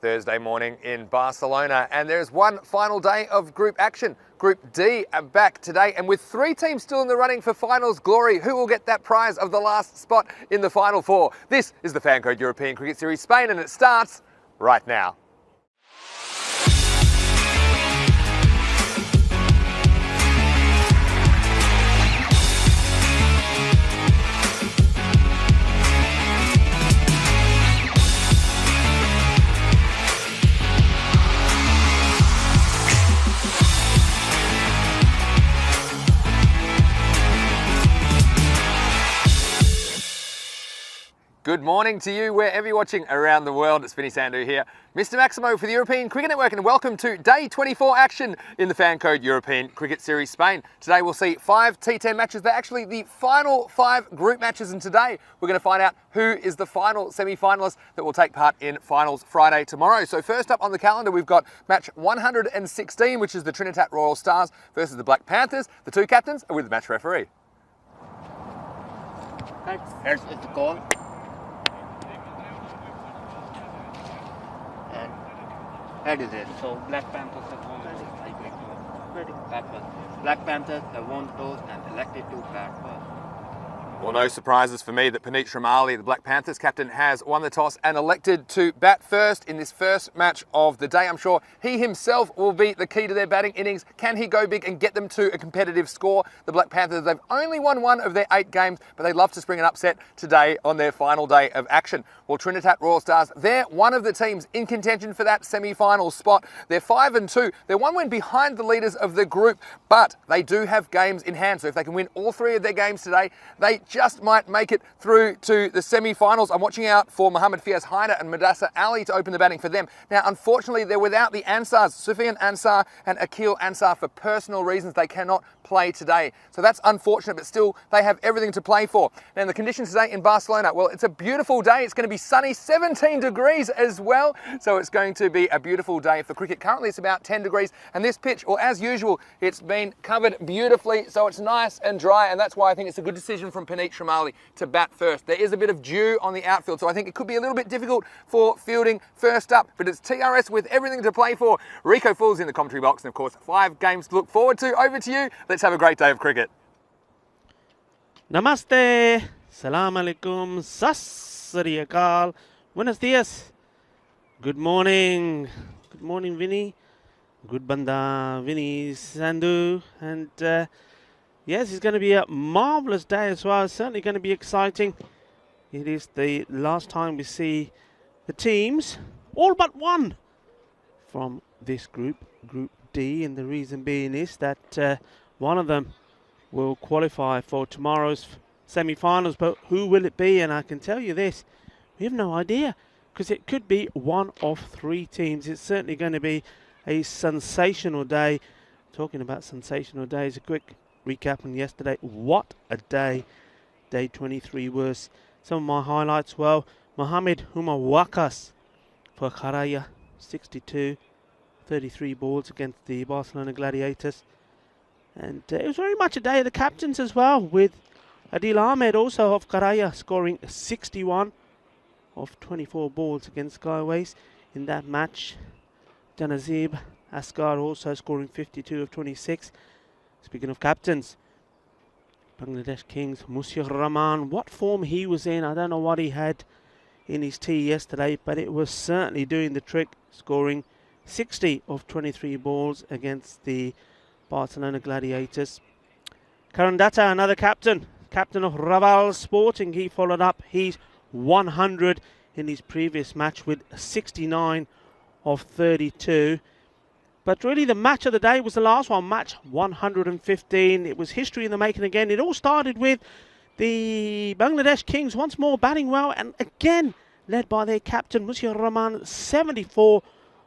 Thursday morning in Barcelona, and there's one final day of group action. Group D are back today, and with three teams still in the running for finals glory, who will get that prize of the last spot in the final four? This is the FanCode European Cricket Series Spain, and it starts right now. Good morning to you wherever you're watching around the world. It's Vinny Sandhu here, Mr. Maximo for the European Cricket Network, and welcome to day 24 action in the FanCode European Cricket Series Spain. Today we'll see 5 T10 matches. They're actually the final 5 group matches, and today we're going to find out who is the final semi-finalist that will take part in finals Friday tomorrow. So first up on the calendar we've got match 116, which is the Trinidad Royal Stars versus the Black Panthers. The two captains are with the match referee. Here's the call. Head is it. So Black Panthers have won those. Black Panthers have won those and elected to bat first. Well, no surprises for me that Puneet Shamali, the Black Panthers captain, has won the toss and elected to bat first in this first match of the day. I'm sure he himself will be the key to their batting innings. Can he go big and get them to a competitive score? The Black Panthers, they've only won 1 of their 8 games, but they'd love to spring an upset today on their final day of action. Well, Trinidad Royal Stars, they're one of the teams in contention for that semi-final spot. They're 5-2. They're 1 win behind the leaders of the group, but they do have games in hand. So if they can win all 3 of their games today, they just might make it through to the semi-finals. I'm watching out for Mohammad Fiaz Haider and Mudassar Ali to open the batting for them. Now, unfortunately, they're without the Ansars, Sufyan Ansar and Akil Ansar, for personal reasons. They cannot play today. So that's unfortunate, but still they have everything to play for. Now, the conditions today in Barcelona, well, it's a beautiful day. It's going to be sunny, 17 degrees as well. So it's going to be a beautiful day for cricket. Currently, it's about 10 degrees, and this pitch, well, as usual, it's been covered beautifully, so it's nice and dry, and that's why I think it's a good decision from Puneet Shamali to bat first. There is a bit of dew on the outfield, so I think it could be a little bit difficult for fielding first up, but it's TRS with everything to play for. Rico Fool's in the commentary box, and of course, 5 games to look forward to. Over to you. Let's have a great day of cricket. Namaste, Salam Alaikum, Sas Sri Akal, Buenos Dias, good morning Vinny, good banda Vinny Sandhu, and yes, it's going to be a marvellous day as well. It's certainly going to be exciting. It is the last time we see the teams, all but one, from this group, Group D, and the reason being is that one of them will qualify for tomorrow's semi-finals, but who will it be? And I can tell you this, we have no idea, because it could be one of 3 teams. It's certainly going to be a sensational day. Talking about sensational days, a quick recap on yesterday. What a day day 23 was. Some of my highlights, well, Mohamed Umar Wakas for Kharaya, 62, 33 balls against the Barcelona Gladiators. And it was very much a day of the captains as well, with Adil Ahmed also of Kharaya scoring 61 of 24 balls against Skyways in that match. Janazib Asghar also scoring 52 of 26. Speaking of captains, Bangladesh Kings, Musir Rahman, what form he was in, I don't know what he had in his tee yesterday, but it was certainly doing the trick, scoring 60 of 23 balls against the Barcelona Gladiators. Karan Datta, another captain of Raval Sporting, he followed up his 100 in his previous match with 69 of 32. But really the match of the day was the last one, match 115. It was history in the making again. It all started with the Bangladesh Kings once more batting well, and again led by their captain Musir Rahman, 74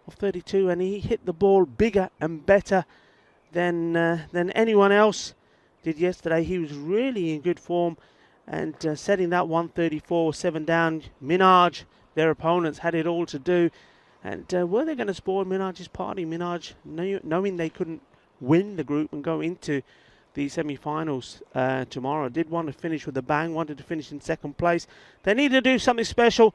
of 32, and he hit the ball bigger and better than anyone else did yesterday. He was really in good form, and setting that 134, 7 down. Minaj, their opponents, had it all to do. And were they going to spoil Minaj's party? Minaj, knowing they couldn't win the group and go into the semi-finals tomorrow, did want to finish with a bang, wanted to finish in second place. They needed to do something special,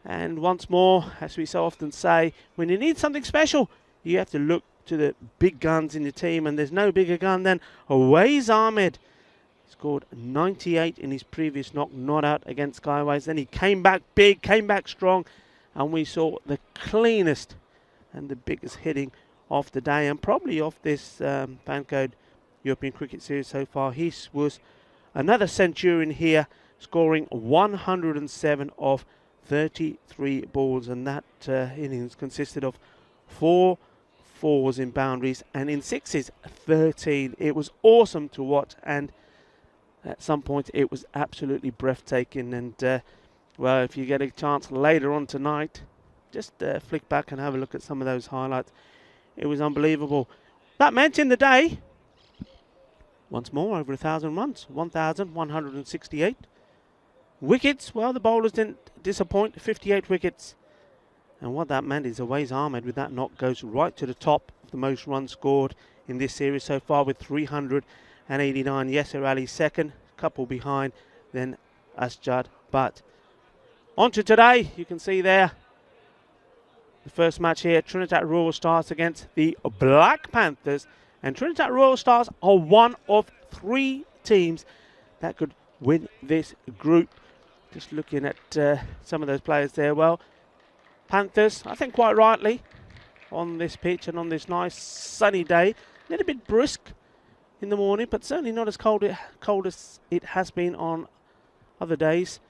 And once more, as we so often say, when you need something special, you have to look to the big guns in your team, and there's no bigger gun than Awais Ahmed. Scored 98 in his previous knock, not out against Skyways. Then he came back big, came back strong, and we saw the cleanest and the biggest hitting of the day, and probably of this FanCode European Cricket Series so far. He was another centurion here, scoring 107 of 33 balls, and that innings consisted of 4 fours in boundaries and in sixes 13. It was awesome to watch, and at some point it was absolutely breathtaking. And well, if you get a chance later on tonight, just flick back and have a look at some of those highlights. It was unbelievable. That meant in the day, once more, over 1,000 runs, 1,168. Wickets, well, the bowlers didn't disappoint, 58 wickets. And what that meant is Awais Ahmed with that knock goes right to the top of the most runs scored in this series so far with 389. Yasser Ali second, couple behind, then Asjad. But on to today, you can see there the first match here, Trinidad Royal Stars against the Black Panthers. And Trinidad Royal Stars are one of 3 teams that could win this group. Just looking at some of those players there. Well, Panthers, I think quite rightly, on this pitch and on this nice sunny day. A little bit brisk in the morning, but certainly not as cold as it has been on other days.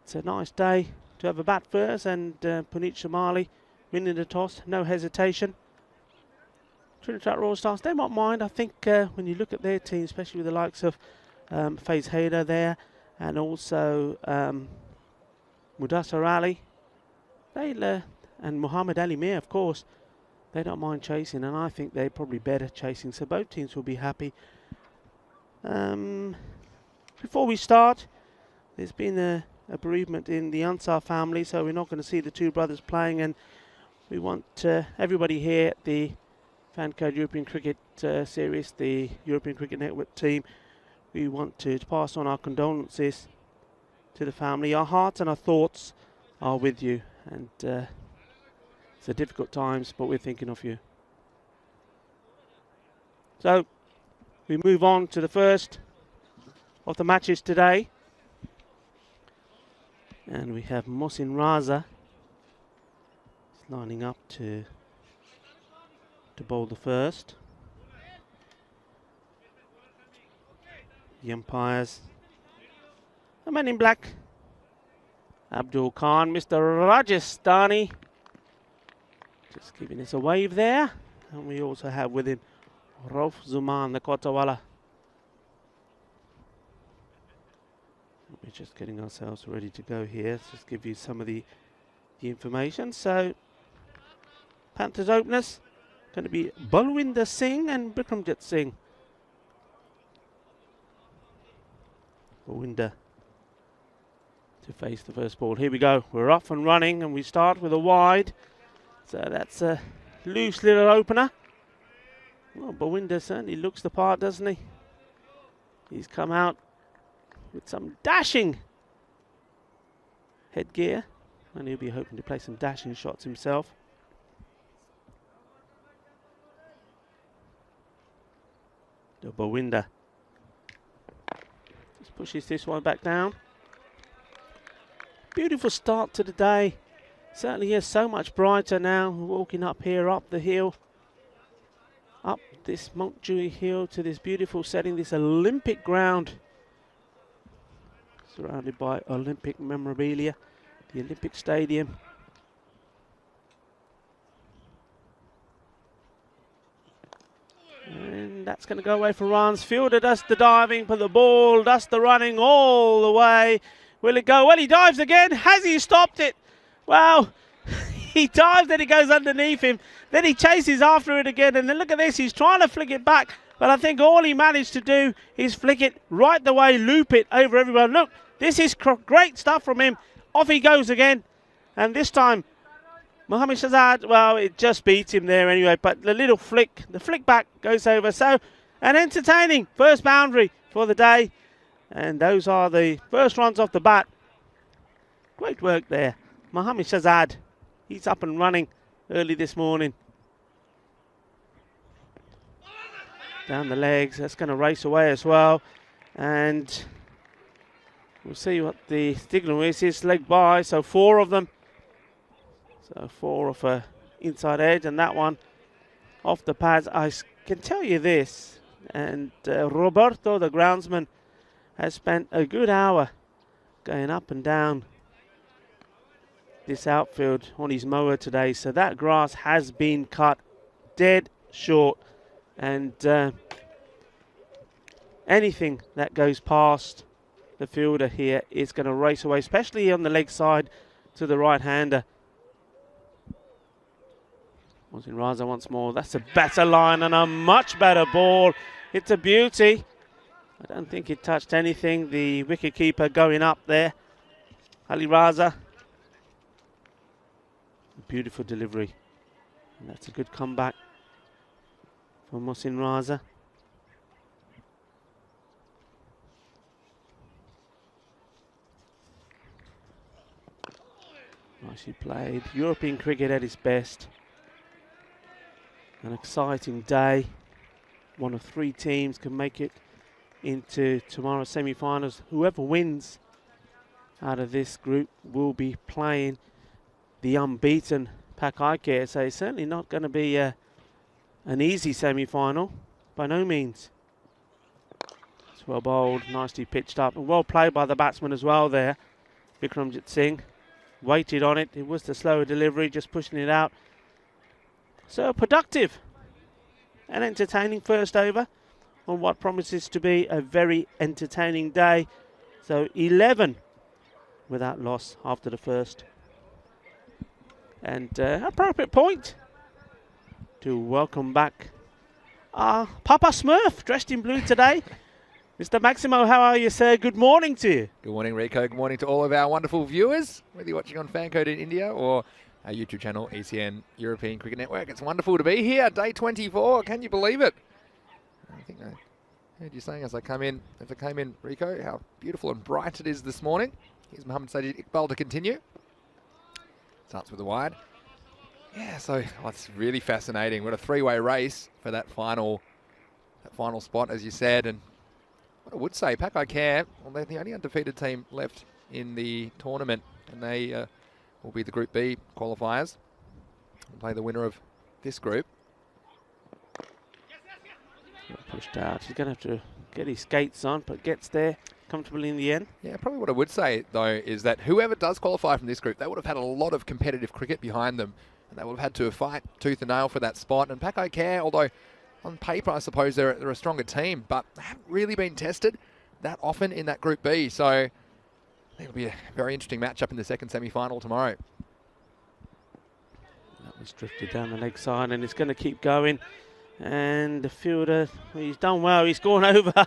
It's a nice day to have a bat first, and Puneet Shamali winning the toss, no hesitation. Trinidad Royal Stars, they won't mind. I think when you look at their team, especially with the likes of Faiz Haider there, and also Mudassar Ali, and Muhammad Ali Mir, of course, they don't mind chasing, and I think they're probably better chasing, so both teams will be happy. Before we start, there's been a bereavement in the Ansar family, so we're not going to see the 2 brothers playing, and we want everybody here at the FanCode European Cricket Series, the European Cricket Network team, we want to pass on our condolences to the family. Our hearts and our thoughts are with you, and it's a difficult times, but we're thinking of you. So we move on to the first of the matches today, and we have Mohsin Raza lining up to bowl the first. The umpires, the man in black, Abdul Khan, Mr. Rajasthani, just giving us a wave there. And we also have with him Rauf Zuman, the Kotawala. We're just getting ourselves ready to go here. Let's just give you some of the information. So, Panthers openers going to be Balwinder Singh and Bikramjit Singh. Balwinder to face the first ball. Here we go. We're off and running, and we start with a wide. So that's a loose little opener. Well, Balwinder certainly looks the part, doesn't he? He's come out with some dashing headgear, and he'll be hoping to play some dashing shots himself. The Balwinder just pushes this one back down. Beautiful start to the day. Certainly is so much brighter now. Walking up here, up the hill, up this Montjuïc hill to this beautiful setting, this Olympic ground, surrounded by Olympic memorabilia, the Olympic Stadium. And that's going to go away for runs. Fielder does the diving, but the ball does the running all the way. Will it go? Well, he dives again. Has he stopped it? Well, he dives, then it goes underneath him. Then he chases after it again. And then look at this. He's trying to flick it back. But I think all he managed to do is flick it right the way, loop it over everyone. Look, this is great stuff from him. Off he goes again. And this time, Mohammad Shahzad, well, it just beats him there anyway. But the little flick, the flick back goes over. So, an entertaining first boundary for the day. And those are the first runs off the bat. Great work there Mohamed Shahzad, he's up and running early this morning. Down the legs, that's going to race away as well. And we'll see what the signal is. It's leg by, so 4 of them. So 4 off a inside edge, and that one off the pads. I can tell you this, and Roberto, the groundsman, has spent a good hour going up and down this outfield on his mower today. So that grass has been cut dead short, and anything that goes past the fielder here is going to race away, especially on the leg side to the right-hander. Mohsin Raza once more. That's a better line and a much better ball. It's a beauty. I don't think it touched anything. The wicketkeeper going up there. Ali Raza. Beautiful delivery. And that's a good comeback from Mohsin Raza. Nicely played. European cricket at its best. An exciting day. One of 3 teams can make it into tomorrow's semi-finals. Whoever wins out of this group will be playing the unbeaten Pak Aike. So it's certainly not going to be an easy semi-final, by no means. It's well bowled, nicely pitched up, and well played by the batsman as well there. Vikramjit Singh waited on it. It was the slower delivery, just pushing it out. So productive and entertaining first over on what promises to be a very entertaining day. So 11 without loss after the first. And appropriate point to welcome back Papa Smurf, dressed in blue today. Mr. Maximo, how are you, sir? Good morning to you. Good morning, Rico. Good morning to all of our wonderful viewers, whether you're watching on FanCode in India or our YouTube channel, ECN European Cricket Network. It's wonderful to be here, day 24. Can you believe it? I think I heard you saying as I came in, Rico, how beautiful and bright it is this morning. Here's Mohamed Sajid Iqbal to continue. Starts with the wide. Yeah, so it's really fascinating. What a 3-way race for that final spot, as you said. And what I would say, Pak Aike, well, they're the only undefeated team left in the tournament, and they will be the Group B qualifiers. We'll play the winner of this group. Pushed out. He's going to have to get his skates on, but gets there comfortably in the end. Yeah, probably what I would say, though, is that whoever does qualify from this group, they would have had a lot of competitive cricket behind them, and they would have had to fight tooth and nail for that spot. And Pak Aike, although on paper I suppose they're a stronger team, but they haven't really been tested that often in that Group B. So I think it'll be a very interesting matchup in the second semi-final tomorrow. That was drifted down the leg side, and it's going to keep going. And the fielder, he's done well. He's gone over,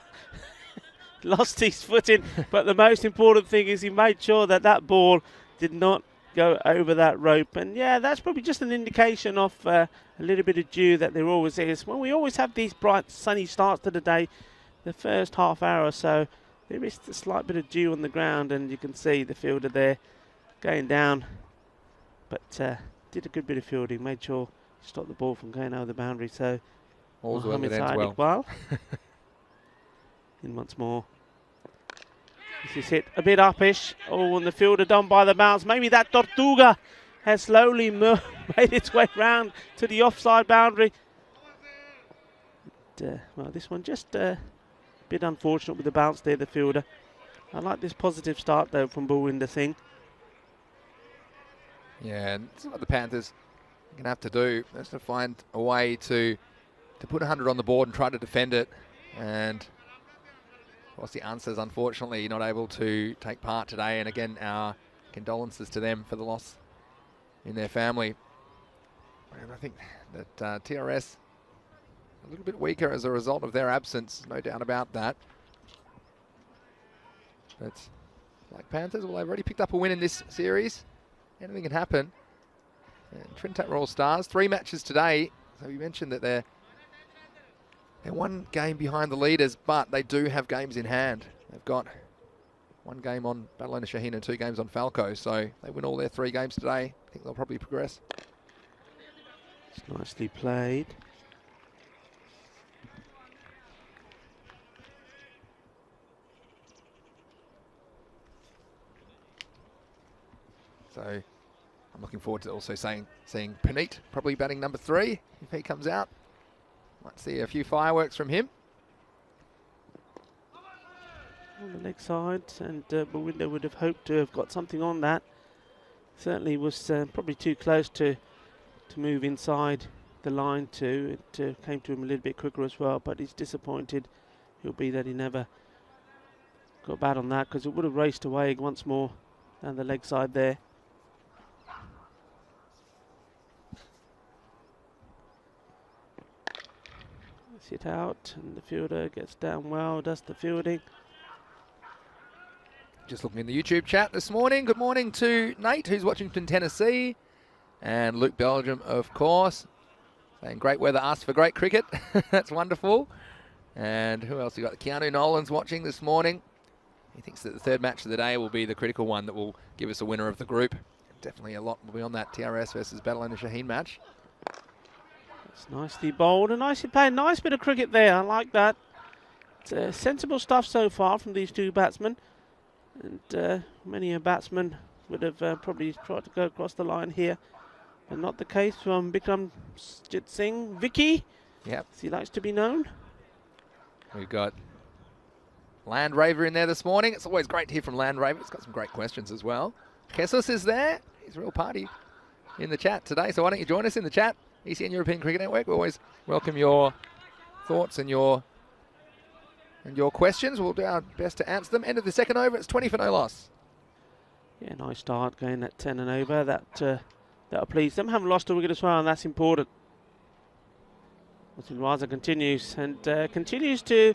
lost his footing. But the most important thing is he made sure that that ball did not go over that rope. And yeah, that's probably just an indication of a little bit of dew that there always is. Well, we always have these bright sunny starts to the day. The first half hour or so, there is a slight bit of dew on the ground, and you can see the fielder there going down. But did a good bit of fielding, made sure to stop the ball from going over the boundary. So All's well that ends well. Iqbal in once more. This is hit a bit uppish. Oh, and the fielder done by the bounce. Maybe that Tortuga has slowly made its way round to the offside boundary. But, well, this one just a bit unfortunate with the bounce there, the fielder. I like this positive start, though, from Bulwinder Singh. Yeah, and this is what the Panthers are going to have to do. They're just going to find a way to put 100 on the board and try to defend it. And of course, the answers, unfortunately, not able to take part today. And again, our condolences to them for the loss in their family. And I think that TRS a little bit weaker as a result of their absence, no doubt about that. But Black Panthers, well, they've already picked up a win in this series. Anything can happen. And Trinidad Royal Stars, 3 matches today. So we mentioned that they're one game behind the leaders, but they do have games in hand. They've got 1 game on Barcelona Shaheen and 2 games on Falco. So they win all their 3 games today. I think they'll probably progress. It's nicely played. So I'm looking forward to also seeing Puneet probably batting number 3 if he comes out. Might see a few fireworks from him. On the leg side, and Bewinder would have hoped to have got something on that. Certainly was probably too close to move inside the line too. It came to him a little bit quicker as well, but he's disappointed. He'll be that he never got bad on that, because it would have raced away once more down the leg side there. Hit out, and the fielder gets down well, does the fielding. Just looking in the YouTube chat this morning. Good morning to Nate, who's watching from Tennessee, and Luke Belgium, of course, saying great weather asks for great cricket. That's wonderful. And who else we got? Keanu Nolan's watching this morning. He thinks that the 3rd match of the day will be the critical one that will give us a winner of the group. Definitely a lot will be on that TRS versus Barcelona Shaheen match. It's nicely bowled and nicely played. Nice bit of cricket there. I like that. It's sensible stuff so far from these 2 batsmen. And many a batsman would have probably tried to go across the line here. But not the case from Bikramjit Singh. Vicky, yep, as he likes to be known. We've got Land Raver in there this morning. It's always great to hear from Land Raver. It's got some great questions as well. Kessus is there. He's a real party in the chat today. So why don't you join us in the chat? ECN European Cricket Network. We always welcome your thoughts and your questions. We'll do our best to answer them. End of the 2nd over. It's 20 for no loss. Yeah, nice start going at 10 and over. That'll please them. Haven't lost a wicket as well, and that's important. Raza continues and continues to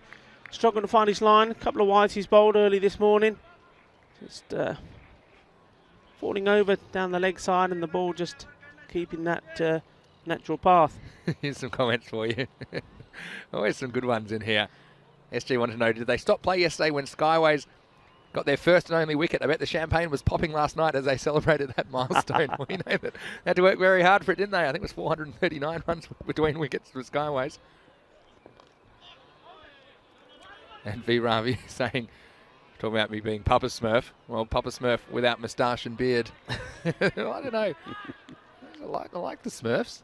struggle to find his line. A couple of wides he's bowled early this morning. Just falling over down the leg side, and the ball just keeping that natural path. Here's some comments for you. Always some good ones in here. SG wanted to know, did they stop play yesterday when Skyways got their first and only wicket? I bet the champagne was popping last night as they celebrated that milestone. We know that they had to work very hard for it, didn't they? I think it was 439 runs between wickets for Skyways. And V. Ravi saying, talking about me being Papa Smurf. Well, Papa Smurf without moustache and beard. I don't know. I like the Smurfs.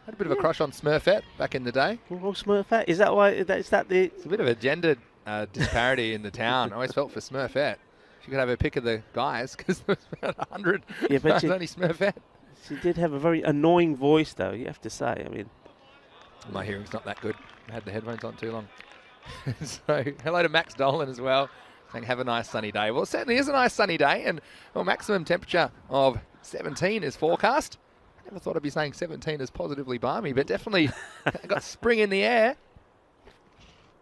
Had a bit of a crush on Smurfette back in the day. Oh, Smurfette, is that why? Is that the? It's a bit of a gender disparity in the town. I always felt for Smurfette. She could have her pick of the guys because there was about 100. Yeah, but she, only Smurfette. She did have a very annoying voice, though. You have to say. I mean, my hearing's not that good. I had the headphones on too long. So hello to Max Dolan as well, saying have a nice sunny day. Well, it certainly is a nice sunny day, and well, maximum temperature of 17 is forecast. Never thought I'd be saying 17 is positively balmy, but definitely got spring in the air.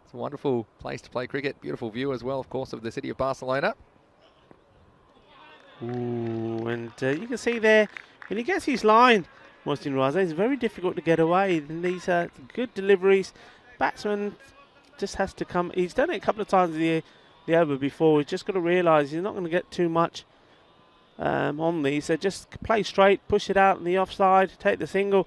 It's a wonderful place to play cricket. Beautiful view as well, of course, of the city of Barcelona. Ooh, and you can see there, when he gets his line, Mohsin Raza, it's very difficult to get away. And these are good deliveries. Batsman just has to come. He's done it a couple of times the over before. He's just got to realise he's not going to get too much on these, so just play straight, push it out in the offside, take the single.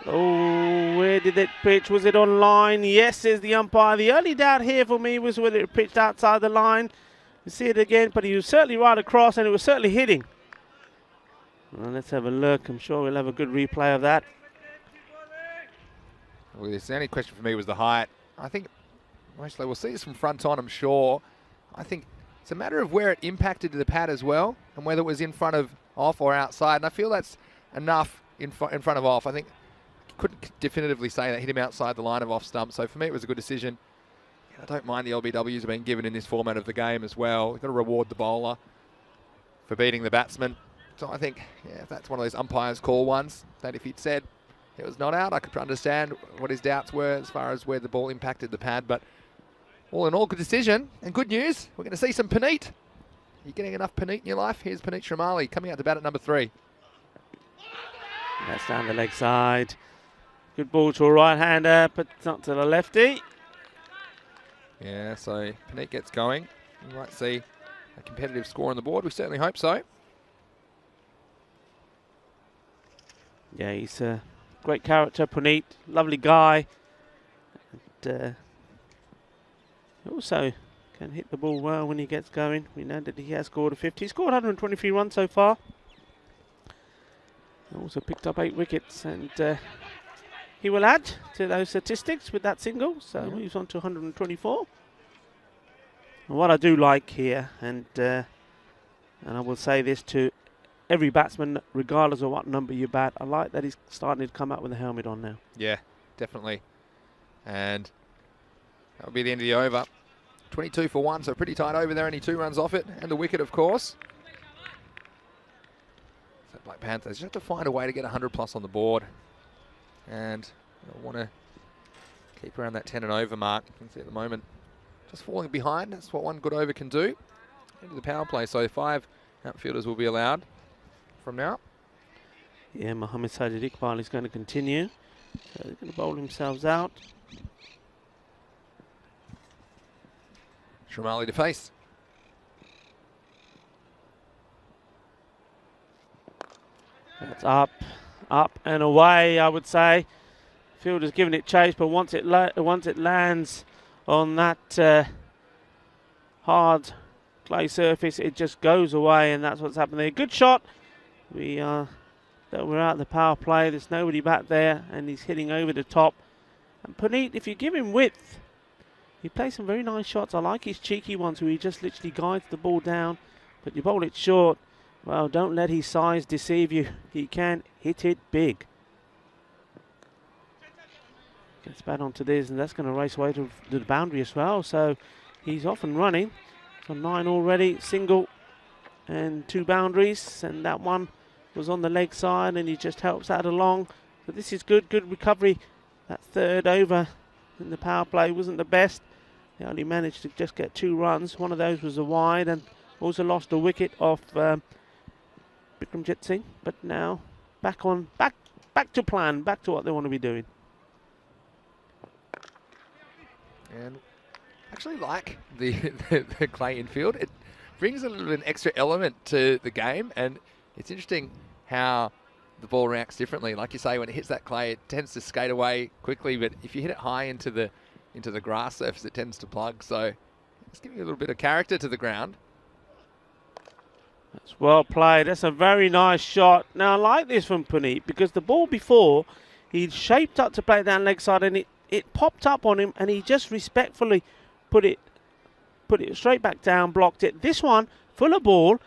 Oh, where did it pitch? Was it on line? Yes, says the umpire. The only doubt here for me was whether it pitched outside the line. You see it again, but he was certainly right across, and it was certainly hitting. Well, let's have a look. I'm sure we'll have a good replay of that. Well, the only question for me was the height. I think mostly we'll see this from front on, I'm sure. I think it's a matter of where it impacted the pad as well, and whether it was in front of off or outside. And I feel that's enough in front of off. I think couldn't definitively say that hit him outside the line of off stump. So for me, it was a good decision. I don't mind the LBWs being given in this format of the game as well. You've got to reward the bowler for beating the batsman. So I think, yeah, if that's one of those umpires call ones, that if he'd said it was not out, I could understand what his doubts were as far as where the ball impacted the pad. But all in all, good decision and good news. We're going to see some Puneet. You're getting enough Puneet in your life? Here's Puneet Shamali coming out to bat at number 3. That's down the leg side. Good ball to a right-hander, but not to the lefty. Yeah, so Panit gets going. We might see a competitive score on the board. We certainly hope so. Yeah, he's a great character, Puneet. Lovely guy. And, also can hit the ball well when he gets going. We know that he has scored a 50. He's scored 123 runs so far. Also picked up 8 wickets, and he will add to those statistics with that single. So moves on to 124. And what I do like here, and I will say this to every batsman, regardless of what number you bat, I like that he's starting to come out with a helmet on now. Yeah, definitely. And that'll be the end of the over. 22 for 1, so pretty tight over there. Only 2 runs off it, and the wicket, of course. So Black Panthers just have to find a way to get 100 plus on the board, and I want to keep around that 10 and over mark. You can see at the moment just falling behind. That's what one good over can do. Into the power play, so 5 outfielders will be allowed from now. Yeah, Mohammad Sajid Iqbal is going to continue. So they're going to bowl themselves out. Shamali to face. That's up and away, I would say. Fielder's giving it chase, but once it lands on that hard clay surface, it just goes away, and that's what's happened there. Good shot. We're out of the power play. There's nobody back there, and he's hitting over the top. And Puneet, if you give him width, he plays some very nice shots. I like his cheeky ones where he just literally guides the ball down, but you bowl it short. Well, don't let his size deceive you. He can hit it big. Gets back onto this, and that's going to race away to the boundary as well. So he's off and running. So 9 already, single and 2 boundaries, and that one was on the leg side, and he just helps that along. So this is good recovery. That 3rd over in the power play wasn't the best. They only managed to just get 2 runs. One of those was a wide, and also lost a wicket off Bikramjit Singh. But now back to plan, back to what they want to be doing. And actually like the clay infield. It brings a little bit of an extra element to the game, and it's interesting how the ball reacts differently. Like you say, when it hits that clay, it tends to skate away quickly, but if you hit it high into the grass surface, it tends to plug. So it's giving a little bit of character to the ground. That's well played. That's a very nice shot. Now I like this from Puneet, because the ball before, he'd shaped up to play it down leg side, and it popped up on him, and he just respectfully put it straight back down, blocked it. This one, full of ball,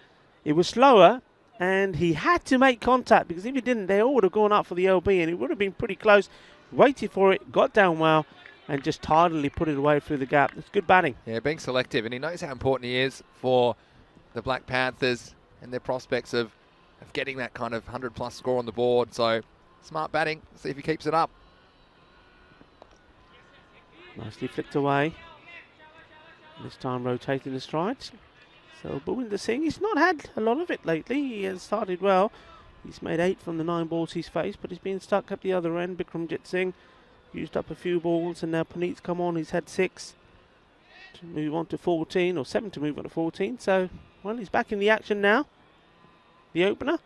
it was slower, and he had to make contact, because if he didn't, they all would have gone up for the LB, and it would have been pretty close. Waited for it, got down well, and just tardily put it away through the gap. It's good batting. Yeah, being selective, and he knows how important he is for the Black Panthers and their prospects of getting that kind of 100 plus score on the board. So smart batting. See if he keeps it up. Nicely flicked away. This time rotating the strides. So Bhupinder Singh, he's not had a lot of it lately. He has started well. He's made 8 from the 9 balls he's faced, but he's been stuck at the other end. Bikramjit Singh used up a few balls, and now Puneet's come on. He's had 6 to move on to 14, or 7 to move on to 14. So, well, he's back in the action now. The opener.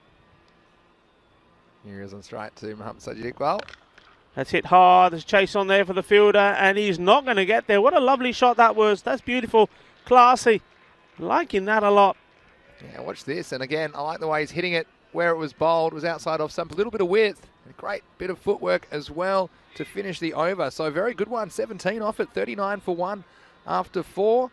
Here he is on strike to Mohammad Sajid Iqbal. That's hit hard. There's chase on there for the fielder, and he's not going to get there. What a lovely shot that was. That's beautiful. Classy. Liking that a lot. Yeah, watch this. And again, I like the way he's hitting it where it was bowled. It was outside off stump. A little bit of width. A great bit of footwork as well to finish the over. So a very good one. 17 off it. 39 for 1 after 4.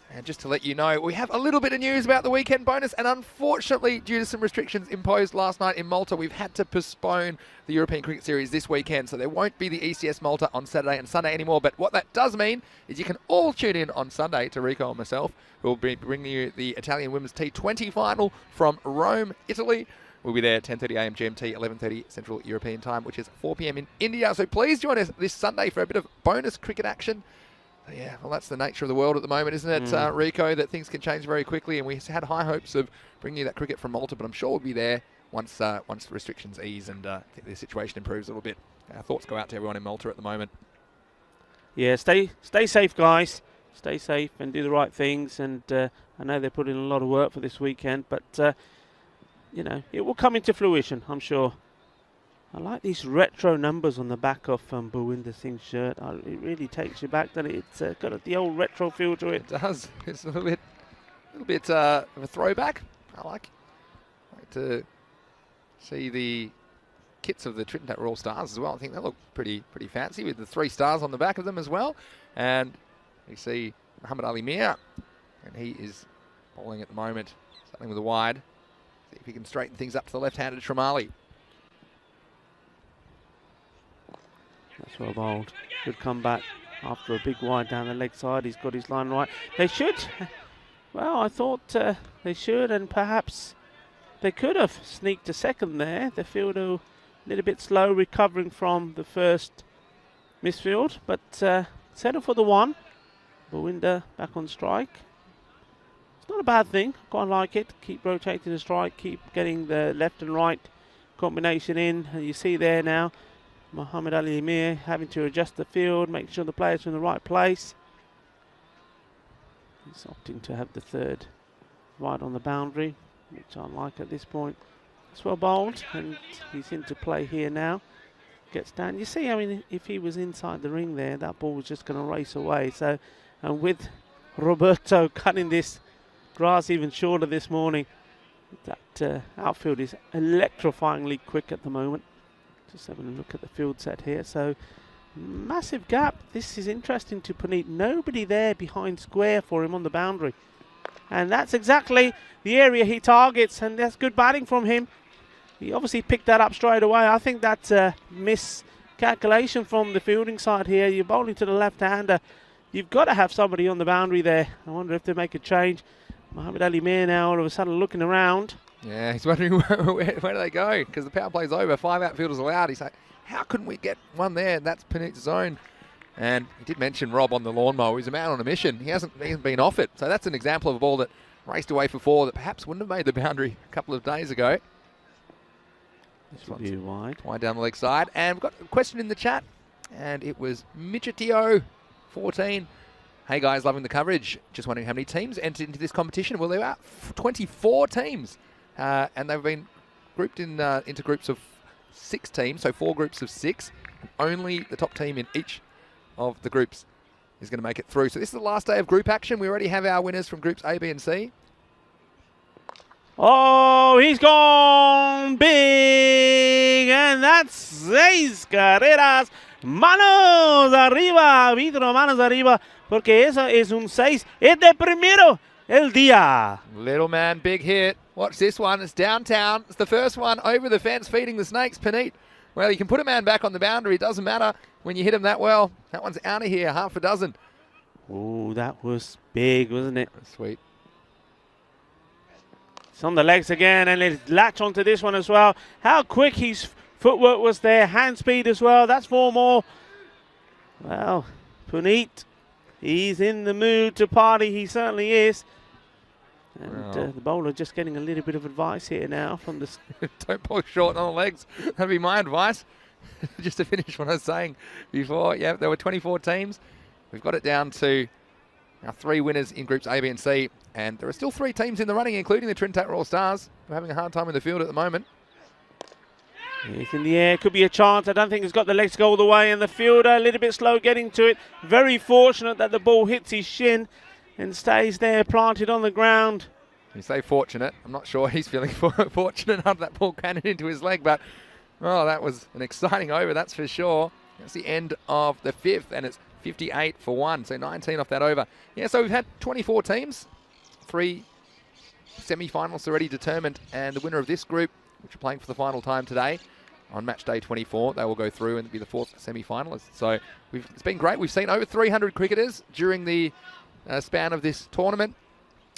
And just to let you know, we have a little bit of news about the weekend bonus, and unfortunately, due to some restrictions imposed last night in Malta, we've had to postpone the European Cricket Series this weekend, so there won't be the ECS Malta on Saturday and Sunday anymore. But what that does mean is you can all tune in on Sunday to Rico and myself, who will be bringing you the Italian Women's T20 final from Rome, Italy. We'll be there 10:30 a.m. GMT, 11:30 Central European Time, which is 4 p.m. in India. So please join us this Sunday for a bit of bonus cricket action. Yeah, well, that's the nature of the world at the moment, isn't it, Rico, that things can change very quickly, and we had high hopes of bringing you that cricket from Malta, but I'm sure we'll be there once the restrictions ease and the situation improves a little bit. Our thoughts go out to everyone in Malta at the moment. Yeah, stay safe, guys. stay safe and do the right things. And I know they put in a lot of work for this weekend, but you know, it will come into fruition, I'm sure. I like these retro numbers on the back of Bhupinder Singh's shirt. It really takes you back, doesn't it? It's got the old retro feel to it. It does. It's a little bit of a throwback. I like to see the kits of the Trinidad Royal Stars as well. I think they look pretty fancy with the 3 stars on the back of them as well. And we see Muhammad Ali Mir, and he is bowling at the moment, starting with a wide. See if he can straighten things up to the left-handed Shamali. That's well bowled. Good comeback after a big wide down the leg side. He's got his line right. They should. Well, I thought they should, and perhaps they could have sneaked a second there. The fielder a little bit slow recovering from the first misfield, but settle for the 1. Bhupinder back on strike. It's not a bad thing. Quite like it. Keep rotating the strike. Keep getting the left and right combination in. And you see there now, Muhammad Ali Mir having to adjust the field, make sure the players are in the right place. He's opting to have the 3rd right on the boundary, which I like at this point. It's well bowled, and he's into play here now. Gets down. You see, I mean, if he was inside the ring there, that ball was just going to race away. So, and with Roberto cutting this grass even shorter this morning, that outfield is electrifyingly quick at the moment. Just having a look at the field set here. So, massive gap. This is interesting to Puneet. Nobody there behind square for him on the boundary. And that's exactly the area he targets, and that's good batting from him. He obviously picked that up straight away. I think that's a miscalculation from the fielding side here. You're bowling to the left-hander. You've got to have somebody on the boundary there. I wonder if they make a change. Muhammad Ali Mir now all of a sudden looking around. Yeah, he's wondering where do they go, because the power play's over. 5 outfielders allowed. He's like, how couldn't we get one there? That's Puneet's zone. And he did mention Rob on the lawnmower. He's a man on a mission. He hasn't been off it. So that's an example of a ball that raced away for 4 that perhaps wouldn't have made the boundary a couple of days ago. This will be wide. Wide down the leg side. And we've got a question in the chat. And it was Midgetio 14. Hey guys, loving the coverage. Just wondering how many teams entered into this competition. Well, there are 24 teams. And they've been grouped into groups of 6 teams. So 4 groups of 6. Only the top team in each of the groups is going to make it through. So this is the last day of group action. We already have our winners from groups A, B and C. Oh, he's gone big, and that's 6 carreras. Manos arriba, Vitro, manos arriba, porque eso es un 6. Es de primero el día. Little man, big hit. Watch this one. It's downtown. It's the first one over the fence, feeding the snakes. Puneet. Well, you can put a man back on the boundary. It doesn't matter when you hit him that well. That one's out of here, half a dozen. Oh, that was big, wasn't it? Sweet. It's on the legs again, and they latch onto this one as well. How quick his footwork was there. Hand speed as well. That's 4 more. Well, Puneet, he's in the mood to party. He certainly is. And the bowler just getting a little bit of advice here now from the... Don't bowl short on the legs. That'd be my advice. Just to finish what I was saying before. Yeah, there were 24 teams. We've got it down to our 3 winners in groups A, B and C. And there are still 3 teams in the running, including the Trinidad Royal Stars. We're having a hard time in the field at the moment. He's in the air. Could be a chance. I don't think he's got the legs to go all the way. And the fielder a little bit slow getting to it. Very fortunate that the ball hits his shin and stays there planted on the ground. You say fortunate. I'm not sure he's feeling fortunate after that ball cannoned into his leg, but oh, that was an exciting over, that's for sure. That's the end of the 5th, and it's 58 for 1, so 19 off that over. Yeah, so we've had 24 teams, 3 semi-finals already determined, and the winner of this group, which are playing for the final time today, on match day 24, they will go through and be the 4th semi-finalist. So it's been great. We've seen over 300 cricketers during the span of this tournament.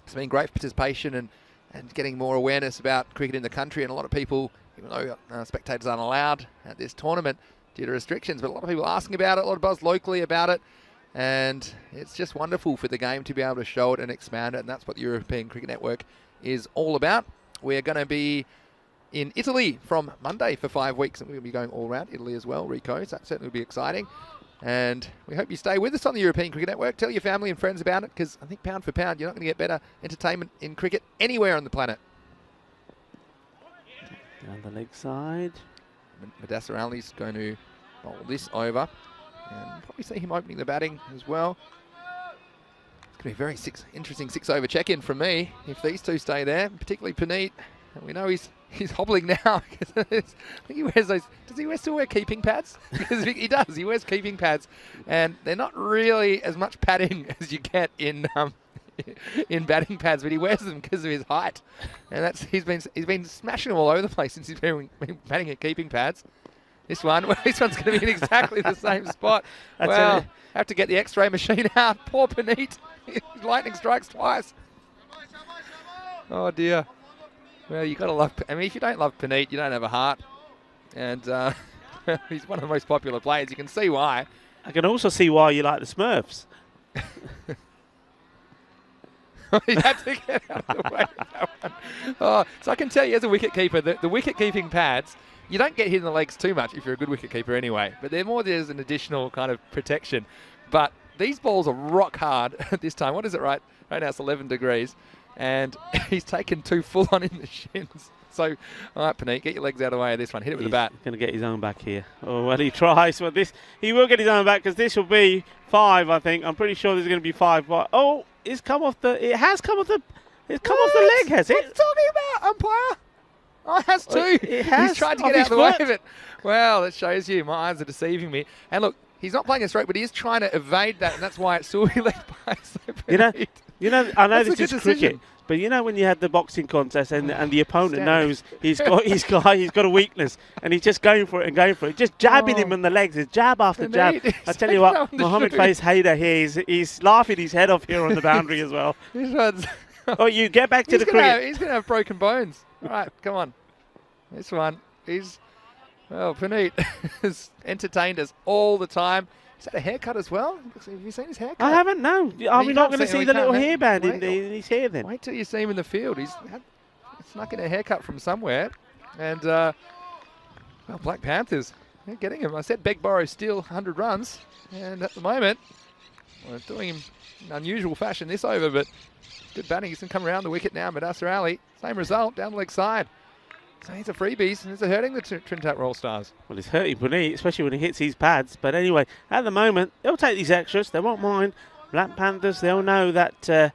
It's been great participation and getting more awareness about cricket in the country, and a lot of people, even though spectators aren't allowed at this tournament due to restrictions, but a lot of people asking about it, a lot of buzz locally about it, and it's just wonderful for the game to be able to show it and expand it, and that's what the European Cricket Network is all about. We're going to be in Italy from Monday for 5 weeks, and we're going to be going all around Italy as well, Rico, so that certainly will be exciting. And we hope you stay with us on the European Cricket Network. Tell your family and friends about it, because I think pound for pound, you're not going to get better entertainment in cricket anywhere on the planet. Down the leg side. Madasser Ali's going to bowl this over. And probably see him opening the batting as well. It's going to be a very interesting 6-over check-in from me if these two stay there, particularly Puneet. And we know he's hobbling now. I think he wears those. Does he still wear keeping pads? Because he does. He wears keeping pads, and they're not really as much padding as you get in batting pads, but he wears them because of his height. And he's been smashing them all over the place since he's been batting at keeping pads. This one's going to be in exactly the same spot. Well, have to get the X-ray machine out. Poor Puneet. Lightning strikes twice. Oh dear. Well, you got to love. I mean, if you don't love Puneet, you don't have a heart. And he's one of the most popular players. You can see why. I can also see why you like the Smurfs. He had to get out of the way of that one. Oh, so I can tell you, as a wicket-keeper, the wicket-keeping pads, you don't get hit in the legs too much if you're a good wicket-keeper anyway. But they're more there's an additional kind of protection. But these balls are rock hard at this time. What is it right now? It's 11 degrees. And he's taken 2 full-on in the shins. So, all right, Puneet, get your legs out of the way of this one. Hit it with the bat. He's going to get his own back here. Oh, well, he tries. Well, he will get his own back because this will be 5, I think. I'm pretty sure there's going to be 5. But, oh, it has come off the leg, has it? What are you talking about, umpire? Oh, it has too. It has. He's tried to get out of the way of it. Well, that shows you. My eyes are deceiving me. And look, he's not playing a stroke, but he is trying to evade that, and that's why it's still led by Puneet. I know this is cricket, but you know when you had the boxing contest and the opponent knows he's got a weakness and he's just going for it, just jabbing him in the legs, it's jab after jab. I tell you what, Mohammed Faiz Haider here, he's laughing his head off here on the boundary as well. Oh, you get back to the cricket. He's going to have broken bones. All right, come on. This one, Puneet has entertained us all the time. He's had a haircut as well. Have you seen his haircut? I haven't, no. Are we not going to see the little hairband in his hair then? Wait till you see him in the field. He's snuck in a haircut from somewhere. And, Black Panthers, they're getting him. I said beg, borrow, steal, 100 runs. And at the moment, we're doing him in unusual fashion this over, but good batting. He's going to come around the wicket now. Madasser Ali, same result, down the leg side. So he's a freebies, and it's hurting the Trinidad Royal Stars. Well, it's hurting Puneet, especially when he hits his pads. But anyway, at the moment, they'll take these extras. They won't mind. Black Panthers, they'll know that the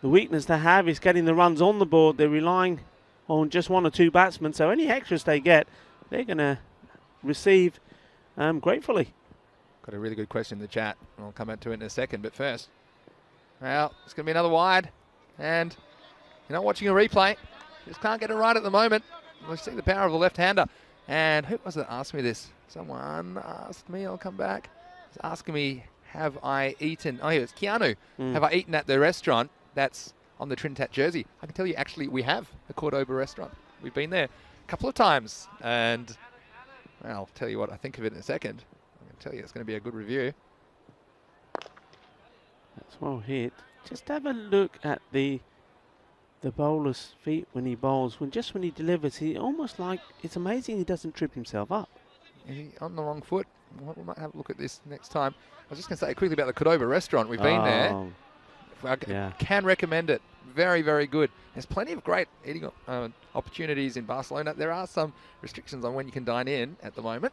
weakness they have is getting the runs on the board. They're relying on just 1 or 2 batsmen. So any extras they get, they're going to receive gratefully. Got a really good question in the chat. I'll come back to it in a second. But first, well, it's going to be another wide. And you're not watching a replay. Just can't get it right at the moment. We'll see the power of the left-hander. And who was it that asked me this? Someone asked me, I'll come back. He's asking me, have I eaten? Oh, it's Keanu. Have I eaten at the restaurant that's on the Trinidad jersey? I can tell you, actually, we have a Cordoba restaurant. We've been there a couple of times. And well, I'll tell you what I think of it in a second. I can tell you it's going to be a good review. That's well hit. Just have a look at the bowler's feet when he bowls. When he delivers, he almost like, it's amazing he doesn't trip himself up. On the wrong foot. We might have a look at this next time. I was just going to say quickly about the Cordoba restaurant. We've been there. I can recommend it. Very, very good. There's plenty of great eating opportunities in Barcelona. There are some restrictions on when you can dine in at the moment.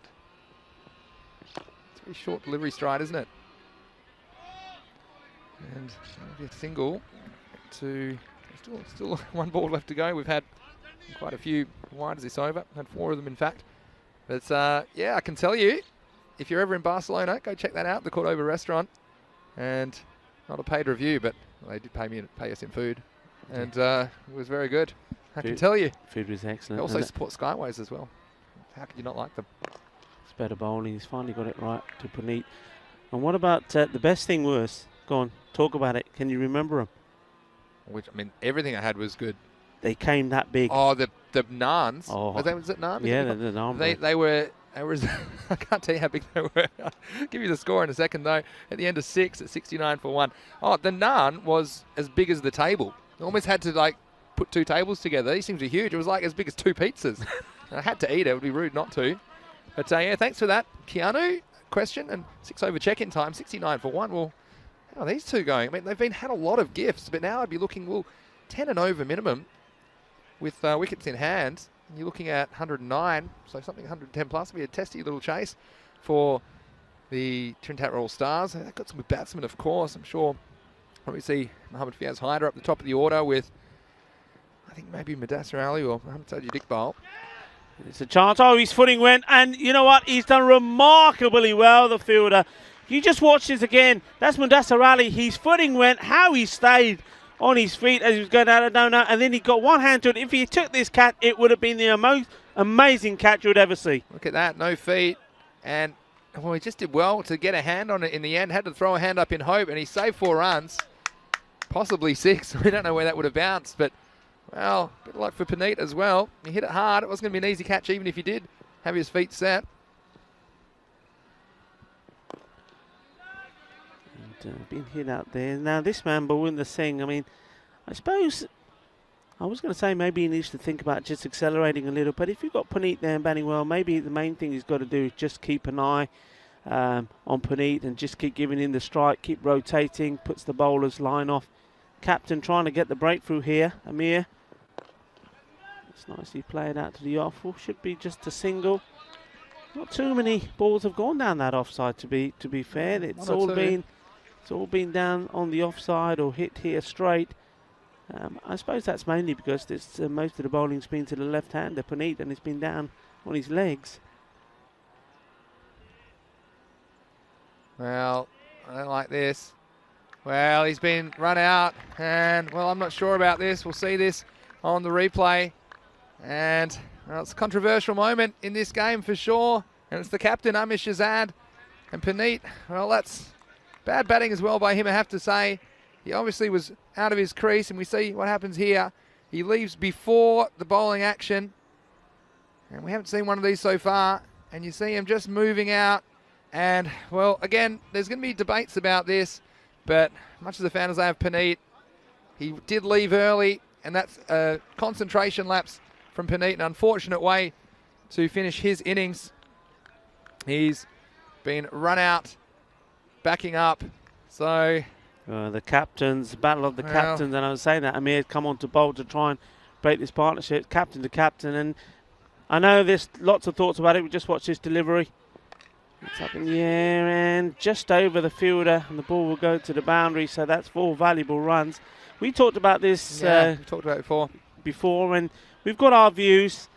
It's a very short delivery stride, isn't it? And a single to... Still 1 ball left to go. We've had quite a few wides this over. Had 4 of them, in fact. But, yeah, I can tell you, if you're ever in Barcelona, go check that out, the Cordoba restaurant. And not a paid review, but they did pay us in food. And it was very good. I can tell you. Food was excellent. They also support Skyways as well. How could you not like them? It's better bowling. He's finally got it right to Puneet. And what about the best thing worse? Go on, talk about it. Can you remember them? Everything I had was good. They came that big. Oh, the naans. Oh. Was it naan? Yeah, the naan. They were, I can't tell you how big they were. I'll give you the score in a second, though. At the end of 6, at 69 for 1. Oh, the naan was as big as the table. I almost had to, put 2 tables together. These things are huge. It was as big as 2 pizzas. I had to eat it. It would be rude not to. But, yeah, thanks for that, Keanu. question. And 6 over check-in time, 69 for 1. Well, how are these two going? I mean, they've had a lot of gifts, but now I'd be looking, well, 10 and over minimum with wickets in hand. And you're looking at 109, so something 110 plus. It'll be a testy little chase for the Trinidad Royal Stars. They've got some good batsmen, of course. I'm sure probably see Mohammad Fiaz Haider up the top of the order with, I think maybe Mudassar Ali or Mohammad Tajid Iqbal. It's a chance. Oh, his footing went, and you know what? He's done remarkably well, the fielder. You just watch this again. That's Mudassar Ali. His footing went, how he stayed on his feet as he was going out of down, and then he got one hand to it. If he took this catch, it would have been the most amazing catch you would ever see. Look at that, no feet, and well, he just did well to get a hand on it in the end. Had to throw a hand up in hope, and he saved 4 runs, possibly 6. We don't know where that would have bounced, but well, a bit of luck for Puneet as well. He hit it hard. It wasn't going to be an easy catch, even if he did have his feet set. Been hit out there. Now this man, Balwinder Singh, I mean, I suppose I was going to say maybe he needs to think about just accelerating a little, but if you've got Puneet there and batting well, maybe the main thing he's got to do is just keep an eye on Puneet and just keep giving him the strike, keep rotating, puts the bowler's line off. Captain trying to get the breakthrough here, Amir. It's nicely played out to the off. Should be just a single. Not too many balls have gone down that offside, to be fair. It's all been down on the offside or hit here straight. I suppose that's mainly because most of the bowling's been to the left-hander, Puneet, and it's been down on his legs. Well, I don't like this. Well, he's been run out, and well, I'm not sure about this. We'll see this on the replay. And well, it's a controversial moment in this game for sure. And it's the captain, Amir Shahzad, and Puneet. Well, that's bad batting as well by him, I have to say. He obviously was out of his crease, and we see what happens here. He leaves before the bowling action, and we haven't seen one of these so far. And you see him just moving out. And, well, again, there's going to be debates about this, but much as a fan as I have Puneet, he did leave early, and that's a concentration lapse from Puneet, an unfortunate way to finish his innings. He's been run out, backing up, so... the captains, battle of the captains, and I was saying that Amir had come on to bowl to try and break this partnership, captain to captain, and I know there's lots of thoughts about it. We just watched this delivery. It's up in the air and just over the fielder, and the ball will go to the boundary, so that's 4 valuable runs. We talked about this we talked about it before, and we've got our views.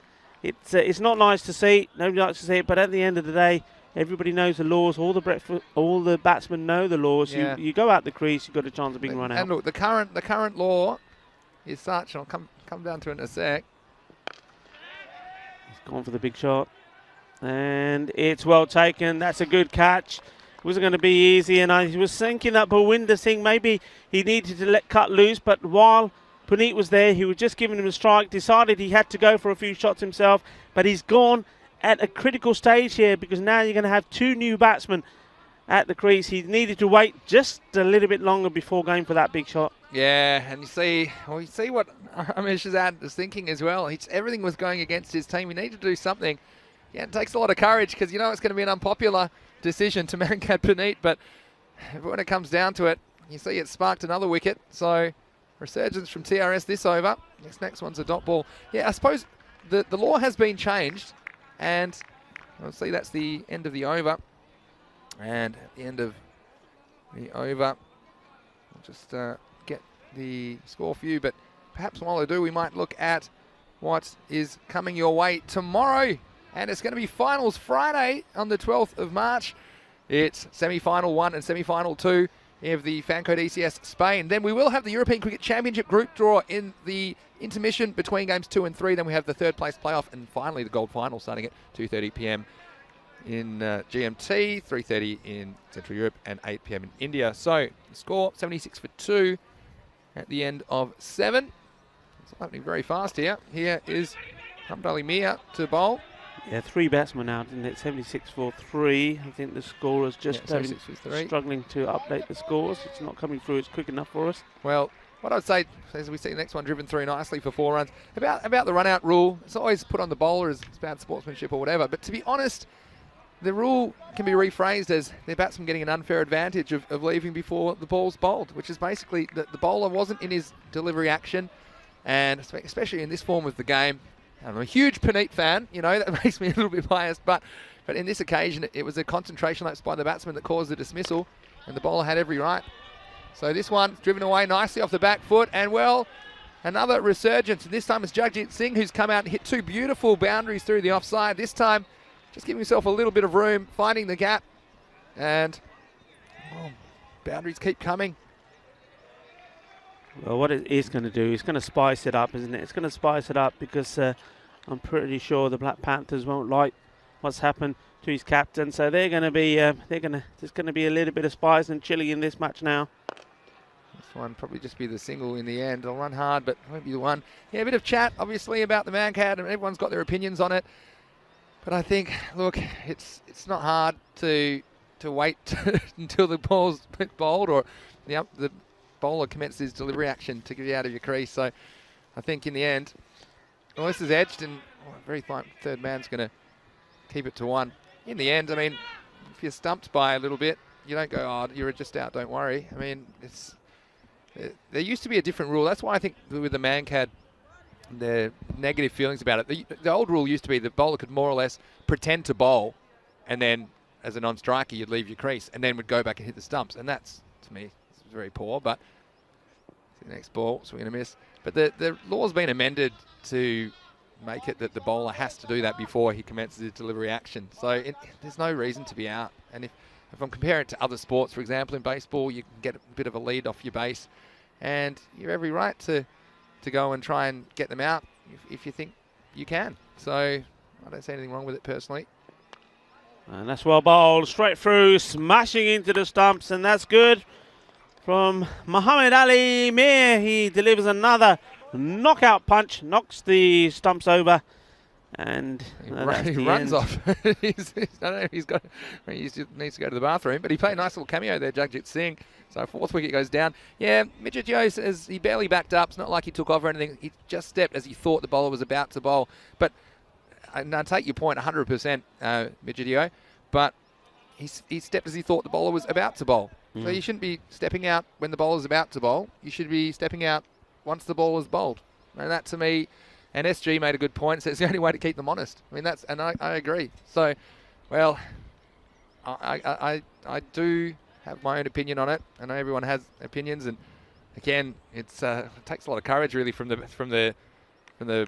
It's not nice to see, nobody likes to see it, but at the end of the day, everybody knows the laws. All the batsmen know the laws. Yeah. You go out the crease, you've got a chance of being run out. And look, the current law is such. I'll come down to it in a sec. He's gone for the big shot, and it's well taken. That's a good catch. It wasn't going to be easy, and I was thinking that Balwinder Singh maybe he needed to let cut loose, but while Puneet was there, he was just giving him a strike. Decided he had to go for a few shots himself, but he's gone at a critical stage here because now you're going to have 2 new batsmen at the crease. He needed to wait just a little bit longer before going for that big shot. Yeah, and you see what Amir Shahzad is thinking as well. Everything was going against his team. He needed to do something. Yeah, it takes a lot of courage because you know it's going to be an unpopular decision to Mankat Puneet, but when it comes down to it, you see it sparked another wicket. So resurgence from TRS this over. This next one's a dot ball. Yeah, I suppose the law has been changed. And we'll see that's the end of the over. And at the end of the over, we'll just get the score for you. But perhaps while I do, we might look at what is coming your way tomorrow. And it's going to be finals Friday on the 12th of March. It's semi-final 1 and semi-final 2 of the FanCode ECS Spain. Then we will have the European Cricket Championship group draw in the intermission between games 2 and 3. Then we have the 3rd place playoff, and finally the gold final starting at 2:30 p.m. in GMT, 3:30 in Central Europe, and 8 p.m. in India. So the score 76 for 2 at the end of 7. It's happening very fast here. Here is Hamd Ali Mia to bowl. Yeah, 3 batsmen out, isn't it? 76 for 3. I think the scorers just struggling to update the scores. It's not coming through as quick enough for us. Well, what I'd say, as we see the next one driven through nicely for 4 runs, about the run-out rule, it's always put on the bowler as bad sportsmanship or whatever. But to be honest, the rule can be rephrased as their batsman getting an unfair advantage of leaving before the ball's bowled, which is basically that the bowler wasn't in his delivery action, and especially in this form of the game. I'm a huge Puneet fan, you know, that makes me a little bit biased, but in this occasion, it was a concentration lapse by the batsman that caused the dismissal, and the bowler had every right. So this one driven away nicely off the back foot, and well, another resurgence. And this time it's Jagjit Singh who's come out and hit two beautiful boundaries through the offside. This time, just giving himself a little bit of room, finding the gap, and boundaries keep coming. Well, what it is going to do, it's going to spice it up, isn't it? It's going to spice it up because I'm pretty sure the Black Panthers won't like what's happened to his captain, so they're going to be, there's going to be a little bit of spice and chili in this match now. This one probably just be the single in the end. They'll run hard, but won't be the one. Yeah, a bit of chat, obviously, about the Mancad, and everyone's got their opinions on it. But I think, look, it's not hard to wait until the ball's bowled or the bowler commences his delivery action to get you out of your crease. So I think in the end, well, this is edged, and a very fine third man's going to keep it to one. In the end, I mean, if you're stumped by a little bit, you don't go, oh, you're just out, don't worry. I mean, there used to be a different rule. That's why I think with the Mancad, the negative feelings about it. The old rule used to be the bowler could more or less pretend to bowl, and then as a non-striker, you'd leave your crease, and then would go back and hit the stumps. And that's, to me, very poor. But the next ball, so we're going to miss. But the law's been amended to make it that the bowler has to do that before he commences his delivery action. So there's no reason to be out. And if I'm comparing it to other sports, for example, in baseball, you can get a bit of a lead off your base, and you have every right to go and try and get them out if you think you can. So I don't see anything wrong with it personally. And that's well bowled, straight through, smashing into the stumps, and that's good from Muhammad Ali Mir. He delivers another knockout punch, knocks the stumps over, and he runs off. I don't know if he needs to go to the bathroom, but he played a nice little cameo there, Jagjit Singh. So fourth wicket goes down. Yeah, Midgetio says he barely backed up. It's not like he took off or anything. He just stepped as he thought the bowler was about to bowl. But and I take your point 100%, Midgetio, but he stepped as he thought the bowler was about to bowl. So you shouldn't be stepping out when the bowler's about to bowl. You should be stepping out once the ball is bowled. And that, to me, and SG made a good point. So it's the only way to keep them honest. I mean, and I agree. So, well, I do have my own opinion on it. I know everyone has opinions, and again, it takes a lot of courage really from the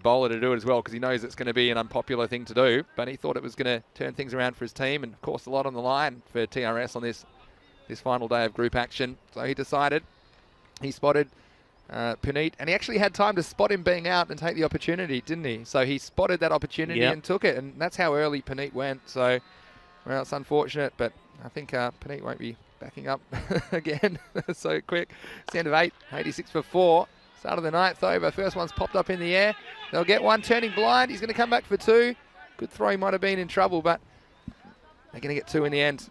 bowler to do it as well, because he knows it's going to be an unpopular thing to do. But he thought it was going to turn things around for his team, and of course, a lot on the line for TRS on this final day of group action. So he decided, he spotted Puneet, and he actually had time to spot him being out and take the opportunity, didn't he? So he spotted that opportunity and took it, and that's how early Puneet went. So, well, it's unfortunate, but I think Puneet won't be backing up again so quick. It's the end of 8, 86 for 4. Start of the 9th over. First one's popped up in the air. They'll get one, turning blind. He's going to come back for 2. Good throw, he might have been in trouble, but they're going to get 2 in the end.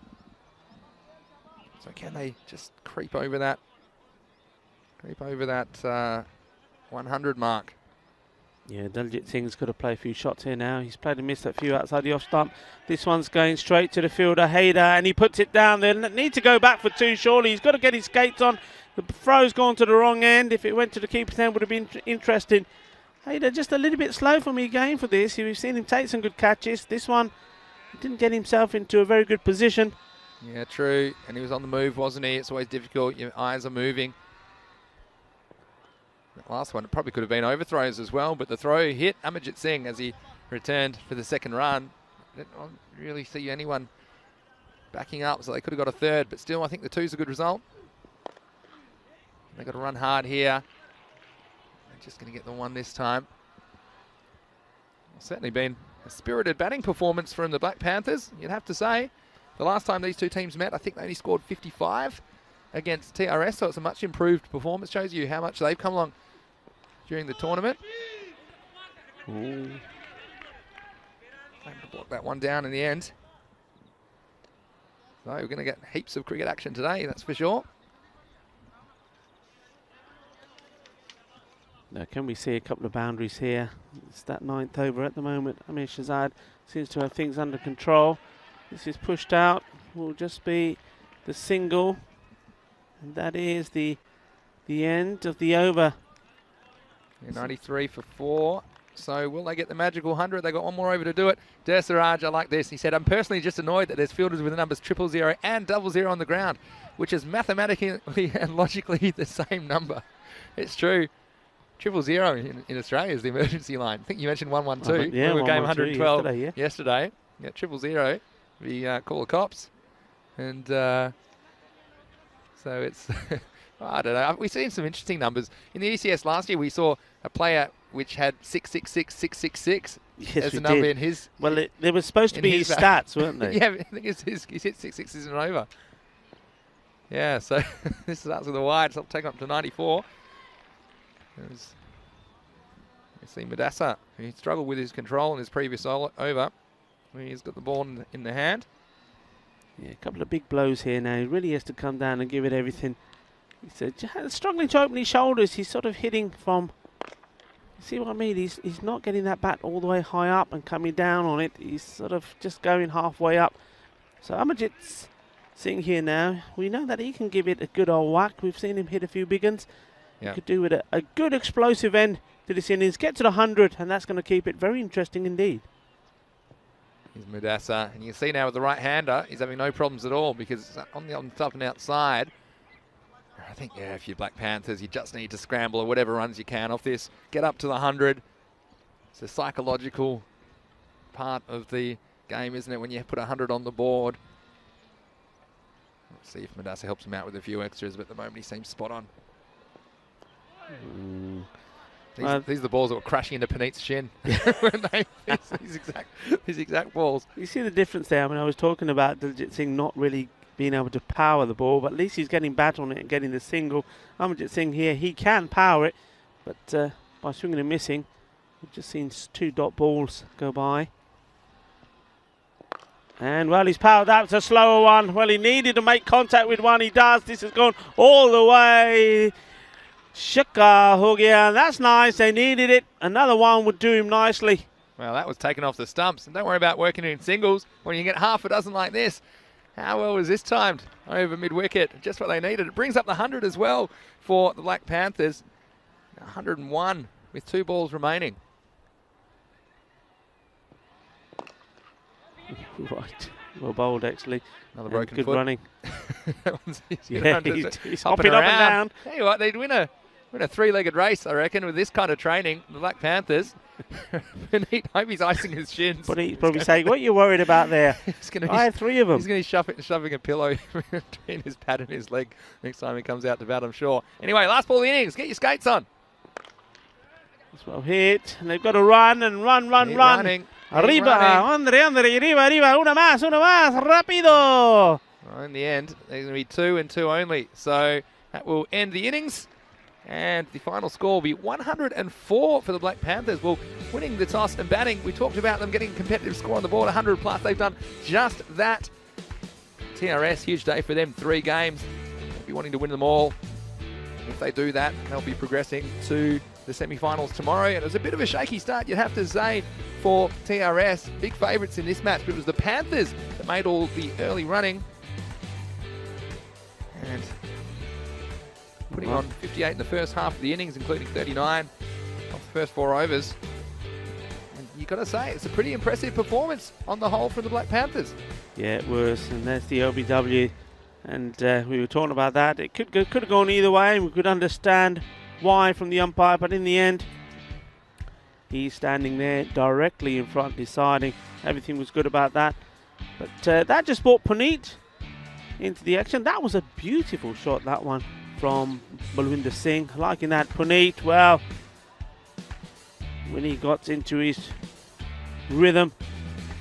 So can they just creep over that 100 mark? Yeah, Daljit Singh's got to play a few shots here now. He's played and missed a few outside the off stump. This one's going straight to the fielder, Haider, and he puts it down. They need to go back for 2, surely. He's got to get his skates on. The throw's gone to the wrong end. If it went to the keeper's end, would have been interesting. Haider just a little bit slow for me again for this. We've seen him take some good catches. This one, he didn't get himself into a very good position. Yeah, true. And he was on the move, wasn't he? It's always difficult. Your eyes are moving. That last one, it probably could have been overthrows as well, but the throw hit Amarjit Singh as he returned for the second run. I don't really see anyone backing up, so they could have got a third, but still, I think the 2's a good result. They've got to run hard here. They're just going to get the 1 this time. It's certainly been a spirited batting performance from the Black Panthers, you'd have to say. The last time these two teams met, I think they only scored 55 against TRS, so it's a much improved performance. Shows you how much they've come along during the tournament. Ooh. Able to block that one down in the end. So we're going to get heaps of cricket action today, that's for sure. Now, can we see a couple of boundaries here? It's that 9th over at the moment. Amir Shahzad seems to have things under control. This is pushed out. Will just be the single. And that is the end of the over. Yeah, 93 for 4. So will they get the magical 100? They got one more over to do it. Dersaraj, I like this. He said, I'm personally just annoyed that there's fielders with the numbers 000 and 00 on the ground, which is mathematically and logically the same number. It's true. 000 in Australia is the emergency line. I think you mentioned 112. Yeah, we were game 112 yesterday. Yeah, 000. We call the cops. And so it's, I don't know. We've seen some interesting numbers. In the ECS last year, we saw a player which had 666 as a number in his. Well, they were supposed to be his stats, weren't they? Yeah, I think he's hit 6 and over. Yeah, so this starts with a wide. So I'll take up to 94. You see Madassa, who struggled with his control in his previous over. He's got the ball in the hand. Yeah, a couple of big blows here now. He really has to come down and give it everything. He's struggling to open his shoulders. He's sort of hitting from... See what I mean? He's not getting that bat all the way high up and coming down on it. He's sort of just going halfway up. So Amarjit's sitting here now. We know that he can give it a good old whack. We've seen him hit a few big ones. Yeah. He could do with a good explosive end to this innings. Get to the 100, and that's going to keep it very interesting indeed. Here's Madassa, and you can see now with the right-hander, he's having no problems at all because on the top and outside, I think, yeah, if you're Black Panthers, you just need to scramble or whatever runs you can off this. Get up to the 100. It's a psychological part of the game, isn't it, when you put 100 on the board. Let's see if Madassa helps him out with a few extras, but at the moment he seems spot on. These are the balls that were crashing into Puneet's shin. these exact balls. You see the difference there? I mean, I was talking about Diljit Singh not really being able to power the ball, but at least he's getting bat on it and getting the single. Amarjit Singh here, he can power it, but by swinging and missing, we've just seen 2 dot balls go by. And, well, he's powered that. It's a slower one. Well, he needed to make contact with one. He does. This has gone all the way. Shaka ho gaya. That's nice. They needed it. Another one would do him nicely. Well, that was taken off the stumps. And don't worry about working in singles. When you get half a dozen like this, how well was this timed over mid-wicket? Just what they needed. It brings up the 100 as well for the Black Panthers. 101 with 2 balls remaining. Right. Well bowled, actually. Another broken good foot. running. He's hopping up and down. Tell you what, they'd win a 3-legged race, I reckon, with this kind of training. The Black Panthers. I hope he's icing his shins. But he's probably saying, what are you worried about there? I had 3 of them. He's going to be shoving a pillow between his pad and his leg next time he comes out to bat, I'm sure. Anyway, last ball of the innings. Get your skates on. It's well hit. And they've got to run and run. Running. Arriba, Andre, arriba, una más, rápido. Well, in the end, there's going to be 2 and 2 only. So that will end the innings. And the final score will be 104 for the Black Panthers. Well, winning the toss and batting, we talked about them getting a competitive score on the board, 100 plus. They've done just that. TRS, huge day for them, 3 games. They'll be wanting to win them all. If they do that, they'll be progressing to the semi-finals tomorrow. And it was a bit of a shaky start, you'd have to say, for TRS. Big favourites in this match, but it was the Panthers that made all the early running. And putting on 58 in the first half of the innings, including 39 off the first 4 overs. And you've got to say, it's a pretty impressive performance on the whole from the Black Panthers. Yeah, it was, and that's the LBW. And we were talking about that. It could have gone either way, and we could understand why from the umpire, but in the end, he's standing there directly in front deciding. Everything was good about that. But that just brought Puneet into the action. That was a beautiful shot, that one, from Balwinder Singh. Liking that. Puneet, well, when he got into his rhythm,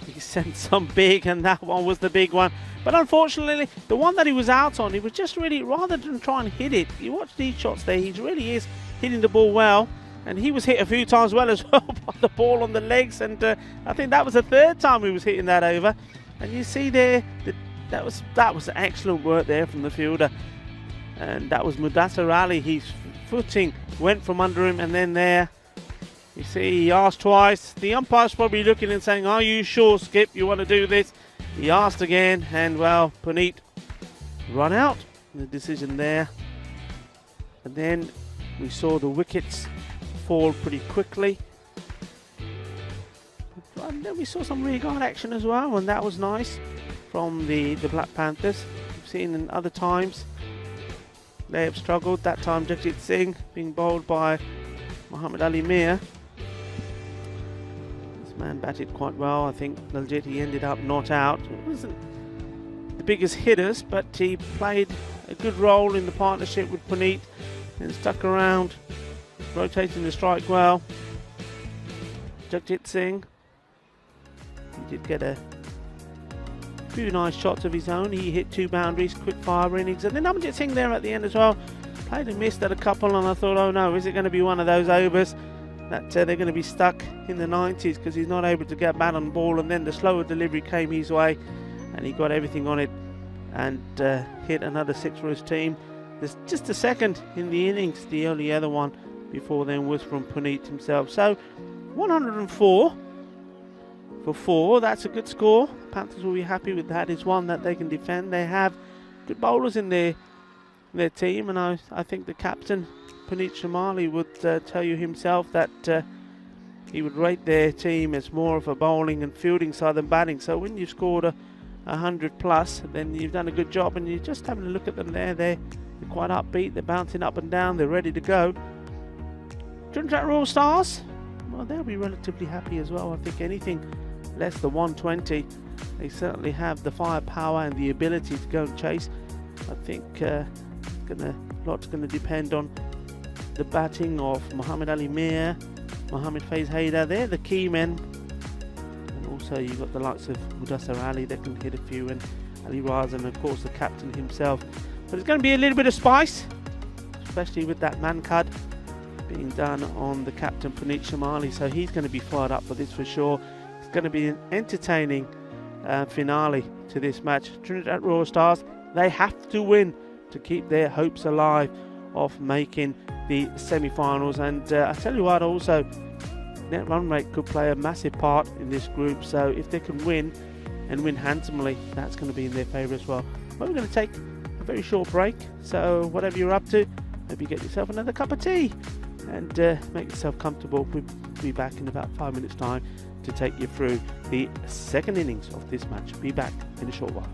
he sent some big, and that one was the big one. But unfortunately, the one that he was out on, he was just really, rather than try and hit it, you watch these shots there, he really is hitting the ball well. And he was hit a few times well as well by the ball on the legs. And I think that was the 3rd time he was hitting that over. And you see there, that was excellent work there from the fielder. And that was Mudassar Ali. His footing went from under him, and then there, you see, he asked twice. The umpire's probably looking and saying, are you sure, Skip, you want to do this? He asked again, and well, Puneet run out. The decision there. And then we saw the wickets fall pretty quickly. And then we saw some rearguard action as well, and that was nice from the Black Panthers. We've seen in other times they have struggled. That time Jagjit Singh being bowled by Muhammad Ali Mir. This man batted quite well. I think Daljit, he ended up not out. It wasn't the biggest hitters, but he played a good role in the partnership with Puneet and stuck around, rotating the strike well. Jagjit Singh, he did get a few nice shots of his own. He hit 2 boundaries, quick fire innings, and then Amjit Singh there at the end as well. Played and missed at a couple, and I thought, oh no, is it going to be one of those overs that they're going to be stuck in the 90s because he's not able to get bat on ball, and then the slower delivery came his way and he got everything on it and hit another 6 for his team. There's just a second in the innings. The only other one before then was from Puneet himself. So 104 for 4, that's a good score. Panthers will be happy with that. It's one that they can defend. They have good bowlers in their team, and I think the captain Puneet Shamali would tell you himself that he would rate their team as more of a bowling and fielding side than batting. So when you've scored 100 plus, then you've done a good job, and you're just having a look at them there. They're quite upbeat, they're bouncing up and down, they're ready to go. Trinidad Royal Stars, well, they'll be relatively happy as well. I think anything less than 120, they certainly have the firepower and the ability to go and chase. I think lot's going to depend on the batting of Muhammad Ali Mir, Mohammad Faiz Haider. They're the key men, and also you've got the likes of Mudassar Ali that can hit a few, and Ali Raz, and of course the captain himself. But it's going to be a little bit of spice, especially with that man card being done on the captain Puneet Shamali, so he's going to be fired up for this for sure. It's going to be an entertaining finale to this match. Trinidad Royal Stars, they have to win to keep their hopes alive of making the semi-finals. And I tell you what, also net run rate could play a massive part in this group, so if they can win and win handsomely, that's going to be in their favour as well. But we're going to take a very short break, so whatever you're up to, maybe get yourself another cup of tea and make yourself comfortable. We'll be back in about 5 minutes time to take you through the second innings of this match. Be back in a short while.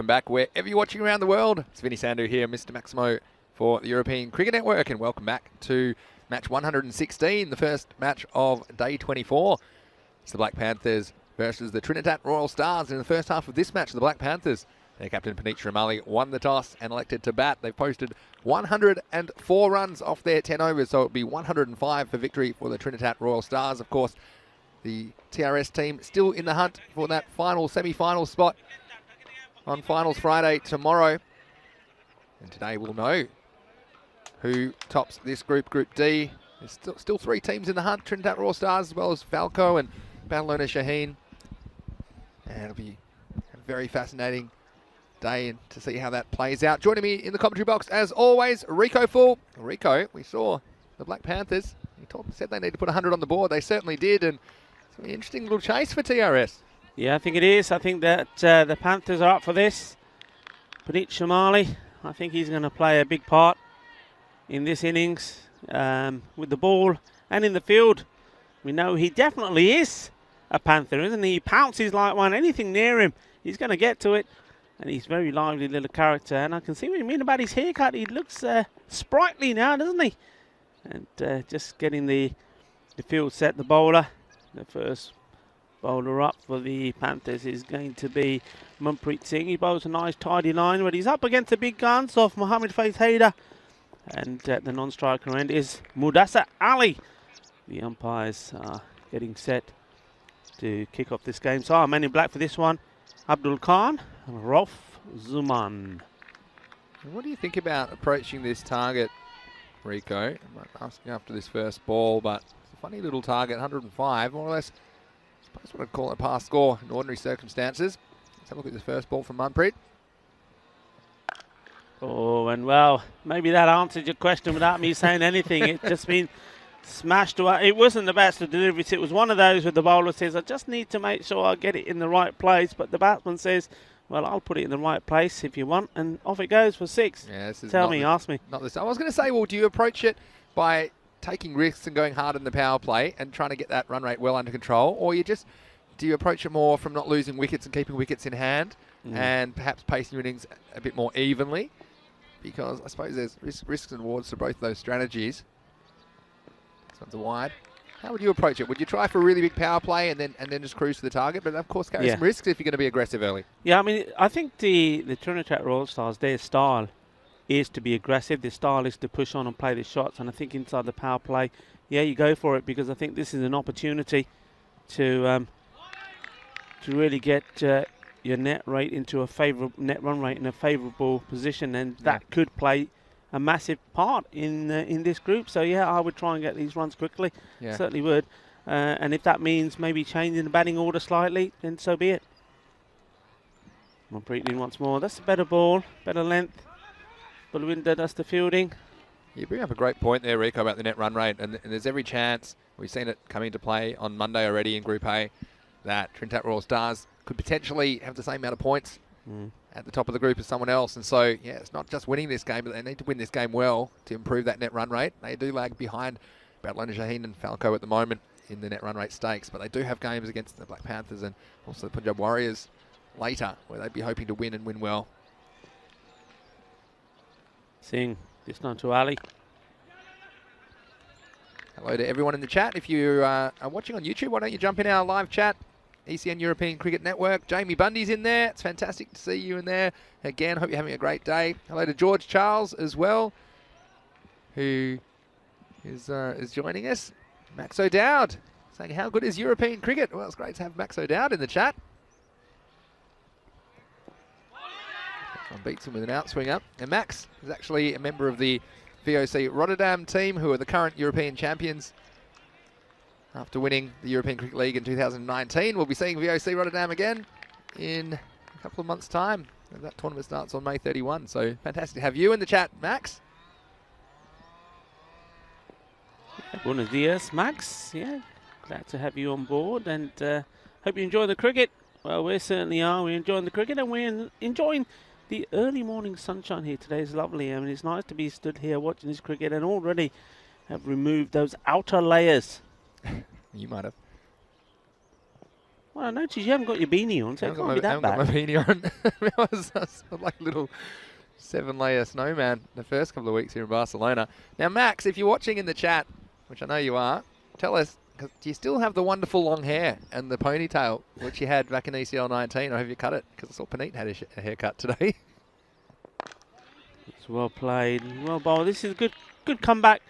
welcome back wherever you're watching around the world. It's Vinny Sandu here, Mr. Maximo for the European Cricket Network, and welcome back to match 116, the first match of day 24. It's the Black Panthers versus the Trinidad Royal Stars. In the first half of this match, the Black Panthers, their captain Panitra Ramali won the toss and elected to bat. They've posted 104 runs off their 10 overs, so it'll be 105 for victory for the Trinidad Royal Stars. Of course, the TRS team still in the hunt for that final semi-final spot on Finals Friday tomorrow. And today we'll know who tops this group, Group D. There's still three teams in the hunt, Trinidad Royal Stars as well as FanCode and Barcelona Shaheen. And it'll be a very fascinating day and to see how that plays out. Joining me in the commentary box, as always, Rico Full. Rico, we saw the Black Panthers. He said they need to put 100 on the board. They certainly did, and it's an interesting little chase for TRS. Yeah, I think it is. I think that the Panthers are up for this. Panitra Ramali, I think he's going to play a big part in this innings with the ball and in the field. We know he definitely is a Panther, isn't he? He pounces like one. Anything near him, he's going to get to it. And he's a very lively little character. And I can see what you mean about his haircut. He looks sprightly now, doesn't he? And just getting the field set, the bowler. The first bowler up for the Panthers is going to be Manpreet Singh. He bowls a nice tidy line, but he's up against the big guns of Mohammad Faiz Haider. And at the non-striker end is Mudassar Ali. The umpires are getting set to kick off this game. So our men in black for this one, Abdul Khan and Rauf Zuman. What do you think about approaching this target, Rico? I might ask you after this first ball, but it's a funny little target, 105, more or less. I suppose what I'd call it a pass score in ordinary circumstances. Let's have a look at this first ball from Manpreet. Oh, and well, maybe that answered your question without me saying anything. It's just been smashed away. It wasn't the best of deliveries. It was one of those where the bowler says, I just need to make sure I get it in the right place. But the batsman says, well, I'll put it in the right place if you want. And off it goes for 6. Yeah, this is ask me. Not this. I was going to say, well, do you approach it by taking risks and going hard in the power play and trying to get that run rate well under control? Or do you approach it more from not losing wickets and keeping wickets in hand and perhaps pacing your innings a bit more evenly? Because I suppose there's risks and rewards to both those strategies. This one's a wide. How would you approach it? Would you try for a really big power play and then just cruise to the target? But of course, carry some risks if you're going to be aggressive early. Yeah, I mean, I think the Trinidad Royal Stars, their style is to be aggressive. Their style is to push on and play the shots. And I think inside the power play, yeah, you go for it because I think this is an opportunity to really get your net rate into a favourable net run rate in a favourable position, and that could play a massive part in this group. So yeah, I would try and get these runs quickly. Yeah. Certainly would. And if that means maybe changing the batting order slightly, then so be it. Manpreet in once more. That's a better ball, better length. Balwinder does the fielding. You bring up a great point there, Rico, about the net run rate, and there's every chance, we've seen it come into play on Monday already in Group A, that Trinidad Royal Stars could potentially have the same amount of points at the top of the group as someone else. And so, yeah, it's not just winning this game, but they need to win this game well to improve that net run rate. They do lag behind Barcelona Shaheen and FanCode at the moment in the net run rate stakes, but they do have games against the Black Panthers and also the Punjab Warriors later, where they'd be hoping to win and win well. Singh, this time to Ali. Hello to everyone in the chat. If you are watching on YouTube, why don't you jump in our live chat? ECN European Cricket Network. Jamie Bundy's in there. It's fantastic to see you in there. Again, hope you're having a great day. Hello to George Charles as well, who is joining us. Max O'Dowd saying, how good is European cricket? Well, it's great to have Max O'Dowd in the chat. One beats him with an outswing up. And Max is actually a member of the VOC Rotterdam team, who are the current European champions. After winning the European Cricket League in 2019, we'll be seeing VOC Rotterdam again in a couple of months' time. And that tournament starts on May 31. So fantastic to have you in the chat, Max. Buenos dias, Max. Yeah, glad to have you on board, and hope you enjoy the cricket. Well, we certainly are. We're enjoying the cricket, and we're enjoying the early morning sunshine here today. Is lovely. I mean, it's nice to be stood here watching this cricket, and already have removed those outer layers. You might have. Well, I noticed you haven't got your beanie on, so it can't be that bad. I haven't got my beanie on. I was like a little 7-layer snowman the first couple of weeks here in Barcelona. Now, Max, if you're watching in the chat, which I know you are, tell us, do you still have the wonderful long hair and the ponytail, which you had back in ECL 19, or have you cut it? Because I saw Panit had a haircut today. It's well played, well bowled. This is a good comeback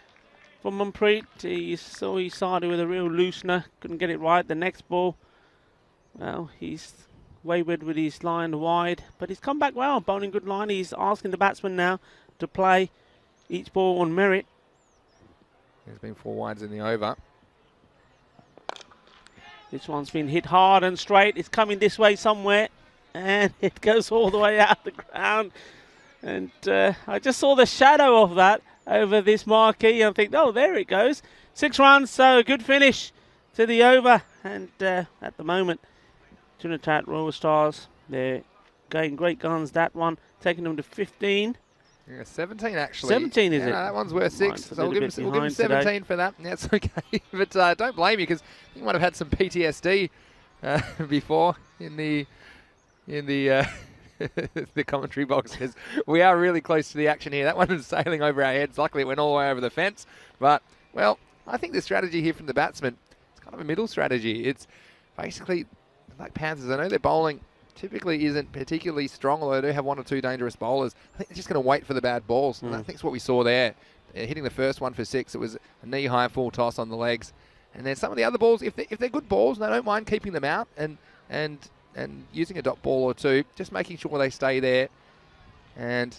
from Manpreet. He started with a real loosener, couldn't get it right. The next ball, well, he's wayward with his line wide, but he's come back well, bowling good line. He's asking the batsman now to play each ball on merit. There's been 4 wides in the over. This one's been hit hard and straight. It's coming this way somewhere, and it goes all the way out the ground. And I just saw the shadow of that over this marquee. I think, oh, there it goes. 6 runs, so a good finish to the over. And at the moment, Trinidad Royal Stars, they're going great guns. That one taking them to 15. Yeah, 17 actually. 17 is it? No, that one's worth 6. So we'll give him 17 today. for that. That's okay. But don't blame you, because you might have had some PTSD before in the the commentary box, because we are really close to the action here. That one was sailing over our heads. Luckily, it went all the way over the fence. But, well, I think the strategy here from the batsman, it's kind of a middle strategy. It's basically, like Panthers, I know their bowling typically isn't particularly strong, although they do have 1 or 2 dangerous bowlers. I think they're just going to wait for the bad balls. And I think that's what we saw there. Hitting the first one for 6, it was a knee-high full toss on the legs. And then some of the other balls, if they're good balls, they don't mind keeping them out and using a dot ball or 2, just making sure they stay there. And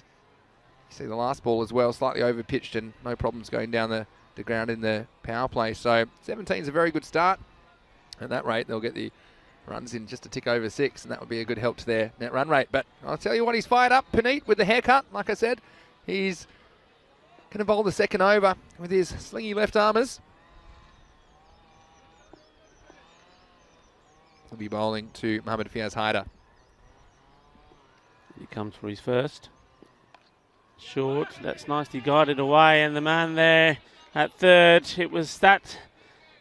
you see the last ball as well, slightly over-pitched and no problems going down the ground in the power play. So 17 is a very good start. At that rate, they'll get the runs in just a tick over 6, and that would be a good help to their net run rate. But I'll tell you what, he's fired up, Panit, with the haircut. Like I said, he's going to bowl the second over with his slingy left armers. He'll be bowling to Mohammad Fiaz Haider. He comes for his first. Short, that's nicely guided away, and the man there at third, it was that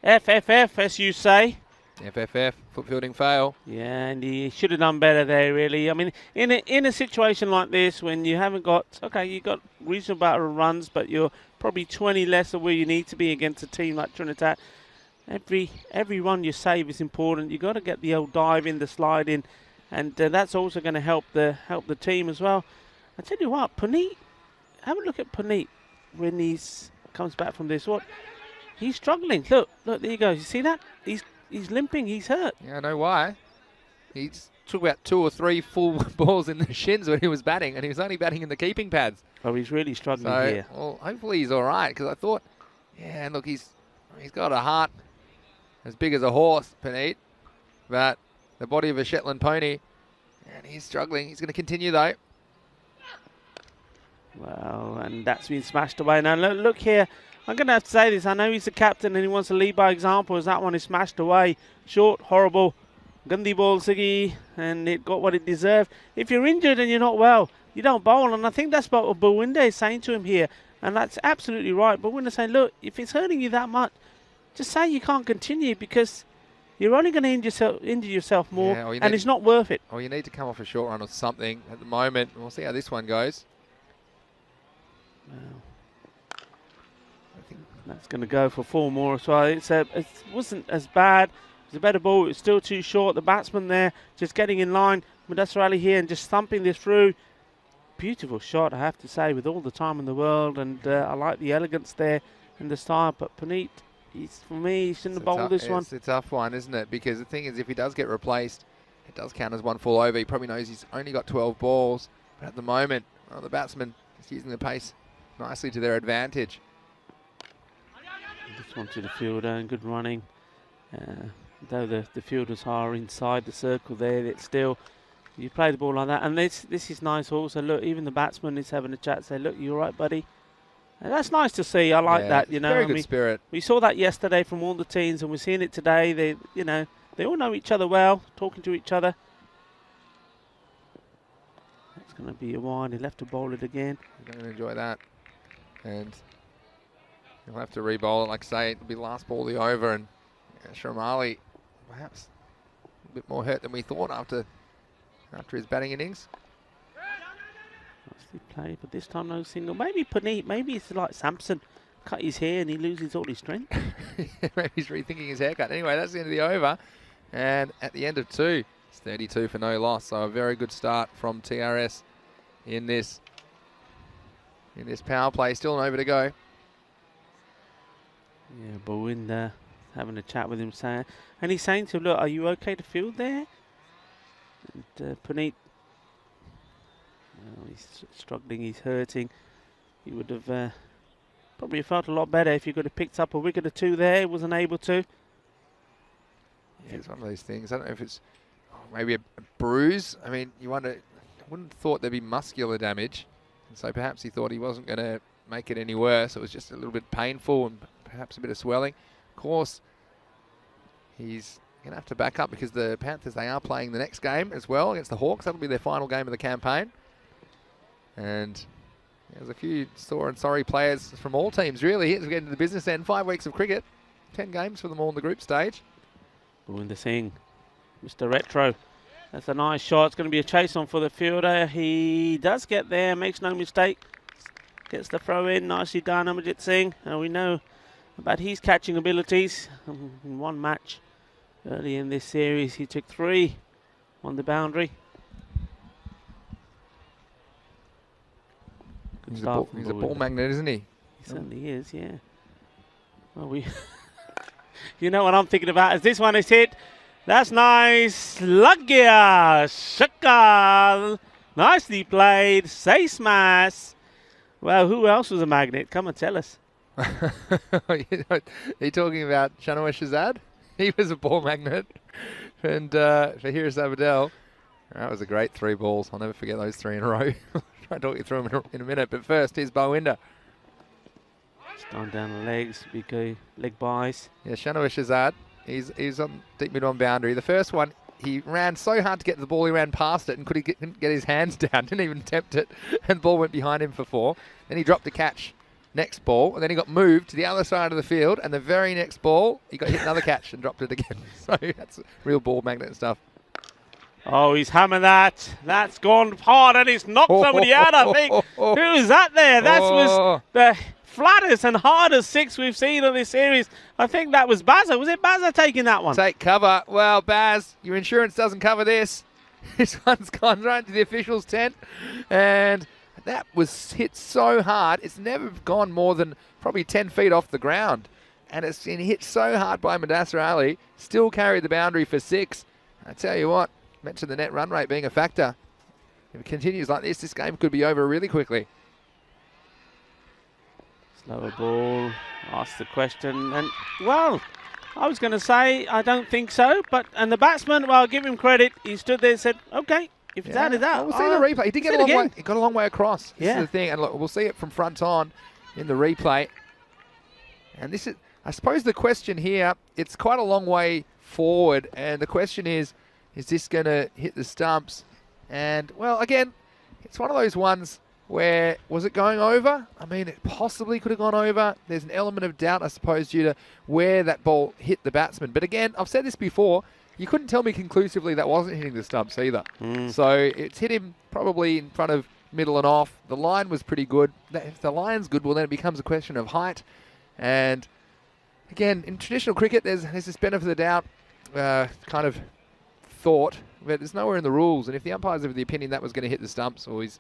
FFF, as you say. FFF, foot fielding fail. Yeah, and he should have done better there, really. I mean, in a situation like this, when you haven't got, okay, you've got reasonable amount of runs, but you're probably 20 less of where you need to be against a team like Trinidad. Every run you save is important. You've got to get the old dive in, the slide in, and that's also going to help the team as well. I tell you what, Panit, have a look at Panit when he comes back from this. He's struggling. Look, there he goes. You see that? He's limping. He's hurt. Yeah, I know why. He took about 2 or 3 full balls in the shins when he was batting, and he was only batting in the keeping pads. Oh, he's really struggling here. Well, hopefully he's all right, because I thought, yeah, look, he's got a heart as big as a horse, Panit, but the body of a Shetland pony, and he's struggling. He's going to continue, though. Well, and that's been smashed away. Now, look here. I'm going to have to say this. I know he's the captain and he wants to lead by example, as that one is smashed away. Short, horrible. Gandhi ball, Siggy, and it got what it deserved. If you're injured and you're not well, you don't bowl. And I think that's what Bawinda is saying to him here. And that's absolutely right. Bawinda saying, look, if it's hurting you that much, just say you can't continue, because you're only going to injure yourself more, and it's not worth it. Or you need to come off a short run or something at the moment. We'll see how this one goes. Well, I think that's going to go for 4 more as well. It wasn't as bad. It was a better ball. It was still too short. The batsman there just getting in line with Mudassar Ali here and just thumping this through. Beautiful shot, I have to say, with all the time in the world. And I like the elegance there and the style. But Panit, for me, he shouldn't have bowled this one. It's a tough one, isn't it? Because the thing is, if he does get replaced, it does count as 1 full over. He probably knows he's only got 12 balls. But at the moment, the batsman is using the pace nicely to their advantage. Just wanted the fielder and good running. Though the fielders are inside the circle there, it's still, you play the ball like that. And this is nice also. Look, even the batsman is having a chat, say, look, you all right, buddy? And that's nice to see. I like that, you know. Very good spirit. We saw that yesterday from all the teams, and we're seeing it today. They all know each other well, talking to each other. That's going to be a wide. He left to bowl it again. You're going to enjoy that. And he'll have to re-bowl it. Like I say, it'll be last ball the over, and Sharmali perhaps bit more hurt than we thought after his batting innings. Nicely played, but this time no single. Maybe Puneet, maybe it's like Samson. Cut his hair and he loses all his strength. Maybe he's rethinking his haircut. Anyway, that's the end of the over. And at the end of 2, it's 32 for no loss. So a very good start from TRS in this power play. Still an over to go. Yeah, Bowinder having a chat with him, and he's saying to him, look, are you okay to field there? And Puneet, well, he's struggling, he's hurting. He would have probably felt a lot better if he could have picked up a wicket or 2 there. Wasn't able to. Yeah, it's one of those things. I don't know if it's maybe a bruise. I mean, I wouldn't have thought there'd be muscular damage. And so perhaps he thought he wasn't going to make it any worse. It was just a little bit painful and perhaps a bit of swelling. Of course, he's going to have to back up because the Panthers, they are playing the next game as well against the Hawks. That'll be their final game of the campaign. And there's a few sore and sorry players from all teams, really. As we get into the business end, 5 weeks of cricket, 10 games for them all in the group stage. Bowinder Singh, Mr. Retro. That's a nice shot. It's going to be a chase on for the fielder. He does get there, makes no mistake. Gets the throw in, nicely done, Amarjit Singh. We know about his catching abilities. In one match early in this series, he took 3 on the boundary. He's a ball magnet, isn't he? He certainly is, yeah. Well, you know what I'm thinking about as this one is hit. That's nice. Lagya Shakal. Nicely played. Say smash. Well, who else was a magnet? Come and tell us. Are you talking about Shanoa Shazad? He was a ball magnet. And for Hiris Abadel, that was a great 3 balls. I'll never forget those 3 in a row. I'll talk you through them in a minute. But first, here's Bowinder. Just gone down the legs. Big leg buys. Yeah, Shanoa Shazad. He's on deep mid-on boundary. The first one, he ran so hard to get to the ball, he ran past it and couldn't get his hands down, didn't even attempt it, and the ball went behind him for 4. Then he dropped a catch, next ball, and then he got moved to the other side of the field, and the very next ball, he got hit another catch and dropped it again. So that's real ball magnet stuff. Oh, he's hammered that. That's gone hard, and he's knocked somebody out, I think. Who's that there? That was the flattest and hardest 6 we've seen on this series. I think that was Bazza. Was it Bazza taking that one? Take cover. Well, Baz, your insurance doesn't cover this. This one's gone right to the officials' tent. And that was hit so hard, it's never gone more than probably 10 feet off the ground. And it's been hit so hard by Mudassar Ali, still carried the boundary for 6. I tell you what, mentioned the net run rate being a factor. If it continues like this game could be over really quickly. Slower ball, asked the question, and well, I was going to say I don't think so, and the batsman, well, I'll give him credit. He stood there and said, okay, if it's out, it's out. We'll see the replay. He did get a long way. He got a long way across. This is the thing, and look, we'll see it from front on in the replay. And this is, I suppose, the question here. It's quite a long way forward, and the question is this going to hit the stumps? And well, again, it's one of those ones where, was it going over? I mean, it possibly could have gone over. There's an element of doubt, I suppose, due to where that ball hit the batsman. But again, I've said this before, you couldn't tell me conclusively that wasn't hitting the stumps either. So it's hit him probably in front of middle and off. The line was pretty good. If the line's good, well, then it becomes a question of height. And again, in traditional cricket, there's this benefit of the doubt kind of thought, but there's nowhere in the rules. And if the umpire's of the opinion that was going to hit the stumps, well, he's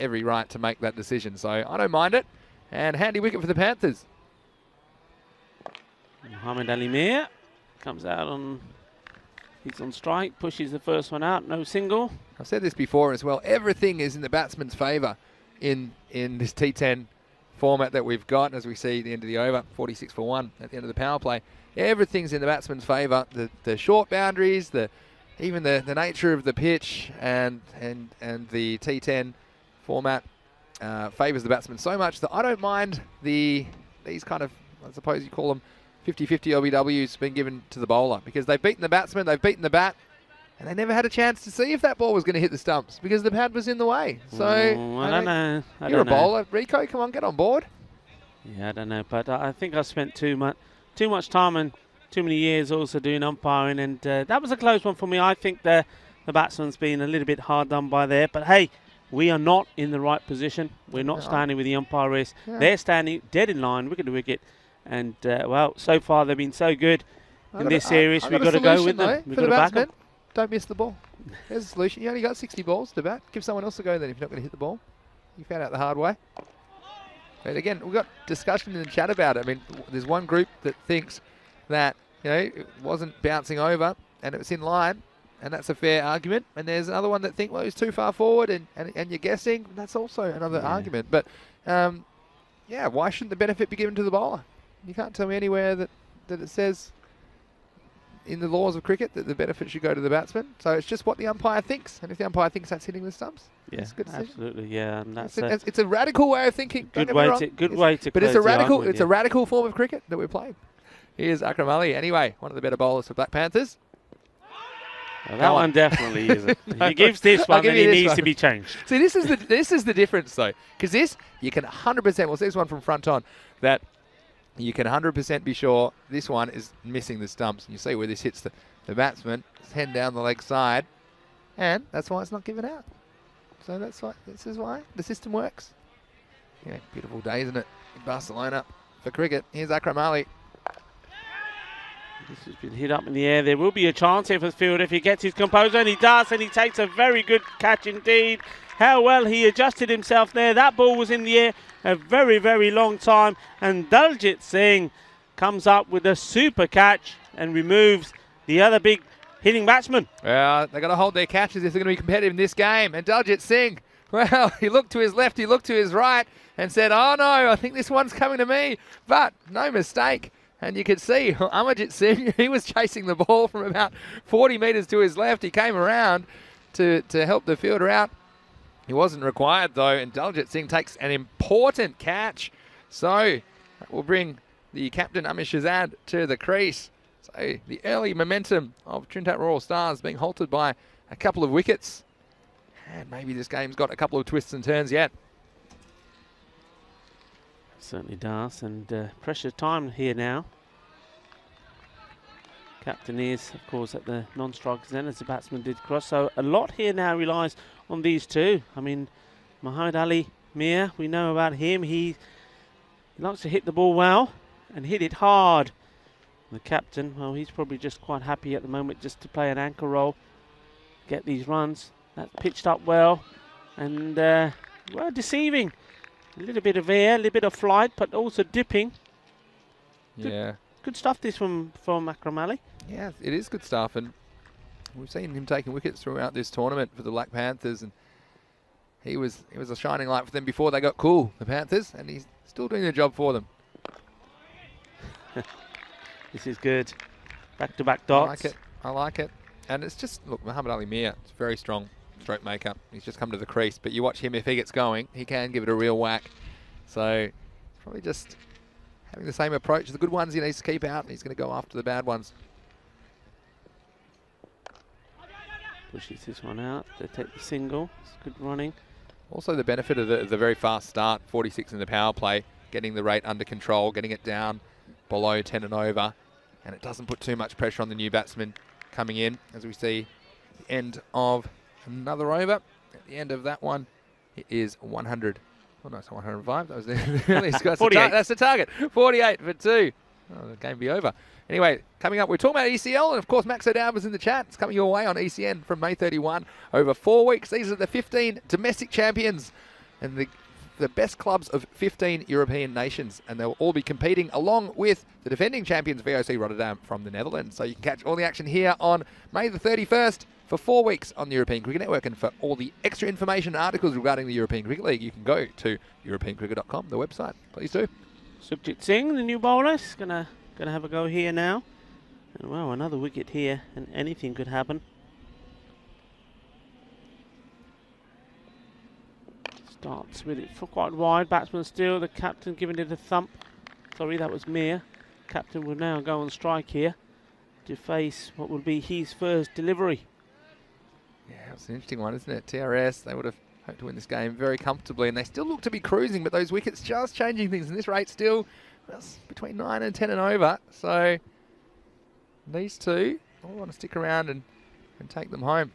every right to make that decision. So I don't mind it. And handy wicket for the Panthers. Mohamed Ali Mir comes out on, he's on strike, pushes the first one out, no single. I've said this before as well. Everything is in the batsman's favour in this T10 format that we've got. As we see at the end of the over, 46 for 1 at the end of the power play. Everything's in the batsman's favour. The short boundaries, even the nature of the pitch and the T10 format favours the batsman so much that I don't mind these kind of, I suppose you call them 50-50 LBWs being given to the bowler, because they've beaten the batsman, they've beaten the bat, and they never had a chance to see if that ball was going to hit the stumps because the pad was in the way. So I don't know. You're a bowler, Rico. Come on, get on board. Yeah, I don't know, but I think I spent too much time and too many years also doing umpiring, and that was a close one for me. I think the batsman's been a little bit hard done by there, but hey, we are not in the right position. We're not standing with the umpire wrist. Yeah. They're standing dead in line, wicket to wicket, and well, so far they've been so good in this series. We've got to go with them. We've got to back them. Don't miss the ball. There's a solution. You only got 60 balls to bat. Give someone else a go then if you're not going to hit the ball. You found out the hard way. But again, we've got discussion in the chat about it. I mean, there's one group that thinks that, you know, it wasn't bouncing over and it was in line, and that's a fair argument. And there's another one that think, well, it was too far forward and you're guessing. That's also another argument. But, yeah, why shouldn't the benefit be given to the bowler? You can't tell me anywhere that it says in the laws of cricket that the benefit should go to the batsman. So it's just what the umpire thinks. And if the umpire thinks that's hitting the stumps, it's a good decision. Absolutely, yeah. And that's it's a radical way of thinking. Good way to but it's a radical a radical form of cricket that we're playing. Here's Akram Ali. Anyway, one of the better bowlers for Black Panthers. Well, that one definitely isn't. If he gives this one, then he needs to be changed. See, this is the difference, though. Because this, you can 100%, we'll see this one from front on, that you can 100% be sure this one is missing the stumps. And you see where this hits the batsman. It's heading down the leg side. And that's why it's not given out. So this is why the system works. Yeah, beautiful day, isn't it, in Barcelona for cricket. Here's Akram Ali. This has been hit up in the air. There will be a chance here for the field if he gets his composure, and he does, and he takes a very good catch indeed. How well he adjusted himself there. That ball was in the air a very, very long time, and Daljit Singh comes up with a super catch and removes the other big hitting batsman. Well, they've got to hold their catches if they're going to be competitive in this game. And Daljit Singh, well, he looked to his left, he looked to his right, and said, oh no, I think this one's coming to me. But no mistake. And you could see Amarjit Singh, he was chasing the ball from about 40 metres to his left. He came around to help the fielder out. He wasn't required, though, and Daljit Singh takes an important catch. So that will bring the captain, Amish Shahzad, to the crease. So the early momentum of Trinidad Royal Stars being halted by a couple of wickets. And maybe this game's got a couple of twists and turns yet. Certainly does, and pressure time here now. Captain is, of course, at the non-strikers then as the batsman did cross. So a lot here now relies on these two. I mean, Mohamed Ali Mir, we know about him. He likes to hit the ball well and hit it hard. The captain, well, he's probably just quite happy at the moment just to play an anchor role, get these runs. That's pitched up well and, well, deceiving. A little bit of air, a little bit of flight, but also dipping. Yeah. Good stuff this from Akram Ali. Yeah, it is good stuff. And we've seen him taking wickets throughout this tournament for the Black Panthers. And he was a shining light for them before they got cool, the Panthers. And he's still doing the job for them. This is good. Back-to-back dots. I like it. I like it. And it's just, look, Mohamed Ali Mir, it's very strong stroke maker. He's just come to the crease, but you watch him, if he gets going, he can give it a real whack. So probably just having the same approach. The good ones he needs to keep out, and he's going to go after the bad ones. Pushes this one out. They take the single. It's good running. Also the benefit of the very fast start, 46 in the power play, getting the rate under control, getting it down below 10 and over, and it doesn't put too much pressure on the new batsman coming in. As we see the end of another over. At the end of that one, it is 100. Oh no, it's 105. That was the 48. That's the target. 48 for 2. Oh, the game be over. Anyway, coming up, we're talking about ECL, and of course, Max O'Dowd was in the chat. It's coming your way on ECN from May 31 over 4 weeks. These are the 15 domestic champions and the best clubs of 15 European nations, and they'll all be competing along with the defending champions VOC Rotterdam from the Netherlands. So you can catch all the action here on May the 31st for 4 weeks on the European Cricket Network. And for all the extra information and articles regarding the European Cricket League, you can go to europeancricket.com, the website. Please do. Sukhjit Singh, the new bowler, is gonna have a go here now. And wow, another wicket here, and anything could happen. Starts with it for quite wide. Batsman still. The captain giving it a thump. Sorry, that was Mir. Captain will now go on strike here to face what will be his first delivery. Yeah, it's an interesting one, isn't it? TRS, they would have hoped to win this game very comfortably, and they still look to be cruising, but those wickets just changing things, and this rate still between 9 and 10 and over. So These two all want to stick around and take them home.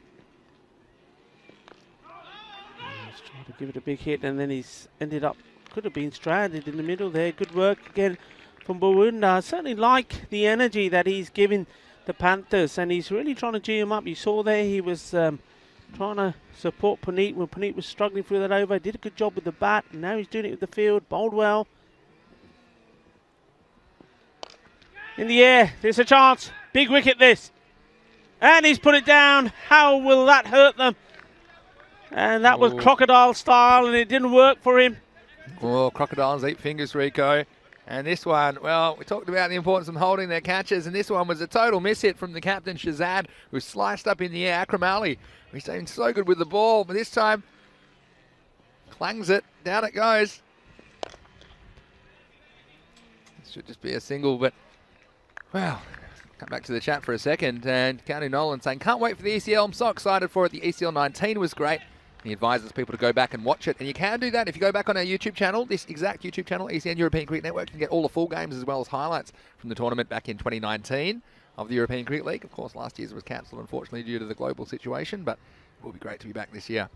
He's trying to give it a big hit, and then he's ended up, could have been stranded in the middle there. Good work again from Bawunda. I certainly like the energy that he's giving the Panthers, and he's really trying to G him up. You saw there he was trying to support Puneet when Puneet was struggling through that over. Did a good job with the bat, and now he's doing it with the field. Bowled well. In the air, there's a chance. Big wicket this. And he's put it down. How will that hurt them? And that was crocodile style, and it didn't work for him. Oh, crocodiles eat fingers, Rico. And this one, well, we talked about the importance of holding their catches, and this one was a total miss hit from the captain, Shazad, who sliced up in the air. Akram Ali, he's been so good with the ball, but this time, clangs it, down it goes. This should just be a single, but, well, come back to the chat for a second, and County Nolan saying, can't wait for the ECL, I'm so excited for it. The ECL 19 was great. He advises people to go back and watch it, and you can do that if you go back on our YouTube channel, this exact YouTube channel, ECN European Cricket Network. You can get all the full games as well as highlights from the tournament back in 2019 of the European Cricket League. Of course, last year's was cancelled, unfortunately, due to the global situation, but it will be great to be back this year.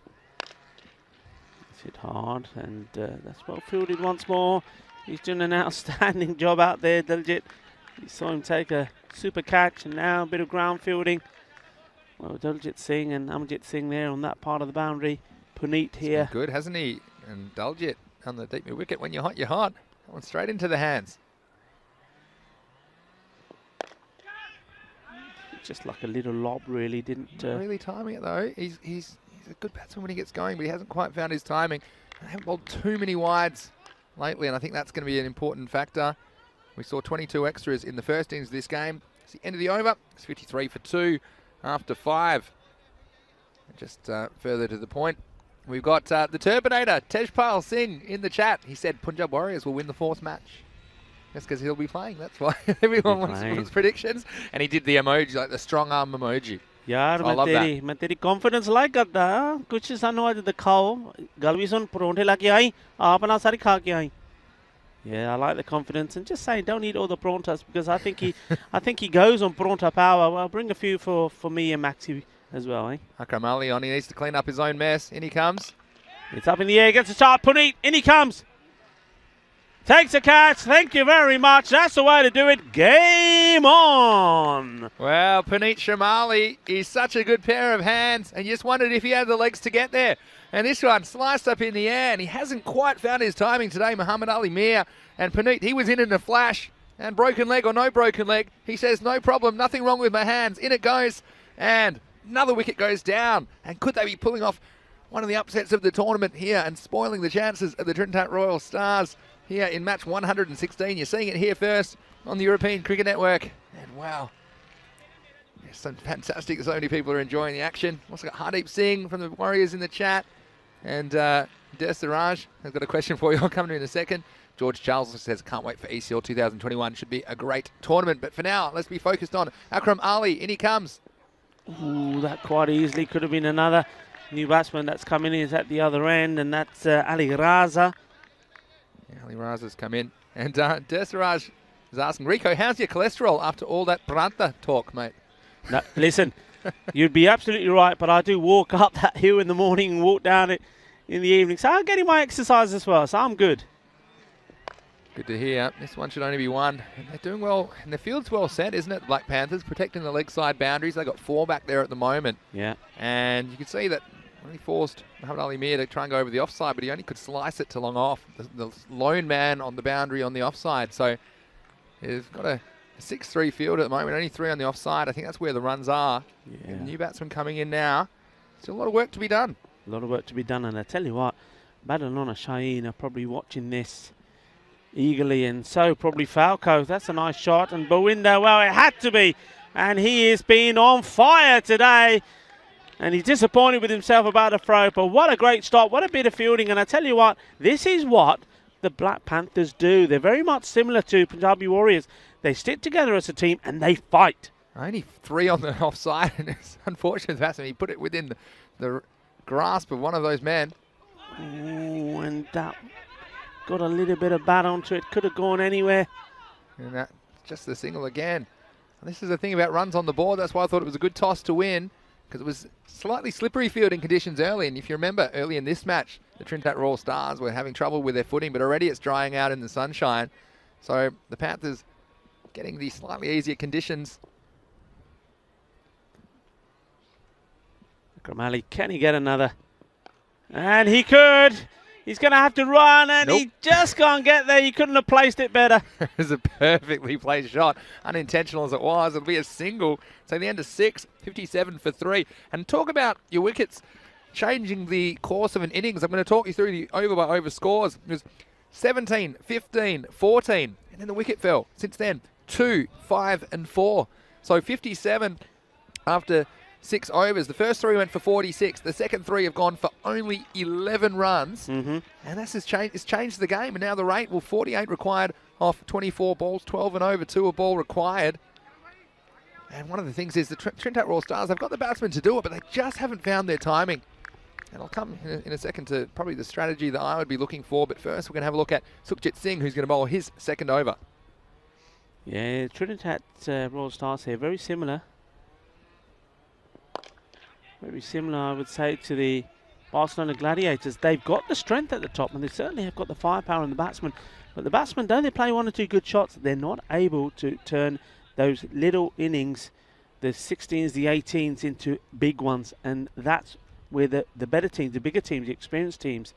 It's hit hard, and that's well fielded once more. He's doing an outstanding job out there, Diljit. You saw him take a super catch, and now a bit of ground fielding. Well, Daljit Singh and Amjit Singh there on that part of the boundary. Puneet here. Good, hasn't he? And Daljit on the deep mid wicket. When you're hot, you're hot. That one straight into the hands. Just like a little lob, really. Didn't really timing it though. He's a good batsman when he gets going, but he hasn't quite found his timing. They haven't bowled too many wides lately, and I think that's going to be an important factor. We saw 22 extras in the first innings of this game. It's the end of the over. It's 53 for 2. After 5. Just further to the point, we've got the Turbinator, Tejpal Singh, in the chat. He said Punjab Warriors will win the 4th match. That's because he'll be playing. That's why everyone wants predictions. And he did the emoji, like the strong arm emoji. यार मैं तेरी confidence like करता कुछ सानू आज दिखाओ गल भी सुन परोंठे लाके आई आप ना सारी खा के आई. Yeah, I like the confidence, and just saying, don't eat all the prontas, because I think he goes on pronta power. Well, bring a few for me and Maxi as well, eh? Akram Ali on, he needs to clean up his own mess. In he comes. It's up in the air, gets a start. Puneet, in he comes. Takes a catch. Thank you very much. That's the way to do it. Game on. Well, Puneet Shamali, he's such a good pair of hands, and you just wondered if he had the legs to get there. And this one sliced up in the air, and he hasn't quite found his timing today, Muhammad Ali Mir. And Puneet, he was in a flash, and broken leg or no broken leg, he says, no problem, nothing wrong with my hands. In it goes, and another wicket goes down. And could they be pulling off one of the upsets of the tournament here and spoiling the chances of the Trinidad Royal Stars here in match 116? You're seeing it here first on the European Cricket Network. And wow, it's so fantastic that so many people are enjoying the action. Also got Hardeep Singh from the Warriors in the chat. And Desiraj has got a question for you. I'll come to in a second. George Charles says, can't wait for ECL 2021. Should be a great tournament. But for now, let's be focused on Akram Ali. In he comes. Ooh, that quite easily could have been another new batsman that's come in. Is at the other end, and that's Ali Raza. Yeah, Ali Raza's come in. And Desiraj is asking, Rico, how's your cholesterol after all that Pranta talk, mate? No, listen. You'd be absolutely right, but I do walk up that hill in the morning and walk down it in the evening. So I'm getting my exercise as well, so I'm good. Good to hear. This one should only be one. And they're doing well, and the field's well set, isn't it? Black Panthers protecting the leg side boundaries. They've got 4 back there at the moment. Yeah. And you can see that when he forced Muhammad Ali Mir to try and go over the offside, but he only could slice it to long off. The lone man on the boundary on the offside. So he's got a 6-3 field at the moment, only 3 on the offside. I think that's where the runs are. Yeah. New batsman coming in now. Still a lot of work to be done. A lot of work to be done, and I tell you what, Barcelona Shaheen are probably watching this eagerly, and so probably Falco. That's a nice shot, and Bawinda, well, it had to be, and he has been on fire today, and he's disappointed with himself about the throw, but what a great stop, what a bit of fielding, and I tell you what, this is what the Black Panthers do. They're very much similar to Punjabi Warriors. They stick together as a team and they fight. Only 3 on the offside, and it's unfortunate batsman. He put it within the grasp of one of those men. Oh, and that got a little bit of bat onto it. Could have gone anywhere. And that just the single again. And this is the thing about runs on the board. That's why I thought it was a good toss to win, because it was slightly slippery fielding conditions early. And if you remember early in this match, the Trinidad Royal Stars were having trouble with their footing, but already it's drying out in the sunshine. So the Panthers getting these slightly easier conditions. O'Malley, can he get another? And he could. He's going to have to run, and he just can't get there. He couldn't have placed it better. It was a perfectly placed shot, unintentional as it was. It'll be a single. So the end of 6, 57 for 3. And talk about your wickets changing the course of an innings. I'm going to talk you through the over-by-over scores. It was 17, 15, 14, and then the wicket fell. Since then, 2, 5, and 4. So 57 after 6 overs. The first 3 went for 46. The second 3 have gone for only 11 runs. And that's it's changed the game. And now the rate, 48 required off 24 balls, 12 and over, 2 a ball required. And one of the things is the Trinidad Royal Stars, they've got the batsmen to do it, but they just haven't found their timing. And I'll come in a second to probably the strategy that I would be looking for. But first, we're going to have a look at Sukhjit Singh, who's going to bowl his second over. Yeah, Trinidad Royal Stars here, very similar. Very similar, I would say, to the Barcelona Gladiators. They've got the strength at the top, and they certainly have got the firepower in the batsmen. But the batsmen, though they play 1 or 2 good shots, they're not able to turn those little innings, the 16s, the 18s, into big ones. And that's where the better teams, the bigger teams, the experienced teams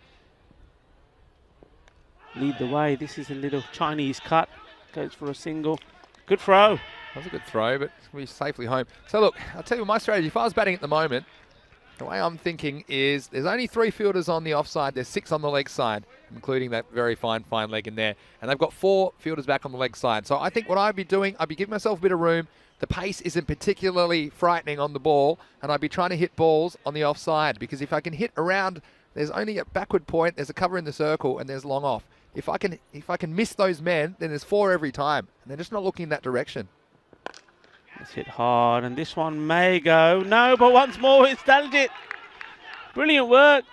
lead the way. This is a little Chinese cut. Goes for a single. Good throw. That was a good throw, but we're safely home. So look, I'll tell you my strategy. If I was batting at the moment, the way I'm thinking is there's only 3 fielders on the offside. There's 6 on the leg side, including that very fine leg in there. And they've got 4 fielders back on the leg side. So I think what I'd be doing, I'd be giving myself a bit of room. The pace isn't particularly frightening on the ball, and I'd be trying to hit balls on the offside, because if I can hit around, there's only a backward point, there's a cover in the circle, and there's long off. If I can miss those men, then there's 4 every time, and they're just not looking in that direction. It's hit hard, and this one may go. No, but once more it's Daljit. Brilliant work.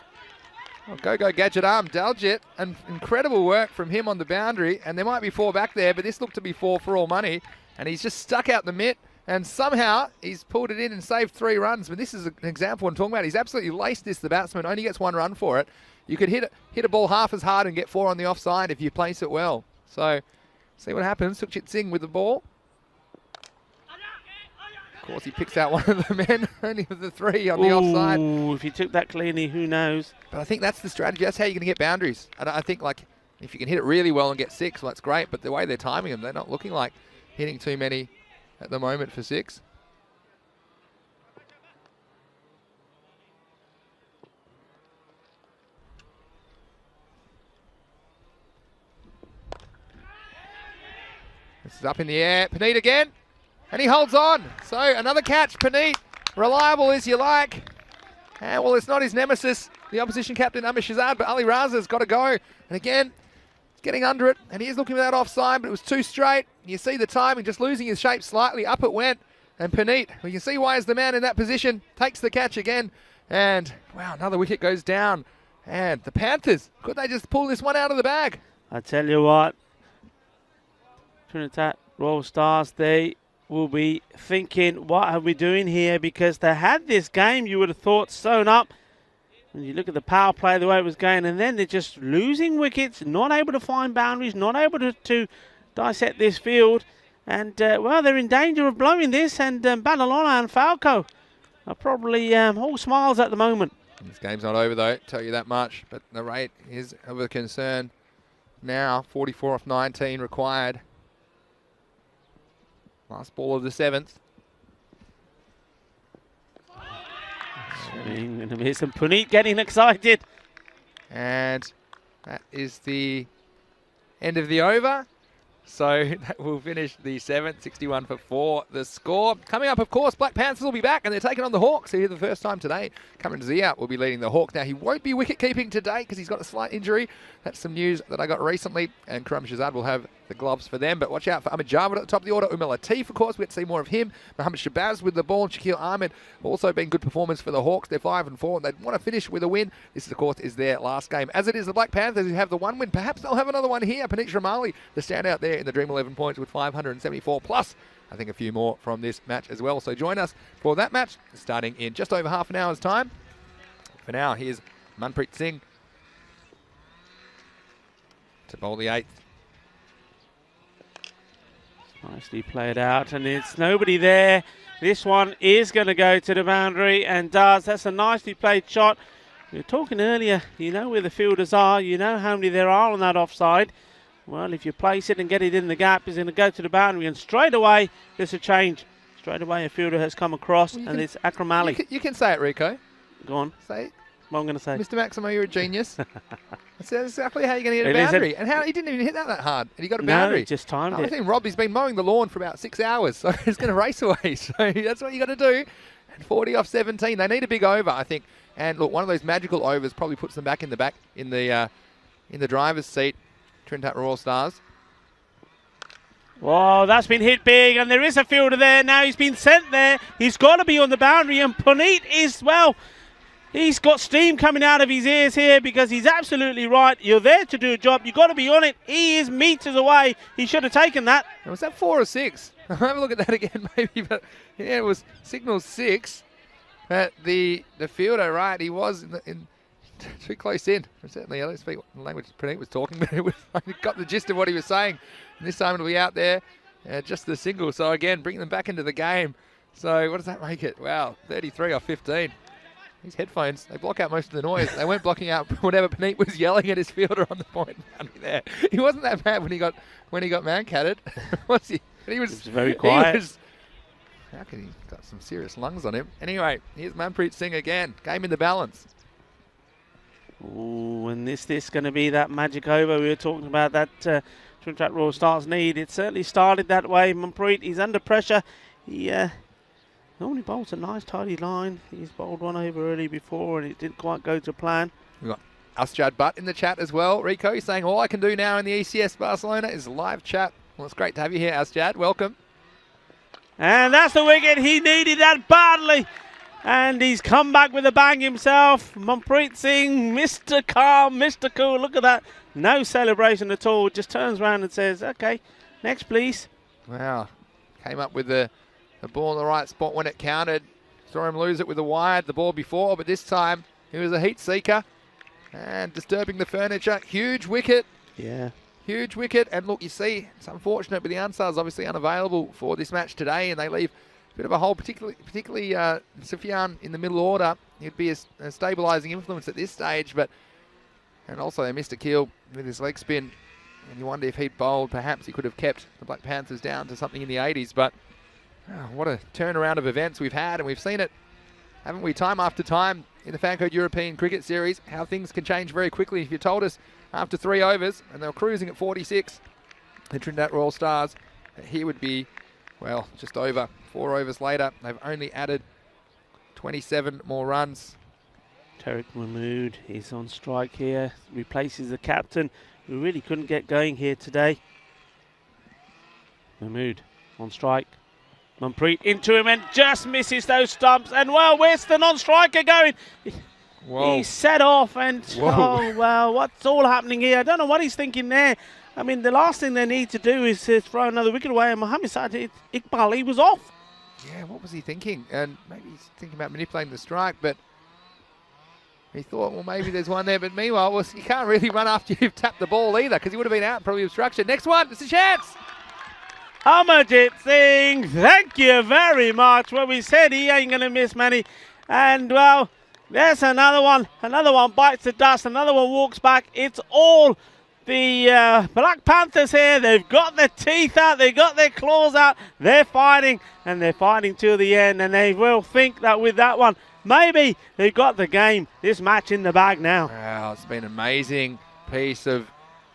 Oh, go gadget arm, Daljit, and incredible work from him on the boundary. And there might be 4 back there, but this looked to be 4 for all money. And he's just stuck out the mitt, and somehow he's pulled it in and saved 3 runs. But this is an example I'm talking about. He's absolutely laced this. The batsman only gets 1 run for it. You could hit a ball half as hard and get 4 on the offside if you place it well. So see what happens. Sukhjit Singh with the ball. Of course, he picks out one of the men, only with the 3 on the offside. If he took that cleanly, who knows? But I think that's the strategy. That's how you're going to get boundaries. And I think, like, if you can hit it really well and get 6, well, that's great. But the way they're timing them, they're not looking like hitting too many at the moment for 6. This is up in the air. Paneet again. And he holds on. So another catch, Paneet. Reliable as you like. And well, it's not his nemesis, the opposition captain, Amir Shahzad, but Ali Raza's got to go. And again, he's getting under it. And he is looking for that offside, but it was too straight. You see the timing, just losing his shape slightly. Up it went. And Paneet, we can see why is the man in that position, takes the catch again. And, wow, another wicket goes down. And the Panthers, could they just pull this one out of the bag? I tell you what, Trinidad Royal Stars, they will be thinking, what are we doing here? Because they had this game, you would have thought, sewn up. When you look at the power play, the way it was going, and then they're just losing wickets, not able to find boundaries, not able to dissect this field. And, well, they're in danger of blowing this, and Barcelona and FanCode are probably all smiles at the moment. This game's not over, though, tell you that much. But the rate is of a concern now. 44 off 19 required. Last ball of the 7th. Swing and a miss, and Puneet getting excited. And that is the end of the over. So that will finish the 7th, 61 for 4, the score. Coming up, of course, Black Panthers will be back, and they're taking on the Hawks here the first time today. Cameron Zia will be leading the Hawks. Now, he won't be wicket-keeping today because he's got a slight injury. That's some news that I got recently, and Karam Shahzad will have the gloves for them. But watch out for Ahmed Javed at the top of the order. Umar Latif, of course, we get to see more of him. Mohammad Shabazz with the ball. Shaquille Ahmed also been good performance for the Hawks. They're 5 and 4, and they want to finish with a win. This, of course, is their last game. As it is the Black Panthers who have the 1 win. Perhaps they'll have another one here. Paneet Ramali, the standout there. there in the Dream 11 points with 574 plus. I think a few more from this match as well. So join us for that match starting in just over half an hour's time. For now, here's Manpreet Singh to bowl the 8th. Nicely played out, and it's nobody there. This one is going to go to the boundary and does. That's a nicely played shot. We were talking earlier, you know where the fielders are, you know how many there are on that offside. Well, if you place it and get it in the gap, it's going to go to the boundary, and straight away there's a change. Straight away a fielder has come across, and it's Akram Ali. You can say it, Rico. Go on. Say it. What I'm going to say. Mr. Maximo, you're a genius. That's exactly how you're going to hit a boundary. And how he didn't even hit that hard. And he got a boundary. No, just timed it. I think Robbie's been mowing the lawn for about 6 hours, so he's going to race away. So that's what you got to do. And 40 off 17. They need a big over, I think. And look, one of those magical overs probably puts them back in the driver's seat. Trinidad Royal Stars. Whoa, that's been hit big, and there is a fielder there. Now he's been sent there. He's got to be on the boundary, and Puneet is, well, he's got steam coming out of his ears here because he's absolutely right. You're there to do a job. You've got to be on it. He is meters away. He should have taken that. Was that 4 or 6? I'll have a look at that again, maybe. But yeah, it was signal 6. But the fielder, right, he was in too close in. Certainly, I don't speak the language Praneet was talking, but I got the gist of what he was saying. And this time it'll be out there, just the single. So again, bringing them back into the game. So what does that make it? Wow, 33 off 15. These headphones, they block out most of the noise. They weren't blocking out whatever Praneet was yelling at his fielder on the point boundary there. He wasn't that bad when he got man-catted, was he? But he was very quiet. How can he got some serious lungs on him? Anyway, here's Manpreet Singh again. Game in the balance. Ooh, and this going to be that magic over we were talking about that Trinidad Royal Stars need. It certainly started that way. Manpreet, he's under pressure. He normally bowls a nice tidy line. He's bowled one over early before and it didn't quite go to plan. We've got Asjad Butt in the chat as well. Rico saying all I can do now in the ECS Barcelona is live chat. Well, it's great to have you here, Asjad. Welcome. And that's the wicket. He needed that badly. And he's come back with a bang himself. Manpreet Singh, Mr. Calm, Mr. Cool. Look at that. No celebration at all. Just turns around and says, okay, next please. Wow. Came up with the ball in the right spot when it counted. Saw him lose it with the wide the ball before, but this time he was a heat seeker. And disturbing the furniture. Huge wicket. Yeah. Huge wicket. And look, you see, it's unfortunate, but the Ansars obviously unavailable for this match today, and they leave a bit of a hole, particularly Sufyan in the middle order. He'd be a stabilising influence at this stage, and also they missed Akil with his leg spin, and you wonder if he'd bowled, perhaps he could have kept the Black Panthers down to something in the 80s, but what a turnaround of events we've had, and we've seen it, haven't we, time after time in the FanCode European Cricket Series, how things can change very quickly. If you told us after 3 overs, and they were cruising at 46, the Trinidad Royal Stars, he would be, well, just over 4 overs later. They've only added 27 more runs. Tariq Mahmood is on strike here, replaces the captain, who really couldn't get going here today. Mahmood on strike. Manpreet into him and just misses those stumps. And well, where's the non-striker going? Whoa. He set off and, whoa. Oh, well, what's all happening here? I don't know what he's thinking there. I mean, the last thing they need to do is throw another wicket away, and Mohamed Saad Iqbal, he was off. Yeah, what was he thinking? And maybe he's thinking about manipulating the strike, but he thought, well, maybe there's one there. But meanwhile, well, you can't really run after you've tapped the ball either, because he would have been out, probably obstruction. Next one, it's a chance. Amarjit Singh, thank you very much. Well, we said he ain't going to miss many. And, well, there's another one. Another one bites the dust. Another one walks back. It's all the Black Panthers here. They've got their teeth out. They've got their claws out. They're fighting, and they're fighting till the end. And they will think that with that one, maybe they've got the game, this match in the bag now. Wow, it's been an amazing piece of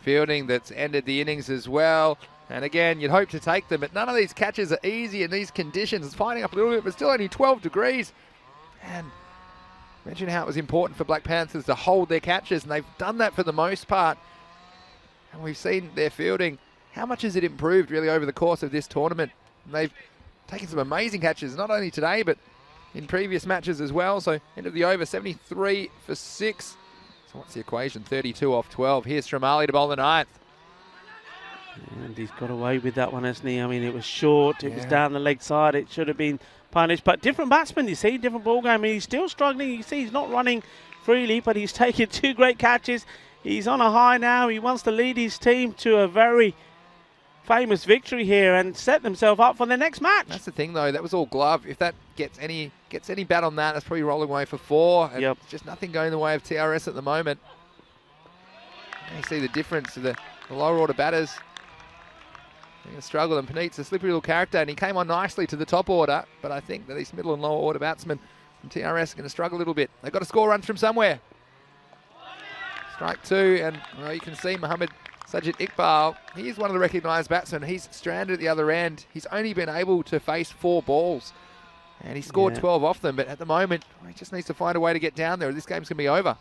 fielding that's ended the innings as well. And again, you'd hope to take them, but none of these catches are easy in these conditions. It's fighting up a little bit, but still only 12 degrees. And mention how it was important for Black Panthers to hold their catches, and they've done that for the most part. And we've seen their fielding. How much has it improved really over the course of this tournament? And they've taken some amazing catches, not only today, but in previous matches as well. So end of the over, 73 for 6. So what's the equation? 32 off 12. Here's Shamali to bowl the 9th. And he's got away with that one, hasn't he? I mean, it was short, it was down the leg side, it should have been punished. But different batsmen, you see, different ball game. I mean, he's still struggling. You see, he's not running freely, but he's taken 2 great catches. He's on a high now. He wants to lead his team to a very famous victory here and set themselves up for the next match. That's the thing, though. That was all glove. If that gets any bat on that, that's probably rolling away for 4. And just nothing going the way of TRS at the moment. You see the difference to the lower order batters. They're going to struggle, and Puneet's a slippery little character, and he came on nicely to the top order, but I think that these middle and lower order batsmen from TRS are going to struggle a little bit. They've got to score runs from somewhere. Strike 2, and well, you can see Mohammad Sajid Iqbal. He is one of the recognised batsmen. He's stranded at the other end. He's only been able to face 4 balls, and he scored 12 off them, but at the moment, he just needs to find a way to get down there, or this game's going to be over.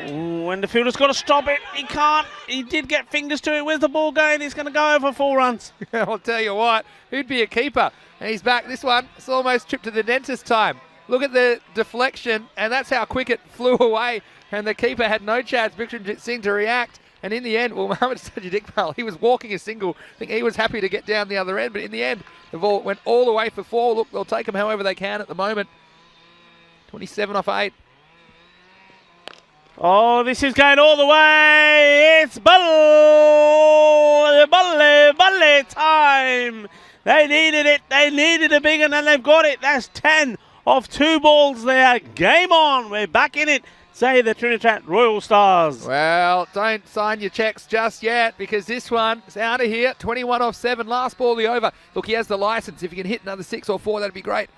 When the fielder's got to stop it, he can't. He did get fingers to it. Where's the ball going? He's going to go over 4 runs. I'll tell you what, who'd be a keeper? And he's back. This one, it's almost trip to the dentist time. Look at the deflection, and that's how quick it flew away. And the keeper had no chance. Bikram Singh to react. And in the end, well, Mohammad Sajid Iqbal, he was walking a single. I think he was happy to get down the other end. But in the end, the ball went all the way for 4. Look, they'll take them however they can at the moment. 27 off 8. Oh, this is going all the way. It's balle time. They needed it. They needed a big one, and they've got it. That's 10 off 2 balls there. Game on. We're back in it, say the Trinidad Royal Stars. Well, don't sign your checks just yet, because this one is out of here. 21 off 7. Last ball of the over. Look, he has the licence. If he can hit another 6 or 4, that'd be great.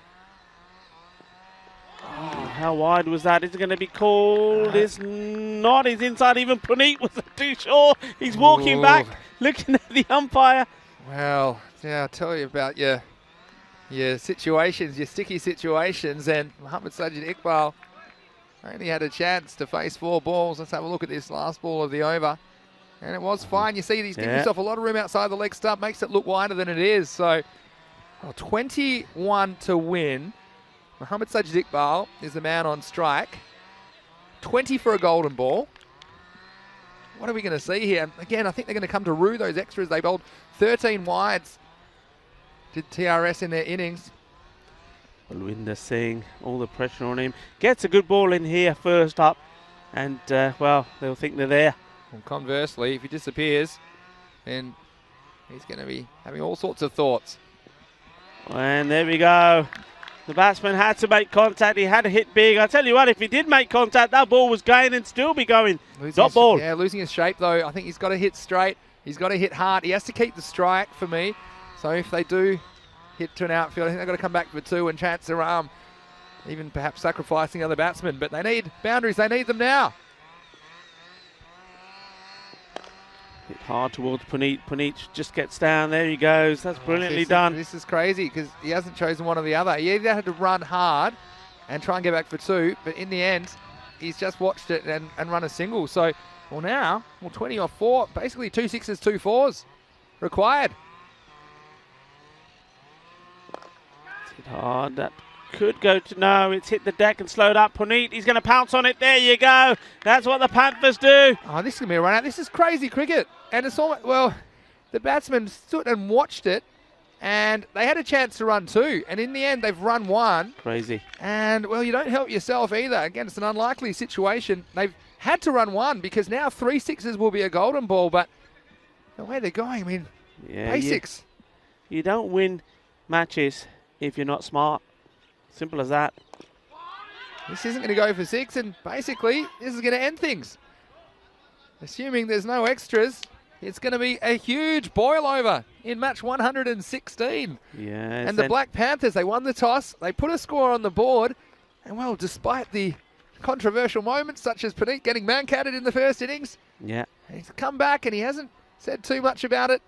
Oh, how wide was that? Is it going to be called? It's not. He's inside. Even Puneet was too short. He's walking back, looking at the umpire. Well, yeah, I'll tell you about your situations, your sticky situations, and Mohammad Sajid Iqbal only had a chance to face 4 balls. Let's have a look at this last ball of the over. And it was fine. You see, he's giving himself a lot of room outside the leg stump, makes it look wider than it is. So, 21 to win. Mohammad Sajid Iqbal is the man on strike. 20 for a golden ball. What are we going to see here? Again, I think they're going to come to rue those extras. They bowled 13 wides. Did TRS in their innings. Balwinder Singh, all the pressure on him. Gets a good ball in here first up. And, well, they'll think they're there. Well, conversely, if he disappears, then he's going to be having all sorts of thoughts. And there we go. The batsman had to make contact. He had to hit big. I tell you what, if he did make contact, that ball was going and still be going. Dot ball. Yeah, losing his shape, though. I think he's got to hit straight. He's got to hit hard. He has to keep the strike for me. So if they do hit to an outfield, I think they've got to come back for 2 and chance their arm. Even perhaps sacrificing other batsmen. But they need boundaries. They need them now. Hit hard towards Puneet. Puneet just gets down. There he goes. That's brilliantly done. This is crazy, because he hasn't chosen one or the other. He either had to run hard and try and get back for 2, but in the end, he's just watched it and run a single. So, well, now, 20 off 4. Basically 2 6s, 2 4s required. It's hit hard. That could go to, no, it's hit the deck and slowed up. Puneet, he's going to pounce on it. There you go. That's what the Panthers do. Oh, this is going to be a run out. This is crazy cricket. And it's almost, well, the batsmen stood and watched it, and they had a chance to run 2. And in the end, they've run 1. Crazy. And, well, you don't help yourself either. Again, it's an unlikely situation. They've had to run 1, because now 3 6s will be a golden ball. But the way they're going, I mean, basics. You don't win matches if you're not smart. Simple as that. This isn't going to go for 6, and basically, this is going to end things. Assuming there's no extras, it's going to be a huge boil over in match 116. Yes, and the Black Panthers, they won the toss, they put a score on the board, and well, despite the controversial moments such as Puneet getting man-catted in the first innings, he's come back and he hasn't said too much about it,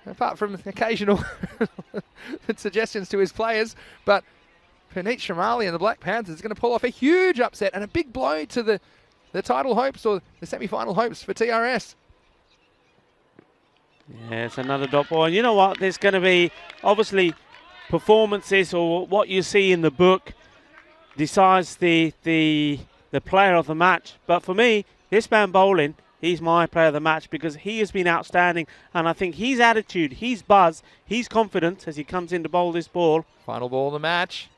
apart from occasional suggestions to his players. But Puneet Shamali and the Black Panthers is going to pull off a huge upset and a big blow to the title hopes, or the semi-final hopes for TRS. Yeah, it's another dot ball. And you know what? There's going to be, obviously, performances, or what you see in the book decides the player of the match. But for me, this man bowling he's my player of the match because he has been outstanding. And I think his attitude, his buzz, his confidence as he comes in to bowl this ball. Final ball of the match.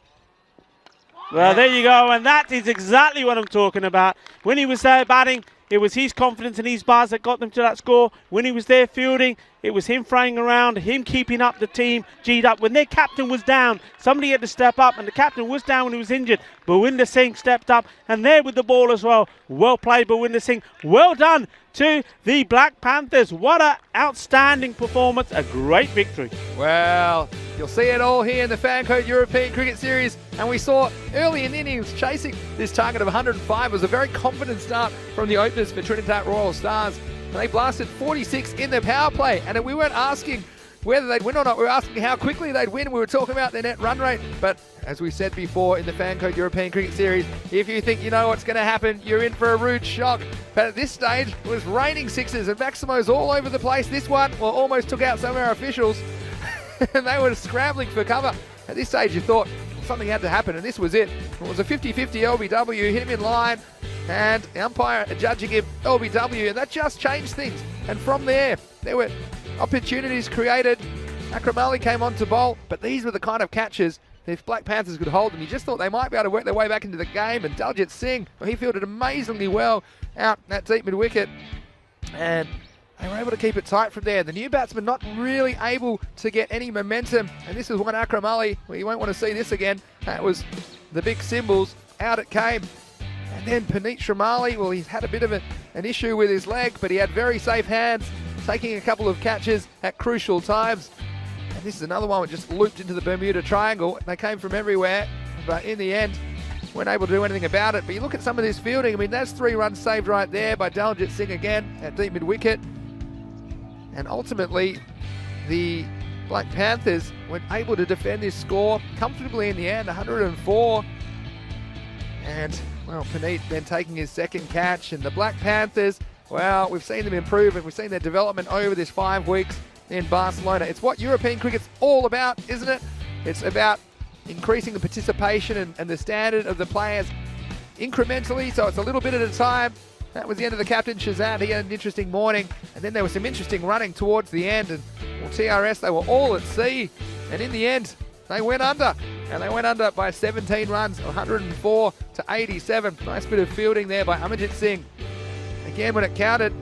Well, there you go. And that is exactly what I'm talking about. When he was there batting, it was his confidence and his buzz that got them to that score. When he was there fielding, it was him throwing around, him keeping up the team, G'd up. When their captain was down, somebody had to step up, and the captain was down when he was injured. Bawinder Singh stepped up, and there with the ball as well. Well played, Bawinder Singh. Well done to the Black Panthers. What an outstanding performance. A great victory. Well, you'll see it all here in the FanCode European Cricket Series. And we saw early in the innings chasing this target of 105. It was a very confident start from the openers for Trinidad Royal Stars. And they blasted 46 in their power play. And we weren't asking whether they'd win or not. We were asking how quickly they'd win. We were talking about their net run rate. But as we said before in the FanCode European Cricket Series, if you think you know what's going to happen, you're in for a rude shock. But at this stage, it was raining sixes and Maximo's all over the place. This one, well, almost took out some of our officials. And they were scrambling for cover. At this stage, you thought something had to happen, and this was it. It was a 50-50 LBW, hit him in line, and the umpire judging him LBW, and that just changed things. And from there were opportunities created. Akram Ali came on to bowl, but these were the kind of catches that if Black Panthers could hold them, you just thought they might be able to work their way back into the game. And Daljit Singh, well, he fielded amazingly well out that deep mid-wicket, and they were able to keep it tight from there. The new batsman not really able to get any momentum. And this is one Akram Ali. Well, you won't want to see this again. That was the big symbols. Out it came. And then Puneet Shamali, well, he's had a bit of an issue with his leg, but he had very safe hands, taking a couple of catches at crucial times. And this is another one that just looped into the Bermuda Triangle. They came from everywhere, but in the end, weren't able to do anything about it. But you look at some of this fielding. I mean, that's 3 runs saved right there by Daljit Singh again at deep mid-wicket. And ultimately, the Black Panthers were able to defend this score comfortably in the end, 104. And, well, Puneet then taking his second catch. And the Black Panthers, well, we've seen them improve and we've seen their development over this 5 weeks in Barcelona. It's what European cricket's all about, isn't it? It's about increasing the participation and the standard of the players incrementally, so it's a little bit at a time. That was the end of the captain, Shazad. He had an interesting morning. And then there was some interesting running towards the end. And well, TRS, they were all at sea. And in the end, they went under. And they went under by 17 runs, 104 to 87. Nice bit of fielding there by Amarjit Singh. Again, when it counted,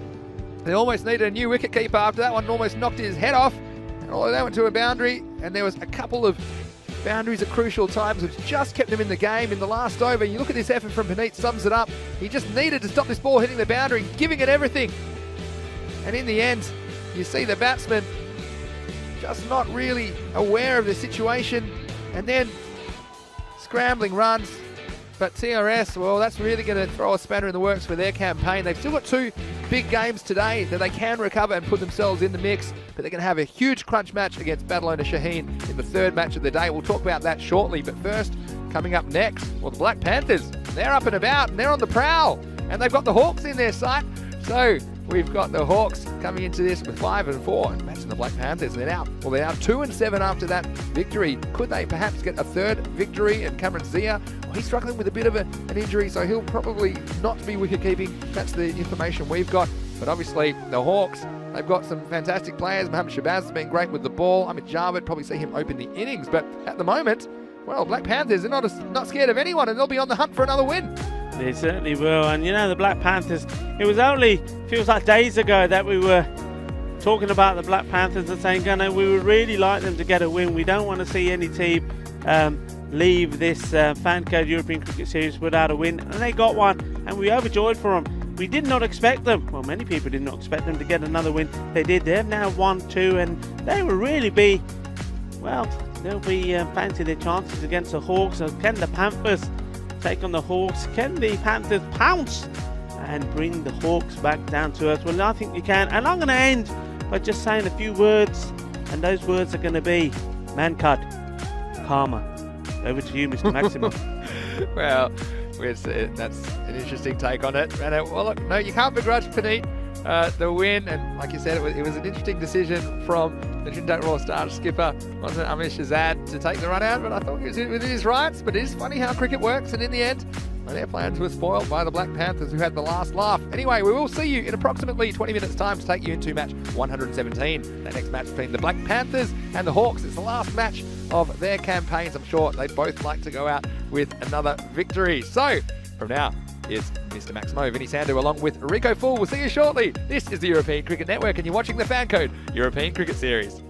they almost needed a new wicketkeeper after that one. Almost knocked his head off. And although they went to a boundary, and there was a couple of boundaries at crucial times, which just kept them in the game in the last over. You look at this effort from Puneet, sums it up. He just needed to stop this ball hitting the boundary, giving it everything. And in the end, you see the batsman just not really aware of the situation, and then scrambling runs. But TRS, well, that's really going to throw a spanner in the works for their campaign. They've still got 2 big games today that they can recover and put themselves in the mix, but they're going to have a huge crunch match against Barcelona Shaheen in the 3rd match of the day. We'll talk about that shortly, but first, coming up next, well, the Black Panthers, they're up and about, and they're on the prowl, and they've got the Hawks in their sight. So we've got the Hawks coming into this with 5-4, and matching the Black Panthers. They're now 2-7 after that victory. Could they perhaps get a 3rd victory? And Cameron Zia, well, he's struggling with a bit of an injury, so he'll probably not be wicket-keeping. That's the information we've got. But obviously, the Hawks, they've got some fantastic players. Mohammad Shabazz has been great with the ball. Amit Javed, probably see him open the innings. But at the moment, well, Black Panthers are not scared of anyone, and they'll be on the hunt for another win. They certainly will. And you know, the Black Panthers, it was only, feels like days ago that we were talking about the Black Panthers and saying, Gunnar, we would really like them to get a win. We don't want to see any team leave this FanCode European Cricket Series without a win. And they got one, and we overjoyed for them. We did not expect them. Well, many people did not expect them to get another win. They did. They have now won 2, and they will really be, well, they'll be fancy their chances against the Hawks. So can the Panthers take on the Hawks? Can the Panthers pounce and bring the Hawks back down to earth? Well, I think you can. And I'm going to end by just saying a few words, and those words are going to be Mankad, karma. Over to you, Mr. Maximo. Well, that's an interesting take on it. And well, look, no, you can't begrudge Puneet the win. And like you said, it was an interesting decision from the Trinidad Raw Stars skipper wasn't Amish Azad to take the run out, but I thought he was within his rights. But it is funny how cricket works, and in the end, their plans were spoiled by the Black Panthers, who had the last laugh. Anyway, we will see you in approximately 20 minutes' time to take you into match 117. That next match between the Black Panthers and the Hawks. It's the last match of their campaigns. I'm sure they'd both like to go out with another victory. So, from now, is Mr. Maximo, Vinny Sandu, along with Rico Fool. We'll see you shortly. This is the European Cricket Network, and you're watching the FanCode European Cricket Series.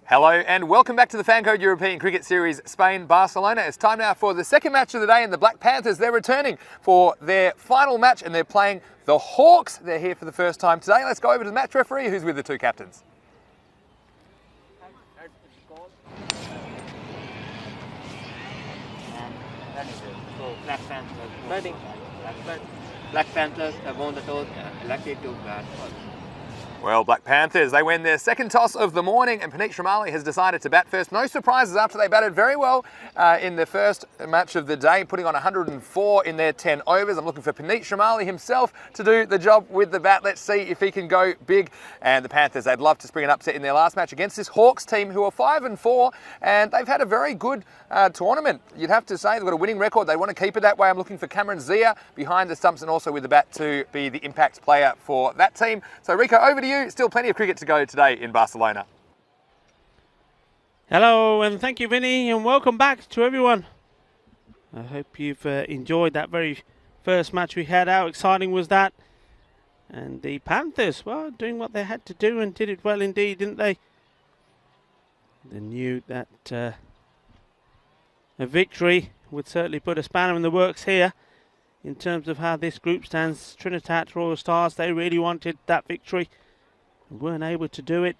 Hello and welcome back to the FanCode European Cricket Series Spain Barcelona. It's time now for the second match of the day, and the Black Panthers, they're returning for their final match and they're playing the Hawks. They're here for the first time today. Let's go over to the match referee who's with the two captains. So Black Panthers have won the toss and elected to bat first. Well, Black Panthers, they win their second toss of the morning and Panish Ramali has decided to bat first. No surprises after they batted very well in their first match of the day, putting on 104 in their 10 overs. I'm looking for Panish Ramali himself to do the job with the bat. Let's see if he can go big. And the Panthers, they'd love to spring an upset in their last match against this Hawks team who are 5-4, and they've had a very good tournament. You'd have to say they've got a winning record. They want to keep it that way. I'm looking for Cameron Zia behind the stumps and also with the bat to be the impact player for that team. So Rico, over to you. Still plenty of cricket to go today in Barcelona. Hello and thank you, Vinny, and welcome back to everyone. I hope you've enjoyed that very first match we had. How exciting was that? And the Panthers, well, doing what they had to do and did it well indeed, didn't they? They knew that a victory would certainly put a spanner in the works here in terms of how this group stands. Trinidad Royal Stars, they really wanted that victory. Weren't able to do it.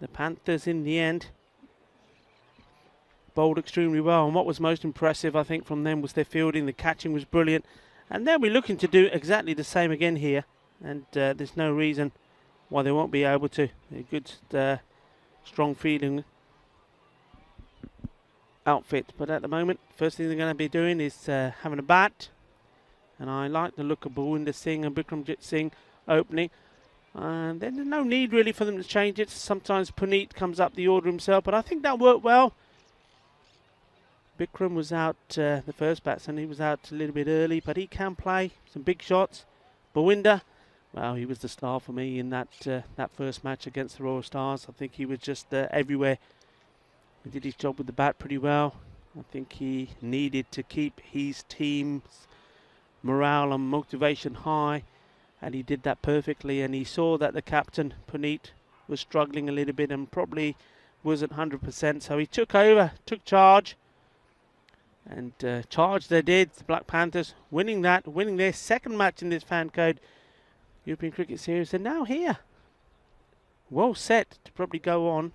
The Panthers in the end bowled extremely well, and what was most impressive I think from them was their fielding. The catching was brilliant, and they'll be looking to do exactly the same again here, and there's no reason why they won't be able to. A good strong fielding outfit, but at the moment first thing they're going to be doing is having a bat, and I like the look of Bhawinder Singh and Bikramjit Singh opening. And then there's no need really for them to change it. Sometimes Puneet comes up the order himself, but I think that worked well. Bikram was out the first batsman. He was out a little bit early, but he can play some big shots. Bhawinder, well, he was the star for me in that that first match against the Royal Stars. I think he was just everywhere. He did his job with the bat pretty well. I think he needed to keep his team's morale and motivation high, and he did that perfectly. And he saw that the captain, Puneet, was struggling a little bit and probably wasn't 100%. So he took over, took charge, and charge they did. The Black Panthers winning their second match in this FanCode European Cricket Series. And now here, well set to probably go on.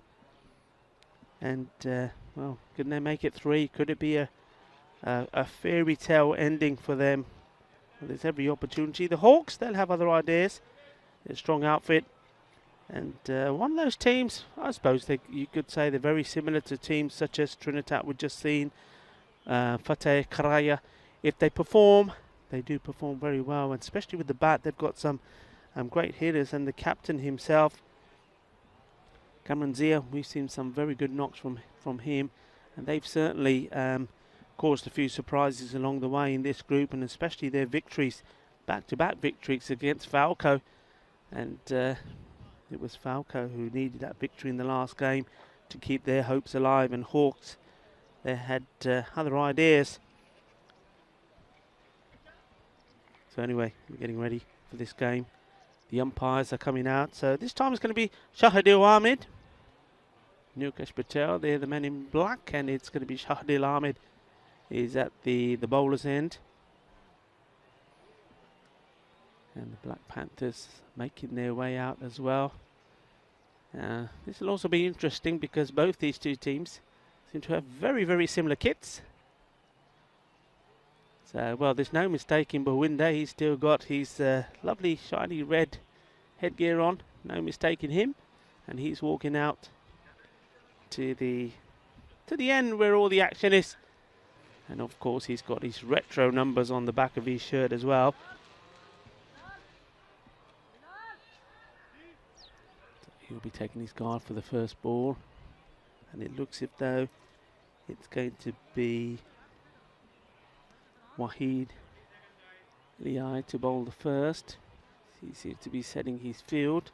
And, well, couldn't they make it 3? Could it be a fairy tale ending for them? Well, there's every opportunity. The Hawks, they'll have other ideas. They're a strong outfit. And one of those teams, I suppose you could say they're very similar to teams such as Trinidad we've just seen, Fateh Karaya. If they perform, they do perform very well. And especially with the bat, they've got some great hitters. And the captain himself, Cameron Zia, we've seen some very good knocks from him. And they've certainly caused a few surprises along the way in this group, and especially their victories, back-to-back victories against Falco. And it was Falco who needed that victory in the last game to keep their hopes alive. And Hawks, they had other ideas. So anyway, we're getting ready for this game. The umpires are coming out. So this time it's going to be Shahidul Ahmed, Nilkesh Patel, they're the men in black, and it's going to be Shahidul Ahmed is at the bowler's end. And the Black Panthers making their way out as well. This will also be interesting because both these two teams seem to have very, very similar kits. So, well, there's no mistaking Bhawinder. He's still got his lovely shiny red headgear on. No mistaking him. And he's walking out to the end where all the action is. And of course he's got his retro numbers on the back of his shirt as well. So he'll be taking his guard for the first ball. And it looks as though it's going to be Wahid Liai to bowl the first. He seems to be setting his field.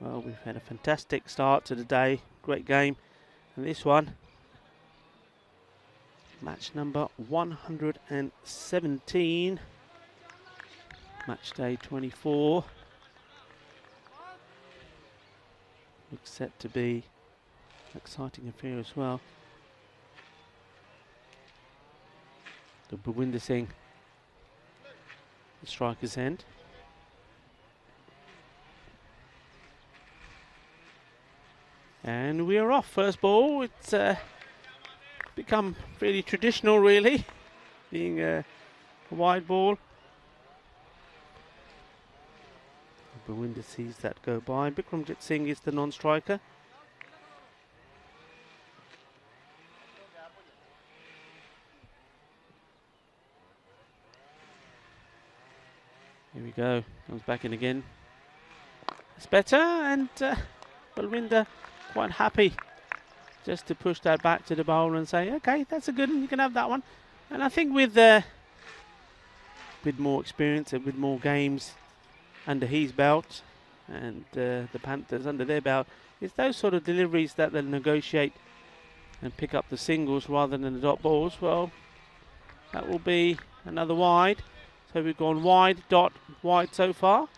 Well, we've had a fantastic start to the day. Great game. And this one, match number 117. Match day 24. Looks set to be an exciting affair as well. The Barwinder Singh, the striker's end. And we are off. First ball. It's become fairly traditional, really, being a wide ball. Barwinder sees that go by. Bikramjit Singh is the non-striker. Here we go. Comes back in again. It's better, and Barwinder quite happy just to push that back to the bowler and say, okay, that's a good one, you can have that one. And I think with more experience and with more games under his belt and the Panthers under their belt, it's those sort of deliveries that they'll negotiate and pick up the singles rather than the dot balls. Well, that will be another wide. So we've gone wide, dot, wide so far.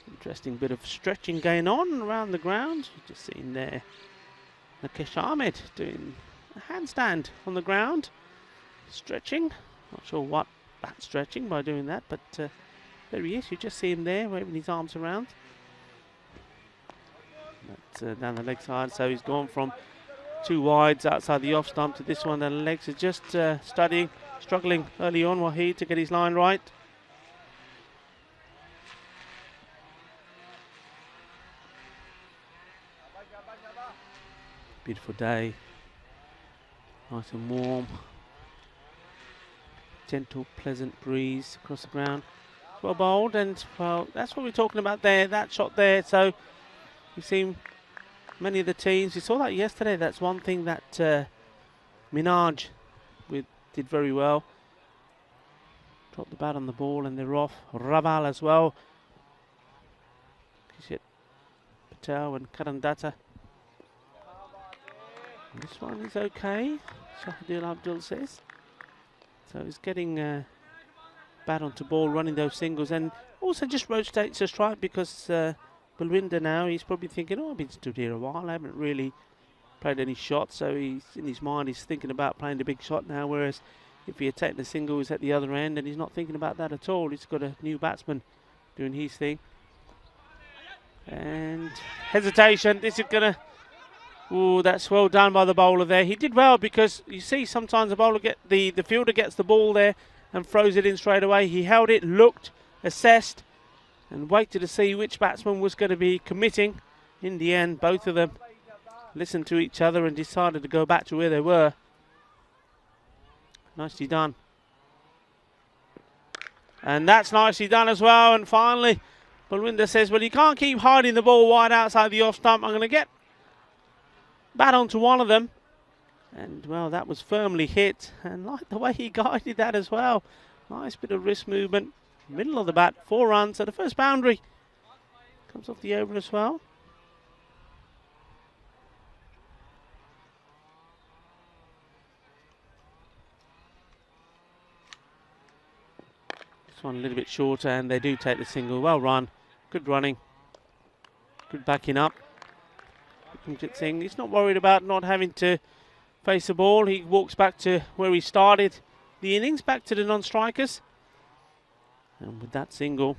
Interesting bit of stretching going on around the ground. You've just seen there Nakesh Ahmed doing a handstand on the ground, stretching. Not sure what that's stretching by doing that, but there he is. You just see him there waving his arms around. That's down the leg side, so he's gone from 2 wides outside the off stump to this one. The legs are just struggling early on, Wahid, to get his line right. Beautiful day, nice and warm, gentle, pleasant breeze across the ground. Well bowled, and well, that's what we're talking about there, that shot there. So you've seen many of the teams, we saw that yesterday. That's one thing that Minaj did very well. Dropped the bat on the ball and they're off. Raval as well. Kishit Patel and Karan This one is okay, Shahidul Abdul says. So he's getting bat onto ball, running those singles, and also just rotates a strike because Barwinder now, he's probably thinking, oh, I've been stood here a while, I haven't really played any shots, so he's in his mind, he's thinking about playing the big shot now, whereas if he had taken the single, he's at the other end, and he's not thinking about that at all. He's got a new batsman doing his thing. And hesitation, this is going to... Oh, that's well done by the bowler there. He did well because you see sometimes the bowler the fielder gets the ball there and throws it in straight away. He held it, looked, assessed, and waited to see which batsman was going to be committing. In the end, both of them listened to each other and decided to go back to where they were. Nicely done. And that's nicely done as well. And finally, Barwinder says, well, you can't keep hiding the ball wide outside the off stump. I'm going to get bat onto one of them, and well, that was firmly hit, and like the way he guided that as well. Nice bit of wrist movement, middle of the bat, 4 runs, so the first boundary comes off the over as well. This one a little bit shorter, and they do take the single. Well run, good running, good backing up. Singh, he's not worried about not having to face the ball. He walks back to where he started the innings, back to the non-strikers. And with that single,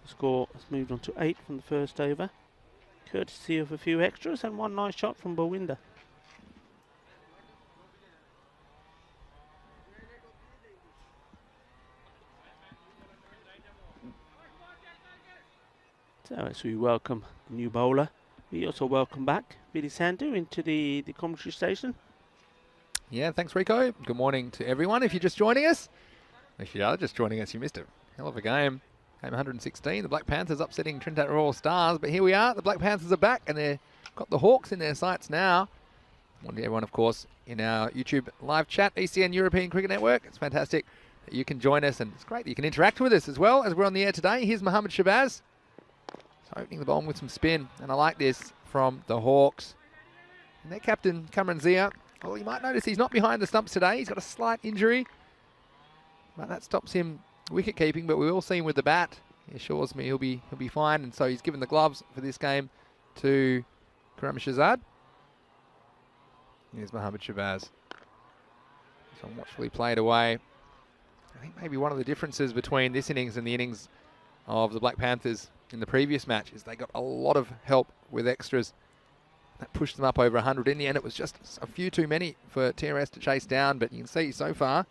the score has moved on to 8 from the first over, courtesy of a few extras and one nice shot from Barwinder. So as we welcome the new bowler, we also welcome back Billy Sandhu into the commentary station. Yeah, thanks, Rico. Good morning to everyone. If you're just joining us, if you are just joining us, you missed a hell of a game. Game 116, the Black Panthers upsetting Trinidad Royal Stars. But here we are, the Black Panthers are back, and they've got the Hawks in their sights now. I want everyone, of course, in our YouTube live chat, ECN European Cricket Network. It's fantastic that you can join us, and it's great that you can interact with us as well as we're on the air today. Here's Mohammad Shabazz. Opening the bomb with some spin, and I like this from the Hawks. And their captain, Cameron Zia, well, you might notice he's not behind the stumps today. He's got a slight injury. But that stops him wicket keeping, but we all see him with the bat. He assures me he'll be fine, and so he's given the gloves for this game to Karam Shahzad. Here's Mohammad Shabazz. So watchfully played away. I think maybe one of the differences between this innings and the innings of the Black Panthers in the previous match is they got a lot of help with extras. That pushed them up over 100. In the end, it was just a few too many for TRS to chase down, but you can see so far,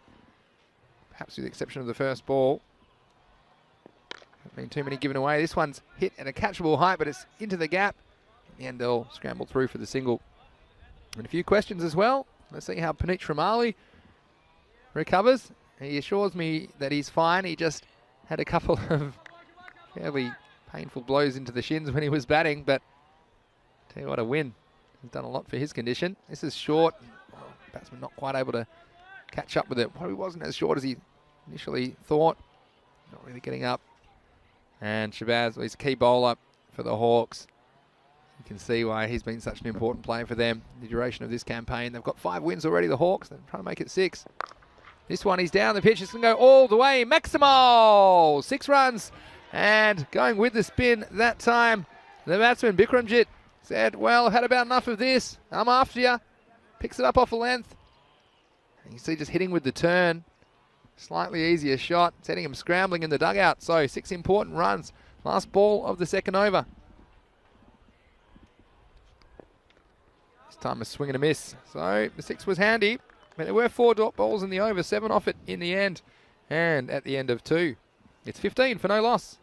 perhaps with the exception of the first ball, been too many given away. This one's hit at a catchable height, but it's into the gap. In the end, they'll scramble through for the single. And a few questions as well. Let's see how Puneet Shamali recovers. He assures me that he's fine. He just had a couple of fairly painful blows into the shins when he was batting, but tell you what, a win. He's done a lot for his condition. This is short. Batsman not quite able to catch up with it. Probably wasn't as short as he initially thought. Not really getting up. And Shabazz, he's a key bowler for the Hawks. You can see why he's been such an important player for them in the duration of this campaign. They've got 5 wins already, the Hawks. They're trying to make it 6. This one, he's down the pitch. It's going to go all the way. Maximal! 6 runs. And going with the spin that time, the batsman, Bikramjit, said, well, I've had about enough of this. I'm after you. Picks it up off a length. And you see just hitting with the turn. Slightly easier shot, setting him scrambling in the dugout. So 6 important runs. Last ball of the second over. This time a swing and a miss. So the 6 was handy. But there were 4 dot balls in the over. 7 off it in the end. And at the end of 2, it's 15 for no loss.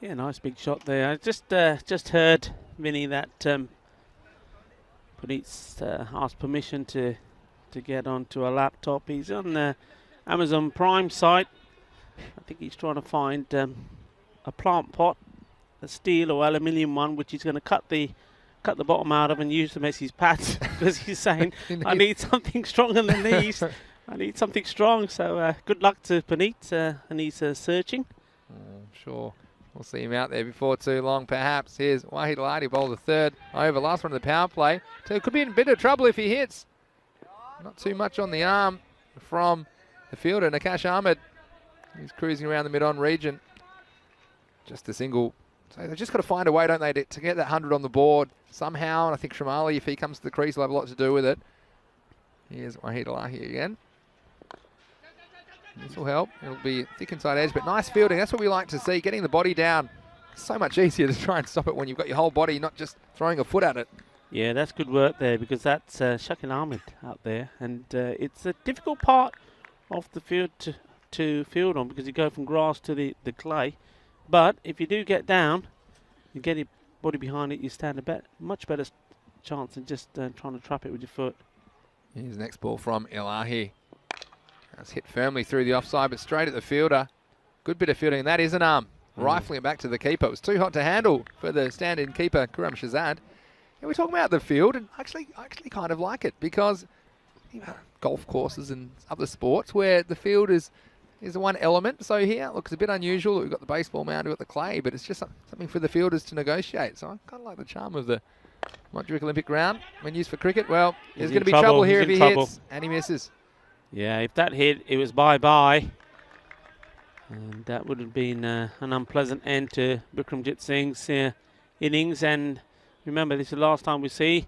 Yeah, nice big shot there. I just heard, Vinny, that Puneet's asked permission to get onto a laptop. He's on the Amazon Prime site. I think he's trying to find a plant pot, a steel or aluminium one, which he's going to cut the bottom out of and use them as his pads because he's saying, I need something stronger than these. I need something strong. So good luck to Puneet, and he's searching. Sure. We'll see him out there before too long, perhaps. Here's Wahid Lahadi, bowled the 3rd over. Last one of the power play. So it could be in a bit of trouble if he hits. Not too much on the arm from the fielder, Nakash Ahmed. He's cruising around the mid-on region. Just a single. So they've just got to find a way, don't they, to get that 100 on the board somehow. And I think Shamali, if he comes to the crease, will have a lot to do with it. Here's Wahid Lahadi again. This will help. It'll be thick inside edge, but nice fielding. That's what we like to see, getting the body down. It's so much easier to try and stop it when you've got your whole body, not just throwing a foot at it. Yeah, that's good work there because that's Shakil Ahmed out there. And it's a difficult part of the field to field on because you go from grass to the clay. But if you do get down, you get your body behind it, you stand a much better chance than just trying to trap it with your foot. Here's the next ball from Elahi. That's hit firmly through the offside, but straight at the fielder. Good bit of fielding, and that is an arm. Rifling it back to the keeper. It was too hot to handle for the stand-in keeper, Karam Shahzad. And we're talking about the field, and I actually kind of like it because golf courses and other sports where the field is one element. So here, look, it's a bit unusual. We've got the baseball mound, we've got the clay, but it's just something for the fielders to negotiate. So I kind of like the charm of the Montjuic Olympic ground when used for cricket. Well, there's going to be trouble here if he hits, and he misses. Yeah, if that hit, it was bye-bye. And that would have been an unpleasant end to Bikramjit Singh's innings. And remember, this is the last time we see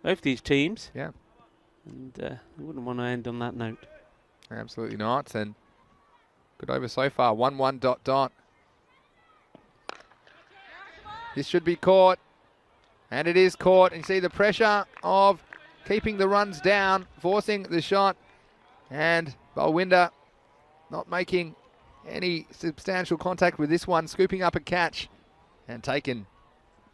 both these teams. Yeah. And we wouldn't want to end on that note. Absolutely not. And good over so far. 1-1 ... This should be caught. And it is caught. And you see the pressure of keeping the runs down, forcing the shot. And Balwinder not making any substantial contact with this one. Scooping up a catch. And taken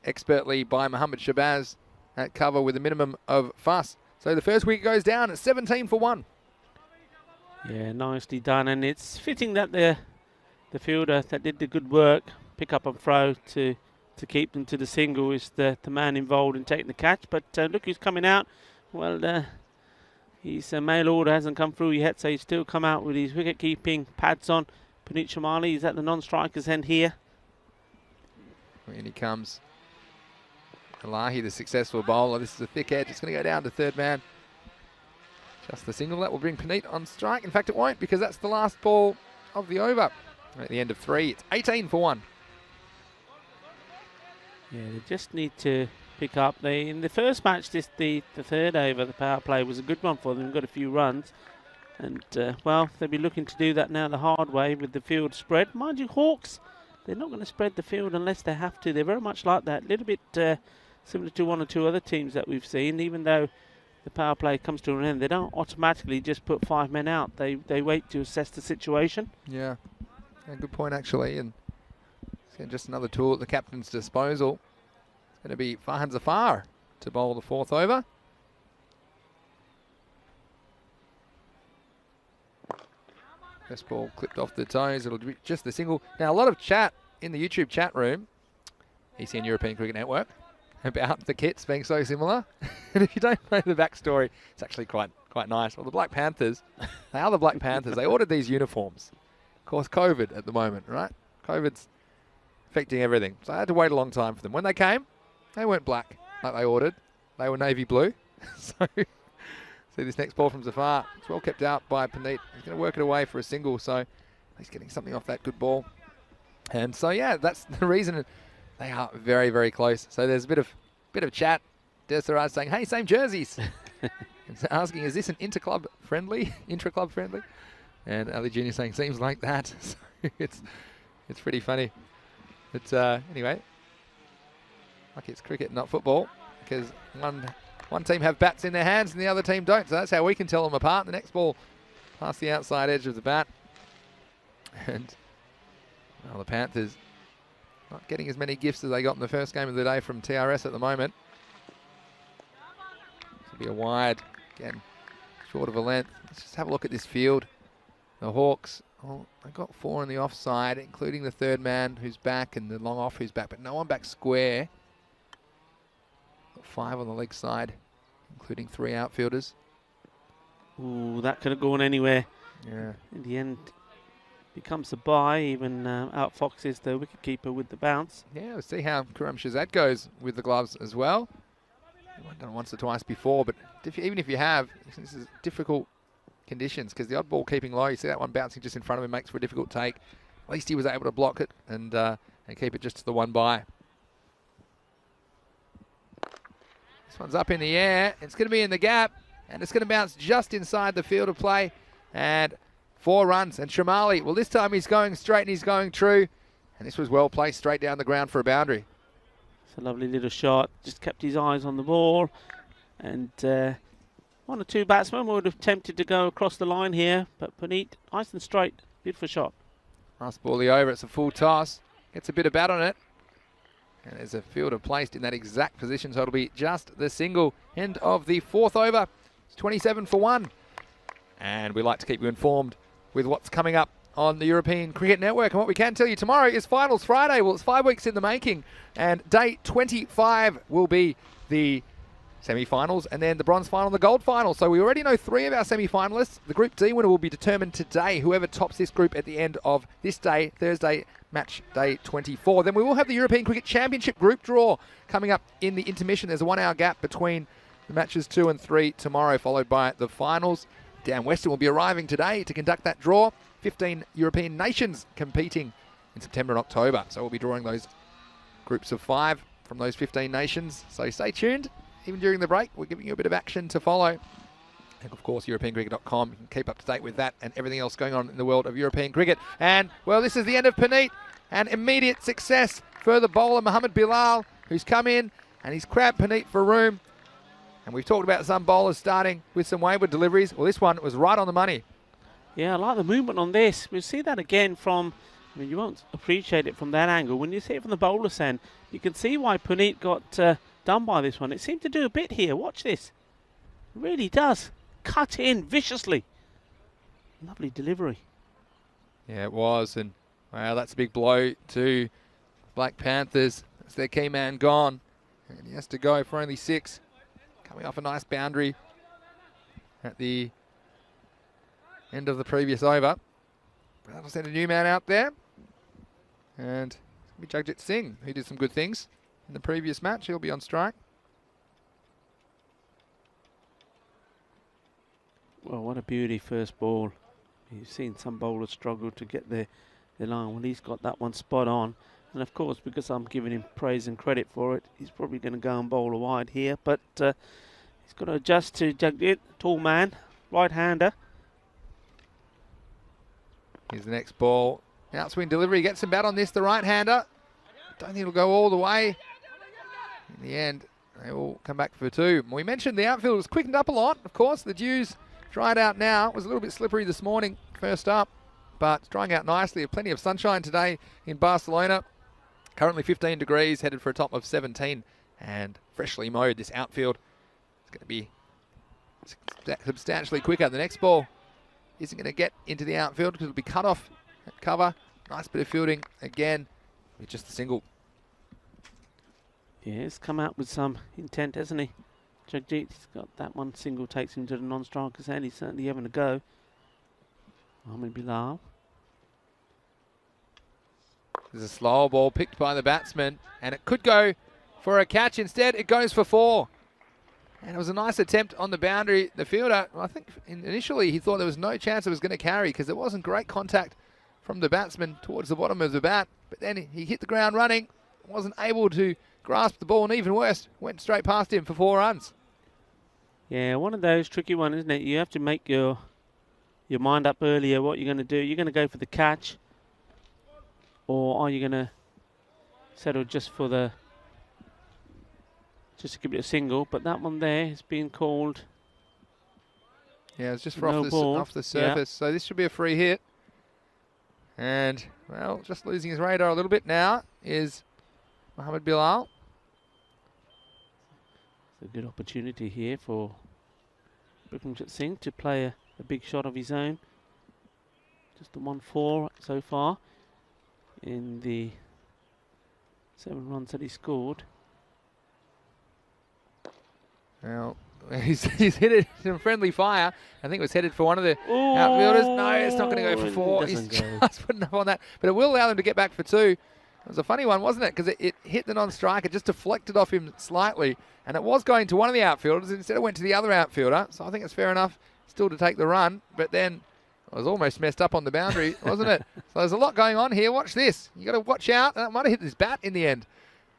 expertly by Mohammad Shabazz at cover with a minimum of fuss. So the first wicket goes down at 17 for 1. Yeah, nicely done. And it's fitting that the fielder that did the good work, pick up and throw to keep them to the single, is the man involved in taking the catch. But look who's coming out. Well, his mail order hasn't come through yet, so he's still come out with his wicket-keeping pads on. Puneet Shamali, he's at the non-striker's end here. And he comes. Elahi, the successful bowler. This is a thick edge. It's going to go down to third man. Just the single. That will bring Puneet on strike. In fact, it won't, because that's the last ball of the over. At the end of 3, it's 18 for 1. Yeah, they just need to pick up. In the first match, the third over, the power play was a good one for them. Got a few runs. And, well, they'll be looking to do that now the hard way with the field spread. Mind you, Hawks, they're not going to spread the field unless they have to. They're very much like that. A little bit similar to one or two other teams that we've seen. Even though the power play comes to an end, they don't automatically just put 5 men out. They wait to assess the situation. Yeah, good point, actually. And just another tool at the captain's disposal. It's going to be Farhan Zafar to bowl the 4th over. First ball clipped off the toes. It'll be just the single. Now, a lot of chat in the YouTube chat room, ECN European Cricket Network, about the kits being so similar. And if you don't know the backstory, it's actually quite nice. Well, the Black Panthers, they are the Black Panthers. They ordered these uniforms. Of course, COVID at the moment, right? COVID's affecting everything. So I had to wait a long time for them. When they came, they weren't black like they ordered. They were navy blue. So... See this next ball from Zafar. It's well kept out by Puneet. He's going to work it away for a single, so he's getting something off that good ball. And so, yeah, that's the reason they are very, very close. So there's a bit of chat. Desiraj saying, hey, same jerseys. And asking, is this an intra-club friendly? And Ali Jr. saying, seems like that. So it's pretty funny. But anyway, lucky it's cricket, not football, because one team have bats in their hands and the other team don't. So that's how we can tell them apart. The next ball past the outside edge of the bat. And well, the Panthers not getting as many gifts as they got in the first game of the day from TRS at the moment. This will be a wide, again, short of a length. Let's just have a look at this field. The Hawks, they got 4 on the offside, including the third man who's back and the long off who's back, but no one back square. 5 on the leg side, including 3 outfielders. Ooh, that could have gone anywhere. Yeah. In the end, becomes a bye. Even outfoxes the wicketkeeper with the bounce. Yeah, we'll see how Kuram Shazad goes with the gloves as well. I've done it once or twice before, but even if you have, this is difficult conditions because the odd ball keeping low. You see that one bouncing just in front of him makes for a difficult take. At least he was able to block it and keep it just to the 1 by. This one's up in the air. It's going to be in the gap, and it's going to bounce just inside the field of play. And 4 runs. And Shamali, well, this time he's going straight and he's going true. And this was well placed straight down the ground for a boundary. It's a lovely little shot. Just kept his eyes on the ball. And 1 or 2 batsmen would have tempted to go across the line here. But Puneet, nice and straight. Beautiful shot. Last ball the over. It's a full toss. Gets a bit of bat on it. And there's a fielder placed in that exact position, so it'll be just the single. End of the 4th over. It's 27 for 1. And we like to keep you informed with what's coming up on the European Cricket Network. And what we can tell you tomorrow is Finals Friday. Well, it's 5 weeks in the making. And day 25 will be the semi-finals, and then the bronze final and the gold final. So we already know 3 of our semi-finalists. The Group D winner will be determined today, whoever tops this group at the end of this day, Thursday, match day 24. Then we will have the European Cricket Championship group draw coming up in the intermission. There's a 1 hour gap between the matches 2 and 3 tomorrow, followed by the finals. Dan Weston will be arriving today to conduct that draw. 15 European nations competing in September and October. So we'll be drawing those groups of 5 from those 15 nations. So stay tuned. Even during the break, we're giving you a bit of action to follow. And of course, EuropeanCricket.com. You can keep up to date with that and everything else going on in the world of European cricket. And, well, this is the end of Puneet. And immediate success for the bowler, Mohammed Bilal, who's come in and he's crabbed Puneet for room. And we've talked about some bowlers starting with some wayward deliveries. Well, this one was right on the money. Yeah, I like the movement on this. We'll see that again from, I mean, you won't appreciate it from that angle. When you see it from the bowler's end, you can see why Puneet got done by this one. It seemed to do a bit here. Watch this. It really does. Cut in viciously. Lovely delivery. Yeah, it was. And, wow, that's a big blow to Black Panthers. That's their key man gone. And he has to go for only 6. Coming off a nice boundary at the end of the previous over. That'll send a new man out there. And it's going to be Jagjit Singh, who did some good things in the previous match. He'll be on strike. Well, what a beauty first ball. You've seen some bowlers struggle to get their line. Well, he's got that one spot on. And of course, because I'm giving him praise and credit for it, he's probably going to go and bowl a wide here. But he's got to adjust to Jagjit, tall man, right-hander. Here's the next ball. Outswing delivery, gets some bat on this, the right-hander. Don't think it'll go all the way. In the end, they will come back for 2. We mentioned the outfield was quickened up a lot. Of course, the dew's dried out now. It was a little bit slippery this morning, first up, but it's drying out nicely. Plenty of sunshine today in Barcelona. Currently 15 degrees, headed for a top of 17, and freshly mowed. This outfield is going to be substantially quicker. The next ball isn't going to get into the outfield because it'll be cut off at cover. Nice bit of fielding again, with just a single. Yeah, he's come out with some intent, hasn't he? Jagjit's got that one. Single takes him to the non-striker's end. He's certainly having a go. Mohamed Bilal. There's a slower ball picked by the batsman, and it could go for a catch. Instead, it goes for 4. And it was a nice attempt on the boundary. The fielder, I think initially he thought there was no chance it was going to carry because there wasn't great contact from the batsman towards the bottom of the bat. But then he hit the ground running, wasn't able to grasp the ball, and even worse, went straight past him for 4 runs. Yeah, one of those tricky ones, isn't it? You have to make your mind up earlier what you're going to do. You're going to go for the catch, or are you going to settle just to give it a single? But that one there has been called. Yeah, it's just for off the surface. So this should be a free hit. And, well, just losing his radar a little bit now is Mohamed Bilal. It's a good opportunity here for Bikramjit Singh to play a big shot of his own. Just the 1-4 so far in the 7 runs that he scored. Well, he's hit it in friendly fire. I think it was headed for one of the outfielders. No, it's not going to go for 4. He's just put enough on that. But it will allow them to get back for 2. It was a funny one, wasn't it? Because it hit the non-striker, just deflected off him slightly. And it was going to one of the outfielders. Instead, it went to the other outfielder. So I think it's fair enough still to take the run. But then it was almost messed up on the boundary, wasn't it? So there's a lot going on here. Watch this. You got to watch out. That might have hit his bat in the end.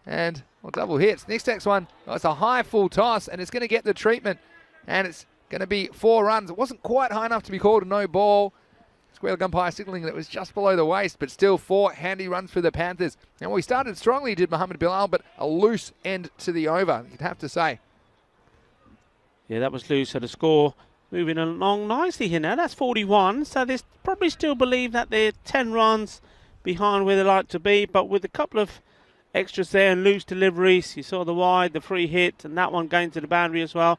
And, well, double hits. Next one, it's a high full toss, and it's going to get the treatment. And it's going to be 4 runs. It wasn't quite high enough to be called a no ball. Square leg umpire signalling that it was just below the waist, but still 4 handy runs for the Panthers. And we started strongly, did Mohamed Bilal, but a loose end to the over, you'd have to say. Yeah, that was loose. So the score moving along nicely here now. That's 41. So they probably still believe that they're 10 runs behind where they like to be, but with a couple of extras there and loose deliveries. You saw the wide, the free hit, and that one going to the boundary as well.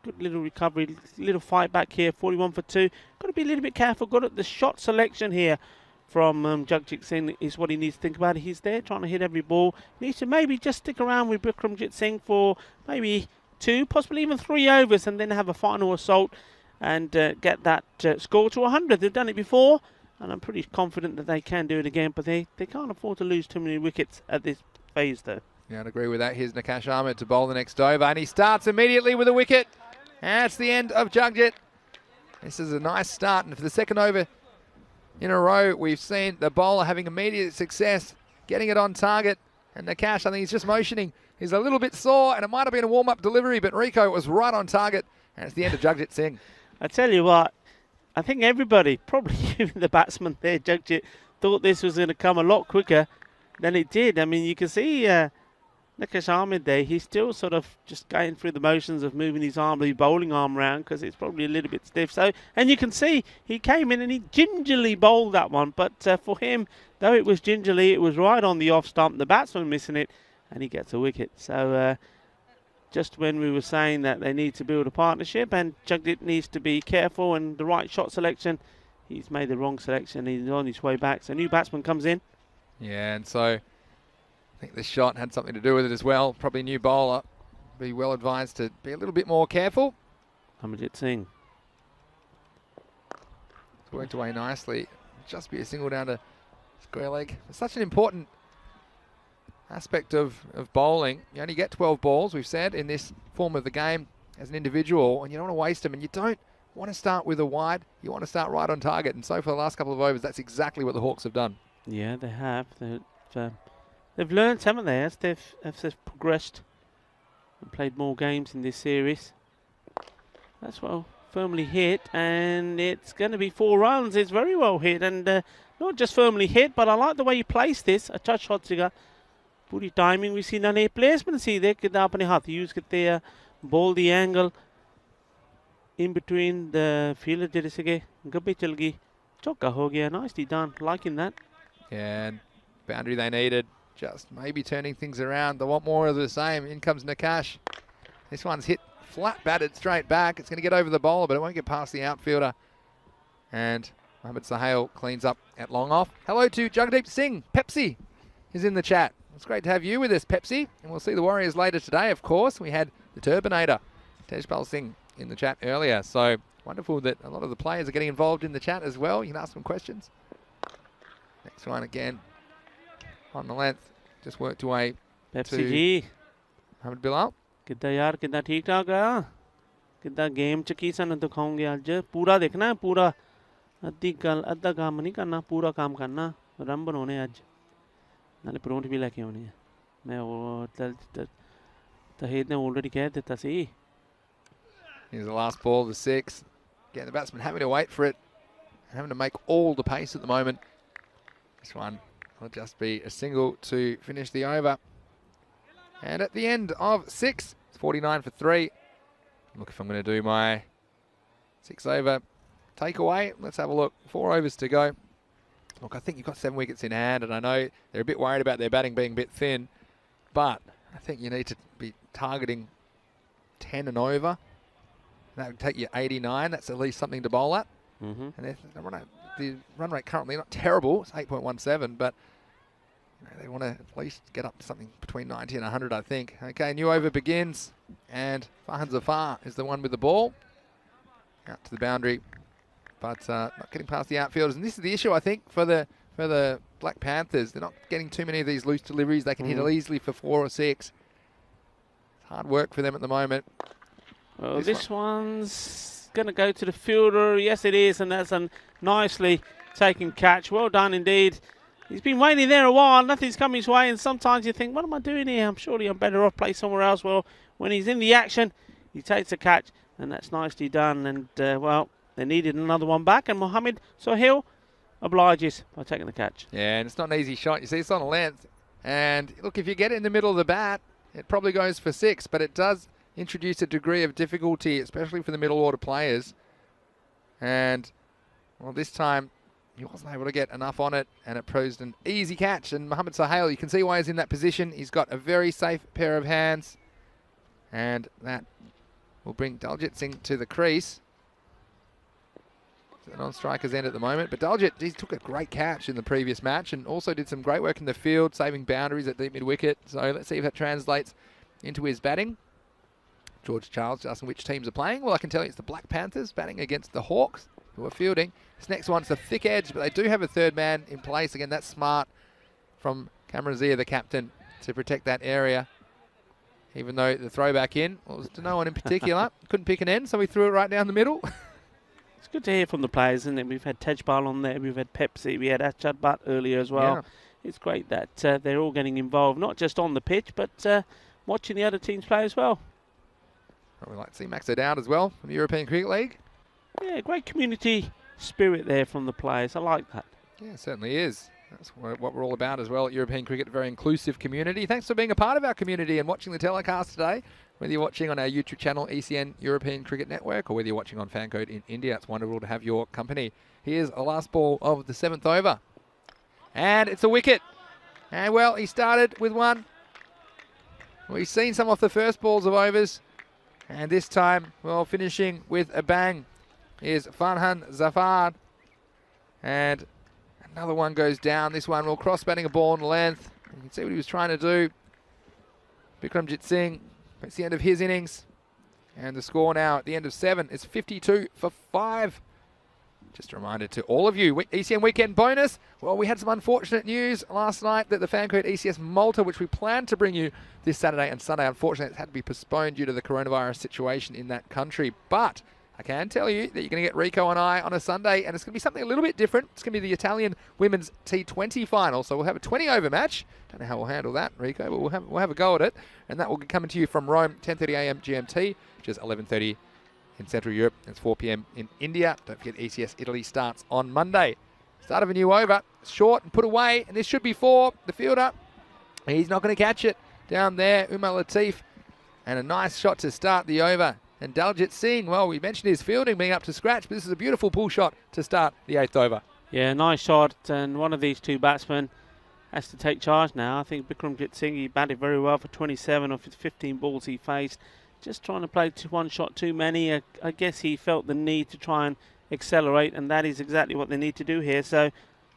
Good little recovery, little fight back here, 41 for 2. Got to be a little bit careful. Got at the shot selection here from Jagjit Singh is what he needs to think about. He's there trying to hit every ball. He needs to maybe just stick around with Bikramjit Singh for maybe 2, possibly even 3 overs, and then have a final assault and get that score to 100. They've done it before, and I'm pretty confident that they can do it again, but they can't afford to lose too many wickets at this phase, though. Yeah, I'd agree with that. Here's Nakash Ahmed to bowl the next over, and he starts immediately with a wicket. That's the end of Jagjit. This is a nice start, and for the second over in a row, we've seen the bowler having immediate success, getting it on target, and Nakash, I think he's just motioning. He's a little bit sore, and it might have been a warm-up delivery, but Rico was right on target, and it's the end of Jagjit Singh. I tell you what, I think everybody, probably even the batsman there, Jagjit, thought this was going to come a lot quicker than it did. I mean, you can see Nakash Ahmed there, he's still sort of just going through the motions of moving his arm, the bowling arm around, because it's probably a little bit stiff. So, and you can see he came in and he gingerly bowled that one. But for him, though it was gingerly, it was right on the off stump. The batsman missing it, and he gets a wicket. So just when we were saying that they need to build a partnership and Jagjit needs to be careful and the right shot selection, he's made the wrong selection. He's on his way back. So a new batsman comes in. Yeah, and so I think this shot had something to do with it as well. Probably a new bowler. Be well advised to be a little bit more careful. Amarjit Singh. It's worked away nicely. Just be a single down to square leg. It's such an important aspect of bowling. You only get 12 balls, we've said, in this form of the game as an individual, and you don't want to waste them, and you don't want to start with a wide, you want to start right on target. And so for the last couple of overs, that's exactly what the Hawks have done. Yeah, they have. They've learned, haven't they, as they've progressed and played more games in this series. That's well firmly hit, and it's going to be 4 runs. It's very well hit, and not just firmly hit, but I like the way you place this. अच्छा shot सीगा, पूरी timing भी सीधा नहीं, placement सीधे कितना अपने हाथ use करते हैं, ball the angle in between the fielder जैसे कि गब्बे चल गई, चौका हो गया. Nicely done, liking that. Yeah, and boundary they needed, just maybe turning things around. They want more of the same. In comes Nakash. This one's hit flat batted straight back. It's going to get over the bowler, but it won't get past the outfielder. And Mohammad Sahel cleans up at long off. Hello to Jagdeep Singh. Pepsi is in the chat. It's great to have you with us, Pepsi. And we'll see the Warriors later today, of course. We had the Turbinator, Tejpal Singh, in the chat earlier. So wonderful that a lot of the players are getting involved in the chat as well. You can ask them questions. Next one again on the length. Just worked away Pepsi to ji, Mohammad Bilal. कितना यार कितना ठीक ठाक आया, कितना game च की सन दिखाऊंगे आज. पूरा देखना है, पूरा अद्धी गल अद्धा काम नहीं करना, पूरा काम करना. रन बनाने आज, नाले प्रोंट भी लेके आने हैं. मैं वो तहीद ने ऑलरेडी कह दिया सी. Here's the last ball, the 6. Again, the batsman having to wait for it, having to make all the pace at the moment. This one will just be a single to finish the over. And at the end of 6, it's 49 for 3. Look, if I'm going to do my 6 over takeaway, let's have a look. 4 overs to go. Look, I think you've got 7 wickets in hand, and I know they're a bit worried about their batting being a bit thin, but I think you need to be targeting 10 and over. That would take you 89. That's at least something to bowl at. And the run rate currently not terrible. It's 8.17, but they want to at least get up to something between 90 and 100, I think. Okay, new over begins, and Farhan Zafar is the one with the ball. Out to the boundary, but not getting past the outfielders. And this is the issue, I think, for the Black Panthers. They're not getting too many of these loose deliveries. They can hit easily for 4 or 6. It's hard work for them at the moment. Well, this one's going to go to the fielder. Yes, it is, and that's a nicely taken catch. Well done indeed. He's been waiting there a while. Nothing's come his way, and sometimes you think, what am I doing here? Surely I'm better off play somewhere else. Well, when he's in the action, he takes a catch, and that's nicely done. And, well, they needed another one back, and Mohammad Sohail obliges by taking the catch. Yeah, and it's not an easy shot. You see, it's on a length. And, look, if you get it in the middle of the bat, it probably goes for 6, but it does introduce a degree of difficulty, especially for the middle order players. And, well, this time he wasn't able to get enough on it, and it proved an easy catch. And Mohammad Sahel, you can see why he's in that position. He's got a very safe pair of hands, and that will bring Daljit Singh to the crease. It's an on-striker's end at the moment, but Daljit, he took a great catch in the previous match and also did some great work in the field, saving boundaries at deep mid-wicket. So let's see if that translates into his batting. George Charles asking which teams are playing. Well, I can tell you it's the Black Panthers batting against the Hawks, who are fielding. This next one's a thick edge, but they do have a third man in place. Again, that's smart from Cameron Zia, the captain, to protect that area. Even though the throw back in was to no one in particular. Couldn't pick an end, so we threw it right down the middle. It's good to hear from the players, isn't it? We've had Tejpal on there, we've had Pepsi, we had Achad Butt earlier as well. Yeah. It's great that they're all getting involved, not just on the pitch, but watching the other teams play as well. We'd like to see Max O'Dowd as well from the European Cricket League. Yeah, great community spirit there from the players. I like that. Yeah, it certainly is. That's what we're all about as well at European Cricket, a very inclusive community. Thanks for being a part of our community and watching the telecast today. Whether you're watching on our YouTube channel, ECN European Cricket Network, or whether you're watching on FanCode in India, it's wonderful to have your company. Here's a last ball of the 7th over. And it's a wicket. And, well, he started with one. We've seen some off the first balls of overs. And this time, well, finishing with a bang is Farhan Zafar. And another one goes down. This one will cross batting a ball in length. You can see what he was trying to do. Bikramjit Singh, it's the end of his innings. And the score now at the end of 7 is 52 for 5. Just a reminder to all of you, ECN Weekend Bonus. Well, we had some unfortunate news last night that the FanCode ECS Malta, which we planned to bring you this Saturday and Sunday, unfortunately, it had to be postponed due to the coronavirus situation in that country. But I can tell you that you're going to get Rico and I on a Sunday, and it's going to be something a little bit different. It's going to be the Italian Women's T20 final, so we'll have a 20-over match. Don't know how we'll handle that, Rico, but we'll have a go at it, and that will be coming to you from Rome, 10:30 a.m. GMT, which is 11:30 in Central Europe. It's 4 p.m. in India. Don't forget ECS Italy starts on Monday. Start of a new over, short and put away, and this should be for the fielder. He's not going to catch it down there, Umar Latif, and a nice shot to start the over. And Daljit Singh, well, we mentioned his fielding being up to scratch, but this is a beautiful pull shot to start the 8th over. Yeah, nice shot, and one of these two batsmen has to take charge now. I think Bikramjit Singh, he batted very well for 27 of his 15 balls he faced. Just trying to play one shot too many. I guess he felt the need to try and accelerate, and that is exactly what they need to do here. So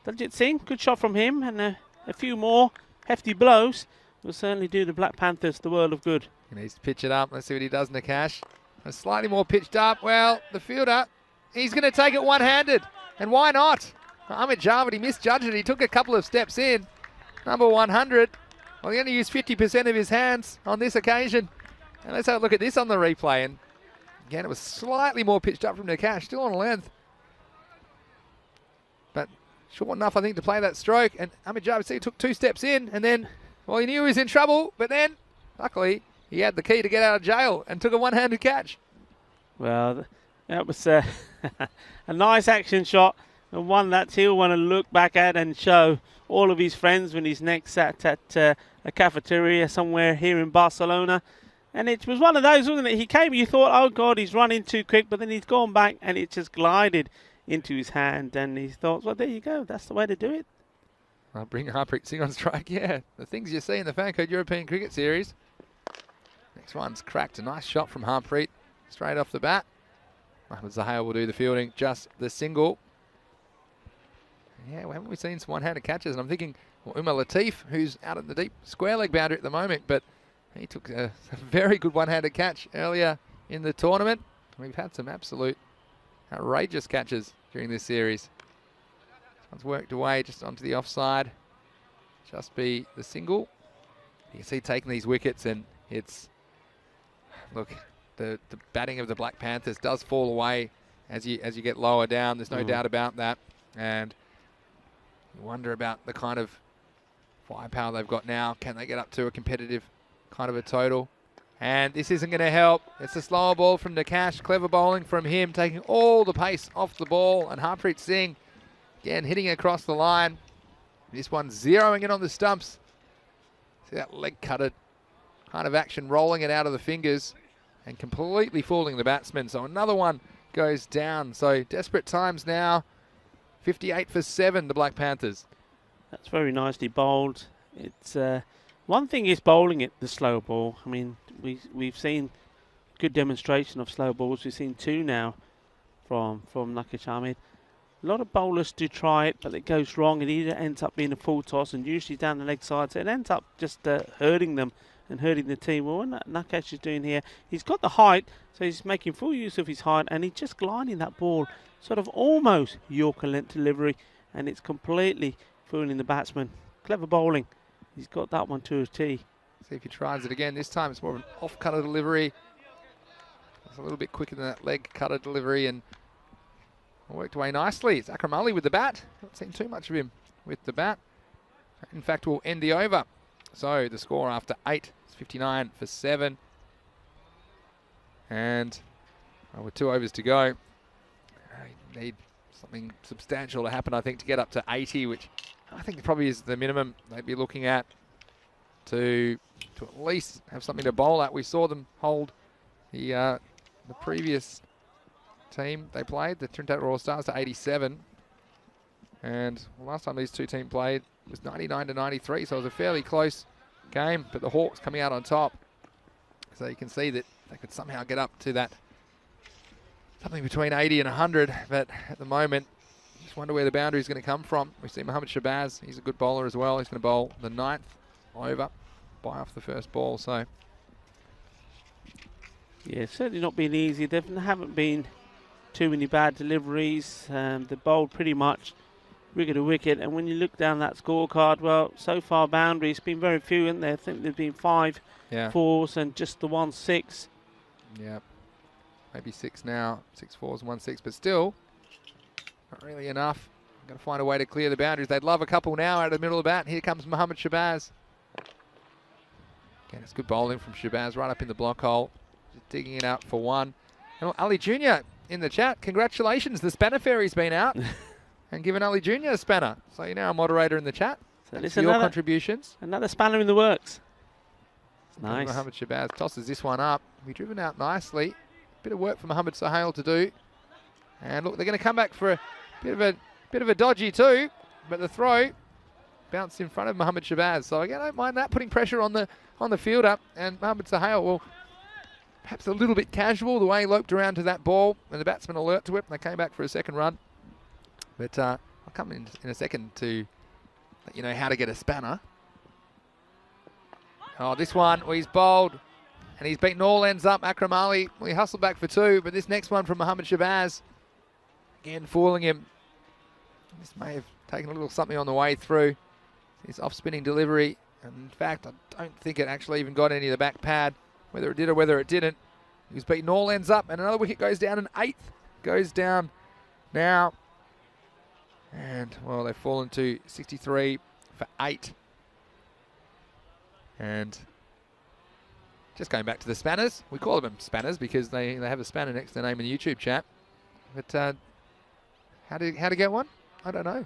Daljit Singh, good shot from him, and a few more hefty blows will certainly do the Black Panthers the world of good. He needs to pitch it up. Let's see what he does, Nakash. Slightly more pitched up. Well, the fielder, he's going to take it one-handed. And why not? Amit Javed, he misjudged it. He took a couple of steps in. Number 100. Well, he only used 50% of his hands on this occasion. And let's have a look at this on the replay. And again, it was slightly more pitched up from Nakash, still on length. But short enough, I think, to play that stroke. And Amit Javed took 2 steps in, and then, well, he knew he was in trouble. But then, luckily, he had the key to get out of jail and took a one-handed catch. Well, that was a nice action shot, and one that he'll want to look back at and show all of his friends when he's next sat at a cafeteria somewhere here in Barcelona. And it was one of those, wasn't it? He came, you thought, oh God, he's running too quick, but then he's gone back and it just glided into his hand, and he thought, well, there you go, that's the way to do it. I'll bring Harpreet Singh on strike, yeah. The things you see in the FanCode European Cricket Series. Next one's cracked. A nice shot from Harpreet straight off the bat. Mohamed Zahir will do the fielding, just the single. Yeah, well, haven't we seen some one-handed catches? And I'm thinking, well, Umar Latif, who's out at the deep square leg boundary at the moment, but he took a very good one-handed catch earlier in the tournament. We've had some absolute outrageous catches during this series. This one's worked away just onto the offside. Just be the single. You can see taking these wickets, and it's... Look, the batting of the Black Panthers does fall away as you get lower down. There's no doubt about that. And you wonder about the kind of firepower they've got now. Can they get up to a competitive kind of a total? And this isn't going to help. It's a slower ball from Nakash. Clever bowling from him, taking all the pace off the ball. And Harpreet Singh, again, hitting across the line. This one zeroing in on the stumps. See that leg cutted kind of action, rolling it out of the fingers and completely fooling the batsman. So another one goes down. So desperate times now. 58 for 7, the Black Panthers. That's very nicely bowled. It's one thing is bowling it, the slow ball. I mean, we've seen good demonstration of slow balls. We've seen 2 now from Nakash Ahmed. A lot of bowlers do try it, but it goes wrong. It either ends up being a full toss and usually down the leg side, so it ends up just hurting them and hurting the team. Well, what Nakash is doing here, he's got the height, so he's making full use of his height, and he's just gliding that ball, sort of almost Yorker length delivery, and it's completely fooling the batsman. Clever bowling. He's got that one to a tee. See if he tries it again. This time it's more of an off-cutter delivery. It's a little bit quicker than that leg cutter delivery, and worked away nicely. It's Akram Ali with the bat. Not seen too much of him with the bat. In fact, we'll end the over. So the score after 8 is 59 for 7. And with 2 overs to go, need something substantial to happen, I think, to get up to 80, which I think probably is the minimum they'd be looking at to at least have something to bowl at. We saw them hold the previous team they played, the Trinidad Royal Stars, to 87. And last time these two teams played was 99 to 93, so it was a fairly close game, but the Hawks coming out on top. So you can see that they could somehow get up to that something between 80 and 100, but at the moment, just wonder where the boundary is going to come from. We see Mohammad Shabazz, he's a good bowler as well. He's going to bowl the 9th over, buy off the first ball, so. Yeah, certainly not been easy. There haven't been too many bad deliveries. They bowled pretty much wicket to wicket, and when you look down that scorecard, well, so far boundaries been very few, isn't there? I think there's been 5 4s and just the 1 6. Yeah. maybe 6 now. 6 4s, 1 6, but still not really enough. Got to find a way to clear the boundaries. They'd love a couple now out of the middle of the bat. Here comes Mohamed Shabazz. Again, it's good bowling from Shabazz right up in the block hole. Just digging it out for 1. And Ali Jr. in the chat. Congratulations, the Spanner Fairy's been out and given Ali Jr. a spanner. So you're now a moderator in the chat. So it's your contributions. Another spanner in the works. Nice. Mohamed Shabazz tosses this one up. Be driven out nicely. Bit of work for Mohamed Sahel to do. And look, they're going to come back for a bit of a dodgy too, but the throw bounced in front of Mohamed Shabazz. So again, I don't mind that, putting pressure on the fielder. And Mohamed Sahel, well, perhaps a little bit casual the way he loped around to that ball, and the batsman alert to it, and they came back for a second run. But I'll come in a second to let you know how to get a spanner. Oh, this one, well, he's bowled, and he's beaten all ends up. Akram Ali, well, he hustled back for 2, but this next one from Mohamed Shabazz, again fooling him. This may have taken a little something on the way through. His off-spinning delivery. And in fact, I don't think it actually even got any of the back pad, whether it did or whether it didn't. He was beaten all ends up, and another wicket goes down, an 8th goes down now. And, well, they've fallen to 63 for 8. And just going back to the spanners. We call them spanners because they have a spanner next to their name in the YouTube chat. But how to get one? I don't know.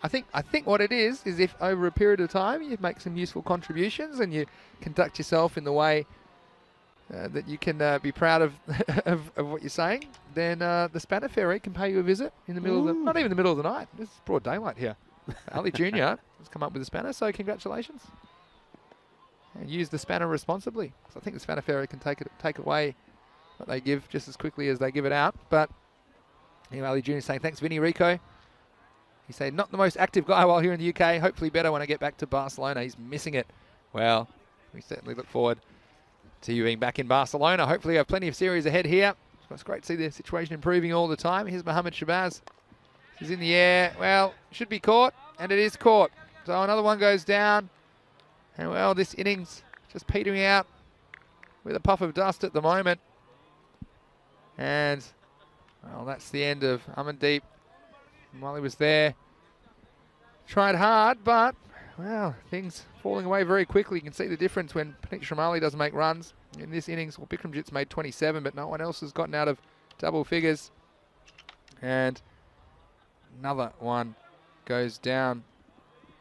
I think what it is if over a period of time you make some useful contributions and you conduct yourself in the way that you can be proud of, of what you're saying, then the Spanner Fairy can pay you a visit in the middle of the, not even the middle of the night. This is broad daylight here. Ali Jr. has come up with a spanner, so congratulations. And use the spanner responsibly. So I think the Spanner Fairy can take away what they give just as quickly as they give it out. But anyway, Ali Jr. saying thanks, Vinny Rico. He said, not the most active guy while here in the UK. Hopefully better when I get back to Barcelona. He's missing it. Well, we certainly look forward to you being back in Barcelona. Hopefully we have plenty of series ahead here. It's great to see the situation improving all the time. Here's Mohamed Shabazz. He's in the air. Well, should be caught, and it is caught. So another one goes down. And, well, this innings just petering out with a puff of dust at the moment. And, well, that's the end of Amandeep. While he was there, tried hard, but, well, things falling away very quickly. You can see the difference when Puneet Shamali doesn't make runs. In this innings, well, Bikramjit's made 27, but no one else has gotten out of double figures. And another one goes down.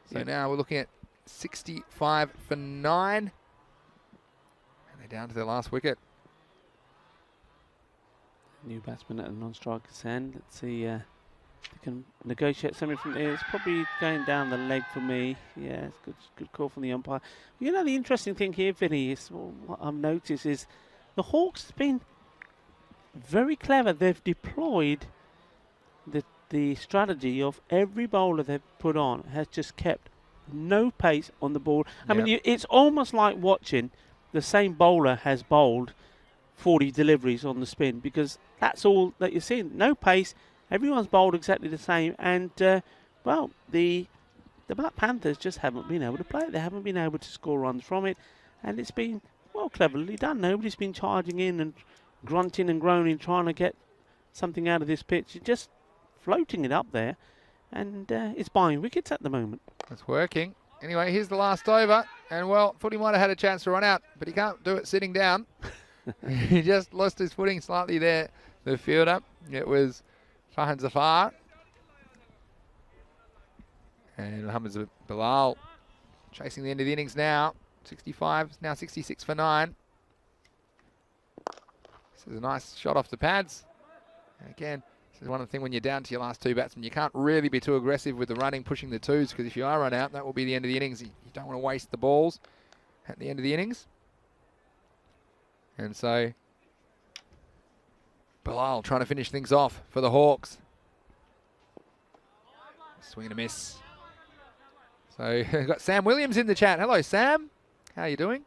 So now we're looking at 65 for 9. And they're down to their last wicket. New batsman at the non-striker's end. Let's see. They can negotiate something from there. It's probably going down the leg for me. Yeah, it's good call from the umpire. You know, the interesting thing here, Vinny, is what I've noticed is the Hawks have been very clever. They've deployed the strategy of every bowler they've put on has just kept no pace on the ball. I mean, it's almost like watching the same bowler has bowled 40 deliveries on the spin, because that's all that you're seeing. No pace. Everyone's bowled exactly the same, and well, the Black Panthers just haven't been able to play it. They haven't been able to score runs from it, and it's been, well, cleverly done. Nobody's been charging in and grunting and groaning, trying to get something out of this pitch. You're just floating it up there, and it's buying wickets at the moment. It's working. Anyway, here's the last over, and, well, Footy might have had a chance to run out, but he can't do it sitting down. He just lost his footing slightly there, the fielder. It was Fahan Zafar. And Mohamed Bilal chasing the end of the innings now. 65, now 66 for 9. This is a nice shot off the pads. And again, this is one of the things when you're down to your last 2 batsmen, you can't really be too aggressive with the running, pushing the 2s, because if you are run out, that will be the end of the innings. You don't want to waste the balls at the end of the innings. And so Bilal trying to finish things off for the Hawks. Swing and a miss. So we've got Sam Williams in the chat. Hello, Sam. How are you doing?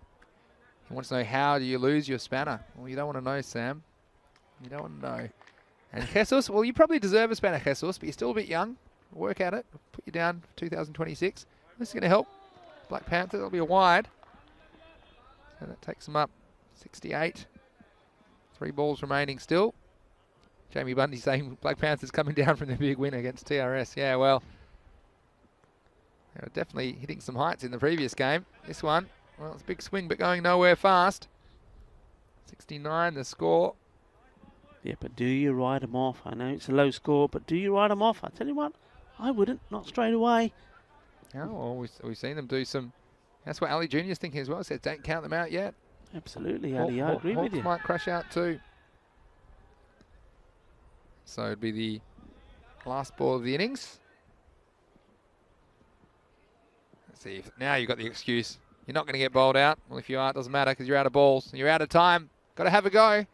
He wants to know, how do you lose your spanner? Well, you don't want to know, Sam. You don't want to know. And Jesus, well, you probably deserve a spanner, Jesus, but you're still a bit young. Work at it. Put you down for 2026. This is going to help Black Panther. That'll be a wide. So that takes them up 68 3 balls remaining still. Jamie Bundy saying Black Panthers coming down from their big win against TRS. Yeah, well, they were definitely hitting some heights in the previous game. This one, well, it's a big swing, but going nowhere fast. 69 the score. Yeah, but do you write them off? I know it's a low score, but do you write them off? I tell you what, I wouldn't, not straight away. Oh, well, we've seen them do some. That's what Ali Jr.'s thinking as well. Says don't count them out yet. Absolutely, Ali, I agree with you. Might crash out too. So it'd be the last ball of the innings. Let's see if now you've got the excuse. You're not going to get bowled out. Well, if you are, it doesn't matter because you're out of balls. You're out of time. Got to have a go.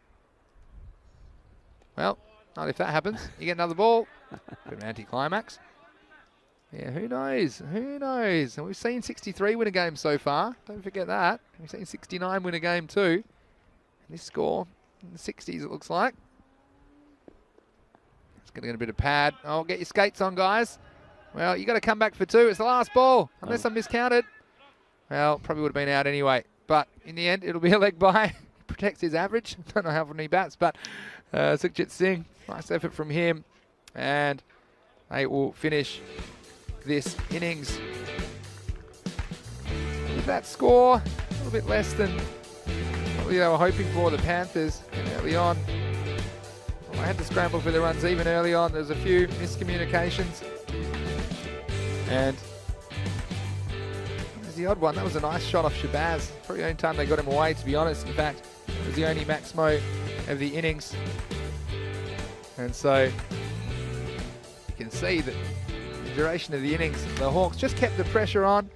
Well, not if that happens. You get another ball. Bit of an anticlimax. Yeah, who knows? Who knows? And we've seen 63 win a game so far. Don't forget that. We've seen 69 win a game too. And this score in the 60s, it looks like. It's going to get a bit of pad. Oh, get your skates on, guys. Well, you got to come back for 2. It's the last ball, unless I miscounted. Well, probably would have been out anyway. But in the end, it'll be a leg by. Protects his average. Don't know how many bats, but Sukhjit Singh, nice effort from him. And they will finish this innings with that score. A little bit less than what they were hoping for, the Panthers, early on. Well, I had to scramble for the runs even early on. There's a few miscommunications. And there's the odd one. That was a nice shot off Shabazz. Probably the only time they got him away, to be honest. In fact, it was the only Maximo of the innings. And so you can see that the duration of the innings, the Hawks just kept the pressure on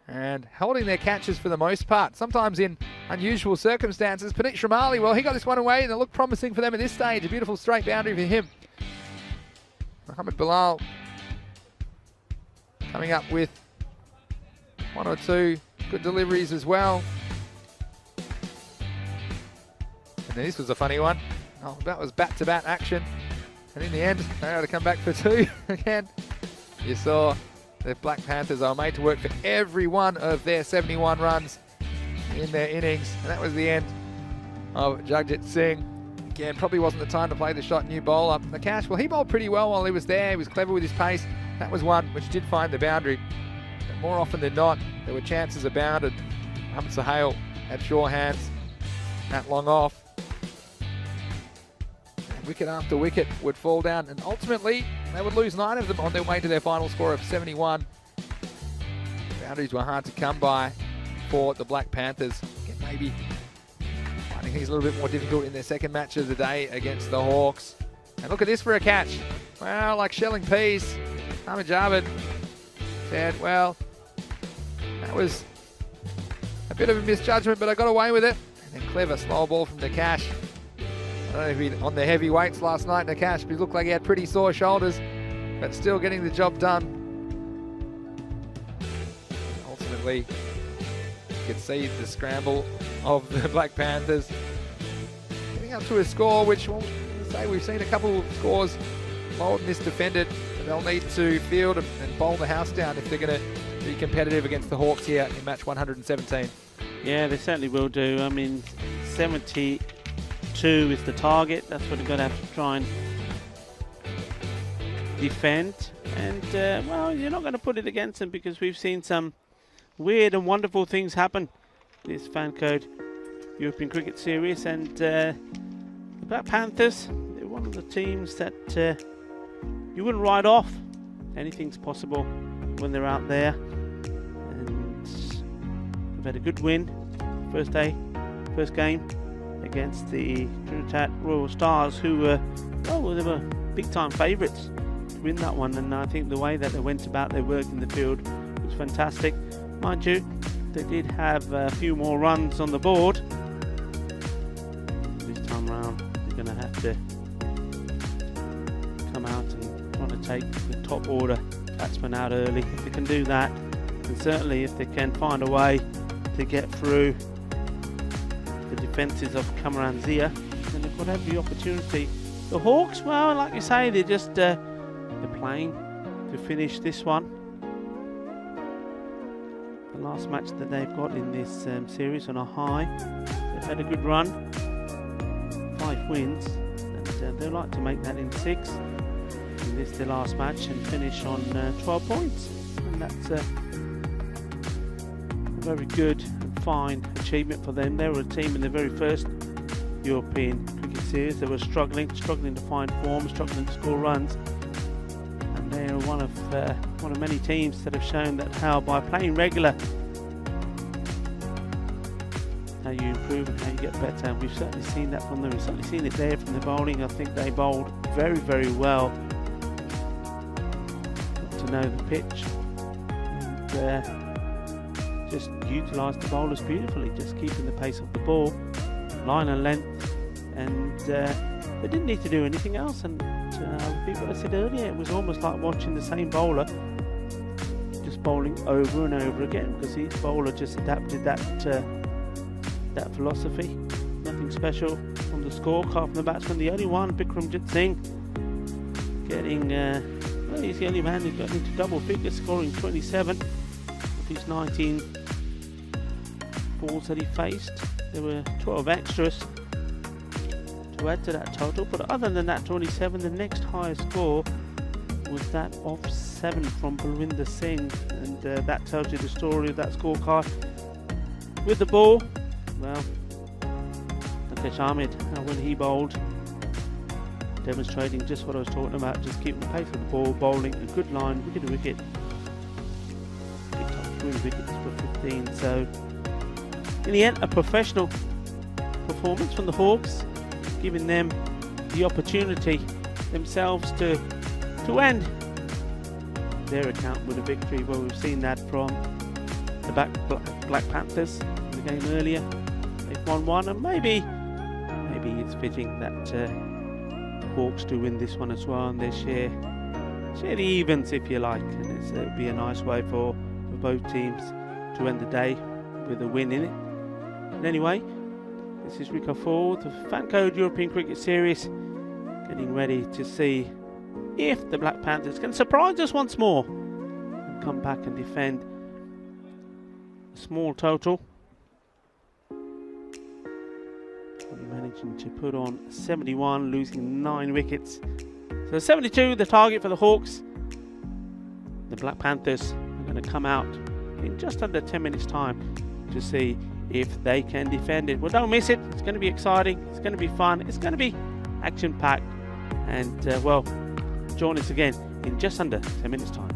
and holding their catches for the most part, sometimes in unusual circumstances. Puneet Shramali, well, he got this one away and it looked promising for them at this stage. A beautiful straight boundary for him. Mohamed Bilal coming up with 1 or 2 good deliveries as well. And this was a funny one. Oh, that was bat-to-bat action. And in the end, they had to come back for 2 again. You saw the Black Panthers are made to work for every one of their 71 runs in their innings. And that was the end of Jagjit Singh. Again, probably wasn't the time to play the shot. New bowler. Nakash, well, he bowled pretty well while he was there. He was clever with his pace. That was one which did find the boundary. But more often than not, there were chances abounded. Mohamed Sahel had sure hands. That long off. Wicket after wicket would fall down, and ultimately they would lose 9 of them on their way to their final score of 71. Boundaries were hard to come by for the Black Panthers. Again, maybe finding things a little bit more difficult in their second match of the day against the Hawks. And look at this for a catch. Well, like shelling peas. Ahmed Javed said, well, that was a bit of a misjudgment, but I got away with it. And then clever slow ball from Nakash. I don't know if he on the heavy weights last night, Nakash, but he looked like he had pretty sore shoulders, but still getting the job done. Ultimately, you could see the scramble of the Black Panthers getting up to a score which, well, say we've seen a couple of scores lower than this defended, but they'll need to field and bowl the house down if they're going to be competitive against the Hawks here in match 117. Yeah, they certainly will do. I mean, 72 is the target. That's what they're going to have to try and defend. And, well, you're not going to put it against them because we've seen some weird and wonderful things happen this FanCode European Cricket Series. And the Black Panthers, they're one of the teams that you wouldn't write off. Anything's possible when they're out there. And they've had a good win first game against the Trinidad Royal Stars, who were, well, they were big-time favourites to win that one. And I think the way that they went about their work in the field was fantastic. Mind you, they did have a few more runs on the board. This time round, they're going to have to come out and try to take the top order batsmen out early. If they can do that, and certainly if they can find a way to get through the defences of Kamran Zia, then they've got every opportunity. The Hawks, well, like you say, they're just they're playing to finish this one. The last match that they've got in this series on a high. They've had a good run. 5 wins, and they'd like to make that in 6 in this their last match and finish on 12 points, and that's a very good and fine achievement for them. They were a team in the very first European cricket series. They were struggling to find form, struggling to score runs, and they are one of many teams that have shown that how by playing regular, how you improve and how you get better. And we've certainly seen that from them. We've certainly seen it there from the bowling. I think they bowled very, very well. Got to know the pitch and just utilised the bowlers beautifully, just keeping the pace of the ball, line and length, and they didn't need to do anything else. And repeat what I said earlier, it was almost like watching the same bowler just bowling over and over again, because each bowler just adapted that philosophy. Nothing special from the scorecard from the batsman. The only one, Bikramjit Singh, getting well, he's the only man who got into double figures, scoring 27 of his 19 balls that he faced. There were 12 extras to add to that total, but other than that 27, the next highest score was that of 7 from Balwinder Singh, and that tells you the story of that scorecard. With the ball, well, Nakesh Ahmed, when he bowled, demonstrating just what I was talking about, just keeping the pace of the ball, bowling a good line, wicket to wicket. Picked up 3 wickets for 15, so in the end, a professional performance from the Hawks, giving them the opportunity themselves to end their account with a victory. Well, we've seen that from the Black Panthers in the game earlier. They've won 1, and maybe it's fitting that Hawks do win this one as well, and they share the evens, if you like, and it would be a nice way for both teams to end the day with a win in it. And anyway, this is Rico Ford, the FanCode European Cricket Series, getting ready to see if the Black Panthers can surprise us once more and come back and defend a small total. Only managing to put on 71, losing 9 wickets. So 72, the target for the Hawks. The Black Panthers are going to come out in just under 10 minutes' time to see if they can defend it. Well, don't miss it. It's going to be exciting. It's going to be fun. It's going to be action-packed. And, well, join us again in just under 10 minutes' time.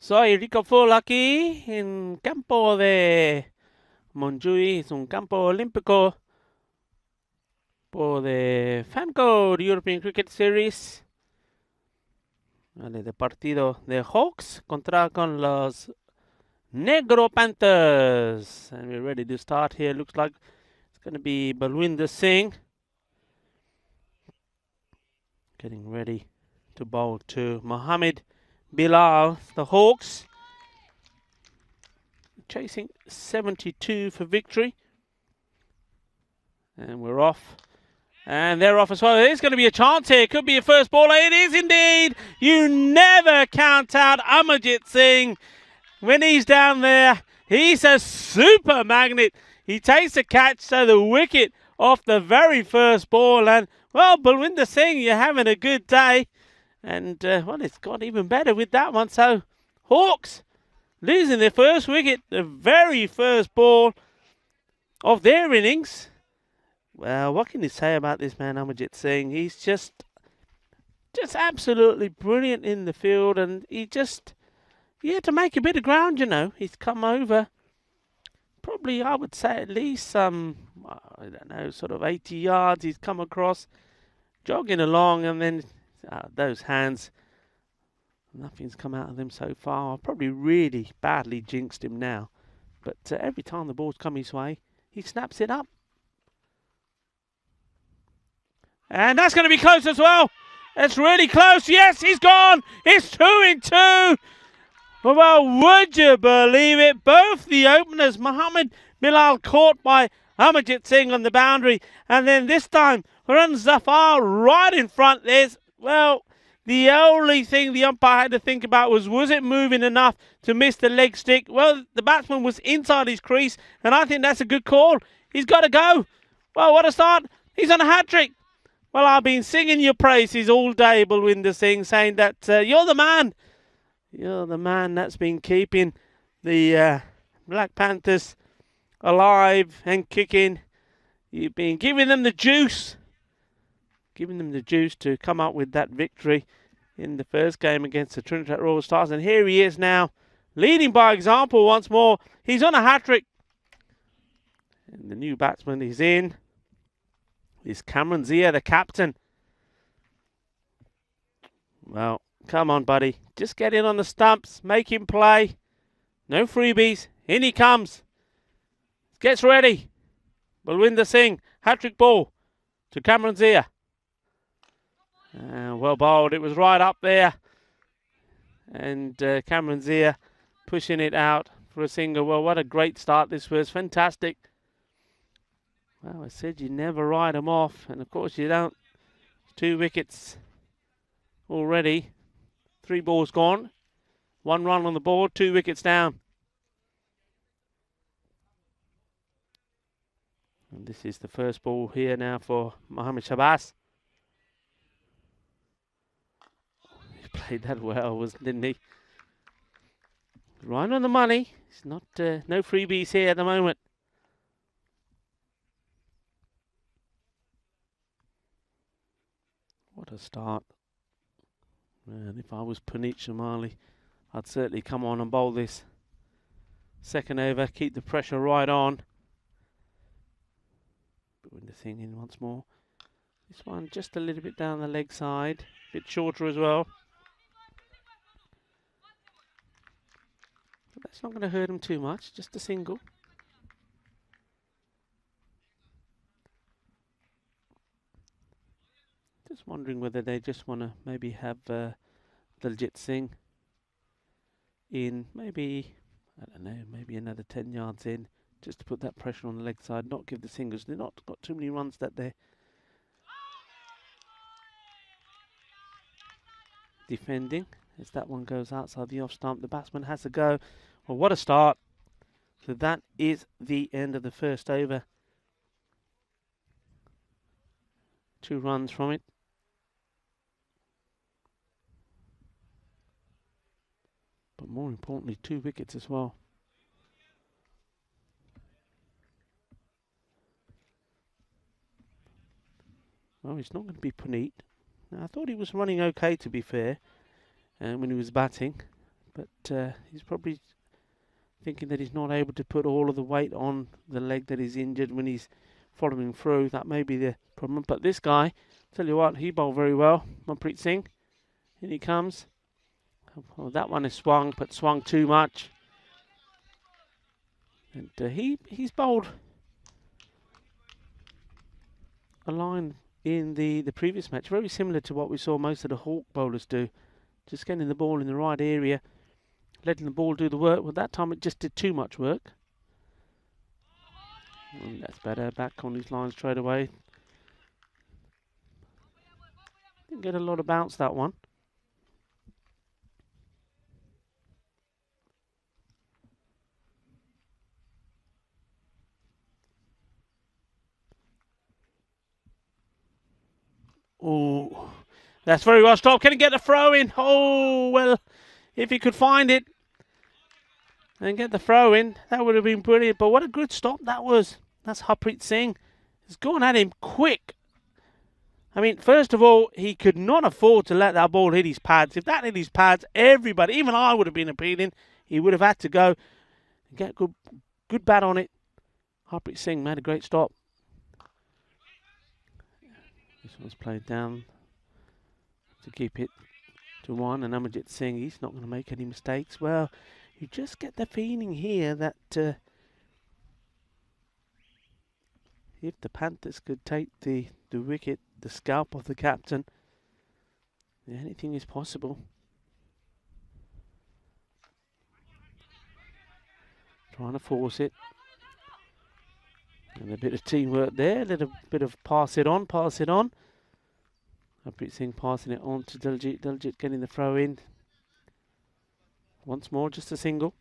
Soy Rico Full aquí en campo de Montjuïc. Es un campo olímpico por de FanCode European Cricket Series. Vale, de partido de Hawks contra con los Negro Panthers. And we're ready to start here. Looks like it's going to be Balwinder Singh getting ready to bowl to Mohammed Bilal. The Hawks chasing 72 for victory. And we're off. And they're off as well. There's going to be a chance here. Could be a first ball. It is indeed. You never count out Amarjit Singh. When he's down there, he's a super magnet. He takes a catch to the wicket off the very first ball. And, well, Balwinder Singh, you're having a good day. And, well, it's got even better with that one. So, Hawks losing their first wicket, the very first ball of their innings. Well, what can you say about this man, Amarjit Singh? He's just absolutely brilliant in the field. And he just... yeah, to make a bit of ground, you know. He's come over, probably, I would say, at least some, I don't know, sort of 80 yards. He's come across, jogging along, and then those hands, nothing's come out of them so far. I've probably really badly jinxed him now. But every time the ball's come his way, he snaps it up. And that's going to be close as well. It's really close. Yes, he's gone. It's 2-2. Well, would you believe it? Both the openers, Mohammed Bilal caught by Amarjit Singh on the boundary. And then this time, Harun Zafar right in front. There's, well, the only thing the umpire had to think about was it moving enough to miss the leg stick? Well, the batsman was inside his crease, and I think that's a good call. He's got to go. Well, what a start. He's on a hat-trick. Well, I've been singing your praises all day, Balwinder Singh, saying that you're the man. You're the man that's been keeping the Black Panthers alive and kicking. You've been giving them the juice. Giving them the juice to come up with that victory in the first game against the Trinidad Royal Stars. And here he is now, leading by example once more. He's on a hat-trick. And the new batsman is in. Is Cameron Zia, the captain. Well, come on, buddy. Just get in on the stumps. Make him play. No freebies. In he comes. Gets ready. Balwinder Singh. Hat-trick ball to Cameron Zia. Well bowled. It was right up there. And Cameron Zia pushing it out for a single. Well, what a great start this was. Fantastic. Well, I said you never write them off. And, of course, you don't. 2 wickets already. 3 balls gone. 1 run on the board. 2 wickets down. And this is the first ball here now for Mohammed Shabazz. He played that well, didn't he? Right on the money. It's not no freebies here at the moment. What a start. And if I was Puneet Shamali, I'd certainly come on and bowl this second over, keep the pressure right on. Putting the thing in once more. This one just a little bit down the leg side, a bit shorter as well. But that's not going to hurt him too much, just a single. Just wondering whether they just want to maybe have Daljit Singh in, maybe, I don't know, maybe another 10 yards in, just to put that pressure on the leg side, not give the singles. They've not got too many runs that they're defending. As that one goes outside the off stump, the batsman has to go. Well, what a start. So that is the end of the first over. 2 runs from it. But more importantly, 2 wickets as well. Well, it's not going to be Puneet. Now, I thought he was running okay, to be fair, when he was batting. but he's probably thinking that he's not able to put all of the weight on the leg that is injured when he's following through. That may be the problem. But this guy, tell you what, he bowled very well. Manpreet Singh, in he comes. Oh, that one is swung, but swung too much. And he's bowled a line in the previous match, very similar to what we saw most of the Hawk bowlers do. Just getting the ball in the right area, letting the ball do the work. Well, that time it just did too much work. And that's better, back on these lines straight away. Didn't get a lot of bounce, that one. Oh, that's very well stopped. Can he get the throw in? Oh, well, if he could find it and get the throw in, that would have been brilliant. But what a good stop that was. That's Harpreet Singh. He's gone at him quick. I mean, first of all, he could not afford to let that ball hit his pads. If that hit his pads, everybody, even I would have been appealing. He would have had to go and get good bat on it. Harpreet Singh made a great stop. This one's played down to keep it to 1. And Amarjit Singh, he's not going to make any mistakes. Well, you just get the feeling here that if the Panthers could take the wicket, the scalp of the captain, anything is possible. Trying to force it. And a bit of teamwork there, a little bit of pass it on. Harpreet Singh passing it on to Diljit. Diljit getting the throw in. Once more, just a single.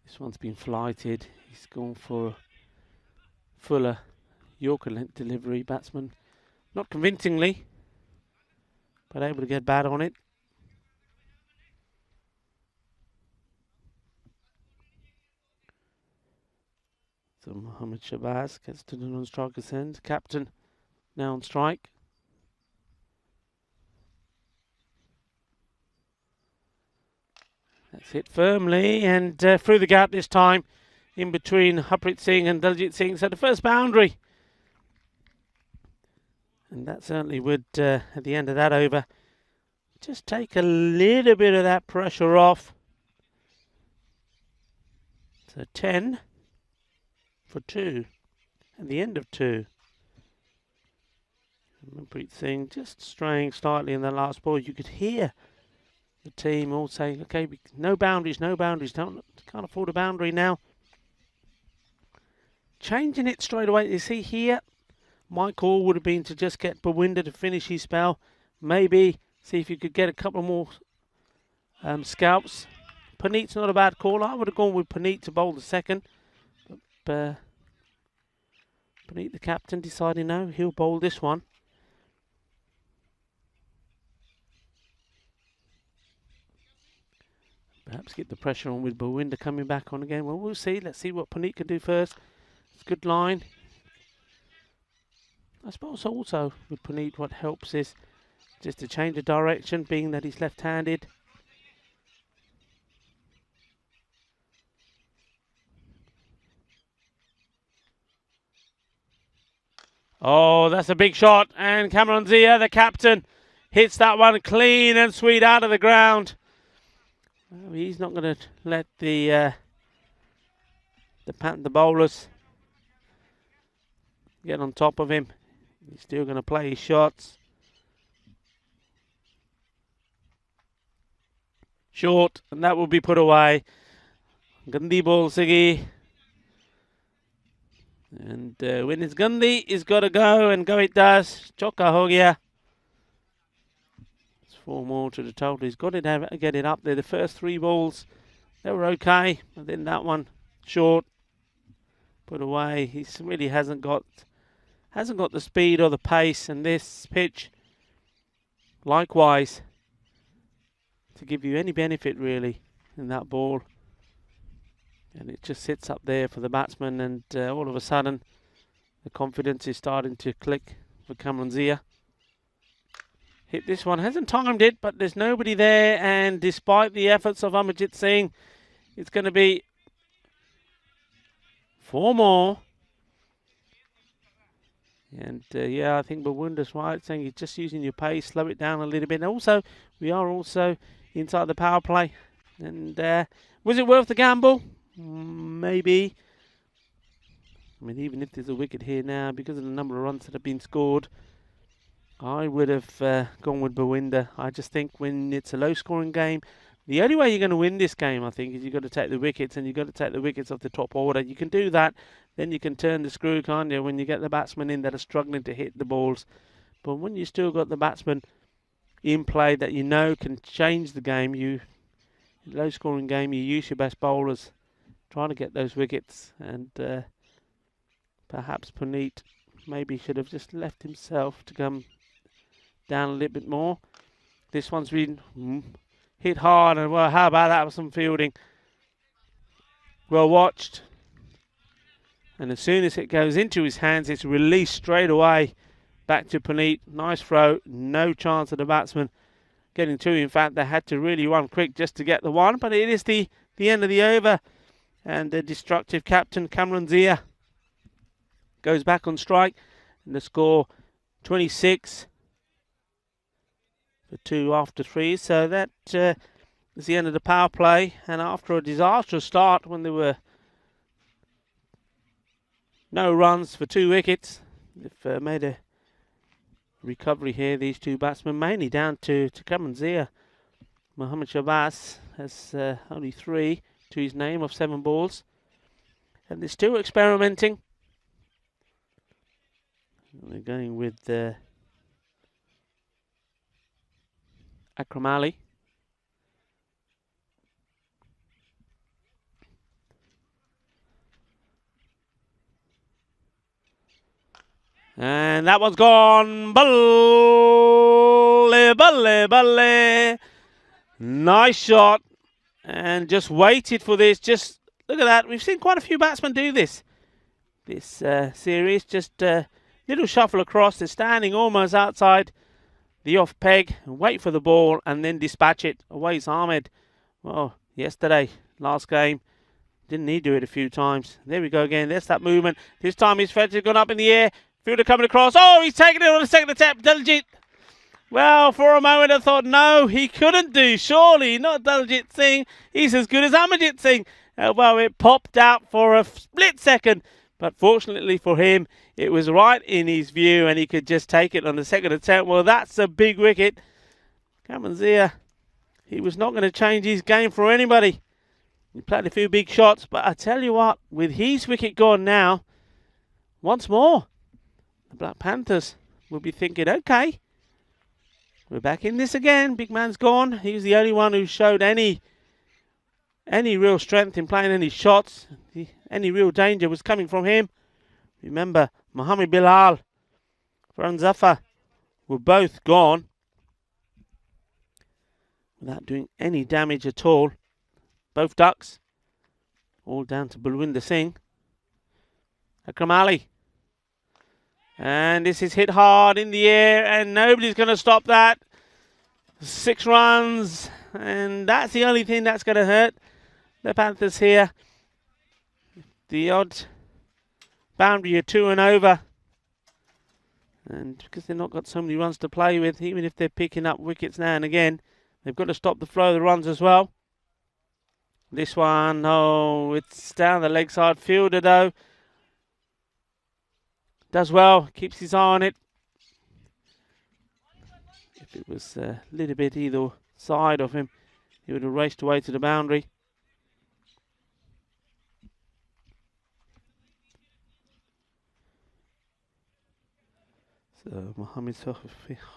This one's been flighted. He's gone for a fuller Yorker length delivery. Batsman, not convincingly, but able to get bat on it. So Mohammad Shabazz gets to the non-striker's end. Captain now on strike. That's hit firmly and through the gap this time, in between Harpreet Singh and Diljit Singh. So the first boundary. And that certainly would, at the end of that over, just take a little bit of that pressure off. So 10 for 2 at the end of 2. Manpreet Singh just straying slightly in the last ball. You could hear the team all saying, okay, no boundaries, can't afford a boundary now. Changing it straight away. You see here, my call would have been to just get Bawinder to finish his spell. Maybe see if you could get a couple more scalps. Puneet's not a bad call. I would have gone with Puneet to bowl the second. But Puneet, the captain, decided no, he'll bowl this one. Perhaps get the pressure on with Bawinder coming back on again. Well, we'll see. Let's see what Puneet can do first. It's a good line. I suppose also with Puneet what helps is just to change the direction, being that he's left-handed. Oh, that's a big shot. And Cameron Zia, the captain, hits that one clean and sweet out of the ground. Well, he's not going to let the Panther bowlers get on top of him. He's still going to play his shots. Short, and that will be put away. Gandhi ball, Siggy. And when it's Gandhi, he's got to go, and go it does. Chokka ho gaya. It's 4 more to the total. He's got to get it up there. The first 3 balls, they were okay. And then that one, short, put away. He really hasn't got the speed or the pace, and this pitch, likewise, to give you any benefit really in that ball. And it just sits up there for the batsman, and all of a sudden the confidence is starting to click for Cameron Zia. Hit this one, hasn't timed it, but there's nobody there, and despite the efforts of Amarjit Singh, it's going to be 4 more. And yeah, I think Bawunda's right, saying you're just using your pace, slow it down a little bit. And also, we are also inside the power play. And was it worth the gamble? Maybe. I mean, even if there's a wicket here now, because of the number of runs that have been scored, I would have gone with Bawunda. I just think when it's a low-scoring game, the only way you're going to win this game, I think, is you've got to take the wickets, and you've got to take the wickets off the top order. You can do that, then you can turn the screw, can't you, when you get the batsmen in that are struggling to hit the balls. But when you still got the batsmen in play that you know can change the game, low-scoring game, you use your best bowlers, trying to get those wickets, and perhaps Puneet maybe should have just left himself to come down a little bit more. This one's been hit hard, and well, how about that with some fielding? Well watched. And as soon as it goes into his hands, it's released straight away back to Puneet. Nice throw, no chance of the batsman getting to. In fact, they had to really run quick just to get the one, but it is the end of the over, and the destructive captain Cameron Zia goes back on strike, and the score 26 for 2 after 3. So that is the end of the power play, and after a disastrous start when there were no runs for 2 wickets, they've made a recovery here, these 2 batsmen, mainly down to Cameron Zia. Mohammad Shabazz has only 3 to his name of 7 balls, and they're still experimenting. They're going with Akram Ali. And that one's gone. Balle, balle, balle. Nice shot. And just waited for this. Just look at that. We've seen quite a few batsmen do this series. Just little shuffle across. They're standing almost outside the off peg, wait for the ball, and then dispatch it. Awais Ahmed. Well, yesterday, last game, didn't he do it a few times? There we go again. There's that movement. This time his fence has gone up in the air. Fielder coming across. Oh, he's taken it on the second attempt. Daljit. Well, for a moment I thought, no, he couldn't do. Surely not Daljit Singh. He's as good as Amarjit Singh. Well, it popped out for a split second. But fortunately for him, it was right in his view, and he could just take it on the second attempt. Well, that's a big wicket. Cameron Zia, he was not going to change his game for anybody. He played a few big shots, but I tell you what, with his wicket gone now, once more, the Black Panthers will be thinking, okay, we're back in this again. Big man's gone. He was the only one who showed any real strength in playing any shots. Any real danger was coming from him. Remember, Mohammed Bilal, Farhan Zafar were both gone without doing any damage at all. Both ducks, all down to Balwinder Singh. Akram Ali. And this is hit hard in the air, and nobody's going to stop that. 6 runs, and that's the only thing that's going to hurt the Panthers here. The odd boundary of 2 and over. And because they've not got so many runs to play with, even if they're picking up wickets now and again, they've got to stop the flow of the runs as well. This one, oh, it's down the leg side. Fielder, though, does well, keeps his eye on it. If it was a little bit either side of him, he would have raced away to the boundary. So Mohammed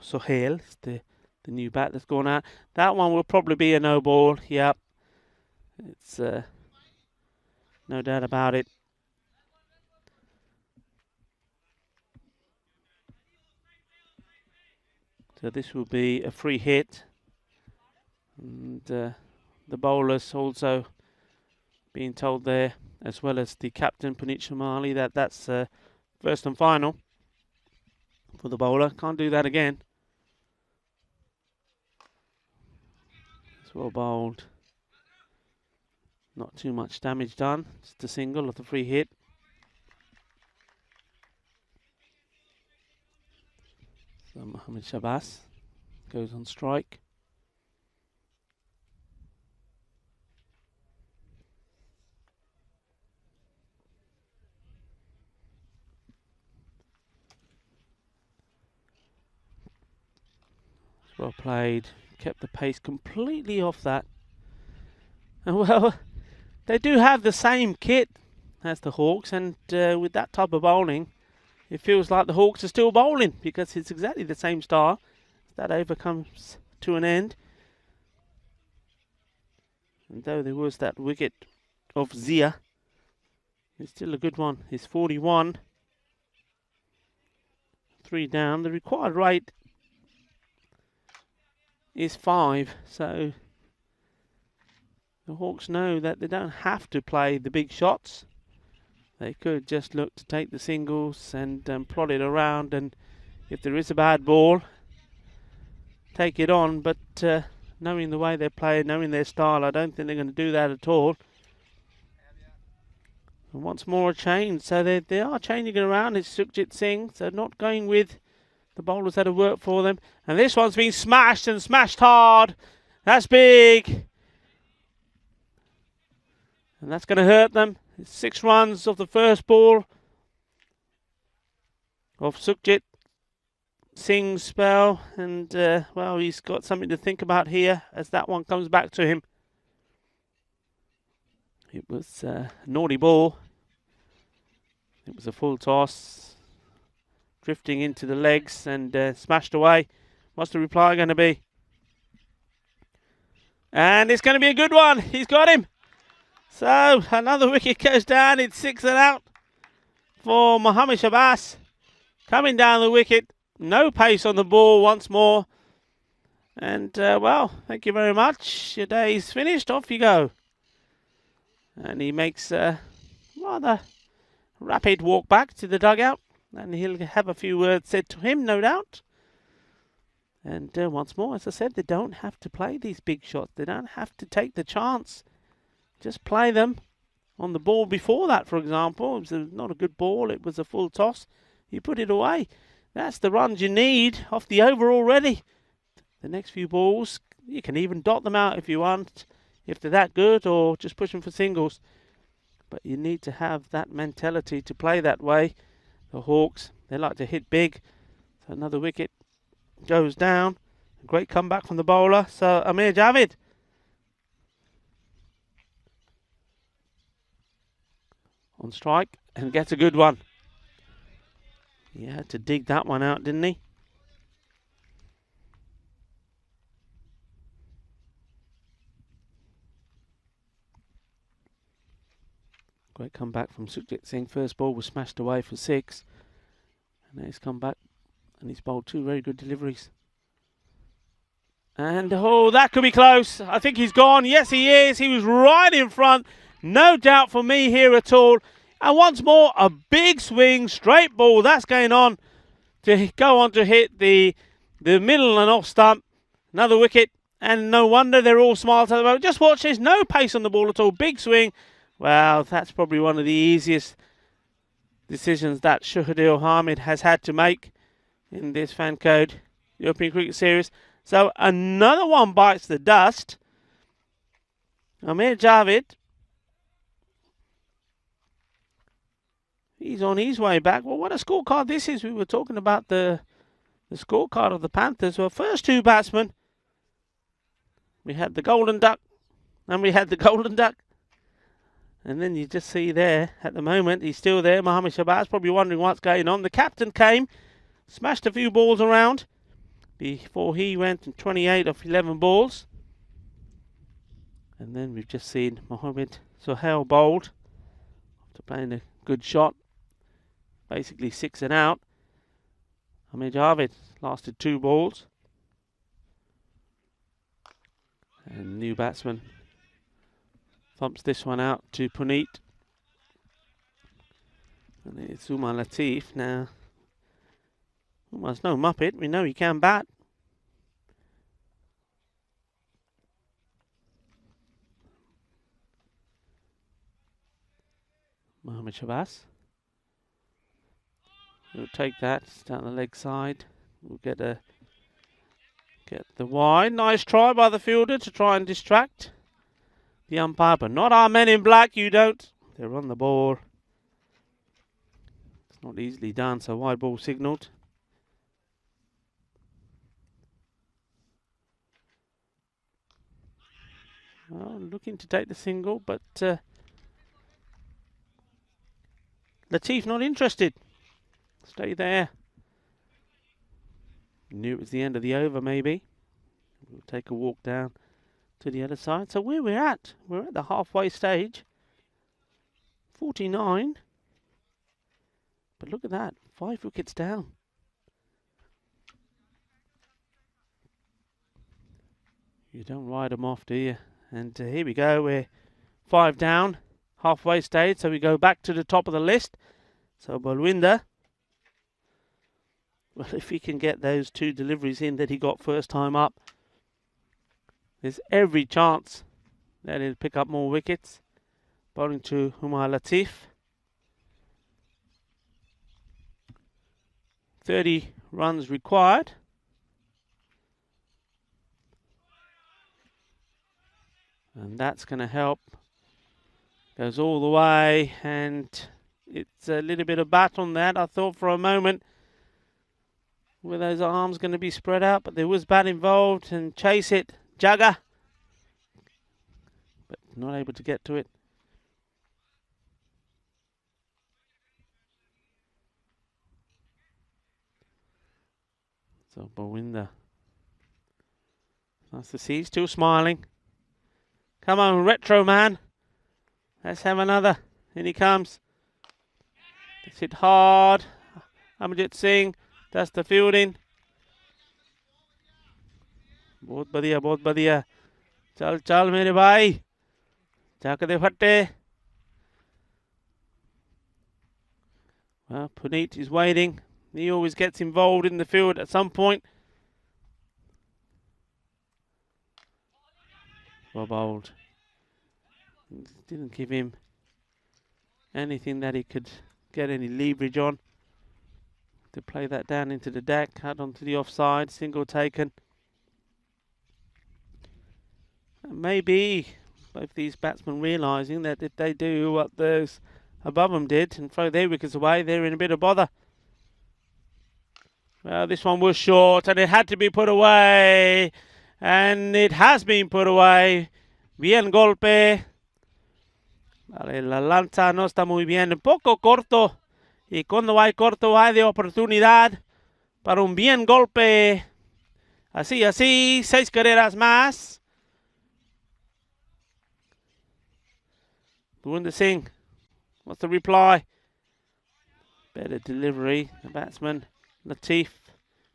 Sohail is the new bat that's gone out. That one will probably be a no ball. Yep. It's no doubt about it. So this will be a free hit. And the bowlers also being told there, as well as the captain, Puneet Shamali, that that's first and final for the bowler. Can't do that again. It's well bowled. Not too much damage done. Just a single of the free hit. So Mohammad Shabazz goes on strike. It's well played. Kept the pace completely off that. And well, they do have the same kit as the Hawks, and with that type of bowling, it feels like the Hawks are still bowling because it's exactly the same style. That over comes to an end. And though there was that wicket of Zia, it's still a good one. It's 41. 3 down. The required rate is 5. So the Hawks know that they don't have to play the big shots. They could just look to take the singles and plot it around, and if there is a bad ball, take it on. But knowing the way they play, knowing their style, I don't think they're going to do that at all. And once more a change. So they are changing it around. It's Sukhjit Singh, so not going with the bowlers that have worked for them. And this one's been smashed, and smashed hard. That's big. And that's going to hurt them. It's 6 runs off the first ball of Sukhjit Singh's spell. And, well, he's got something to think about here as that one comes back to him. It was a naughty ball. It was a full toss. Drifting into the legs and smashed away. What's the reply going to be? And it's going to be a good one. He's got him. So another wicket goes down. It's 6 and out for Mohammad Shabazz. Coming down the wicket. No pace on the ball once more. And, well, thank you very much. Your day's finished. Off you go. And he makes a rather rapid walk back to the dugout. And he'll have a few words said to him, no doubt. And once more, as I said, they don't have to play these big shots. They don't have to take the chance. Just play them on the ball before that, for example. It was not a good ball. It was a full toss. You put it away. That's the runs you need off the over already. The next few balls, you can even dot them out if you want, if they're that good, or just push them for singles. But you need to have that mentality to play that way. The Hawks, they like to hit big. So another wicket goes down. A great comeback from the bowler. So Amir Javed. On strike and gets a good one. He had to dig that one out, didn't he? Great comeback from Sukhjit Singh. First ball was smashed away for 6. And now he's come back and he's bowled 2 very good deliveries. And, oh, that could be close. I think he's gone. Yes, he is. He was right in front. No doubt for me here at all. And once more, a big swing, straight ball. That's going on to go on to hit the middle and off stump. Another wicket. And no wonder they're all smiles at the moment. Just watch, there's no pace on the ball at all. Big swing. Well, that's probably one of the easiest decisions that Shuhadil Hamid has had to make in this FanCode European Cricket Series. So another one bites the dust. Amir Javed, he's on his way back. Well, what a scorecard this is. We were talking about the scorecard of the Panthers. Well, first 2 batsmen, we had the Golden Duck and we had the Golden Duck. And then you just see there, at the moment, he's still there. Mohammad Shabazz probably wondering what's going on. The captain came, smashed a few balls around before he went in 28 of 11 balls. And then we've just seen Mohammad Sohail bowled after playing a good shot. Basically 6 and out. Amir Javed lasted 2 balls. And new batsman Thumps this one out to Puneet. And it's Umar Latif now. Umar's no muppet. We know he can bat. Mohammad Shabazz. We'll take that. It's down the leg side. We'll get the wide. Nice try by the fielder to try and distract the umpire, but not our men in black. You don't. They're on the ball. It's not easily done, so wide ball signalled. Well, looking to take the single, but Latif not interested. Stay there. Knew it was the end of the over, maybe. We'll take a walk down to the other side. So where we're at the halfway stage. 49. But look at that, 5 wickets down. You don't ride them off, do you? And here we go, we're 5 down, halfway stage, so we go back to the top of the list. So Balwinder, well, if he can get those 2 deliveries in that he got first time up, there's every chance that he'll pick up more wickets. Bowling to Umar Latif. 30 runs required. And that's going to help. Goes all the way, and it's a little bit of bat on that. I thought for a moment, were those arms going to be spread out, but there was bat involved, and chase it, Jagger. But not able to get to it. So Balwinder. Nice to see, he's still smiling. Come on, retro man. Let's have another. In he comes. It's hit hard. Amarjit Singh does the fielding. बहुत बढ़िया, बहुत बढ़िया. चल चल मेरे भाई. जाके दे फट्टे. Well, Puneet is waiting. He always gets involved in the field at some point. Well bowled. Didn't give him anything that he could get any leverage on. To play that down into the deck, cut onto the offside, single taken. And maybe both these batsmen realising that if they do what those above them did and throw their wickets away, they're in a bit of bother. Well, this one was short and it had to be put away. And it has been put away. Bien golpe. Vale, la lanza no está muy bien. Un poco corto. Y cuando hay corto hay de oportunidad para un bien golpe. Así, así. 6 carreras más. Balwinder Singh. What's the reply? Better delivery. The batsman, Latif,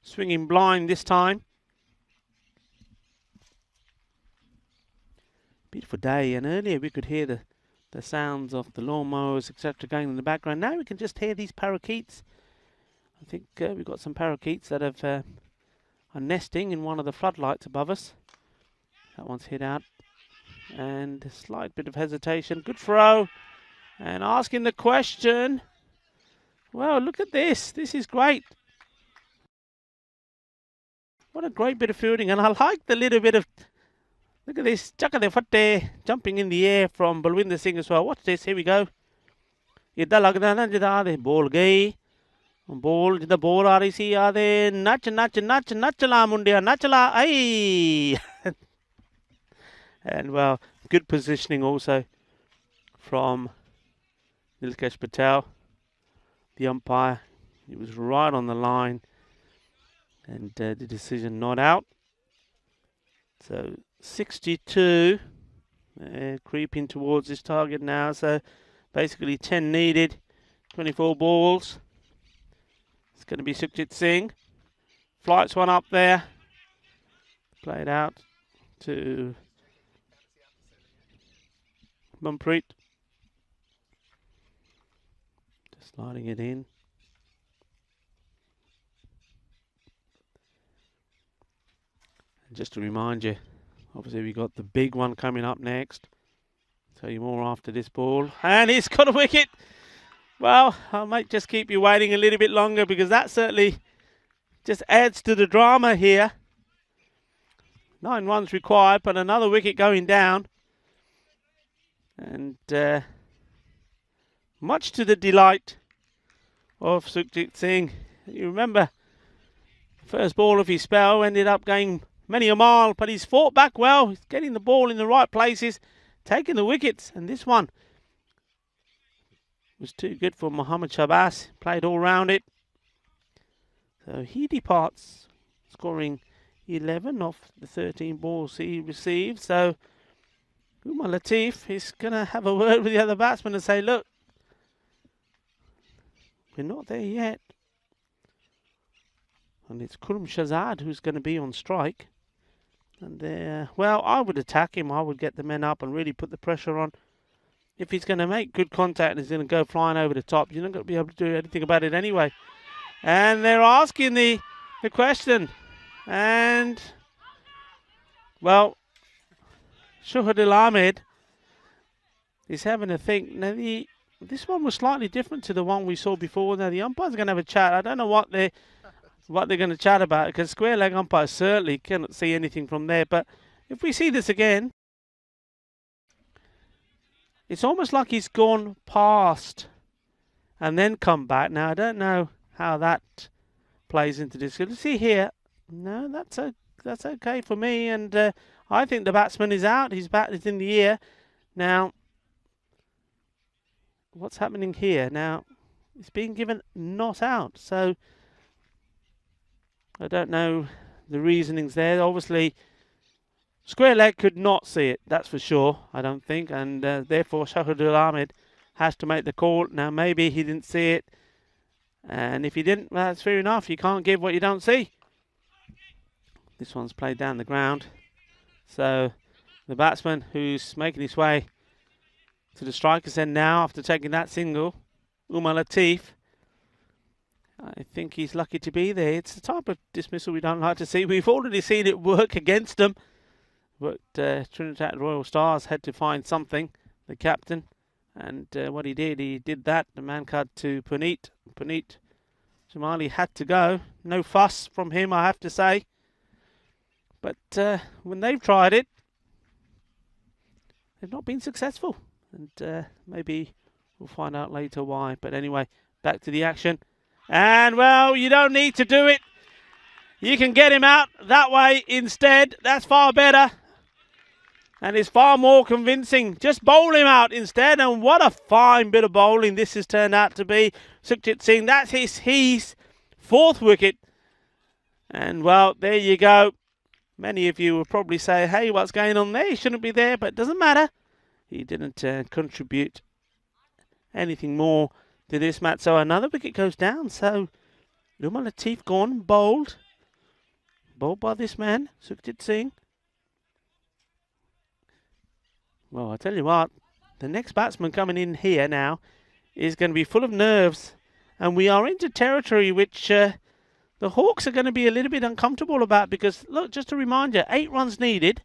swinging blind this time. Beautiful day, and earlier we could hear the sounds of the lawnmowers, etc. going in the background. Now we can just hear these parakeets. I think we've got some parakeets that have are nesting in one of the floodlights above us. That one's hit out. And a slight bit of hesitation. Good throw. And asking the question. Well, look at this. This is great. What a great bit of fielding. And I like the little bit of... Look at this. Chaka de fatte. Jumping in the air from Balwinder Singh as well. Watch this. Here we go. Idda lagda na jida de ball gayi. Ball jida ball aa rahi si aade nach la mundiya nach la ay. And well, good positioning also from Nilkesh Patel, the umpire. He was right on the line, and the decision not out. So 62, creeping towards this target now. So basically 10 needed, 24 balls. It's going to be Sukhjit Singh. Flights one up there. Played out to Manpreet. Just sliding it in. And just to remind you, obviously we got the big one coming up next. Tell you more after this ball. And he's got a wicket. Well, I might just keep you waiting a little bit longer because that certainly just adds to the drama here. 9 runs required, but another wicket going down. And much to the delight of Sukhjit Singh. You remember, first ball of his spell ended up going many a mile, but he's fought back well. He's getting the ball in the right places, taking the wickets. And this one was too good for Mohammad Shabazz. Played all round it. So he departs, scoring 11 off the 13 balls he received. So Umar Latif is going to have a word with the other batsman and say, look, we're not there yet. And it's Khurram Shahzad who's going to be on strike. And well, I would attack him. I would get the men up and really put the pressure on. If he's going to make good contact and he's going to go flying over the top, you're not going to be able to do anything about it anyway. And they're asking the question. And, well, Shuhadul Ahmed is having a think. Now, this one was slightly different to the one we saw before. Now, the umpires are going to have a chat. I don't know what they're going to chat about, because square leg umpires certainly cannot see anything from there. But if we see this again, it's almost like he's gone past and then come back. Now, I don't know how that plays into this. Let's see here. No, that's okay for me. And I think the batsman is out. His bat is in the air. Now, what's happening here? Now, it's being given not out. So, I don't know the reasonings there. Obviously, square leg could not see it, that's for sure, I don't think. And therefore, Shahidul Ahmed has to make the call. Now, maybe he didn't see it. And if he didn't, well, that's fair enough. You can't give what you don't see. This one's played down the ground. So, the batsman who's making his way to the striker's end now after taking that single, Umar Latif, I think he's lucky to be there. It's the type of dismissal we don't like to see. We've already seen it work against them. But Trinidad Royal Stars had to find something, the captain. And what he did that. The man cut to Puneet. Puneet Jamali had to go. No fuss from him, I have to say. But when they've tried it, they've not been successful. And maybe we'll find out later why. But anyway, back to the action. And, well, you don't need to do it. You can get him out that way instead. That's far better. And it's far more convincing. Just bowl him out instead. And what a fine bit of bowling this has turned out to be. Sukhjit Singh, that's his fourth wicket. And, well, there you go. Many of you will probably say, hey, what's going on there? He shouldn't be there. But it doesn't matter. He didn't contribute anything more to this match. So another wicket goes down. So Umar Latif gone, bowled. Bowled by this man, Sukhjit Singh. Well, I tell you what, the next batsman coming in here now is going to be full of nerves. And we are into territory which the Hawks are going to be a little bit uncomfortable about. Because, look, just to remind you, 8 runs needed.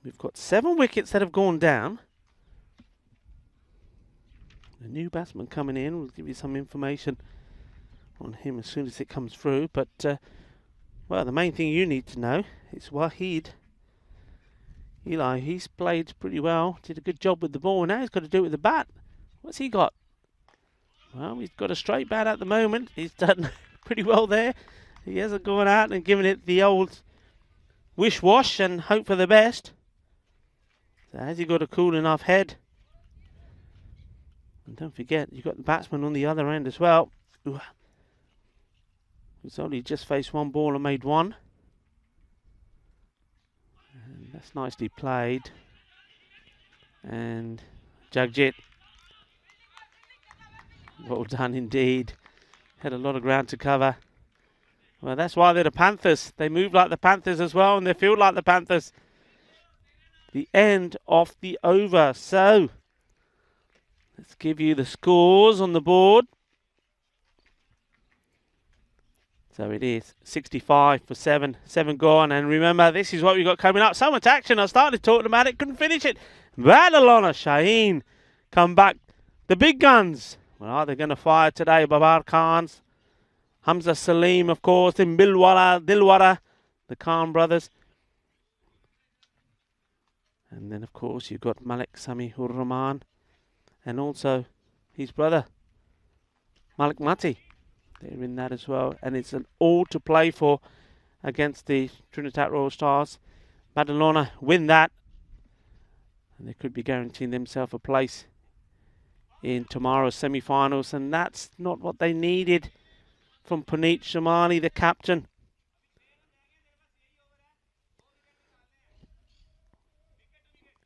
We've got 7 wickets that have gone down. A new batsman coming in. We'll give you some information on him as soon as it comes through. But, well, the main thing you need to know is Waheed. Eli, he's played pretty well. Did a good job with the ball. Now he's got to do it with the bat. What's he got? Well, he's got a straight bat at the moment. He's done pretty well there. He hasn't gone out and given it the old wish-wash and hope for the best. So has he got a cool enough head? And don't forget, you've got the batsman on the other end as well. Ooh. Who's only just faced one ball and made one. And that's nicely played. And Jagjit. Well done indeed. Had a lot of ground to cover. Well, that's why they're the Panthers. They move like the Panthers as well, and they feel like the Panthers. the end of the over. So let's give you the scores on the board. So it is 65 for 7, 7 gone. And remember, this is what we've got coming up. So much action. I started talking about it, couldn't finish it. Barcelona, Shaheen, come back. The big guns. Well, are they going to fire today? Babar Khans, Hamza Salim, of course, then Dilwara, the Khan brothers. And then, of course, you've got Malik Samihur Rahman and also his brother, Malik Mati. They're in that as well. And it's an all to play for against the Trinidad Royal Stars. Barcelona win that, and they could be guaranteeing themselves a place in tomorrow's semi-finals. And that's not what they needed from Puneet Shamani, the captain.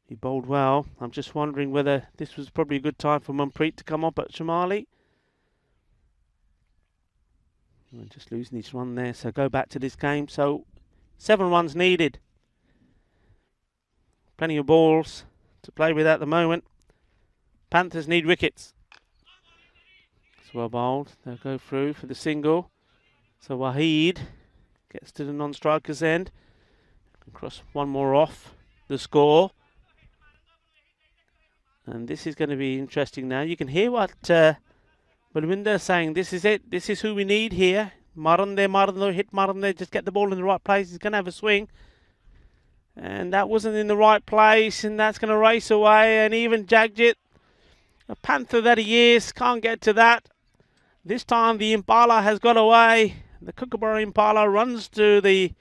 He bowled well. I'm just wondering whether this was probably a good time for Manpreet to come up at Shamali. We're just losing each one there, so go back to this game. So 7 runs needed. Plenty of balls to play with at the moment. Panthers need wickets. It's well bowled. They'll go through for the single. So Waheed gets to the non-striker's end. Can cross one more off the score. And this is going to be interesting now. You can hear what Balwinder is saying. This is it. This is who we need here. Marande, hit Marande. Just get the ball in the right place. He's going to have a swing. And that wasn't in the right place. And that's going to race away. And even Jagjit, a Panther that he is, can't get to that. This time the Impala has got away. The Kookaburra Impala runs to the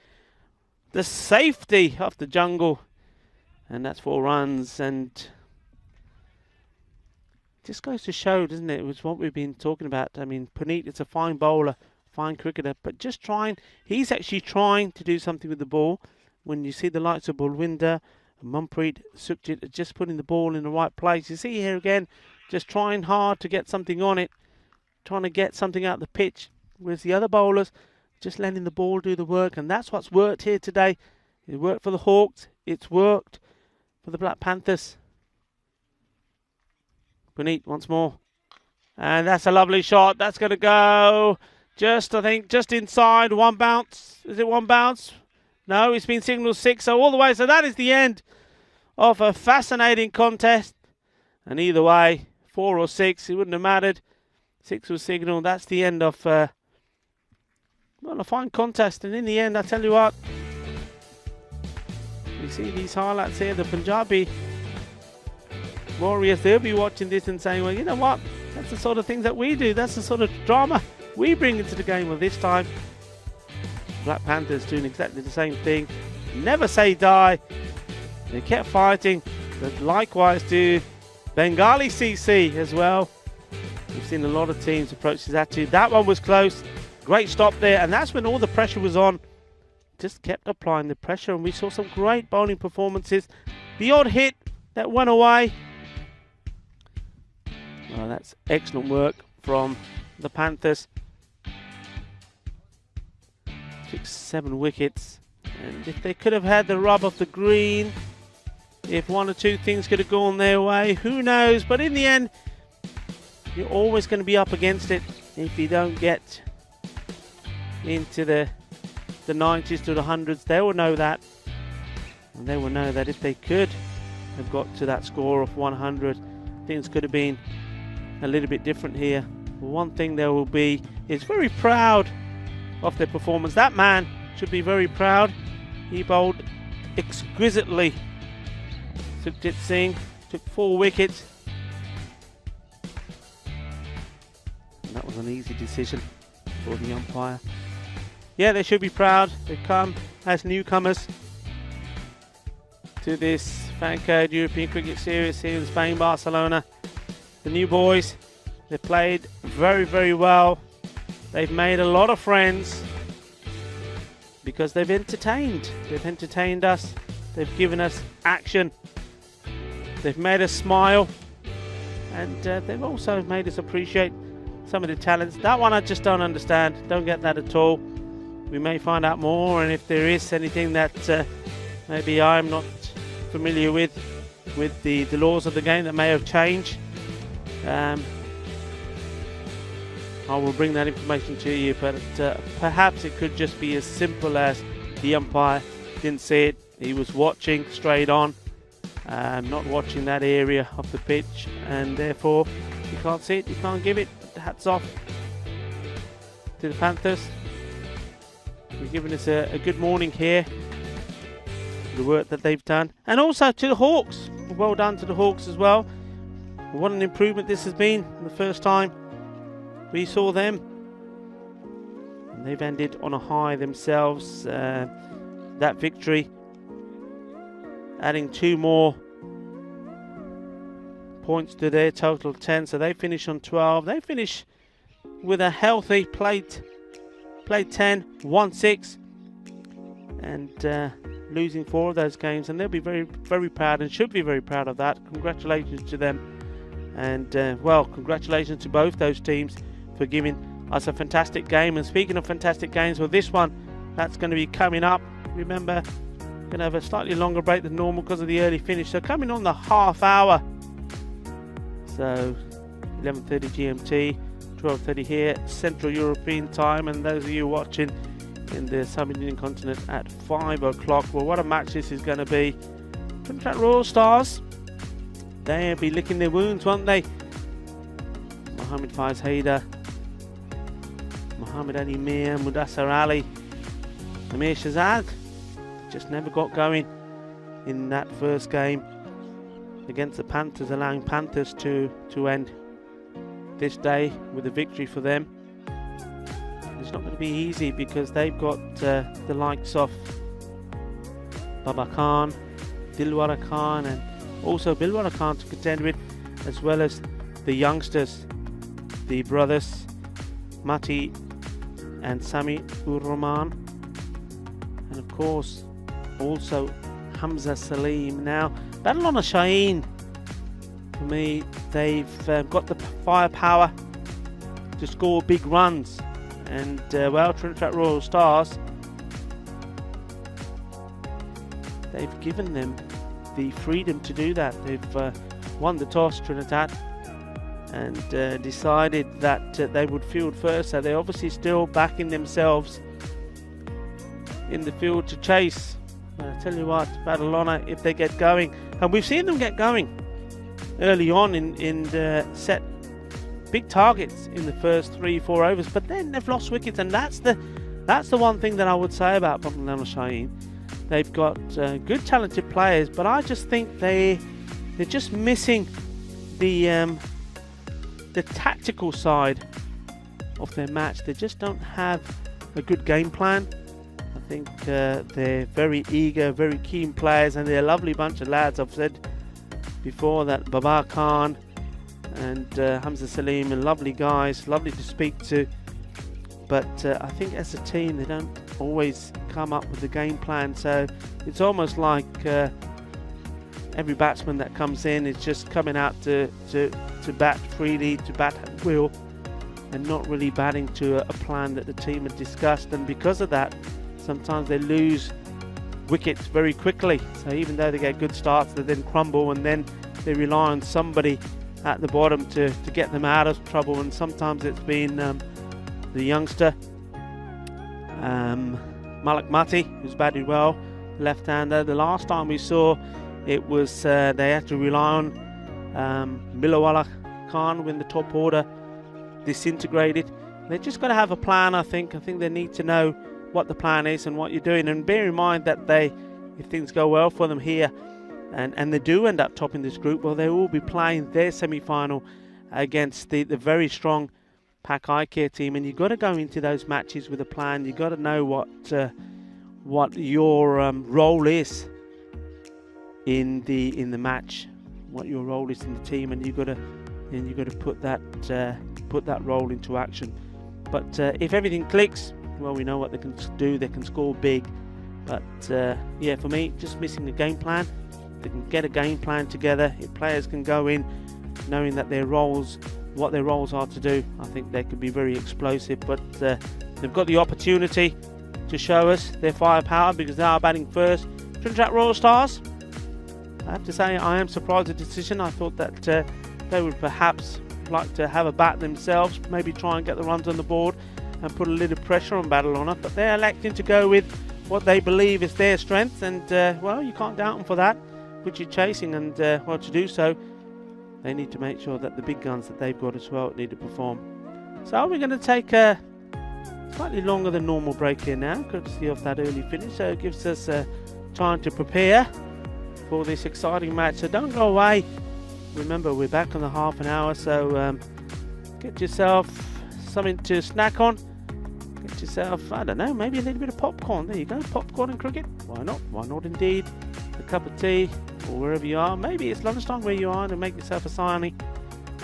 safety of the jungle. And that's 4 runs. And just goes to show, doesn't it? It was what we've been talking about. I mean, Puneet is a fine bowler, fine cricketer, but just trying, he's actually trying to do something with the ball. When you see the likes of Balwinder, Manpreet, Sukhjit just putting the ball in the right place. You see here again, just trying hard to get something on it, trying to get something out of the pitch, whereas the other bowlers just letting the ball do the work. And that's what's worked here today. It worked for the Hawks, it's worked for the Black Panthers. Puneet once more. And that's a lovely shot. That's going to go just, I think, just inside. 1 bounce. Is it 1 bounce? No, it's been signalled 6. So all the way. So that is the end of a fascinating contest. And either way, 4 or 6, it wouldn't have mattered. 6 was signalled. That's the end of, well, a fine contest. And in the end, I tell you what, you see these highlights here, the Punjabi Warriors, they'll be watching this and saying, well, you know what? That's the sort of things that we do. That's the sort of drama we bring into the game. Well, this time, Black Panthers doing exactly the same thing. Never say die. They kept fighting. But likewise do Bengali CC as well. We've seen a lot of teams approach this attitude. That one was close. Great stop there. And that's when all the pressure was on. Just kept applying the pressure. And we saw some great bowling performances. The odd hit that went away. Oh, that's excellent work from the Panthers. 6, 7 wickets. And if they could have had the rub of the green, if 1 or 2 things could have gone their way, who knows? But in the end, you're always going to be up against it if you don't get into the 90s to the 100s. They will know that. And they will know that if they could have got to that score of 100, things could have been a little bit different here. One thing there will be is very proud of their performance. That man should be very proud. He bowled exquisitely. Sukhjit Singh took 4 wickets. And that was an easy decision for the umpire. Yeah, they should be proud. They come as newcomers to this FanCode European Cricket Series here in Spain, Barcelona. The new boys, they played very, very well. They've made a lot of friends because they've entertained. They've entertained us. They've given us action. They've made us smile. And they've also made us appreciate some of the talents. That one I just don't understand. Don't get that at all. We may find out more, and if there is anything that maybe I'm not familiar with the laws of the game that may have changed. I will bring that information to you, but perhaps it could just be as simple as the umpire didn't see it. He was watching straight on, not watching that area of the pitch, and therefore you can't see it, you can't give it. Hats off to the Panthers. They're giving us a good morning here, the work that they've done, and also to the Hawks. Well done to the Hawks as well. What an improvement this has been the first time we saw them. And they've ended on a high themselves. That victory, adding 2 more points to their total 10, so they finish on 12. They finish with a healthy played 10, won 6, and losing 4 of those games, and they'll be very, very proud and should be very proud of that. Congratulations to them, and well, congratulations to both those teams for giving us a fantastic game. And speaking of fantastic games, well, this one that's going to be coming up. Remember, we're going to have a slightly longer break than normal because of the early finish, so coming on the half hour, so 11:30 GMT, 12:30 here Central European time, and those of you watching in the Southern Indian continent at 5 o'clock. Well, what a match this is going to be. Trinidad Royal Stars, they'll be licking their wounds, won't they? Mohammed Faiz Haider, Mohammed Ali Mir, Mudassar Ali, Amir Shahzad just never got going in that first game against the Panthers, allowing Panthers to end this day with a victory for them. It's not going to be easy because they've got the likes of Baba Khan, Dilwara Khan, and also Bilwara Khan to contend with, as well as the youngsters, the brothers Mati and Sami ur Rahman, and of course also Hamza Salim. Now, Barcelona Shaheen, for me, they've got the firepower to score big runs, and well, Trinidad Royal Stars, they've given them the freedom to do that. They've won the toss, Trinidad, and decided that they would field first, so they're obviously still backing themselves in the field to chase. But I tell you what, Barcelona, if they get going, and we've seen them get going early on in set big targets in the first 3-4 overs, but then they've lost wickets, and that's the one thing that I would say about Barcelona Shaheen. They've got good talented players, but I just think they're just missing the tactical side of their match. They just don't have a good game plan. I think they're very eager, very keen players, and they're a lovely bunch of lads. I've said before that Baba Khan and Hamza Salim are lovely guys, lovely to speak to, but I think as a team they don't always come up with the game plan, so it's almost like every batsman that comes in is just coming out to bat freely, to bat at will, and not really batting to a plan that the team had discussed, and because of that sometimes they lose wickets very quickly. So even though they get good starts, they then crumble, and then they rely on somebody at the bottom to get them out of trouble, and sometimes it's been the youngster Malik Mati, who's batted well, left-hander. The last time we saw it was they had to rely on Bilawala Khan when the top order disintegrated. They've just got to have a plan. I think they need to know what the plan is and what you're doing, and bear in mind that if things go well for them here and they do end up topping this group, well, they will be playing their semi-final against the very strong Pak Eye Care team, and you've got to go into those matches with a plan. You've got to know what your role is in the match, what your role is in the team, and you've got to put that role into action. But if everything clicks, well, we know what they can do. They can score big, but yeah, for me, just missing a game plan. They can get a game plan together. If players can go in knowing that what their roles are to do, I think they could be very explosive. But they've got the opportunity to show us their firepower because they are batting first. Trinidad Royal Stars, I have to say I am surprised at the decision. I thought that they would perhaps like to have a bat themselves, maybe try and get the runs on the board and put a little pressure on Barcelona, but they're electing to go with what they believe is their strength, and well, you can't doubt them for that, which you're chasing, and well, to do so, they need to make sure that the big guns that they've got as well need to perform. So we're going to take a slightly longer than normal break here now, courtesy of that early finish, so it gives us time to prepare for this exciting match. So don't go away. Remember, we're back in the half an hour, so get yourself something to snack on. Get yourself, I don't know, maybe a little bit of popcorn. There you go, popcorn and cricket. Why not? Why not indeed? A cup of tea, or wherever you are. Maybe it's lunchtime where you are, and make yourself a sarnie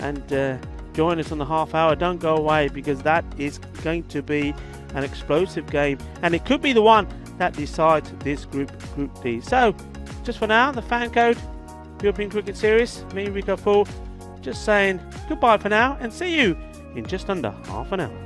and join us on the half hour. Don't go away, because that is going to be an explosive game, and it could be the one that decides this Group D. So, just for now, the FanCode European Cricket Series, me, Rico Poole, just saying goodbye for now, and see you in just under half an hour.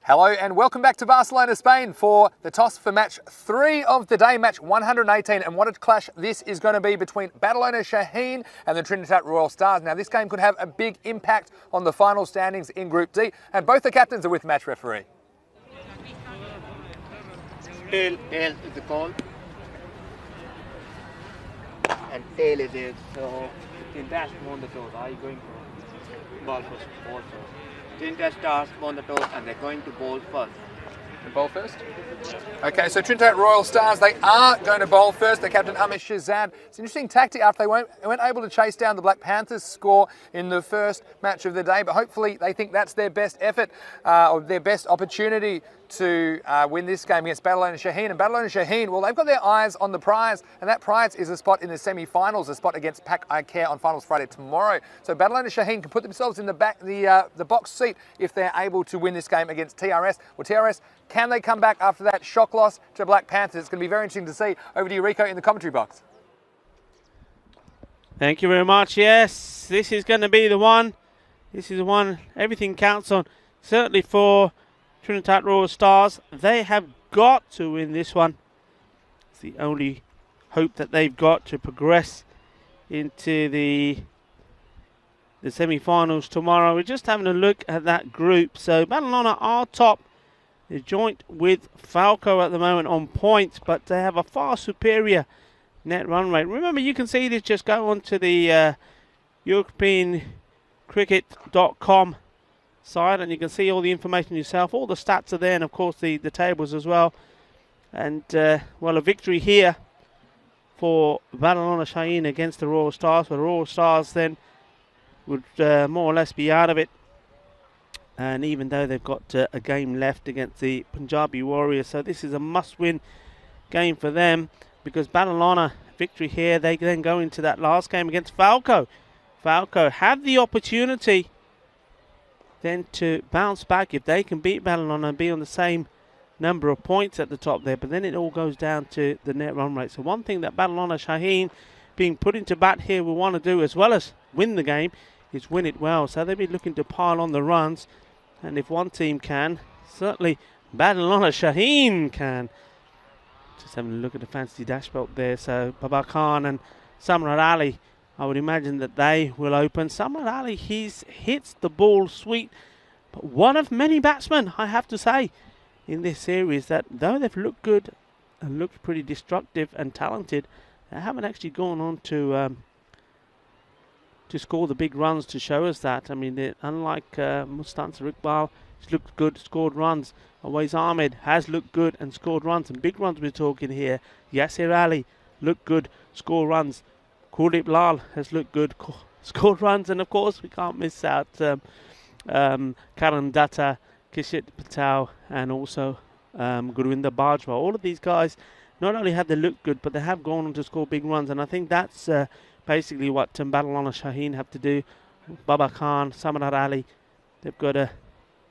Hello and welcome back to Barcelona, Spain for the toss for match 3 of the day, match 118. And what a clash this is going to be between Barcelona Shaheen and the Trinidad Royal Stars. Now this game could have a big impact on the final standings in Group D, and both the captains are with match referee. Tail is the call. And tail is it. So Trinidad won the toss. Are you going for ball first also? Trinidad Stars won the toss and they're going to bowl first. The bowl first? Okay, so Trinidad Royal Stars, they are going to bowl first. The captain, Amish Shazad. It's an interesting tactic after they weren't able to chase down the Black Panthers score in the first match of the day, but hopefully they think that's their best effort or their best opportunity to win this game against Barcelona Shaheen. And Barcelona Shaheen, well, they've got their eyes on the prize, and that prize is a spot in the semi-finals, a spot against Pac Care on Finals Friday tomorrow. So Barcelona Shaheen can put themselves in the back, the box seat if they're able to win this game against TRS. Well, TRS, can they come back after that shock loss to Black Panthers? It's going to be very interesting to see. Over to you, Rico, in the commentary box. Thank you very much. Yes, this is going to be the one. This is the one everything counts on. Certainly for Trinidad Royal Stars, they have got to win this one. It's the only hope that they've got to progress into the semi-finals tomorrow. We're just having a look at that group. So Barcelona are top. They're joint with FanCode at the moment on points, but they have a far superior net run rate. Remember, you can see this. Just go onto the EuropeanCricket.com side and you can see all the information yourself. All the stats are there, and of course the tables as well. And well, a victory here for Barcelona Shaheen against the Royal Stars. But the Royal Stars then would more or less be out of it. And even though they've got a game left against the Punjabi Warriors, so this is a must-win game for them, because Barcelona victory here, they then go into that last game against FanCode. FanCode have the opportunity then to bounce back if they can beat Barcelona and be on the same number of points at the top there, but then it all goes down to the net run rate. So one thing that Barcelona Shaheen being put into bat here will want to do, as well as win the game, is win it well. So they'll be looking to pile on the runs, and if one team can, certainly Barcelona Shaheen can. Just having a look at the fantasy dashboard there. So Babar Khan and Samrat Ali, I would imagine that they will open. Samrat Ali, he hits the ball sweet, but one of many batsmen, I have to say, in this series that though they've looked good and looked pretty destructive and talented, they haven't actually gone on to score the big runs to show us that. I mean, unlike Mustansar Iqbal, he's looked good, scored runs. Awais Ahmed has looked good and scored runs, and big runs we're talking here. Yasir Ali looked good, scored runs. Kuldeep Lal has looked good, scored runs, and of course we can't miss out Karan Datta, Kishit Patel, and also Gurwinder Bajwa. All of these guys not only have they looked good, but they have gone on to score big runs, and I think that's basically what Barcelona Shaheen have to do. Babar Khan, Samrat Ali, they've got to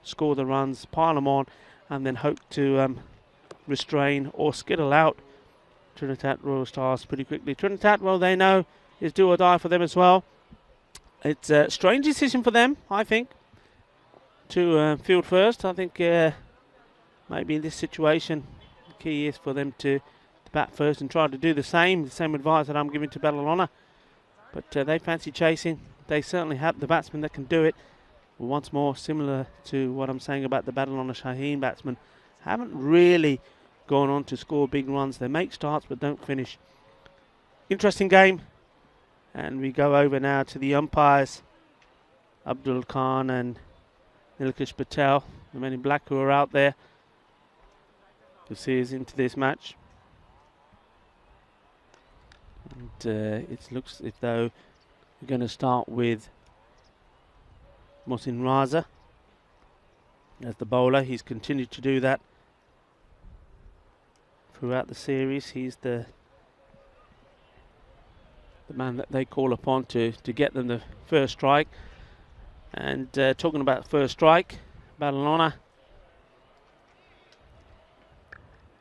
score the runs, pile them on, and then hope to restrain or skittle out Trinidad Royal Stars pretty quickly. Trinidad, well, they know it's do or die for them as well. It's a strange decision for them, I think, to field first. I think maybe in this situation, the key is for them to bat first and try to do the same advice that I'm giving to Barcelona. But they fancy chasing. They certainly have the batsmen that can do it. Once more, similar to what I'm saying about the Barcelona Shaheen batsmen, haven't really gone on to score big runs. They make starts but don't finish. Interesting game. And we go over now to the umpires. Abdul Khan and Nilkesh Patel, the men in black who are out there to see us into this match. And it looks as though we're going to start with Mohsin Raza as the bowler. He's continued to do that throughout the series. He's the man that they call upon to get them the first strike. And talking about first strike, Barcelona,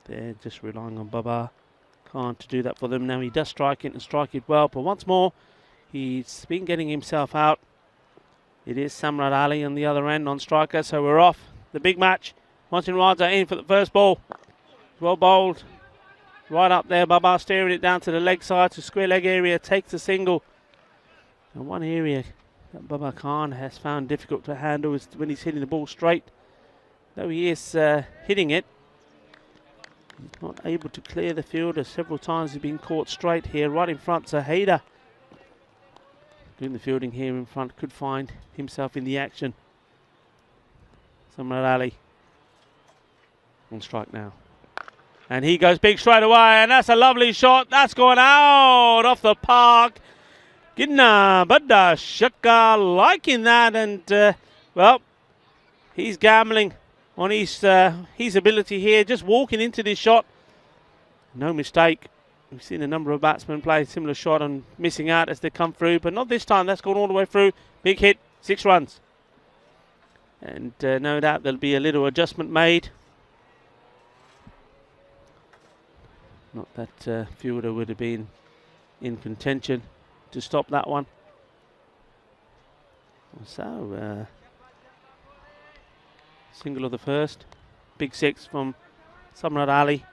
they're just relying on Babar Khan to do that for them. Now he does strike it and strike it well, but once more he's been getting himself out. It is Samrat Ali on the other end on striker, so we're off. The big match, Monson Raja in for the first ball. Well bowled. Right up there, Baba steering it down to the leg side to square leg area, takes a single. And one area that Baba Khan has found difficult to handle is when he's hitting the ball straight. Though he is hitting it, he's not able to clear the fielder. Several times he's been caught straight here, right in front. So Haider, doing the fielding here in front, could find himself in the action. Samrat Ali on strike now. And he goes big straight away, and that's a lovely shot. That's gone out off the park. Gidna Badda Shaka liking that, and well, he's gambling on his ability here, just walking into this shot. No mistake. We've seen a number of batsmen play a similar shot and missing out as they come through, but not this time. That's gone all the way through. Big hit, 6 runs. And no doubt there'll be a little adjustment made. Not that fielder would have been in contention to stop that one. So, single of the first. Big 6 from Samrat Ali.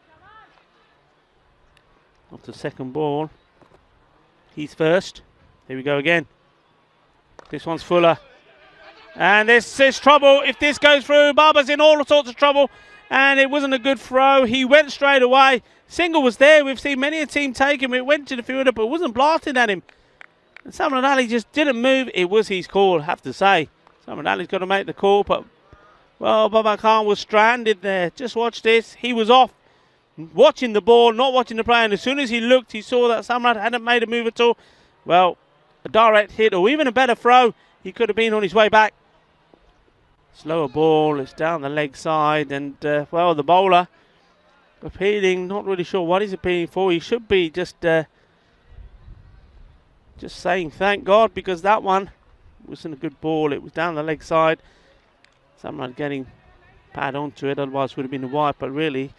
Off the second ball. He's first. Here we go again. This one's Fuller. And this is trouble. If this goes through, Baba's in all sorts of trouble. And it wasn't a good throw. He went straight away. Single was there. We've seen many a team take him. It went to the fielder, but it wasn't blasted at him. And Samrat Ali just didn't move. It was his call, I have to say. Samrat Ali's got to make the call, but, well, Baba Khan was stranded there. Just watch this. He was off, watching the ball, not watching the play. And as soon as he looked, he saw that Samrat hadn't made a move at all. Well, a direct hit or even a better throw, he could have been on his way back. Slower ball, it's down the leg side, and, well, the bowler appealing, not really sure what he's appealing for. He should be just saying thank God, because that one wasn't a good ball. It was down the leg side. Someone getting pad onto it, otherwise would have been a wipe, but really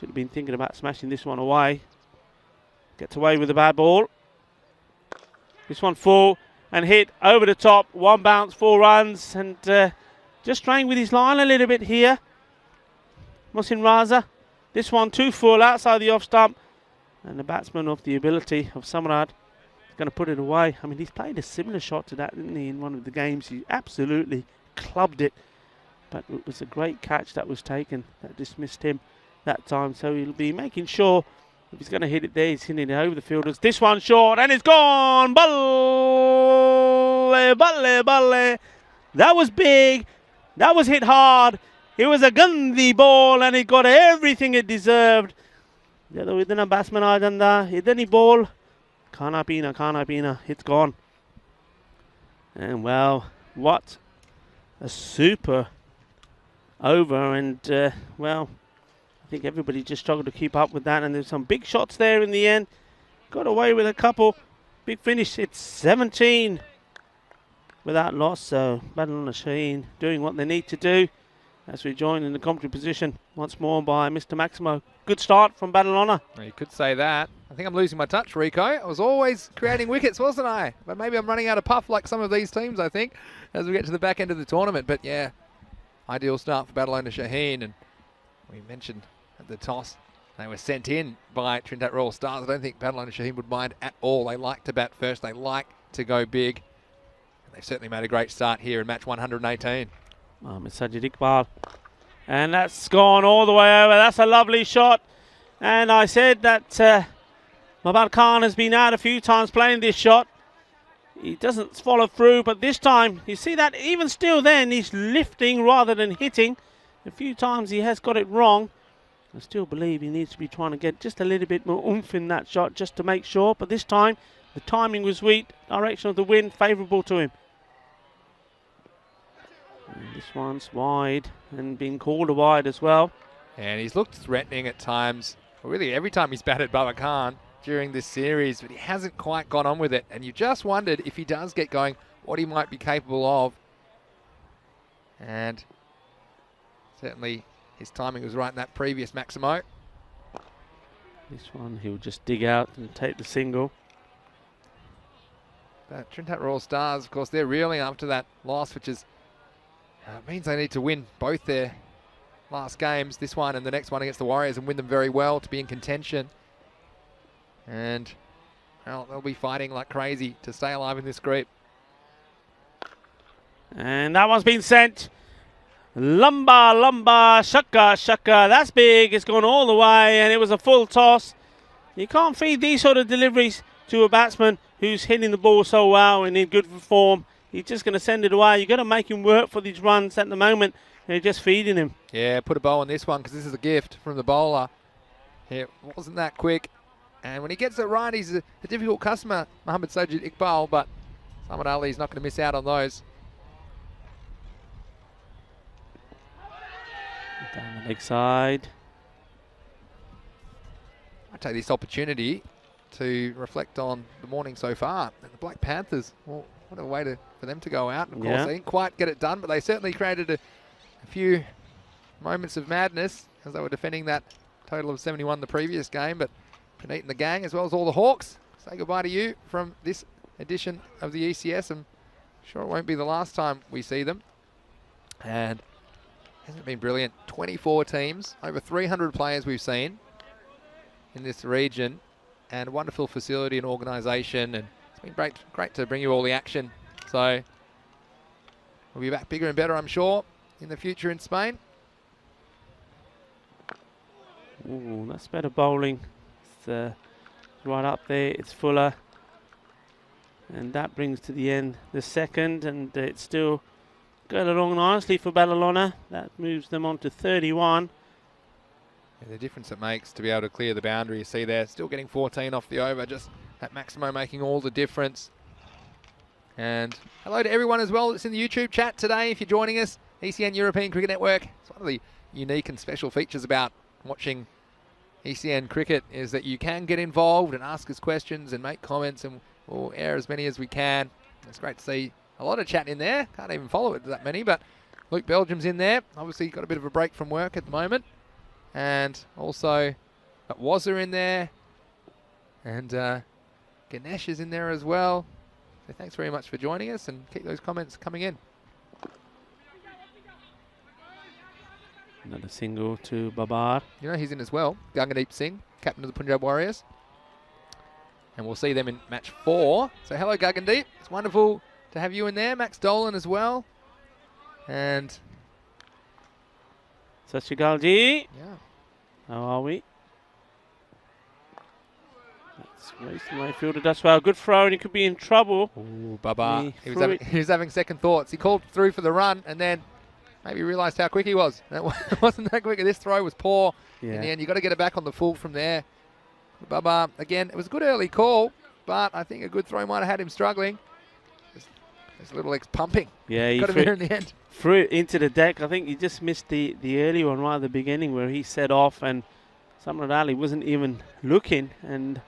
should have been thinking about smashing this one away. Gets away with a bad ball. This one full and hit over the top. One bounce, 4 runs, and just trying with his line a little bit here. Mohsin Raza. This one too full outside the off stump. And the batsman of the ability of Samrat is going to put it away. I mean, he's played a similar shot to that, didn't he, in one of the games. He absolutely clubbed it. But it was a great catch that was taken that dismissed him that time. So he'll be making sure if he's going to hit it there, he's hitting it over the fielders. This one short, and it's gone. Balle, balle, balle. That was big. That was hit hard. It was a Gandhi ball, and it got everything it deserved. Within a batsman, idani ball. Khana pina. It's gone. And well, what a super over. And well, I think everybody just struggled to keep up with that. And there's some big shots there in the end. Got away with a couple. Big finish. It's 17 without loss. So Barcelona Shaheen doing what they need to do as we join in the commentary position once more by Mr. Maximo. Good start from Barcelona. You could say that. I think I'm losing my touch, Rico. I was always creating wickets, wasn't I? But maybe I'm running out of puff like some of these teams, I think, as we get to the back end of the tournament. But yeah, ideal start for Barcelona Shaheen. And we mentioned at the toss, they were sent in by Trinidad Royal Stars. I don't think Barcelona Shaheen would mind at all. They like to bat first. They like to go big. And they've certainly made a great start here in match 118. It's Sajid Iqbal. And that's gone all the way over. That's a lovely shot. And I said that Mabad Khan has been out a few times playing this shot. He doesn't follow through, but this time, you see that even still then, he's lifting rather than hitting. A few times he has got it wrong. I still believe he needs to be trying to get just a little bit more oomph in that shot just to make sure. But this time, the timing was weak. Direction of the wind favourable to him. And this one's wide and being called a wide as well. And he's looked threatening at times. Well, really, every time he's batted Baba Khan during this series, but he hasn't quite got on with it. And you just wondered if he does get going, what he might be capable of. And certainly his timing was right in that previous Maximo. This one he'll just dig out and take the single. But Trinidad Royal Stars, of course, they're reeling after that loss, which is means they need to win both their last games, this one and the next one against the Warriors, and win them very well to be in contention. And well, they'll be fighting like crazy to stay alive in this group. And that one's been sent. Lumba, shaka. That's big. It's gone all the way, and it was a full toss. You can't feed these sort of deliveries to a batsman who's hitting the ball so well and in good form. He's just going to send it away. You've got to make him work for these runs at the moment. They're just feeding him. Yeah, put a bow on this one because this is a gift from the bowler. It wasn't that quick. And when he gets it right, he's a difficult customer, Mohammad Sajid Iqbal, but Samad Ali's not going to miss out on those. Down the leg side. I take this opportunity to reflect on the morning so far. And the Black Panthers, well, what a way for them to go out. Of course, they didn't quite get it done, but they certainly created a few moments of madness as they were defending that total of 71 the previous game. But Puneet and the gang, as well as all the Hawks, say goodbye to you from this edition of the ECS. I'm sure it won't be the last time we see them. And hasn't it been brilliant? 24 teams, over 300 players we've seen in this region, and a wonderful facility and organisation, and it's been great to bring you all the action. So we'll be back bigger and better, I'm sure, in the future in Spain. Ooh, that's better bowling. It's right up there. It's fuller, and that brings to the end the second, and it's still going along nicely for Barcelona. That moves them on to 31. And the difference it makes to be able to clear the boundary, you see there, still getting 14 off the over, just that Maximo making all the difference. And hello to everyone as well that's in the YouTube chat today. If you're joining us, ECN European Cricket Network. It's one of the unique and special features about watching ECN cricket is that you can get involved and ask us questions and make comments, and we'll air as many as we can. It's great to see a lot of chat in there. Can't even follow it that many, but Luke Belgium's in there. Obviously got a bit of a break from work at the moment. And also got Wazza in there. And Ganesh is in there as well. So thanks very much for joining us, and keep those comments coming in. Another single to Babar. You know, he's in as well. Gangadeep Singh, captain of the Punjab Warriors. And we'll see them in match 4. So hello, Gagandeep. It's wonderful to have you in there. Max Dolan as well. And Sashigalji. yeah. How are we? That's racing right fielder. That's well. Good throw, and he could be in trouble. Ooh, Baba. He was having second thoughts. He called through for the run, and then maybe realised how quick he was. That wasn't that quick. This throw was poor. Yeah. In the end, you've got to get it back on the full from there. Baba, again, it was a good early call, but I think a good throw might have had him struggling. His little legs pumping. Yeah, he got him there in the end. Threw it into the deck. I think he just missed the early one right at the beginning where he set off, and Samad Ali wasn't even looking, and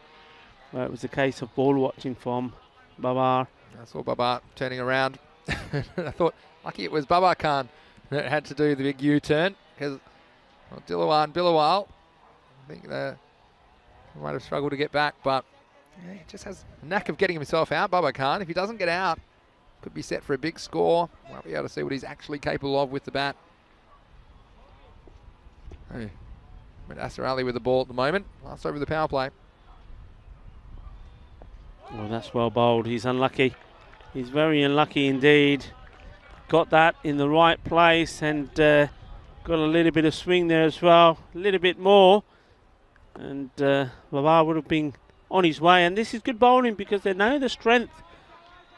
well, it was a case of ball watching from Babar. I saw Babar turning around. I thought, lucky it was Babar Khan that had to do the big U-turn, because Dilawar and Bilawal, I think they might have struggled to get back, but yeah, he just has a knack of getting himself out, Babar Khan. If he doesn't get out, could be set for a big score. Might be able to see what he's actually capable of with the bat. Hey, Mudassar Ali with the ball at the moment. Last over the power play. Well, that's well bowled. He's unlucky. He's very unlucky indeed. Got that in the right place, and got a little bit of swing there as well. A little bit more. And Babar would have been on his way. And this is good bowling because they know the strength,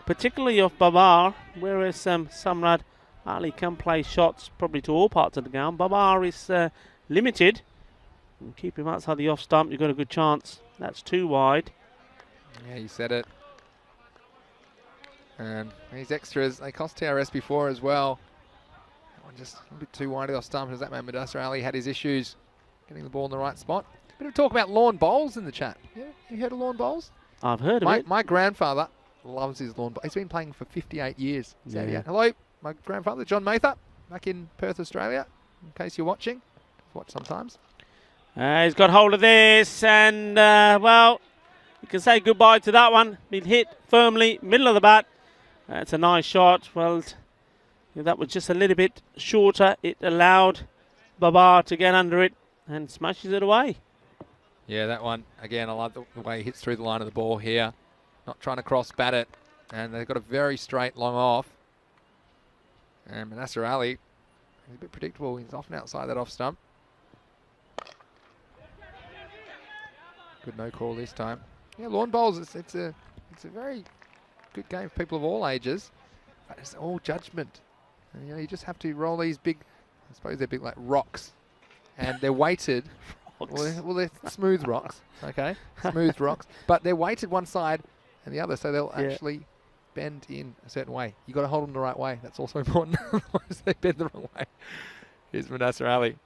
particularly of Babar, whereas Samad Ali can play shots probably to all parts of the ground. Babar is limited. And keep him outside the off stump, you've got a good chance. That's too wide. Yeah, you said it. And these extras, they cost TRS before as well. That one just a little bit too wide off stump, as that man Mudassar Ali had his issues getting the ball in the right spot. Bit of talk about lawn bowls in the chat. Yeah, you heard of lawn bowls? I've heard of it. My grandfather loves his lawn bowl. He's been playing for 58 years. Yeah. Hello, my grandfather, John Mather, back in Perth, Australia, in case you're watching. Watch sometimes. He's got hold of this, and well, you can say goodbye to that one. Been hit firmly, middle of the bat. That's a nice shot. Well, that was just a little bit shorter. It allowed Babar to get under it and smashes it away. Yeah, that one, again, I like the way he hits through the line of the ball here. Not trying to cross-bat it. And they've got a very straight long off. And Manasseh Ali, he's a bit predictable. He's often outside that off stump. Good no call this time. Yeah, lawn bowls, it's a very good game for people of all ages. But it's all judgment. And, you know, you just have to roll these big, I suppose they're big like rocks. And they're weighted. Well, they're smooth rocks, okay? Smooth rocks. But they're weighted one side and the other, so they'll actually bend in a certain way. You've got to hold them the right way. That's also important. Otherwise, they bend the wrong way. Here's Manasseh Ali.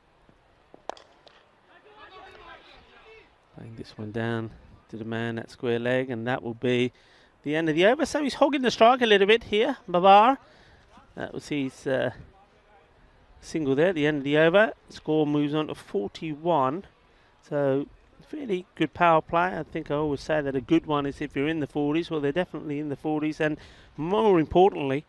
Playing this one down to the man at square leg, and that will be the end of the over. So he's hogging the strike a little bit here, Babar. That was his single there at the end of the over. Score moves on to 41. So fairly good power play. I think I always say that a good one is if you're in the 40s. Well, they're definitely in the 40s, and more importantly,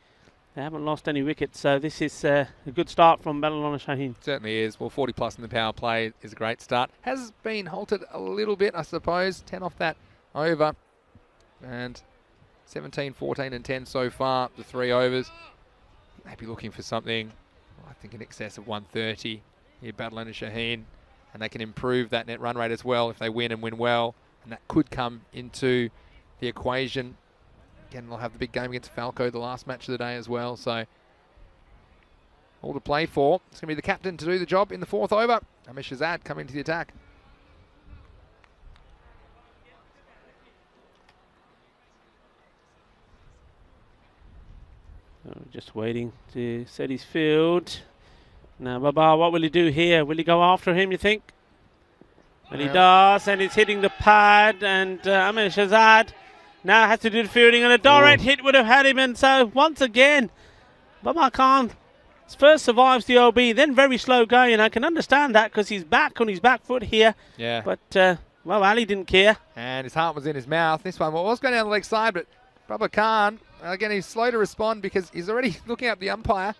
they haven't lost any wickets. So this is a good start from Barcelona Shaheen. Certainly is. Well, 40 plus in the power play is a great start. Has been halted a little bit, I suppose. 10 off that over. And 17, 14 and 10 so far, the 3 overs. Maybe looking for something, I think, in excess of 130 here, Barcelona Shaheen. And they can improve that net run rate as well if they win and win well. And that could come into the equation. Again, they'll have the big game against FanCode, the last match of the day as well. So all to play for. It's going to be the captain to do the job in the 4th over. Ahmed Shahzad coming to the attack. Just waiting to set his field. Now, Babar, what will he do here? Will he go after him, you think? Well, he does, and it's hitting the pad, and Ahmed Shahzad now has to do the fielding, and a direct hit would have had him, and so once again, Babar Khan first survives the OB, then very slow going. I can understand that because he's back on his back foot here. Yeah. But, well, Ali didn't care. And his heart was in his mouth. This one was going down the leg side, but Babar Khan, again, he's slow to respond because he's already looking up the umpire.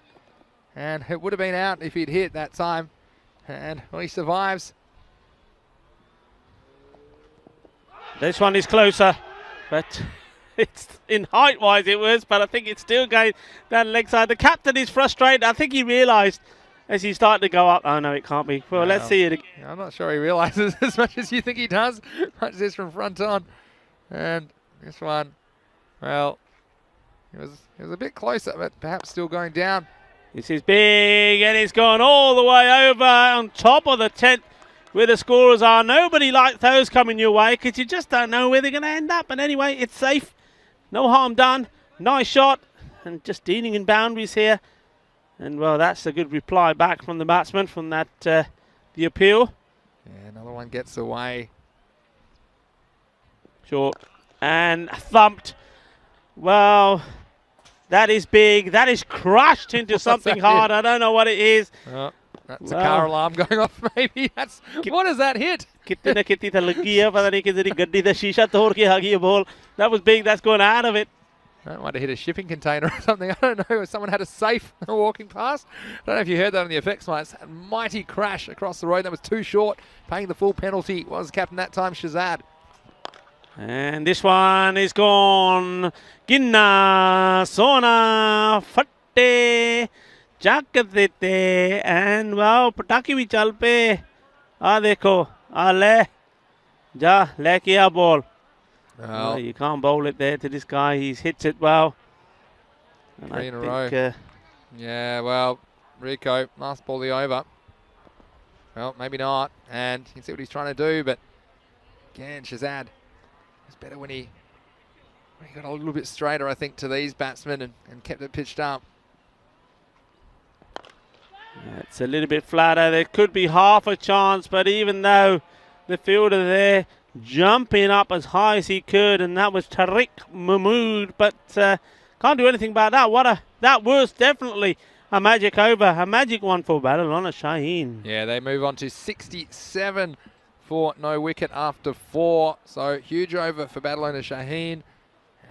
And it would have been out if he'd hit that time. And, well, he survives. This one is closer, but it's in height-wise it was, but I think it's still going down the leg side. The captain is frustrated. I think he realised as he started to go up. Oh, no, it can't be. Well, let's see it again. I'm not sure he realises as much as you think he does. Watch this from front on. And this one, well, it was a bit closer, but perhaps still going down. This is big, and it's gone all the way over on top of the 10th where the scorers are. Nobody likes those coming your way because you just don't know where they're going to end up. And anyway, it's safe. No harm done. Nice shot. And just dealing in boundaries here. And, well, that's a good reply back from the batsman from that the appeal. Yeah, another one gets away. Short. And thumped. Well, that is big. That is crushed into something hard. I don't know what it is. Oh, that's a car alarm going off, maybe. What is that hit? That was big. That's going out of it. That might have hit a shipping container or something. I don't know. Someone had a safe walking past. I don't know if you heard that on the effects, mate. It's a mighty crash across the road. That was too short. Paying the full penalty was captain that time, Shahzad. And this one is gone. Ginna, Sona, Fatte, Chakatete, and wow, Pataki bhi chal pe. Dekho, le. Ja, le kiya ball. Well, you can't bowl it there to this guy. He hits it well. And 3 in a row. Yeah, well, Rico, last ball the over. Well, maybe not. And you can see what he's trying to do, but again, Shahzad. It's better when he got a little bit straighter, I think, to these batsmen and kept it pitched up. Yeah, it's a little bit flatter. There could be half a chance, but even though the fielder there jumping up as high as he could, and that was Tariq Mahmood, but can't do anything about that. That was definitely a magic over, a magic one for Barcelona Shaheen. Yeah, they move on to 67 for no wicket after 4. So huge over for Barcelona Shaheen.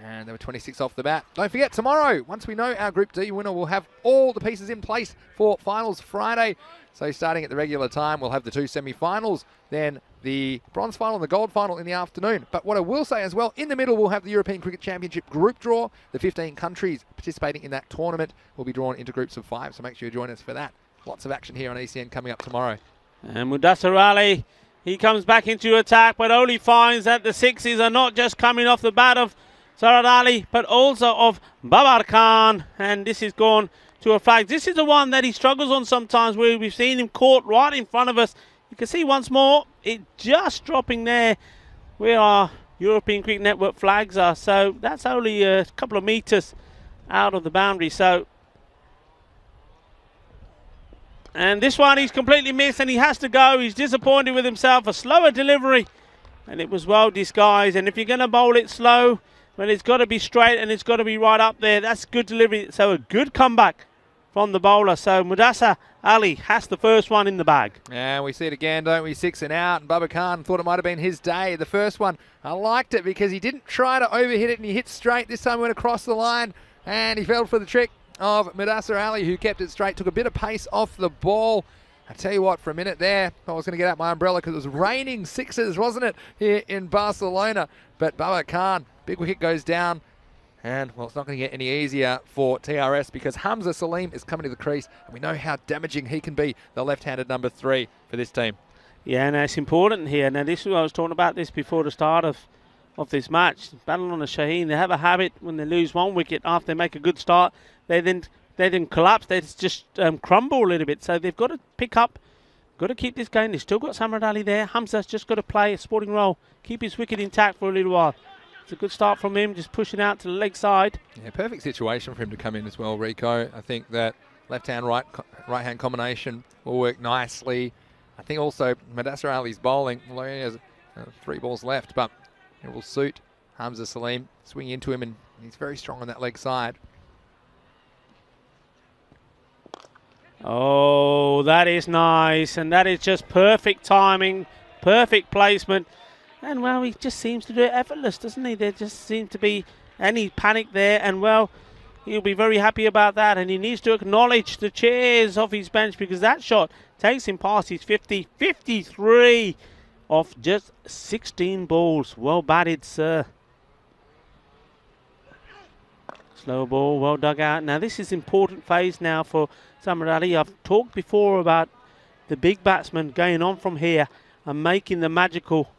And there were 26 off the bat. Don't forget, tomorrow, once we know our Group D winner, we'll have all the pieces in place for Finals Friday. So starting at the regular time, we'll have the 2 semi-finals, then the bronze final and the gold final in the afternoon. But what I will say as well, in the middle, we'll have the European Cricket Championship group draw. The 15 countries participating in that tournament will be drawn into groups of 5. So make sure you join us for that. Lots of action here on ECN coming up tomorrow. And Mudassar Ali, he comes back into attack, but only finds that the sixes are not just coming off the bat of Sarad Ali, but also of Babar Khan. And this is gone to a flag. This is the one that he struggles on sometimes, where we've seen him caught right in front of us. You can see once more, it just dropping there where our European Cricket Network flags are. So that's only a couple of meters out of the boundary. So, and this one he's completely missed and he has to go. He's disappointed with himself. A slower delivery, and it was well disguised. And if you're going to bowl it slow, well, it's got to be straight and it's got to be right up there. That's good delivery. So a good comeback from the bowler. So Mudassar Ali has the first one in the bag. And we see it again, don't we? 6 and out. And Babar Khan thought it might have been his day. The first one, I liked it because he didn't try to overhit it and he hit straight. This time he went across the line and he fell for the trick of Mudassar Ali, who kept it straight, took a bit of pace off the ball. I tell you what, for a minute there, I was going to get out my umbrella because it was raining sixes, wasn't it, here in Barcelona. But Babar Khan, big wicket goes down. And, well, it's not going to get any easier for TRS because Hamza Salim is coming to the crease. And we know how damaging he can be, the left-handed number 3 for this team. Yeah, and it's important here. Now, this is I was talking about this before the start of this match. Barcelona Shaheen, they have a habit when they lose one wicket after they make a good start, they then collapse. They just crumble a little bit. So they've got to pick up, got to keep this going. They've still got Samad Ali there. Hamza's just got to play a sporting role, keep his wicket intact for a little while. It's a good start from him, just pushing out to the leg side. Yeah, perfect situation for him to come in as well, Rico. I think that left-hand, right-hand combination will work nicely. I think also Mudassar Ali's bowling, although he has 3 balls left, but it will suit Hamza Salim. Swing into him, and he's very strong on that leg side. Oh, that is nice, and that is just perfect timing, perfect placement. And, well, he just seems to do it effortless, doesn't he? There just seems to be any panic there. And, well, he'll be very happy about that. And he needs to acknowledge the cheers off his bench because that shot takes him past his 50, 53 off just 16 balls. Well batted, sir. Slow ball, well dug out. Now, this is important phase now for Samad Ali. I've talked before about the big batsman going on from here and making the magical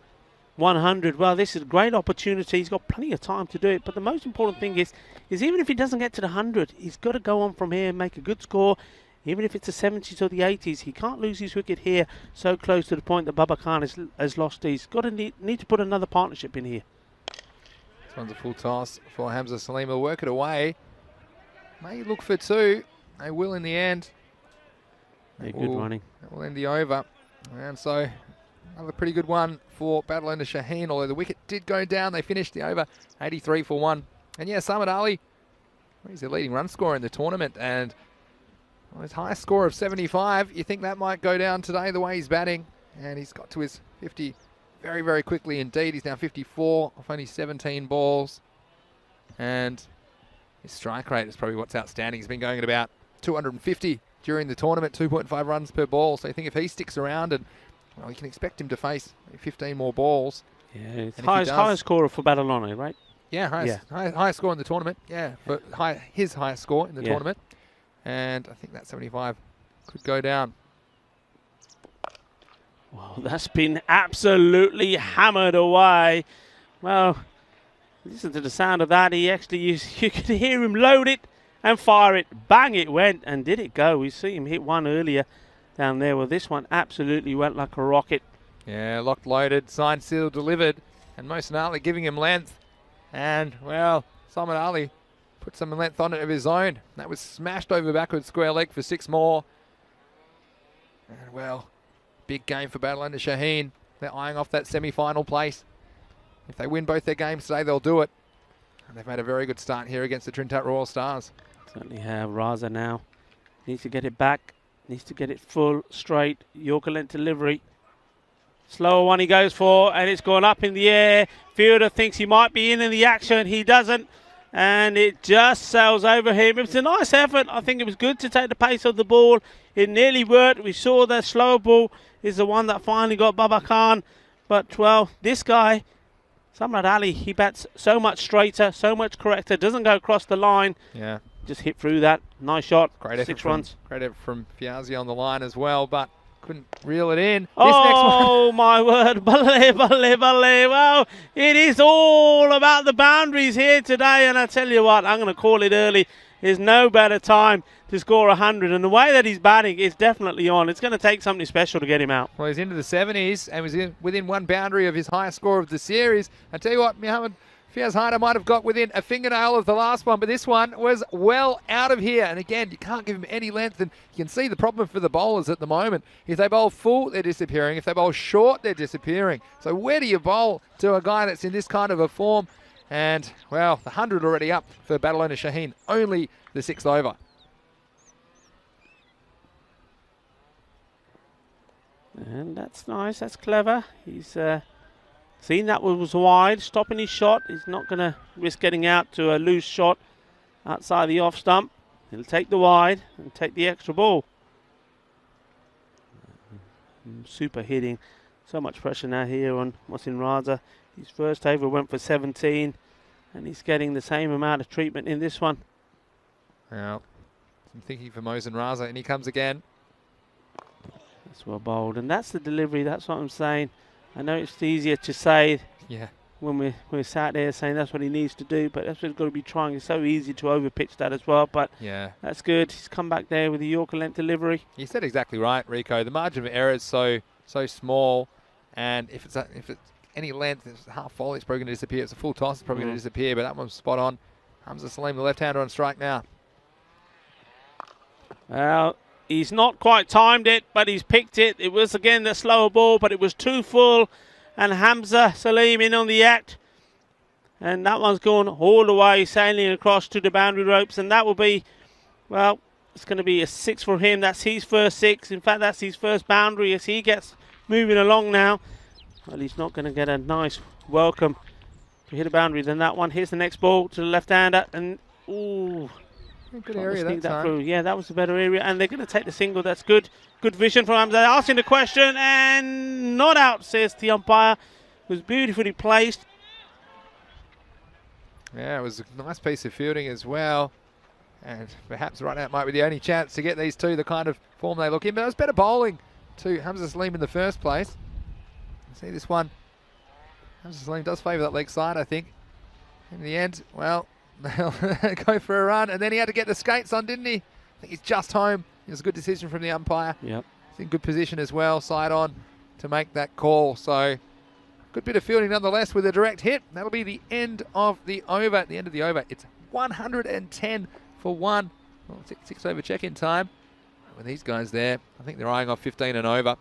100. Well, this is a great opportunity. He's got plenty of time to do it. But the most important thing is even if he doesn't get to the 100, he's got to go on from here and make a good score. Even if it's the 70s or the 80s, he can't lose his wicket here so close to the point that Babar Khan has lost. He's got to need to put another partnership in here. This one's a full toss for Hamza Salim. He'll work it away. May look for 2. They will in the end. Yeah, good running. That will end the over. And so another pretty good one for Barcelona Shaheen, although the wicket did go down. They finished the over 83 for 1. And yeah, Samad Ali, he's the leading run scorer in the tournament. And his highest score of 75, you think that might go down today the way he's batting. And he's got to his 50 very, very quickly indeed. He's now 54 off only 17 balls. And his strike rate is probably what's outstanding. He's been going at about 250 during the tournament, 2.5 runs per ball. So I think if he sticks around, and well, you can expect him to face 15 more balls. Yeah, it's highest scorer for Barcelona, right? Yeah, highest score in the tournament. Yeah, but his highest score in the tournament. And I think that 75 could go down. Well, that's been absolutely hammered away. Well, listen to the sound of that. He actually you could hear him load it and fire it. Bang, it went. And did it go? We see him hit one earlier down there. Well, this one absolutely went like a rocket. Yeah, locked, loaded, signed, sealed, delivered. And Mohsin Ali giving him length. And, well, Samad Ali put some length on it of his own. That was smashed over backwards square leg for 6 more. And, well, big game for Barcelona Shaheen. They're eyeing off that semi-final place. If they win both their games today, they'll do it. And they've made a very good start here against the Trinidad Royal Stars. Certainly have. Raza now needs to get it back. Needs to get it full, straight, Yorker length delivery. Slower one he goes for, and it's gone up in the air. Fielder thinks he might be in the action. He doesn't, and it just sails over him. It was a nice effort. I think it was good to take the pace of the ball. It nearly worked. We saw the slower ball is the one that finally got Baba Khan. But, well, this guy, Samrat Ali, he bats so much straighter, so much correcter, doesn't go across the line. Yeah. Just hit through that. Nice shot. Great effort 6 runs. Great effort from Fiazi on the line as well, but couldn't reel it in. Oh, my word. Balle, balle, balle. Well, it is all about the boundaries here today. And I tell you what, I'm going to call it early. There's no better time to score 100. And the way that he's batting is definitely on. It's going to take something special to get him out. Well, he's into the 70s and was within one boundary of his highest score of the series. I tell you what, Mohammed Fiaz Haider might have got within a fingernail of the last one, but this one was well out of here. And again, you can't give him any length, and you can see the problem for the bowlers at the moment. If they bowl full, they're disappearing. If they bowl short, they're disappearing. So where do you bowl to a guy that's in this kind of a form? And, well, the 100 already up for Barcelona Shaheen, only the 6th over. And that's nice, that's clever. He's seen that was wide, stopping his shot. He's not going to risk getting out to a loose shot outside the off stump. He'll take the wide and take the extra ball. Super hitting. So much pressure now here on Mohsin Raza. His first over went for 17, and he's getting the same amount of treatment in this one. Well, I'm thinking for Mohsin Raza, and he comes again. That's well bowled, and that's the delivery. That's what I'm saying. I know it's easier to say when we're sat there saying that's what he needs to do, but that's what he's got to be trying. It's so easy to overpitch that as well, but yeah, that's good. He's come back there with a Yorker length delivery. You said exactly right, Rico. The margin of error is so small, and if it's any length, it's half volley, it's probably going to disappear. It's a full toss, it's probably going to disappear, but that one's spot on. Hamza Salim, the left-hander, on strike now. Well, he's not quite timed it, but he's picked it. It was, again, the slower ball, but it was too full. And Hamza Salim in on the act. And that one's gone all the way, sailing across to the boundary ropes. And that will be, well, it's going to be a 6 for him. That's his first 6. In fact, that's his first boundary as he gets moving along now. Well, he's not going to get a nice welcome to hit a boundary than that one. Here's the next ball to the left-hander. And, ooh. Good area that time. Through. Yeah, that was a better area, and they're going to take the single. That's good. Good vision from Hamza. Asking the question, and not out, says the umpire. It was beautifully placed. Yeah, it was a nice piece of fielding as well, and perhaps right now it might be the only chance to get these two the kind of form they look in. But it was better bowling to Hamza Salim in the first place. See this one. Hamza Salim does favour that leg side, I think. In the end, well, they'll go for a run, and then he had to get the skates on, didn't he? I think he's just home. It was a good decision from the umpire. Yep. He's in good position as well, side on, to make that call. So, good bit of fielding nonetheless with a direct hit. That'll be the end of the over. At the end of the over, it's 110 for 1. Well, 6 over check-in time. With these guys there, I think they're eyeing off 15 and over,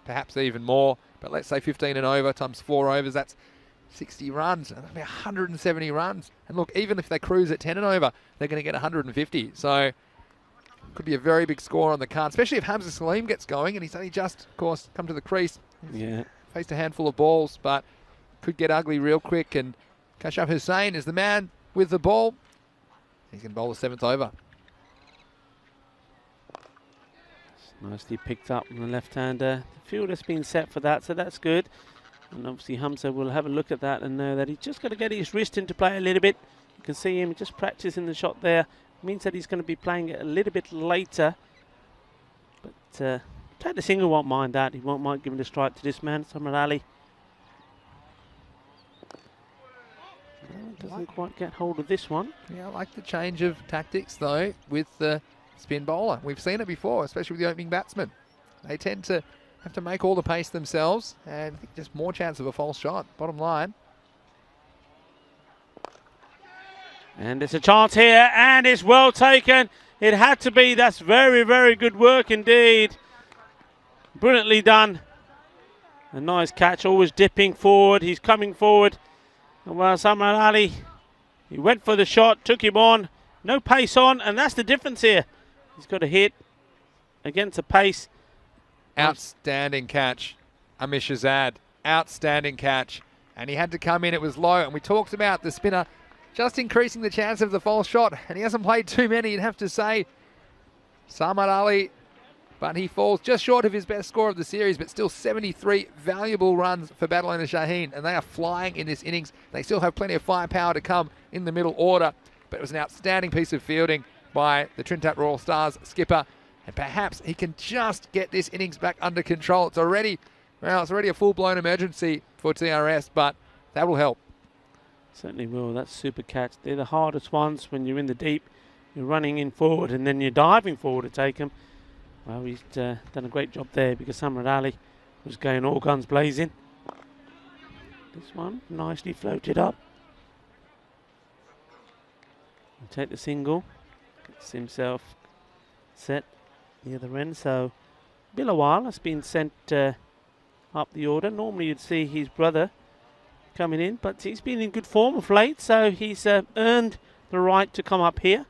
perhaps even more. But let's say 15 and over times 4 overs, that's 60 runs, and that'll be 170 runs. And look, even if they cruise at 10 and over, they're going to get 150. So, could be a very big score on the card, especially if Hamza Salim gets going, and he's only just, of course, come to the crease. Yeah. Faced a handful of balls, but could get ugly real quick. And Kashaf Hussain is the man with the ball. He's going to bowl the 7th over. Nicely picked up on the left-hander. The field has been set for that, so that's good. And obviously Hamza will have a look at that and know that he's just got to get his wrist into play a little bit. You can see him just practicing the shot there. It means that he's going to be playing it a little bit later. But take the single, won't mind that. He won't mind giving the strike to this man, Samrat Ali. Doesn't quite get hold of this one. Yeah, I like the change of tactics, though, with the spin bowler. We've seen it before, especially with the opening batsman. They tend to have to make all the pace themselves, and just more chance of a false shot, bottom line. And it's a chance here, and it's well taken. It had to be. That's very, very good work indeed. Brilliantly done. A nice catch, always dipping forward. He's coming forward. And well, Samrat Ali, he went for the shot, took him on. No pace on, and that's the difference here. He's got a hit against the pace. Outstanding catch Amir Shahzad. Outstanding catch. And he had to come in. It was low. And we talked about the spinner just increasing the chance of the false shot. And he hasn't played too many, you'd have to say. Samad Ali, but he falls just short of his best score of the series, but still 73 valuable runs for Barcelona Shaheen. And they are flying in this innings. They still have plenty of firepower to come in the middle order. But it was an outstanding piece of fielding by the Trinidad Royal Stars skipper. And perhaps he can just get this innings back under control. It's already a full-blown emergency for TRS, but that will help. Certainly will. That's super catch. They're the hardest ones when you're in the deep. You're running in forward and then you're diving forward to take them. Well, he's done a great job there because Samad Ali was going all guns blazing. This one nicely floated up. He'll take the single. Gets himself set the other end. So Bilawal has been sent up the order. Normally you'd see his brother coming in, but he's been in good form of late, so he's earned the right to come up here.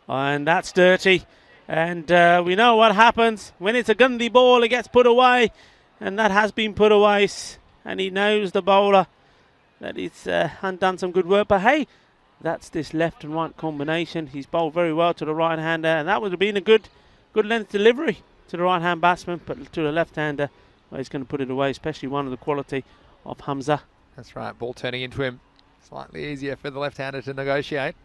And that's dirty. And we know what happens. When it's a Gundy ball, it gets put away. And that has been put away. And he knows, the bowler, that he's undone some good work. But hey, that's this left and right combination. He's bowled very well to the right-hander. And that would have been a good length delivery to the right-hand batsman. But to the left-hander, well, he's going to put it away, especially one of the quality of Hamza. That's right. Ball turning into him. Slightly easier for the left-hander to negotiate.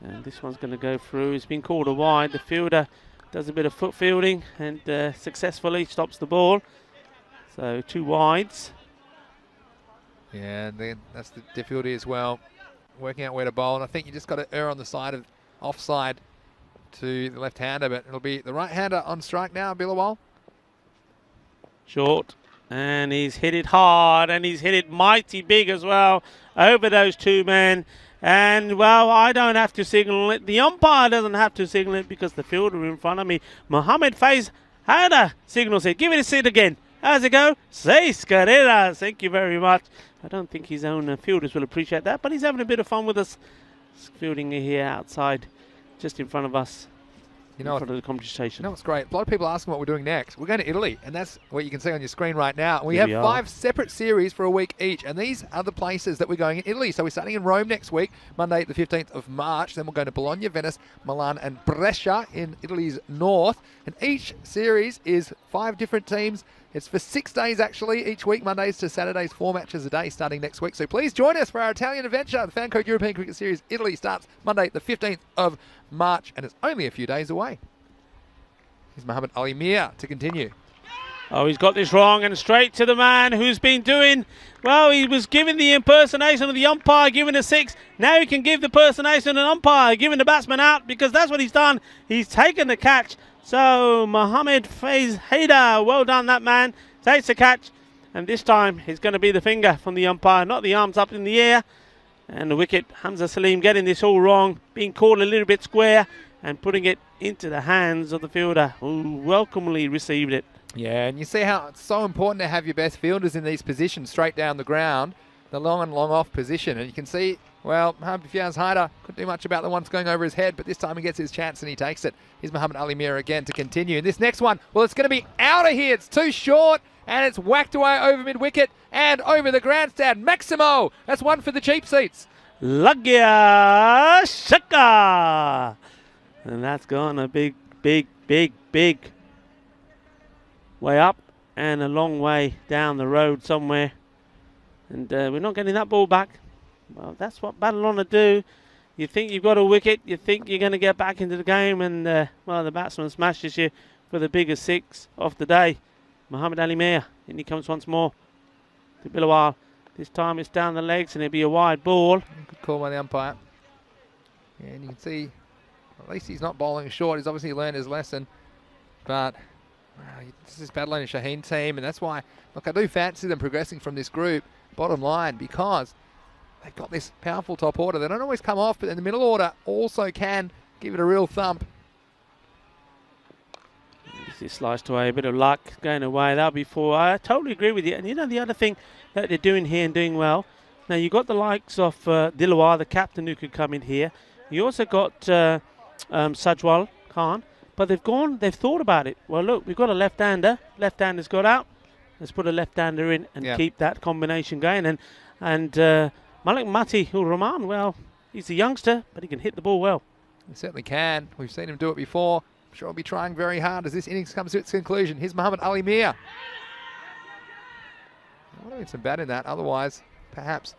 And this one's going to go through. It's been called a wide. The fielder does a bit of foot fielding and successfully stops the ball. So 2 wides. Yeah, and then that's the difficulty as well, working out where to bowl. And I think you just got to err on the side of offside to the left-hander, but it'll be the right-hander on strike now, Bilawal. Short. And he's hit it hard, and he's hit it mighty big as well over those 2 men. And, well, I don't have to signal it. The umpire doesn't have to signal it because the fielder in front of me, Mohammed Faiz, had a signal. Give it a sit again. How's it go? 6 carreras. Thank you very much. I don't think his own fielders will appreciate that, but he's having a bit of fun with us. Fielding here outside, just in front of us. In front of the competition. You know what's great? A lot of people asking what we're doing next. We're going to Italy, and that's what you can see on your screen right now. We have 5 separate series for a week each, and these are the places that we're going in Italy. So we're starting in Rome next week, Monday the 15th of March. Then we're going to Bologna, Venice, Milan, and Brescia in Italy's north. And each series is 5 different teams. It's for 6 days, actually, each week, Mondays to Saturdays, 4 matches a day starting next week. So please join us for our Italian adventure. The FanCode European Cricket Series Italy starts Monday the 15th of March, and it's only a few days away. Here's Mohammed Ali Mir to continue. Oh, he's got this wrong, and straight to the man who's been doing, well, he was giving the impersonation of the umpire, giving a 6. Now he can give the impersonation of an umpire, giving the batsman out, because that's what he's done. He's taken the catch. So Mohammed Faiz Haidar, well done, that man. Takes the catch, and this time it's going to be the finger from the umpire, not the arms up in the air. And the wicket, Hamza Salim getting this all wrong, being called a little bit square, and putting it into the hands of the fielder, who welcomely received it. Yeah, and you see how it's so important to have your best fielders in these positions straight down the ground, the long and long off position. And you can see, well, Mohammed Faiz Haidar couldn't do much about the one that's going over his head, but this time he gets his chance and he takes it. Here's Mohammed Ali Mir again to continue. And this next one, well, it's going to be out of here. It's too short, and it's whacked away over mid-wicket and over the grandstand. Maximo, that's one for the cheap seats. Lagya Shaka. And that's gone a big way up and a long way down the road somewhere. And we're not getting that ball back. Well, that's what Barcelona do. You think you've got a wicket, you think you're going to get back into the game, and, well, the batsman smashes you for the biggest 6 of the day. Mohammed Ali Mir, and he comes once more to Bilawal. This time it's down the legs, and it'll be a wide ball. Good call by the umpire. Yeah, and you can see, at least he's not bowling short. He's obviously learned his lesson. But this is Barcelona Shaheen team, and that's why, look, I do fancy them progressing from this group, bottom line, because they've got this powerful top order. They don't always come off, but in the middle order also can give it a real thump. This is sliced away, a bit of luck going away. That'll be 4. I totally agree with you. And you know the other thing that they're doing here and doing well, now you've got the likes of Dilawar, the captain, who could come in here. You also got Sajwal Khan, But they've thought about it. Well, look, we've got a left-hander. Left-hander's got out. Let's put a left-hander in and keep that combination going. And Malik Mati ur Rahman, well, he's a youngster, but he can hit the ball well. He certainly can. We've seen him do it before. I'm sure he'll be trying very hard as this innings comes to its conclusion. Here's Muhammad Ali Mir. There would have been some bat in that. Otherwise, perhaps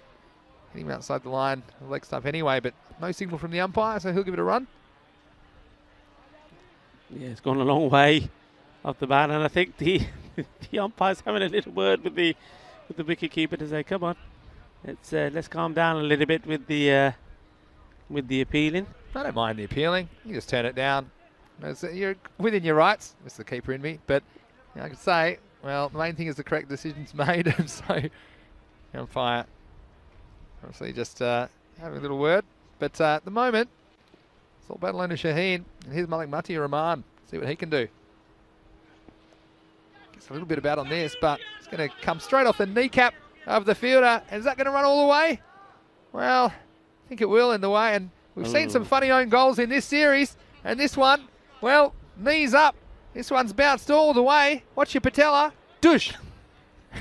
hitting him outside the line, leg stump anyway, but no signal from the umpire, so he'll give it a run. Yeah, it's gone a long way off the bat, and I think the umpire's having a little word with the wicket keeper to say, "Come on, let's calm down a little bit with the appealing." I don't mind the appealing. You just turn it down. You're within your rights. That's the keeper in me, but I can say, well, the main thing is the correct decision's made, and so the umpire obviously just having a little word. But at the moment, it's all Barcelona Shaheen, and here's Malik Mati Rahman. See what he can do. Gets a little bit of bat on this, but it's going to come straight off the kneecap of the fielder. And is that going to run all the way? Well, I think it will in the way. And we've seen some funny own goals in this series. And this one, well, knees up. This one's bounced all the way. Watch your patella. Douche.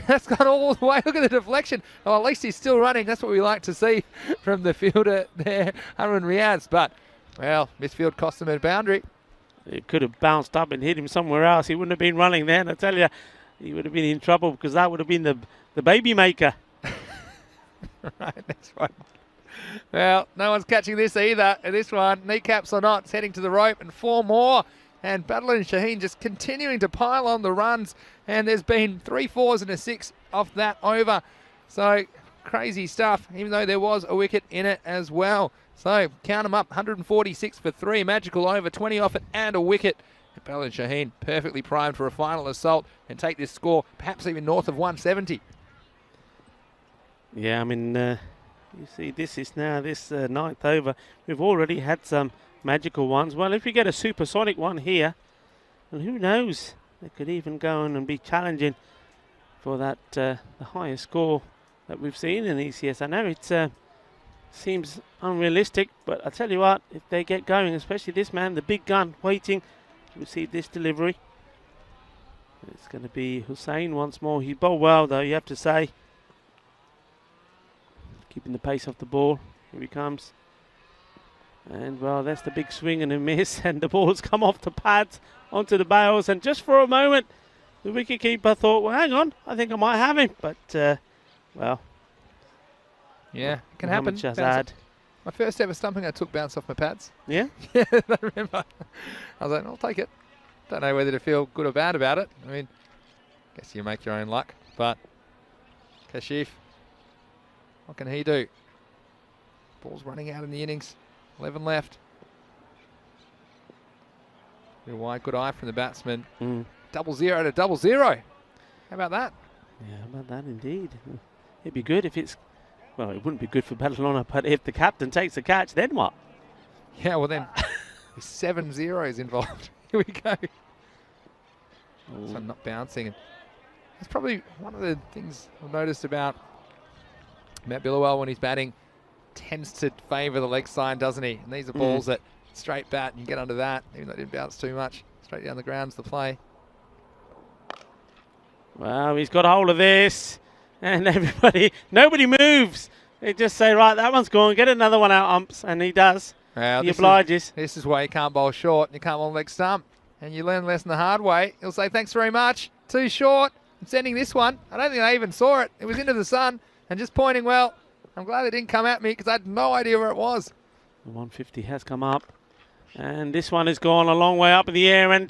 That's gone all the way. Look at the deflection. Oh, at least he's still running. That's what we like to see from the fielder there, Harun Riaz. But, well, misfield cost him a boundary. It could have bounced up and hit him somewhere else. He wouldn't have been running there. And I tell you, he would have been in trouble because that would have been the baby maker. Right, next one. Well, no one's catching this either. And this one, kneecaps or not, it's heading to the rope and 4 more. And Badalin Shaheen just continuing to pile on the runs. And there's been 3 4s and a 6 off that over. So crazy stuff, even though there was a wicket in it as well. So count them up, 146 for 3, magical over, 20 off it and a wicket. Badalin Shaheen perfectly primed for a final assault and take this score perhaps even north of 170. Yeah, I mean, you see, this is now this 9th over. We've already had some magical ones. Well, if we get a supersonic one here, and who knows, they could even go on and be challenging for that the highest score that we've seen in ECS. I know it seems unrealistic, but I tell you what, if they get going, especially this man, the big gun, waiting to receive this delivery, it's going to be Hussain once more. He bowled well, though, you have to say. Keeping the pace off the ball. Here he comes. And, well, that's the big swing and a miss. And the ball's come off the pads onto the bails. And just for a moment, the wicketkeeper thought, well, hang on, I think I might have him. But, well. Yeah, it can happen. My first ever stumping, I took bounce off my pads. Yeah? Yeah, I remember. I was like, I'll take it. Don't know whether to feel good or bad about it. I mean, guess you make your own luck. But Kashif, what can he do? Ball's running out in the innings. 11 left. Bit of wide, good eye from the batsman. 0-0 to 0-0. How about that? Yeah, how about that indeed? It'd be good if it's, well, it wouldn't be good for Barcelona, but if the captain takes the catch, then what? Yeah, well then, 7 zeros involved. Here we go. So I'm not bouncing. And that's probably one of the things I've noticed about Matt Billowell when he's batting. Tends to favour the leg side, doesn't he? And these are balls that straight bat, and you get under that, even though it didn't bounce too much. Straight down the ground's the play. Well, he's got a hold of this, and nobody moves. They just say, right, that one's gone, get another one out, umps, and he does. Well, he obliges. This is why you can't bowl short, and you can't bowl leg stump. And you learn the lesson the hard way. He'll say, thanks very much, too short. I'm sending this one. I don't think I even saw it. It was into the sun, and just pointing, well, I'm glad it didn't come at me because I had no idea where it was. The 150 has come up. And this one has gone a long way up in the air. And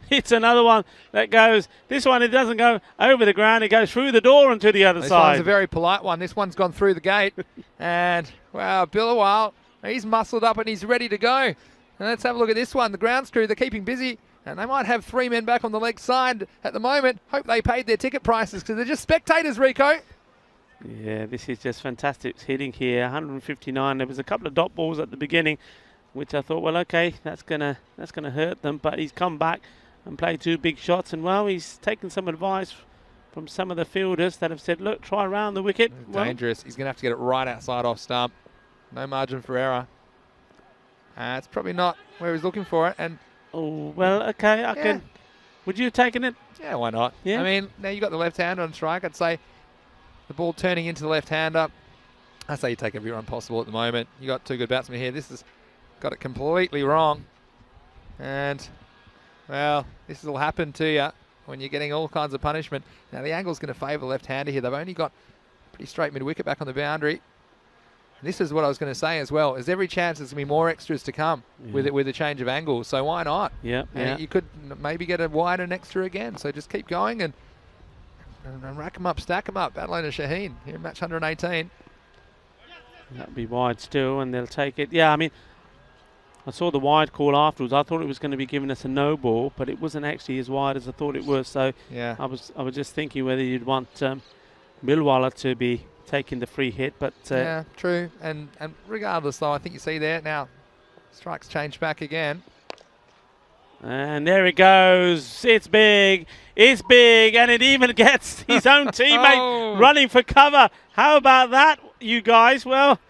it's another one that goes. This one, it doesn't go over the ground. It goes through the door and to the other side. This one's a very polite one. This one's gone through the gate. And, wow, Billowell, he's muscled up and he's ready to go. And let's have a look at this one. The grounds crew, they're keeping busy. And they might have 3 men back on the leg side at the moment. Hope they paid their ticket prices because they're just spectators, Rico. Yeah, this is just fantastic hitting here. 159. There was a couple of dot balls at the beginning, which I thought, well, okay, that's gonna hurt them. But he's come back and played 2 big shots, and well, he's taken some advice from some of the fielders that have said, look, try around the wicket. Dangerous. He's gonna have to get it right outside off stump. No margin for error. It's probably not where he's looking for it, and Oh, well, okay, I can. Would you have taken it? Yeah, why not? Yeah. I mean, now you've got the left-hander on strike. I'd say the ball turning into the left-hander. I say you take every run possible at the moment. You got two good batsmen here. This has got it completely wrong. And, well, this will happen to you when you're getting all kinds of punishment. Now, the angle's going to favour the left-hander here. They've only got pretty straight mid-wicket back on the boundary. This is what I was going to say as well. There's every chance there's going to be more extras to come with a change of angle. So why not? Yeah. You could maybe get a wide and extra again. So just keep going and rack them up, stack them up. Barcelona Shaheen here in match 118. That'll be wide still, and they'll take it. Yeah, I mean, I saw the wide call afterwards. I thought it was going to be giving us a no ball, but it wasn't actually as wide as I thought it was. So yeah, I was just thinking whether you'd want Bilwala to be taking the free hit, but yeah, true. And regardless, though, I think you see there now, strikes change back again. And there it goes. It's big, and it even gets his own teammate running for cover. How about that, you guys? Well,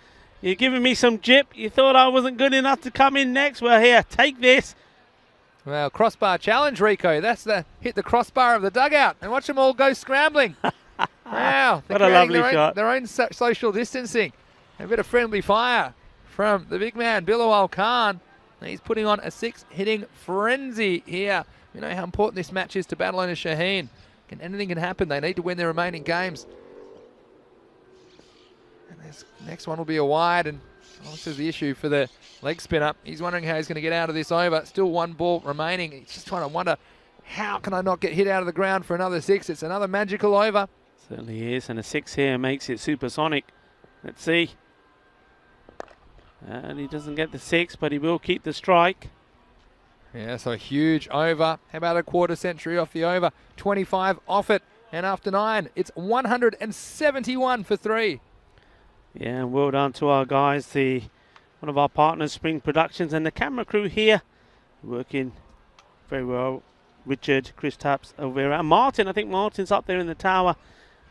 you're giving me some jip. You thought I wasn't good enough to come in next. Well, here, take this. Well, crossbar challenge, Rico. That's hit the crossbar of the dugout. And watch them all go scrambling. Wow. What a lovely shot. Their own social distancing. A bit of friendly fire from the big man, Bilawal Khan. He's putting on a 6-hitting frenzy here. You know how important this match is to Barcelona Shaheen. Anything can happen. They need to win their remaining games. And this next one will be a wide. And this is the issue for the leg spinner. He's wondering how he's going to get out of this over. Still one ball remaining. He's just trying to wonder, how can I not get hit out of the ground for another 6? It's another magical over. Certainly is. And a 6 here makes it supersonic. Let's see. And he doesn't get the 6, but he will keep the strike. Yeah, so a huge over. How about a quarter century off the over? 25 off it. And after 9, it's 171 for 3. Yeah, and well done to our guys, one of our partners, Spring Productions, and the camera crew here, working very well. Richard, Chris Taps over here, and Martin. I think Martin's up there in the tower.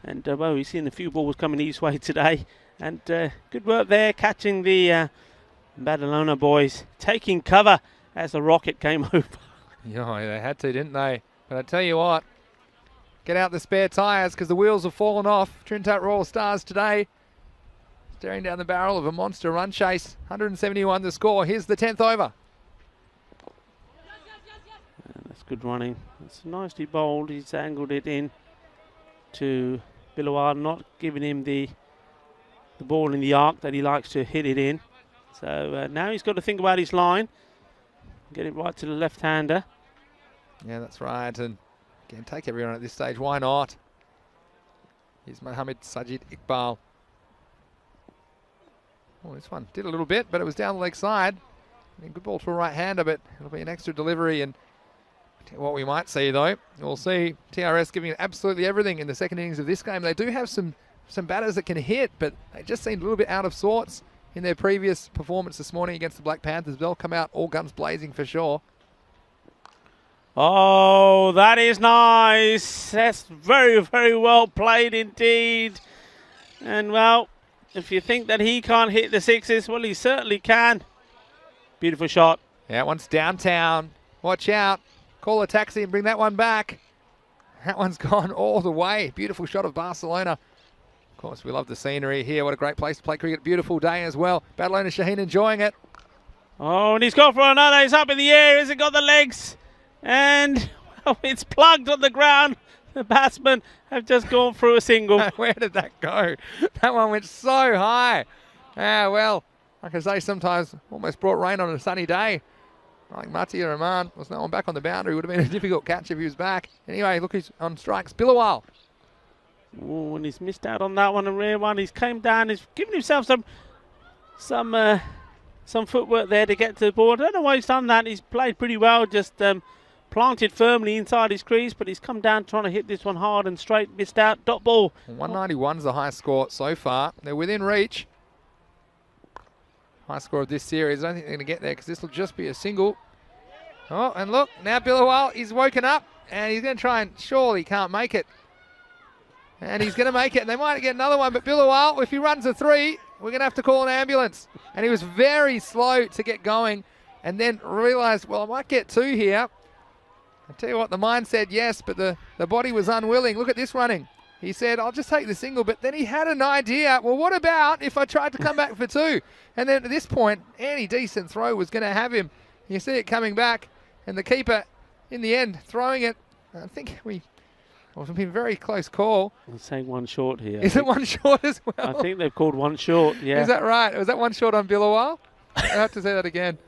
And, well, we've seen a few balls coming his way today. And good work there, catching the Barcelona boys, taking cover as the rocket came over. Yeah, they had to, didn't they? But I tell you what, get out the spare tyres because the wheels have fallen off. Trinidad Royal Stars today, staring down the barrel of a monster run chase. 171 the score. Here's the 10th over. That's good running. It's nicely bowled. He's angled it in to Bilawal, not giving him the ball in the arc that he likes to hit it in. So now he's got to think about his line. Get it right to the left-hander. Yeah, that's right. And again, take everyone at this stage. Why not? Here's Mohammed Sajid Iqbal. Oh, this one did a little bit, but it was down the leg side. Good ball to a right-hander, but it'll be an extra delivery. And what we might see, though, we'll see TRS giving it absolutely everything in the second innings of this game. They do have some batters that can hit, but they just seemed a little bit out of sorts in their previous performance this morning against the Black Panthers. They'll come out all guns blazing for sure. Oh, that is nice. That's very, very well played indeed. And, well, if you think that he can't hit the 6s, well, he certainly can. Beautiful shot. Yeah, that one's downtown. Watch out. Call a taxi and bring that one back. That one's gone all the way. Beautiful shot of Barcelona. Of course, we love the scenery here. What a great place to play cricket. Beautiful day as well. Barcelona Shaheen enjoying it. Oh, and he's gone for another. He's up in the air. Has it got the legs? And well, it's plugged on the ground. The batsmen have just gone through a single. Where did that go? That one went so high. Well, like I say, sometimes almost brought rain on a sunny day. Like Matia Rahman was no one back on the boundary. Would have been a difficult catch if he was back. Anyway, look who's on strikes. Bilawal. Oh, and he's missed out on that one, a rare one. He's came down. He's given himself some footwork there to get to the board. I don't know why he's done that. He's played pretty well. Just planted firmly inside his crease, but he's come down trying to hit this one hard and straight. Missed out. Dot ball. 191's the high score so far. They're within reach. High score of this series. I don't think they're going to get there because this will just be a single. Oh, and look, now Bilawal is woken up and he's going to try and surely can't make it. And he's going to make it, and they might get another one, but Bilawal, if he runs a 3, we're going to have to call an ambulance. And he was very slow to get going, and then realised, well, I might get 2 here. I tell you what, the mind said yes, but the body was unwilling. Look at this running. He said, I'll just take the single, but then he had an idea. Well, what about if I tried to come back for 2? And then at this point, any decent throw was going to have him. You see it coming back, and the keeper, in the end, throwing it. I think it's been a very close call. I'm saying 1 short here. Is it 1 short as well? I think they've called 1 short, yeah. Is that right? Was that 1 short on Billawal? I have to say that again.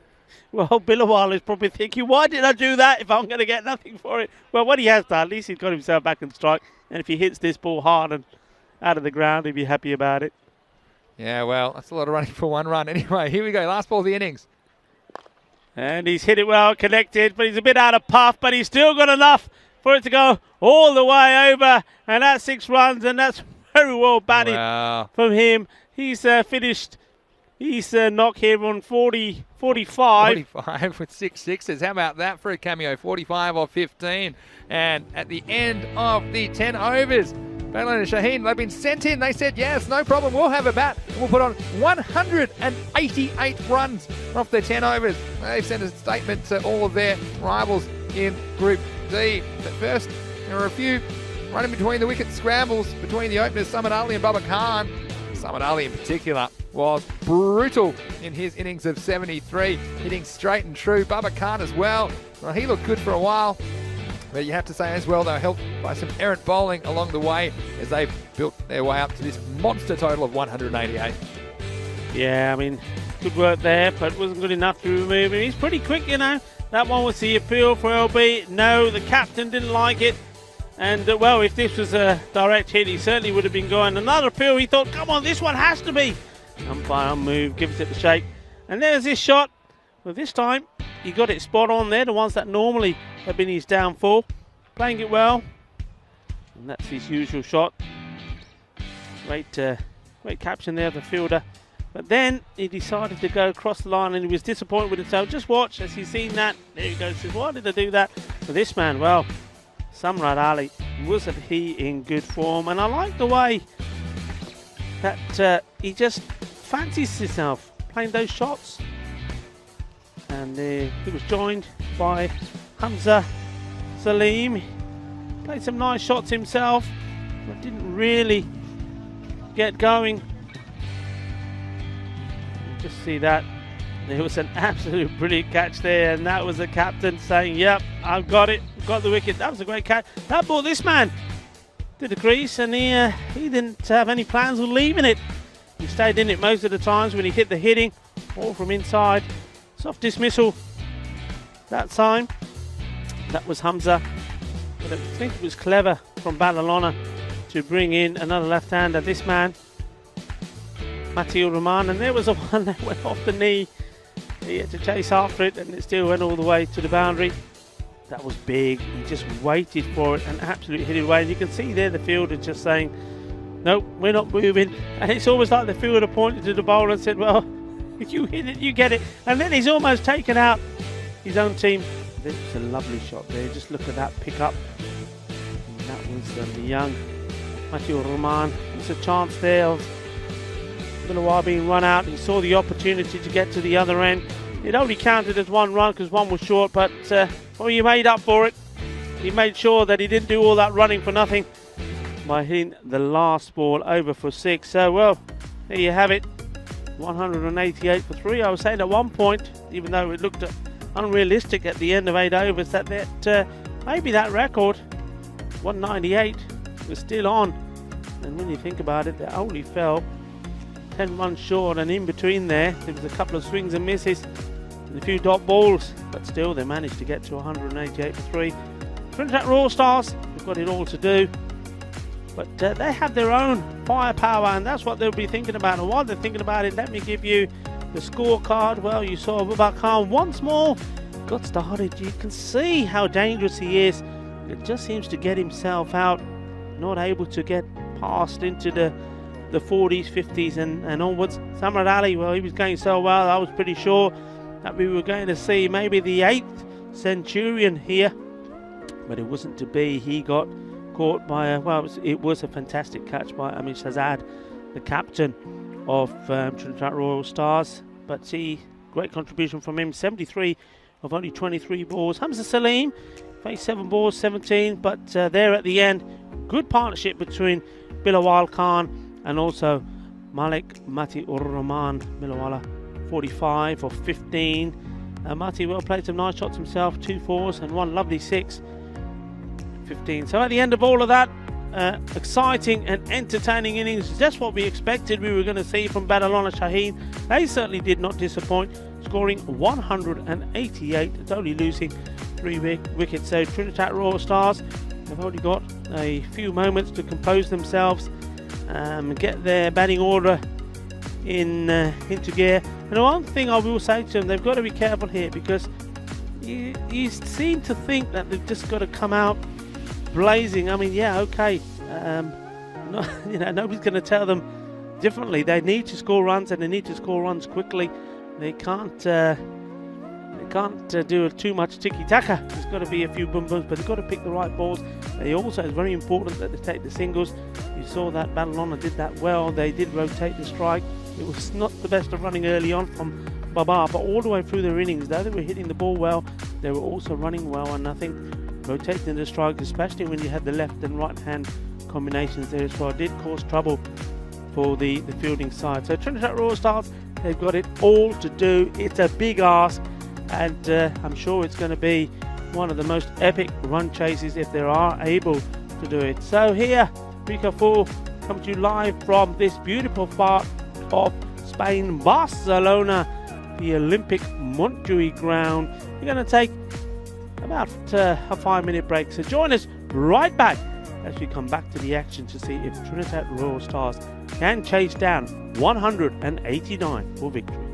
Well, Billawal is probably thinking, why did I do that if I'm going to get nothing for it? Well, what he has done, at least he's got himself back in strike. And if he hits this ball hard and out of the ground, he'd be happy about it. Yeah, well, that's a lot of running for 1 run. Anyway, here we go. Last ball of the innings. And he's hit it well, connected, but he's a bit out of puff, but he's still got enough for it to go all the way over. And that's 6 runs, and that's very well batted from him. He's finished. He's knocked here on 45. 45 with 6 sixes. How about that for a cameo? 45 off 15. And at the end of the 10 overs, Barcelona and Shaheen, they've been sent in. They said, yes, no problem. We'll have a bat. We'll put on 188 runs off their 10 overs. They've sent a statement to all of their rivals in Group D. But first, there were a few running between the wicket scrambles between the openers, Samad Ali and Baba Khan. Samad Ali in particular was brutal in his innings of 73, hitting straight and true. Baba Khan as well. Well, he looked good for a while, but you have to say as well they were helped by some errant bowling along the way as they've built their way up to this monster total of 188. Yeah, I mean, good work there, but wasn't good enough to remove him. He's pretty quick, you know. That one was the appeal for LB. No, the captain didn't like it. And, well, if this was a direct hit, he certainly would have been going. Another appeal, he thought, come on, this one has to be. Umpire move, gives it the shake. And there's this shot. Well, this time, he got it spot on there, the ones that normally have been his downfall. Playing it well. And that's his usual shot. Great caption there of the fielder. But then he decided to go across the line and he was disappointed with himself. Just watch as he's seen that. There he goes. Says, why did I do that? But this man, well, Samad Ali, wasn't he in good form? And I like the way that he just fancies himself playing those shots. And he was joined by Hamza Salim. Played some nice shots himself, but didn't really get going. Just see that. There was an absolute brilliant catch there, and that was the captain saying, yep, I've got it, got the wicket. That was a great catch. That brought this man to the crease, and he didn't have any plans of leaving it. He stayed in it most of the times when he hit the hitting, all from inside. Soft dismissal that time. That was Hamza. But I think it was clever from Barcelona to bring in another left-hander. This man, Matiur Rahman, and there was a one that went off the knee. He had to chase after it, and it still went all the way to the boundary. That was big. He just waited for it and absolutely hit it away. And you can see there the fielder just saying, nope, we're not moving. And it's almost like the fielder pointed to the bowler and said, well, if you hit it, you get it. And then he's almost taken out his own team. This was a lovely shot there. Just look at that pick up. And that was the young Matiur Rahman. There's a chance there of Billawal being run out. He saw the opportunity to get to the other end. It only counted as 1 run because 1 was short, but well, he made up for it. He made sure that he didn't do all that running for nothing by hitting the last ball over for 6. So, well, there you have it. 188 for 3. I was saying at one point, even though it looked unrealistic at the end of 8 overs, that maybe that record, 198, was still on. And when you think about it, they only fell 10 runs short, and in between there was a couple of swings and misses and a few dot balls, but still they managed to get to 188 for 3. Trinidad Royal Stars, they've got it all to do, but they have their own firepower, and that's what they'll be thinking about. And while they're thinking about it, let me give you the scorecard. Well, you saw Baba Khan once more got started. You can see how dangerous he is. It just seems to get himself out, not able to get past into the 40s, 50s and onwards. Samad Ali, well, he was going so well, I was pretty sure that we were going to see maybe the 8th centurion here, but it wasn't to be. He got caught by it was a fantastic catch by Amish Shahzad, the captain of Trinidad Royal Stars, but he great contribution from him. 73 of only 23 balls. Hamza Salim faced 7 balls, 17, but there at the end, good partnership between Bilawal Khan and also Malik Mati Ur Rahman. Bilawala 45 of 15. Mati well played some nice shots himself, 2 4s and 1 lovely 6. 15. So at the end of all of that, exciting and entertaining innings, just what we expected we were going to see from Barcelona Shaheen. They certainly did not disappoint, scoring 188, only losing 3 wickets. So Trinidad Royal Stars have only got a few moments to compose themselves, get their batting order into gear. And the one thing I will say to them, they've got to be careful here, because you seem to think that they've just got to come out blazing. I mean, yeah, okay. Nobody's going to tell them differently. They need to score runs, and they need to score runs quickly. They can't do too much tiki-taka. There's got to be a few boom-booms, but they've got to pick the right balls. They also, it's very important that they take the singles. You saw that Barcelona did that well. They did rotate the strike. It was not the best of running early on from Baba, but all the way through their innings, though they were hitting the ball well, they were also running well. And I think rotating the strikes, especially when you had the left and right hand combinations there as well, did cause trouble for the fielding side. So Trinidad Royal Stars, they've got it all to do. It's a big ask, and I'm sure it's going to be one of the most epic run chases if they are able to do it. So here, Rika Full comes to you live from this beautiful part of Spain, Barcelona, the Olympic Montjuic ground. We're going to take about a 5-minute break, so join us right back as we come back to the action to see if Trinidad Royal Stars can chase down 189 for victory.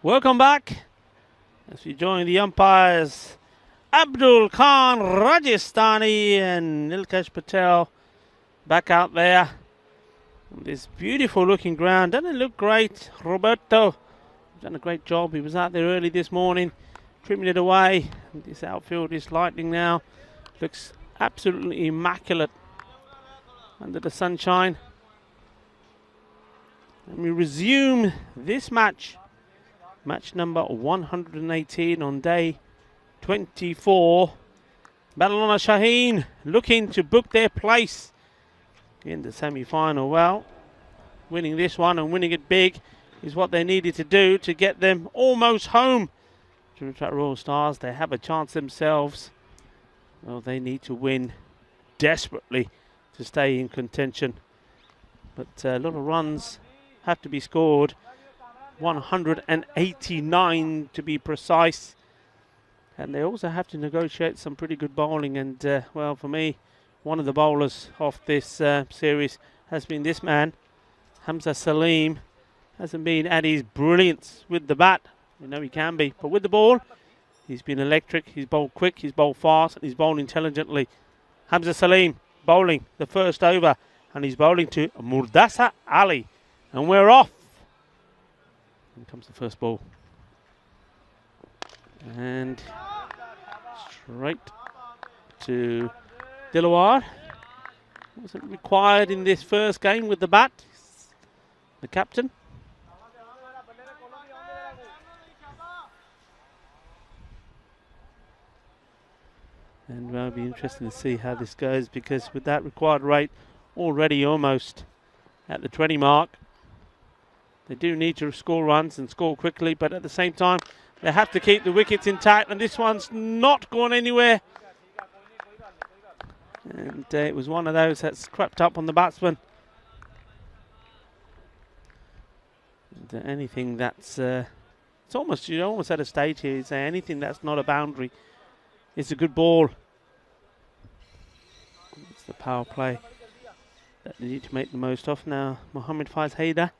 Welcome back as we join the umpires Abdul Khan Rajasthani and Nilkesh Patel back out there. This beautiful looking ground. Doesn't it look great? Roberto done a great job. He was out there early this morning, trimming it away. This outfield is lightning now. Looks absolutely immaculate under the sunshine. And we resume this match. Match number 118 on day 24. Barcelona Shaheen looking to book their place in the semi-final. Well, winning this one and winning it big is what they needed to do to get them almost home to the Royal Stars. They have a chance themselves. Well, they need to win desperately to stay in contention. But a lot of runs have to be scored. 189 to be precise. And they also have to negotiate some pretty good bowling. And, well, for me, one of the bowlers of this series has been this man, Hamza Salim. Hasn't been at his brilliance with the bat. We know he can be. But with the ball, he's been electric. He's bowled quick, he's bowled fast, and he's bowled intelligently. Hamza Salim bowling the first over. And he's bowling to Murdasa Ali. And we're off. Here comes the first ball. And straight to Dilawar. Wasn't required in this first game with the bat. The captain. And it'll be interesting to see how this goes, because with that required rate already almost at the 20 mark, they do need to score runs and score quickly, but at the same time, they have to keep the wickets intact, and this one's not gone anywhere. And it was one of those that's crept up on the batsman. And, anything that's, it's almost, you're almost at a stage here, you say anything that's not a boundary, it's a good ball. It's the power play that they need to make the most of now. Mohammed Faiz Haider.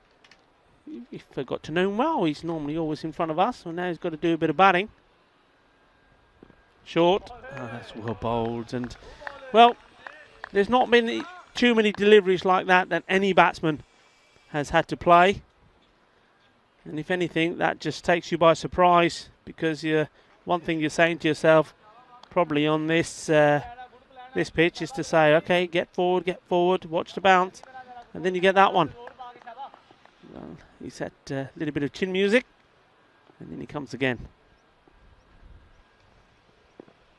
If I got to know him well, he's normally always in front of us, so now he's got to do a bit of batting. Short. Oh, that's well bowled. And, well, there's not been too many deliveries like that any batsman has had to play. And if anything, that just takes you by surprise, because one thing you're saying to yourself, probably on this this pitch, is to say, okay, get forward, watch the bounce, and then you get that one. Well, he's had a little bit of chin music, and then he comes again.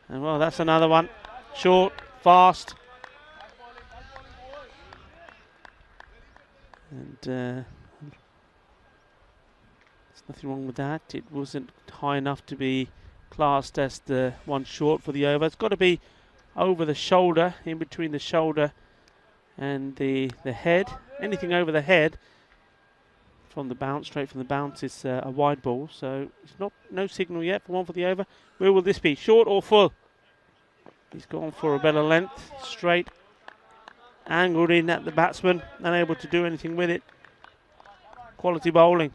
And well, that's another one. Short, fast. And there's nothing wrong with that. It wasn't high enough to be classed as the one short for the over. It's got to be over the shoulder, in between the shoulder and the head. Anything over the head from the bounce, straight from the bounce, is a wide ball. So it's no signal yet for one for the over. Where will this be? Short or full? He's gone for a better length. Straight. Angled in at the batsman. Unable to do anything with it. Quality bowling.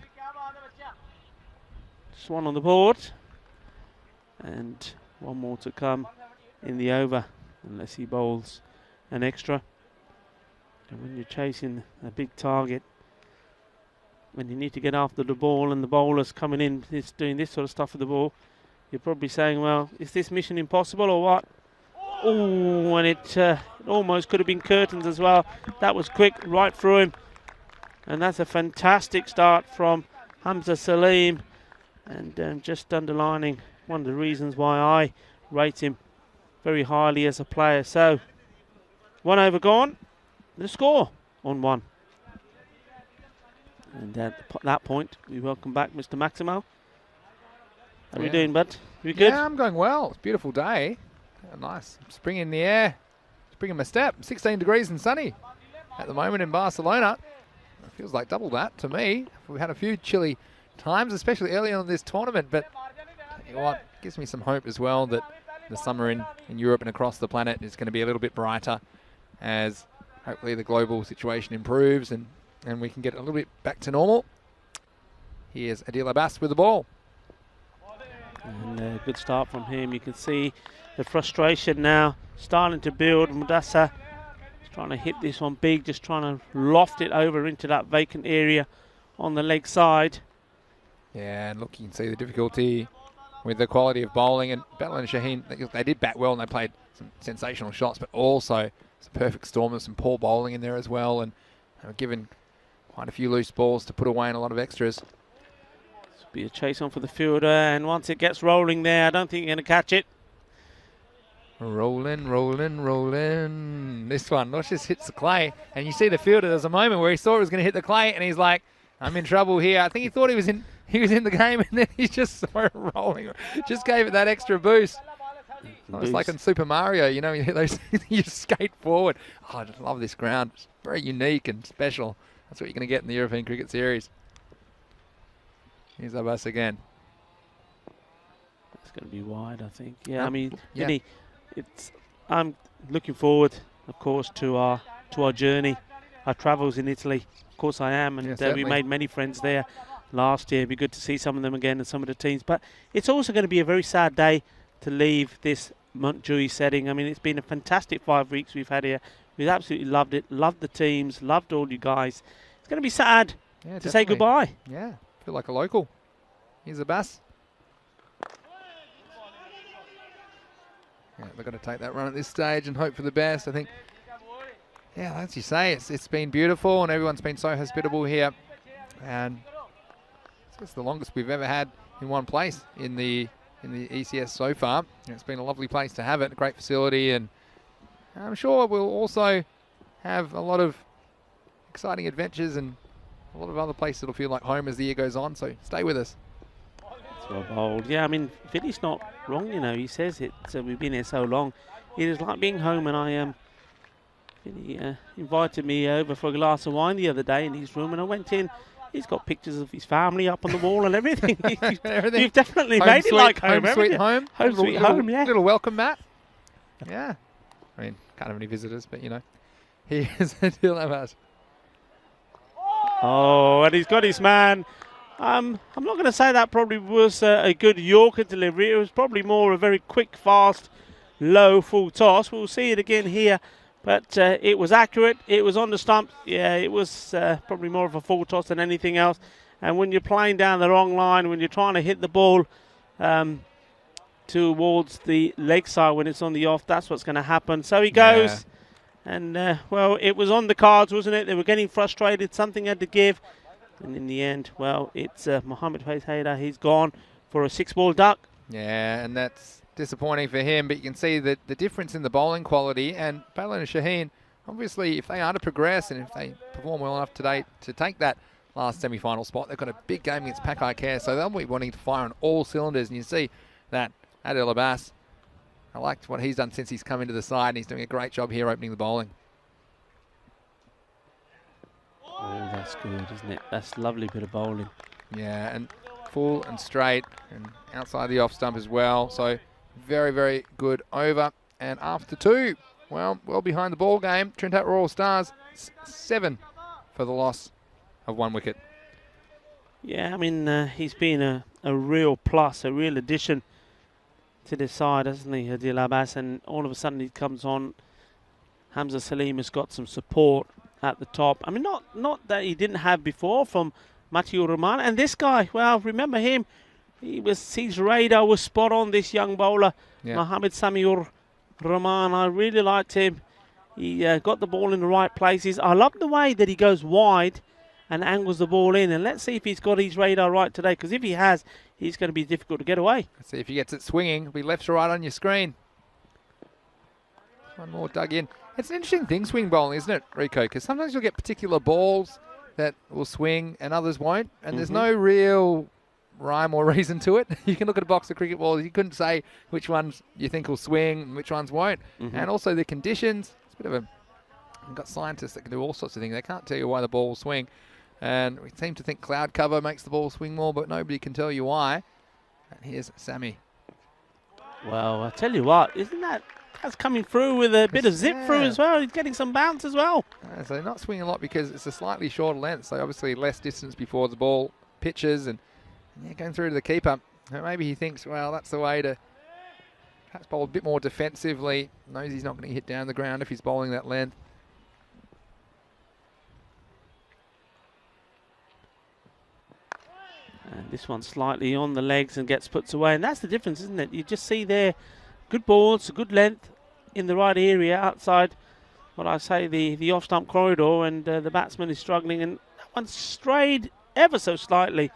Just one on the board. And one more to come in the over, unless he bowls an extra. And when you're chasing a big target, when you need to get after the ball and the bowler's coming in, doing this sort of stuff with the ball, you're probably saying, well, is this mission impossible or what? Oh, and it almost could have been curtains as well. That was quick, right through him. And that's a fantastic start from Hamza Salim. And just underlining one of the reasons why I rate him very highly as a player. So, one over gone, the score on one. And at that point, we welcome back Mr. Maximo. How are we doing, bud? You good? Yeah, I'm going well. It's a beautiful day. Nice spring in the air. Spring in my step. 16 degrees and sunny at the moment in Barcelona. It feels like double that to me. We've had a few chilly times, especially early on in this tournament, but you know what, it gives me some hope as well that the summer in Europe and across the planet is going to be a little bit brighter, as hopefully the global situation improves and we can get a little bit back to normal. Here's Adil Abbas with the ball. And a good start from him. You can see the frustration now starting to build. Mudassar is trying to hit this one big, just trying to loft it over into that vacant area on the leg side. Yeah, and look, you can see the difficulty with the quality of bowling. And Battle and Shaheen, they did bat well and they played some sensational shots, but also it's a perfect storm of some poor bowling in there as well. And they were given quite a few loose balls to put away and a lot of extras. This will be a chase on for the fielder, and once it gets rolling there, I don't think you're going to catch it. Rolling, rolling, rolling. This one, not just hits the clay. And you see the fielder, there's a moment where he thought he was going to hit the clay, and he's like, I'm in trouble here. I think he thought he was in the game, and then he just saw it rolling. Just gave it that extra boost. It's like in Super Mario, you know, you hit those, you skate forward. Oh, I just love this ground. It's very unique and special. That's what you're going to get in the European Cricket Series. Here's Abbas again. It's going to be wide, I think. Yeah, yeah. I'm looking forward, of course, to our journey, our travels in Italy. Of course I am, and we made many friends there last year. It'd be good to see some of them again and some of the teams. But it's also going to be a very sad day to leave this Montjuïc setting. I mean, it's been a fantastic 5 weeks we've had here. We've absolutely loved it, loved the teams, loved all you guys. It's going to be sad to say goodbye. Yeah, feel like a local. Here's Abbas. Yeah, they're going to take that run at this stage and hope for the best. I think, yeah, as you say, it's been beautiful and everyone's been so hospitable here. And it's the longest we've ever had in one place in the ECS so far. It's been a lovely place to have it, a great facility, and I'm sure we'll also have a lot of exciting adventures and a lot of other places that'll feel like home as the year goes on. So stay with us. It's well bowled. Yeah, I mean, Vinny's not wrong, you know. He says it. We've been here so long. It is like being home, and Vinny invited me over for a glass of wine the other day in his room, and I went in. He's got pictures of his family up on the wall and everything. You've definitely home made sweet, it like home, home sweet home. Home sweet home, yeah. Little welcome mat. Yeah. I mean, can't have any visitors, but you know. Here's Adil Abbas. Oh, and he's got his man. I'm not going to say that probably was a good Yorker delivery. It was probably more a very quick, fast, low, full toss. We'll see it again here. But it was accurate. It was on the stump. Yeah, it was probably more of a full toss than anything else. And when you're playing down the wrong line, when you're trying to hit the ball towards the leg side when it's on the off, that's what's going to happen. So he goes. Yeah. And, well, it was on the cards, wasn't it? They were getting frustrated. Something had to give. And in the end, well, it's Mohammed Haidar. He's gone for a 6-ball duck. Yeah, and that's disappointing for him. But you can see the difference in the bowling quality. And Balin and Shaheen, obviously, if they are to progress and if they perform well enough today to take that last semi-final spot, they've got a big game against Pakai Care. So they'll be wanting to fire on all cylinders. And you see that Adil Abbas, I liked what he's done since he's come into the side, and he's doing a great job here opening the bowling. Oh, that's good, isn't it? That's a lovely bit of bowling. Yeah, and full and straight and outside the off stump as well. So very, very good over. And after 2, well behind the ball game, Trinidad Royal Stars 7 for the loss of 1 wicket. Yeah, I mean, he's been a real plus, a real addition to this side, hasn't he, Adil Abbas? And all of a sudden he comes on. Hamza Salim has got some support at the top. I mean, not that he didn't have before from Matiur Rahman. And this guy, well, remember him. His radar was spot on, this young bowler, Mohammed Samiur Rahman. I really liked him. He got the ball in the right places. I love the way that he goes wide and angles the ball in. And let's see if he's got his radar right today, because if he has, he's going to be difficult to get away. Let's see if he gets it swinging. It'll be left to right on your screen. One more dug in. It's an interesting thing, swing bowling, isn't it, Rico? Because sometimes you'll get particular balls that will swing and others won't. And there's no real rhyme or reason to it. You can look at a box of cricket balls. You couldn't say which ones you think will swing and which ones won't. And also the conditions. It's a bit of a... We've got scientists that can do all sorts of things. They can't tell you why the ball will swing. And we seem to think cloud cover makes the ball swing more, but nobody can tell you why. And here's Sammy. Well, I tell you what, that's coming through with a bit of zip through as well. He's getting some bounce as well. So not swinging a lot because it's a slightly shorter length, so obviously less distance before the ball pitches and yeah, going through to the keeper. Maybe he thinks, well, that's the way to perhaps bowl a bit more defensively. Knows he's not going to hit down the ground if he's bowling that length. And this one slightly on the legs and gets put away. And that's the difference, isn't it? You just see there, good balls, good length in the right area outside, what I say, the off-stump corridor, and the batsman is struggling. And that one strayed ever so slightly.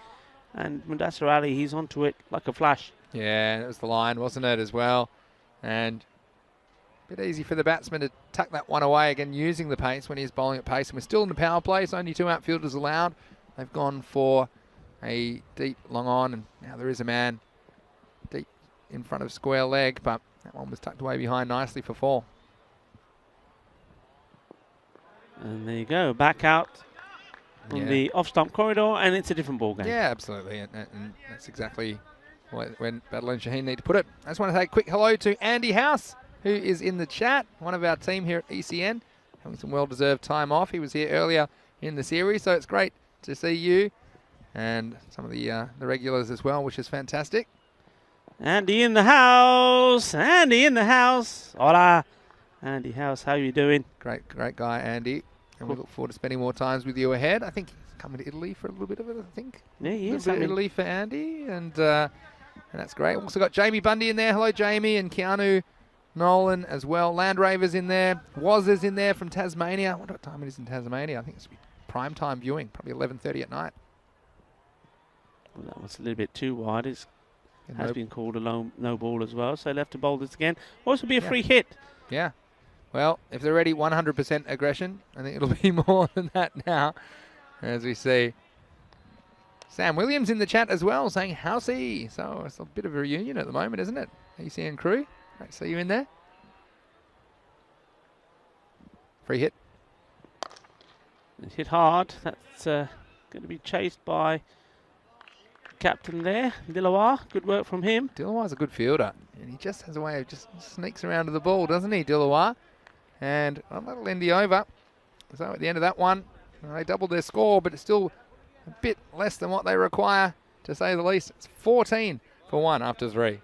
And Mudassir Ali, he's onto it like a flash. Yeah, that was the line, wasn't it, as well? And a bit easy for the batsman to tuck that one away, again, using the pace when he's bowling at pace. And we're still in the power play, so only 2 outfielders allowed. They've gone for a deep long on, and now there is a man deep in front of square leg, but that one was tucked away behind nicely for 4. And there you go, back out on the off-stump corridor, and it's a different ball game. Yeah, absolutely, and that's exactly when Badal and Shaheen need to put it. I just want to say a quick hello to Andy House, who is in the chat, one of our team here at ECN, having some well-deserved time off. He was here earlier in the series, so it's great to see you and some of the regulars as well, which is fantastic. Andy in the house. Andy in the house. Hola. Andy House, how are you doing? Great guy, Andy. And we look forward to spending more times with you ahead. I think he's coming to Italy for a little bit of it, I think. Yeah, he is. A little bit of Italy for Andy, and that's great. Also got Jamie Bundy in there. Hello, Jamie, and Keanu Nolan as well. Land Ravers in there. Waz's in there from Tasmania. I wonder what time it is in Tasmania. I think it's prime time viewing, probably 11:30 at night. Well, that was a little bit too wide. It has been called a no ball as well, so left to bowl this again. Also be a free hit. Yeah. Well, if they're ready 100% aggression, I think it'll be more than that now, as we see. Sam Williams in the chat as well, saying, how's he? So it's a bit of a reunion at the moment, isn't it? ECN crew. Great to see you in there. Free hit. It's hit hard. That's going to be chased by captain there, Dilawar. Good work from him. Dilawar's a good fielder, and he just has a way of just sneaks around to the ball, doesn't he, Dilawar? And well, that'll end the over. So at the end of that one, they doubled their score, but it's still a bit less than what they require, to say the least. It's 14 for 1 after 3.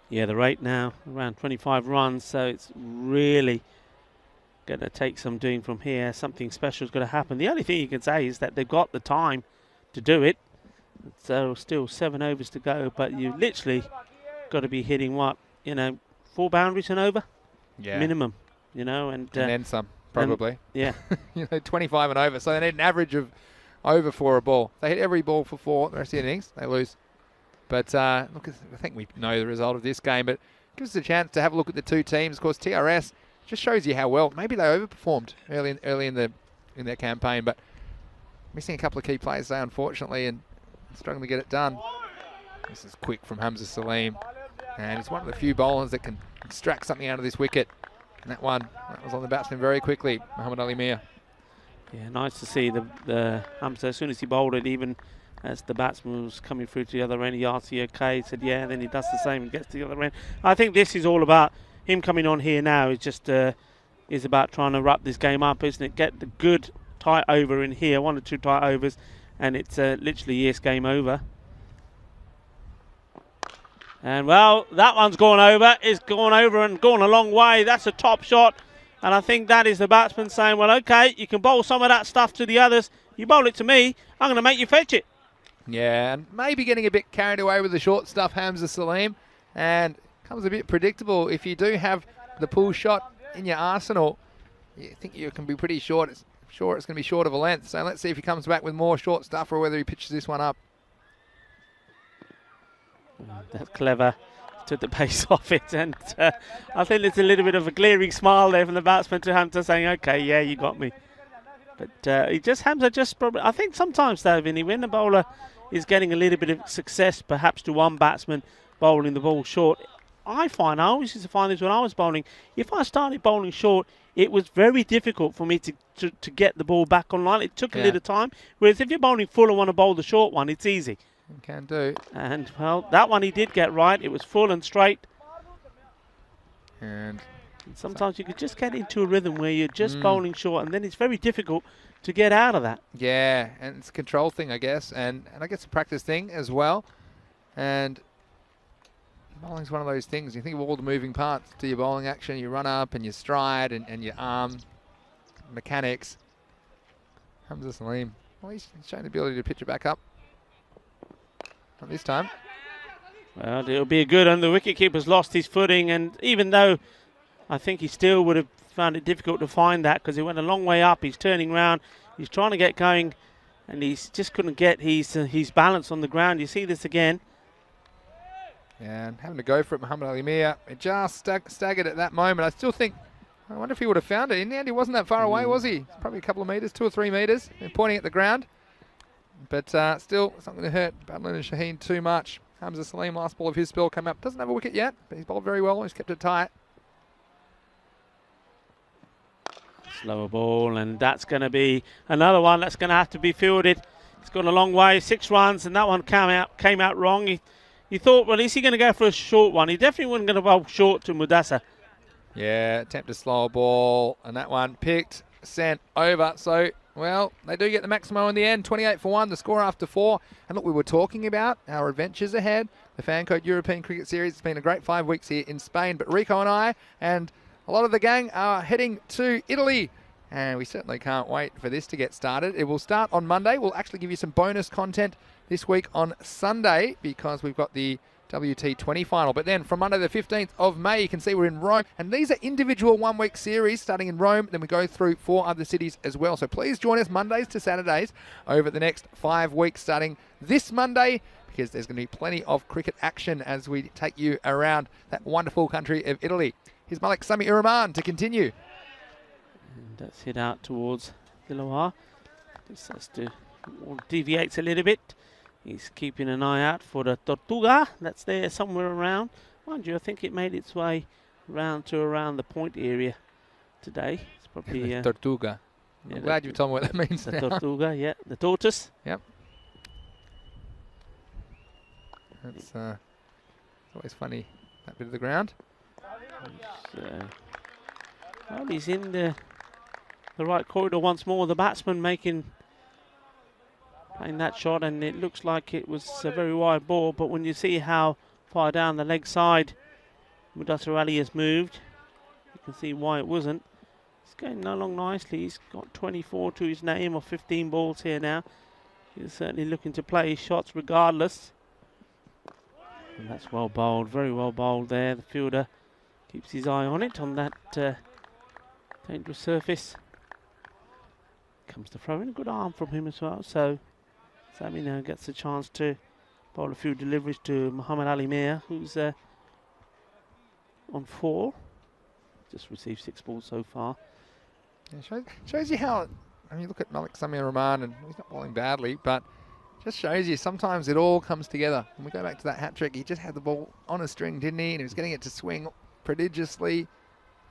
Yeah, the rate now around 25 runs, so it's really going to take some doing from here. Something special is going to happen. The only thing you can say is that they've got the time to do it. So still 7 overs to go, but you literally got to be hitting 4 boundaries and over? Yeah. Minimum, and then some, probably. Yeah. 25 and over. So they need an average of over 4 a ball. They hit every ball for 4 the rest of the innings. They lose. But look, I think we know the result of this game, but it gives us a chance to have a look at the two teams. Of course, TRS just shows you how well. Maybe they overperformed early in their campaign, but missing a couple of key players there, unfortunately, and struggling to get it done. This is quick from Hamza Salim, and he's one of the few bowlers that can extract something out of this wicket. And that was on the batsman very quickly, Muhammad Ali Mir. Yeah, nice to see the Hamza, as soon as he bowled it, even as the batsman was coming through to the other end, he asked the okay, he said yeah, and then he does the same and gets to the other end. I think this is all about him coming on here now. It's just is about trying to wrap this game up, isn't it? Get the good tight over in here, 1 or 2 tight overs, and it's literally yes, game over. And well, that one's gone over. It's gone over and gone a long way. That's a top shot, and I think that is the batsman saying, well, okay, you can bowl some of that stuff to the others. You bowl it to me, I'm going to make you fetch it. Yeah, and maybe getting a bit carried away with the short stuff, Hamza Salim, and comes a bit predictable. If you do have the pull shot in your arsenal, you think you can be pretty short. It's going to be short of a length. So let's see if he comes back with more short stuff or whether he pitches this one up. That's clever. Took the pace off it, and I think there's a little bit of a glaring smile there from the batsman to Hamza saying, okay, yeah, you got me. But Hamza just probably, I think sometimes though, Vinny, when the bowler is getting a little bit of success, perhaps to one batsman bowling the ball short, I always used to find this when I was bowling, if I started bowling short, it was very difficult for me to get the ball back on line. It took a little time, whereas if you're bowling full and want to bowl the short one, it's easy. You can do. And, well, that one he did get right. It was full and straight. And And sometimes you could just get into a rhythm where you're just bowling short, and then it's very difficult to get out of that. Yeah, and it's a control thing, I guess, and I guess a practice thing as well. And bowling's one of those things. You think of all the moving parts to your bowling action, your run up and your stride and your arm mechanics. Hamza Salim, well, he's shown the ability to pitch it back up. Not this time. Well, it'll be a good, and the wicketkeeper's lost his footing, and even though I think he still would have found it difficult to find that because he went a long way up, he's turning round, he's trying to get going, and he's just couldn't get his balance on the ground. You see this again. Yeah, and having to go for it, Muhammad Ali Mir. It just staggered at that moment. I still think, I wonder if he would have found it. In the end, he wasn't that far away, was he? It's probably a couple of metres, 2 or 3 metres, and pointing at the ground. But still, it's not going to hurt Badlin and Shaheen too much. Hamza Salim, last ball of his spell, came up. Doesn't have a wicket yet, but he's bowled very well. He's kept it tight. Slower ball, and that's going to be another one that's going to have to be fielded. It's gone a long way, 6 runs, and that one came out wrong. He thought, well, is he going to go for a short one? He definitely wasn't going to bowl short to Mudassar. Yeah, attempt a slower ball, and that one picked, sent over. So, well, they do get the maximo in the end, 28 for 1, the score after 4. And look, we were talking about our adventures ahead. The FanCode European Cricket Series. It's been a great 5 weeks here in Spain, but Rico and I and a lot of the gang are heading to Italy. And we certainly can't wait for this to get started. It will start on Monday. We'll actually give you some bonus content this week on Sunday because we've got the WT20 final. But then from Monday the 15th of May, you can see we're in Rome. And these are individual 1-week series starting in Rome. Then we go through 4 other cities as well. So please join us Mondays to Saturdays over the next 5 weeks starting this Monday, because there's going to be plenty of cricket action as we take you around that wonderful country of Italy. Here's Malik Sami Uraman to continue. And that's hit out towards Diloar. Just has to deviates a little bit. He's keeping an eye out for the Tortuga. That's there somewhere around. Mind you, I think it made its way around the point area today. It's probably Tortuga. Yeah, I'm glad you told me what that means. The now. Tortuga, yeah, the tortoise. Yep. That's always funny, that bit of the ground. Well, he's in the right corridor once more. The batsman playing that shot, and it looks like it was a very wide ball, but when you see how far down the leg side Mudassar Ali has moved, you can see why it wasn't. He's going along nicely. He's got 24 to his name, or 15 balls here now. He's certainly looking to play his shots regardless. And that's well bowled, very well bowled there. The fielder keeps his eye on it, on that dangerous surface. Comes to throw in, a good arm from him as well. So Sami now gets a chance to bowl a few deliveries to Muhammad Ali Mir, who's on 4. Just received 6 balls so far. Yeah, shows you how, I mean, look at Malik Sami Rahman, and he's not bowling badly, but just shows you sometimes it all comes together. When we go back to that hat trick, he just had the ball on a string, didn't he? And he was getting it to swing prodigiously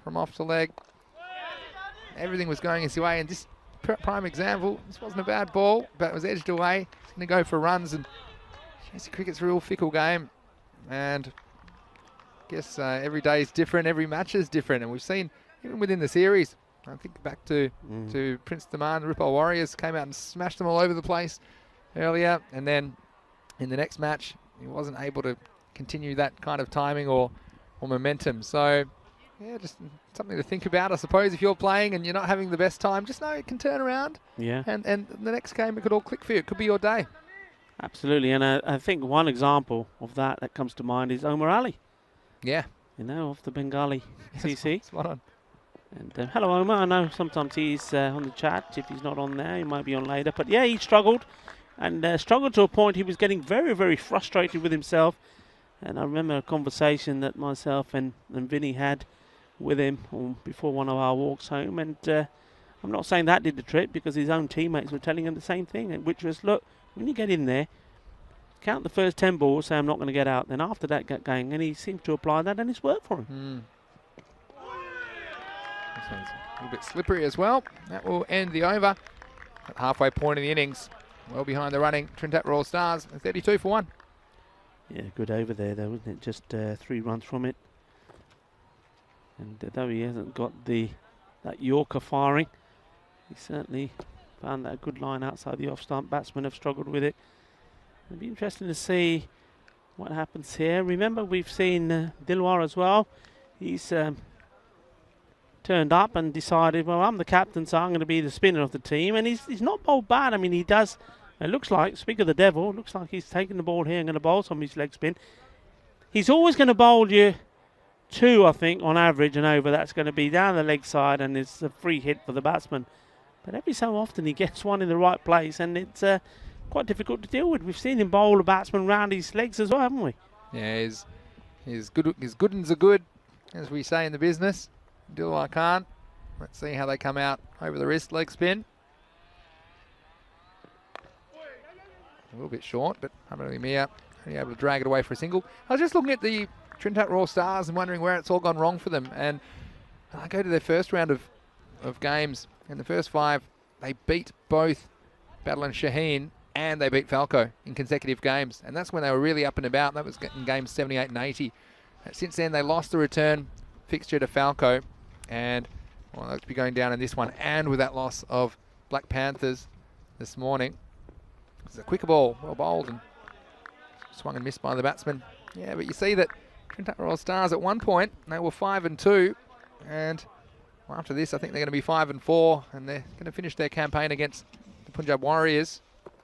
from off the leg. Everything was going his way, and this prime example, this wasn't a bad ball, but it was edged away. He's going to go for runs, and cricket's a real fickle game. And I guess every day is different, every match is different, and we've seen, even within the series, I think back to Prince Daman, the Ripple Warriors came out and smashed them all over the place earlier, and then in the next match he wasn't able to continue that kind of timing or momentum. So yeah, just something to think about, I suppose. If you're playing and you're not having the best time, just know it can turn around. Yeah. And the next game it could all click for you. It could be your day. Absolutely, and I think one example of that comes to mind is Omar Ali. Yeah. You know, of the Bengali CC. Spot on. And hello Omar, I know sometimes he's on the chat. If he's not on there, he might be on later. But yeah, he struggled, and struggled to a point he was getting very, very frustrated with himself. And I remember a conversation that myself and Vinny had with him before one of our walks home. And I'm not saying that did the trick, because his own teammates were telling him the same thing, which was, look, when you get in there, count the first 10 balls, say I'm not going to get out. Then after that, get going. And he seemed to apply that, and it's worked for him. This one's a little bit slippery as well. That will end the over at halfway point in the innings. Well behind the running Trinidad Royal Stars, 32 for 1. Yeah, good over there though, wasn't it? Just 3 runs from it. And though he hasn't got that Yorker firing, he certainly found that a good line outside the off-stump. Batsmen have struggled with it. It'll be interesting to see what happens here. Remember, we've seen Dilwar as well. He's turned up and decided, well, I'm the captain, so I'm going to be the spinner of the team. And he's not bowled bad. I mean, he does, it looks like, speak of the devil, looks like he's taking the ball here and going to bowl some of his leg spin. He's always going to bowl you 2, I think, on average and over. That's going to be down the leg side, and it's a free hit for the batsman. But every so often he gets one in the right place, and it's quite difficult to deal with. We've seen him bowl a batsman round his legs as well, haven't we? Yeah, he's good. His good ones are good, as we say in the business. Dilwar Khan. Let's see how they come out over the wrist leg spin. A little bit short, but Hamid Ali Mia only able to drag it away for a single. I was just looking at the Trinidad Royal Stars and wondering where it's all gone wrong for them. And I go to their first round of games. In the first 5, they beat both Battle and Shaheen, and they beat Falco in consecutive games. And that's when they were really up and about. That was in games 78 and 80. Since then, they lost the return fixture to Falco. And well, they'll be going down in this one. And with that loss of Black Panthers this morning. It's a quicker ball, well bowled, and swung and missed by the batsman. Yeah, but you see that Trinidad Royal Stars at one point, they were 5-2. And well, after this, I think they're going to be 5-4. And they're going to finish their campaign against the Punjab Warriors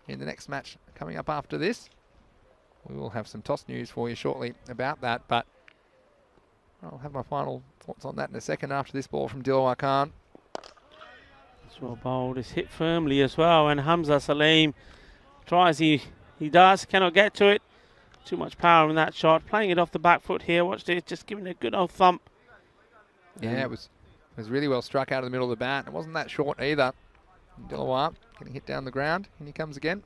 in the next match coming up after this. We will have some toss news for you shortly about that, but I'll have my final thoughts on that in a second after this ball from Dilwar Khan. It's well bowled. It's hit firmly as well, and Hamza Salim tries, he does, cannot get to it. Too much power in that shot. Playing it off the back foot here. Watch this, just giving it a good old thump. Yeah, it was really well struck out of the middle of the bat. It wasn't that short either. Dilwar getting hit down the ground, and he comes again.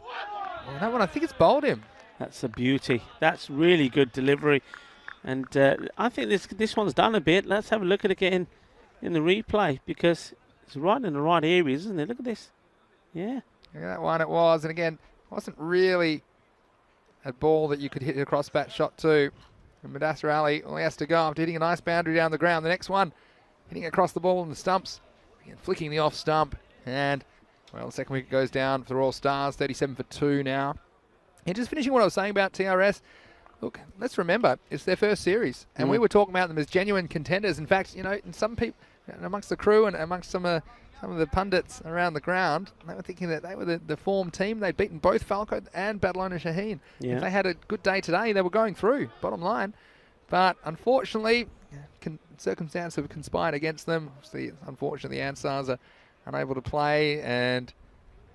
Well, that one, I think it's bowled him. That's a beauty. That's really good delivery. And I think this one's done a bit. Let's have a look at it again in the replay, because it's right in the right areas, isn't it? Look at this. Yeah. Yeah, that one it was. And again, it wasn't really a ball that you could hit a cross bat shot to. And Mudassar Ali, all he has to go after hitting a nice boundary down the ground. The next one, hitting across the ball in the stumps. Again, flicking the off stump. And, well, the second wicket goes down for the Royal Stars, 37 for 2 now. And just finishing what I was saying about TRS, look, let's remember, it's their first series. And we were talking about them as genuine contenders. In fact, you know, and some people, amongst the crew and amongst some of the pundits around the ground, they were thinking that they were the form team. They'd beaten both Falco and Barcelona Shaheen. Yeah. If they had a good day today, they were going through, bottom line. But unfortunately, circumstances have conspired against them. Obviously, unfortunately, the Ansars are unable to play, and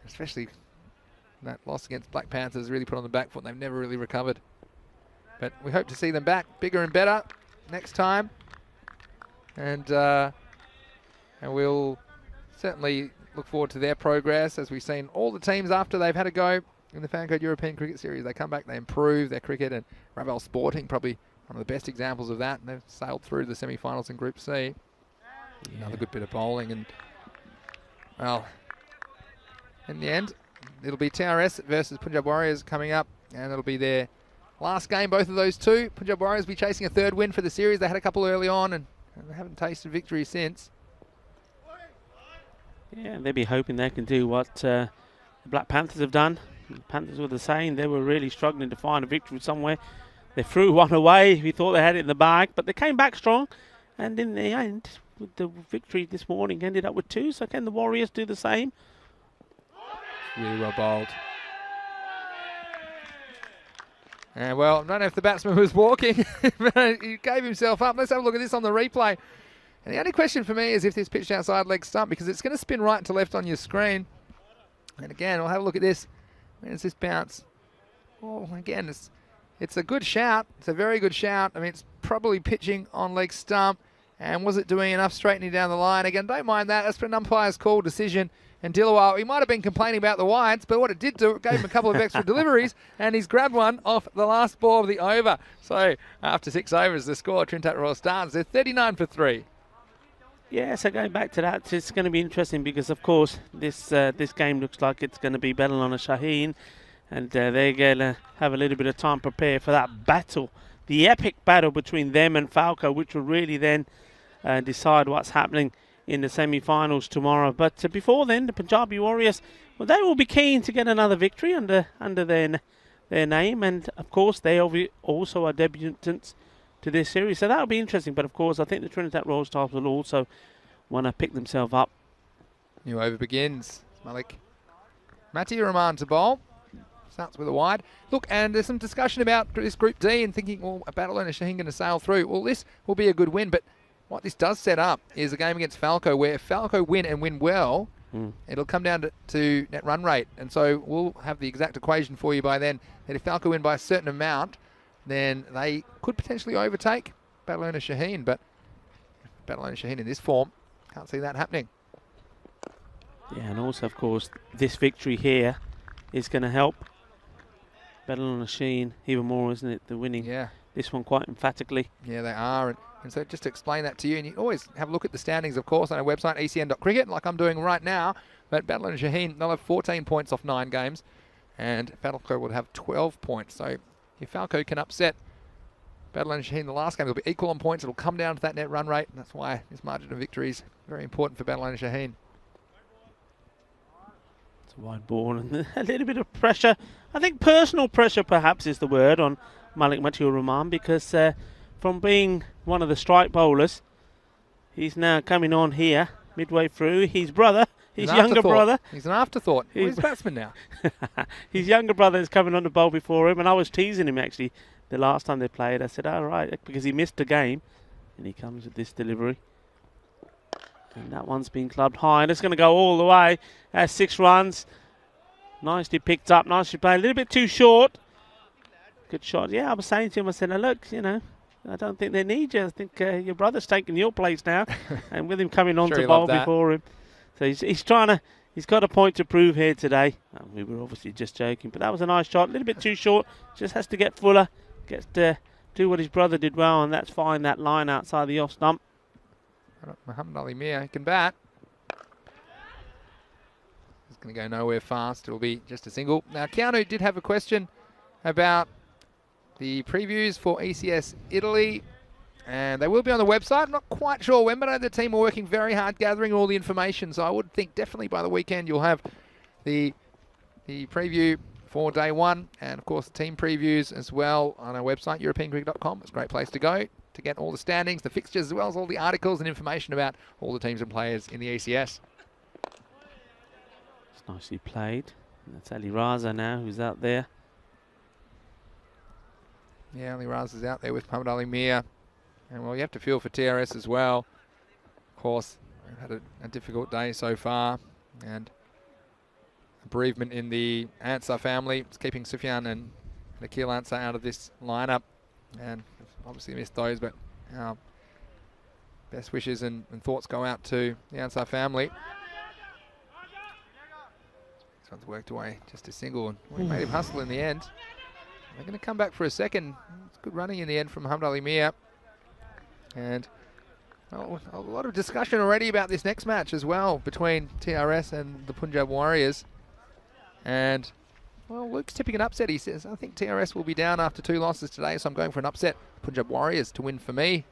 especially that loss against Black Panthers really put on the back foot. They've never really recovered. But we hope to see them back bigger and better next time. And we'll certainly look forward to their progress, as we've seen all the teams after they've had a go in the FanCode European Cricket Series. They come back, they improve their cricket, and Ravel Sporting, probably one of the best examples of that. And they've sailed through to the semi-finals in Group C. Yeah. Another good bit of bowling, and well, in the end, it'll be TRS versus Punjab Warriors coming up, and it'll be their last game, both of those two. Punjab Warriors will be chasing a third win for the series. They had a couple early on, and they haven't tasted victory since. Yeah, they'll be hoping they can do what the Black Panthers have done. The Panthers were the same. They were really struggling to find a victory somewhere. They threw one away. We thought they had it in the bag, but they came back strong. And in the end, with the victory this morning, ended up with 2. So can the Warriors do the same? Really well bowled. And well, I don't know if the batsman was walking, but he gave himself up. Let's have a look at this on the replay. And the only question for me is if this pitched outside leg stump, because it's going to spin right to left on your screen. And again, we'll have a look at this. Where does this bounce? Oh, again, it's a good shout. It's a very good shout. I mean, it's probably pitching on leg stump. And was it doing enough straightening down the line? Again, don't mind that. That's an umpire's call decision. And Dilwar, he might have been complaining about the wides, but what it did do, it gave him a couple of extra deliveries, and he's grabbed one off the last ball of the over. So after 6 overs, the score, Trinidad Royal Stars, they're 39 for 3. Yeah, so going back to that, it's going to be interesting because, of course, this game looks like it's going to be Barcelona Shaheen. And they're going to have a little bit of time to prepare for that battle, the epic battle between them and FanCode, which will really then decide what's happening in the semi-finals tomorrow. But before then, the Punjabi Warriors, well, they will be keen to get another victory under their name. And, of course, they also are debutants to this series. So that'll be interesting. But, of course, I think the Trinidad Royal Stars will also want to pick themselves up. New over begins. Malik Mati Rahman to bowl. Starts with a wide. Look, and there's some discussion about this Group D and thinking, well, a Barcelona Shaheen going to sail through. Well, this will be a good win, but what this does set up is a game against FanCode where if FanCode win and win well, it'll come down to net run rate. And so we'll have the exact equation for you by then, that if FanCode win by a certain amount, then they could potentially overtake Barcelona Shaheen. But Barcelona Shaheen in this form, can't see that happening. Yeah, and also, of course, this victory here is going to help Barcelona Shaheen even more, isn't it? They're winning this one quite emphatically. Yeah, they are. And so just to explain that to you, and you always have a look at the standings, of course, on our website, ecn.cricket, like I'm doing right now. But Barcelona Shaheen, they'll have 14 points off 9 games, and FanCode will have 12 points. So if FanCode can upset Barcelona Shaheen the last game, it'll be equal on points. It'll come down to that net run rate, and that's why this margin of victory is very important for Barcelona Shaheen. Wide ball and a little bit of pressure. I think personal pressure perhaps is the word on Malik Matiu Rahman, because from being one of the strike bowlers, he's now coming on here midway through. His brother, his younger brother. He's an afterthought. He's a batsman now. His younger brother is coming on the bowl before him, and I was teasing him actually the last time they played. I said, all right, because he missed a game, and he comes with this delivery. And that one's been clubbed high, and it's going to go all the way. 6 runs. Nicely picked up, nicely played. A little bit too short. Good shot. Yeah, I was saying to him, I said, look, you know, I don't think they need you. I think your brother's taking your place now. And with him coming on to bowl before him. So he's trying to, he's got a point to prove here today. We were obviously just joking, but that was a nice shot. A little bit too short. Just has to get fuller. Gets to do what his brother did well, and that's find that line outside the off stump. Muhammad Ali Mir can bat. It's going to go nowhere fast. It'll be just a single. Now, Keanu did have a question about the previews for ECS Italy, and they will be on the website. I'm not quite sure when, but I know the team are working very hard gathering all the information, so I would think definitely by the weekend you'll have the preview for day one, and of course the team previews as well on our website, europeancricket.com. It's a great place to go to get all the standings, the fixtures, as well as all the articles and information about all the teams and players in the ECS. It's nicely played. That's Ali Raza now, who's out there. Yeah, Ali Raza's out there with Muhammad Ali Mir. And well, you have to feel for TRS as well. Of course, they've had a difficult day so far, and a bereavement in the Ansar family. It's keeping Sufyan and Nikhil Ansar out of this lineup, and obviously missed those, but our best wishes and thoughts go out to the Ansar family. This one's worked away just a single, and we made him hustle in the end. They're going to come back for a second. It's good running in the end from Muhammad Ali Mir. And well, a lot of discussion already about this next match as well between TRS and the Punjab Warriors. And well, Luke's tipping an upset. He says, I think TRS will be down after 2 losses today, so I'm going for an upset. Punjab Warriors to win for me.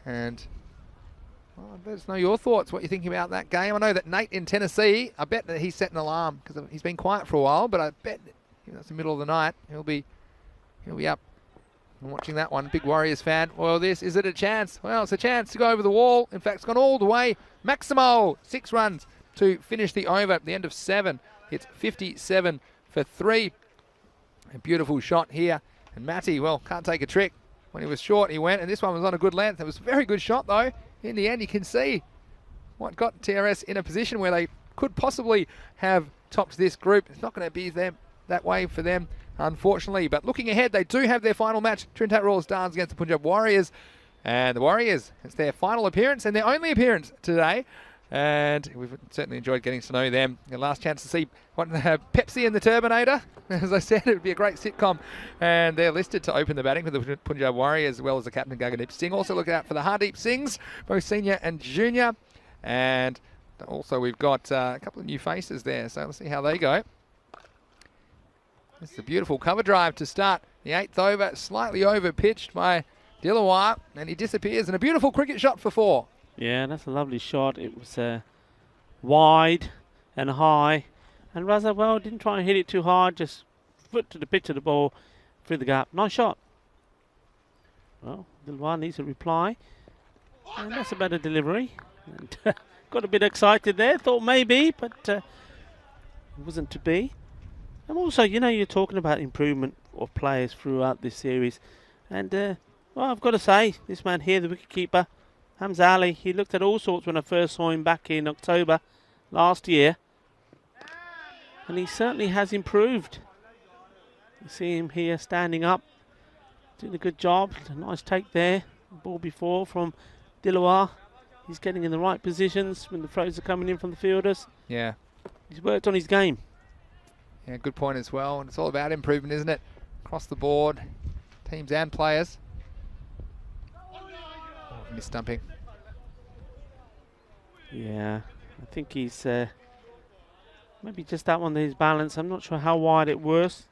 And well, let us know your thoughts, what you're thinking about that game. I know that Nate in Tennessee, I bet that he's set an alarm because he's been quiet for a while, but I bet it's the middle of the night. He'll be up and watching that one. Big Warriors fan. Well, is it a chance? Well, it's a chance to go over the wall. In fact, it's gone all the way. Maximo, 6 runs to finish the over at the end of 7. It's 57 for 3. A beautiful shot here. And Matty, well, can't take a trick. When he was short, he went, and this one was on a good length. It was a very good shot, though. In the end, you can see what got TRS in a position where they could possibly have topped this group. It's not going to be that way for them, unfortunately. But looking ahead, they do have their final match, Trinidad Royal Stars against the Punjab Warriors. And the Warriors, it's their final appearance and their only appearance today. And we've certainly enjoyed getting to know them. The last chance to see Pepsi and the Turbinator. As I said, it would be a great sitcom. And they're listed to open the batting for the Punjab Warriors, as well as the captain Gagandeep Singh. Also look out for the Hardeep Singhs, both senior and junior. And also we've got a couple of new faces there, so let's see how they go. This is a beautiful cover drive to start the 8th over. Slightly over pitched by Dilawar, and he disappears. And a beautiful cricket shot for 4. Yeah, that's a lovely shot. It was wide and high. And Raza, well, didn't try and hit it too hard. Just foot to the pitch of the ball through the gap. Nice shot. Well, Dilawar needs a reply. And that's a better delivery. And got a bit excited there. Thought maybe, but it wasn't to be. And also, you know, you're talking about improvement of players throughout this series. And, well, I've got to say, this man here, the wicketkeeper, Hamza Ali, he looked at all sorts when I first saw him back in October last year. And he certainly has improved. You see him here standing up, doing a good job. A nice take there. Ball before from Dilawar. He's getting in the right positions when the throws are coming in from the fielders. Yeah. He's worked on his game. Yeah, good point as well. And it's all about improvement, isn't it? Across the board, teams and players. Oh, missed stumping. Yeah, I think he's maybe just that one, his balance. I'm not sure how wide it was.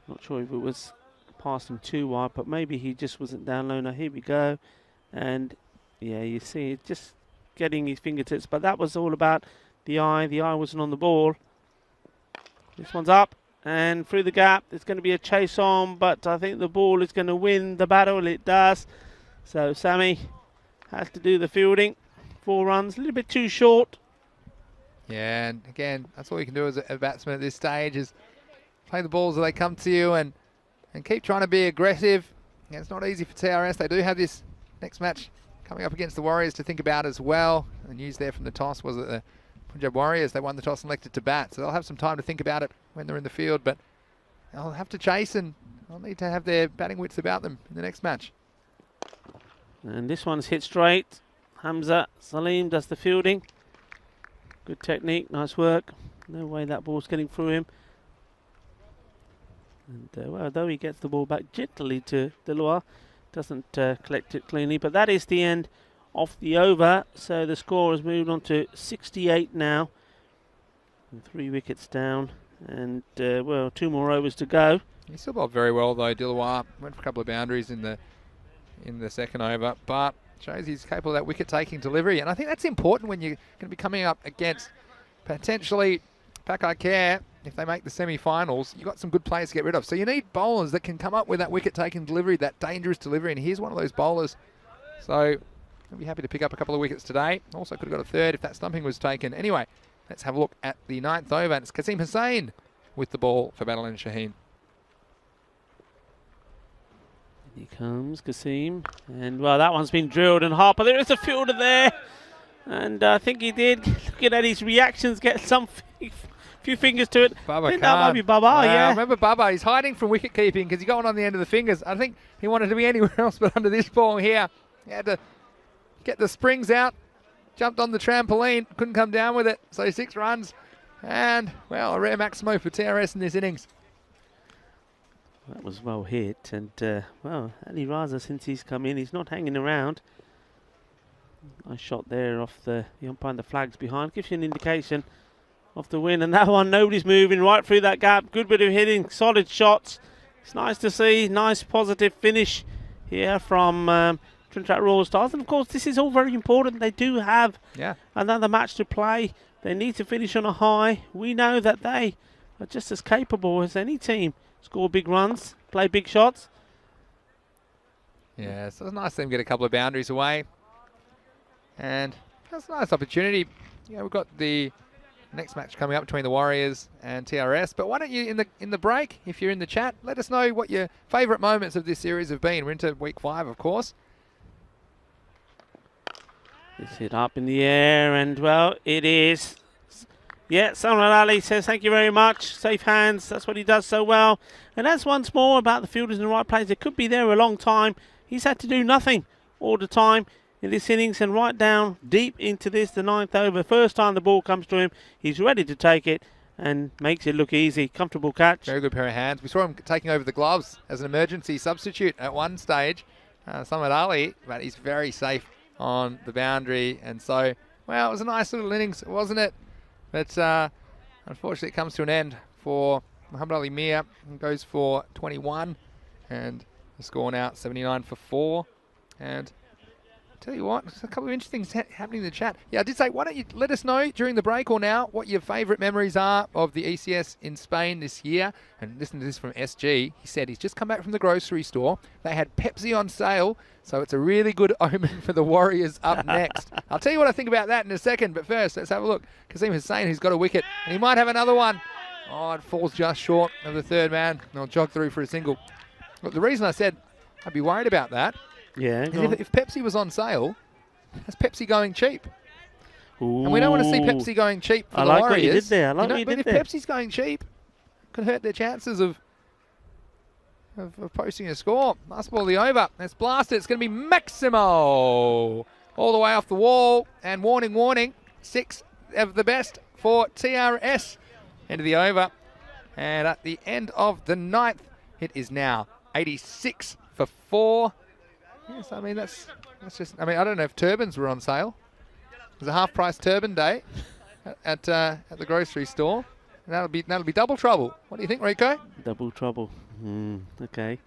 Not sure if it was past him too wide, but maybe he just wasn't down low. Now here we go. And yeah, you see it just getting his fingertips, but that was all about the eye. The eye wasn't on the ball. This one's up and through the gap. There's going to be a chase on, but I think the ball is going to win the battle. It does. So Sammy has to do the fielding. 4 runs, a little bit too short. Yeah, and again, that's all you can do as a batsman at this stage is play the balls as they come to you and keep trying to be aggressive. Yeah, it's not easy for TRS. They do have this next match coming up against the Warriors to think about as well. The news there from the toss was that the Punjab Warriors, they won the toss and elected to bat. So they'll have some time to think about it when they're in the field, but they'll have to chase and they'll need to have their batting wits about them in the next match. And this one's hit straight. Hamza Salim does the fielding. Good technique, nice work. No way that ball's getting through him. And well, though he gets the ball back gently to Dilawar, doesn't collect it cleanly. But that is the end of the over. So the score has moved on to 68 now. And 3 wickets down. And well, 2 more overs to go. He still bowled very well though. Dilawar went for a couple of boundaries in the second over, but shows he's capable of that wicket-taking delivery. And I think that's important when you're going to be coming up against potentially Pakai Care. If they make the semi-finals, you've got some good players to get rid of. So you need bowlers that can come up with that wicket-taking delivery, that dangerous delivery. And here's one of those bowlers. So I'll be happy to pick up a couple of wickets today. Also could have got a 3rd if that stumping was taken. Anyway, let's have a look at the 9th over. And it's Kasim Hussain with the ball for Badal and Shaheen. Here comes Kasim, and well, that one's been drilled, and Harper, there is a fielder there, and I think he did, looking at his reactions, get some few fingers to it. Baba I think that might be Baba, yeah. I remember Baba, he's hiding from wicket keeping because he got one on the end of the fingers. I think he wanted to be anywhere else but under this ball here. He had to get the springs out, jumped on the trampoline, couldn't come down with it, so 6 runs, and well, a rare maximo for TRS in this innings. That was well hit, and well, Ali Raza, since he's come in, he's not hanging around. Nice shot there off the umpire, the flags behind, gives you an indication of the win. And that one, nobody's moving right through that gap. Good bit of hitting, solid shots. It's nice to see, nice positive finish here from Trinidad Royal Stars. And of course, this is all very important. They do have another match to play. They need to finish on a high. We know that they are just as capable as any team. Score big runs, play big shots. Yeah, so it's nice to see them get a couple of boundaries away. And that's a nice opportunity. Yeah, we've got the next match coming up between the Warriors and TRS. But why don't you, in the break, if you're in the chat, let us know what your favourite moments of this series have been. We're into week 5, of course. It's hit up in the air, and well, it is. Yeah, Salman Ali says thank you very much. Safe hands, that's what he does so well. And that's once more about the fielders in the right place. They could be there a long time. He's had to do nothing all the time in this innings, and right down deep into this, the 9th over. First time the ball comes to him, he's ready to take it and makes it look easy. Comfortable catch. Very good pair of hands. We saw him taking over the gloves as an emergency substitute at one stage. Salman Ali, but he's very safe on the boundary. And so, well, it was a nice little innings, wasn't it? But unfortunately, it comes to an end for Muhammad Ali Mir goes for 21. And the score now 79 for 4. And tell you what, there's a couple of interesting things happening in the chat. Yeah, I did say, why don't you let us know during the break or now what your favourite memories are of the ECS in Spain this year. And listen to this from SG. He said he's just come back from the grocery store. They had Pepsi on sale, so it's a really good omen for the Warriors up next. I'll tell you what I think about that in a second, but first, let's have a look. Kasim Hussain, who's got a wicket, and he might have another one. Oh, it falls just short of the third man. They'll jog through for a single. Look, the reason I said I'd be worried about that Yeah. is if Pepsi was on sale, that's Pepsi going cheap. Ooh. And we don't want to see Pepsi going cheap for I the like Warriors. what you did there. I like what you but did if there. Pepsi's going cheap, it could hurt their chances of posting a score. Last ball of the over. Let's blast it. It's going to be Maximo. All the way off the wall. And warning, warning. 6 of the best for TRS. End of the over. And at the end of the 9th, it is now 86 for 4. Yes, I mean, that's just, I mean, I don't know if turbans were on sale. It was a half-price turban day at the grocery store. And that'll be double trouble. What do you think, Rico? Double trouble. Okay.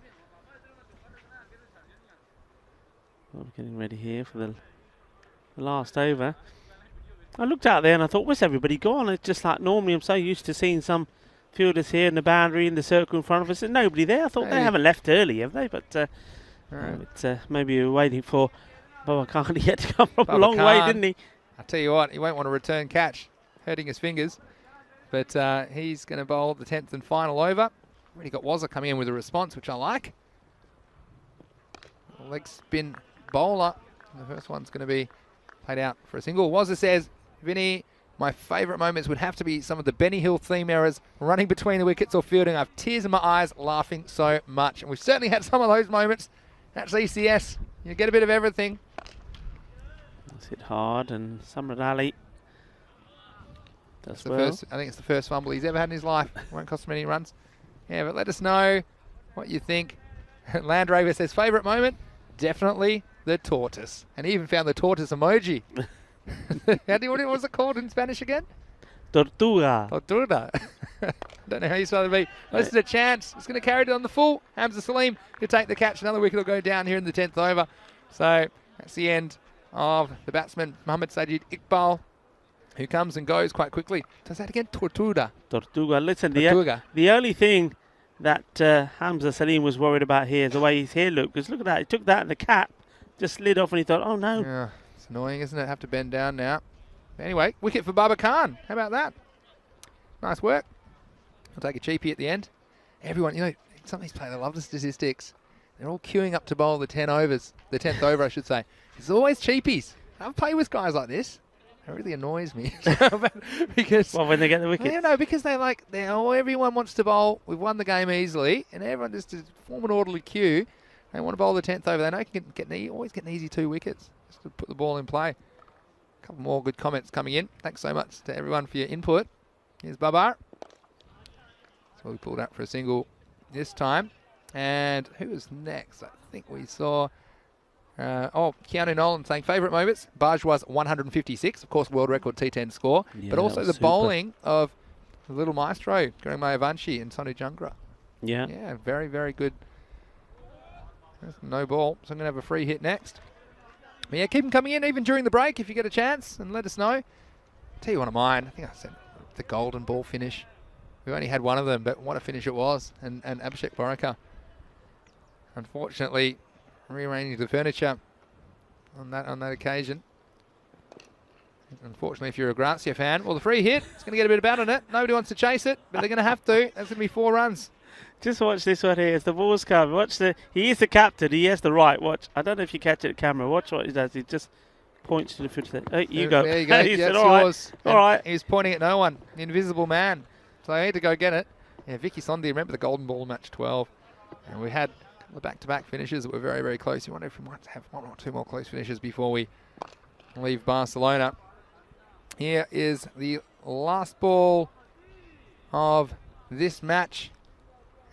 Well, getting ready here for the last over. I looked out there and I thought, where's everybody gone? It's just like normally I'm so used to seeing some fielders here in the boundary, in the circle in front of us, and nobody there. I thought they haven't left early, have they? But maybe we're waiting for Baba Khan yet to come from a long way, didn't he? I tell you what, he won't want to return catch, hurting his fingers. But he's going to bowl the 10th and final over. Already got Wazza coming in with a response, which I like. Leg spin bowler. The first one's going to be played out for a single. Wazza says, Vinny, my favourite moments would have to be some of the Benny Hill theme errors, running between the wickets or fielding. I have tears in my eyes, laughing so much. And we've certainly had some of those moments. That's ECS. You get a bit of everything. That's hit hard, and Samrat Ali does well. I think it's the first fumble he's ever had in his life. Won't cost him any runs. Yeah, but let us know what you think. Land Rover says, favourite moment? Definitely the tortoise. And he even found the tortoise emoji. What was it called in Spanish again? Tortuga. Tortuga. Don't know how you spell it. This is a chance. It's going to carry it on the full. Hamza Salim to take the catch. Another wicket will go down here in the 10th over. So that's the end of the batsman, Mohammad Sajid Iqbal, who comes and goes quite quickly. Does that again? Tortuga. Tortuga. Listen, Tortuga. The only thing that Hamza Salim was worried about here is the way his hair looked. Because look at that. He took that and the cap just slid off and he thought, oh no. Yeah, it's annoying, isn't it? Have to bend down now. Anyway, wicket for Baba Khan. How about that? Nice work. I'll take a cheapie at the end. Everyone, some of these players, I love the statistics. They're all queuing up to bowl the 10 overs. The 10th over, I should say. There's always cheapies. I've played with guys like this. It really annoys me. Because when they get the wickets. Because everyone wants to bowl. We've won the game easily, and everyone just to form an orderly queue. They want to bowl the 10th over. They know you can always get an easy 2 wickets just to put the ball in play. A couple more good comments coming in. Thanks so much to everyone for your input. Here's Babar. So we pulled out for a single this time. And who was next? I think we saw... Keanu Nolan saying favourite moments. Bajwa's 156, of course, world record T10 score. Yeah, but also the super. bowling of the little maestro, Gurung Mayavanshi and Sonu Jungra. Yeah. Yeah, very, very good. There's no ball, so I'm going to have a free hit next. But yeah, keep them coming in even during the break if you get a chance, and let us know. I'll tell you one of mine. I think I said the golden ball finish. We only had one of them, but what a finish it was. And Abhishek Boraka, unfortunately, rearranging the furniture on that occasion. Unfortunately, if you're a Gracia fan, well, the free hit, it's going to get a bit of bat on it. Nobody wants to chase it, but they're going to have to. That's going to be 4 runs. Just watch this one here. As the ball's coming. He is the captain. He has the right. Watch. I don't know if you catch it at camera. Watch what he does. He just points to the field. Hey, you go. There you go. He Yeah, said, it's all right. yours. All right. He was pointing at no one. The invisible man. So I had to go get it. Yeah, Vicky Sondi, remember the golden ball match 12. And we had the back-to-back finishes that were very, very close. You wonder if we might have 1 or 2 more close finishes before we leave Barcelona. Here is the last ball of this match.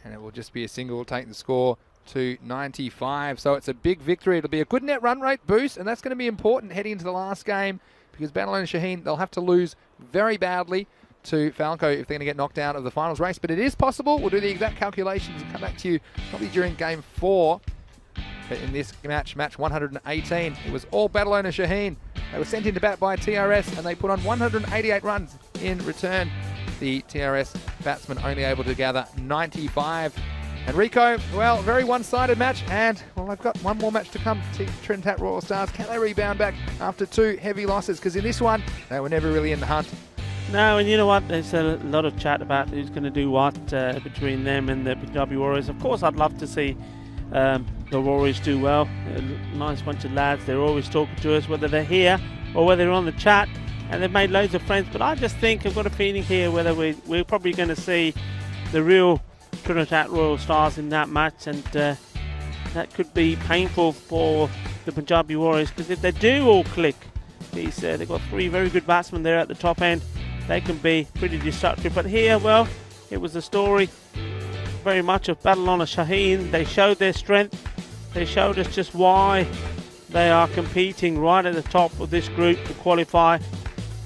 And it will just be a single, take the score to 95. So it's a big victory. It'll be a good net run rate boost, and that's going to be important heading into the last game because Bangalore and Shaheen, they'll have to lose very badly to FanCode if they're going to get knocked out of the finals race. But it is possible. We'll do the exact calculations and come back to you probably during Game 4. But in this match 118, it was all Barcelona Shaheen. They were sent into bat by TRS and they put on 188 runs in return. The TRS batsmen only able to gather 95. And Rico, well, very one-sided match, and well, I've got one more match to come. Trinidad Royal Stars, can they rebound back after 2 heavy losses? Because in this one, they were never really in the hunt. No, and you know what? There's a lot of chat about who's going to do what between them and the Punjabi Warriors. Of course, I'd love to see the Warriors do well. A nice bunch of lads. They're always talking to us, whether they're here or whether they're on the chat, and they've made loads of friends. But I just think I've got a feeling here whether we're probably going to see the real Trinidad Royal Stars in that match, and that could be painful for the Punjabi Warriors, because if they do all click, they've got 3 very good batsmen there at the top end, they can be pretty destructive. But here, well, it was the story very much of Barcelona Shaheen. They showed their strength, they showed us just why they are competing right at the top of this group to qualify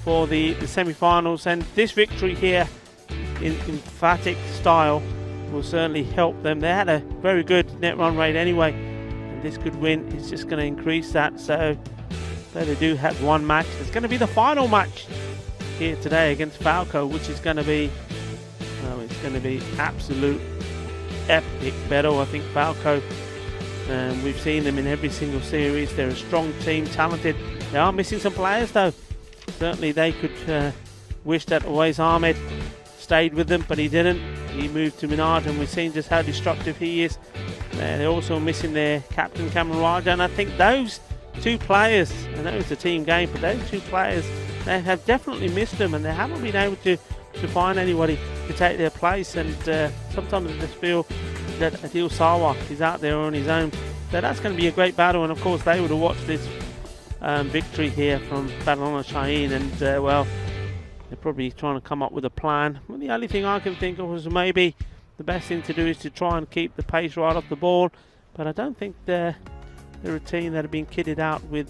for the semi-finals, and this victory here in emphatic style will certainly help them. They had a very good net run rate anyway, and this good win is just going to increase that. So they do have one match. It's going to be the final match here today against Falco, which is going to be it's going to be absolute epic battle. I think Falco, we've seen them in every single series. They're a strong team, talented. They are missing some players though. Certainly they could wish that Awais Ahmed stayed with them, but he didn't. He moved to Minard, and we've seen just how destructive he is. They're also missing their captain, Cameron Raja, and I think those 2 players, I know it's a team game, but those 2 players, they have definitely missed them, and they haven't been able to find anybody to take their place. And sometimes I just feel that Adil Sawa is out there on his own. So that's going to be a great battle, and of course they would have watched this victory here from Barcelona Shaheen, and well, they're probably trying to come up with a plan. Well, the only thing I can think of was maybe the best thing to do is to try and keep the pace right off the ball. But I don't think they're a team that have been kitted out with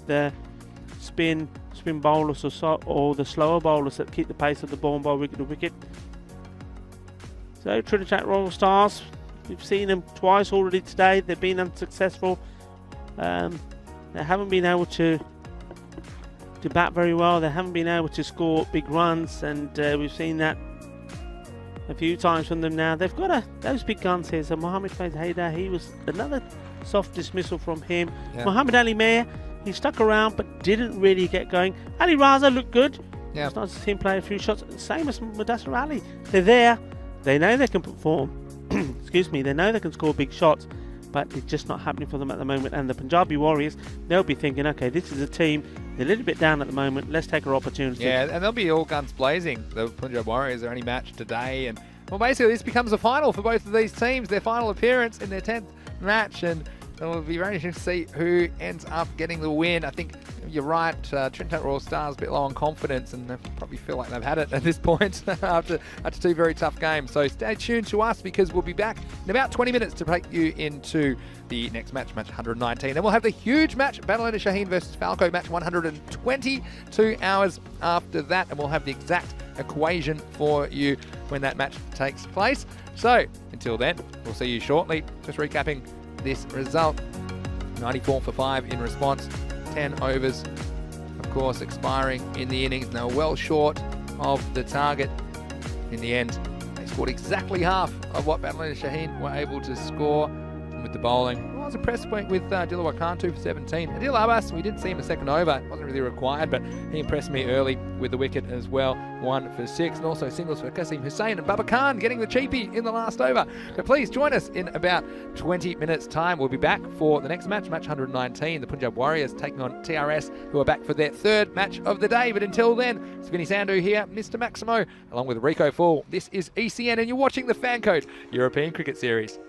spin bowlers or the slower bowlers that keep the pace of the ball and bowl wicket to wicket. So Trinidad Royal Stars, we've seen them twice already today. They've been unsuccessful. They haven't been able to bat very well. They haven't been able to score big runs, and we've seen that a few times from them now. They've got those big guns here. So Mohamed Faiz Haidar, he was another soft dismissal from him. Yeah. Mohamed Ali Mayer, he stuck around but didn't really get going. Ali Raza looked good. Yeah. It's nice to see him play a few shots. Same as Mudassir Ali. They're there. They know they can perform. Excuse me. They know they can score big shots, but it's just not happening for them at the moment. And the Punjabi Warriors, they'll be thinking, okay, this is a team, they're a little bit down at the moment, let's take our opportunity. Yeah, and they'll be all guns blazing. The Punjab Warriors are only matched today, and well, basically this becomes a final for both of these teams, their final appearance in their 10th match, and it will be very interesting to see who ends up getting the win. I think you're right, Trinidad Royal Stars a bit low on confidence, and they probably feel like they've had it at this point after 2 very tough games. So stay tuned to us, because we'll be back in about 20 minutes to take you into the next match 119. Then we'll have the huge match, Barcelona Shaheen versus Falco, match 120, 2 hours after that, and we'll have the exact equation for you when that match takes place. So until then, we'll see you shortly. Just recapping this result: 94 for 5 in response, 10 overs, of course, expiring in the innings. They were well short of the target. In the end, they scored exactly half of what Barcelona Shaheen were able to score. And with the bowling, I was impressed with Dilawar Khan, 2 for 17. Adil Abbas, we didn't see him a second over. It wasn't really required, but he impressed me early with the wicket as well. 1 for 6, and also singles for Qasim Hussain, and Baba Khan getting the cheapie in the last over. But please join us in about 20 minutes time. We'll be back for the next match 119. The Punjab Warriors taking on TRS, who are back for their 3rd match of the day. But until then, it's Vinny Sandhu here, Mr. Maximo, along with Rico Fall. This is ECN, and you're watching the FanCode European Cricket Series.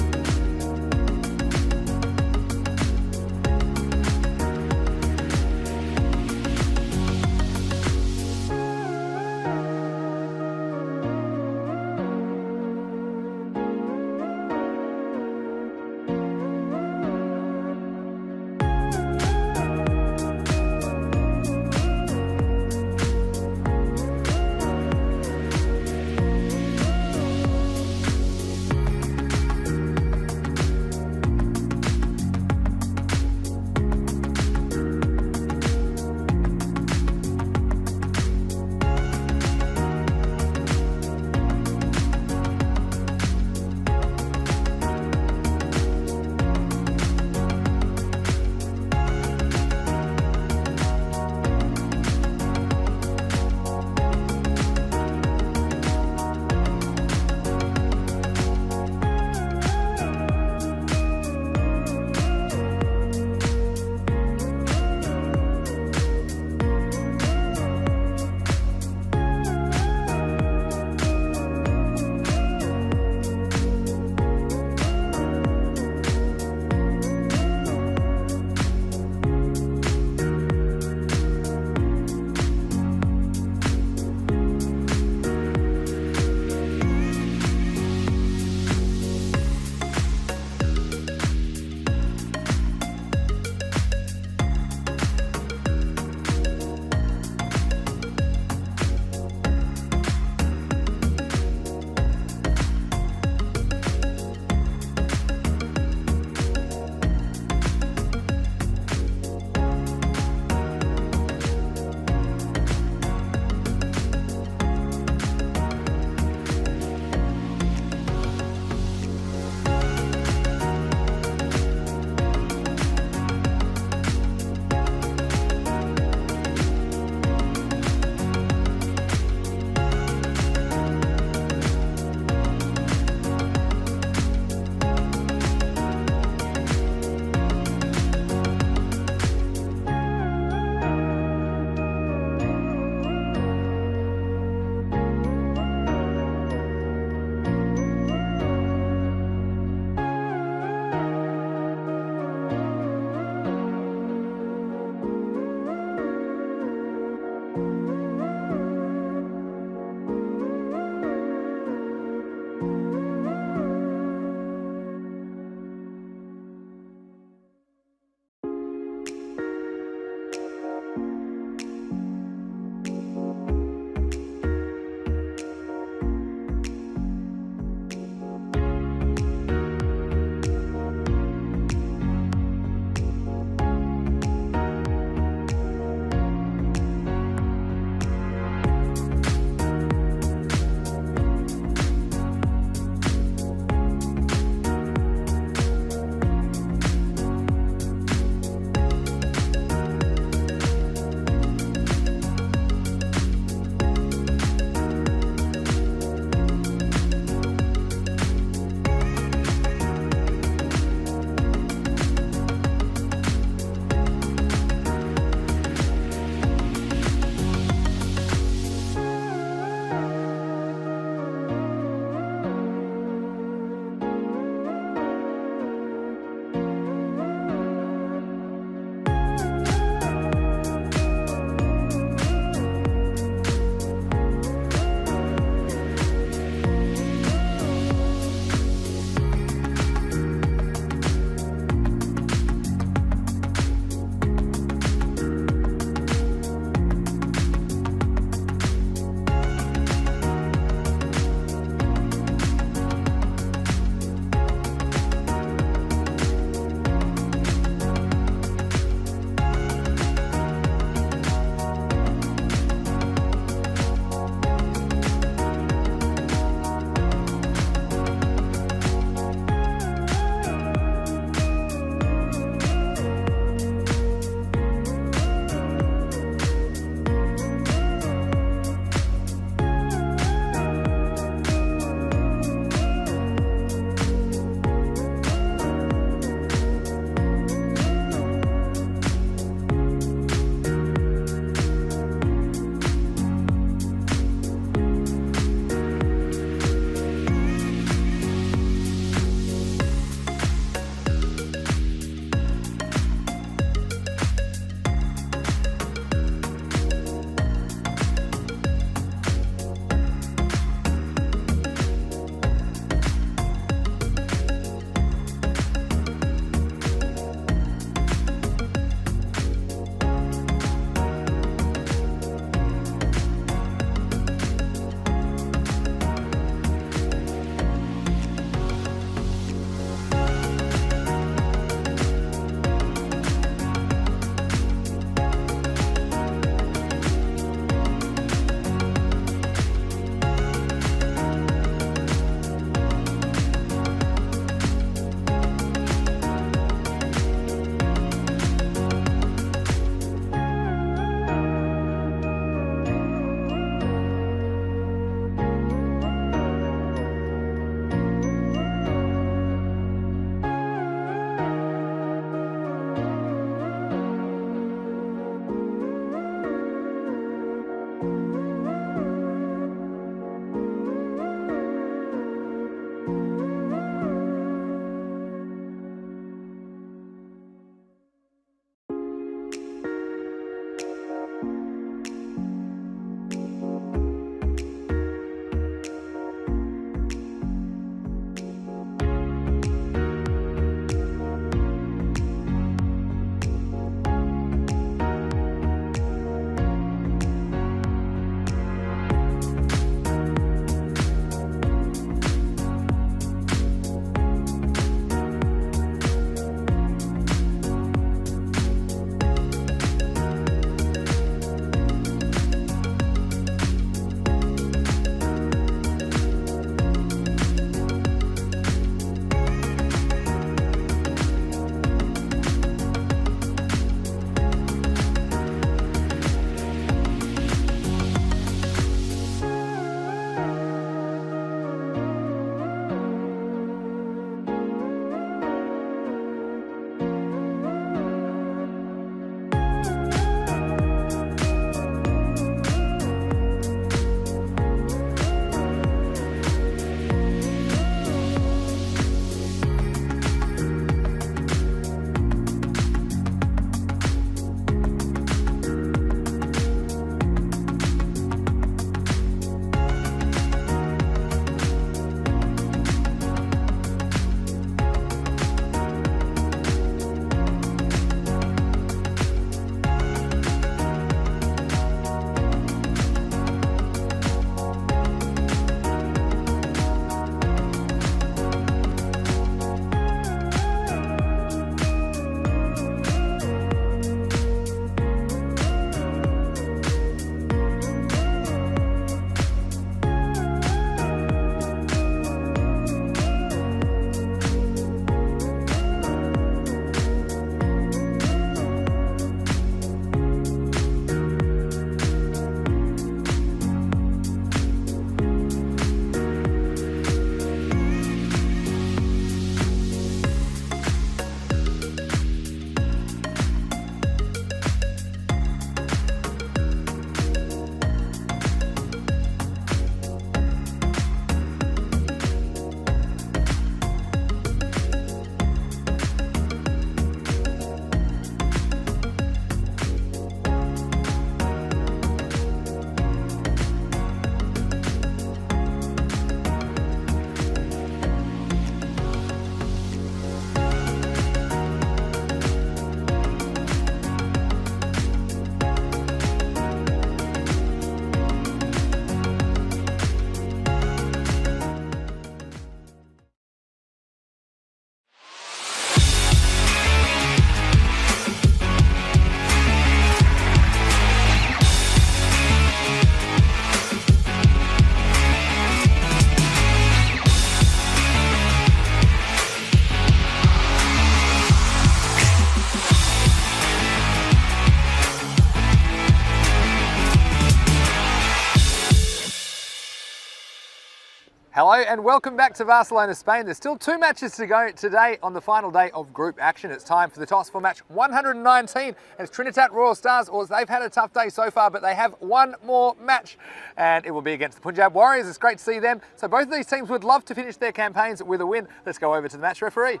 Hello and welcome back to Barcelona, Spain. There's still 2 matches to go today on the final day of group action. It's time for the toss for match 119. It's Trinidad Royal Stars. They've had a tough day so far, but they have one more match and it will be against the Punjab Warriors. It's great to see them. So both of these teams would love to finish their campaigns with a win. Let's go over to the match referee.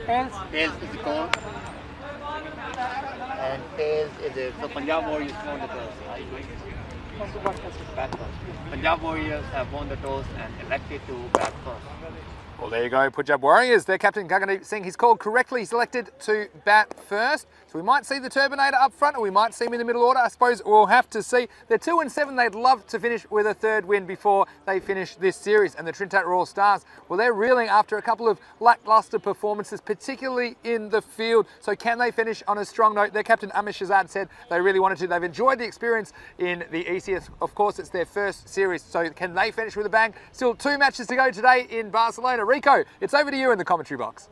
Tails is the goal. And tails is it. So Punjab Warriors won the toss. Punjab Warriors have won the toss and elected to bat first. Well, there you go, Punjab Warriors. Their captain, Gagandeep Singh, he's called correctly. He's elected to bat first. So we might see the Turbinator up front, or we might see him in the middle order. I suppose we'll have to see. They're 2-7. They'd love to finish with a 3rd win before they finish this series. And the Trinidad Royal Stars, well, they're reeling after a couple of lackluster performances, particularly in the field. So can they finish on a strong note? Their captain, Amish Shahzad, said they really wanted to. They've enjoyed the experience in the ECS. Of course, it's their first series. So can they finish with a bang? Still 2 matches to go today in Barcelona. Rico, it's over to you in the commentary box.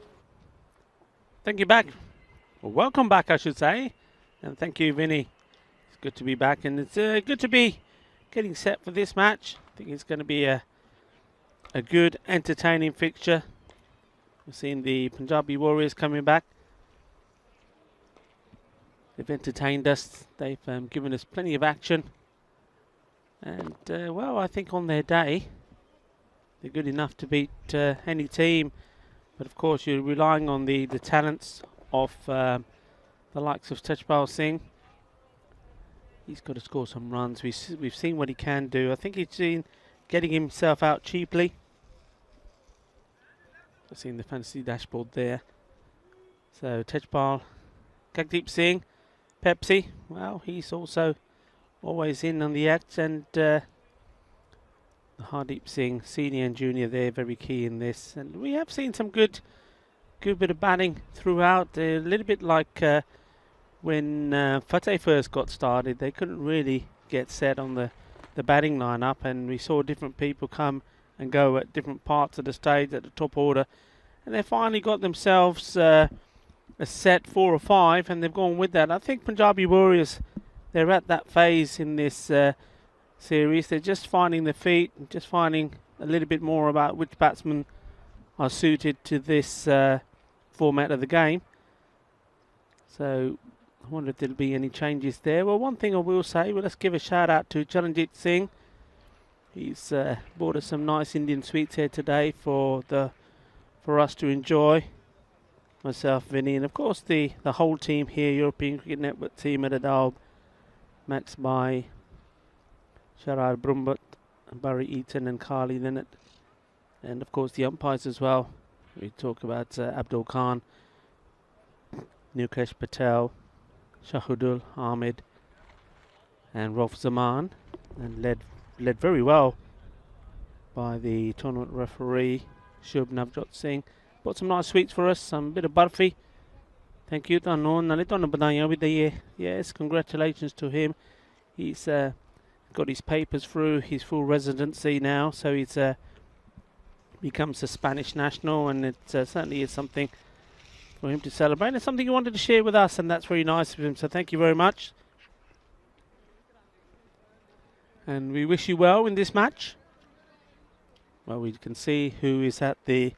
Thank you back. Well, welcome back, I should say. And thank you, Vinny. It's good to be back, and it's good to be getting set for this match. I think it's going to be a good, entertaining fixture. We're seeing the Punjabi Warriors coming back. They've entertained us. They've given us plenty of action. And, well, I think on their day, they're good enough to beat any team. But, of course, you're relying on the talents of the likes of Tejpal Singh. He's got to score some runs. We've seen what he can do. I think he's seen getting himself out cheaply. I've seen the fantasy dashboard there. So, Tejpal, Gagandeep Singh, Pepsi. Well, he's also always in on the act, and Hardeep Singh, senior and junior, they're very key in this. And we have seen some good bit of batting throughout. A little bit like when Fateh first got started, they couldn't really get set on the batting lineup, and we saw different people come and go at different parts of the stage at the top order. And they finally got themselves a set 4 or 5, and they've gone with that. I think Punjabi Warriors, they're at that phase in this series. They're just finding their feet, just finding a little bit more about which batsmen are suited to this format of the game. So I wonder if there'll be any changes there. Well, one thing I will say, well, let's give a shout out to Charanjit Singh. He's bought us some nice Indian sweets here today for us to enjoy. Myself, Vinny, and of course the whole team here, European Cricket Network team at Adalb, Max Bai, Sharad Brumbat, Barry Eaton and Carly Linnett, and of course the umpires as well. We talk about Abdul Khan, Nukesh Patel, Shahudul Ahmed and Rolf Zaman, and led very well by the tournament referee Shubh Navjot Singh. Bought some nice sweets for us, some bit of barfi. Thank you. Yes, congratulations to him. He's got his papers through his full residency now, so he's becomes a Spanish national, and it certainly is something for him to celebrate. It's something he wanted to share with us, and that's very nice of him, so thank you very much. And we wish you well in this match. Well, we can see who is at the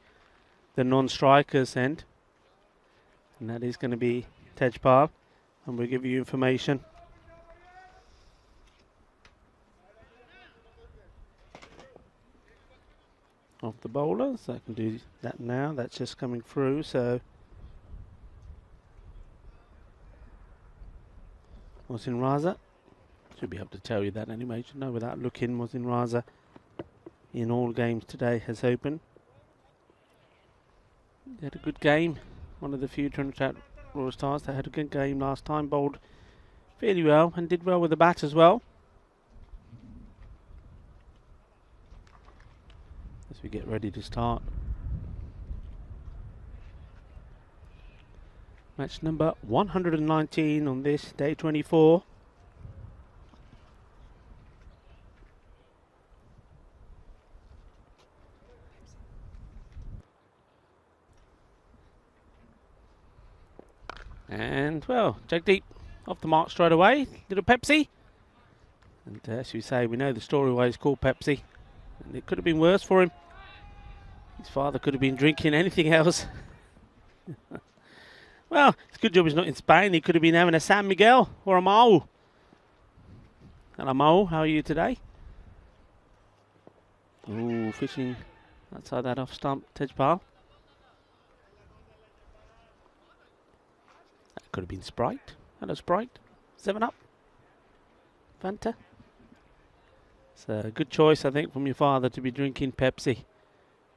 non-strikers end, and that is going to be Tejpal, and we'll give you information. Of the bowlers, I can do that now. That's just coming through, so Mohsin Raza, should be able to tell you that anyway. You should know without looking. Mohsin Raza in all games today has opened. They had a good game. One of the few Trinidad Royal Stars that had a good game last time. Bowled fairly well and did well with the bat as well. As we get ready to start match number 119 on this day 24. And well, Jagdeep off the mark straight away. Little Pepsi. And as you say, we know the story why he's called Pepsi. And it could have been worse for him. His father could have been drinking anything else. Well, it's a good job he's not in Spain. He could have been having a San Miguel or a Mau. Hello, Mau. How are you today? Ooh, fishing outside that off stump, Tejpal. That could have been Sprite. Hello, Sprite. 7-Up. Fanta. It's a good choice, I think, from your father to be drinking Pepsi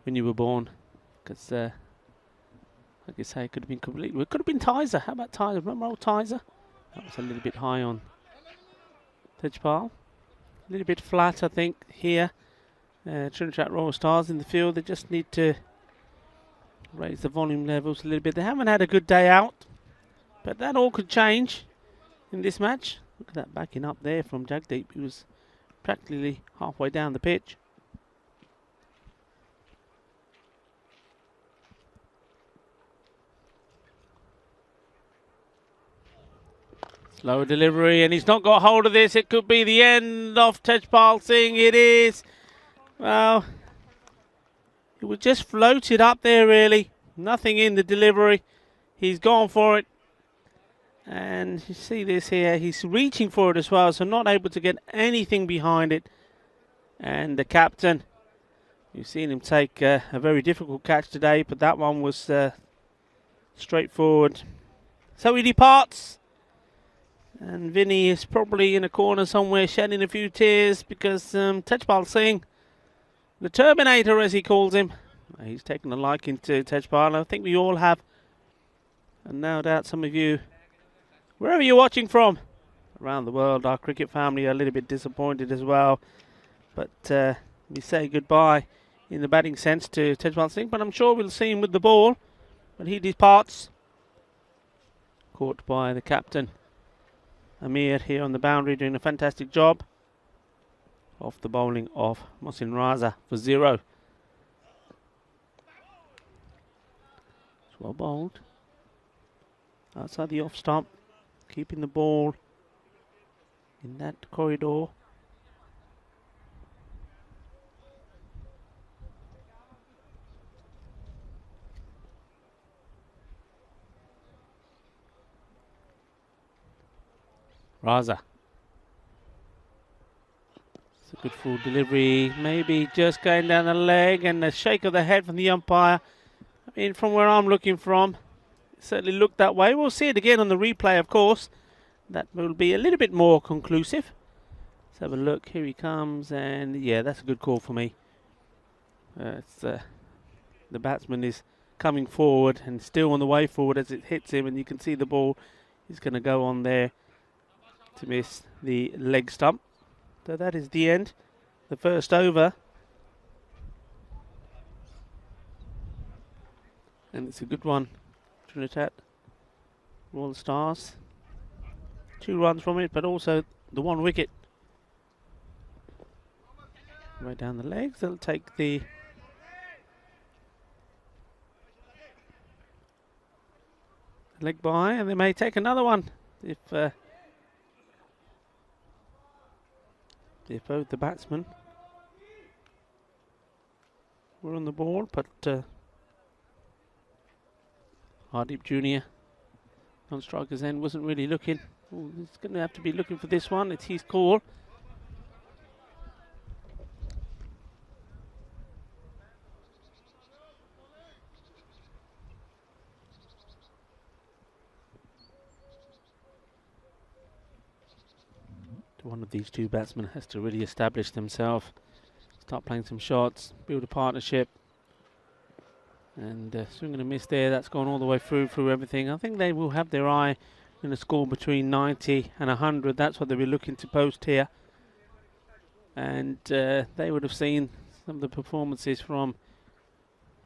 when you were born. Because, like you say, it could have been completely... It could have been Tizer. How about Tizer? Remember old Tizer? That was a little bit high on Tejpal. A little bit flat, I think, here. Trinidad Royal Stars in the field. They just need to raise the volume levels a little bit. They haven't had a good day out, but that all could change in this match. Look at that backing up there from Jagdeep. He was practically halfway down the pitch. Slow delivery, and he's not got hold of this. It could be the end of Tejpal Singh. It is. Well, it was just floated up there, really. Nothing in the delivery. He's gone for it. And you see this here. He's reaching for it as well, so not able to get anything behind it. And the captain, you've seen him take a very difficult catch today, but that one was straightforward. So he departs. And Vinny is probably in a corner somewhere shedding a few tears because Tejpal Singh, the Terminator as he calls him, he's taken a liking to Tejpal. I think we all have. And no doubt some of you, wherever you're watching from around the world, our cricket family are a little bit disappointed as well. But we say goodbye in the batting sense to Tejpal Singh. But I'm sure we'll see him with the ball when he departs. Caught by the captain. Amir here on the boundary doing a fantastic job. Off the bowling of Mohsin Raza for 0. It's well bowled. Outside the off stump. Keeping the ball in that corridor. Raza. It's a good full delivery. Maybe just going down the leg and a shake of the head from the umpire. I mean, from where I'm looking from, it certainly looked that way. We'll see it again on the replay, of course. That will be a little bit more conclusive. Let's have a look. Here he comes. And yeah, that's a good call for me. The batsman is coming forward and still on the way forward as it hits him. And you can see the ball is going to go on there to miss the leg stump. So that is the end. The first over. And it's a good one. Trinidad Royal Stars. 2 runs from it, but also the 1 wicket. Right down the legs. They'll take the leg by, and they may take another one if both the batsmen were on the ball, but Hardeep Jr. on striker's end wasn't really looking. Ooh, he's going to have to be looking for this one. It's his call. One of these 2 batsmen has to really establish themselves, start playing some shots, build a partnership. And swing and a miss there. That's gone all the way through everything. I think they will have their eye in a score between 90 and 100. That's what they'll be looking to post here. And they would have seen some of the performances from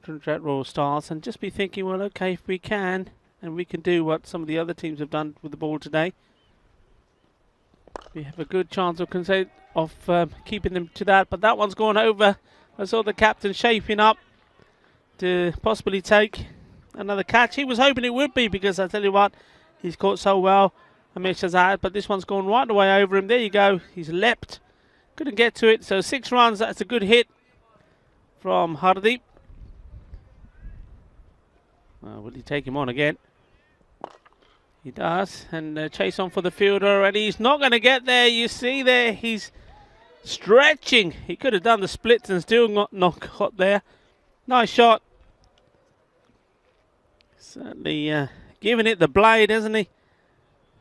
Trinidad Royal Stars and just be thinking, well, okay, if we can, and we can do what some of the other teams have done with the ball today, we have a good chance of keeping them to that. But that one's gone over. I saw the captain shaping up to possibly take another catch. He was hoping it would be, because I tell you what, he's caught so well Shazad, but this one's gone right away over him. There you go. He's leapt. Couldn't get to it. So 6 runs. That's a good hit from Hardeep. Will he take him on again? He does. And chase on for the fielder. And he's not going to get there. You see there, he's stretching. He could have done the splits and still not got there. Nice shot. Certainly giving it the blade, isn't he?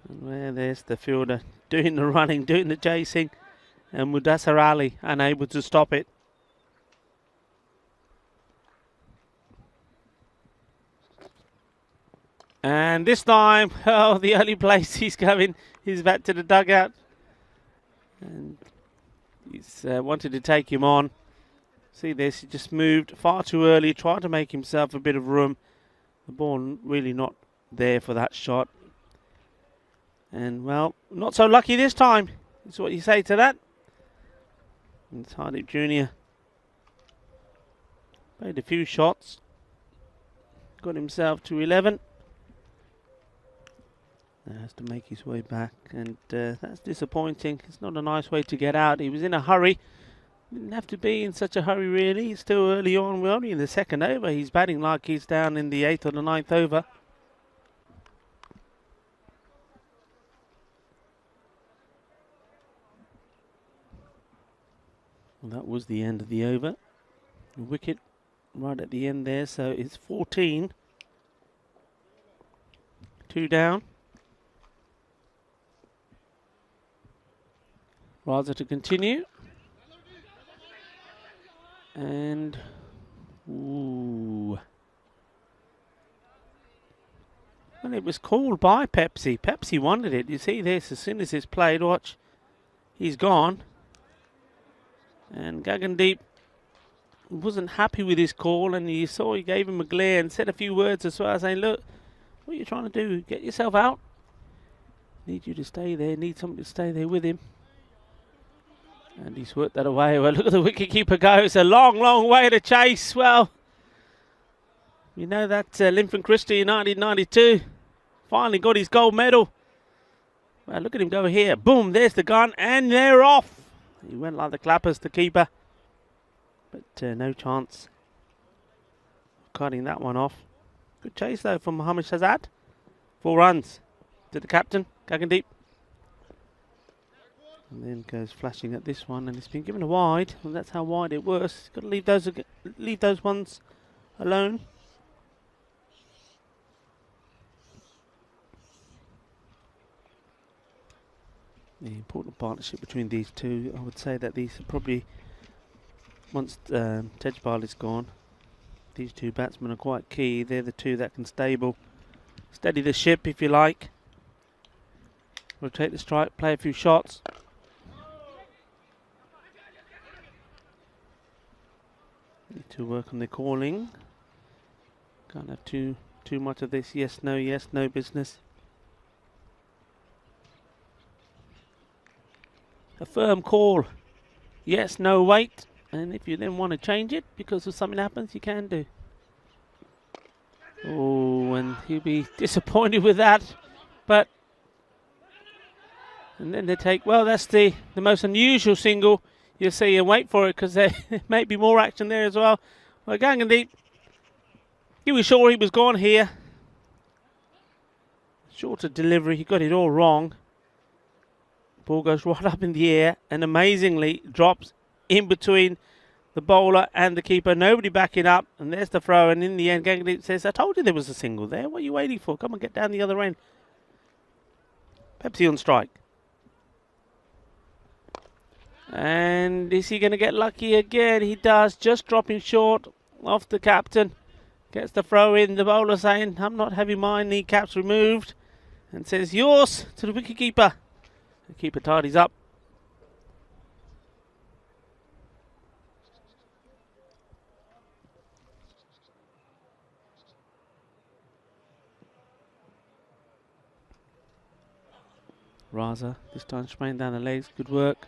And there's the fielder doing the running, doing the chasing. And Mudassar Ali unable to stop it. And this time, oh, the early place he's going. He's back to the dugout. And he's wanted to take him on. See this, he just moved far too early, tried to make himself a bit of room. The ball really not there for that shot. And, well, not so lucky this time. That's what you say to that. And Hardeep Jr. played a few shots. Got himself to 11. Now has to make his way back. And that's disappointing. It's not a nice way to get out. He was in a hurry. Didn't have to be in such a hurry, really. It's still early on. We're only in the 2nd over. He's batting like he's down in the 8th or the 9th over. Well, that was the end of the over. The wicket right at the end there, so it's 14. 2 down. Raza to continue. And, ooh. Well, it was called by Pepsi. Pepsi wanted it. You see this, as soon as it's played, watch, he's gone. And Gagandeep wasn't happy with his call, and you saw he gave him a glare and said a few words as well, saying, look, what are you trying to do? Get yourself out. Need you to stay there. Need somebody to stay there with him. And he's worked that away. Well, look at the wicketkeeper go. It's a long, long way to chase. Well, you know that Linford Christie in 1992 finally got his gold medal. Well, look at him go here. Boom, there's the gun, and they're off. He went like the clappers, the keeper. But no chance of cutting that one off. Good chase, though, from Mohammad Shahzad. 4 runs to the captain, Gagandeep. And then goes flashing at this one, and it's been given a wide. Well, that's how wide it was. Got to leave those ones alone. The important partnership between these two, I would say that these are probably, once Tejpal is gone, these two batsmen are quite key. They're the two that can steady the ship, if you like. Rotate the strike, play a few shots. Need to work on the calling. Can't have too much of this yes, no business. A firm call. Yes, no, wait. And if you then want to change it because of something happens, you can do. Oh, and he'll be disappointed with that. But, and then they take, well, that's the most unusual single you'll see, and wait for it because there may be more action there as well. Well, Gagandeep, he was sure he was gone here. Shorter delivery, he got it all wrong. Ball goes right up in the air and amazingly drops in between the bowler and the keeper. Nobody backing up, and there's the throw. And in the end, Gagandeep says, I told you there was a single there. What are you waiting for? Come on, get down the other end. Pepsi on strike. And is he going to get lucky again? He does, just dropping short off the captain. Gets the throw in. The bowler saying, I'm not having my kneecaps removed. And says, yours to the wicketkeeper. The keeper tidies up. Raza, this time spraying down the legs. Good work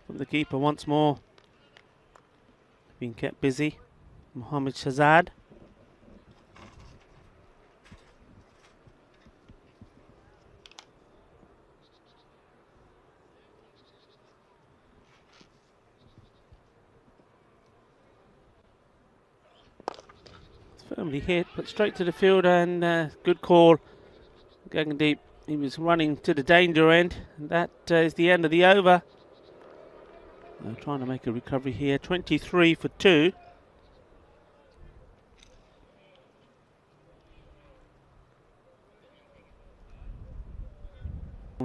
from the keeper once more. Being kept busy. Mohammad Shahzad. Firmly hit, but straight to the fielder, and good call. Going deep. He was running to the danger end, and that is the end of the over. They're trying to make a recovery here. 23 for 2.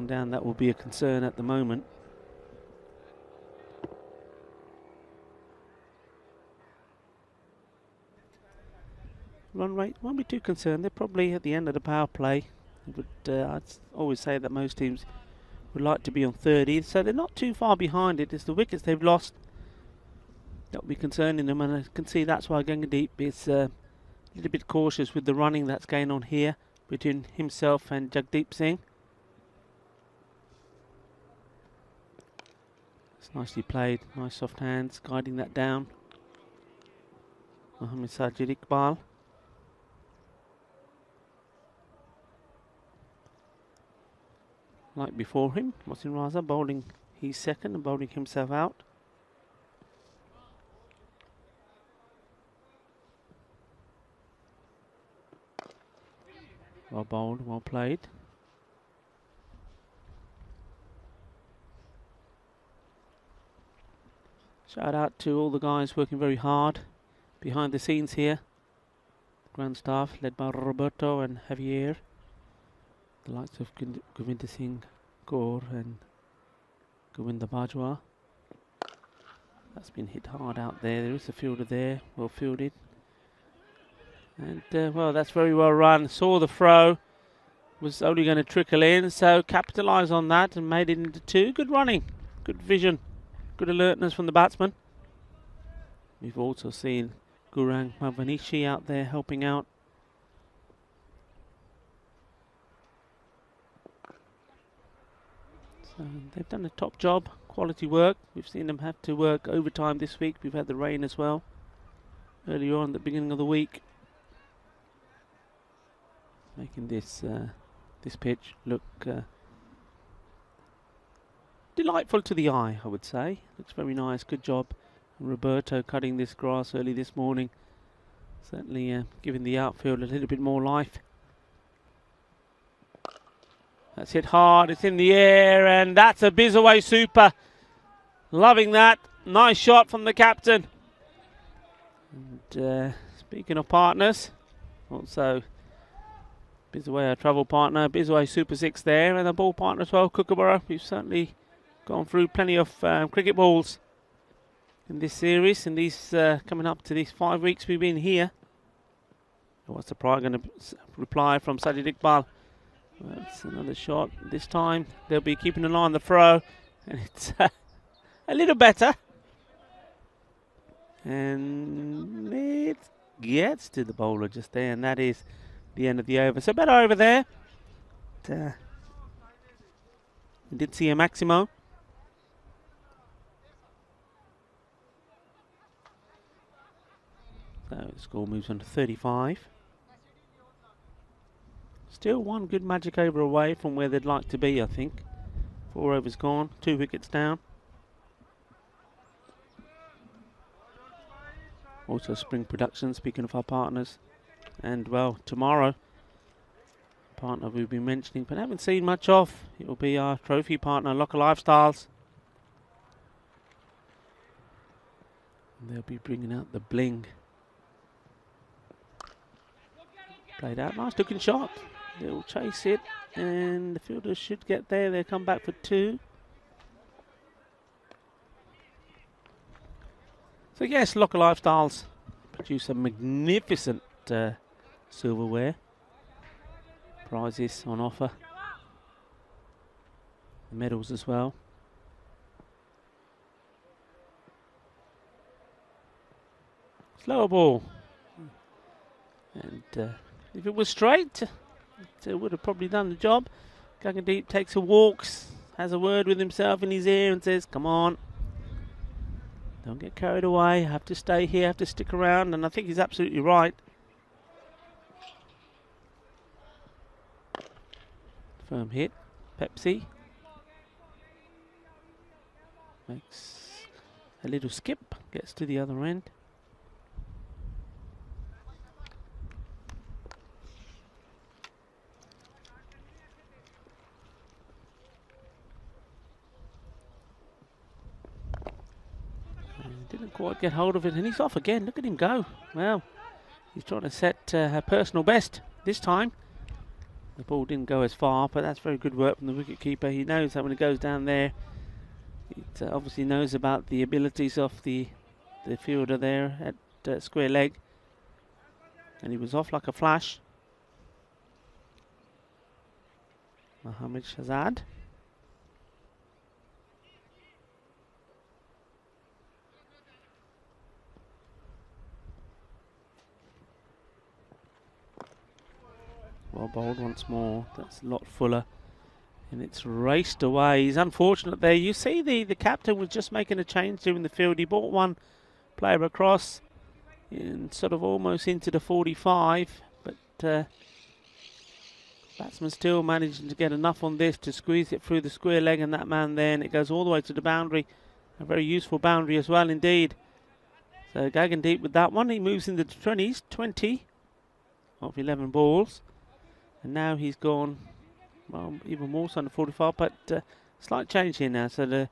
Down, that will be a concern at the moment. Run rate won't be too concerned. They're probably at the end of the power play. I'd always say that most teams would like to be on 30, so they're not too far behind it. It's the wickets they've lost that will be concerning them, and I can see that's why Gangadeep is a little bit cautious with the running that's going on here between himself and Jagdeep Singh. It's nicely played, nice soft hands, guiding that down. Mohammad Sajid Iqbal. Like before him, Mohsin Raza bowling his second and bowling himself out. Well bowled, well played. Shout out to all the guys working very hard behind the scenes here. Grand staff led by Roberto and Javier. The likes of Govinda Singh Kaur and Govinda Bajwa. That's been hit hard out there. There is a fielder there, well fielded. And well, that's very well run. Saw the throw, was only going to trickle in, so capitalise on that and made it into 2. Good running, good vision, good alertness from the batsman. We've also seen Gurang Mavanishi out there helping out. So they've done a top job, quality work. We've seen them have to work overtime this week. We've had the rain as well earlier on at the beginning of the week, making this this pitch look delightful to the eye, I would say. Looks very nice, good job. Roberto cutting this grass early this morning, certainly giving the outfield a little bit more life. That's hit hard, it's in the air, and that's a Bizaway super. Loving that. Nice shot from the captain. And speaking of partners, also Bizaway, our travel partner, Bizaway Super 6 there, and the ball partner as well, Kookaburra. We've certainly gone through plenty of cricket balls in this series, and these coming up to these 5 weeks we've been here. What's the prize going to reply from Sajid Iqbal? Well, it's another shot. This time they'll be keeping an eye on the throw, and it's a little better. And it gets to the bowler just there, and that is the end of the over. So better over there. But, we did see a Maximo. So the score moves on to 35. Still one good magic over away from where they'd like to be, I think. 4 overs gone, 2 wickets down. Also Spring Production, speaking of our partners. And well, tomorrow, partner we've been mentioning but haven't seen much of. It will be our trophy partner, Locker Lifestyles. And they'll be bringing out the bling. Played out, nice looking shot. They'll chase it, and the fielders should get there. They'll come back for 2. So yes, Locker Lifestyles produce a magnificent silverware. Prizes on offer. Medals as well. Slower ball. And if it was straight, it would have probably done the job. Gangadeep takes a walk, has a word with himself in his ear and says, come on, don't get carried away, have to stay here, have to stick around, and I think he's absolutely right. Firm hit, Pepsi. Makes a little skip, gets to the other end. Didn't quite get hold of it, and he's off again. Look at him go. Well, he's trying to set a personal best this time. The ball didn't go as far, but that's very good work from the wicketkeeper. He knows that when it goes down there, it obviously knows about the abilities of the fielder there at square leg. And he was off like a flash. Mohammad Shahzad. Well bowled once more. That's a lot fuller. And it's raced away. He's unfortunate there. You see the captain was just making a change during the field. He brought one player across and sort of almost into the 45. But batsman still managing to get enough on this to squeeze it through the square leg and that man there. And it goes all the way to the boundary. A very useful boundary as well indeed. So Gagandeep with that one. He moves into the 20s. 20 of 11 balls. And now he's gone, well, even more so than 45, but slight change here now. So the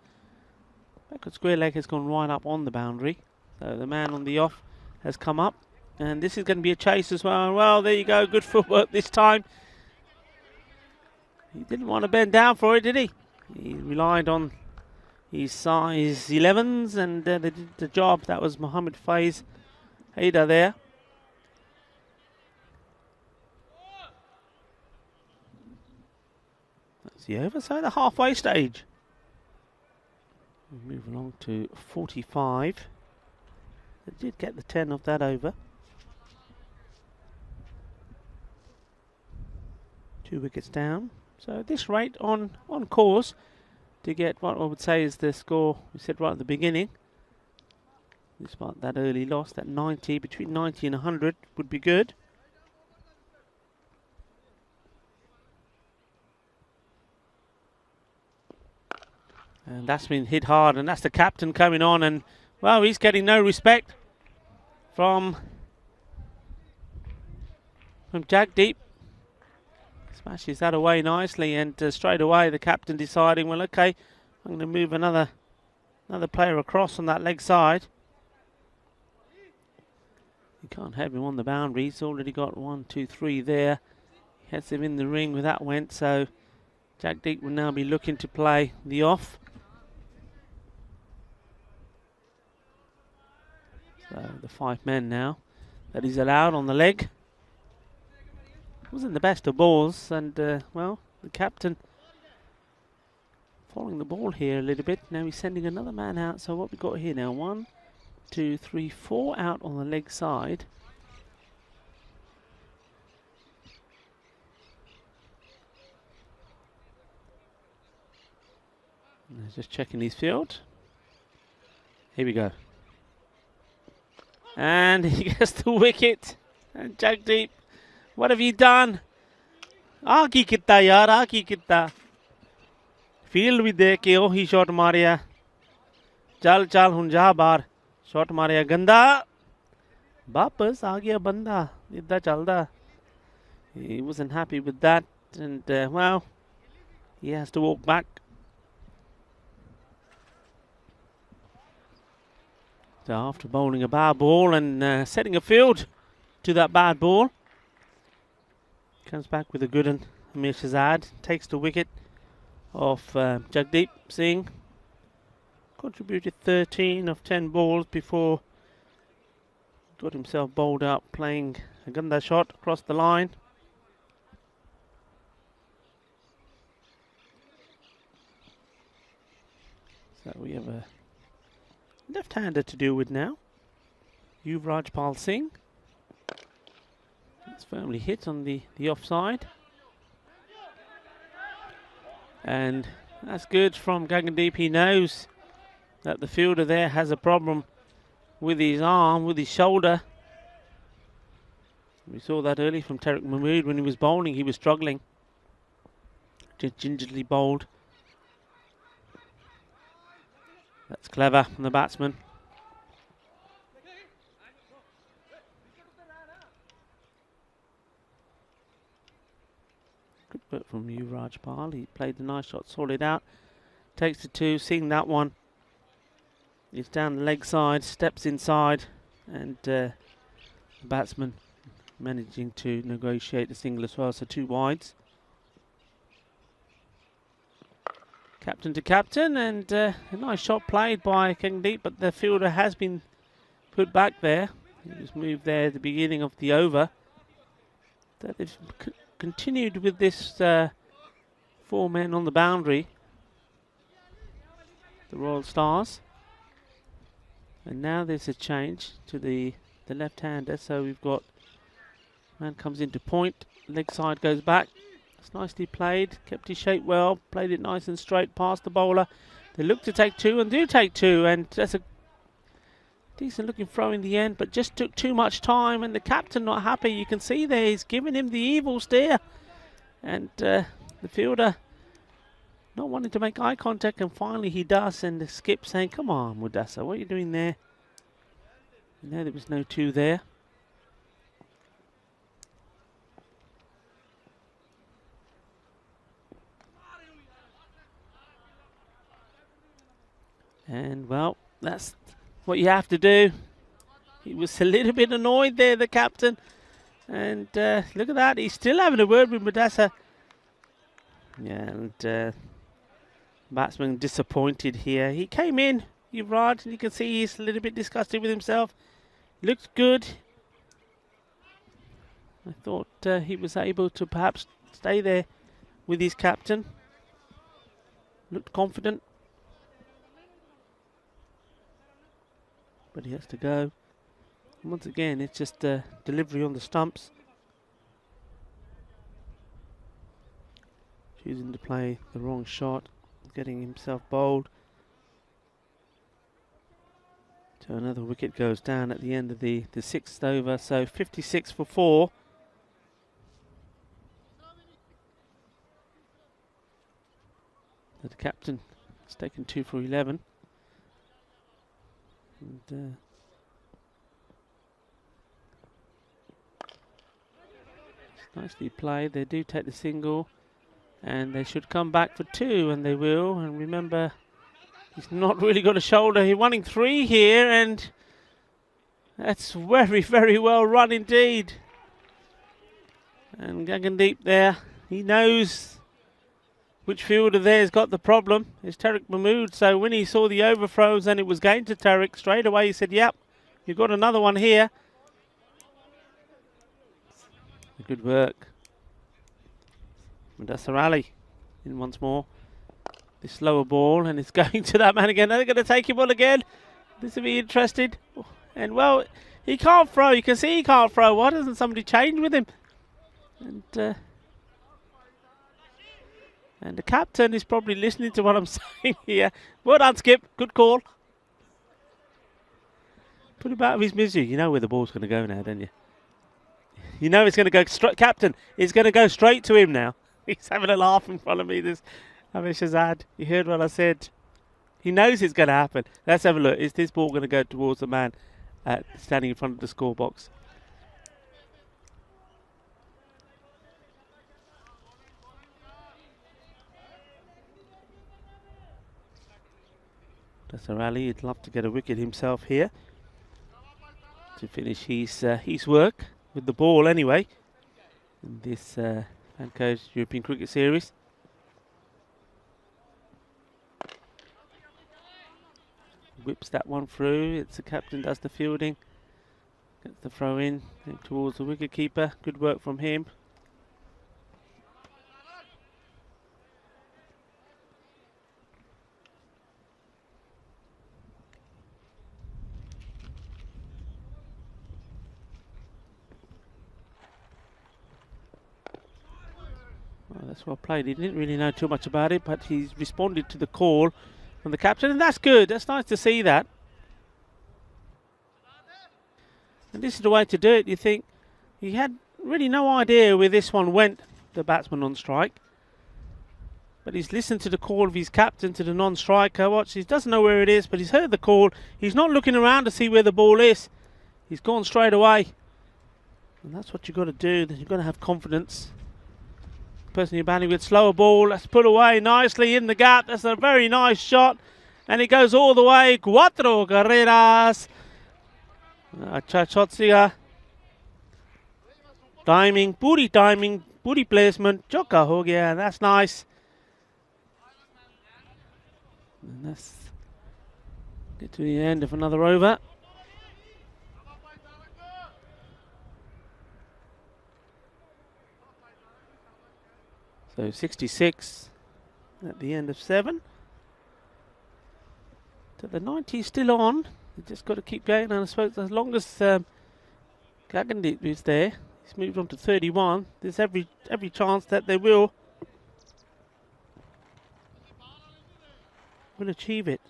backward square leg has gone right up on the boundary. So the man on the off has come up. And this is going to be a chase as well. Well, there you go. Good footwork this time. He didn't want to bend down for it, did he? He relied on his size 11s and they did the job. That was Mohammad Faiz Haider there. The over, so the halfway stage. We move along to 45. They did get the 10 of that over. 2 wickets down. So at this rate on course to get what I would say is the score we said right at the beginning. Despite that early loss, that 90, between 90 and 100 would be good. And that's been hit hard, and that's the captain coming on, and well, he's getting no respect from Jagdeep. Smashes that away nicely, and straight away the captain deciding, well, okay, I'm going to move another player across on that leg side. You can't have him on the boundary. He's already got 1, 2, 3 there. He has him in the ring where that went, so Jagdeep will now be looking to play the off. So the 5 men now that he's allowed on the leg. Wasn't the best of balls, and well, the captain following the ball here a little bit. Now he's sending another man out. So what we got here now? 1, 2, 3, 4 out on the leg side. And just checking his field. Here we go. And he gets the wicket. And Jagdeep, what have you done? Aaki kitta yaar, aaki kitta. Field भी देख के ओ ही shot Maria. चल चल हुन जा बाहर. Shot Maria गंदा. वापस आ गया बंदा. इद्दा चलदा. He wasn't happy with that, and well, he has to walk back. So after bowling a bad ball and setting a field to that bad ball, comes back with a good one. Amir Shahzad takes the wicket of Jagdeep Singh. Contributed 13 of 10 balls before got himself bowled out playing a ganda shot across the line. So we have a left-hander to deal with now. Yuvraj Pal Singh. It's firmly hit on the offside. And that's good from Gagandeep. He knows that the fielder there has a problem with his arm, with his shoulder. We saw that early from Tariq Mahmood when he was bowling. He was struggling. Just gingerly bowled. That's clever from the batsman. Good work from Yuvraj Pal. He played the nice shot, sorted out. Takes the 2, seeing that one. He's down the leg side, steps inside, and the batsman managing to negotiate the single as well, so 2 wides. Captain to captain, and a nice shot played by Kangdeep, but the fielder has been put back there. He was moved there at the beginning of the over. That they've continued with this 4 men on the boundary, the Royal Stars. And now there's a change to the left-hander, so we've got man comes into point, leg side goes back. It's nicely played, kept his shape well, played it nice and straight past the bowler. They look to take 2 and do take 2, and that's a decent looking throw in the end, but just took too much time, and the captain not happy. You can see there he's giving him the evil stare, and the fielder not wanting to make eye contact, and finally he does, and the skip saying, come on Mudasa, what are you doing there? You know there was no 2 there. And well, that's what you have to do. He was a little bit annoyed there, the captain. And look at that, he's still having a word with Mudasa. Yeah, and batsman disappointed here. He came in, Yuvraj, and you can see he's a little bit disgusted with himself. Looks good. I thought he was able to perhaps stay there with his captain. Looked confident. But he has to go. And once again, it's just delivery on the stumps. Choosing to play the wrong shot, getting himself bowled. So another wicket goes down at the end of the 6th over, so 56 for 4. The captain has taken 2 for 11. And nicely played. They do take the single, and they should come back for 2, and they will. And remember, he's not really got a shoulder. He's running 3 here, and that's very, very well run indeed. And Gagandeep there, he knows which fielder there's got the problem. It's Tariq Mahmood. So when he saw the overthrows and it was going to Tariq, straight away he said, yep, you've got another one here. Good work. Mudasar Ali in once more. This slower ball, and it's going to that man again. They're going to take him on again. This will be interesting. And well, he can't throw. You can see he can't throw. Why doesn't somebody change with him? And the captain is probably listening to what I'm saying here. Well done, Skip. Good call. Put him out of his misery. You know where the ball's going to go now, don't you? You know it's going to go straight. Captain is going to go straight to him now. He's having a laugh in front of me. This Shazad. You heard what I said. He knows it's going to happen. Let's have a look. Is this ball going to go towards the man standing in front of the score box? That's a rally. He'd love to get a wicket himself here to finish his work with the ball anyway in this FanCode European Cricket Series. Whips that one through. It's the captain does the fielding. Gets the throw in towards the wicket keeper. Good work from him. Well, that's well played. He didn't really know too much about it, but he's responded to the call from the captain, and that's good. That's nice to see that. And this is the way to do it. You think he had really no idea where this one went, the batsman on strike. But he's listened to the call of his captain to the non-striker. Watch, he doesn't know where it is, but he's heard the call. He's not looking around to see where the ball is. He's gone straight away. And that's what you've got to do. You've got to have confidence. Person you're batting with, slower ball. That's put away nicely in the gap. That's a very nice shot. And it goes all the way. 4 carreras. अच्छा shot सीगा. Timing, पूरी placement. चौका हो गया. That's nice. And that's get to the end of another over. So 66 at the end of 7. So the 90 is still on. You just got to keep going, and I suppose as long as Gagandeep is there, he's moved on to 31. There's every chance that they will achieve it.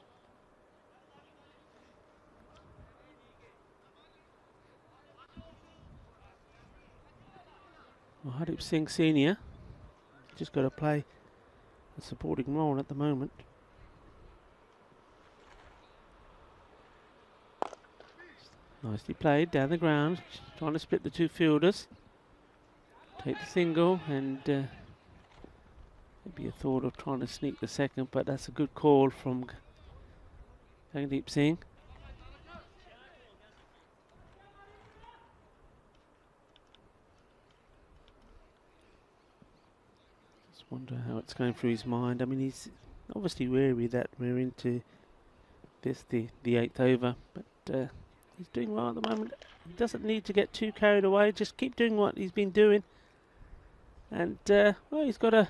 Well, Hardeep Singh Senior just got to play a supporting role at the moment. Nicely played down the ground, trying to split the two fielders. Take the single, and maybe a thought of trying to sneak the second, but that's a good call from Gagandeep Singh. Just wonder how it's going through his mind. I mean, he's obviously wary that we're into this, the 8th over, but he's doing well at the moment. He doesn't need to get too carried away. Just keep doing what he's been doing. And, well, he's got a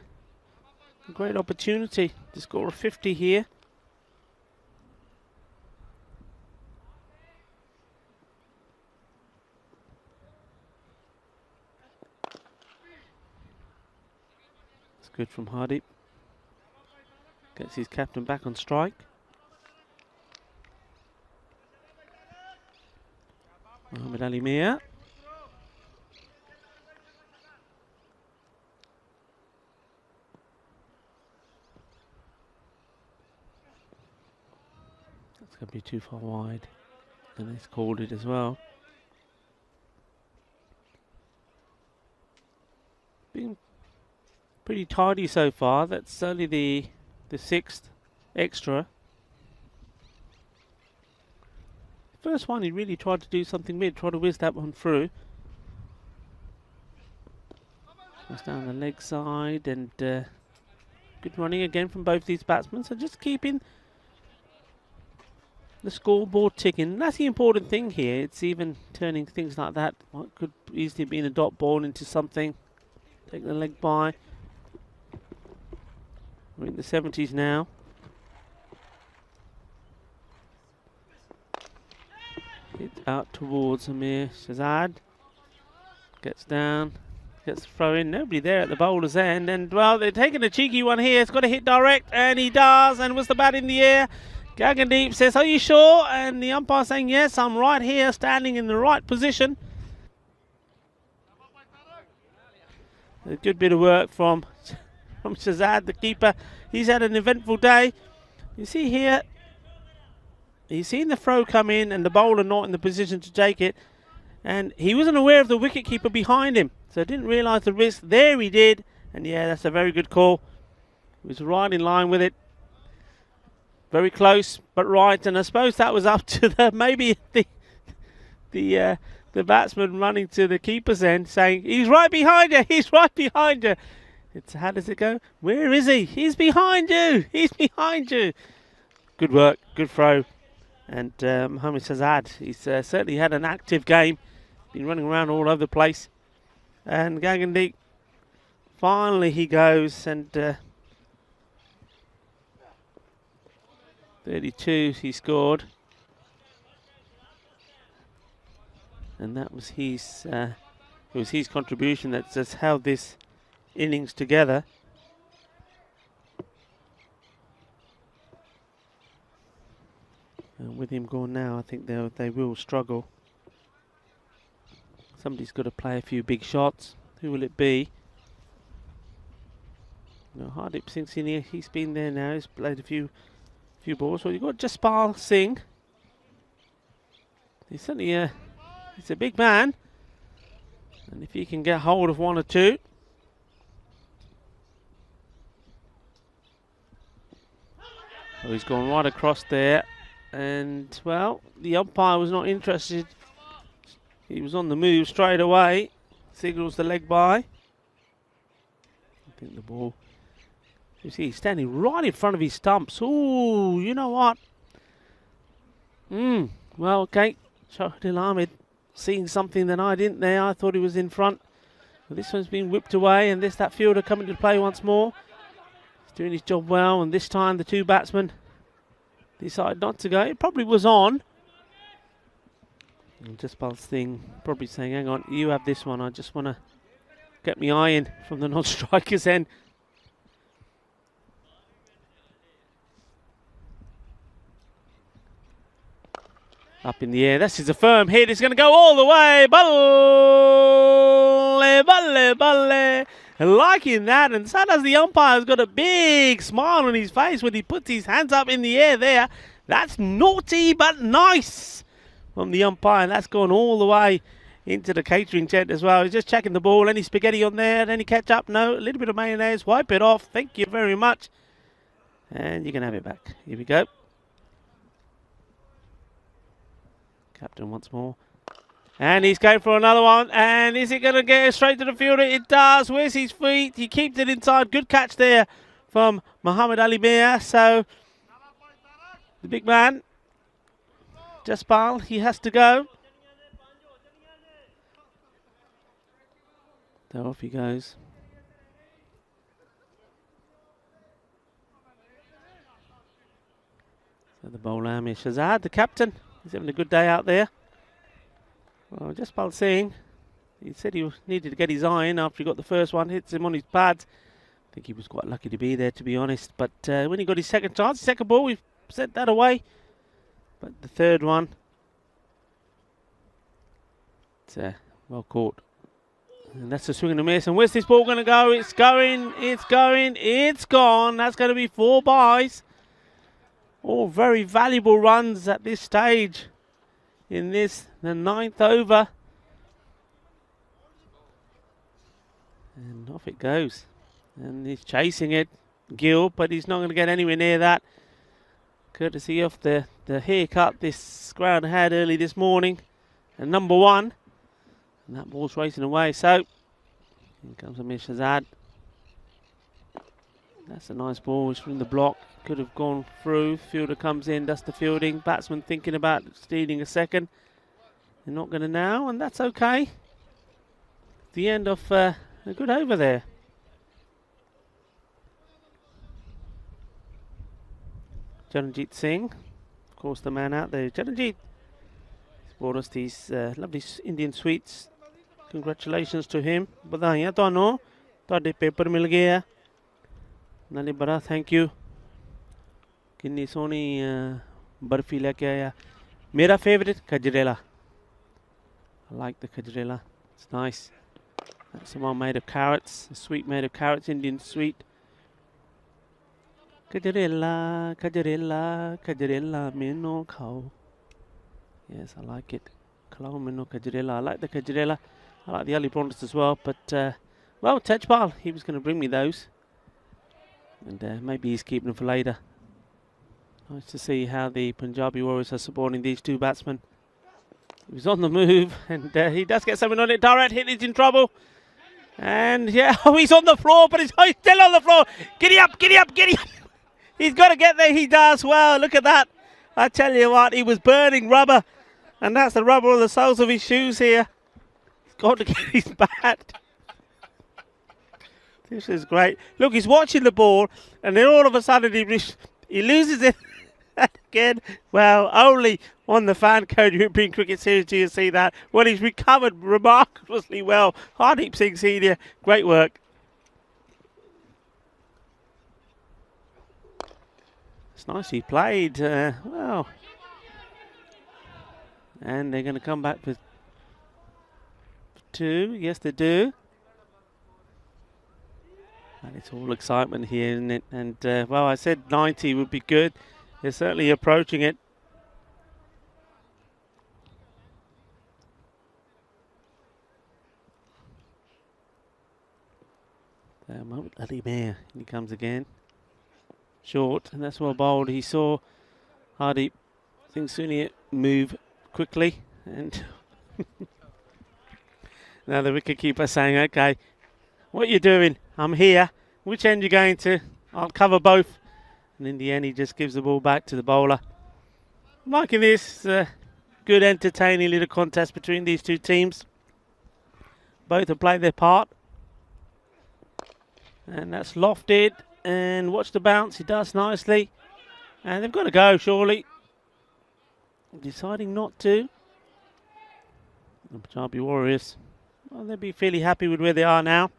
great opportunity to score a 50 here. It's good from Hardeep. Gets his captain back on strike. Mohamed Ali Mia. That's going to be too far wide, and he's called it as well. Been pretty tidy so far. That's only the 6th extra. First one, he really tried to do something mid, tried to whiz that one through. Goes down the leg side, and good running again from both these batsmen. So just keeping the scoreboard ticking. That's the important thing here. It's even turning things like that. What could easily be in a dot ball into something. Take the leg by. We're in the 70s now. Hit out towards Amir Shahzad. Gets down. Gets the throw in. Nobody there at the bowler's end. And, well, they're taking a cheeky one here. It's got to hit direct. And he does. And was the bat in the air? Gagandeep says, "Are you sure?" And the umpire saying, "Yes, I'm right here, standing in the right position." A good bit of work from Shahzad, the keeper. He's had an eventful day. You see here, he's seen the throw come in and the bowler not in the position to take it. And he wasn't aware of the wicketkeeper behind him, so didn't realise the risk. There he did. And yeah, that's a very good call. He was right in line with it. Very close, but right. And I suppose that was up to the maybe the batsman running to the keeper's end saying, "He's right behind you, he's right behind you." It's, how does it go? Where is he? He's behind you, he's behind you. Good work, good throw. And Mohamed Shahzad, he's certainly had an active game. Been running around all over the place. And Gagandeep, finally he goes, and 32 he scored. And that was his contribution that just held this innings together. And with him gone now, I think they will struggle. Somebody's got to play a few big shots. Who will it be? No, Hardeep Singh Senior, he's been there now. He's played a few balls. Well, you've got Jaspal Singh. He's certainly he's a big man. And if he can get hold of one or two. So he's gone right across there. And, well, the umpire was not interested. He was on the move straight away. Signals the leg by. I think the ball... You see, he's standing right in front of his stumps. Ooh, you know what? Well, okay. Shahidul Ahmed seeing something that I didn't there. I thought he was in front. But this one's been whipped away, and that fielder coming to play once more. He's doing his job well, and this time the two batsmen decided not to go. It probably was on. And Jaspal's thing, probably saying, hang on, you have this one. I just want to get my eye in from the non-striker's end. Up in the air. This is a firm hit. It's going to go all the way. Balle, balle, balle. Liking that. And so does the umpire. Has got a big smile on his face when he puts his hands up in the air there. That's naughty but nice from the umpire. And that's gone all the way into the catering tent as well. He's just checking the ball. Any spaghetti on there? Any ketchup? No. A little bit of mayonnaise. Wipe it off. Thank you very much. And you can have it back. Here we go. Captain once more. And he's going for another one. And is it going to get straight to the fielder? It does. Where's his feet? He keeps it inside. Good catch there from Muhammad Ali Mir. So the big man, Jaspal, he has to go. So off he goes. So the bowler, Amir Shahzad, the captain. He's having a good day out there. Well, Jaspal Singh, he said he needed to get his eye in after he got the first one, hits him on his pads. I think he was quite lucky to be there, to be honest. But when he got his second chance, second ball, we sent that away. But the third one, it's well caught. And that's a swing and a miss. And where's this ball going to go? It's going, it's going, it's gone. That's going to be 4 byes. All very valuable runs at this stage in this, the 9th over. And off it goes. And he's chasing it, Gill, but he's not going to get anywhere near that. Courtesy of the haircut this ground had early this morning. And number 1. And that ball's racing away. So, here comes Amir Shahzad. That's a nice ball. It's from the block. Could have gone through. Fielder comes in, does the fielding. Batsman thinking about stealing a second. They're not going to now, and that's okay. The end of a good over there. Charanjit Singh, of course, the man out there. Charanjit brought us these lovely Indian sweets. Congratulations to him. Badaiyan ਤੁਹਾਨੂੰ ਤੁਹਾਡੇ paper mill ਗਏ ਆ ਨਾਲੇ ਬੜਾ thank you ਕਿੰਨੀ ਸੋਹਣੀ ਬਰਫੀ ਲੈ ਕੇ ਆਇਆ ਮੇਰਾ favourite ਖਜਰੇਲਾ I like the khajrela. It's nice. That's the one made of carrots, a sweet made of carrots, Indian sweet. Khajrela, khajrela, khajrela mino khao. Yes, I like it. Khao mino khajrela. I like the khajrela. I like the Ali prawns as well, but well, Tejpal, he was going to bring me those. And maybe he's keeping them for later. Nice to see how the Punjabi Warriors are supporting these two batsmen. He was on the move, and he does get something on it. Direct hit, he's in trouble. And yeah, oh, he's on the floor, but he's still on the floor. Giddy up, giddy up, giddy up. He's got to get there, he does. Well, look at that. I tell you what, he was burning rubber. And that's the rubber on the soles of his shoes here. He's got to get his bat. This is great. Look, he's watching the ball, and then all of a sudden he loses it again. Well, only on the FanCode European Cricket Series do you see that. Well, he's recovered remarkably well. Hardeep Singh Senior, great work. It's nicely played. Well, and they're going to come back for 2. Yes, they do. And it's all excitement here, isn't it? And, well, I said 90 would be good. They're certainly approaching it. Mohammad Ali Mir, he comes again. short, and that's well bowled. He saw Hardeep Singh Suni move quickly, and now the wicketkeeper saying, okay, what are you doing? I'm here. Which end you going to? I'll cover both. And in the end, he just gives the ball back to the bowler. I'm liking this. Good, entertaining little contest between these two teams. Both have played their part. And that's lofted. And watch the bounce. He does nicely. And they've got to go, surely. Deciding not to. The Punjabi Warriors, well, they'll be fairly happy with where they are now.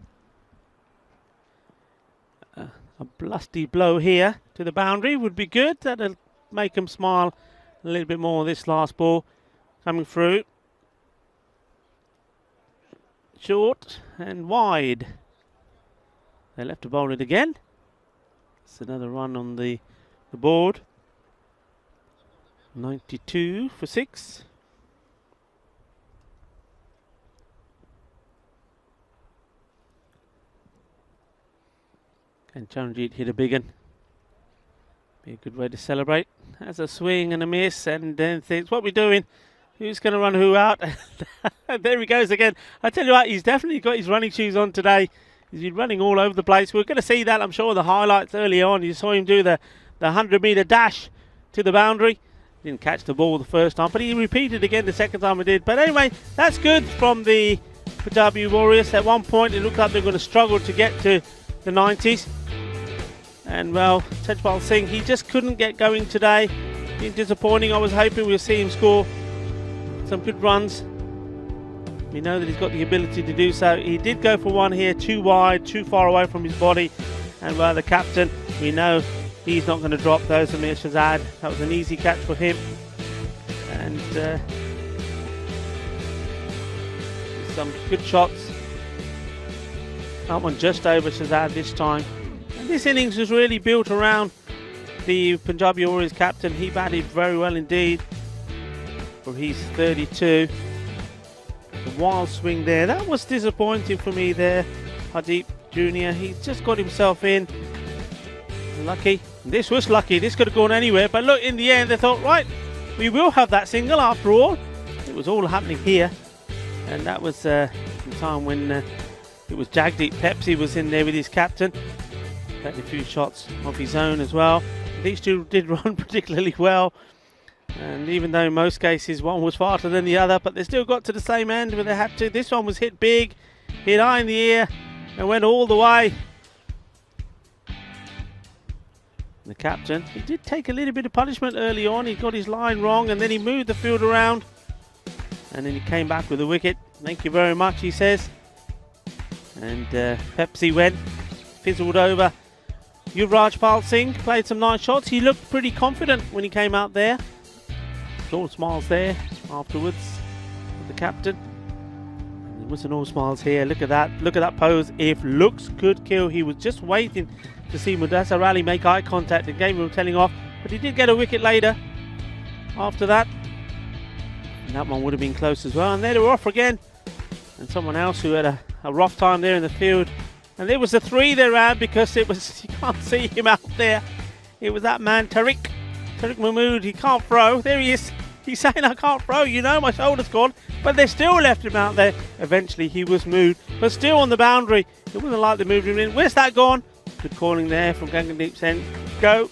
A blusty blow here to the boundary would be good. That'll make them smile a little bit more. This last ball coming through. Short and wide. They left to bowl it again. It's another run on the board. 92 for 6. And Charanjit hit a big one. Be a good way to celebrate. Has a swing and a miss, and then thinks, what are we doing? Who's going to run who out? There he goes again. I tell you what, he's definitely got his running shoes on today. He's been running all over the place. We're going to see that, I'm sure, the highlights early on. You saw him do the 100-metre dash to the boundary. Didn't catch the ball the first time, but he repeated again the second time he did. But anyway, that's good from the Punjabi Warriors. At one point, it looked like they're going to struggle to get to the 90s. And well, Tejpal Singh, he just couldn't get going today. Been disappointing. I was hoping we'll see him score some good runs. We know that he's got the ability to do so. He did go for one here, too wide, too far away from his body. And well, the captain, we know he's not going to drop those. Amir Shahzad, that was an easy catch for him. And some good shots. That one just over Shahzad this time. And this innings was really built around the Punjabi Warriors captain. He batted very well indeed for his 32. The wild swing there, that was disappointing for me there. Hardeep Jr., he just got himself in. Lucky. This was lucky. This could have gone anywhere. But look, in the end, they thought, right, we will have that single after all. It was all happening here. And that was the time when it was Jagdeep Pepsi was in there with his captain. Had a few shots of his own as well. These two did run particularly well. And even though in most cases one was faster than the other, but they still got to the same end when they had to. This one was hit big, hit high in the air, and went all the way. The captain, he did take a little bit of punishment early on. He got his line wrong, and then he moved the field around. And then he came back with a wicket. Thank you very much, he says. And Pepsi went, fizzled over. Yuvrajpal Singh played some nice shots. He looked pretty confident when he came out there. All smiles there afterwards with the captain. And there wasn't all smiles here. Look at that. Look at that pose. If looks could kill, he was just waiting to see Mudassar Ali make eye contact and gave him a telling off. But he did get a wicket later after that. And that one would have been close as well. And there they were off again. And someone else who had a rough time there in the field. And there was the 3 they ran because it was, you can't see him out there. It was that man, Tariq Mahmood. He can't throw. There he is. He's saying, I can't throw, you know, my shoulder's gone. But they still left him out there. Eventually he was moved, but still on the boundary. It wasn't like they moved him in. Where's that gone? Good calling there from Gangandeep Singh. Go.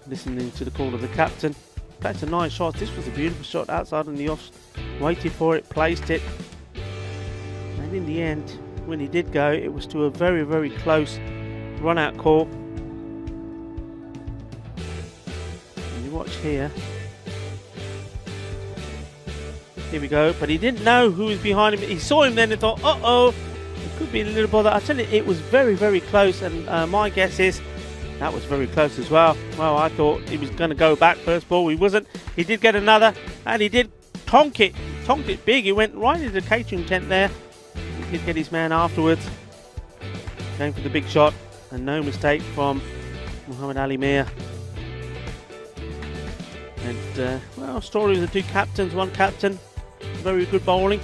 Listening to the call of the captain. That's a nice shot. This was a beautiful shot outside on the off. Waited for it, placed it. And in the end, when he did go, it was to a very, very close run-out call. And you watch here. Here we go. But he didn't know who was behind him. He saw him then and thought, uh-oh, it could be a little bother. I tell you, it was very, very close. And my guess is that was very close as well. Well, I thought he was going to go back first ball. He wasn't. He did get another. And he did tonk it. Tonked it big. He went right into the catering tent there. He did get his man afterwards. Going for the big shot. And no mistake from Muhammad Ali Mir. And, well, story of the two captains. One captain, very good bowling.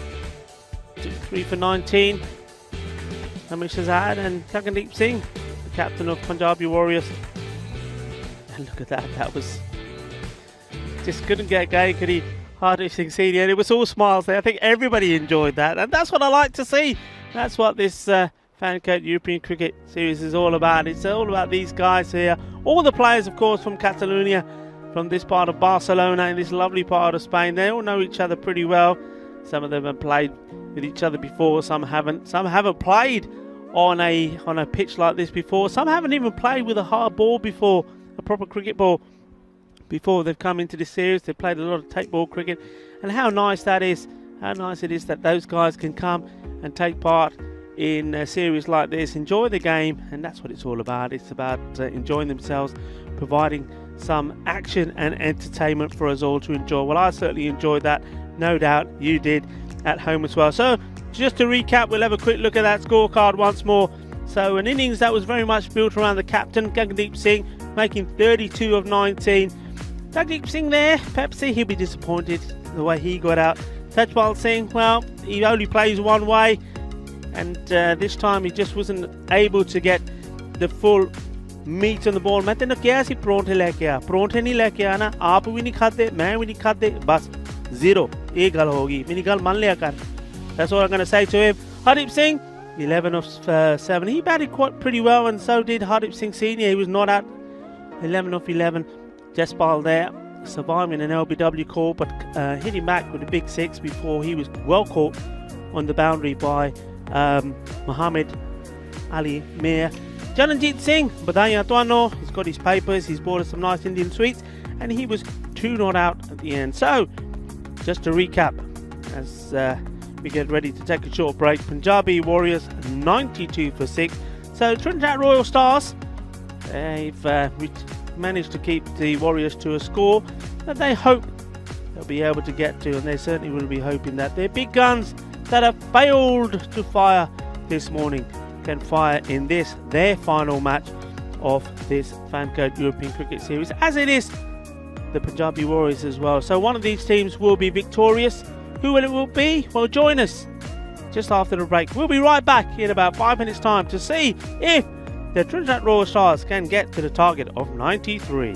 3 for 19. Amir Shahzad and Gangandeep Singh, the captain of Punjabi Warriors. And look at that. That was... Just couldn't get going, could he? Hardeep Singh Senior. And it was all smiles there. I think everybody enjoyed that. And that's what I like to see. That's what this FanCode European Cricket Series is all about. It's all about these guys here. All the players, of course, from Catalonia, from this part of Barcelona, in this lovely part of Spain. They all know each other pretty well. Some of them have played with each other before. Some haven't. Some haven't played on a pitch like this before. Some haven't even played with a hard ball before, a proper cricket ball, before they've come into this series. They've played a lot of tape ball cricket, and how nice that is. How nice it is that those guys can come and take part in a series like this, enjoy the game, and that's what it's all about. It's about enjoying themselves, providing some action and entertainment for us all to enjoy. Well, I certainly enjoyed that. No doubt you did at home as well. So just to recap, we'll have a quick look at that scorecard once more. So an innings that was very much built around the captain, Gagdeep Singh, making 32 of 19. Gagdeep Singh there, Pepsi, he'll be disappointed the way he got out. Tejpal Singh, well, he only plays one way, and this time he just wasn't able to get the full meat on the ball. मैं तेरे क्या सी परोंठे लेके आ, परोंठे नहीं लेके आना, आप भी नहीं खाते, मैं भी नहीं खाते, बस zero. एक गल होगी, मेरी गल मान लिया कर. That's all I'm going to say to him. Hardeep Singh, 11 of 7. He batted quite pretty well, and so did Hardeep Singh Senior. He was not out. 11 of 11. Jaspal there, surviving an LBW call, but hitting back with a big 6 before he was well caught on the boundary by Muhammad Ali Mir. Jalanjit Singh, Badaya Tuano, he's got his papers, he's bought us some nice Indian sweets, and he was 2 not out at the end. So, just to recap, as we get ready to take a short break, Punjabi Warriors 92 for 6. So, Trinidad Royal Stars, they've managed to keep the Warriors to a score that they hope they'll be able to get to, and they certainly will be hoping that their big guns that have failed to fire this morning can fire in this, their final match of this FanCode European Cricket Series, as it is the Punjabi Warriors as well. So one of these teams will be victorious. Who will it be? Well, join us just after the break. We'll be right back in about 5 minutes time to see if the Trinidad Royal Stars can get to the target of 93.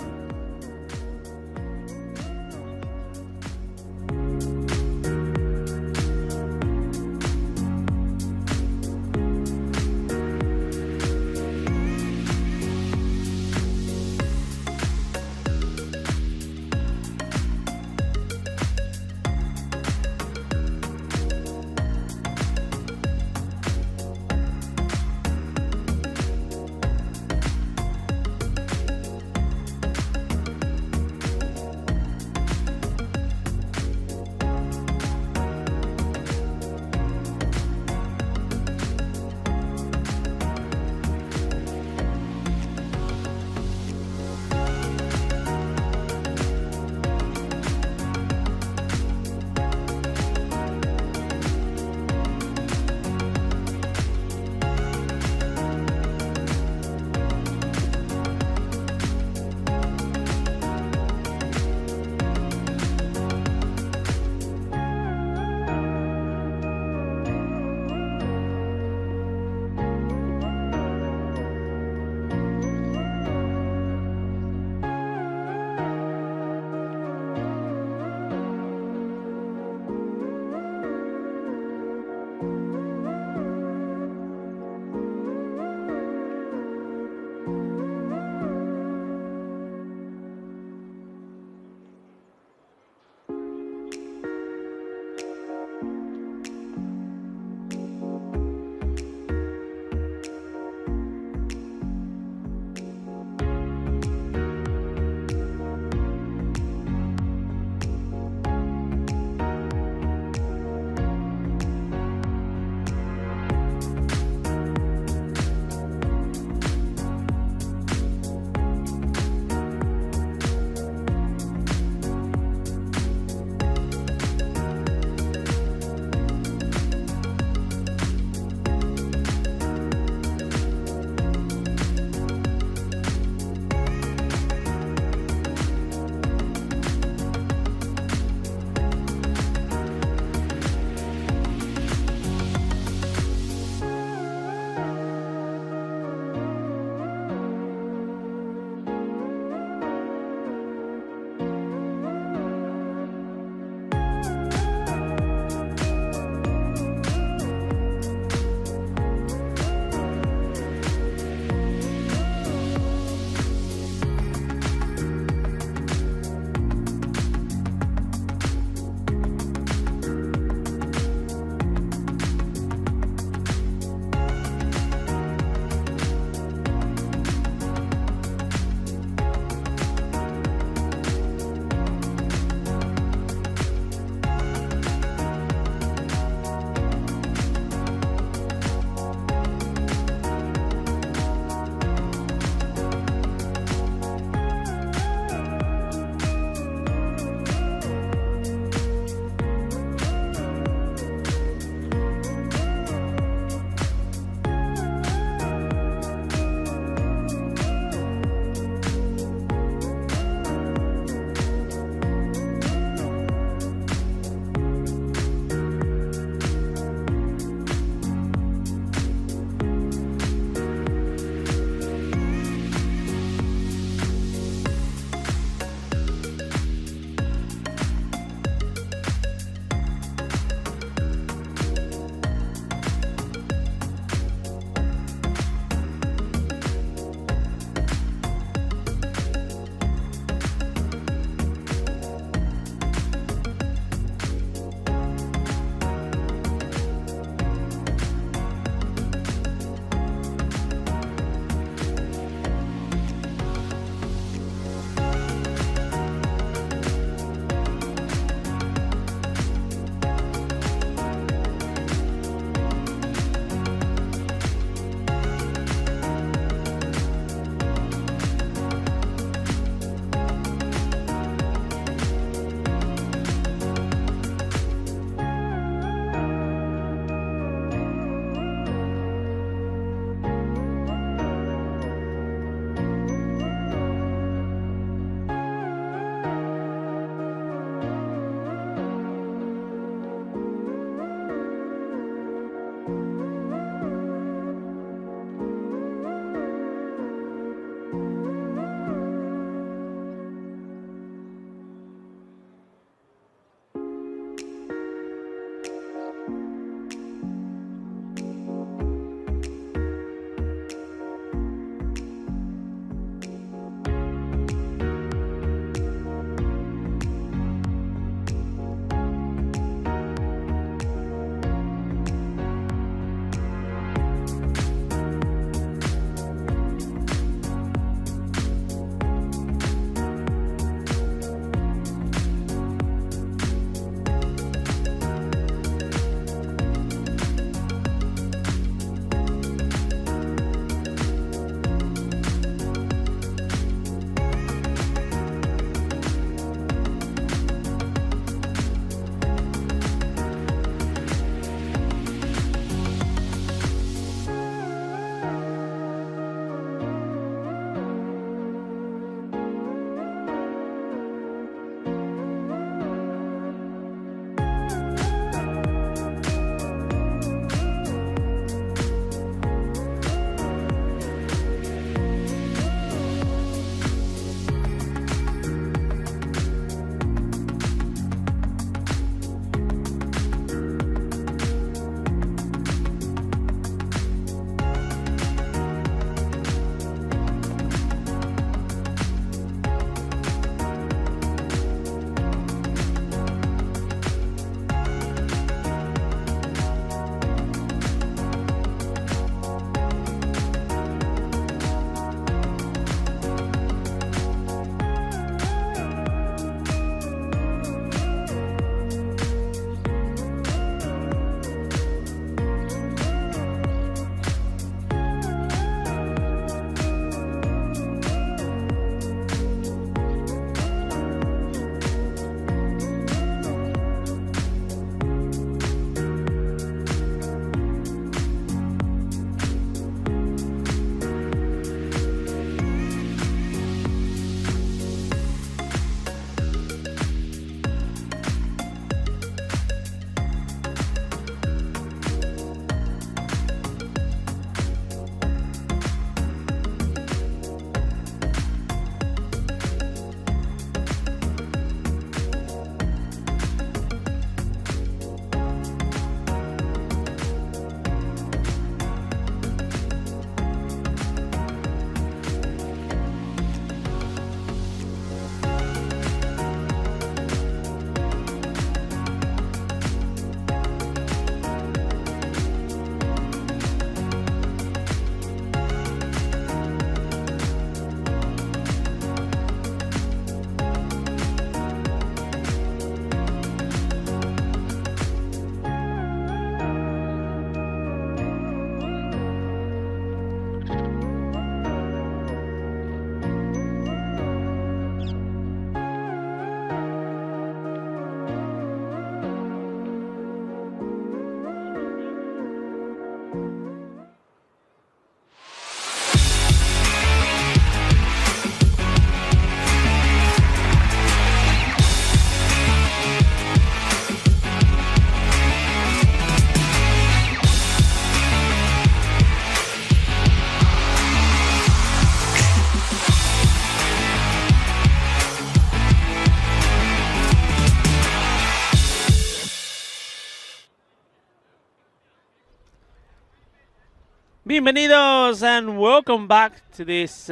Bienvenidos and welcome back to this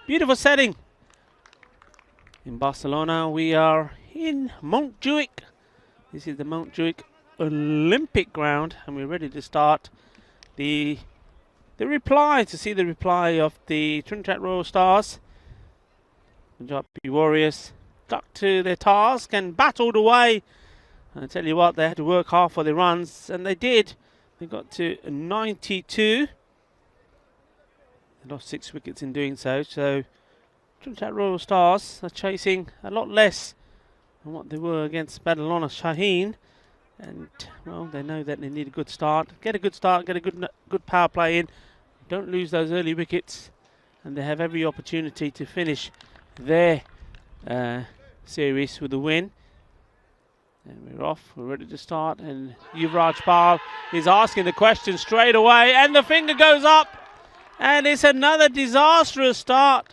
beautiful setting in Barcelona. We are in Montjuic. This is the Montjuic Olympic ground, and we're ready to start the reply of the Trinidad Royal Stars. Punjabi Warriors stuck to their task and battled away. I tell you what, they had to work hard for their runs, and they did. They got to 92. They lost 6 wickets in doing so. So Trinidad Royal Stars are chasing a lot less than what they were against Barcelona Shaheen. And, well, they know that they need a good start. Get a good start, get a good power play in. Don't lose those early wickets. And they have every opportunity to finish their series with a win. And we're off, we're ready to start, and Yuvraj Pal is asking the question straight away, and the finger goes up, and it's another disastrous start.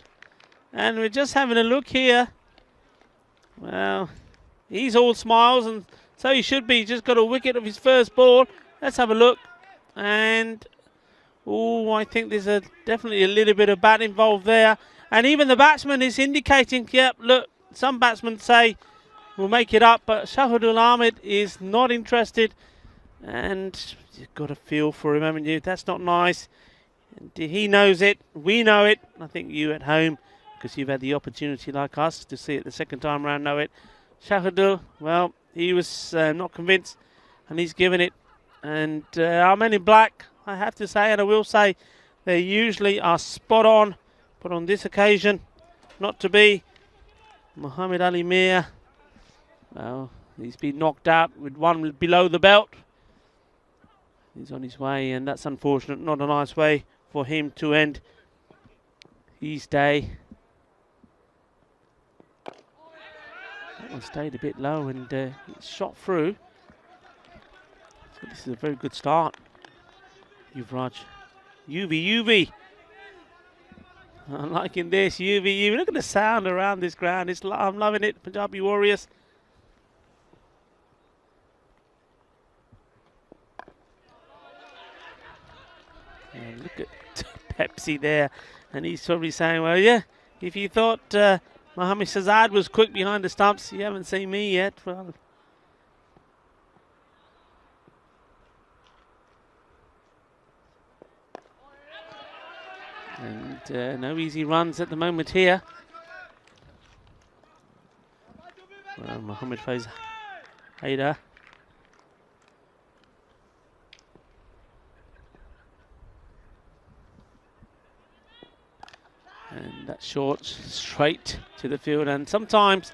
And we're just having a look here. Well, he's all smiles, and so he should be. He's just got a wicket of his first ball. Let's have a look. And, oh, I think there's definitely a little bit of bat involved there. And even the batsman is indicating, yep, look, some batsmen say, we'll make it up, but Shahidul Ahmed is not interested, and you've got a feel for him, haven't you? That's not nice. And he knows it, we know it. I think you at home, because you've had the opportunity like us to see it the second time around, know it. Shahidul, well, he was not convinced, and he's given it. And our men in black, I have to say, and I will say, they usually are spot on, but on this occasion, not to be. Muhammad Ali Mir, well, he's been knocked out with one below the belt. He's on his way, and that's unfortunate. Not a nice way for him to end his day. That one stayed a bit low, and it's shot through. So this is a very good start. Yuvraj. UV. I'm liking this, UV. Look at the sound around this ground. I'm loving it. Punjabi Warriors. And look at Pepsi there, and he's probably saying, well, yeah, if you thought Mohammad Shahzad was quick behind the stumps, you haven't seen me yet. Well, and no easy runs at the moment here. Well, Mohammad Faiz Haidar. And that's short, straight to the field. And sometimes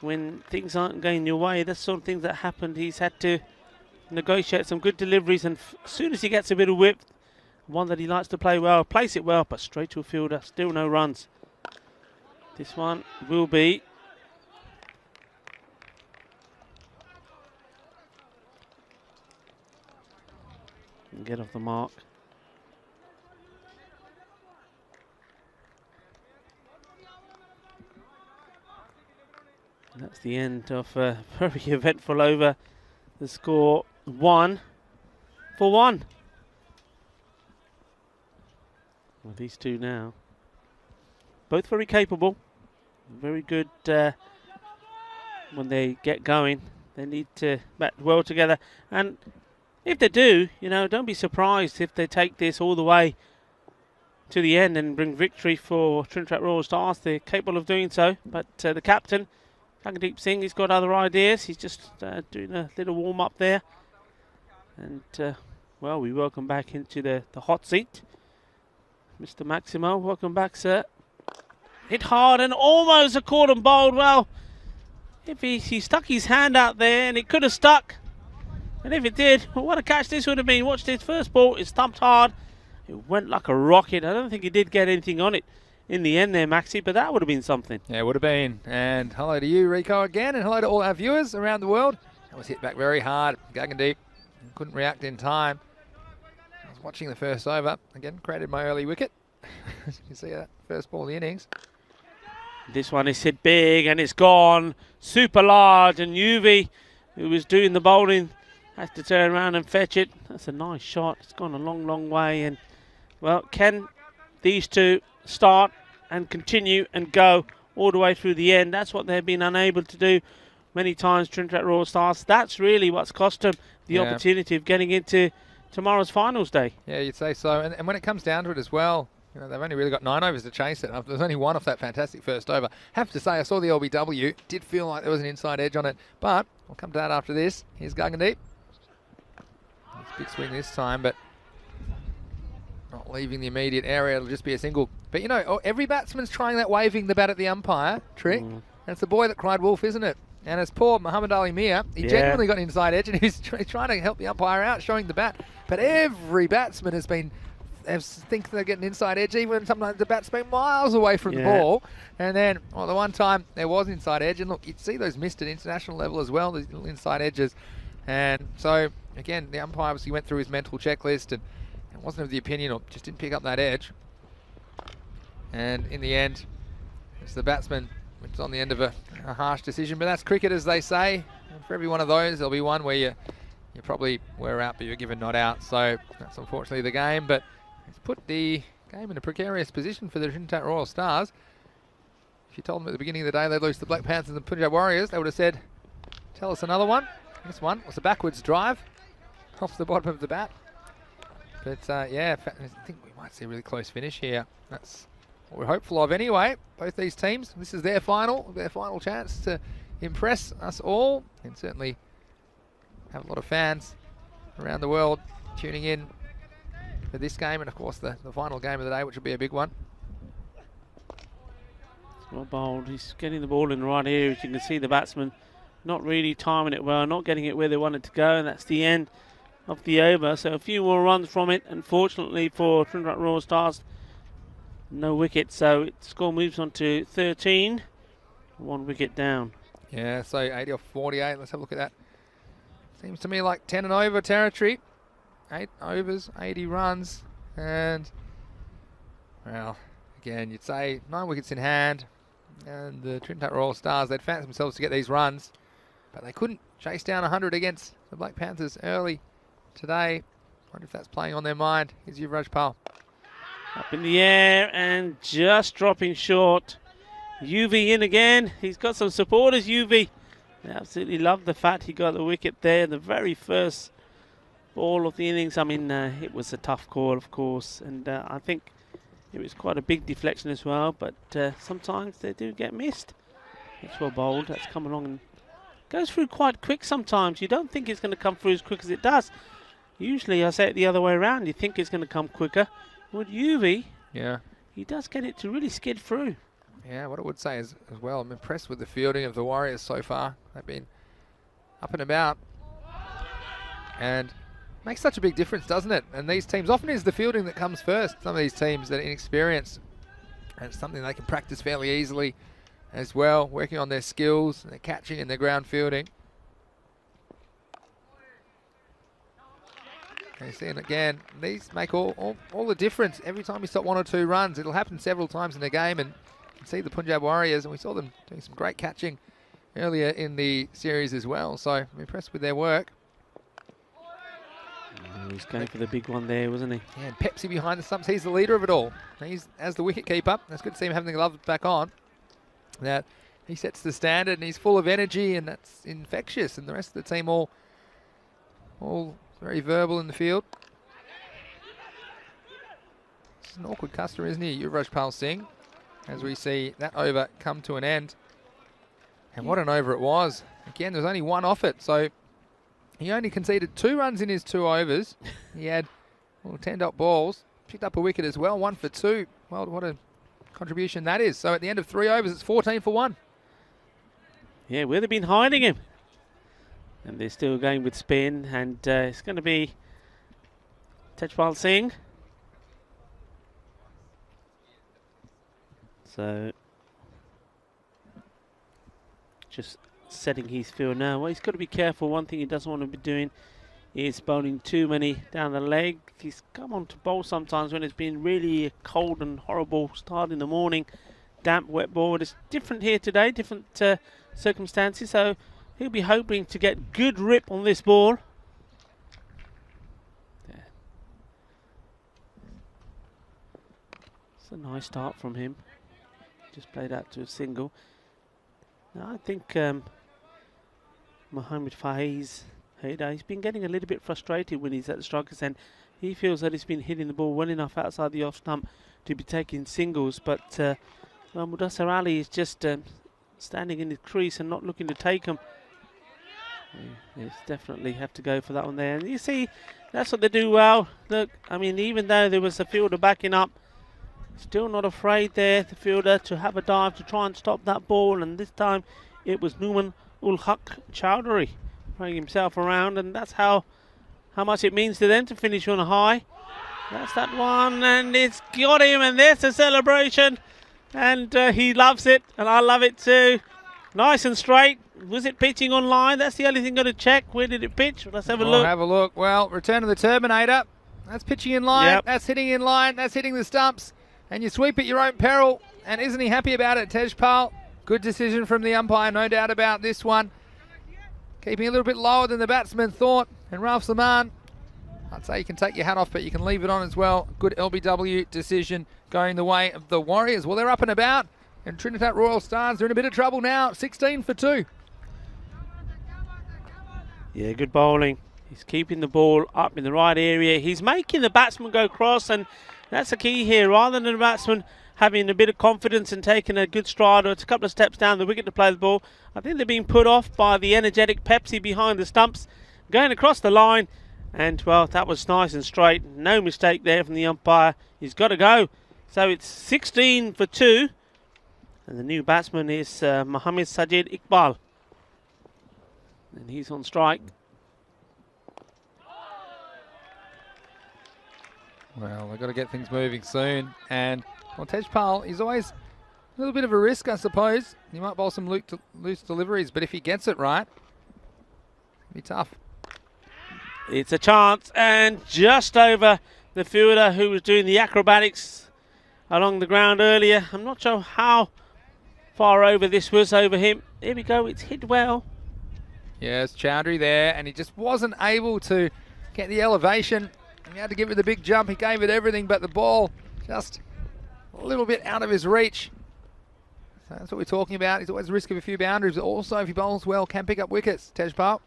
when things aren't going your way, that's sort of things that happened. He's had to negotiate some good deliveries, and as soon as he gets a bit of width, one that he likes to play well, place it well, but straight to a fielder, still no runs. This one will be and get off the mark. And that's the end of a very eventful over. The score 1-1. Well, these two now, both very capable, very good when they get going. They need to bat well together, and if they do, you know, don't be surprised if they take this all the way to the end and bring victory for Trinidad Royal Stars. They're capable of doing so, but the captain, Gagandeep Singh, he's got other ideas. He's just doing a little warm-up there. And, well, we welcome back into the hot seat Mr. Maximo. Welcome back, sir. Hit hard and almost a caught and bowled. Well, if he stuck his hand out there, and it could have stuck. And if it did, well, what a catch this would have been. Watch this first ball. It thumped hard. It went like a rocket. I don't think he did get anything on it in the end there, Maxi, but that would have been something. Yeah, it would have been. And hello to you, Rico, again, and hello to all our viewers around the world. That was hit back very hard. Gagandeep couldn't react in time. I was watching the first over. Again, created my early wicket. As you can see, that first ball of the innings. This one is hit big, and it's gone super large. And Yuvi, who was doing the bowling, has to turn around and fetch it. That's a nice shot. It's gone a long, long way. And, well, can these two start and continue and go all the way through the end? That's what they've been unable to do many times, Trinidad Royal Stars. That's really what's cost them the opportunity of getting into tomorrow's finals day. Yeah, you'd say so. And when it comes down to it as well, you know, they've only really got 9 overs to chase it. There's only 1 off that fantastic first over. Have to say, I saw the LBW. Did feel like there was an inside edge on it. But we'll come to that after this. Here's Guggendeep. It's a big swing this time, but not leaving the immediate area. It'll just be a single. But, you know, every batsman's trying that waving the bat at the umpire trick. And it's the boy that cried wolf, isn't it? And it's poor Muhammad Ali Mir. He genuinely got an inside edge, and he's trying to help the umpire out, showing the bat. But every batsman has been... think they're getting inside edge, even sometimes the bat's been miles away from the ball. And then, well, the one time there was inside edge, and look, you'd see those missed at international level as well, these little inside edges. And so, again, the umpire obviously went through his mental checklist and wasn't of the opinion, or just didn't pick up that edge. And in the end, it's the batsman which is on the end of a harsh decision. But that's cricket, as they say. And for every one of those, there'll be one where you probably were out, but you're given not out. So that's unfortunately the game. But it's put the game in a precarious position for the Trinidad Royal Stars. If you told them at the beginning of the day they'd lose to the Black Panthers and the Punjab Warriors, they would have said, tell us another one. This one was a backwards drive off the bottom of the bat. But yeah, I think we might see a really close finish here. That's what we're hopeful of anyway. Both these teams, this is their final chance to impress us all, and certainly have a lot of fans around the world tuning in for this game, and of course the final game of the day, which will be a big one. It's well bowled. He's getting the ball in the right area. As you can see, the batsman not really timing it well, not getting it where they want it to go, and that's the end of the over. So a few more runs from it. Unfortunately for Trinidad Royal Stars, no wicket, so the score moves on to 13, 1 wicket down. Yeah, so 80 off 48. Let's have a look at that. Seems to me like 10 and over territory. 8 overs, 80 runs, and, well, again, you'd say 9 wickets in hand, and the Trinidad Royal Stars, they'd fancy themselves to get these runs, but they couldn't chase down 100 against the Black Panthers early today. Wonder if that's playing on their mind. Here's Yuvraj Pal. Up in the air and just dropping short. UV in again. He's got some supporters, UV. They absolutely love the fact he got the wicket there, the very first ball of the innings. I mean, it was a tough call, of course, and I think it was quite a big deflection as well, but sometimes they do get missed. It's well bowled. That's come along and goes through quite quick sometimes. You don't think it's going to come through as quick as it does. Usually, I say it the other way around. You think it's going to come quicker. With UV, he does get it to really skid through. Yeah, what I would say is, as well, I'm impressed with the fielding of the Warriors so far. They've been up and about, and makes such a big difference, doesn't it? And these teams, often is the fielding that comes first. Some of these teams that are inexperienced, and it's something they can practice fairly easily as well, working on their skills, their catching and their ground fielding. You see, and again, these make all the difference. Every time you stop 1 or 2 runs, it'll happen several times in the game, and you can see the Punjab Warriors, and we saw them doing some great catching earlier in the series as well. So I'm impressed with their work. He's going for the big one there, wasn't he? Yeah, and Pepsi behind the stumps. He's the leader of it all. He's as the wicket keeper. It's good to see him having the gloves back on. That he sets the standard, and he's full of energy, and that's infectious. And the rest of the team all very verbal in the field. It's an awkward customer, isn't he, Yuvraj Pal Singh, as we see that over come to an end. And what an over it was. Again, there's only 1 off it, so he only conceded 2 runs in his 2 overs. He had 10 dot balls, picked up a wicket as well, 1 for 2. Well, what a contribution that is. So at the end of 3 overs, it's 14 for 1. Yeah, where they've been hiding him. And they're still going with spin, and it's going to be Tejpal Singh. So, just setting his field now. Well, he's got to be careful. One thing he doesn't want to be doing is bowling too many down the leg. He's come on to bowl sometimes when it's been really a cold and horrible start in the morning. Damp, wet ball. It's different here today, different circumstances. So, he'll be hoping to get good rip on this ball. It's a nice start from him. Just played out to a single. Now I think Mohamed Faiz, he's been getting a little bit frustrated when he's at the striker's end. He feels that he's been hitting the ball well enough outside the off stump to be taking singles, but Mudassar Ali is just standing in his crease and not looking to take them. Yes, definitely have to go for that one there. And you see, that's what they do well. Look, I mean, even though there was a fielder backing up, still not afraid there, the fielder, to have a dive to try and stop that ball. And this time it was Numan ul Haq Chowdhury throwing himself around, and that's how much it means to them to finish on a high. That's that one, and it's got him, and there's the celebration. And he loves it, and I love it too. Nice and straight. Was it pitching on line? That's the only thing got to check. Where did it pitch? Let's have a look. Have a look. Well, return of the Terminator. That's pitching in line. Yep. That's hitting in line. That's hitting the stumps. And you sweep at your own peril. And isn't he happy about it, Tejpal? Good decision from the umpire, no doubt about this one. Keeping a little bit lower than the batsman thought. And Ralph Saman, I'd say you can take your hat off, but you can leave it on as well. Good LBW decision going the way of the Warriors. Well, they're up and about. And Trinidad Royal Stars are in a bit of trouble now. 16 for 2. Yeah, good bowling. He's keeping the ball up in the right area. He's making the batsman go cross, and that's the key here. Rather than the batsman having a bit of confidence and taking a good stride or a couple of steps down the wicket to play the ball, I think they're being put off by the energetic Pepsi behind the stumps, going across the line. And, well, that was nice and straight. No mistake there from the umpire. He's got to go. So it's 16 for 2. And the new batsman is Mohamed Sajid Iqbal. And he's on strike. Well, they've got to get things moving soon. And, well, Tejpal, he's always a little bit of a risk, I suppose. He might bowl some loose deliveries, but if he gets it right, it'll be tough. It's a chance, and just over the fielder who was doing the acrobatics along the ground earlier. I'm not sure how far over this was over him. Here we go, it's hit well. Yes, Chowdhury there, and he just wasn't able to get the elevation. He had to give it the big jump. He gave it everything, but the ball just a little bit out of his reach. So that's what we're talking about. He's always at risk of a few boundaries, but also if he bowls well, can pick up wickets. Tejpal.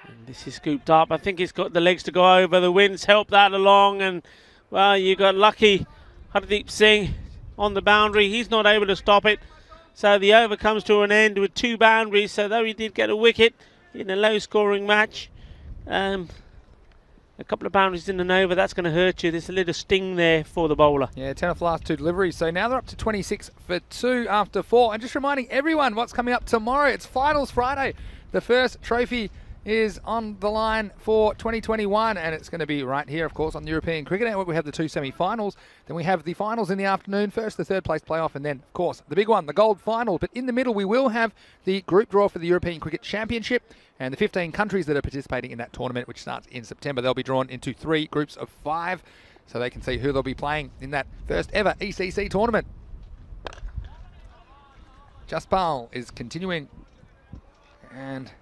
And this is scooped up. I think he's got the legs to go over. The wind's helped that along, and, well, you got lucky. Hardeep Singh on the boundary. He's not able to stop it. So the over comes to an end with 2 boundaries. So though he did get a wicket in a low-scoring match, a couple of boundaries in an over, that's going to hurt you. There's a little sting there for the bowler. Yeah, 10 off the last 2 deliveries. So now they're up to 26 for 2 after 4. And just reminding everyone what's coming up tomorrow. It's Finals Friday. The first trophy is on the line for 2021, and it's going to be right here, of course, on the European Cricket Network. We have the 2 semi-finals, then we have the finals in the afternoon, first the third place playoff, and then, of course, the big one, the gold final. But in the middle, we will have the group draw for the European Cricket Championship, and the 15 countries that are participating in that tournament, which starts in September. They'll be drawn into 3 groups of 5, so they can see who they'll be playing in that first ever ECC tournament. Jaspal is continuing, and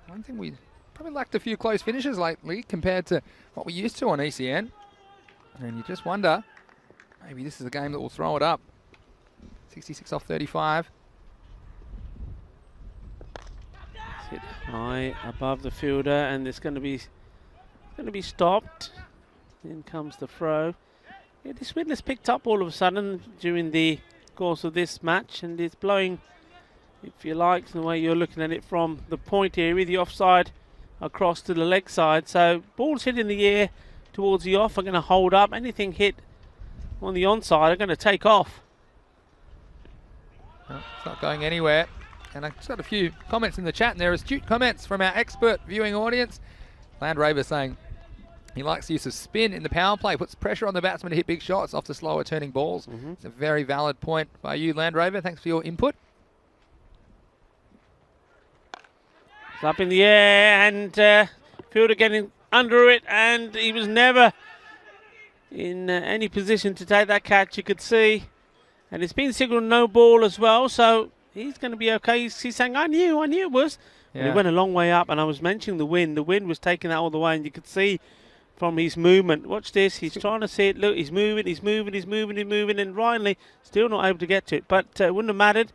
one thing we probably lacked a few close finishes lately compared to what we used to on ECN. And you just wonder, maybe this is a game that will throw it up. 66 off 35. Hit high above the fielder, and it's going to be stopped. In comes the throw. Yeah, this wind has picked up all of a sudden during the course of this match, and it's blowing, if you like, the way you're looking at it from the point area, the offside across to the leg side. So balls hit in the air towards the off are going to hold up. Anything hit on the onside are going to take off. Well, it's not going anywhere. And I've just got a few comments in the chat, and they're astute comments from our expert viewing audience. Land Rover saying he likes the use of spin in the power play, puts pressure on the batsman to hit big shots off the slower turning balls. It's a very valid point by you, Land Rover. Thanks for your input. Up in the air, and fielder getting under it, and he was never in any position to take that catch, you could see. And it's been signalled no ball as well, so he's going to be okay. He's saying, I knew it was. Yeah. And he went a long way up, and I was mentioning the wind. The wind was taking that all the way, and you could see from his movement. Watch this. He's trying to see it. Look, he's moving, and Riley still not able to get to it. But it wouldn't have mattered.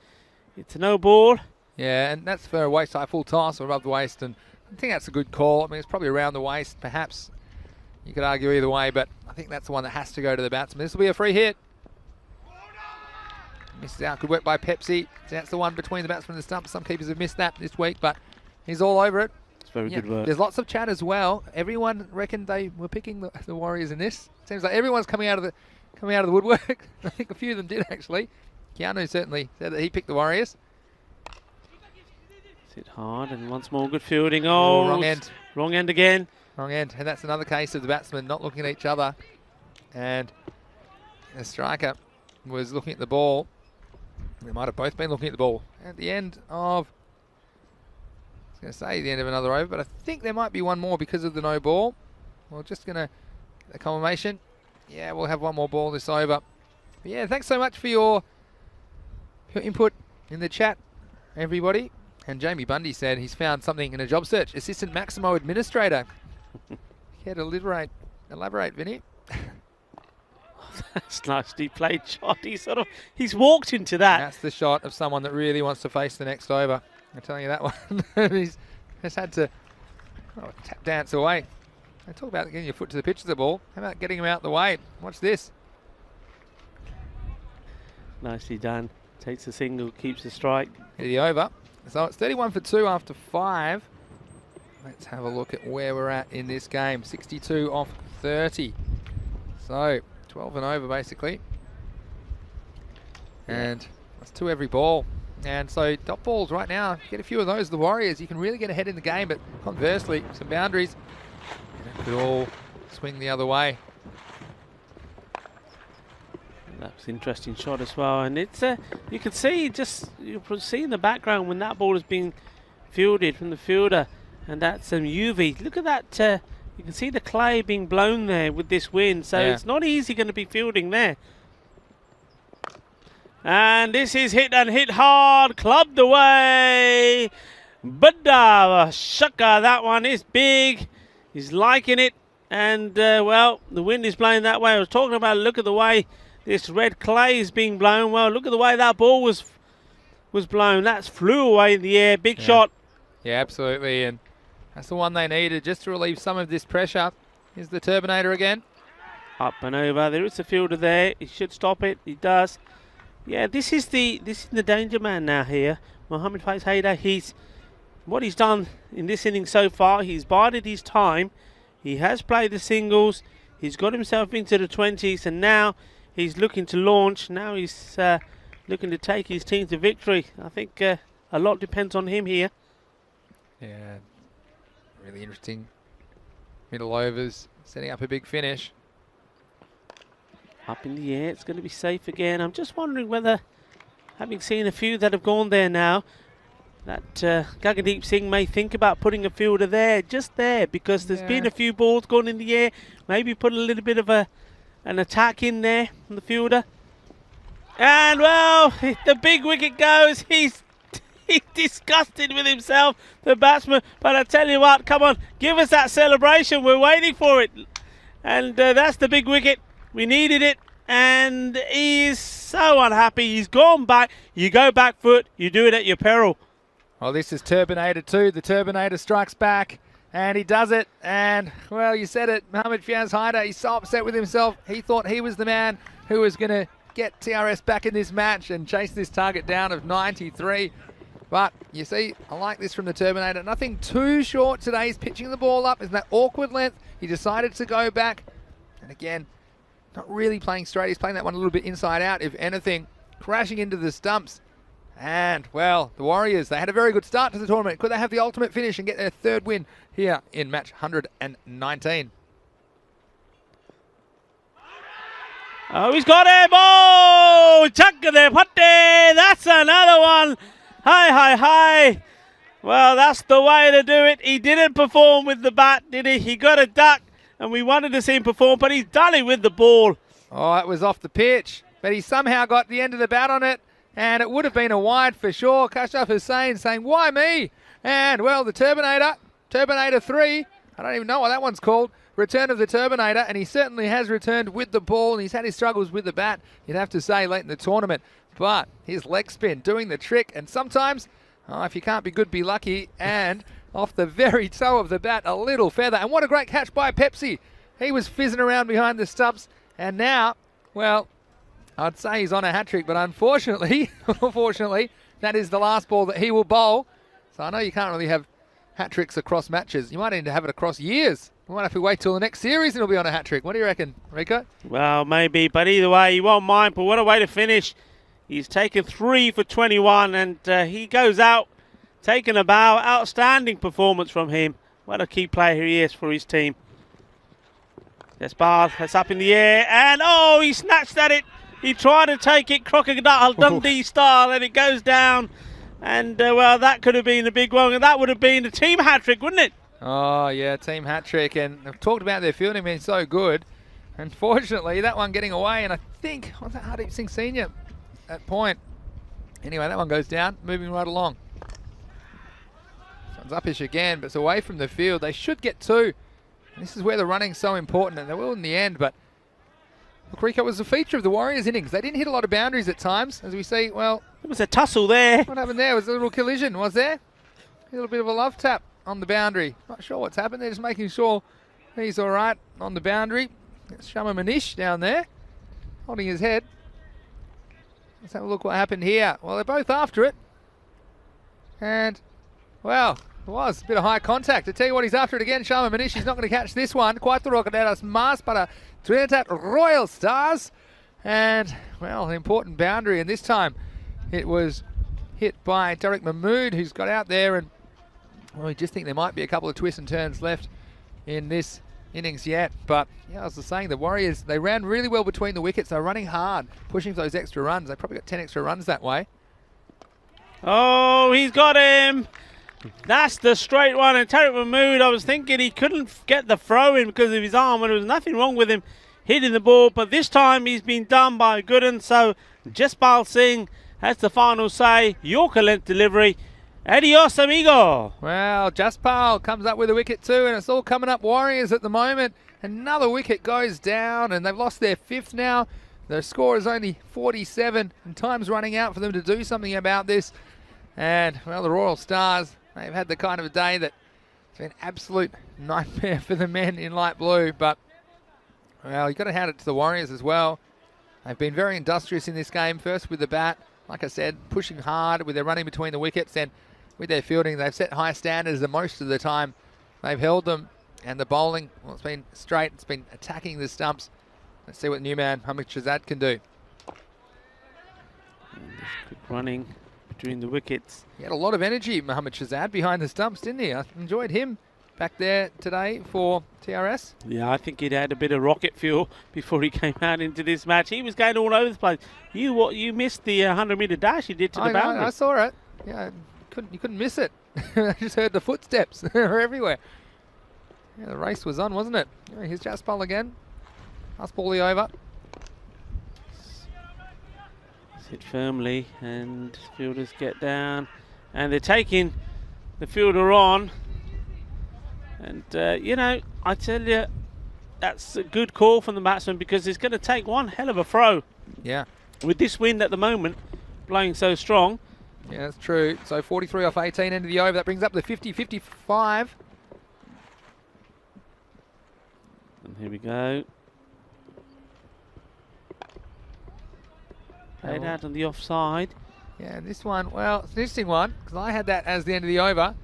It's a no ball. Yeah, and that's for a waist-high full toss or above the waist, and I think that's a good call. I mean, it's probably around the waist, perhaps. You could argue either way, but I think that's the one that has to go to the batsman. This will be a free hit. Misses out. Good work by Pepsi. That's the one between the batsman and the stump. Some keepers have missed that this week, but he's all over it. It's very good work. There's lots of chat as well. Everyone reckoned they were picking the Warriors in this. Seems like everyone's coming out of the woodwork. I think a few of them did actually. Keanu certainly said that he picked the Warriors. Hit hard, and once more good fielding. Oh, wrong end. Wrong end again. Wrong end. And that's another case of the batsmen not looking at each other. And the striker was looking at the ball. They might have both been looking at the ball. At the end of, I was going to say the end of another over, but I think there might be one more because of the no ball. We're just going to get the confirmation. Yeah, we'll have one more ball this over. But yeah, thanks so much for your input in the chat, everybody. And Jamie Bundy said he's found something in a job search. Assistant Maximo Administrator. Care to elaborate, Vinny? That's nicely played shot. He's walked into that. That's the shot of someone that really wants to face the next over. I'm telling you that one. He's just had to tap dance away. They talk about getting your foot to the pitch of the ball. How about getting him out the way? Watch this. Nicely done. Takes the single, keeps the strike. Hit the over. So it's 31 for 2 after 5. Let's have a look at where we're at in this game. 62 off 30. So 12 and over basically. And that's 2 every ball. And so dot balls right now, if you get a few of those, the Warriors, you can really get ahead in the game. But conversely, some boundaries, and it could all swing the other way. That was an interesting shot as well, and it's you can see you can see in the background when that ball is being fielded from the fielder, and that's UV. Look at that! You can see the clay being blown there with this wind, so it's not easy going to be fielding there. And this is hit and hit hard, clubbed away. But shaka, that one is big. He's liking it, and well, the wind is blowing that way. I was talking about. Look at the way this red clay is being blown. Well, look at the way that ball was blown. That flew away in the air. Big shot. Yeah, absolutely. And that's the one they needed just to relieve some of this pressure. Here's the Turbinator again. Up and over. There is a fielder there. He should stop it. He does. Yeah, this is the danger man now here. Mohammed Faiz Haider. What he's done in this inning so far, he's bided his time. He has played the singles. He's got himself into the 20s, and now he's looking to launch. Now he's looking to take his team to victory. I think a lot depends on him here. Yeah, really interesting. Middle overs, setting up a big finish. Up in the air, it's going to be safe again. I'm just wondering whether, having seen a few that have gone there now, that Gagandeep Singh may think about putting a fielder there, just there, because there's been a few balls gone in the air. Maybe put a little bit of an attack in there from the fielder. And well, the big wicket goes. He's disgusted with himself, the batsman. But I tell you what, come on, give us that celebration. We're waiting for it. And that's the big wicket. We needed it. And he is so unhappy. He's gone back. You go back foot. You do it at your peril. Well, this is Turbinator 2. The Turbinator strikes back. And he does it, and, well, you said it, Mohammed Faiz Haider, he's so upset with himself. He thought he was the man who was going to get TRS back in this match and chase this target down of 93. But, you see, I like this from the Turbinator. Nothing too short today. He's pitching the ball up. Isn't that awkward length? He decided to go back. And again, not really playing straight. He's playing that one a little bit inside out, if anything. Crashing into the stumps. And, well, the Warriors, they had a very good start to the tournament. Could they have the ultimate finish and get their 3rd win here in match 119? Oh, he's got him! Oh! Chakade Patte! That's another one! Hi. Well, that's the way to do it. He didn't perform with the bat, did he? He got a duck, and we wanted to see him perform, but he's done it with the ball. Oh, it was off the pitch, but he somehow got the end of the bat on it. And it would have been a wide for sure. Kashraf Hussain saying, why me? And, well, the Turbinator 3, I don't even know what that one's called, return of the Turbinator, and he certainly has returned with the ball, and he's had his struggles with the bat, you'd have to say, late in the tournament. But his leg spin doing the trick, and sometimes, if you can't be good, be lucky, and off the very toe of the bat, a little feather. And what a great catch by Pepsi. He was fizzing around behind the stumps, and now, well, I'd say he's on a hat-trick, but unfortunately, that is the last ball that he will bowl. So I know you can't really have hat-tricks across matches. You might need to have it across years. We might have to wait till the next series and he'll be on a hat-trick. What do you reckon, Rico? Well, maybe, but either way, you won't mind. But what a way to finish. He's taken 3 for 21, and he goes out taking a bow. Outstanding performance from him. What a key player he is for his team. Despard, that's up in the air, and oh, he snatched at it. He tried to take it Crocodile Dundee style, and it goes down. And, well, that could have been a big one, and that would have been a team hat-trick, wouldn't it? Oh, yeah, team hat-trick, and I've talked about their fielding being so good. Unfortunately, that one getting away, and I think, was that Hardeep Singh Senior at point? Anyway, that one goes down, moving right along. This one's uppish again, but it's away from the field. They should get 2. And this is where the running's so important, and they will in the end, but look, Rico, was a feature of the Warriors innings. They didn't hit a lot of boundaries at times, as we see. Well, there was a tussle there. What happened there? Was a little collision, was there? A little bit of a love tap on the boundary. Not sure what's happened. They're just making sure he's all right on the boundary. It's Shama Manish down there, holding his head. Let's have a look what happened here. Well, they're both after it. And, well, it was a bit of high contact. I tell you what, he's after it again. Shama Manish, he's not going to catch this one. Quite the rocket out of Mars, but a Trinidad Royal Stars. And, well, an important boundary. And this time it was hit by Tariq Mahmood, who's got out there. And, well, we just think there might be a couple of twists and turns left in this innings yet. But, yeah, as I was saying, the Warriors, they ran really well between the wickets. They were running hard, pushing for those extra runs. They probably got 10 extra runs that way. Oh, he's got him. That's the straight one. And Tariq Mahmood, I was thinking he couldn't get the throw in because of his arm, and there was nothing wrong with him hitting the ball. But this time he's been done by Gooden. So Jaspal Singh has the final say. Yorker length delivery. Adios, amigo. Well, Jaspal comes up with a wicket too, and it's all coming up Warriors at the moment. Another wicket goes down, and they've lost their 5th now. The score is only 47, and time's running out for them to do something about this. And, well, the Royal Stars, they've had the kind of a day that it's been an absolute nightmare for the men in light blue. But, well, you've got to hand it to the Warriors as well. They've been very industrious in this game, first with the bat, like I said, pushing hard with their running between the wickets, and with their fielding, they've set high standards, and most of the time they've held them. And the bowling, well, it's been straight, it's been attacking the stumps. Let's see what new man Hamid Shahzad can do. And this quick running between the wickets. He had a lot of energy, Mohammad Shahzad, behind the stumps, didn't he? I enjoyed him back there today for TRS. Yeah, I think he'd had a bit of rocket fuel before he came out into this match. He was going all over the place. You missed the 100-metre dash he did to the boundary. I saw it. Yeah, you couldn't miss it. I just heard the footsteps. They were everywhere. Yeah, the race was on, wasn't it? Yeah, here's Jaspal again. Last ball over. Hit firmly, and fielders get down, and they're taking the fielder on. And you know, I tell you, that's a good call from the batsman, because it's going to take one hell of a throw. Yeah. With this wind at the moment blowing so strong. Yeah, that's true. So 43 off 18, end of the over. That brings up the 50-55. And here we go. Played out on the offside. Yeah, this one, well, it's an interesting one, because I had that as the end of the over.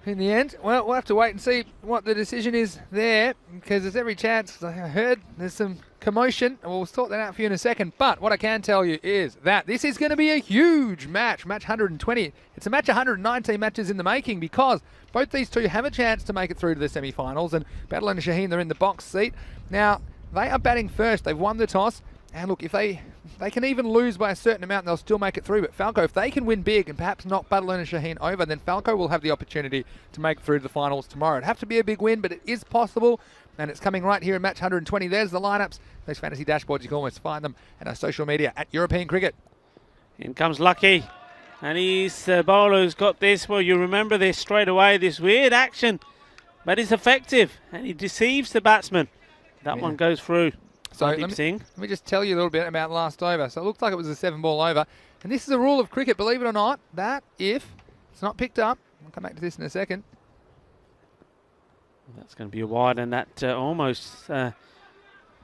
In the end, well, we'll have to wait and see what the decision is there, because there's every chance. I heard there's some commotion, and we'll sort that out for you in a second. But what I can tell you is that this is going to be a huge match, match 120. It's a match 119 matches in the making, because both these two have a chance to make it through to the semi-finals, and Badal and Shaheen, they're in the box seat. Now, they are batting first. They've won the toss. And look, if they can even lose by a certain amount, they'll still make it through. But Falco, if they can win big and perhaps knock Badal and Shaheen over, then Falco will have the opportunity to make it through to the finals tomorrow. It'd have to be a big win, but it is possible. And it's coming right here in match 120. There's the lineups. Those fantasy dashboards, you can always find them at our social media at European Cricket. In comes Lucky. And he's bowler's got this. Well, you remember this straight away, this weird action but it's effective, and he deceives the batsman. That one goes through. So let me just tell you a little bit about the last over. So it looked like it was a 7-ball over. And this is a rule of cricket, believe it or not, that if it's not picked up, I'll come back to this in a second. That's going to be a wide, and that almost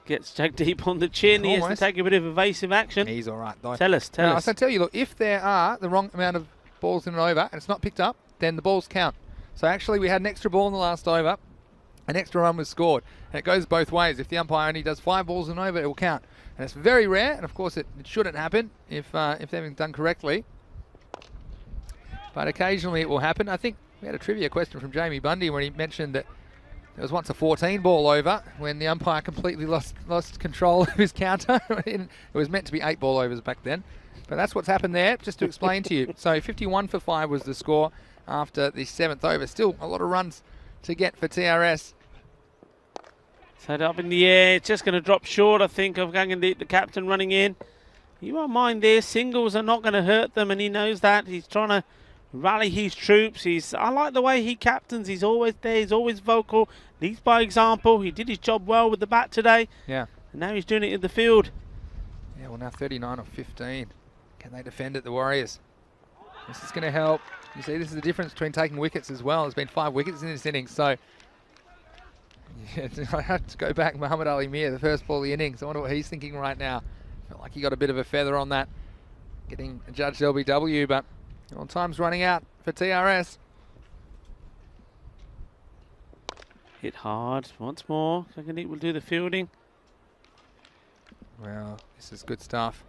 gets Jack deep on the chin. He has to take a bit of evasive action. He's all right, though. Tell us. I can tell you, look, if there are the wrong amount of balls in an over and it's not picked up, then the balls count. So actually we had an extra ball in the last over. An extra run was scored, and it goes both ways. If the umpire only does 5 balls and over, it will count. And it's very rare, and of course it shouldn't happen if they've been done correctly. But occasionally it will happen. I think we had a trivia question from Jamie Bundy when he mentioned that there was once a 14-ball over when the umpire completely lost control of his counter. It was meant to be 8-ball overs back then. But that's what's happened there, just to explain to you. So 51 for 5 was the score after the 7th over. Still a lot of runs to get for TRS. Set up in the air. It's just going to drop short, I think, of Gagandeep, the captain, running in. You won't mind there. Singles are not going to hurt them, and he knows that. He's trying to rally his troops. I like the way he captains. He's always there. He's always vocal. Leads by example. He did his job well with the bat today. Yeah. And now he's doing it in the field. Yeah, well, now 39 of 15. Can they defend it, the Warriors? This is going to help. You see, this is the difference between taking wickets as well. There's been 5 wickets in this innings, so yeah, I have to go back. Muhammad Ali Mir, the first ball of the innings. I wonder what he's thinking right now. Felt like he got a bit of a feather on that, getting judged LBW, but time's running out for TRS. Hit hard once more. Gagandeep will do the fielding. Well, this is good stuff.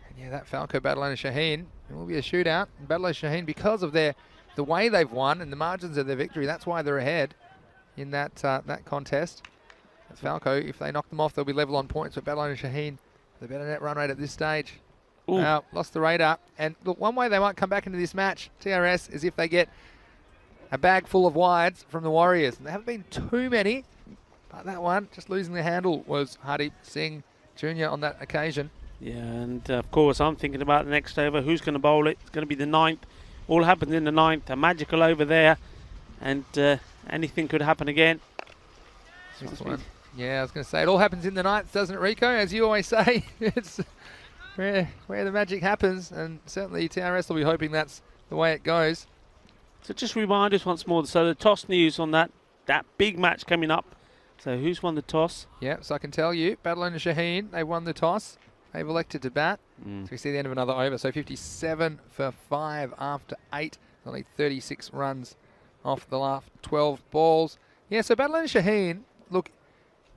And yeah, that Falco Barcelona Shaheen, it will be a shootout. And Barcelona Shaheen, because of the way they've won and the margins of their victory, that's why they're ahead in that contest. That's Falco. If they knock them off, they'll be level on points. But Barcelona Shaheen, the better net run rate at this stage. Lost the radar. And look, one way they might come back into this match, TRS, is if they get a bag full of wides from the Warriors. And there haven't been too many, but that one, just losing the handle, was Hardeep Singh Jr. on that occasion. Yeah, and of course I'm thinking about the next over. Who's going to bowl it? It's going to be the 9th. All happens in the 9th. A magical over there, and anything could happen again. Yeah, I was going to say, it all happens in the 9th, doesn't it, Rico? As you always say, it's where the magic happens, and certainly TRS will be hoping that's the way it goes. So just remind us once more, so the toss news on that big match coming up. So who's won the toss? Yeah, so I can tell you, Barcelona Shaheen, they won the toss. They've elected to bat. So we see the end of another over. So 57 for 5 after 8. Only 36 runs off the last 12 balls. Yeah, so Barcelona Shaheen, look,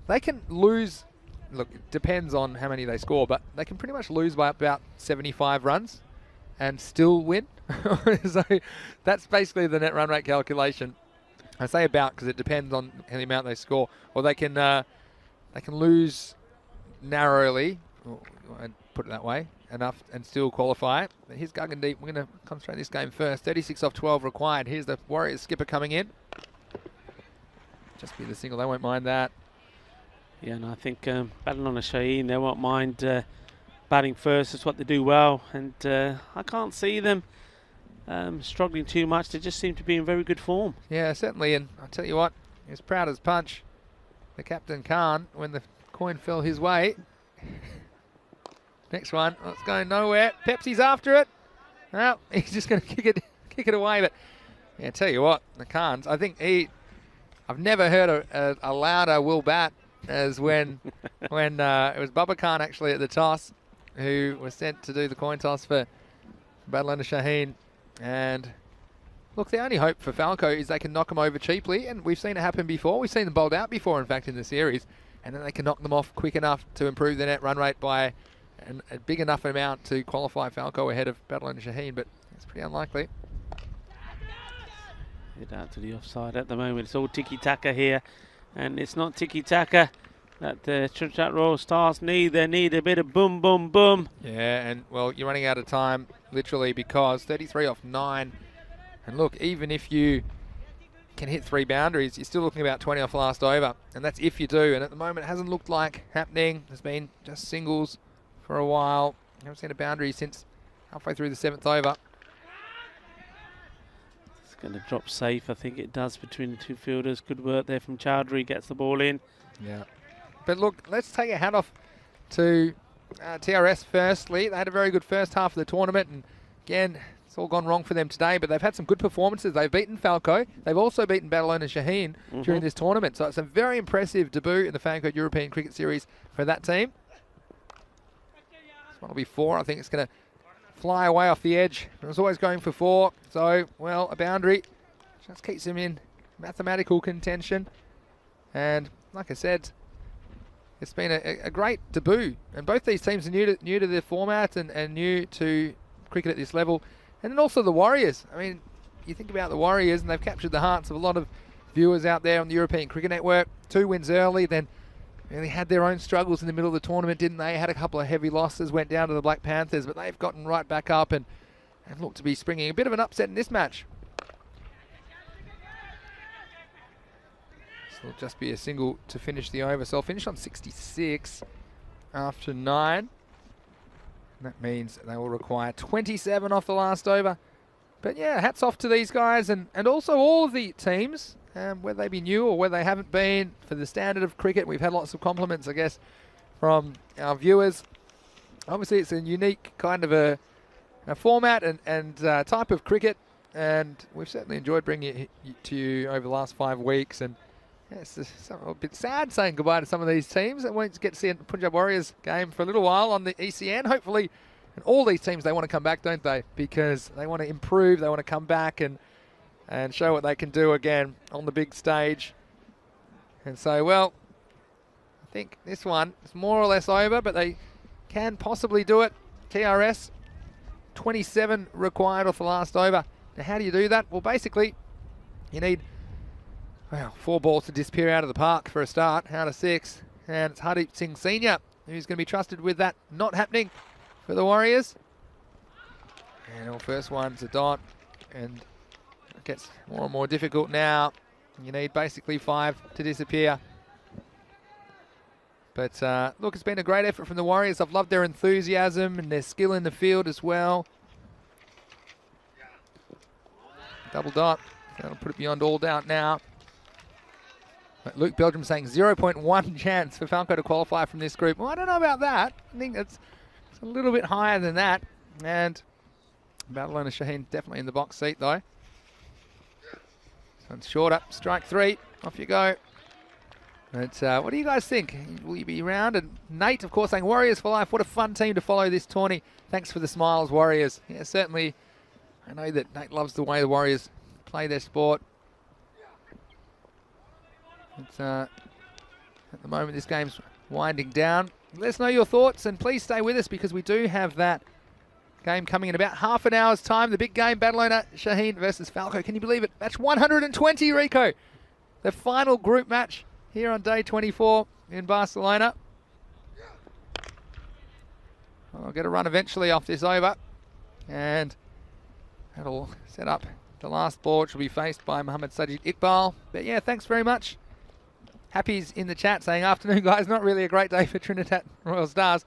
they can lose. Look, it depends on how many they score, but they can pretty much lose by about 75 runs and still win. So that's basically the net run rate calculation. I say about because it depends on the amount they score, or they can lose narrowly, I'd put it that way, enough and still qualify. But here's Gagandeep. We're going to concentrate this game first. 36 off 12 required. Here's the Warriors skipper coming in. Just be the single. They won't mind that. Yeah, and I think Barcelona Shaheen, they won't mind batting first. That's what they do well, and I can't see them struggling too much. They just seem to be in very good form. Yeah, certainly. And I'll tell you what, he was proud as punch, the captain Khan, when the coin fell his way. Next one, it's going nowhere. Pepsi's after it. Well, he's just going to kick it away. But yeah, tell you what, the Khans, I think I've never heard a louder will bat as when it was Bubba Khan actually at the toss, who was sent to do the coin toss for Barcelona Shaheen. And look, the only hope for Falco is they can knock them over cheaply, and we've seen it happen before. We've seen them bowled out before, in fact, in the series, and then they can knock them off quick enough to improve their net run rate by a big enough amount to qualify Falco ahead of Barcelona Shaheen, but it's pretty unlikely. Get out to the offside at the moment. It's all tiki-taka here, and it's not tiki-taka that the Trinidad Royal Stars need. They need a bit of boom, boom, boom. Yeah, and well, you're running out of time, literally, because 33 off 9. And look, even if you can hit 3 boundaries, you're still looking about 20 off last over. And that's if you do. And at the moment, it hasn't looked like happening. There's been just singles for a while. Haven't seen a boundary since halfway through the 7th over. It's going to drop safe. I think it does between the two fielders. Good work there from Chowdhury. Gets the ball in. Yeah. But look, let's take a hat off to TRS firstly. They had a very good first half of the tournament. And again, it's all gone wrong for them today. But they've had some good performances. They've beaten FanCode. They've also beaten Barcelona Shaheen during this tournament. So it's a very impressive debut in the FanCode European Cricket Series for that team. This one will be 4. I think it's going to fly away off the edge. It was always going for 4. So, well, a boundary just keeps him in mathematical contention. And like I said, it's been a great debut. And both these teams are new to the format and new to cricket at this level. And then also the Warriors. I mean, you think about the Warriors and they've captured the hearts of a lot of viewers out there on the European Cricket Network. 2 wins early, then they had their own struggles in the middle of the tournament, didn't they? Had a couple of heavy losses, went down to the Black Panthers, but they've gotten right back up and look to be springing a bit of an upset in this match. So it'll just be a single to finish the over. So I'll finish on 66 after 9. And that means they will require 27 off the last over. But yeah, hats off to these guys and also all of the teams. Whether they be new or whether they haven't been, for the standard of cricket. We've had lots of compliments, I guess, from our viewers. Obviously, it's a unique kind of a format and type of cricket, and we've certainly enjoyed bringing it to you over the last 5 weeks. And yeah, it's a bit sad saying goodbye to some of these teams. I won't get to see a Punjab Warriors game for a little while on the ECN. Hopefully, and all these teams, they want to come back, don't they? Because they want to improve, they want to come back and show what they can do again on the big stage. And so, well, I think this one is more or less over, but they can possibly do it. TRS, 27 required off the last over. Now, how do you do that? Well, basically, you need, 4 balls to disappear out of the park for a start, out of 6. And it's Hardeep Singh Senior who's going to be trusted with that not happening for the Warriors. And our first one's a dot, and gets more and more difficult now. You need basically 5 to disappear. But look, it's been a great effort from the Warriors. I've loved their enthusiasm and their skill in the field as well. Double dot. That'll put it beyond all doubt now. But Luke Belgium saying 0.1 chance for FanCode to qualify from this group. Well, I don't know about that. I think it's a little bit higher than that. And Barcelona Shaheen definitely in the box seat though. One's short up, strike 3, off you go. But what do you guys think? Will you be around? And Nate, of course, saying Warriors for life. What a fun team to follow this tourney. Thanks for the smiles, Warriors. Yeah, certainly. I know that Nate loves the way the Warriors play their sport. It's, at the moment, this game's winding down. Let us know your thoughts, and please stay with us because we do have that game coming in about half an hour's time. The big game, Barcelona Shaheen versus FanCode. Can you believe it? Match 120, Rico. The final group match here on day 24 in Barcelona. I'll get a run eventually off this over. And that'll set up the last ball, which will be faced by Mohammad Sajid Iqbal. But yeah, thanks very much. Happy's in the chat saying, afternoon guys, not really a great day for Trinidad Royal Stars.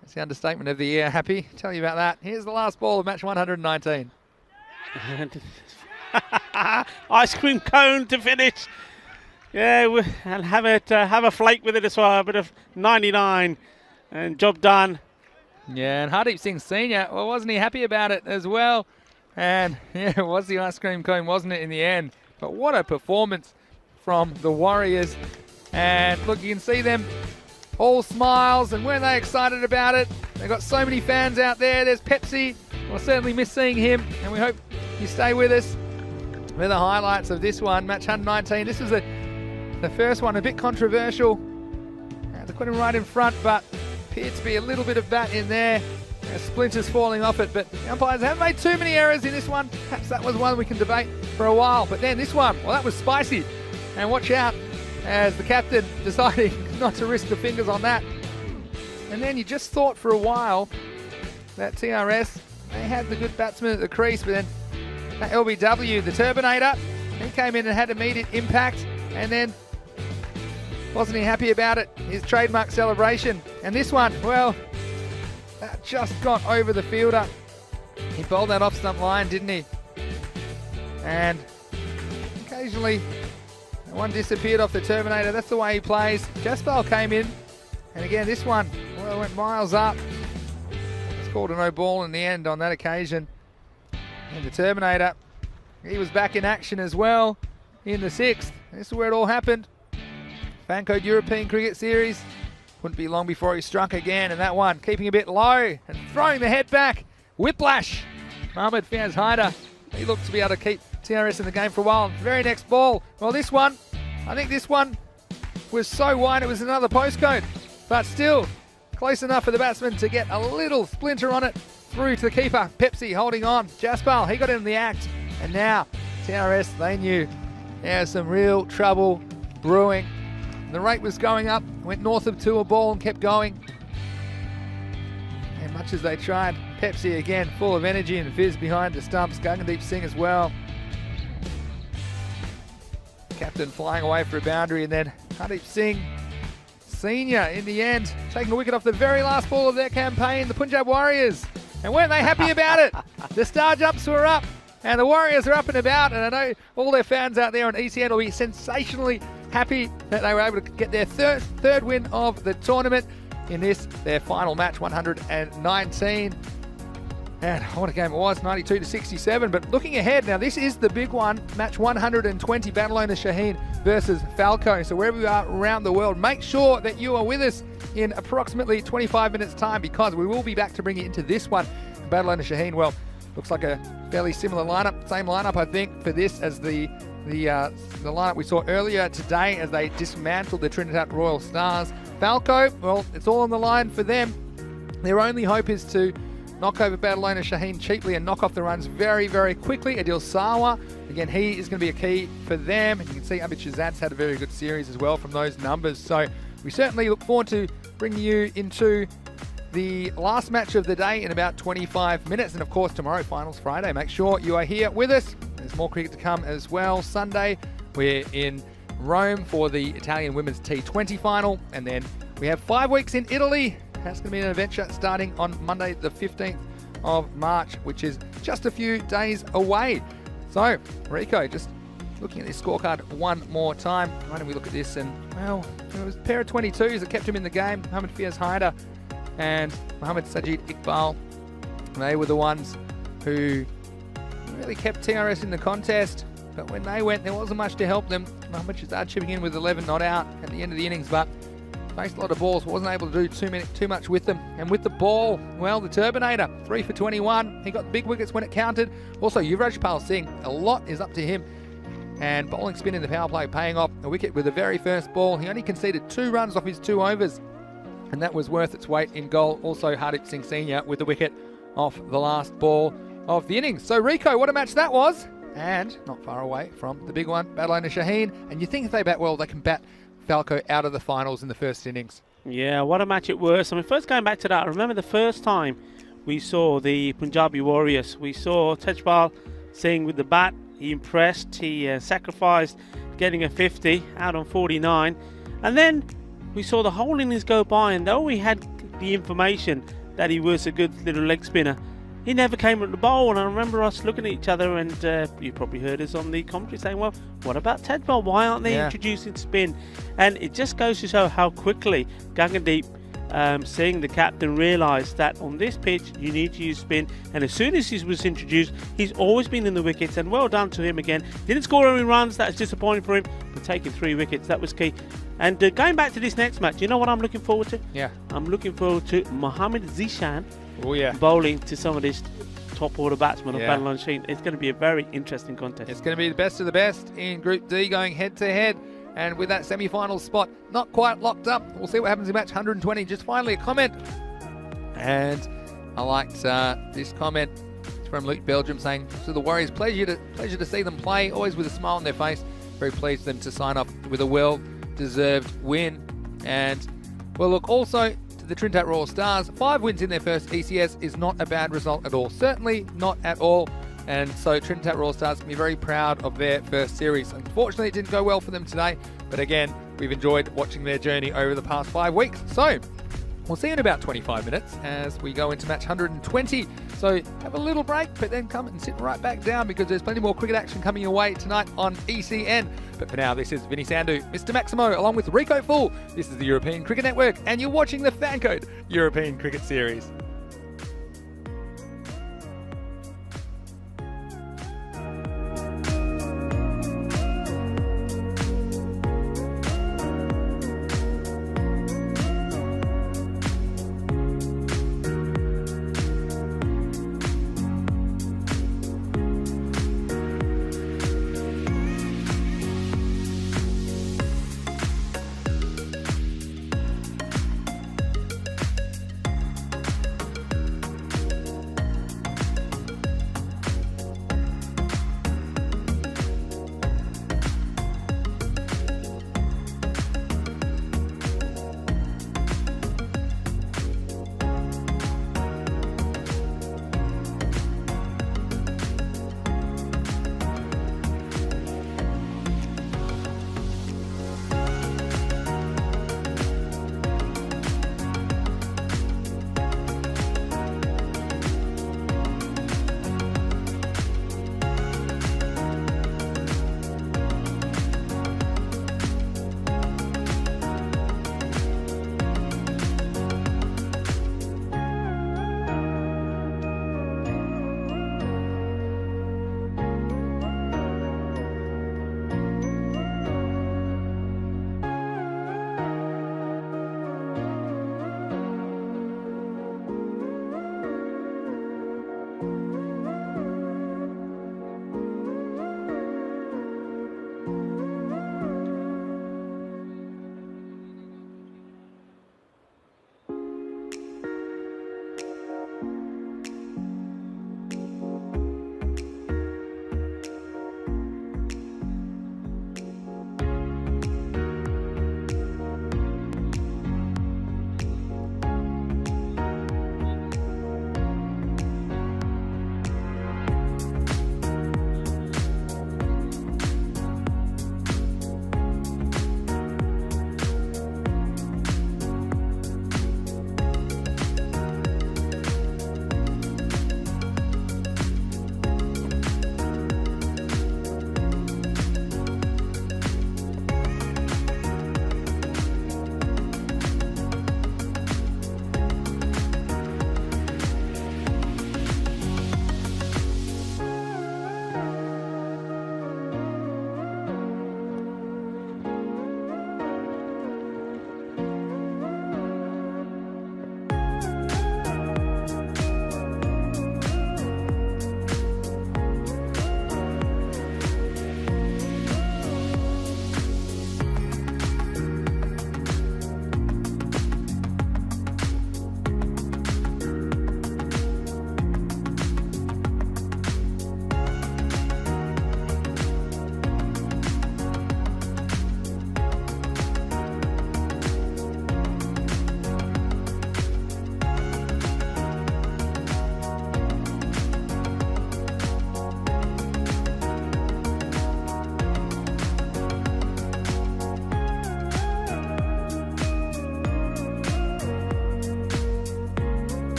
That's the understatement of the year, Happy. Tell you about that. Here's the last ball of match 119. Ice cream cone to finish. Yeah, and have a flake with it as well. A bit of 99 and job done. Yeah, and Hardeep Singh Senior, well, wasn't he happy about it as well? And yeah, it was the ice cream cone, wasn't it, in the end? But what a performance from the Warriors. And look, you can see them all smiles, and weren't they excited about it? They've got so many fans out there. There's Pepsi. We'll certainly miss seeing him, and we hope you stay with us for the highlights of this one, match 119. This was the first one, a bit controversial. They put him right in front, but appeared to be a little bit of bat in there. Splinters falling off it, but the umpires haven't made too many errors in this one. Perhaps that was one we can debate for a while. But then this one, well, that was spicy. And watch out as the captain deciding not to risk the fingers on that. And then you just thought for a while that TRS, they had the good batsman at the crease, but then that LBW, the Turbinator, he came in and had immediate impact, and then wasn't he happy about it? His trademark celebration. And this one, well, that just got over the fielder. He bowled that off stump line, didn't he? And occasionally one disappeared off the Terminator. That's the way he plays. Jaspal came in, and again, this one, well, went miles up. It's called a no ball in the end on that occasion. And the Terminator, he was back in action as well in the 6th. This is where it all happened. FanCode European Cricket Series. Wouldn't be long before he struck again, and that one keeping a bit low and throwing the head back. Whiplash. Mohamed Fiaz Haider, he looked to be able to keep TRS in the game for a while. Very next ball. Well, this one, I think this one was so wide it was another postcode, but still close enough for the batsman to get a little splinter on it through to the keeper. Pepsi holding on. Jaspal, he got in the act, and now TRS, they knew there's some real trouble brewing. The rate was going up, went north of 2 a ball and kept going. And much as they tried, Pepsi again full of energy and fizz behind the stumps. Gagandeep Singh as well. Captain flying away for a boundary, and then Hardeep Singh Senior in the end taking a wicket off the very last ball of their campaign, the Punjab Warriors. And weren't they happy about it? The star jumps were up and the Warriors are up and about, and I know all their fans out there on ECN will be sensationally happy that they were able to get their third win of the tournament in this, their final match, 119. And what a game it was, 92-67. But looking ahead now, this is the big one, match 120, Barcelona Shaheen versus Falco. So wherever you are around the world, make sure that you are with us in approximately 25 minutes time, because we will be back to bring you into this one. Barcelona Shaheen, well, looks like a fairly similar lineup, same lineup I think for this as the lineup we saw earlier today as they dismantled the Trinidad Royal Stars. Falco, well, it's all on the line for them. Their only hope is to knock over Barcelona Shaheen cheaply and knock off the runs very, very quickly. Adil Sawa, again, he is going to be a key for them. And you can see Abid Shazad's had a very good series as well from those numbers. So we certainly look forward to bringing you into the last match of the day in about 25 minutes. And of course, tomorrow, Finals Friday. Make sure you are here with us. There's more cricket to come as well. Sunday, we're in Rome for the Italian Women's T20 final. And then we have 5 weeks in Italy. That's going to be an adventure starting on Monday, the 15th of March, which is just a few days away. So, Rico, just looking at this scorecard one more time. Why don't we look at this? And, well, it was a pair of 22s that kept him in the game. Mohamed Fiaz Haider and Mohamed Sajid Iqbal. They were the ones who really kept TRS in the contest. But when they went, there wasn't much to help them. Mohamed Shazad chipping in with 11 not out at the end of the innings, but faced a lot of balls, wasn't able to do too much with them. And with the ball, well, the Turbinator, 3 for 21. He got big wickets when it counted. Also, Yuvraj Pal Singh, a lot is up to him. And bowling spin in the power play paying off. A wicket with the very first ball. He only conceded 2 runs off his 2 overs. And that was worth its weight in gold. Also, Hardeep Singh Senior with the wicket off the last ball of the innings. So, Rico, what a match that was. And not far away from the big one, Barcelona Shaheen. And you think if they bat well, they can bat Falco out of the finals in the first innings. Yeah, what a match it was. I mean, first going back to that, I remember the first time we saw the Punjabi Warriors. We saw Tejpal Singh with the bat. He impressed. He sacrificed getting a 50 out on 49. And then we saw the whole innings go by, and though we had the information that he was a good little leg spinner, he never came at the bowl. And I remember us looking at each other, and you probably heard us on the commentary saying, well, what about Tejpal? Why aren't they introducing spin? And it just goes to show how quickly Gagandeep Singh, the captain, realised that on this pitch you need to use spin. And as soon as he was introduced, he's always been in the wickets, and well done to him again. Didn't score any runs, that's disappointing for him, but taking 3 wickets, that was key. And going back to this next match, you know what I'm looking forward to? Yeah. I'm looking forward to Mohamed Zishan bowling to some of these top order batsmen of Barcelona Shaheen. It's going to be a very interesting contest. It's going to be the best of the best in Group D going head to head. And with that semi-final spot not quite locked up, we'll see what happens in match 120. Just finally a comment. And I liked this comment from Luke Belgium saying, to the Warriors, pleasure to see them play, always with a smile on their face. Very pleased for them to sign off with a well-deserved win. And we'll look also to the Trinidad Royal Stars. 5 wins in their first ECS is not a bad result at all. Certainly not at all. And so Trinidad Royal Stars can be very proud of their first series. Unfortunately, it didn't go well for them today. But again, we've enjoyed watching their journey over the past 5 weeks. So We'll see you in about 25 minutes as we go into match 120. So have a little break, but then come and sit right back down because there's plenty more cricket action coming your way tonight on ECN. But for now, this is Vinny Sandhu, Mr. Maximo, along with Rico Full. This is the European Cricket Network, and you're watching the FanCode European Cricket Series.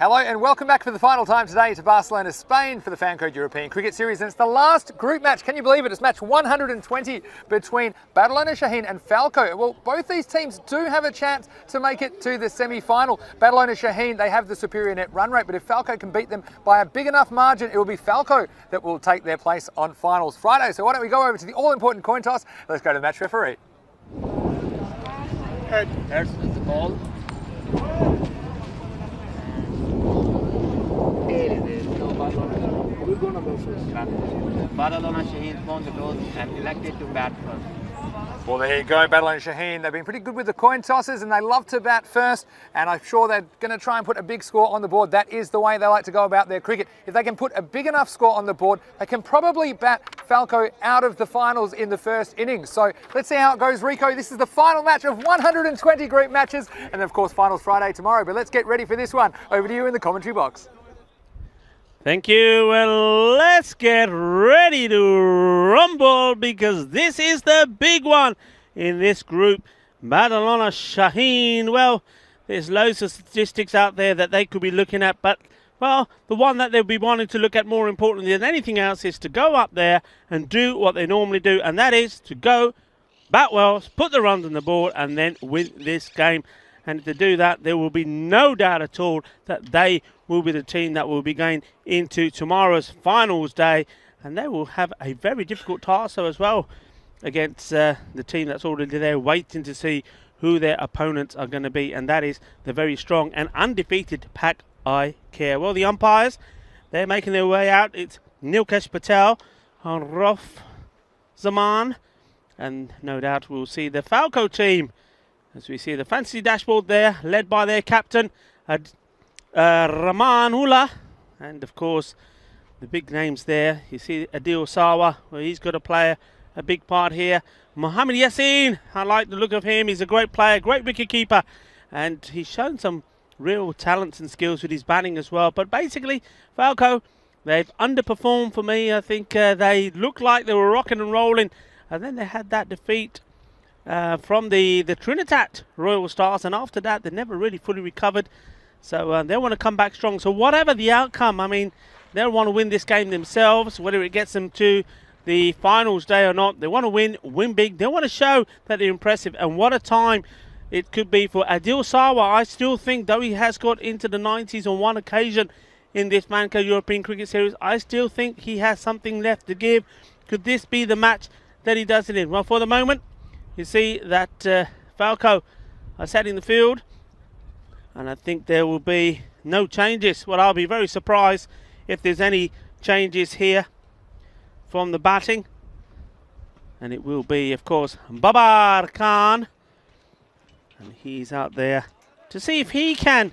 Hello and welcome back for the final time today to Barcelona, Spain for the FanCode European Cricket Series. And it's the last group match. Can you believe it? It's match 120 between Barcelona Shaheen and FanCode. Well, both these teams do have a chance to make it to the semi-final. Barcelona Shaheen, they have the superior net run rate, but if FanCode can beat them by a big enough margin, it will be FanCode that will take their place on Finals Friday. So why don't we go over to the all-important coin toss? Let's go to the match referee. Heads is the ball. We're going to go first. Barcelona Shaheen won the toss and elected to bat first. Well, there you go, Barcelona Shaheen. They've been pretty good with the coin tosses and they love to bat first. And I'm sure they're going to try and put a big score on the board. That is the way they like to go about their cricket. If they can put a big enough score on the board, they can probably bat FanCode out of the finals in the first innings. So let's see how it goes, Rico. This is the final match of 120 group matches. And of course, Finals Friday tomorrow. But let's get ready for this one. Over to you in the commentary box. Thank you. Well, let's get ready to rumble because this is the big one in this group. Barcelona Shaheen. Well, there's loads of statistics out there that they could be looking at, but, well, the one that they'll be wanting to look at more importantly than anything else is to go up there and do what they normally do, and that is to go, bat well, put the runs on the board, and then win this game. And to do that, there will be no doubt at all that they will be the team that will be going into tomorrow's finals day. And they will have a very difficult task as well against the team that's already there waiting to see who their opponents are going to be. And that is the very strong and undefeated Pak I Care. Well, the umpires, they're making their way out. It's Nilkesh Patel and Rof Zaman. And no doubt we'll see the FanCode team. As we see the fancy dashboard there, led by their captain, Rahman Ullah. And of course, the big names there. You see Adil Sawa, well, he's got to play a big part here. Mohammad Yassin, I like the look of him. He's a great player, great wicket keeper. And he's shown some real talents and skills with his batting as well. But basically, FanCode, they've underperformed for me. I think they looked like they were rocking and rolling. And then they had that defeat from the Trinidad Royal Stars, and after that they never really fully recovered. So they want to come back strong. So whatever the outcome, I mean, they'll want to win this game themselves, whether it gets them to the finals day or not. They want to win big. They want to show that they're impressive, and what a time it could be for Adil Sawa. I still think, though he has got into the 90s on one occasion in this FanCode European Cricket Series, I still think he has something left to give. Could this be the match that he does it in? Well, for the moment, you see that FanCode are setting the field, and I think there will be no changes. Well, I'll be very surprised if there's any changes here from the batting. And it will be, of course, Babar Khan. And he's out there to see if he can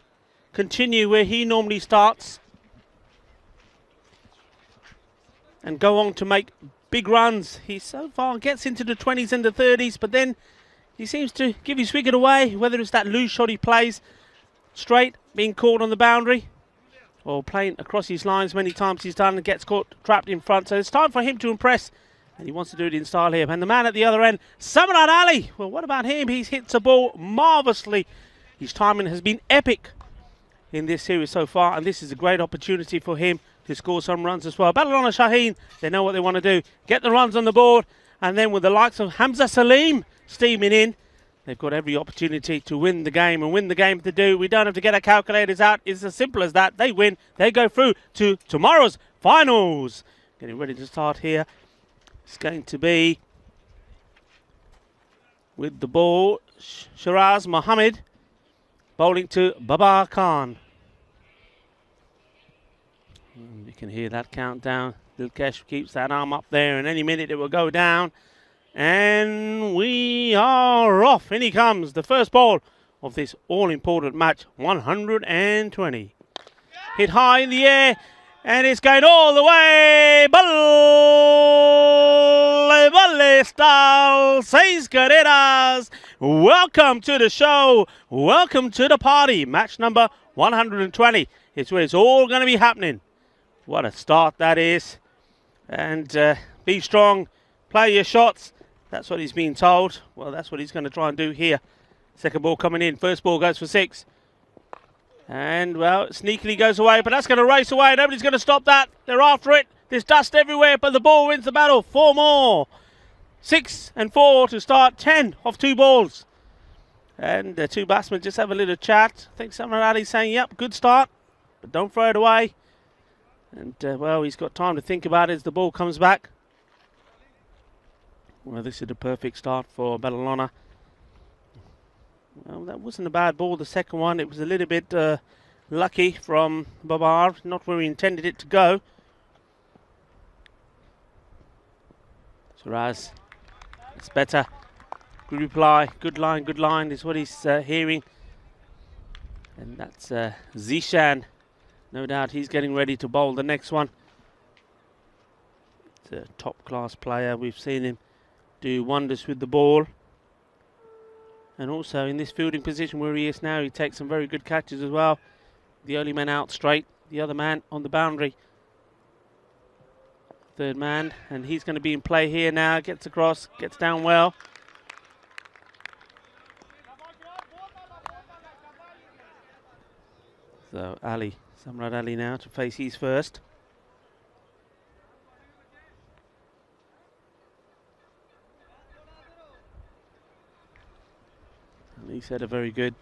continue where he normally starts and go on to make big runs. He so far gets into the 20s and the 30s, but then he seems to give his wicket away, whether it's that loose shot he plays straight, being caught on the boundary, or playing across his lines. Many times he's done and gets caught trapped in front. So it's time for him to impress, and he wants to do it in style here. And the man at the other end, Samrat Ali. Well, what about him? He's hit the ball marvellously. His timing has been epic in this series so far, and this is a great opportunity for him to score some runs as well. Barcelona Shaheen, they know what they want to do. Get the runs on the board, and then with the likes of Hamza Salim steaming in, they've got every opportunity to win the game. And win the game to do, we don't have to get our calculators out. It's as simple as that. They win, they go through to tomorrow's finals. Getting ready to start here. It's going to be with the ball, Shiraz Mohammed bowling to Babar Khan. You can hear that countdown. Dilkesh keeps that arm up there, and any minute it will go down. And we are off. In he comes, the first ball of this all-important match, 120. Hit high in the air, and it's going all the way. Balle, balle style, seis carreras. Welcome to the show. Welcome to the party. Match number 120. It's where it's all going to be happening. What a start that is. And be strong, play your shots. That's what he's being told. Well, that's what he's going to try and do here. Second ball coming in. First ball goes for 6. And, well, sneakily goes away, but that's going to race away. Nobody's going to stop that. They're after it. There's dust everywhere, but the ball wins the battle. 4 more. 6 and 4 to start 10 off 2 balls. And the 2 batsmen just have a little chat. I think Samar Ali's saying, yep, good start, but don't throw it away. And, well, he's got time to think about it as the ball comes back. Well, this is a perfect start for Barcelona. Well, that wasn't a bad ball, the second one. It was a little bit lucky from Babar, not where he intended it to go. Shiraz, it's better. Good reply, good line is what he's hearing. And that's Zishan. No doubt he's getting ready to bowl the next one. It's a top-class player. We've seen him do wonders with the ball. And also in this fielding position where he is now, he takes some very good catches as well. The only man out straight, the other man on the boundary. Third man, and he's going to be in play here now. Gets across, gets down well. So Ali, Samrat Ali now to face his first. And he's had a very good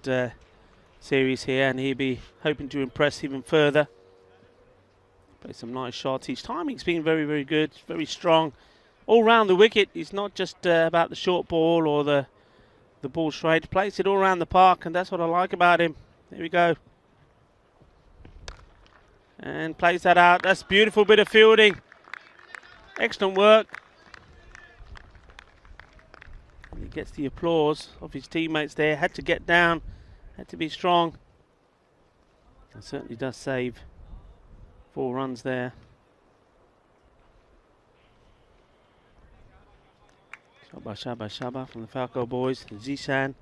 series here, and he'll be hoping to impress even further. Play some nice shots. His timing's been very, very good, very strong. All round the wicket, it's not just about the short ball or the ball straight. Plays it all around the park, and that's what I like about him. There we go. And plays that out. That's a beautiful bit of fielding. Excellent work. And he gets the applause of his teammates there. Had to get down, had to be strong. And certainly does save 4 runs there. Shaba from the FanCode boys. Zishan.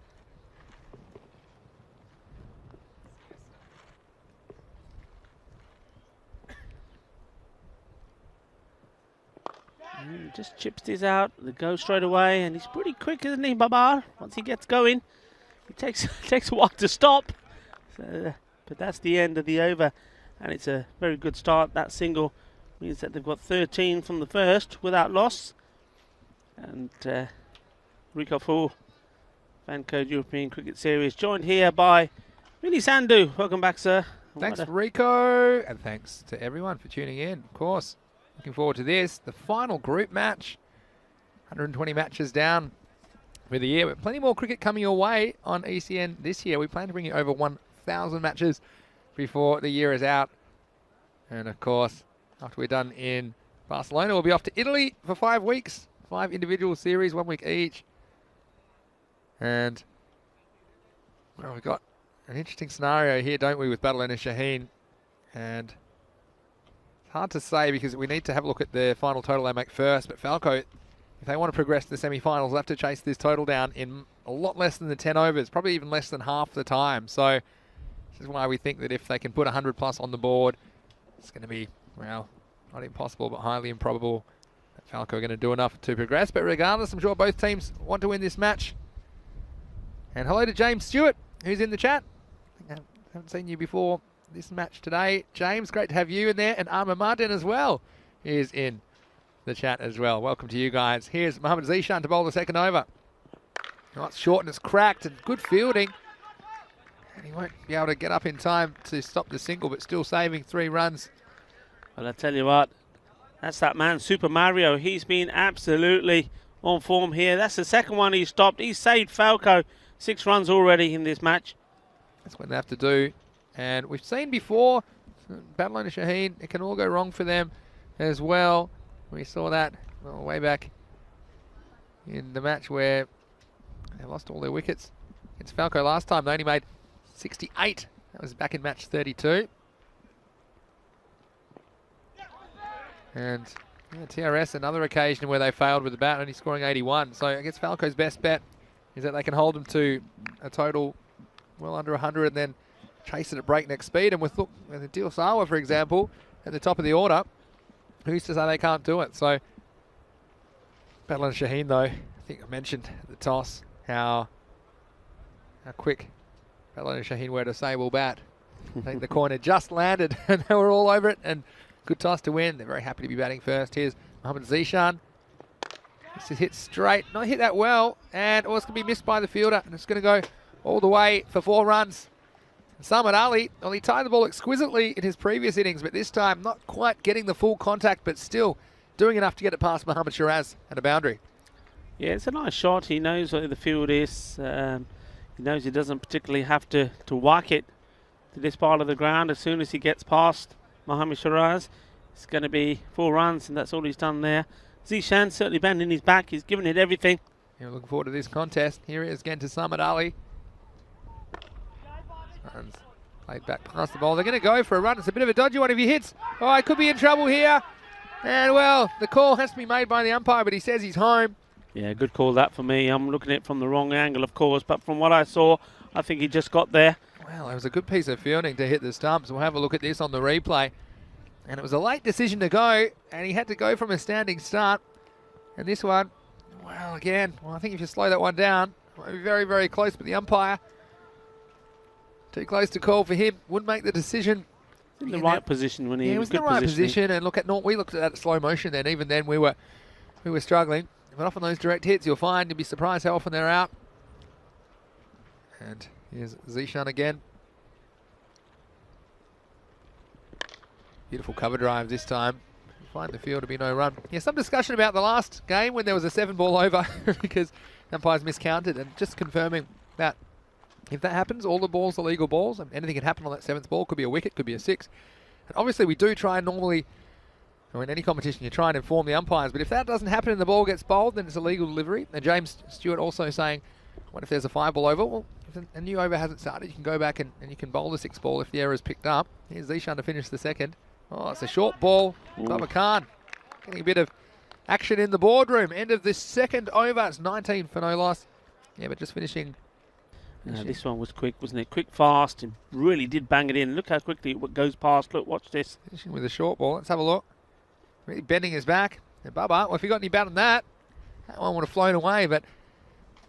Just chips this out. They go straight away, and he's pretty quick, isn't he, Babar? Once he gets going, it takes a while to stop. So, but that's the end of the over, and it's a very good start. That single means that they've got 13 from the first without loss. And Rico Fu, FanCode European Cricket Series, joined here by Vinny Sandhu. Welcome back, sir. Thanks, Rico, and thanks to everyone for tuning in, of course. Looking forward to this, the final group match. 120 matches down for the year, but plenty more cricket coming your way on ECN this year. We plan to bring you over 1,000 matches before the year is out. And of course, after we're done in Barcelona, we'll be off to Italy for 5 weeks. 5 individual series, 1 week each. And, well, we've got an interesting scenario here, don't we, with Barcelona and Shaheen. And it's hard to say because we need to have a look at the final total they make first. But FanCode, if they want to progress to the semi-finals, they'll have to chase this total down in a lot less than the 10 overs, probably even less than half the time. So this is why we think that if they can put 100 plus on the board, it's going to be, well, not impossible, but highly improbable that FanCode are going to do enough to progress. But regardless, I'm sure both teams want to win this match. And hello to James Stewart, who's in the chat. I haven't seen you before this match today. James, great to have you in there. And Arma Martin as well is in the chat as well. Welcome to you guys. Here's Mohammad Zishan to bowl the second over. Oh, it's short and it's cracked, and good fielding. And he won't be able to get up in time to stop the single, but still saving 3 runs. Well, I tell you what, that's that man, Super Mario. He's been absolutely on form here. That's the second one he stopped. He's saved FanCode 6 runs already in this match. That's what they have to do. And we've seen before, Barcelona Shaheen, it can all go wrong for them as well. We saw that way back in the match where they lost all their wickets. Against FanCode last time, they only made 68. That was back in match 32. And yeah, TRS, another occasion where they failed with the bat, only scoring 81. So I guess FanCode's best bet is that they can hold them to a total well under 100 and then chase it at breakneck speed. And with Adil Sawa, for example, at the top of the order, who's to say they can't do it? So Barcelona Shaheen, though, I think I mentioned at the toss how quick Barcelona Shaheen were to say, well, bat. I think the coin had just landed and they were all over it. And good toss to win. They're very happy to be batting first. Here's Mohammad Zishan. This is hit straight. Not hit that well. And it's going to be missed by the fielder. And it's going to go all the way for 4 runs. Samad Ali, well, he tied the ball exquisitely in his previous innings, but this time not quite getting the full contact, but still doing enough to get it past Mohammad Shiraz and a boundary. Yeah, it's a nice shot. He knows where the field is. He knows he doesn't particularly have to whack it to this part of the ground. As soon as he gets past Mohammad Shiraz, it's going to be 4 runs, and that's all he's done there. Zishan certainly bending his back. He's giving it everything. Yeah, looking forward to this contest. Here he is again to Samad Ali. Runs played back past the ball. They're going to go for a run. It's a bit of a dodgy one if he hits. Oh, he could be in trouble here. And, well, the call has to be made by the umpire, but he says he's home. Yeah, good call that for me. I'm looking at it from the wrong angle, of course, but from what I saw, I think he just got there. Well, it was a good piece of fielding to hit the stumps. We'll have a look at this on the replay. And it was a late decision to go, and he had to go from a standing start. And this one, well, again, I think if you slow that one down, it might be very, very close, but the umpire, too close to call for him, wouldn't make the decision. In the right position when he was in the right position. And look at we looked at that slow motion then. Even then, we were struggling. But often those direct hits, you'll find, you'll be surprised how often they're out. And here's Zishan again. Beautiful cover drive this time. Find the field to be no run. Yeah, some discussion about the last game when there was a 7-ball over because umpires miscounted, and just confirming that if that happens, all the balls are legal balls, and anything can happen on that 7th ball. Could be a wicket, could be a 6. And obviously, we do try normally, or in any competition, you try and inform the umpires. But if that doesn't happen and the ball gets bowled, then it's a legal delivery. And James Stewart also saying, what if there's a 5-ball over? Well, if a new over hasn't started, you can go back and you can bowl the 6th ball if the error is picked up. Here's Zishan to finish the 2nd. Oh, it's a short ball. Baba Khan getting a bit of action in the boardroom. End of this 2nd over. It's 19 for no loss. Yeah, but just finishing. This one was quick, wasn't it? Quick, fast, and really did bang it in. Look how quickly it goes past. Look, watch this. Finishing with a short ball. Let's have a look. Really bending his back. And Baba, well, if you got any bat on that one would have flown away, but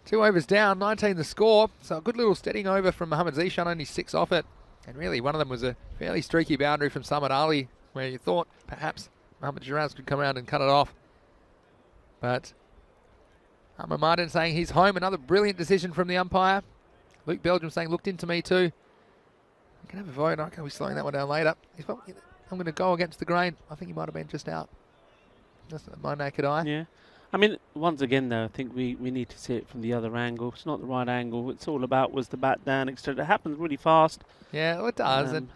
2 overs down, 19 the score. So a good little steadying over from Mohammad Zishan, only 6 off it. And really, one of them was a fairly streaky boundary from Samad Ali, where you thought perhaps Mohammad Shiraz could come around and cut it off. But Ahmed Martin saying he's home. Another brilliant decision from the umpire. Luke Belgium saying, looked into me too. You can have a vote. I can be slowing that one down later. I'm going to go against the grain. I think he might have been just out. Just my naked eye. Yeah. I mean, once again, though, I think we need to see it from the other angle. It's not the right angle. It's all about was the bat down, etc. It happens really fast. Yeah, well, it does. And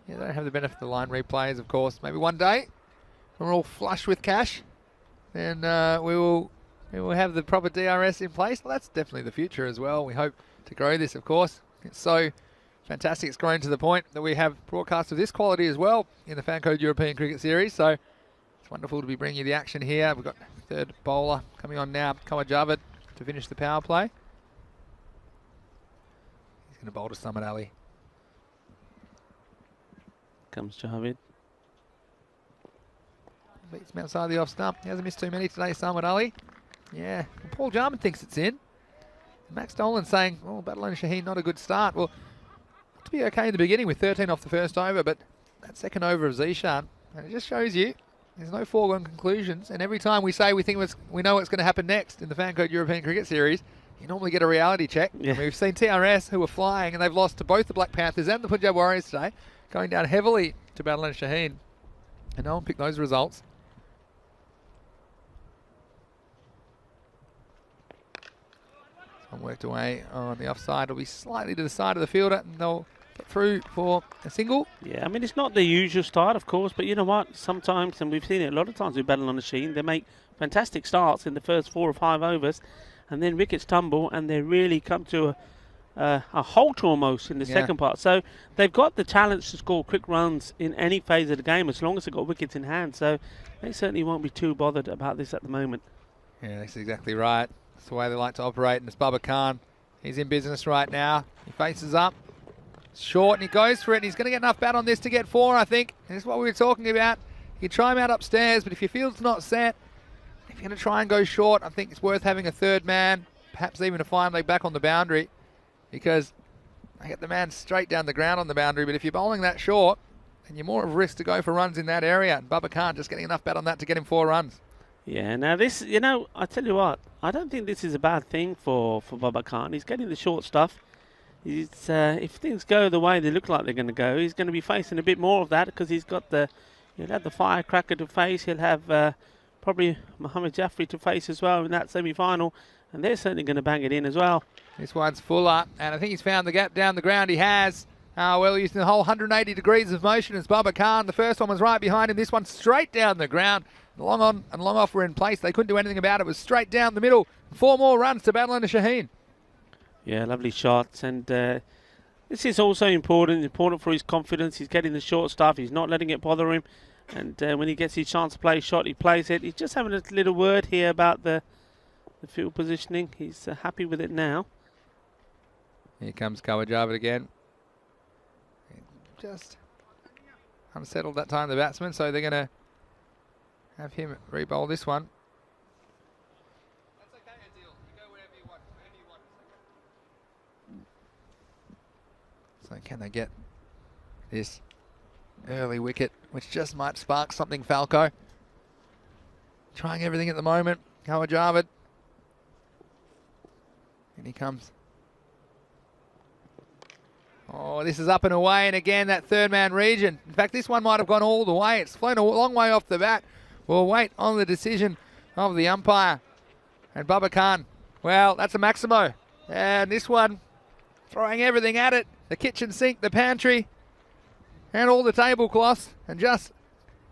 yeah, they don't have the benefit of the line replays, of course. Maybe one day when we're all flush with cash, then we will have the proper DRS in place. Well, that's definitely the future as well. We hope to grow this, of course. It's so fantastic. It's grown to the point that we have broadcasts of this quality as well in the FanCode European Cricket Series. So it's wonderful to be bringing you the action here. We've got 3rd bowler coming on now, Kamar Javed, to finish the power play. He's going to bowl to Samad Ali. Comes Javed. Beats him outside the off stump. He hasn't missed too many today, Samad Ali. Yeah, well, Paul Jarman thinks it's in. Max Dolan saying, oh, Barcelona Shaheen, not a good start. Well, to be okay in the beginning with 13 off the 1st over, but that 2nd over of Zishan, and it just shows you there's no foregone conclusions. And every time we say we know what's going to happen next in the FanCode European Cricket Series, you normally get a reality check. Yeah. I mean, we've seen TRS, who are flying, and they've lost to both the Black Panthers and the Punjab Warriors today, going down heavily to Barcelona Shaheen. And no one picked those results. Worked away on the offside. It'll be slightly to the side of the fielder, and they'll get through for a single. Yeah, I mean, it's not the usual start, of course, but you know what? Sometimes, and we've seen it a lot of times with Barcelona Shaheen, they make fantastic starts in the first 4 or 5 overs, and then wickets tumble, and they really come to a halt almost in the second part. So they've got the talent to score quick runs in any phase of the game as long as they've got wickets in hand. So they certainly won't be too bothered about this at the moment. Yeah, that's exactly right. That's the way they like to operate. And it's Baba Khan. He's in business right now. He faces up. Short, and he goes for it. And he's going to get enough bat on this to get 4, I think. And this is what we were talking about. You can try him out upstairs, but if your field's not set, if you're going to try and go short, I think it's worth having a 3rd man, perhaps even a fine leg back on the boundary, because I get the man straight down the ground on the boundary, but if you're bowling that short, then you're more of a risk to go for runs in that area. And Bubba Khan just getting enough bat on that to get him 4 runs. Yeah, now this, I tell you what, I don't think this is a bad thing for Bubba Khan. He's getting the short stuff. If things go the way they look like they're going to go, he's going to be facing a bit more of that because he'll have the firecracker to face. He'll have probably Mohammad Jaffrey to face as well in that semi-final, and they're certainly going to bang it in as well. This one's fuller, and I think he's found the gap down the ground. He has. Well, using the whole 180 degrees of motion as Bubba Khan. The first one was right behind him. This one straight down the ground. Long on and long off were in place. They couldn't do anything about it. It was straight down the middle. 4 more runs to Barcelona Shaheen. Yeah, lovely shots. And this is also important for his confidence. He's getting the short stuff. He's not letting it bother him. And when he gets his chance to play a shot, he plays it. He's just having a little word here about the field positioning. He's happy with it now. Here comes Kawajava again. Just unsettled that time, the batsman, so they're going to have him re-bowl this one. That's okay, Adil. You go wherever you want. So can they get this early wicket, which just might spark something, Falco? Trying everything at the moment. Kawajava. And he comes. Oh, this is up and away, and again, that third man region. In fact, this one might have gone all the way. It's flown a long way off the bat. We'll wait on the decision of the umpire. And Bubba Khan, well, that's a Maximo. And this one, throwing everything at it. The kitchen sink, the pantry, and all the tablecloths, and just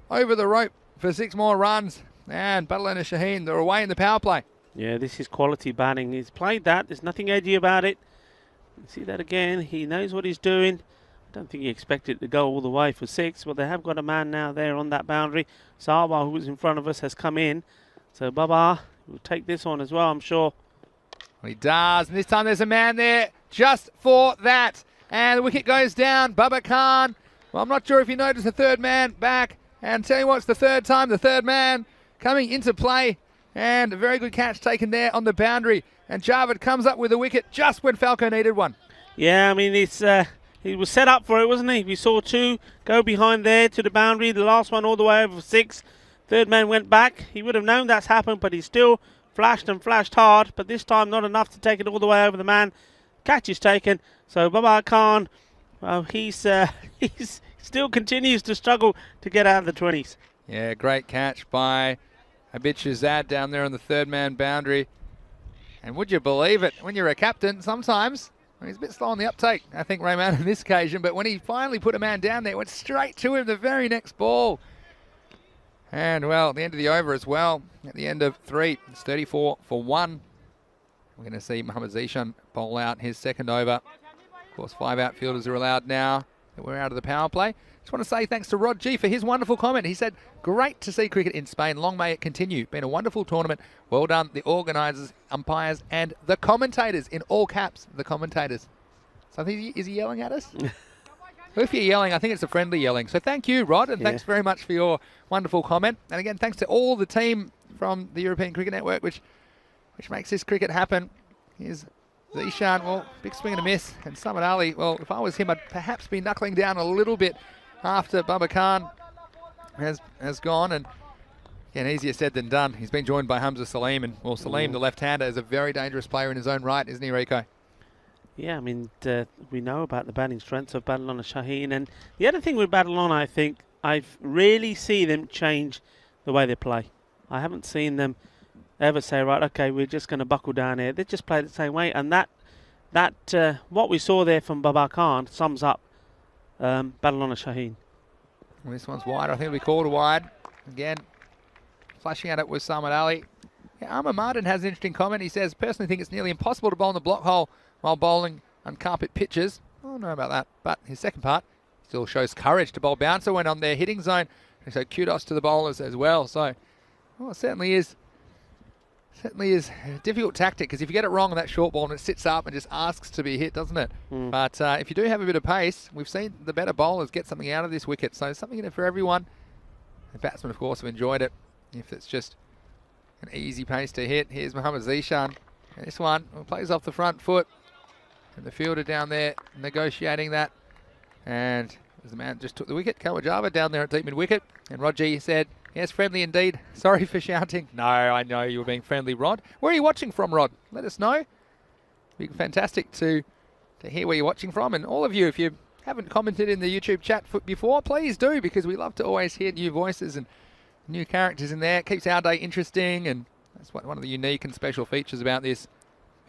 over the rope for 6 more runs. And Barcelona Shaheen, they're away in the power play. Yeah, this is quality batting. He's played that. There's nothing edgy about it. See that again. He knows what he's doing. I don't think he expected it to go all the way for 6. Well, they have got a man now there on that boundary. Sawa, who was in front of us, has come in. So Baba will take this on as well, I'm sure. Well, he does. And this time there's a man there just for that. And the wicket goes down. Bubba Khan. Well, I'm not sure if you noticed the third man back. And tell you what, it's the third time the third man coming into play. And a very good catch taken there on the boundary. And Javed comes up with a wicket just when Falco needed one. Yeah, I mean, he was set up for it, wasn't he? We saw 2 go behind there to the boundary. The last one all the way over for 6. Third man went back. He would have known that's happened, but he still flashed and flashed hard. But this time not enough to take it all the way over the man. Catch is taken. So Baba Khan, well, he's still continues to struggle to get out of the 20s. Yeah, great catch by Abid Shahzad down there on the third man boundary. And would you believe it, when you're a captain, sometimes, he's a bit slow on the uptake, I think, Rayman, on this occasion, but when he finally put a man down there, it went straight to him the very next ball. And, well, at the end of the over as well, at the end of 3, it's 34 for 1. We're going to see Mohammad Zishan bowl out his second over. Of course, 5 outfielders are allowed now that we're out of the power play. Just want to say thanks to Rod G for his wonderful comment. He said, great to see cricket in Spain. Long may it continue. Been a wonderful tournament. Well done, the organisers, umpires, and the commentators, in all caps, the commentators. So I think, is he yelling at us? If you're yelling, I think it's a friendly yelling. So thank you, Rod, and thanks very much for your wonderful comment. And again, thanks to all the team from the European Cricket Network, which makes this cricket happen. Here's Zishan, well, big swing and a miss. And Samad Ali, well, if I was him, I'd perhaps be knuckling down a little bit after Bubba Khan has gone. And again, easier said than done. He's been joined by Hamza Salim. And, well, Salim, the left-hander, is a very dangerous player in his own right, isn't he, Rico? Yeah, I mean, we know about the batting strengths of Barcelona Shaheen. And the other thing with Barcelona, I think, I've rarely seen them change the way they play. I haven't seen them ever say, right, okay, we're just going to buckle down here. They just play the same way. And that what we saw there from Baba Khan sums up Barcelona Shaheen. Well, this one's wide. I think it'll be called a wide. Again, flashing at it was Samad Ali. Yeah, Amar Martin has an interesting comment. He says, personally think it's nearly impossible to bowl in the block hole while bowling on carpet pitches. I don't know about that. But his second part still shows courage to bowl bouncer when on their hitting zone. So kudos to the bowlers as well. So, well, it certainly is a difficult tactic, because if you get it wrong on that short ball and it sits up and just asks to be hit, doesn't it? But if you do have a bit of pace, we've seen the better bowlers get something out of this wicket. So something in it for everyone. The batsmen, of course, have enjoyed it. If it's just an easy pace to hit. Here's Mohammad Zishan. And this one plays off the front foot. And the fielder down there negotiating that. And the man just took the wicket. Kawajava down there at deep mid-wicket. And Rod G said, yes, friendly indeed. Sorry for shouting. No, I know you were being friendly, Rod. Where are you watching from, Rod? Let us know. It'd be fantastic to hear where you're watching from. And all of you, if you haven't commented in the YouTube chat before, please do, because we love to always hear new voices and new characters in there. It keeps our day interesting, and that's one of the unique and special features about this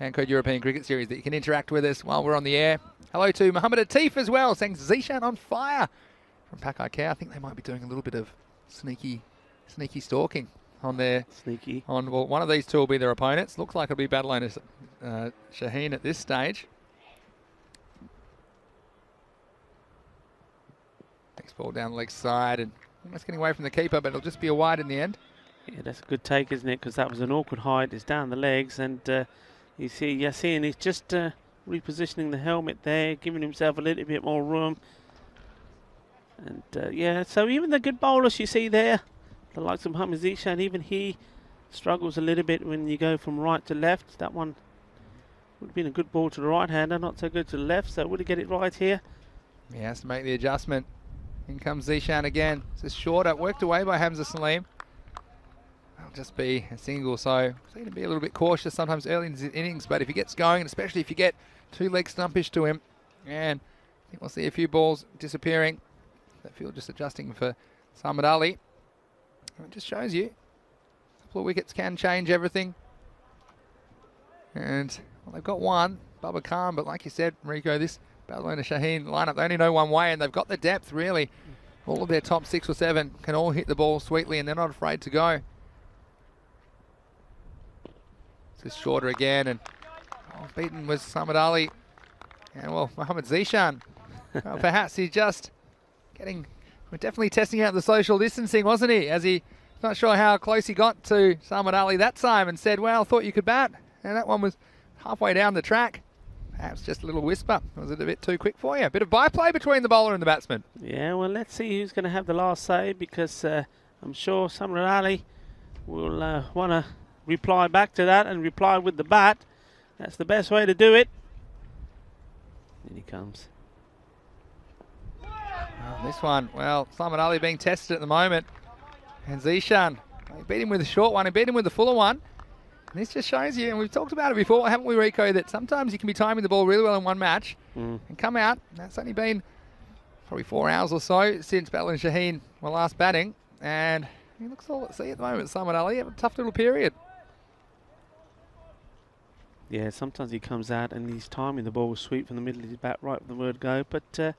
FanCode European Cricket Series, that you can interact with us while we're on the air. Hello to Mohammed Atif as well, saying Zishan on fire from Pakai Care. I think they might be doing a little bit of sneaky stalking on their... Sneaky. Well, one of these two will be their opponents. Looks like it'll be Barcelona Shaheen at this stage. Next ball down the leg side and almost getting away from the keeper, but it'll just be a wide in the end. Yeah, that's a good take, isn't it? Because that was an awkward height. It's down the legs, and you see Yassine, he's just repositioning the helmet there, giving himself a little bit more room. And yeah, so even the good bowlers you see there, the likes of Mohamed Zishan, even he struggles a little bit when you go from right to left. That one would have been a good ball to the right-hander, not so good to the left, so would he get it right here? He has to make the adjustment. In comes Zishan again. It's shorter, worked away by Hamza Salim. That'll just be a single, so seem to be a little bit cautious sometimes early in the innings, but if he gets going, and especially if you get two-leg stumpish to him, and I think we'll see a few balls disappearing. That field just adjusting for Samad Ali. And it just shows you a couple of wickets can change everything. And well, they've got one, Bubba Khan, but like you said, Rico, this Barcelona Shaheen lineup, they only know one way, and they've got the depth, really. All of their top 6 or 7 can all hit the ball sweetly, and they're not afraid to go. This is shorter again, and beaten was Samad Ali. And, well, Mohamed Zishan, well, perhaps he's just we're definitely testing out the social distancing, wasn't he? As he, not sure how close he got to Samad Ali that time, and said, well, thought you could bat. And that one was halfway down the track. Perhaps just a little whisper. Was it a bit too quick for you? A bit of byplay between the bowler and the batsman. Yeah, well, let's see who's going to have the last say, because I'm sure Samad Ali will want to reply back to that and reply with the bat. That's the best way to do it. In he comes. Oh, this one, well, Samad Ali being tested at the moment. And Zishan, he beat him with a short one, he beat him with the fuller one. And this just shows you, and we've talked about it before, haven't we, Rico, that sometimes you can be timing the ball really well in one match and come out. That's only been probably 4 hours or so since Battle and Shaheen were last batting. And he looks all at sea at the moment, Samad Ali. Have a tough little period. Yeah, sometimes he comes out and he's timing the ball sweep from the middle of his bat right from the word go, but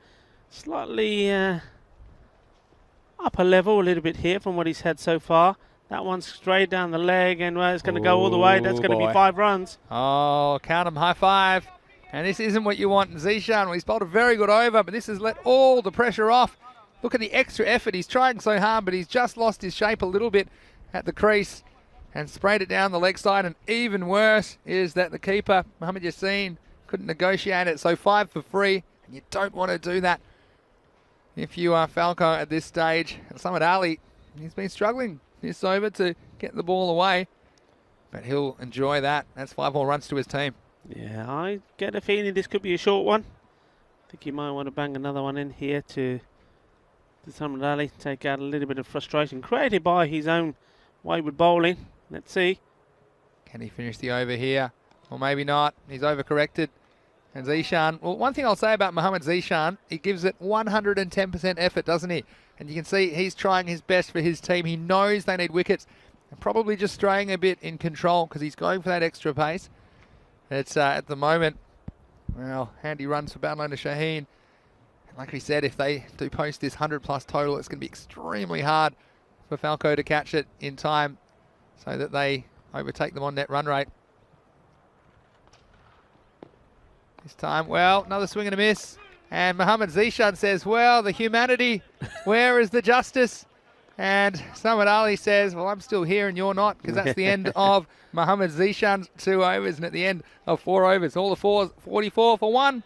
slightly up a level a little bit here from what he's had so far. That one's straight down the leg, and it's going to go all the way. That's going to be 5 runs. Oh, count them, high five. And this isn't what you want in Zishan. Well, he's bowled a very good over, but this has let all the pressure off. Look at the extra effort. He's trying so hard, but he's just lost his shape a little bit at the crease and sprayed it down the leg side. And even worse is that the keeper, Mohamed Yassine, couldn't negotiate it. So 5 for free, and you don't want to do that if you are Falco at this stage. And Samad Ali, he's been struggling this over to get the ball away, but he'll enjoy that. That's 5 more runs to his team. Yeah, I get a feeling this could be a short one. I think he might want to bang another one in here to Samad Ali, take out a little bit of frustration created by his own wayward bowling. Let's see. Can he finish the over here? Or maybe not. He's overcorrected. And Zishan, well, one thing I'll say about Mohamed Zishan, he gives it 110% effort, doesn't he? And you can see he's trying his best for his team. He knows they need wickets, and probably just straying a bit in control because he's going for that extra pace. It's at the moment, well, handy runs for Barcelona Shaheen. And like we said, if they do post this 100+ total, it's going to be extremely hard for Falco to catch it in time so that they overtake them on net run rate. This time, well, another swing and a miss. And Mohamed Zishan says, well, the humanity, where is the justice? And Samad Ali says, well, I'm still here and you're not, because that's the end of Mohamed Zishan's 2 overs, and at the end of 4 overs, all the 4s, 44 for 1.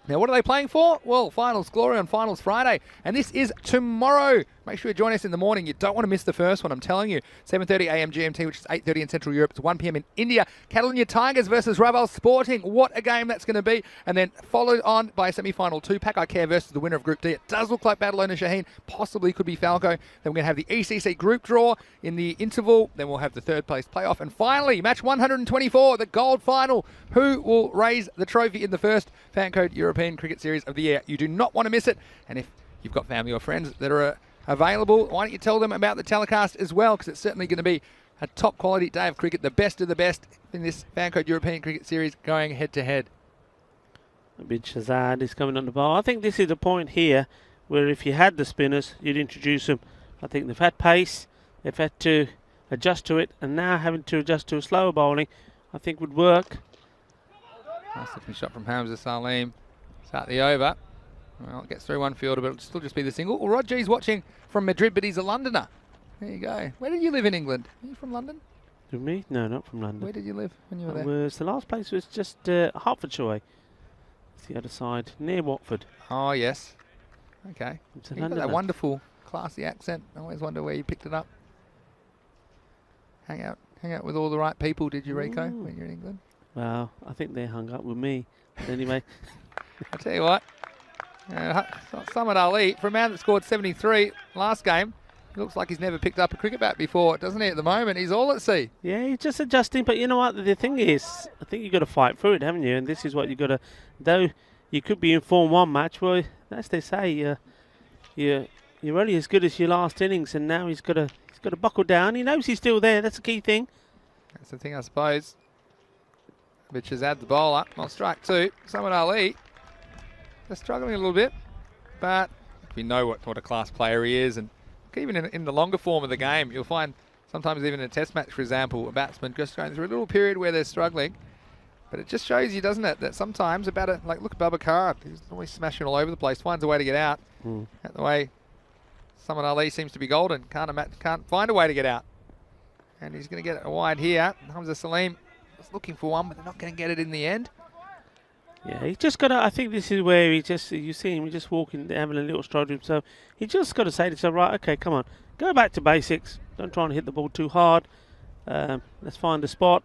Now, what are they playing for? Well, Finals Glory on Finals Friday. And this is tomorrow Make sure you join us in the morning. You don't want to miss the first one, I'm telling you. 7:30 a.m. GMT, which is 8:30 in Central Europe. It's 1 p.m. in India. Catalonia Tigers versus Raval Sporting. What a game that's going to be. And then followed on by a semi-final 2, Pack Care versus the winner of Group D. It does look like Barcelona Shaheen possibly could be Falco. Then we're going to have the ECC group draw in the interval. Then we'll have the third place playoff. And finally, match 124, the gold final. Who will raise the trophy in the first FanCode European Cricket Series of the year? You do not want to miss it. And if you've got family or friends that are available, why don't you tell them about the telecast as well, because it's certainly going to be a top quality day of cricket, the best of the best in this FanCode European Cricket Series going head to head. Abid Shazad is coming on the ball. I think this is the point here where if you had the spinners, you'd introduce them. I think they've had pace, they've had to adjust to it, and now having to adjust to a slower bowling, I think would work. Nice looking shot from Hamza Salim. Start the over. Well, it gets through one fielder, but it'll still just be the single. Well, Rod G's watching from Madrid, but he's a Londoner. There you go. Where did you live in England? Are you from London? With me? No, not from London. Where did you live when you were there? The last place was just Hertfordshire way. It's the other side, near Watford. Oh, yes. Okay. It's a You've got that wonderful, classy accent. I always wonder where you picked it up. Hang out with all the right people, did you, Rico, when you're in England? Well, I think they hung up with me. But anyway. I'll tell you what. Samad Ali, for a man that scored 73 last game, he looks like he's never picked up a cricket bat before, doesn't he, at the moment? He's all at sea. Yeah, he's just adjusting. But you know what? The thing is, I think you've got to fight through it, haven't you? And this is what you've got to... Though you could be in Form 1 match, well, as they say, you're only as good as your last innings, and now he's got to buckle down. He knows he's still there. That's the key thing. That's the thing, I suppose. Which has had the bowler on strike 2. Samad Ali... They're struggling a little bit, but we know what a class player he is. And even in the longer form of the game, you'll find sometimes even in a test match, for example, a batsman just going through a little period where they're struggling. But it just shows you, doesn't it, that sometimes a batter, like look at Bubba Khan, he's always smashing all over the place, finds a way to get out. At the way Samad Ali seems to be golden, can't find a way to get out. And he's going to get it wide here. Hamza Salim was looking for one, but they're not going to get it in the end. Yeah, he's just got to, I think this is where you see him, he's just walking, having a little stroll to himself. He just got to say to himself, right, okay, come on, go back to basics. Don't try and hit the ball too hard. Let's find a spot.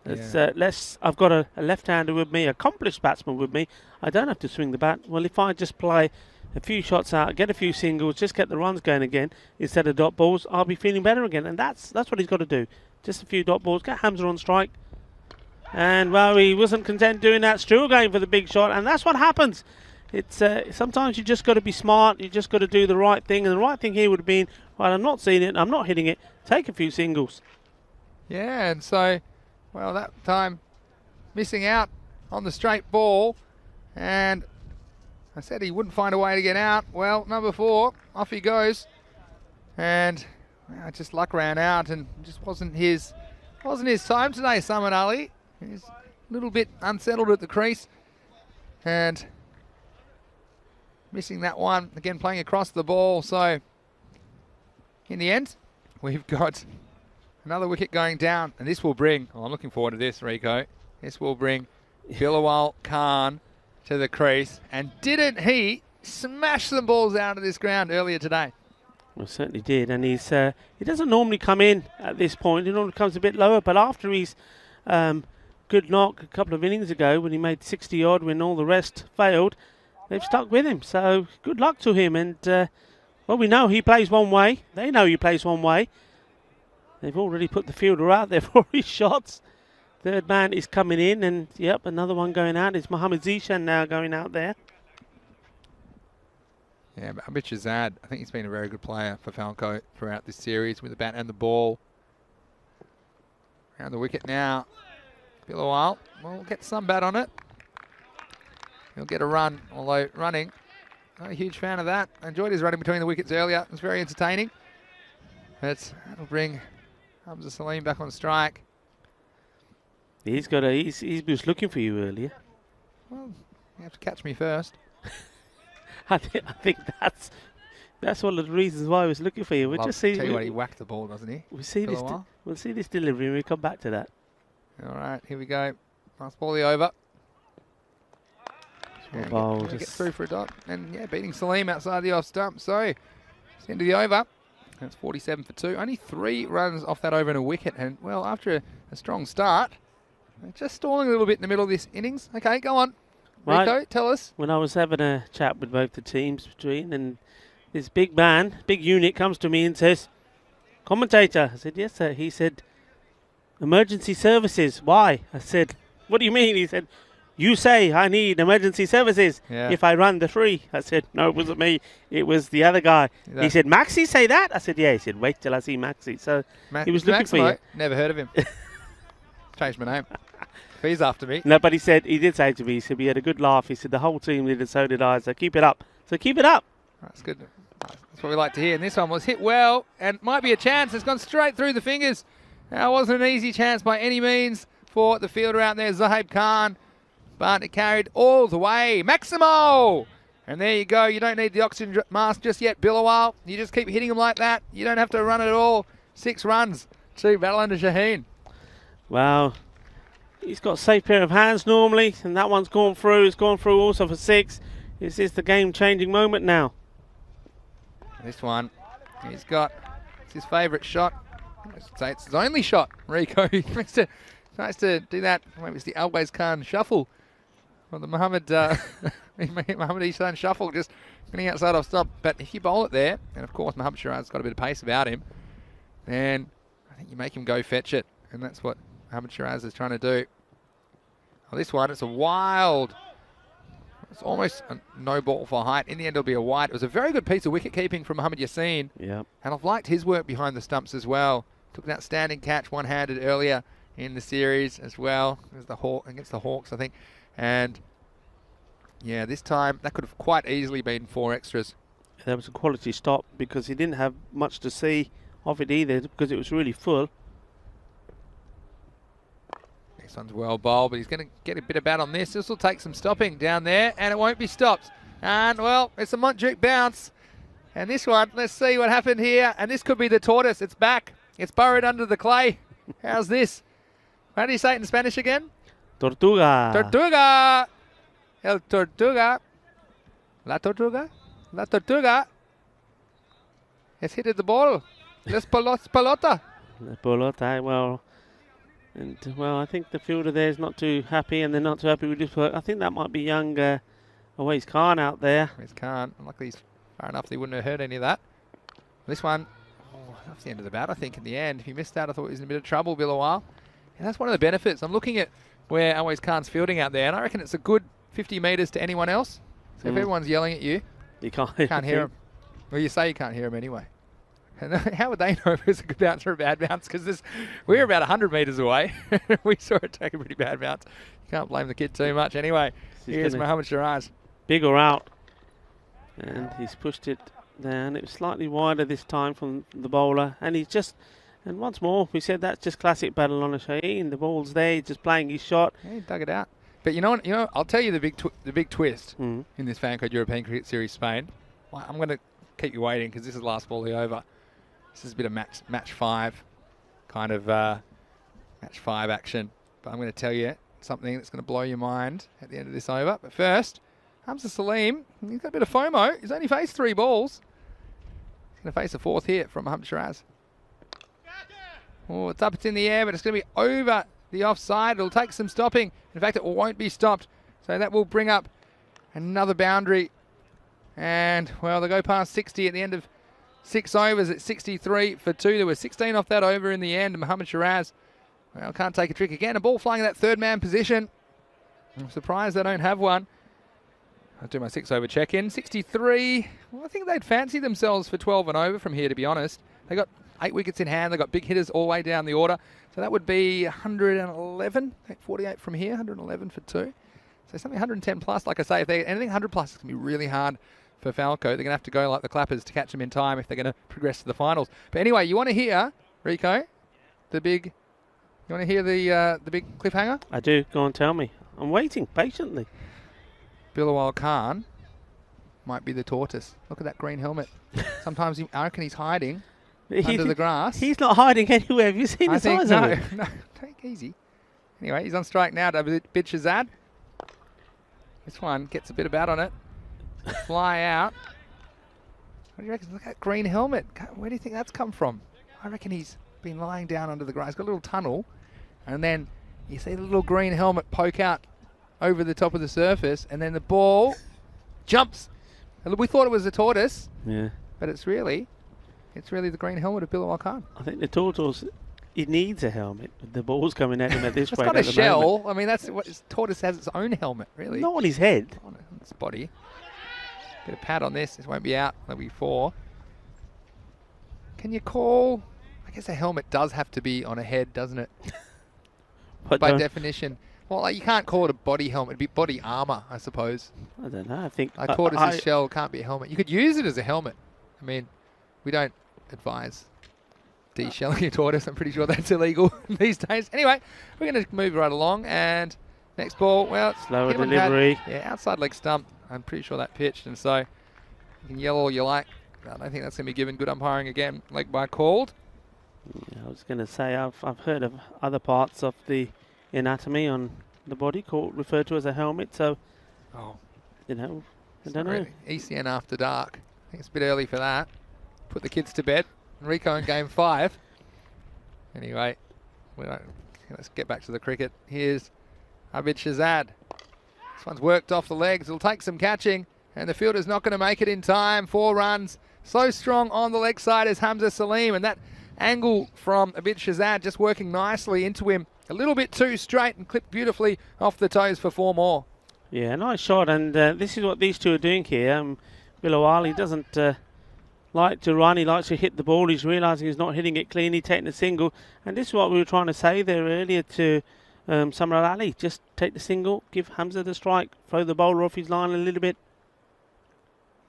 I've got a left-hander with me, accomplished batsman with me. I don't have to swing the bat. Well, if I just play a few shots out, get a few singles, just get the runs going again, instead of dot balls, I'll be feeling better again. And that's what he's got to do. Just a few dot balls, get Hamza on strike. And, well, he wasn't content doing that. Still going for the big shot. And that's what happens. It's sometimes you just got to be smart. You just got to do the right thing. And the right thing here would have been, well, I'm not seeing it. I'm not hitting it. Take a few singles. Yeah, and so, well, that time missing out on the straight ball. And I said he wouldn't find a way to get out. Well, number 4, off he goes. And just luck ran out and just wasn't his time today, Samad Ali. He's a little bit unsettled at the crease and missing that one. Again, playing across the ball. So, in the end, we've got another wicket going down. And this will bring, I'm looking forward to this, Rico. This will bring Bilawal Khan to the crease. And didn't he smash some balls out of this ground earlier today? Well, certainly did. And he doesn't normally come in at this point. He normally comes a bit lower. But after his good knock a couple of innings ago when he made 60 odd when all the rest failed, they've stuck with him. So good luck to him. And well, we know he plays one way. They know he plays one way. They've already put the fielder out there for his shots. Third man is coming in, and yep, another one going out. It's Mohammad Zishan now going out there. Yeah, but Abid Shazad, I think he's been a very good player for Falco throughout this series with the bat and the ball. Around the wicket now. Bilawal, we'll get some bat on it. He'll get a run, although running, not a huge fan of that. I enjoyed his running between the wickets earlier. It was very entertaining. That'll bring Hamza Salim back on strike. He was looking for you earlier. Well, you have to catch me first. I think that's one of the reasons why I was looking for you. We'll just see. Tell you what, he whacked the ball, doesn't he? We'll see this delivery and we'll come back to that. All right, here we go. Last ball the over. Get through for a dot. And yeah, beating Salim outside the off stump. So It's the end of the over. That's 47 for 2. Only 3 runs off that over and a wicket. And, well, after a strong start, they're just stalling a little bit in the middle of this innings. Okay, go on. Right. Rico, tell us. When I was having a chat with both the teams between, and this big man, big unit comes to me and says, "Commentator." I said, "Yes, sir." He said, "Emergency services. Why?" I said, "What do you mean?" He said, "You say I need emergency services if I run the 3. I said, "No, it wasn't me. It was the other guy." He said, "Maxi say that?" I said, "Yeah." He said, "Wait till I see Maxi." So he was looking for you. Never heard of him. Changed my name. He's after me. No, but he did say to me, he said, we had a good laugh. He said, the whole team did it, so did I. So keep it up. So keep it up. That's good. That's what we like to hear. And this one was hit well and might be a chance. It's gone straight through the fingers. Now, it wasn't an easy chance by any means for the fielder out there, Zahib Khan. But it carried all the way. Maximo! And there you go. You don't need the oxygen mask just yet, Billawal. You just keep hitting them like that. You don't have to run it all. 6 runs to battle under Shaheen. Wow. He's got a safe pair of hands normally, and that one's gone through. It's gone through also for 6. This is the game-changing moment now. This one, it's his favourite shot. I'd say it's his only shot, Rico. He tries to do that. Maybe it's the Always Khan shuffle. Or the Muhammad Ihsan shuffle, just getting outside off stop. But if you bowl it there, and of course Muhammad Shiraz's got a bit of pace about him, then I think you make him go fetch it. And that's what Muhammad Shiraz is trying to do. Oh, this one, it's a wild. It's almost a no ball for height. In the end, it'll be a wide. It was a very good piece of wicket keeping from Muhammad Yassin. Yep. And I've liked his work behind the stumps as well. Took an outstanding catch one-handed earlier in the series as well. It was against the Hawks, I think. And yeah, this time that could have quite easily been 4 extras. That was a quality stop because he didn't have much to see of it either because it was really full. This one's well bowled, but he's going to get a bit of bat on this. This will take some stopping down there, and it won't be stopped. And, well, it's a Montjuic bounce. And this one, let's see what happened here. And this could be the tortoise. It's back. It's burrowed under the clay. How's this? How do you say it in Spanish again? Tortuga. Tortuga. El Tortuga. La Tortuga. La Tortuga. Has hit the ball. Les pelota. The pelota, well... And, well, I think the fielder there is not too happy, and they're not too happy with this work. I think that might be young Awais Khan out there. Awais Khan. Luckily, he's far enough they wouldn't have heard any of that. This one, that's the end of the bat, I think, in the end. If he missed that, I thought he was in a bit of trouble, Billawal. And that's one of the benefits. I'm looking at where Awais Khan's fielding out there, and I reckon it's a good 50 metres to anyone else. So if everyone's yelling at you, you can't hear him. Well, you say you can't hear him anyway. And how would they know if it was a good bounce or a bad bounce? Because we're about 100 metres away. We saw it take a pretty bad bounce. You can't blame the kid too much. Anyway, here's Mohammad Shiraz. Bigger out. And he's pushed it down. It was slightly wider this time from the bowler. And he's just... And once more, we said that's just classic battle on a Shaheen. The ball's there, he's just playing his shot. Yeah, he dug it out. But you know what? I'll tell you the big twist in this FanCode European Cricket Series Spain. Well, I'm going to keep you waiting because this is the last ball over. This is a bit of match 5, kind of match 5 action. But I'm going to tell you something that's going to blow your mind at the end of this over. But first, Hamza Salim, he's got a bit of FOMO. He's only faced 3 balls. He's going to face a 4th here from Mohammad Shiraz. Oh, it's up, it's in the air, but it's going to be over the offside. It'll take some stopping. In fact, it won't be stopped. So that will bring up another boundary. And, well, they'll go past 60 at the end of 6 overs at 63 for 2. There were 16 off that over in the end. Mohammad Shiraz, well, can't take a trick again. A ball flying in that 3rd man position. I'm surprised they don't have one. I'll do my 6 over check-in. 63. Well, I think they'd fancy themselves for 12 and over from here, to be honest. They got 8 wickets in hand. They got big hitters all the way down the order. So that would be 111. 48 from here. 111 for 2. So something 110 plus. Like I say, if they're anything 100 plus, it's going to be really hard for FanCode. They're going to have to go like the Clappers to catch them in time if they're going to progress to the finals. But anyway, you want to hear, Rico, you want to hear the big cliffhanger? I do. Go on, tell me. I'm waiting patiently. Billawal Khan might be the tortoise. Look at that green helmet. Sometimes I reckon he's hiding under the grass. He's not hiding anywhere. Have you seen the size of it? No, take it easy. Anyway, he's on strike now to Bid Shazad. This one gets a bit of bat on it. Fly out. What do you reckon? Look at that green helmet. Where do you think that's come from? I reckon he's been lying down under the grass. He's got a little tunnel, and then you see the little green helmet poke out over the top of the surface, and then the ball jumps. We thought it was a tortoise, but it's really the green helmet of Billawal Khan. I think the tortoise, he needs a helmet. The ball's coming at him at this It's rate. not a at the shell. moment. I mean, that's what tortoise has its own helmet, really. Not on his head. On its body. Get a pad on this. This won't be out. That'll be 4. Can you call? I guess a helmet does have to be on a head, doesn't it? By definition. Well, like, you can't call it a body helmet. It'd be body armor, I suppose. I don't know. I think a tortoise's shell can't be a helmet. You could use it as a helmet. I mean, we don't advise de-shelling a tortoise. I'm pretty sure that's illegal these days. Anyway, we're going to move right along. And next ball, well, slower delivery. Outside leg stump. I'm pretty sure that pitched. And so you can yell all you like. I don't think that's going to be given. Good umpiring again. Leg bye called. Yeah, I was going to say I've heard of other parts of the anatomy on the body referred to as a helmet. So, I don't know. Really. ECN after dark. I think it's a bit early for that. Put the kids to bed. Rico in game 5. Anyway, let's get back to the cricket. Here's Abid Shahzad. This one's worked off the legs. It'll take some catching, and the fielder's not going to make it in time. 4 runs. So strong on the leg side is Hamza Salim, and that angle from Abid Shahzad just working nicely into him. A little bit too straight and clipped beautifully off the toes for 4 more. Yeah, nice shot, and this is what these two are doing here. Billawal, he doesn't like to run, he likes to hit the ball. He's realising he's not hitting it cleanly, taking a single. And this is what we were trying to say there earlier to Samrar Ali. Just take the single, give Hamza the strike, throw the bowler off his line a little bit.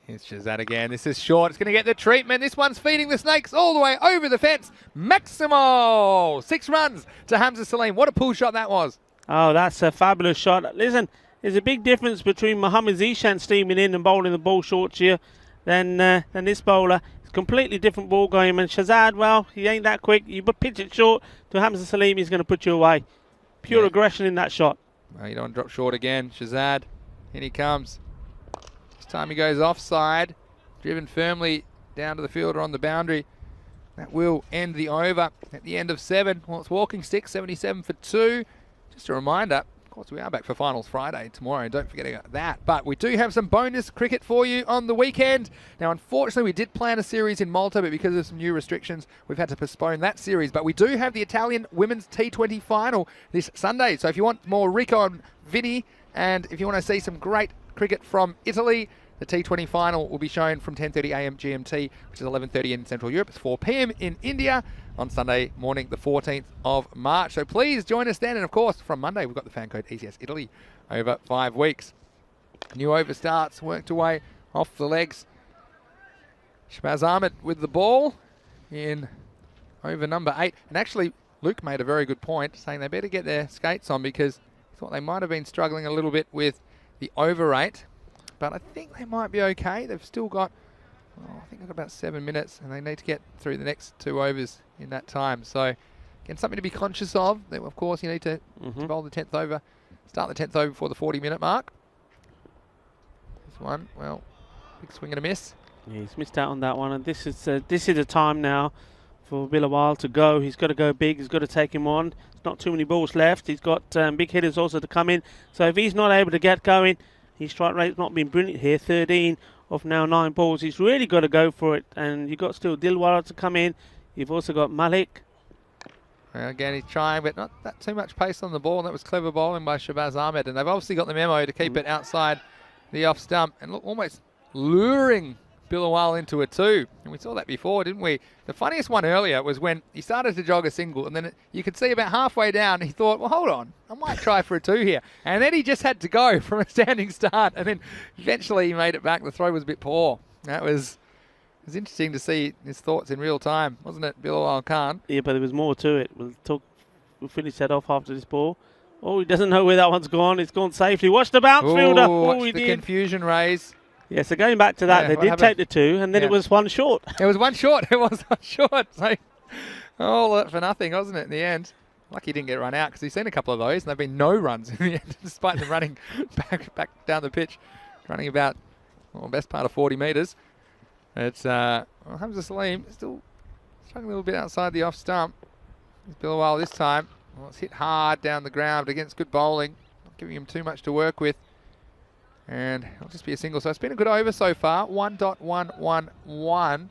Here's Shahzad again. This is short. It's going to get the treatment. This one's feeding the snakes all the way over the fence. Maximo! 6 runs to Hamza Salim. What a pull shot that was. Oh, that's a fabulous shot. Listen, there's a big difference between Mohammad Zishan steaming in and bowling the ball short here than this bowler. It's a completely different ball game. And Shahzad, well, he ain't that quick. You pitch it short to Hamza Salim, he's going to put you away. Pure aggression in that shot. Well, you don't drop short again. Shahzad, in he comes. Time he goes offside, driven firmly down to the fielder on the boundary. That will end the over at the end of 7. Well, it's walking stick, 77 for 2. Just a reminder, of course, we are back for Finals Friday tomorrow. Don't forget about that. But we do have some bonus cricket for you on the weekend. Now, unfortunately, we did plan a series in Malta, but because of some new restrictions, we've had to postpone that series. But we do have the Italian Women's T20 Final this Sunday. So if you want more Rico and Vinny, and if you want to see some great cricket from Italy, the T20 final will be shown from 10:30 a.m. GMT, which is 11:30 in Central Europe. It's 4 p.m. in India on Sunday morning, the 14th of March. So please join us then. And of course, from Monday, we've got the FanCode ECS Italy over 5 weeks. New over starts, worked away off the legs. Shahbaz Ahmed with the ball in over number 8. And actually, Luke made a very good point, saying they better get their skates on because he thought they might have been struggling a little bit with the over rate. But I think they might be okay. They've still got, I think they've got about 7 minutes, and they need to get through the next 2 overs in that time. So, again, something to be conscious of. Of course, you need to bowl the 10th over, start the 10th over before the 40-minute mark. This one, well, big swing and a miss. Yeah, he's missed out on that one, and this is a time now for Billawal to go. He's got to go big. He's got to take him on. There's not too many balls left. He's got big hitters also to come in. So if he's not able to get going, his strike rate's not been brilliant here. 13 of now 9 balls. He's really got to go for it. And you've got still Dilwara to come in. You've also got Malik. Well, again, he's trying, but not that too much pace on the ball. And that was clever bowling by Shahbaz Ahmed. And they've obviously got the memo to keep it outside the off stump. And look, almost luring Billawal into a 2. And we saw that before, didn't we? The funniest one earlier was when he started to jog a single, and then you could see about halfway down, he thought, well, hold on, I might try for a 2 here. And then he just had to go from a standing start, and then eventually he made it back. The throw was a bit poor. It was interesting to see his thoughts in real time, wasn't it, Billawal Khan? Yeah, but there was more to it. We'll finish that off after this ball. Oh, he doesn't know where that one's gone. It's gone safely. Watch the bounce fielder. Watch the confusion raise. Yeah, so going back to that, they did take the 2, and then it was 1 short. It was 1 short. It was 1 short. So, all that for nothing, wasn't it, in the end? Lucky he didn't get run out because he's seen a couple of those, and they've been no runs in the end, despite them running back down the pitch, running about, best part of 40 metres. It's Hamza Salim still struggling a little bit outside the off stump. It's Billawal this time. Well, it's hit hard down the ground against good bowling. Not giving him too much to work with. And it'll just be a single. So it's been a good over so far. 1.111. And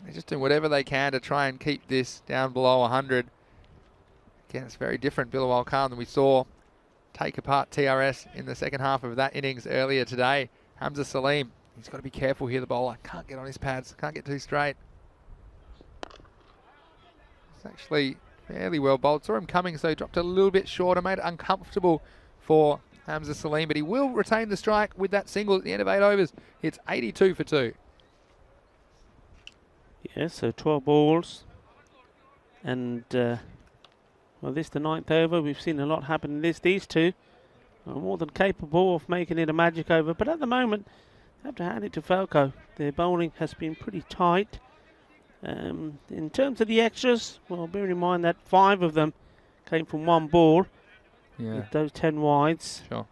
they're just doing whatever they can to try and keep this down below 100. Again, it's very different Billawal Khan than we saw take apart TRS in the second half of that innings earlier today. Hamza Salim, he's got to be careful here, the bowler. Can't get on his pads, can't get too straight. It's actually fairly well bowled. Saw him coming, so he dropped a little bit shorter, made it uncomfortable for Hamza Salim, but he will retain the strike with that single at the end of 8 overs. It's 82 for 2. Yeah, so 12 balls. And, well, this the 9th over. We've seen a lot happen in this. These two are more than capable of making it a magic over. But at the moment, I have to hand it to FanCode. Their bowling has been pretty tight. In terms of the extras, well, bear in mind that 5 of them came from 1 ball. Yeah. With those 10 wides. Sure.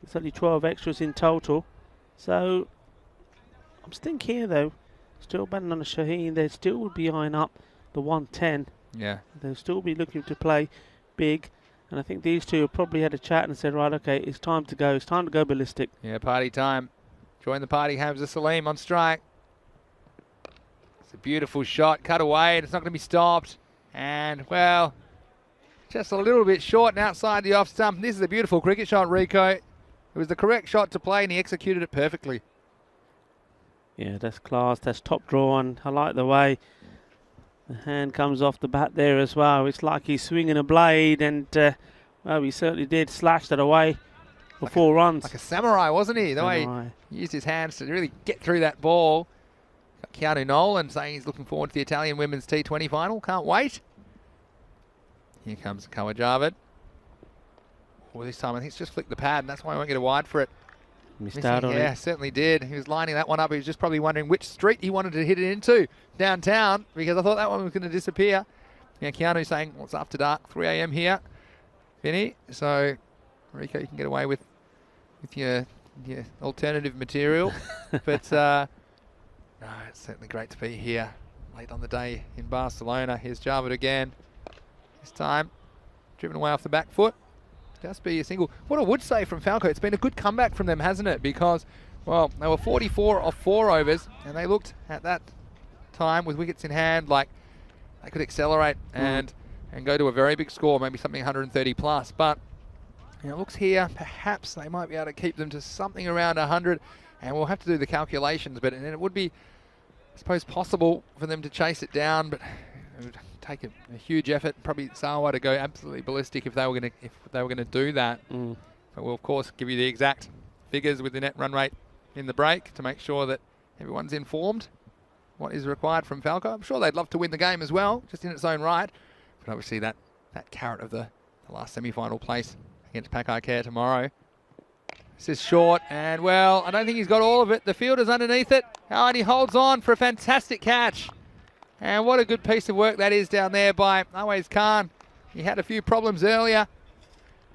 There's only 12 extras in total. So, I'm thinking here, though, still batting on a Shaheen. They still would be eyeing up the 110. Yeah. They'll still be looking to play big. And I think these two have probably had a chat and said, right, okay, it's time to go. It's time to go ballistic. Yeah, party time. Join the party, Hamza Salim on strike. It's a beautiful shot, cut away, and it's not going to be stopped. And, well, just a little bit short and outside the off stump. This is a beautiful cricket shot, Rico. It was the correct shot to play, and he executed it perfectly. Yeah, that's class. That's top draw, and I like the way the hand comes off the bat there as well. It's like he's swinging a blade, and, well, he certainly did slash that away for 4 runs. Like a samurai, wasn't he? The way he used his hands to really get through that ball. Got Keanu Nolan saying he's looking forward to the Italian Women's T20 final. Can't wait. Here comes Kawajavid. Oh, this time I think it's just flicked the pad, and that's why I won't get a wide for it. Missed out on it. Yeah, certainly did. He was lining that one up. He was just probably wondering which street he wanted to hit it into downtown, because I thought that one was going to disappear. Yeah, Keanu saying, well, it's after dark, 3 a.m. here, Vinny. So, Rico, you can get away with your alternative material. But, no, it's certainly great to be here late on the day in Barcelona. Here's Javid again. This time, driven away off the back foot. Just be a single. What I would say from FanCode, it's been a good comeback from them, hasn't it? Because, well, they were 44 off 4 overs, and they looked at that time with wickets in hand like they could accelerate and go to a very big score, maybe something 130 plus. But, you know, it looks here, perhaps they might be able to keep them to something around 100, and we'll have to do the calculations. But and it would be, I suppose, possible for them to chase it down, but it would take a huge effort, probably Sawa to go absolutely ballistic if they were going to do that. But we'll of course give you the exact figures with the net run rate in the break to make sure that everyone's informed what is required from FanCode. I'm sure they'd love to win the game as well, just in its own right. But obviously that carrot of the last semi-final place against Pakai Care tomorrow. This is short, and well, I don't think he's got all of it. The fielder's underneath it. And he holds on for a fantastic catch. And what a good piece of work that is down there by Awais Khan. He had a few problems earlier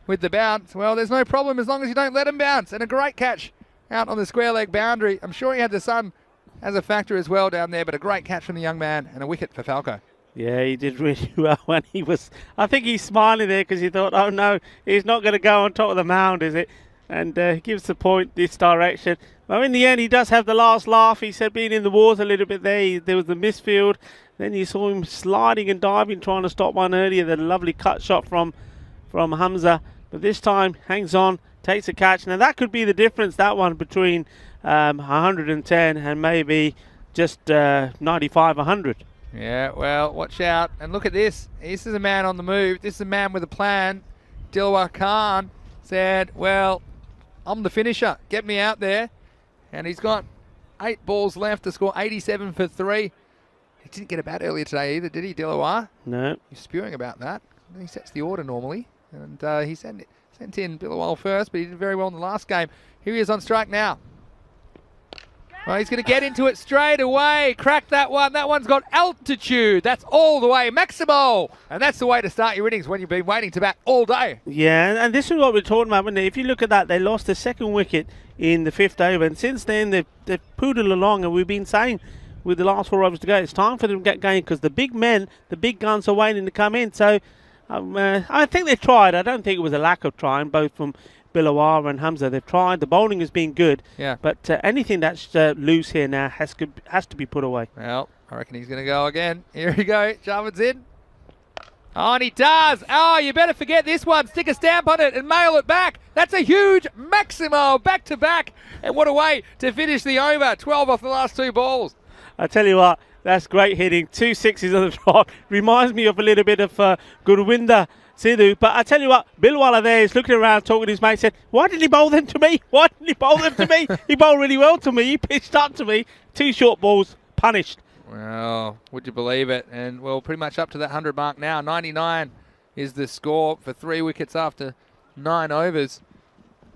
with the bounce. Well, there's no problem as long as you don't let him bounce. And a great catch out on the square leg boundary. I'm sure he had the sun as a factor as well down there, but a great catch from the young man and a wicket for FanCode. Yeah, he did really well when he was... I think he's smiling there because he thought, oh no, he's not going to go on top of the mound, is it? And he gives the point this direction. Well, in the end, he does have the last laugh. He said being in the water a little bit there. There was the misfield. Then you saw him sliding and diving, trying to stop one earlier. The lovely cut shot from Hamza. But this time, hangs on, takes a catch. Now, that could be the difference, that one, between 110 and maybe just 95, 100. Yeah, well, watch out. And look at this. This is a man on the move. This is a man with a plan. Dilwar Khan said, well, I'm the finisher. Get me out there. And he's got 8 balls left to score 87 for 3. He didn't get a bat earlier today either, did he, Dilawar? No. He's spewing about that. He sets the order normally. And he sent in Dilawar first, but he did very well in the last game. Here he is on strike now. Well, he's going to get into it straight away. Crack that one. That one's got altitude. That's all the way. Maximo. And that's the way to start your innings when you've been waiting to bat all day. Yeah, and this is what we're talking about. When if you look at that, they lost the second wicket in the 5th over. And since then, they've poodled along. And we've been saying with the last 4 overs to go, it's time for them to get going because the big men, the big guns are waiting to come in. So I think they tried. I don't think it was a lack of trying, both from Bilawar and Hamza. They've tried. The bowling has been good. Yeah. But anything that's loose here now has to be put away. Well, I reckon he's going to go again. Here we go. Javid's in. Oh, and he does. Oh, you better forget this one. Stick a stamp on it and mail it back. That's a huge Maximo back-to-back. And what a way to finish the over. 12 off the last 2 balls. I tell you what, that's great hitting. 2 sixes on the trot. Reminds me of a little bit of Gurwinder Sidhu. But I tell you what, Bilwala there is looking around talking to his mate, said, why didn't he bowl them to me? Why didn't he bowl them to me? He bowled really well to me. He pitched up to me. 2 short balls, punished. Well, would you believe it? And, well, pretty much up to that 100 mark now. 99 is the score for 3 wickets after 9 overs.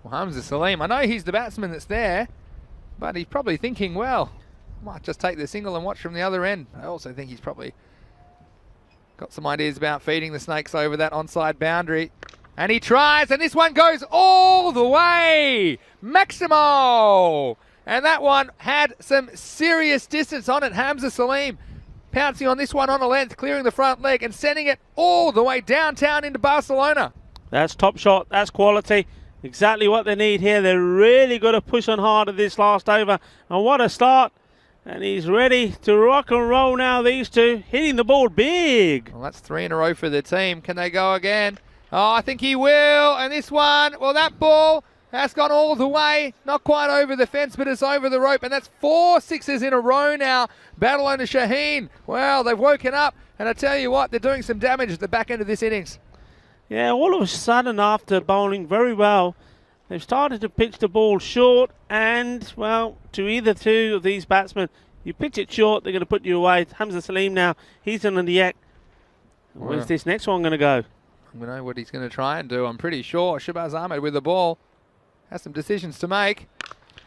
Well, Hamza Salim, I know he's the batsman that's there, but he's probably thinking, well, might just take the single and watch from the other end. I also think he's probably got some ideas about feeding the Snakes over that onside boundary. And he tries, and this one goes all the way. Maximo! And that one had some serious distance on it. Hamza Salim pouncing on this one on a length, clearing the front leg and sending it all the way downtown into Barcelona. That's top shot. That's quality. Exactly what they need here. They're really got to push on hard at this last over. And what a start. And he's ready to rock and roll now, these two. Hitting the ball big. Well, that's 3 in a row for the team. Can they go again? Oh, I think he will. And this one, well, that ball has gone all the way. Not quite over the fence, but it's over the rope. And that's 4 sixes in a row now. Barcelona Shaheen. Well, they've woken up. And I tell you what, they're doing some damage at the back end of this innings. Yeah, all of a sudden, after bowling very well, they've started to pitch the ball short and, well, to either two of these batsmen. You pitch it short, they're going to put you away. Hamza Salim now, he's on the yak. Where's this next one going to go? I know what he's going to try and do. I'm pretty sure Shahbaz Ahmed with the ball has some decisions to make.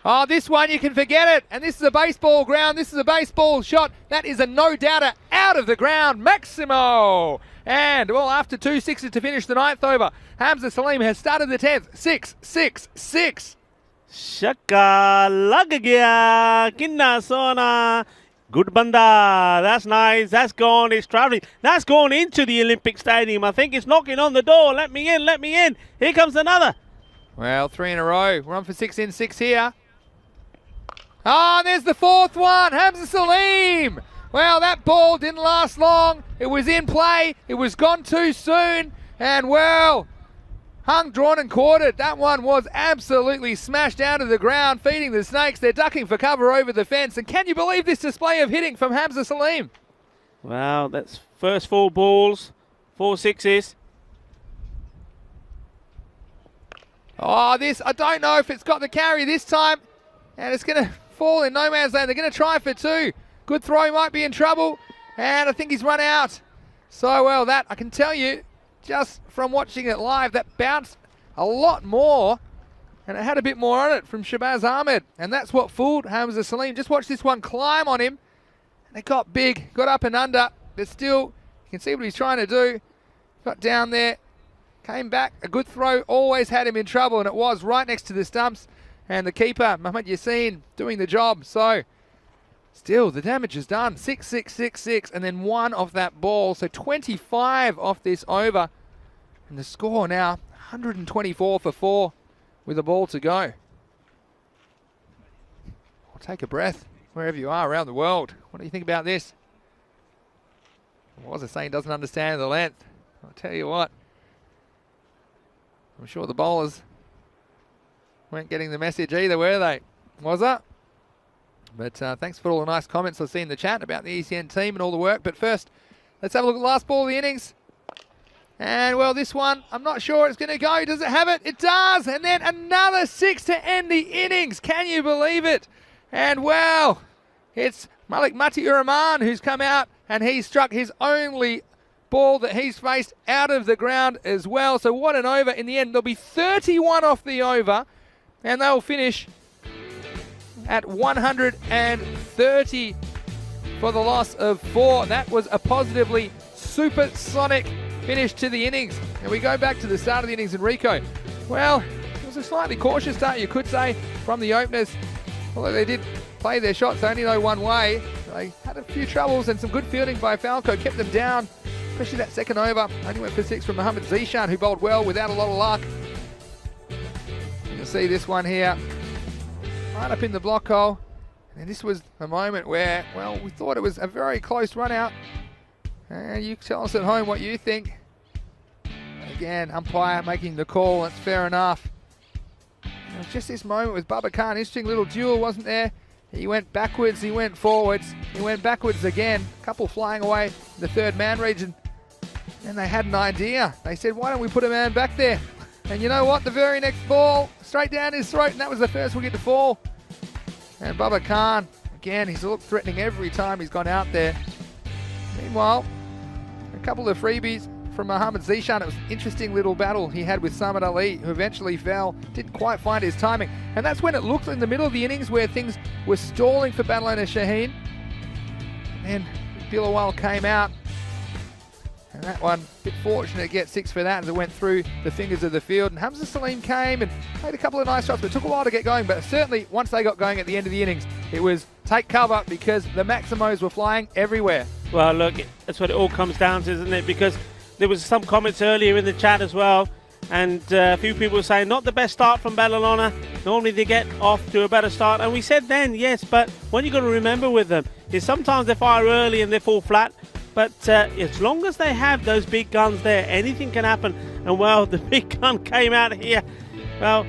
Oh, this one, you can forget it. And this is a baseball ground. This is a baseball shot. That is a no-doubter out of the ground. Maximo. And, well, after 2 sixes to finish the 9th over, Hamza Salim has started the 10th. 6, 6, 6. Shakka lag gaya, kinna sona. Good banda. That's nice. That's gone. It's travelling. That's gone into the Olympic Stadium. I think it's knocking on the door. Let me in. Let me in. Here comes another. Well, 3 in a row. We're on for 6 in, 6 here. Oh, and there's the 4th one. Hamza Salim. Well, that ball didn't last long. It was in play. It was gone too soon. And, well, hung, drawn and quartered. That one was absolutely smashed down to the ground, feeding the Snakes. They're ducking for cover over the fence. And can you believe this display of hitting from Hamza Salim? Well, that's first 4 balls, 4 sixes. Oh, this, I don't know if it's got the carry this time. And it's going to fall in no man's land. They're going to try for 2. Good throw, might be in trouble. And I think he's run out. So, well, that, I can tell you, just from watching it live, that bounced a lot more. And it had a bit more on it from Shahbaz Ahmed. And that's what fooled Hamza Salim. Just watch this one climb on him. And it got big, got up and under. But still, you can see what he's trying to do. Got down there, came back. A good throw always had him in trouble. And it was right next to the stumps. And the keeper, Mohamed Yassin, doing the job. So, still, the damage is done. 6, 6, 6, 6, and then 1 off that ball. So 25 off this over. And the score now, 124 for 4 with a ball to go. I'll take a breath wherever you are around the world. What do you think about this? Was a saying doesn't understand the length. I'll tell you what. I'm sure the bowlers weren't getting the message either, were they? Was it? But thanks for all the nice comments I've seen in the chat about the ECN team and all the work. But first, let's have a look at the last ball of the innings. And, well, this one, I'm not sure it's going to go. Does it have it? It does. And then another 6 to end the innings. Can you believe it? And, well, it's Malik Mati-ur-Rahman who's come out and he's struck his only ball that he's faced out of the ground as well. So what an over. In the end, there'll be 31 off the over. And they'll finish at 130 for the loss of 4. That was a positively supersonic finish to the innings. And we go back to the start of the innings, Enrico. Well, it was a slightly cautious start, you could say, from the openers. Although they did play their shots only though one way. They had a few troubles and some good fielding by FanCode, kept them down, especially that second over. Only went for 6 from Mohammad Zishan, who bowled well without a lot of luck. You'll see this one here, right up in the block hole. And this was a moment where, well, we thought it was a very close run out. You tell us at home what you think. Again, umpire making the call, that's fair enough. It was just this moment with Bubba Khan, interesting little duel, wasn't there? He went backwards, he went forwards, he went backwards again. A couple flying away in the third man region. And they had an idea. They said, why don't we put a man back there? And you know what? The very next ball, straight down his throat, and that was the first wicket to fall. And Bubba Khan, again, he's looked threatening every time he's gone out there. Meanwhile, a couple of freebies from Mohammad Zishan. It was an interesting little battle he had with Samad Ali, who eventually fell, didn't quite find his timing. And that's when it looked in the middle of the innings where things were stalling for Barcelona Shaheen. And then Bilawal came out. And that one, a bit fortunate to get 6 for that as it went through the fingers of the field. And Hamza Salim came and made a couple of nice shots, but it took a while to get going. But certainly, once they got going at the end of the innings, it was take cover because the Maximos were flying everywhere. Well, look, that's what it all comes down to, isn't it? Because there was some comments earlier in the chat as well, and a few people were saying not the best start from Barcelona. Normally they get off to a better start, and we said then, yes, but what you got to remember with them is sometimes they fire early and they fall flat, but as long as they have those big guns there, anything can happen. And well, the big gun came out here, well,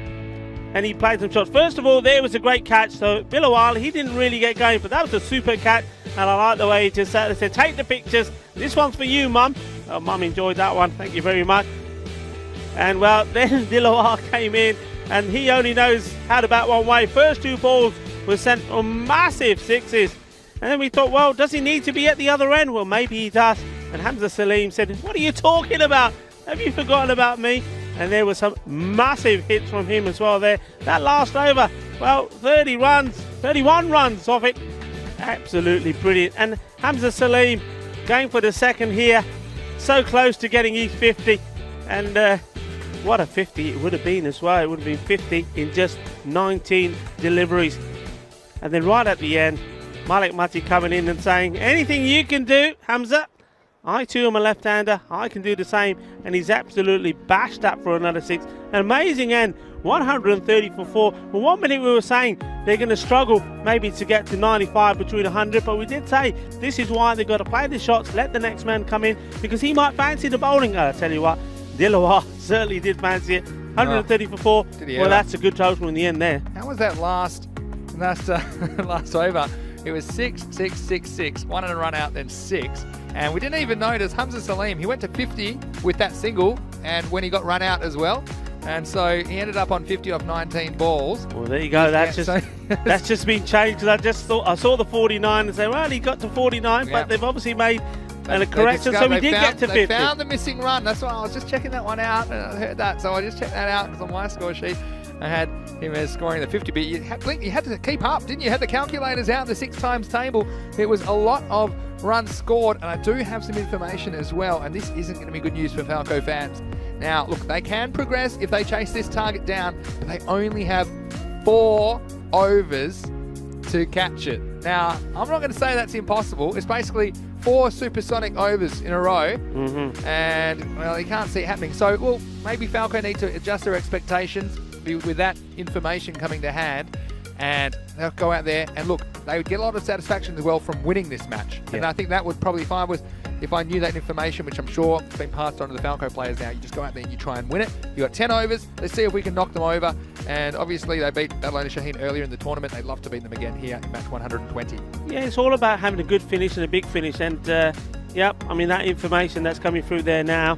and he played some shots. First of all, there was a great catch. So Bilawal, he didn't really get going, but that was a super catch. And I like the way he just said, take the pictures. This one's for you, Mum. Oh, Mum enjoyed that one. Thank you very much. And well, then Bilawal came in, and he only knows how to bat one way. First 2 balls were sent on massive 6s. And then we thought, well, does he need to be at the other end? Well, maybe he does. And Hamza Salim said, what are you talking about? Have you forgotten about me? And there were some massive hits from him as well there. That last over, well, 30 runs, 31 runs off it. Absolutely brilliant. And Hamza Salim going for the second here. So close to getting his 50. And what a 50 it would have been as well. It would have been 50 in just 19 deliveries. And then right at the end, Malik Mati coming in and saying, anything you can do, Hamza. I too am a left-hander. I can do the same. And he's absolutely bashed that for another 6. An amazing end. 130 for 4. Well, 1 minute we were saying they're going to struggle maybe to get to 95 between 100. But we did say this is why they've got to play the shots. Let the next man come in because he might fancy the bowling. I'll tell you what, Dilawar certainly did fancy it. 130 for 4. Well, that's a good total in the end there. How was that last over? It was 6, 6, 6, 6. 1 and a run out, then 6. And we didn't even notice Hamza Salim. He went to 50 with that single, and when he got run out as well. And so he ended up on 50 off 19 balls. Well, there you go. That's that's just been changed. I saw the 49 and said, well, he got to 49, but they've obviously made a correction, so we did get to 50. They found the missing run. That's why I was just checking that one out, and I heard that. So I just checked that out because on my score sheet, I had him as scoring the 50, but you had to keep up, didn't you? You had the calculators out, the 6 times table. It was a lot of runs scored, and I do have some information as well, and this isn't going to be good news for FanCode fans. Now, look, they can progress if they chase this target down, but they only have 4 overs to catch it. Now, I'm not going to say that's impossible. It's basically 4 supersonic overs in a row, and, well, you can't see it happening. So, well, maybe FanCode need to adjust their expectations with that information coming to hand, and they'll go out there and look, they would get a lot of satisfaction as well from winning this match. And I think that would probably, if I knew that information, which I'm sure has been passed on to the FanCode players now, you just go out there and you try and win it. You got 10 overs. Let's see if we can knock them over. And obviously they beat Barcelona Shaheen earlier in the tournament. They'd love to beat them again here in match 120. Yeah, it's all about having a good finish and a big finish. And yep, I mean, that information that's coming through there now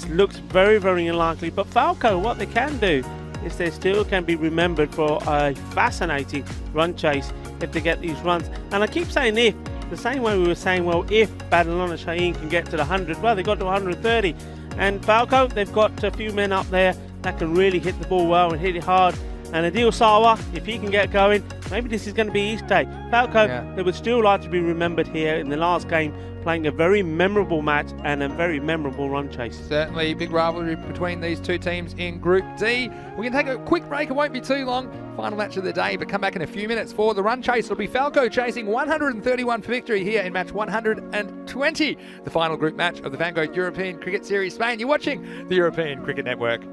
looks very, very unlikely. But FanCode, what they can do is they still can be remembered for a fascinating run chase if they get these runs. And I keep saying if, the same way we were saying, well, if Barcelona Shaheen can get to the 100, well, they got to 130. And FanCode, they've got a few men up there that can really hit the ball well and hit it hard. And Adil Sawa, if he can get going, maybe this is going to be his day. FanCode, they would still like to be remembered here in the last game, playing a very memorable match and a very memorable run chase. Certainly, big rivalry between these two teams in Group D. We're going to take a quick break. It won't be too long. Final match of the day, but come back in a few minutes for the run chase. It'll be FanCode chasing 131 for victory here in match 120, the final group match of the FanCode European Cricket Series Spain. You're watching the European Cricket Network.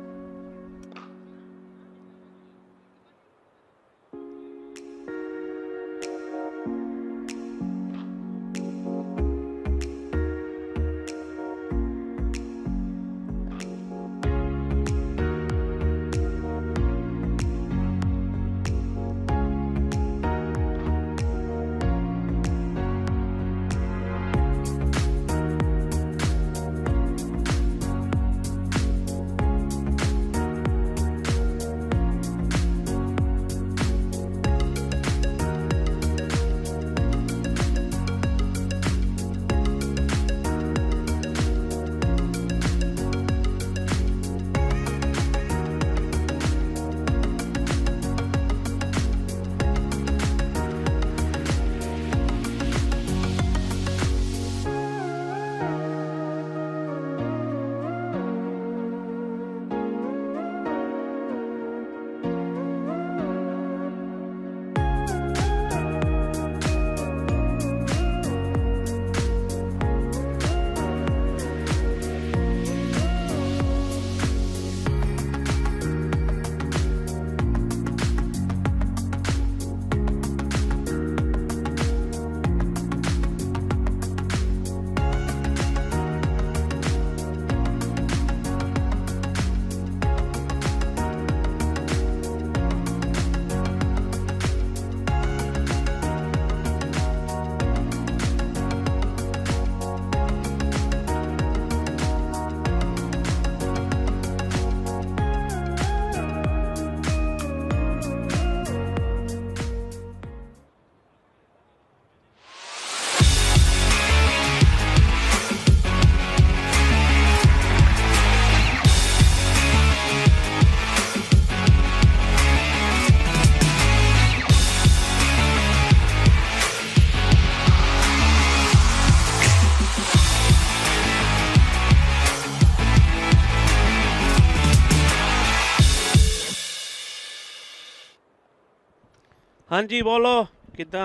हाँ जी बोलो कितना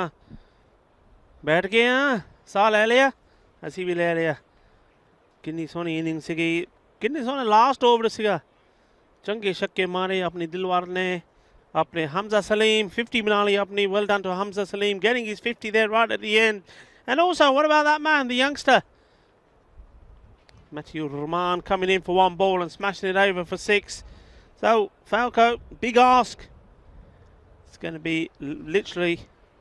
बैठ गए हाँ साह ले लिया ਅਸੀਂ ਵੀ ਲੈ ਲਿਆ ਕਿੰਨੀ ਸੋਹਣੀ ਇਨਿੰਗ ਸੀਗੀ ਕਿੰਨੇ ਸੋਹਣੇ ਲਾਸਟ ਓਵਰ ਸੀਗਾ ਚੰਗੇ ਛੱਕੇ ਮਾਰੇ ਆਪਣੀ ਦਿਲਵਾਰ ਨੇ ਆਪਣੇ Hamza Salim 50 ਬਣਾ ਲਈ ਆਪਣੀ well done to Hamza Salim getting his 50 there right at the end and also what about that man the youngster Matthew Rahman coming in for one ball and smashing it over for 6 so FanCode big ask it's going to be literally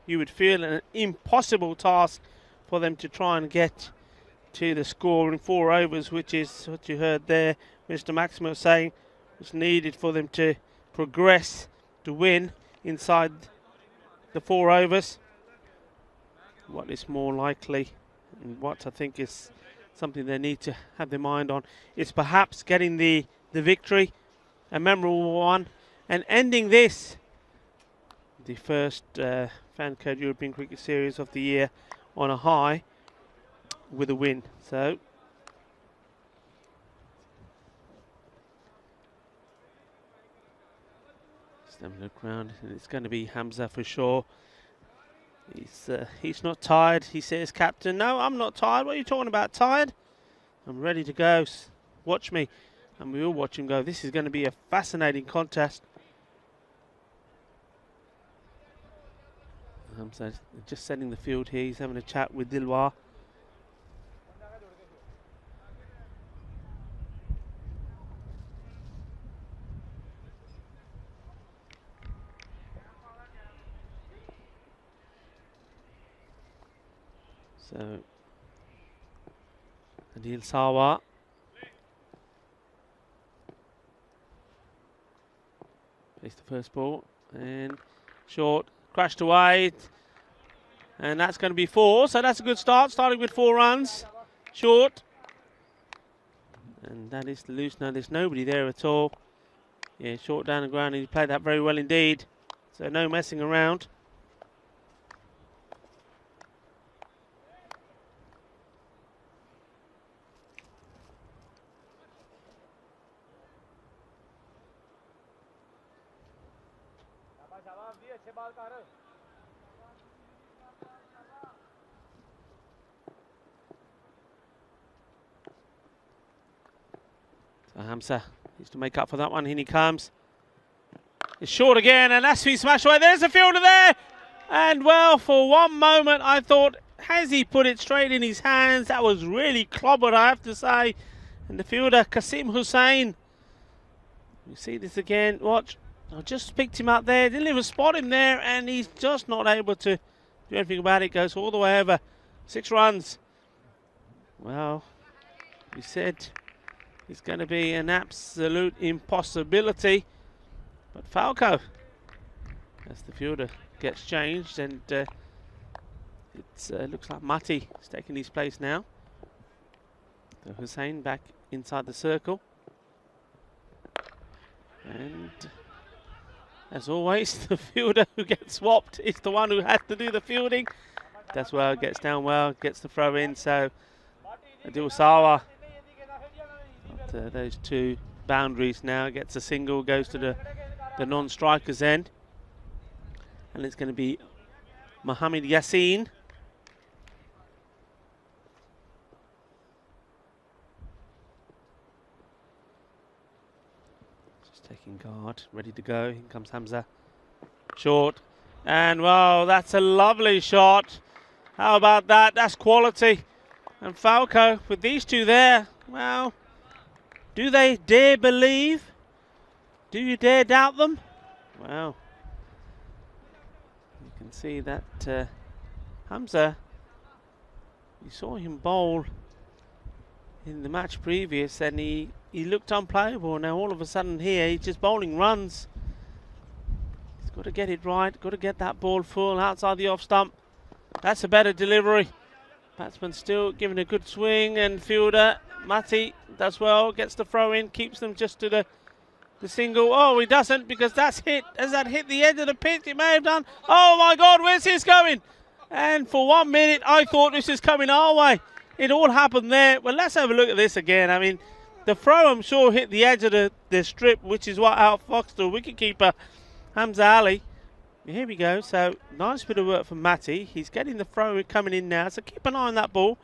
you would feel an impossible task for them to try and get to the score in 4 overs, which is what you heard there. Mr. Maximo saying was needed for them to progress to win inside the 4 overs. What is more likely, and what I think is something they need to have their mind on, is perhaps getting the victory, a memorable one, and ending this, the first FanCode European Cricket Series of the year, on a high with a win. So just having a look round, and it's going to be Hamza for sure. He's not tired. He says, "Captain, no, I'm not tired. What are you talking about? Tired? I'm ready to go. Watch me." And we all watch him go. This is going to be a fascinating contest. Hamza just setting the field here. He's having a chat with Dilwar. So, Adil Sawa. Placed the first ball and short, crashed away. And that's going to be 4, so that's a good start, starting with 4 runs. Short. And that is loose. Now there's nobody there at all. Yeah, short down the ground, and he played that very well indeed. So no messing around. So Hamza needs to make up for that one. In he comes. It's short again, and that's who smashed away. There's a fielder there. And well, for one moment, I thought, has he put it straight in his hands? That was really clobbered, I have to say. And the fielder, Kasim Hussain. You see this again. Watch. I just picked him up there. Didn't even spot him there, and he's just not able to do anything about it. Goes all the way over. 6 runs. Well, we said it's going to be an absolute impossibility. But Falco, as the fielder gets changed, and it looks like Mati is taking his place now. So Hussein back inside the circle. And as always, the fielder who gets swapped is the one who has to do the fielding. That's well, gets down well, gets the throw in. So Adil Sawa, those 2 boundaries now, gets a single, goes to the non-striker's end. And it's going to be Mohamed Yassin. Just taking guard, ready to go. Here comes Hamza. Short. And well, that's a lovely shot. How about that? That's quality. And Falco, with these 2 there, well, do they dare believe? Do you dare doubt them? Well, you can see that Hamza, you saw him bowl in the match previous, and he looked unplayable. Now all of a sudden here, he's just bowling runs. He's got to get it right, got to get that ball full outside the off stump. That's a better delivery. Batsman still giving a good swing, and fielder Mati does well, gets the throw in, keeps them just to the single. Oh, he doesn't, because that's hit. Has that hit the edge of the pitch? It may have done. Oh my God, where's this going? And for 1 minute, I thought this was coming our way. It all happened there. Well, let's have a look at this again. I mean, the throw, I'm sure, hit the edge of the strip, which is what outfoxed the wicketkeeper, Hamza Ali. Here we go. So, nice bit of work from Mati. He's getting the throw coming in now. So, keep an eye on that ball.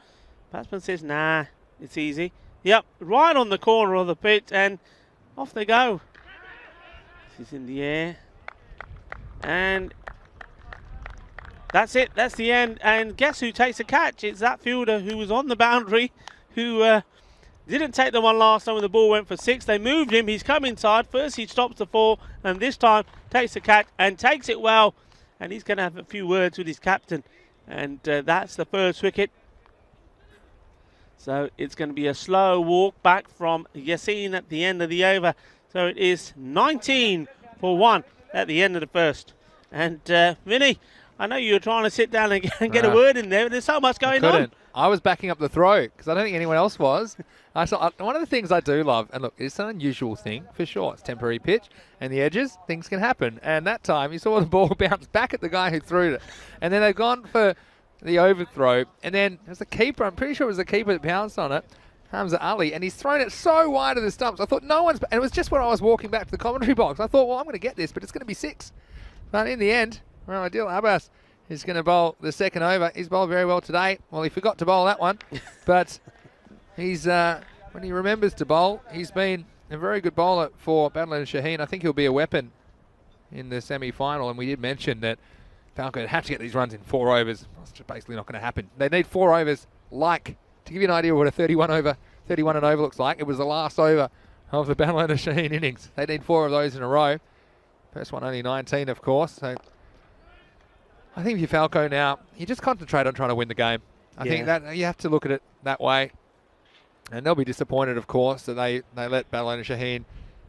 Batsman says, nah, it's easy. Yep, right on the corner of the pitch, and off they go. This is in the air. And that's it. That's the end. And guess who takes a catch? It's that fielder who was on the boundary, who didn't take the one last time when the ball went for 6. They moved him. He's come inside. First he stops the 4, and this time takes the catch and takes it well. And he's going to have a few words with his captain. And that's the first wicket. So it's going to be a slow walk back from Yassin at the end of the over. So it is 19 for 1 at the end of the first. And Vinny, I know you were trying to sit down and get a word in there, but there's so much going on. I was backing up the throw because I don't think anyone else was. One of the things I do love, and look, it's an unusual thing for sure. It's temporary pitch, and the edges, things can happen. And that time, you saw the ball bounce back at the guy who threw it. And then they've gone for the overthrow, and then there's the keeper. I'm pretty sure it was the keeper that pounced on it, Hamza Ali, and he's thrown it so wide of the stumps. I thought no one's, and it was just when I was walking back to the commentary box. I thought, well, I'm going to get this, but it's going to be 6. But in the end, well, Adil Abbas is going to bowl the second over. He's bowled very well today. Well, he forgot to bowl that one, but he's when he remembers to bowl, he's been a very good bowler for Barcelona Shaheen. I think he'll be a weapon in the semi-final, and we did mention that Falco have to get these runs in 4 overs. It's just basically not going to happen. They need 4 overs, like, to give you an idea of what a 31 and over looks like. It was the last over of the Barcelona Shaheen innings. They need 4 of those in a row. First one only 19, of course. So I think if you're Falco now, you just concentrate on trying to win the game. I think that you have to look at it that way. And they'll be disappointed, of course, that they let Barcelona Shaheen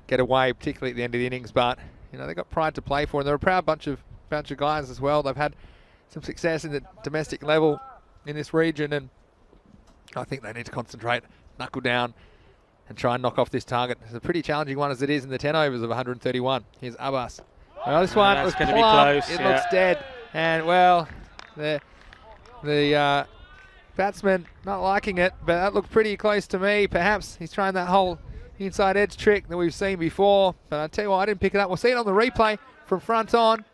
get away, particularly at the end of the innings. But, you know, they've got pride to play for, and they're a proud bunch of guys as well. They've had some success in the domestic level in this region, and I think they need to concentrate, knuckle down, and try and knock off this target. It's a pretty challenging one as it is in the 10 overs of 131. Here's Abbas. Well, this one was going to be plumb. close. It looks dead. And, well, the batsman not liking it, but that looked pretty close to me. Perhaps he's trying that whole inside edge trick that we've seen before. But I tell you what, I didn't pick it up. We'll see it on the replay from front on.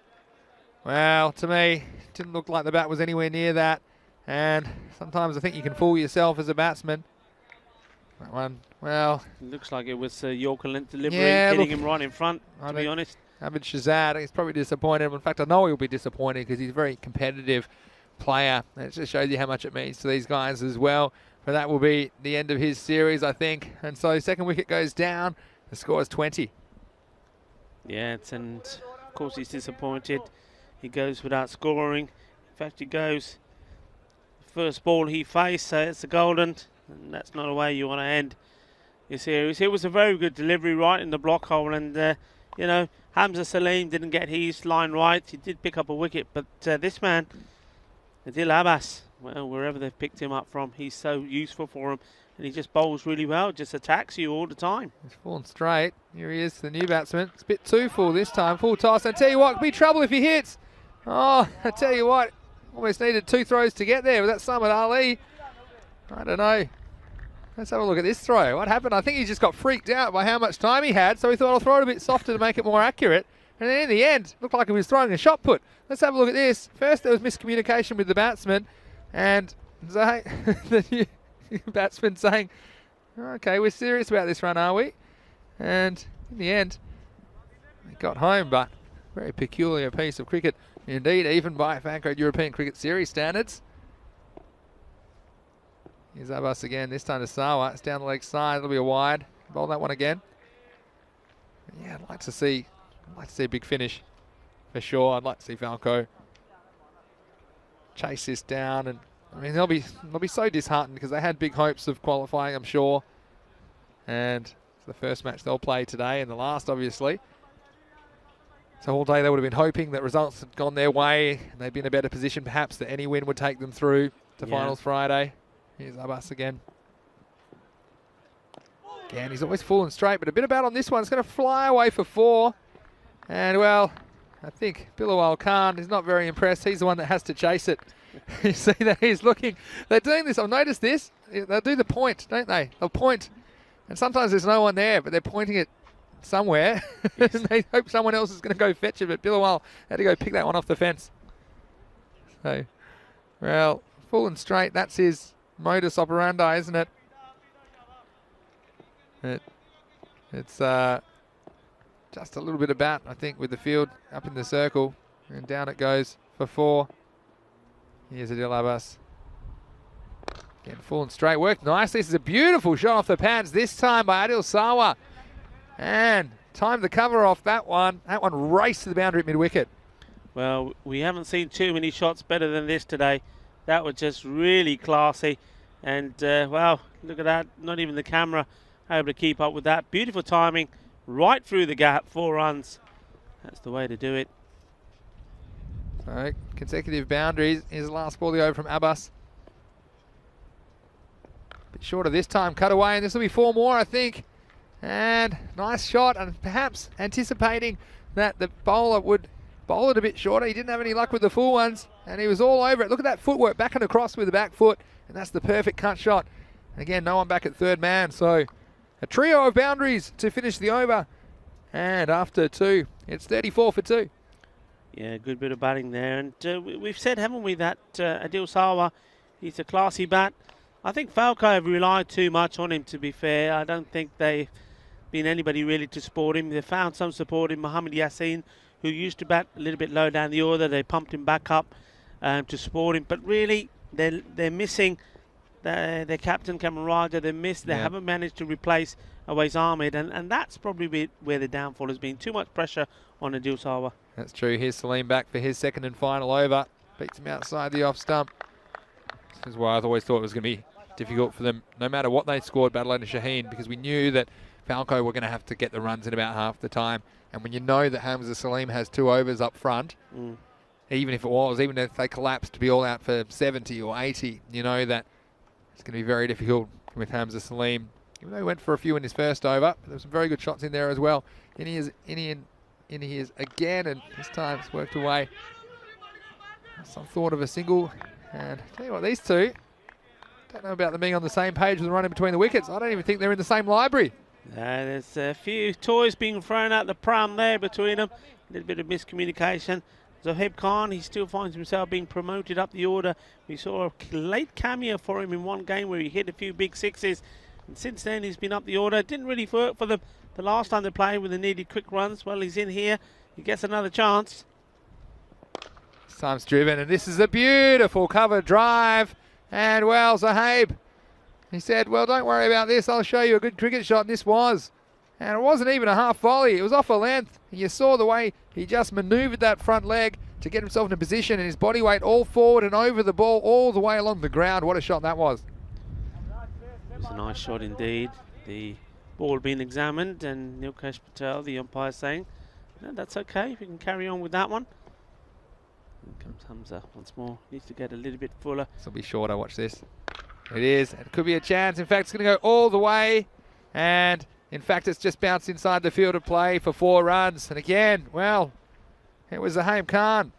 Well, to me, it didn't look like the bat was anywhere near that. And sometimes I think you can fool yourself as a batsman. That one, well... It looks like it was Yorker length delivery, Yeah, hitting him right in front, to be honest. Abid Shazad, he's probably disappointed. In fact, I know he'll be disappointed because he's a very competitive player. And it just shows you how much it means to these guys as well. But that will be the end of his series, I think. And so second wicket goes down. The score is 20. Yeah, and of course he's disappointed. He goes without scoring. In fact, he goes... First ball he faced, so it's a golden. And that's not a way you want to end your series. It was a very good delivery right in the block hole. And, you know, Hamza Salim didn't get his line right. He did pick up a wicket. But this man, Adil Abbas, well, wherever they've picked him up from, he's so useful for him. And he just bowls really well, just attacks you all the time. He's fallen straight. Here he is, the new batsman. It's a bit too full this time. Full toss. I tell you what, it'll be trouble if he hits. Oh, I tell you what, almost needed 2 throws to get there. Was that Samad Ali? I don't know. Let's have a look at this throw. What happened? I think he just got freaked out by how much time he had, so he thought I'll throw it a bit softer to make it more accurate. And then in the end, looked like he was throwing a shot put. Let's have a look at this. First, there was miscommunication with the batsman, and the new batsman saying, okay, we're serious about this run, are we? And in the end, he got home, but very peculiar piece of cricket indeed, even by FanCode European Cricket Series standards. Here's Abbas again, this time to Sawa. It's down the leg side, it'll be a wide. Bowl that one again. Yeah, I'd like to see a big finish for sure. I'd like to see Falco chase this down, and I mean they'll be so disheartened because they had big hopes of qualifying, I'm sure. And it's the first match they'll play today and the last, obviously. So all day they would have been hoping that results had gone their way and they'd be in a better position perhaps that any win would take them through to finals Friday. Here's Abbas again. Again, he's always full and straight, but a bit of bat on this one. It's going to fly away for 4. And, well, I think Bilawal Khan is not very impressed. He's the one that has to chase it. You see that he's looking. They're doing this. I've noticed this. They'll do the point, don't they? They'll point. And sometimes there's no one there, but they're pointing it somewhere. Yes. And they hope someone else is going to go fetch it. But Bilawal had to go pick that one off the fence. So, well, full and straight. That's his modus operandi, isn't it? It's just a little bit of bat, I think, with the field up in the circle. And down it goes for 4. Here's Adil Abbas. Again, full and straight. Worked nicely. This is a beautiful shot off the pads, this time by Adil Sawa. And time to cover off that one. That one raced to the boundary at mid-wicket. Well, we haven't seen too many shots better than this today. That was just really classy. And, well, look at that. Not even the camera able to keep up with that. Beautiful timing. Right through the gap. 4 runs. That's the way to do it. So, consecutive boundaries. Here's the last ball of the over from Abbas. Bit shorter this time. Cut away, and this will be 4 more, I think. And nice shot, and perhaps anticipating that the bowler would bowl it a bit shorter. He didn't have any luck with the full ones, and he was all over it. Look at that footwork, back and across with the back foot, and that's the perfect cut shot. And again, no one back at third man, so a trio of boundaries to finish the over. And after 2, it's 34 for 2. Yeah, good bit of batting there. And we've said, haven't we, that Adil Sawa, he's a classy bat. I think Falco have relied too much on him, to be fair. I don't think they've been anybody really to support him. They found some support in Mohammad Yassin, who used to bat a little bit low down the order. They pumped him back up to support him. But really, they're missing their captain, Cameron Raja. They haven't managed to replace Awais Ahmed. And that's probably where the downfall has been. Too much pressure on Adil Sawa. That's true. Here's Salim back for his second and final over. Beats him outside the off stump. This is why I've always thought it was going to be difficult for them, no matter what they scored, Badalona Shaheen, because we knew that Falco were going to have to get the runs in about half the time. And when you know that Hamza Salim has 2 overs up front, even if they collapsed to be all out for 70 or 80, you know that it's going to be very difficult with Hamza Salim Even though he went for a few in his first over, but there were some very good shots in there as well. In he is again, and this time it's worked away. Some thought of a single, and tell you what, these two, don't know about them being on the same page with the run in between the wickets. I don't even think they're in the same library. There's a few toys being thrown out the pram there between them. A little bit of miscommunication. Zohaib Khan, he still finds himself being promoted up the order. We saw a late cameo for him in one game where he hit a few big sixes. And since then, he's been up the order. Didn't really work for them the last time they played with the needed quick runs. Well, he's in here. He gets another chance. This time's driven, and this is a beautiful cover drive. And, well, Zohaib, he said, well, don't worry about this. I'll show you a good cricket shot. And this was. And it wasn't even a half volley. It was off a length. And you saw the way he just manoeuvred that front leg to get himself in a position, and his body weight all forward and over the ball all the way along the ground. What a shot that was. It was a nice shot indeed. The ball being examined, and Nilkesh Patel, the umpire, saying, no, that's okay. We can carry on with that one. Here comes Hamza once more. Needs to get a little bit fuller. This will be shorter. Watch this. It is. It could be a chance. In fact, it's going to go all the way. And, in fact, it's just bounced inside the field of play for 4 runs. And again, well, it was Zohaib Khan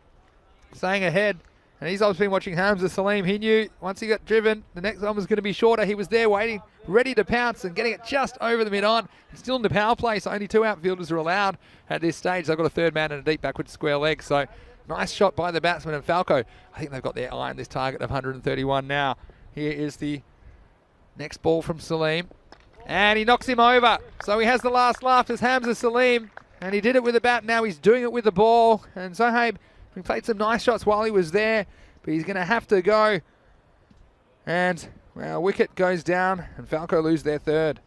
staying ahead. And he's obviously been watching Hamza Salim. He knew once he got driven, the next one was going to be shorter. He was there waiting, ready to pounce and getting it just over the mid-on. Still in the power play, so only 2 outfielders are allowed at this stage. They've got a third man and a deep backward square leg. So nice shot by the batsman and Falco. I think they've got their eye on this target of 131 now. Here is the next ball from Salim. And he knocks him over. So he has the last laugh as Hamza Salim. And he did it with the bat. Now he's doing it with the ball. And Zohaib, he played some nice shots while he was there. But he's going to have to go. And, well, wicket goes down. And Falco lose their third.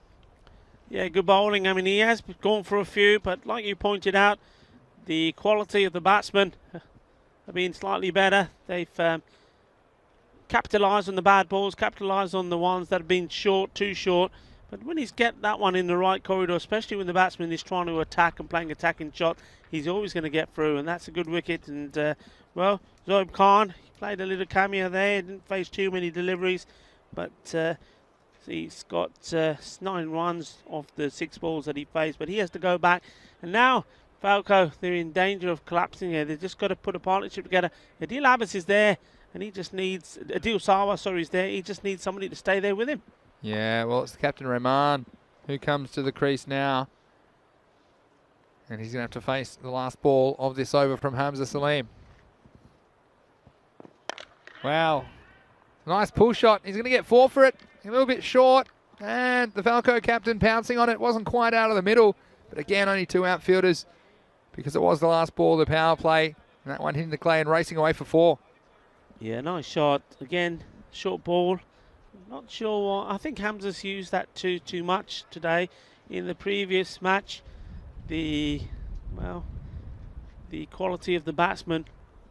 Yeah, good bowling. I mean, he has gone for a few. But like you pointed out, the quality of the batsmen have been slightly better. They've capitalised on the bad balls, capitalised on the ones that have been short, too short. But when he's get that one in the right corridor, especially when the batsman is trying to attack and playing attacking shot, he's always going to get through, and that's a good wicket. And, well, Zohaib Khan, he played a little cameo there, didn't face too many deliveries, but he's got 9 runs off the 6 balls that he faced, but he has to go back. And now, Falco, they're in danger of collapsing here. They've just got to put a partnership together. Adil Abbas is there, and he just needs, Adil Sawa, sorry, is there. He just needs somebody to stay there with him. Yeah, well, it's the captain, Rahman, who comes to the crease now. And he's going to have to face the last ball of this over from Hamza Salim. Wow. Nice pull shot. He's going to get 4 for it. A little bit short. And the Falco captain pouncing on it. Wasn't quite out of the middle. But again, only 2 outfielders because it was the last ball of the power play. And that one hitting the clay and racing away for 4. Yeah, nice shot. Again, short ball. Not sure what. I think Hamza's used that too much today. In the previous match, the quality of the batsman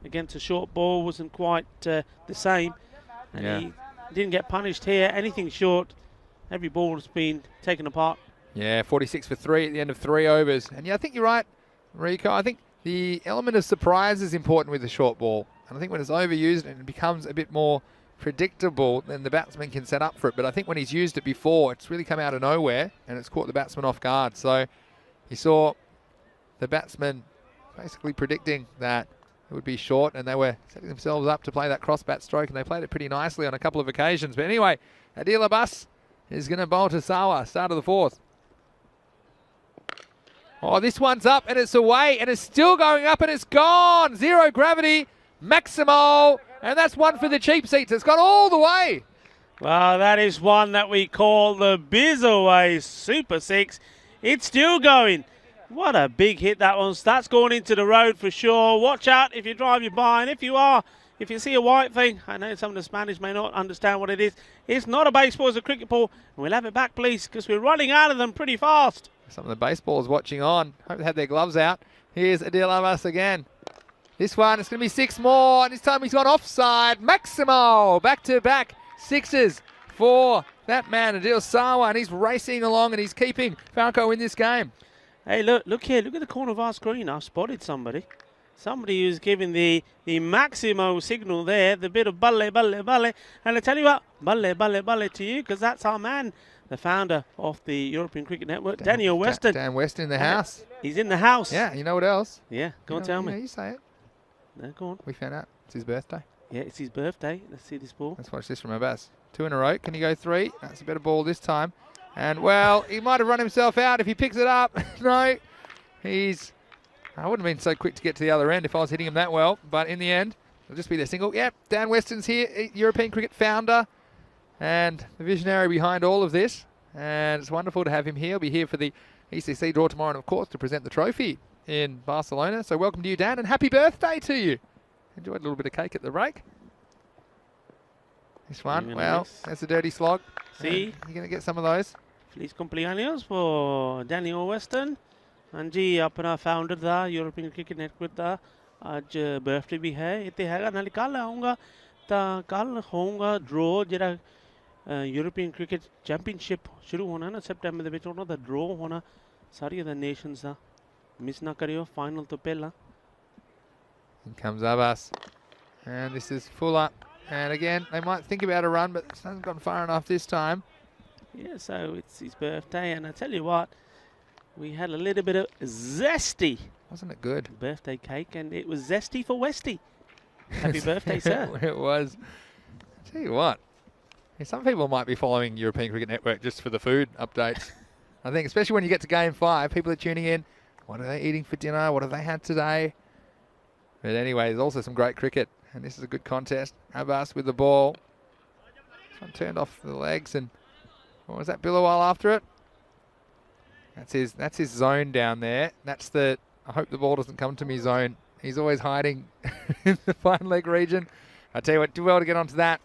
against a short ball wasn't quite the same, and he didn't get punished here. Anything short, every ball has been taken apart. Yeah, 46 for 3 at the end of 3 overs. And yeah, I think you're right, Rico. I think the element of surprise is important with the short ball. And I think when it's overused and it becomes a bit more predictable, then the batsman can set up for it. But I think when he's used it before, it's really come out of nowhere and it's caught the batsman off guard. So you saw the batsman basically predicting that it would be short, and they were setting themselves up to play that cross bat stroke, and they played it pretty nicely on a couple of occasions. But anyway, Adil Abbas is going to bowl to Sawa, start of the 4th. Oh, this one's up and it's away, and it's still going up and it's gone. 0 gravity, Maximo. And that's one for the cheap seats. It's gone all the way. Well, that is one that we call the Bizaway Super 6. It's still going. What a big hit that one. That's going into the road for sure. Watch out if you drive your by. And if you see a white thing, I know some of the Spanish may not understand what it is. It's not a baseball, it's a cricket ball. And we'll have it back, please, because we're running out of them pretty fast. Some of the baseballers watching on. Hope they had their gloves out. Here's Adil Abbas again. This one, it's going to be 6 more, and this time he's gone offside. Maximo, back-to-back 6s for that man, Adil Sawa, and he's racing along and he's keeping Falco in this game. Hey, look here, look at the corner of our screen. I've spotted somebody. Somebody who's giving the Maximo signal there, the bit of balle, balle, balle. And I tell you what, balle, balle, balle to you, because that's our man, the founder of the European Cricket Network, Daniel Weston. Dan Weston in the house. He's in the house. Yeah, you know what else? Yeah, go on, tell me. Yeah, you say it. No, go on. We found out it's his birthday. Yeah, it's his birthday. Let's see this ball. Let's watch this from Abbas. 2 in a row. Can he go 3? That's a better ball this time. And, well, he might have run himself out if he picks it up. No, I wouldn't have been so quick to get to the other end if I was hitting him that well. But in the end, it'll just be their single. Yep, Dan Weston's here, European cricket founder and the visionary behind all of this. And it's wonderful to have him here. He'll be here for the ECC draw tomorrow and, of course, to present the trophy in Barcelona. So welcome to you, Dan, and happy birthday to you. Enjoyed a little bit of cake at the break. This one, well, that's a dirty slog. See? You're going to get some of those. Feliz cumpleaños for Daniel Weston. And जी अपना founder था European Cricket Network था आज birthday भी है इतने हैगा नाले कल आऊँगा ता कल होऊँगा draw जरा European Cricket Championship शुरू होना ना September ਦੇ ਵਿੱਚ ਉਹਨਾਂ ਦਾ draw होना सारी other nations ਦਾ miss ना करियो final तो पहला. In comes Abbas. And this is Fuller. And again, they might think about a run, but it hasn't gone far enough this time. Yeah, so it's his birthday, and I tell you what, we had a little bit of zesty. Wasn't it good? Birthday cake, and it was zesty for Westy. Happy birthday, sir. It was. I tell you what, some people might be following European Cricket Network just for the food updates. I think, especially when you get to Game 5, people are tuning in. What are they eating for dinner? What have they had today? But anyway, there's also some great cricket. And this is a good contest. Abbas with the ball. This one turned off the legs, and what was that? Billowal after it. That's his zone down there. That's the I hope the ball doesn't come to me zone. He's always hiding in the fine leg region. I tell you what, do well to get onto that.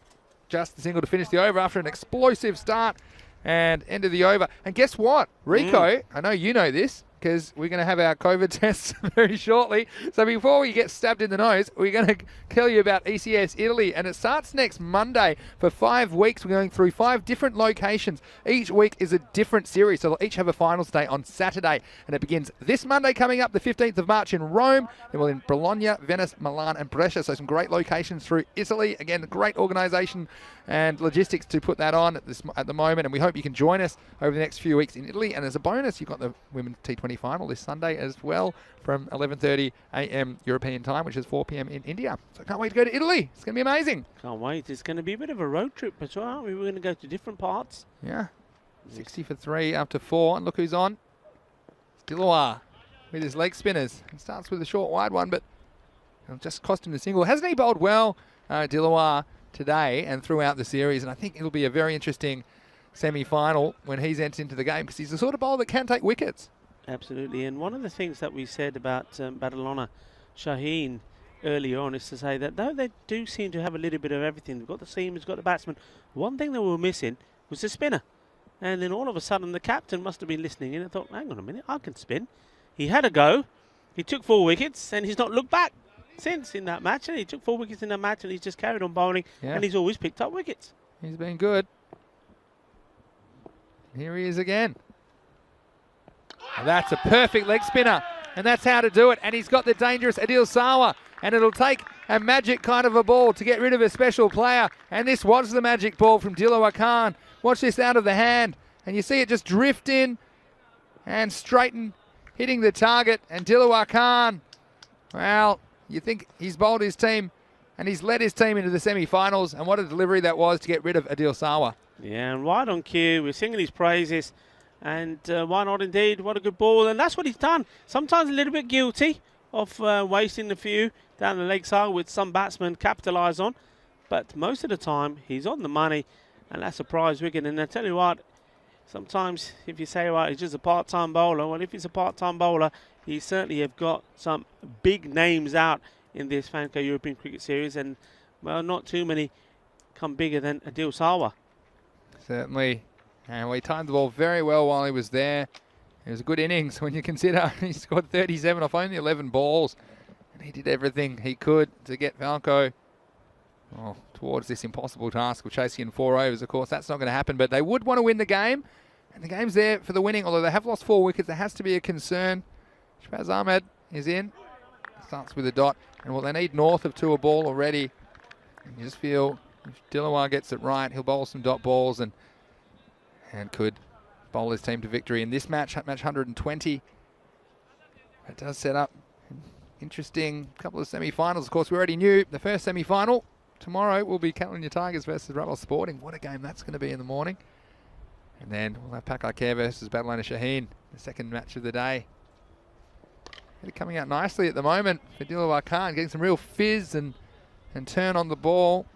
Just the single to finish the over after an explosive start and end of the over. And guess what, Rico? I know you know this, because we're going to have our COVID tests very shortly. So before we get stabbed in the nose, we're going to tell you about ECS Italy. And it starts next Monday for 5 weeks. We're going through 5 different locations. Each week is a different series. So they'll each have a finals day on Saturday. And it begins this Monday coming up, the 15th of March in Rome. Then we'll in Bologna, Venice, Milan and Brescia. So some great locations through Italy. Again, a great organisation and logistics to put that on at the moment. And we hope you can join us over the next few weeks in Italy. And as a bonus, you've got the Women's T20 final this Sunday as well from 11:30 a.m. European time, which is 4 p.m. in India. So I can't wait to go to Italy. It's going to be amazing. Can't wait. It's going to be a bit of a road trip as well, aren't we? We're going to go to different parts. Yeah. 60 for 3 after 4. And look who's on. Dilawar with his leg spinners. It starts with a short wide one, but it'll just cost him the single. Hasn't he bowled well, Dilawar, today and throughout the series? And I think it'll be a very interesting semi-final when he's entered into the game, because he's the sort of bowler that can take wickets. Absolutely. And one of the things that we said about Barcelona, Shaheen, earlier on is to say that though they do seem to have a little bit of everything, they've got the seamers, got the batsman, one thing they were missing was the spinner. And then all of a sudden the captain must have been listening in and thought, hang on a minute, I can spin. He had a go, he took 4 wickets, and he's not looked back since in that match. And he took 4 wickets in that match, and he's just carried on bowling, and he's always picked up wickets. He's been good. Here he is again. And that's a perfect leg spinner, and that's how to do it. And he's got the dangerous Adil Sawa, and it'll take a magic kind of a ball to get rid of a special player. And this was the magic ball from Dilawar Khan. Watch this out of the hand, and you see it just drift in and straighten, hitting the target. And Dilawar Khan, well, you think he's bowled his team, and he's led his team into the semi-finals. And what a delivery that was to get rid of Adil Sawa. Yeah, and right on cue, we're singing his praises. And why not indeed? What a good ball. And that's what he's done. Sometimes a little bit guilty of wasting a few down the leg side, with some batsmen capitalise on. But most of the time, he's on the money. And that's a prize wicket. And I tell you what, sometimes if you say, well, he's just a part-time bowler. Well, if he's a part-time bowler, he certainly have got some big names out in this FanCode European Cricket Series. And, well, not too many come bigger than Adil Sawa. Certainly. And he timed the ball very well while he was there. It was a good innings when you consider he scored 37 off only 11 balls. And he did everything he could to get Falco towards this impossible task of chasing in 4 overs. Of course, that's not going to happen, but they would want to win the game. And the game's there for the winning, although they have lost 4 wickets. There has to be a concern. Shahbaz Ahmed is in. starts with a dot. And well, they need north of 2 a ball already. And you just feel if Dilawar gets it right, he'll bowl some dot balls and could bowl his team to victory in this match 120. It does set up an interesting couple of semi-finals. Of course, we already knew the first semi-final tomorrow will be Catalunya Tigers versus Rebel Sporting. What a game that's going to be in the morning. And then we'll have Pakar Care versus Barcelona Shaheen, the second match of the day. They're coming out nicely at the moment for Dilawar Khan, getting some real fizz and turn on the ball.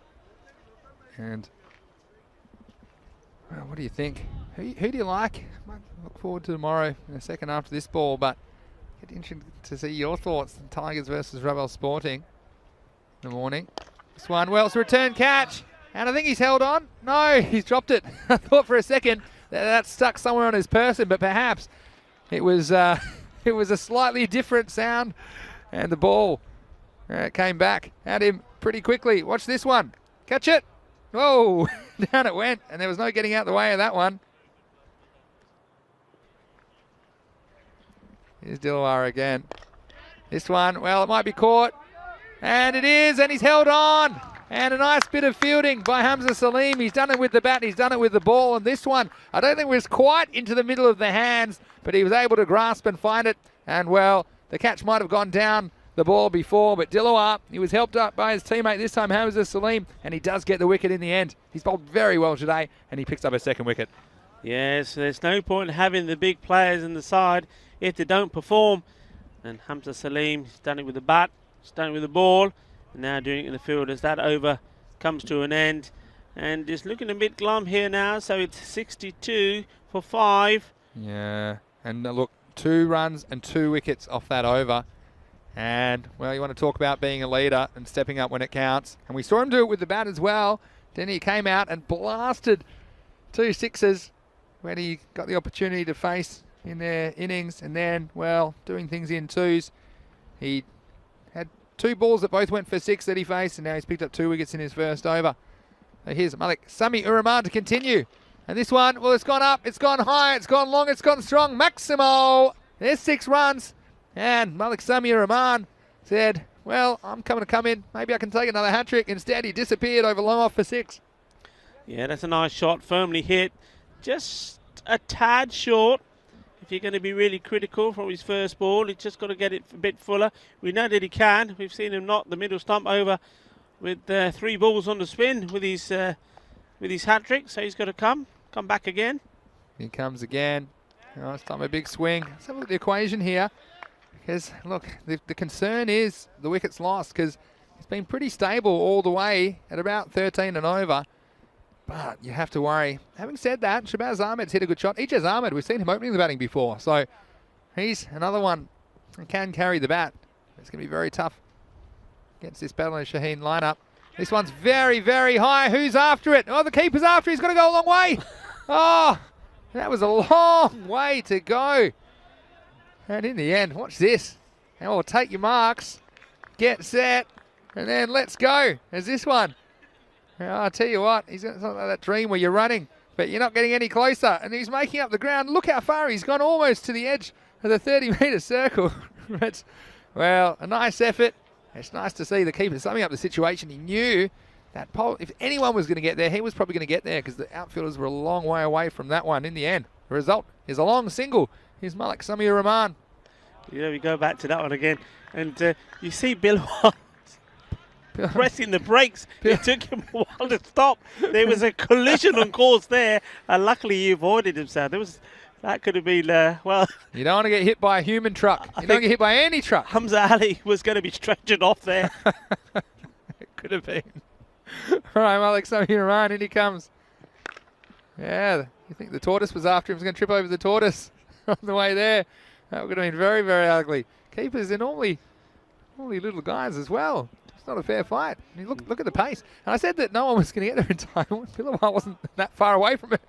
And well, what do you think? Who do you like? Might look forward to tomorrow in a second after this ball, but it's interesting to see your thoughts. Tigers versus Rebel Sporting in the morning. This one, well, it's a return catch, and I think he's held on. No, he's dropped it. I thought for a second that stuck somewhere on his person, but perhaps it was a slightly different sound, and the ball came back at him pretty quickly. Watch this one. Catch it. Whoa, down it went, and there was no getting out the way of that one. Here's Dilawar again. This one, well, it might be caught. And it is, and he's held on. And a nice bit of fielding by Hamza Salim. He's done it with the bat, he's done it with the ball. And this one, I don't think was quite into the middle of the hands, but he was able to grasp and find it. And, well, the catch might have gone down the ball before, but Dilawar, he was helped up by his teammate this time, Hamza Salim, and he does get the wicket in the end. He's bowled very well today, and he picks up a second wicket. Yes, there's no point in having the big players in the side if they don't perform. And Hamza Salim has done it with the bat, he's done it with the ball, and now doing it in the field as that over comes to an end. And it's looking a bit glum here now, so it's 62 for 5. Yeah, and look, 2 runs and 2 wickets off that over. And, well, you want to talk about being a leader and stepping up when it counts. And we saw him do it with the bat as well. Then he came out and blasted 2 sixes when he got the opportunity to face in their innings. And then, well, doing things in twos. He had 2 balls that both went for 6 that he faced, and now he's picked up 2 wickets in his first over. So here's Malik Sami Uraman to continue. And this one, well, it's gone up, it's gone high, it's gone long, it's gone strong. Maximo! There's 6 runs. And Malik Sami Uraman said, well, I'm going to come in. Maybe I can take another hat-trick. Instead, he disappeared over long off for 6. Yeah, that's a nice shot, firmly hit. Just a tad short. If you're going to be really critical from his first ball, he's just got to get it a bit fuller. We know that he can. We've seen him knock the middle stump over with 3 balls on the spin with his hat-trick. So he's got to come back again. He comes again. Oh, it's time a big swing. Let's have a look at the equation here. Because, look, the concern is the wickets lost, because it's been pretty stable all the way at about 13 and over. But you have to worry. Having said that, Shabazz Ahmed's hit a good shot. Ijaz Ahmed, we've seen him opening the batting before. So he's another one that can carry the bat. It's going to be very tough against this Barcelona Shaheen lineup. This one's very, very high. Who's after it? Oh, the keeper's after. He's got to go a long way. Oh, that was a long way to go. And in the end, watch this. And we'll take your marks, get set, and then let's go. There's this one. Now, I'll tell you what, it's not like that dream where you're running, but you're not getting any closer. And he's making up the ground. Look how far he's gone, almost to the edge of the 30-metre circle. It's, well, a nice effort. It's nice to see the keeper summing up the situation. He knew that if anyone was going to get there, he was probably going to get there, because the outfielders were a long way away from that one in the end. The result is a long single. Here's Malik Sami Uraman. Yeah, we go back to that one again. And you see Bill pressing the brakes. It took him a while to stop. There was a collision on course there, and luckily he avoided himself. That could have been, well... You don't want to get hit by a human truck. You don't get hit by any truck. Hamza Ali was going to be stretched off there. It could have been. All right, Malik Sami Uraman, in he comes. Yeah, you think the tortoise was after him. He was going to trip over the tortoise on the way there. That would have been very, very ugly. Keepers are normally little guys as well. It's not a fair fight. I mean, look at the pace. And I said that no one was going to get there in time. Pilawar wasn't that far away from it.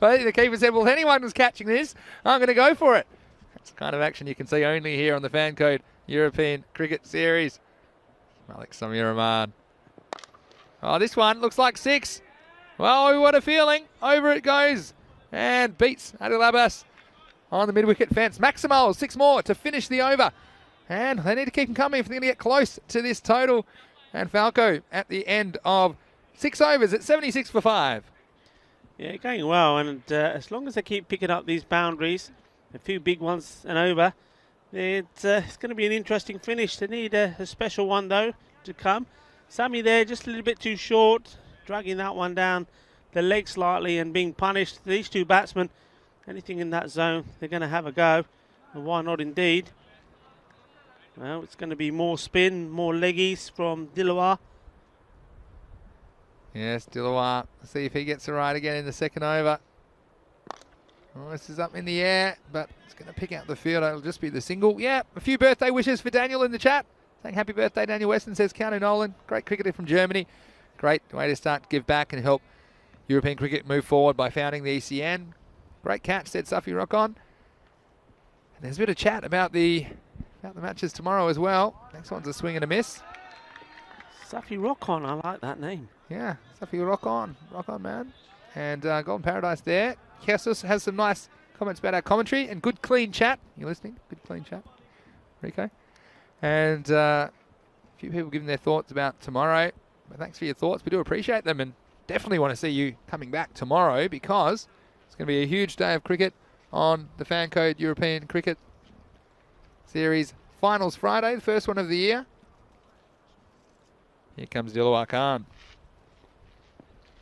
But I think the keeper said, well, if anyone was catching this, I'm going to go for it. That's the kind of action you can see only here on the FanCode European Cricket Series. Malik Sami Uraman. Oh, this one looks like 6. Well, what a feeling. Over it goes. And beats Adil Abbas on the mid-wicket fence. Maximal, 6 more to finish the over. And they need to keep them coming if they're going to get close to this total. And FanCode at the end of 6 overs at 76 for 5. Yeah, going well, and as long as they keep picking up these boundaries, a few big ones and over, it's going to be an interesting finish. They need a special one, though, to come. Sammy there, just a little bit too short, dragging that one down the leg slightly and being punished. These two batsmen, anything in that zone, they're going to have a go, and why not indeed? Well, it's going to be more spin, more leggies from Dilawar. Yes, Dilawar. Let's see if he gets it right again in the second over. Oh, this is up in the air, but it's going to pick out the field. It'll just be the single. Yeah, a few birthday wishes for Daniel in the chat. Saying happy birthday, Daniel Weston, says Count Nolan. Great cricketer from Germany. Great way to start to give back and help European cricket move forward by founding the ECN. Great catch, said Safi Rockon. And there's a bit of chat about the matches tomorrow as well. Next one's a swing and a miss. Safi Rockon, I like that name. Yeah, Safi Rockon. Rock on, man. And Golden Paradise there. Jesus has some nice comments about our commentary and good clean chat. You listening? Good clean chat, Rico. And a few people giving their thoughts about tomorrow. But thanks for your thoughts. We do appreciate them and definitely want to see you coming back tomorrow because it's going to be a huge day of cricket on the FanCode European Cricket Series Finals Friday, the first one of the year. Here comes Dilawar Khan.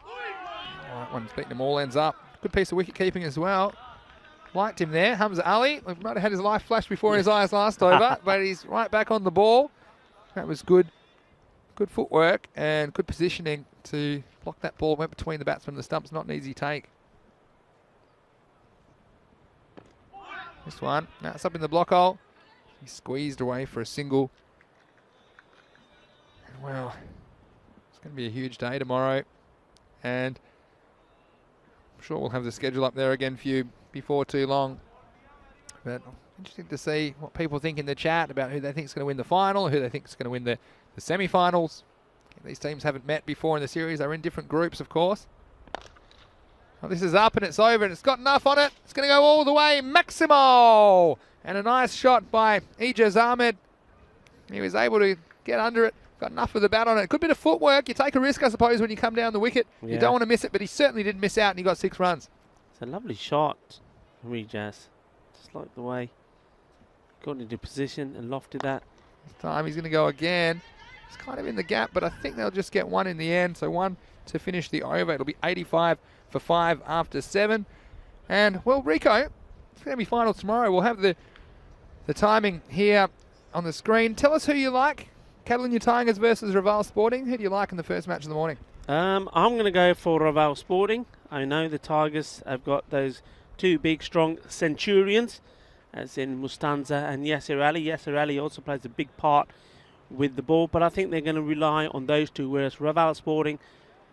That one's beating them all ends up. Good piece of wicket keeping as well. Liked him there. Hamza Ali. We might have had his life flash before his eyes last over, but he's right back on the ball. That was good. Good footwork and good positioning to block that ball. Went between the batsman and the stumps. Not an easy take. This one. Now it's up in the block hole. He squeezed away for a single. And well, it's going to be a huge day tomorrow. And I'm sure we'll have the schedule up there again for you before too long. But interesting to see what people think in the chat about who they think is going to win the final, who they think is going to win the semi-finals. These teams haven't met before in the series. They're in different groups, of course. Well, this is up and it's over and it's got enough on it. It's going to go all the way. Maximo! And a nice shot by Ijaz Ahmed. He was able to get under it. Got enough of the bat on it. Good bit of footwork. You take a risk, I suppose, when you come down the wicket. Yeah. You don't want to miss it, but he certainly didn't miss out and he got 6 runs. It's a lovely shot from Ijaz. Just like the way he got into position and lofted that. This time he's going to go again. It's kind of in the gap, but I think they'll just get one in the end. So one to finish the over. It'll be 85 for 5 after 7. And, well, Rico, it's going to be finals tomorrow. We'll have the timing here on the screen. Tell us who you like. Catalunya Tigers versus Raval Sporting. Who do you like in the first match of the morning? I'm going to go for Raval Sporting. I know the Tigers have got those 2 big, strong Centurions, as in Mustanza and Yasser Ali. Yasser Ali also plays a big part with the ball, but I think they're going to rely on those 2, whereas Raval Sporting,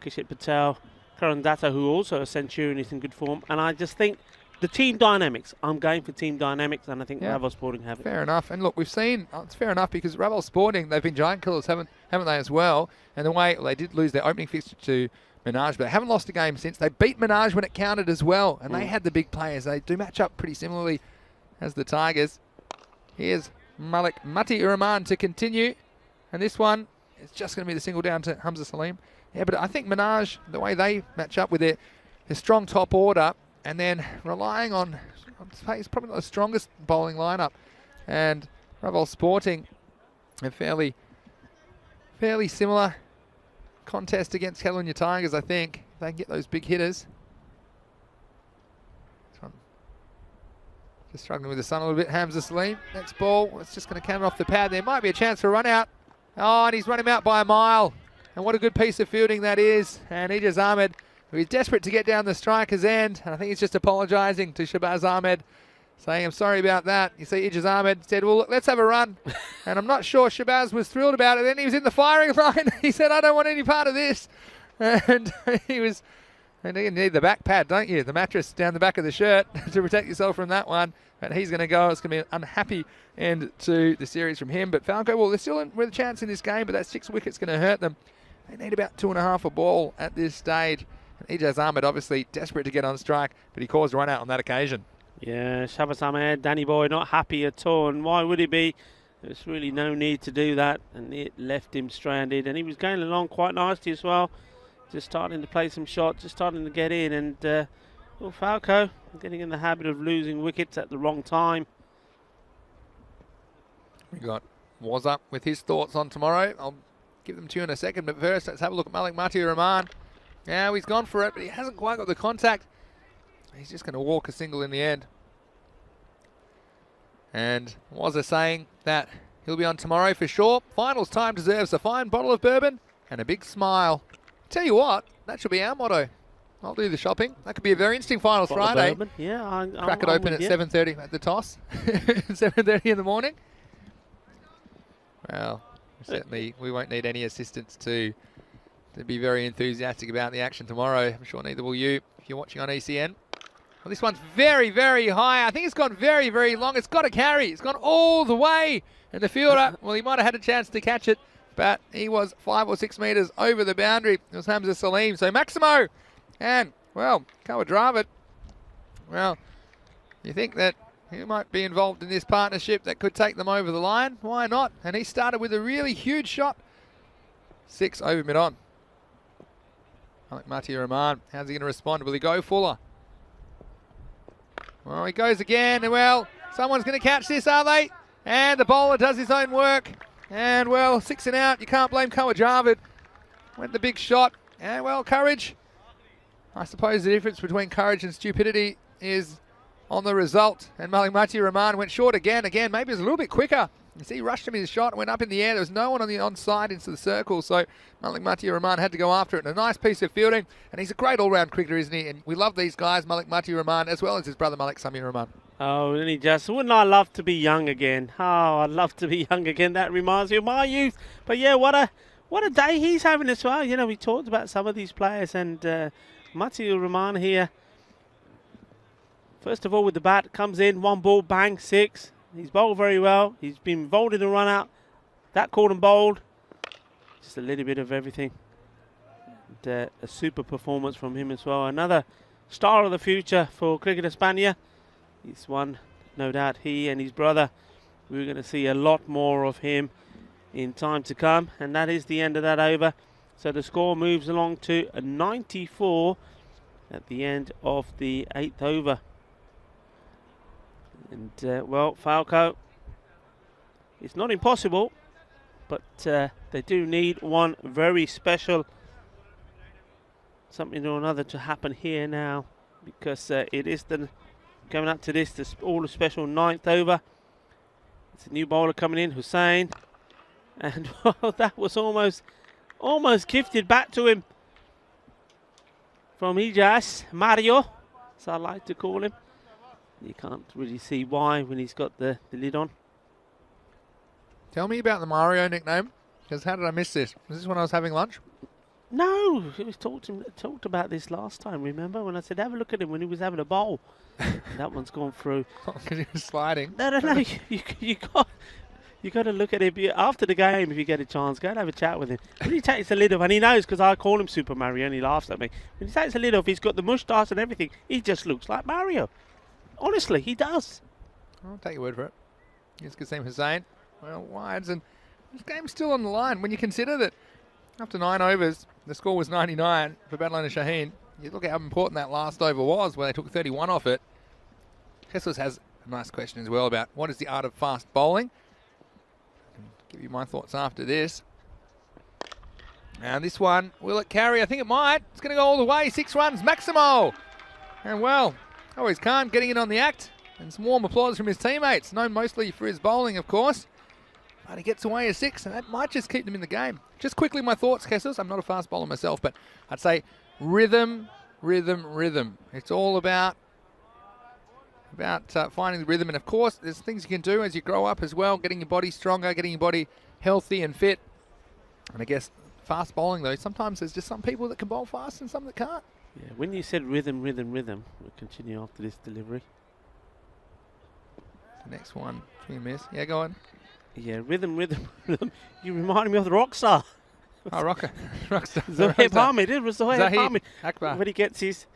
Kishit Patel, Karan Datta, who also a Centurion, is in good form. And I just think the team dynamics, I'm going for team dynamics, and I think Raval Sporting have it. Fair enough. And look, we've seen, it's fair enough because Raval Sporting, they've been giant killers, haven't they, as well? And the way they did lose their opening fixture to Minaj, but they haven't lost a game since. They beat Minaj when it counted as well, and they had the big players. They do match up pretty similarly as the Tigers. Here's Malik Mati Rahman to continue, and this one is just going to be the single down to Hamza Salim. Yeah, but I think Minaj, the way they match up with their strong top order, and then relying on it's probably not the strongest bowling lineup, and Raval Sporting a fairly similar contest against Catalunya Tigers, I think. If they can get those big hitters. This one just struggling with the sun a little bit. Hamza Salim, next ball. It's just going to come off the pad. There might be a chance for a run out. Oh, and he's run him out by a mile. And what a good piece of fielding that is. And Ijaz Ahmed, who is desperate to get down the striker's end. And I think he's just apologising to Shabazz Ahmed, saying, I'm sorry about that. You see, Ijaz Ahmed said, well, look, let's have a run. And I'm not sure Shabazz was thrilled about it. Then he was in the firing line. He said, I don't want any part of this. And and you need the back pad, don't you? The mattress down the back of the shirt to protect yourself from that one. But he's going to go. It's going to be an unhappy end to the series from him. But FanCode, well, they're still with a chance in this game, but that 6 wickets going to hurt them. They need about 2.5 a ball at this stage. And Ijaz Ahmed obviously desperate to get on strike, but he caused a run out on that occasion. Yeah, Shabazz Ahmed, Danny Boy, not happy at all. And why would he be? There's really no need to do that, and it left him stranded. And he was going along quite nicely as well, just starting to play some shots, just starting to get in. And well, Falco getting in the habit of losing wickets at the wrong time. We got Was Up with his thoughts on tomorrow. I'll give them to you in a second, but first let's have a look at Malik Mati Rahman. Now he's gone for it, but he hasn't quite got the contact. He's just going to walk a single in the end. And was a saying that he'll be on tomorrow for sure. Finals time deserves a fine bottle of bourbon and a big smile. Tell you what, that should be our motto. I'll do the shopping. That could be a very interesting finals Friday. Yeah, Crack it open at 7:30 at the toss. 7:30 in the morning. Well, certainly we won't need any assistance to be very enthusiastic about the action tomorrow. I'm sure neither will you if you're watching on ECN. Well, this one's very, very high. I think it's gone very, very long. It's got a carry. It's gone all the way. And the fielder, well, he might have had a chance to catch it, but he was 5 or 6 metres over the boundary. It was Hamza Salim. So Maximo and, well, Kawadravat. Well, you think that he might be involved in this partnership that could take them over the line. Why not? And he started with a really huge shot. 6 over mid-on. Malik Mati Rahman, how's he going to respond? Will he go fuller? Well, he goes again, and well, someone's going to catch this, are they? And the bowler does his own work. And well, 6 and out, you can't blame Kawadravat. Went the big shot, and well, courage. I suppose the difference between courage and stupidity is on the result. And Malik Mati Rahman went short again, maybe it was a little bit quicker. You see, he rushed him in his shot, went up in the air. There was no one on the onside into the circle, so Malik Mati Rahman had to go after it. And a nice piece of fielding, and he's a great all-round cricketer, isn't he? And we love these guys, Malik Mati Rahman, as well as his brother Malik Samir Rahman. Oh, and he just, wouldn't I love to be young again? Oh, I'd love to be young again. That reminds me of my youth. But yeah, what a day he's having as well. You know, we talked about some of these players, and Mati Rahman here. First of all, with the bat, comes in, 1 ball, bang, 6. He's bowled very well. He's been involved in the run out. That caught and bowled. Just a little bit of everything. And, a super performance from him as well. Another star of the future for Cricket Espana. He's one, no doubt, he and his brother. We're going to see a lot more of him in time to come. And that is the end of that over. So the score moves along to a 94 at the end of the 8th over. And, well, Falco, it's not impossible, but they do need one very special something or another to happen here now, because it is coming up to this all special 9th over. It's a new bowler coming in, Hussain, and well, that was almost gifted back to him from Ijas, Mario, so I like to call him. You can't really see why when he's got the lid on. Tell me about the Mario nickname, because how did I miss this? Was this when I was having lunch? No, it was talked about this last time, remember? When I said, have a look at him when he was having a bowl. That one's gone through. Because he was sliding. No, you got to look at him after the game. If you get a chance, go and have a chat with him. When he takes the lid off, and he knows because I call him Super Mario and he laughs at me. When he takes the lid off, he's got the moustache and everything. He just looks like Mario. Honestly, he does. I'll take your word for it. Here's Qasim Hussain. Well, wides, and this game's still on the line. When you consider that after 9 overs, the score was 99 for Barcelona Shaheen. You look at how important that last over was, where they took 31 off it. Jesus has a nice question as well about what is the art of fast bowling. I'll give you my thoughts after this. And this one, will it carry? I think it might. It's going to go all the way. 6 runs, Maximo. And well, always Khan getting in on the act, and some warm applause from his teammates, known mostly for his bowling, of course. But he gets away a 6, and that might just keep them in the game. Just quickly, my thoughts, Kessels. I'm not a fast bowler myself, but I'd say rhythm, rhythm, rhythm. It's all about finding the rhythm, and of course, there's things you can do as you grow up as well, getting your body stronger, getting your body healthy and fit. And I guess fast bowling, though, sometimes there's just some people that can bowl fast and some that can't. Yeah, when you said rhythm, rhythm, rhythm, we'll continue after this delivery. The next one, between miss. Yeah, go on. Yeah, rhythm, rhythm, rhythm. You remind me of the rock star. Oh, rockstar. Zohaib Hamid. It was Zohaib Hamid. Akbar. When he gets his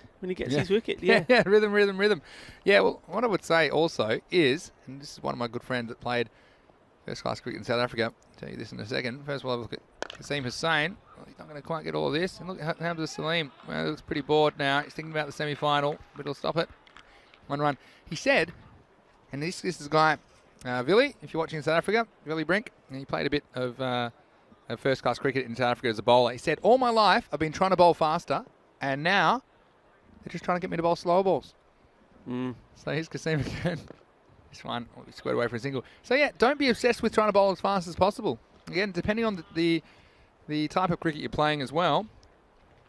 wicket. Yeah. Yeah, rhythm, rhythm, rhythm. Yeah, well, what I would say also is, and this is one of my good friends that played First class cricket in South Africa. I'll tell you this in a second. First of all, have a look at Kasim Hussain. Well, he's not going to quite get all of this. And look at Hamza Salim. Well, he looks pretty bored now. He's thinking about the semi-final, but he'll stop it. 1 run. He said, and this is a guy, Willie, if you're watching in South Africa, Willie Brink, and he played a bit of first class cricket in South Africa as a bowler. He said, all my life I've been trying to bowl faster, and now they're just trying to get me to bowl slower balls. So here's Kasim again. This one will be squared away for a single. So yeah, don't be obsessed with trying to bowl as fast as possible. Again, depending on the type of cricket you're playing as well,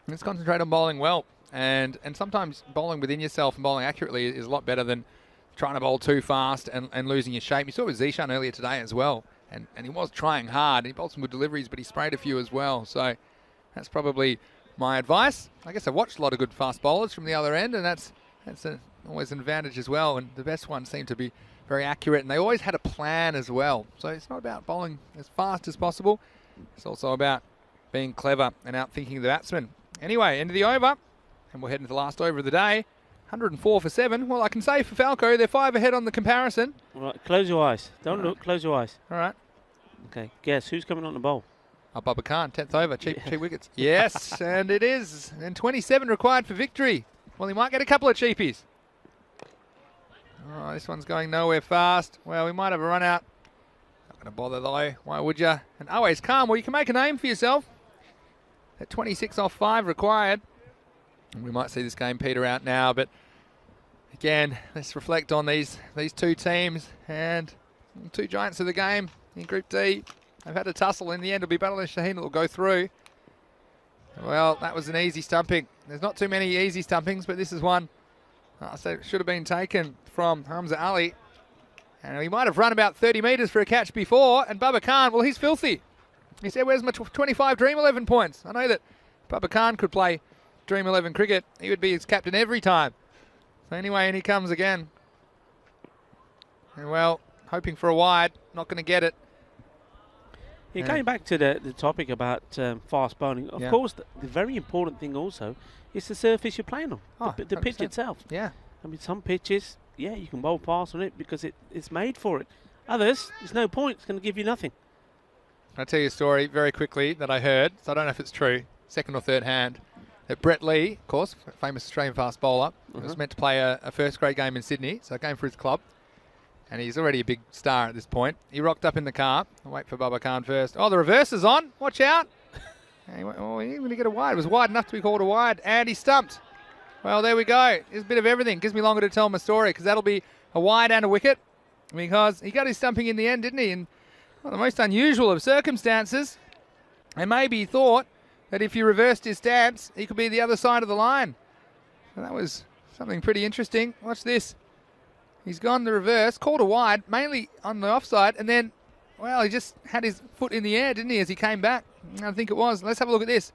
let's concentrate on bowling well. And sometimes bowling within yourself and bowling accurately is a lot better than trying to bowl too fast and losing your shape. You saw it with Zishan earlier today as well. And he was trying hard. He bowled some good deliveries, but he sprayed a few as well. So that's probably my advice. I guess I've watched a lot of good fast bowlers from the other end, and that's always an advantage as well. And the best ones seem to be very accurate, and they always had a plan as well. So it's not about bowling as fast as possible. It's also about being clever and outthinking the batsman. Anyway, end of the over, and we'll head into the last over of the day. 104 for 7. Well, I can say for Falco, they're 5 ahead on the comparison. All right, close your eyes. Don't look, close your eyes. All right. Okay, guess who's coming on the bowl? Bubba Khan, 10th over, cheap wickets. Yes, and it is. And 27 required for victory. Well, he might get a couple of cheapies. Oh, this one's going nowhere fast. Well, we might have a run out. Not going to bother though. Why would you? And always calm. Well, you can make a name for yourself. At 26 off 5 required. And we might see this game peter out now, but again, let's reflect on these two teams and two giants of the game in Group D. They've had a tussle. In the end, it'll be Battle and Shaheen that will go through. Well, that was an easy stumping. There's not too many easy stumpings, but this is one. So it should have been taken from Hamza Ali. And he might have run about 30 metres for a catch before. And Bubba Khan, well, he's filthy. He said, where's my 25 Dream 11 points? I know that Bubba Khan could play Dream 11 cricket. He would be his captain every time. So anyway, in he comes again. And well, hoping for a wide. Not going to get it. Yeah, going back to the topic about fast bowling, of course, the very important thing also is the surface you're playing on, the pitch itself. Yeah. I mean, some pitches, yeah, you can bowl fast on it because it's made for it. Others, there's no point. It's going to give you nothing. I'll tell you a story very quickly that I heard, so I don't know if it's true, second or third hand, that Brett Lee, of course, famous Australian fast bowler, was meant to play a first grade game in Sydney, so a game for his club. And he's already a big star at this point. He rocked up in the car. I'll wait for Bubba Khan first. Oh, the reverse is on. Watch out. And he went, oh, he didn't even get a wide. It was wide enough to be called a wide. And he stumped. Well, there we go. There's a bit of everything. Gives me longer to tell my story because that'll be a wide and a wicket. Because he got his stumping in the end, didn't he? In the most unusual of circumstances. And maybe he thought that if he reversed his stance, he could be the other side of the line. So that was something pretty interesting. Watch this. He's gone the reverse, called a wide, mainly on the offside, and then, well, he just had his foot in the air, didn't he, as he came back? I think it was. Let's have a look at this.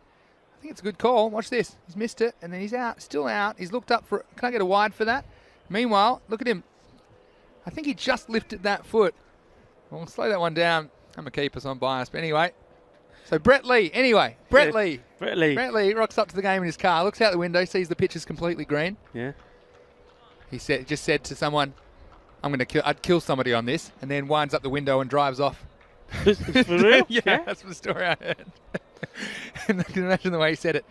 I think it's a good call. Watch this. He's missed it, and then he's out, still out. He's looked up for, can I get a wide for that? Meanwhile, look at him. I think he just lifted that foot. We'll slow that one down. I'm a keeper, so I'm biased. But anyway, so Brett Lee. Anyway, Brett Lee. Brett Lee rocks up to the game in his car, looks out the window, sees the pitch is completely green. Yeah. He just said to someone, I'd kill somebody on this, and then winds up the window and drives off. For real? Yeah, that's the story I heard. And I can imagine the way he said it.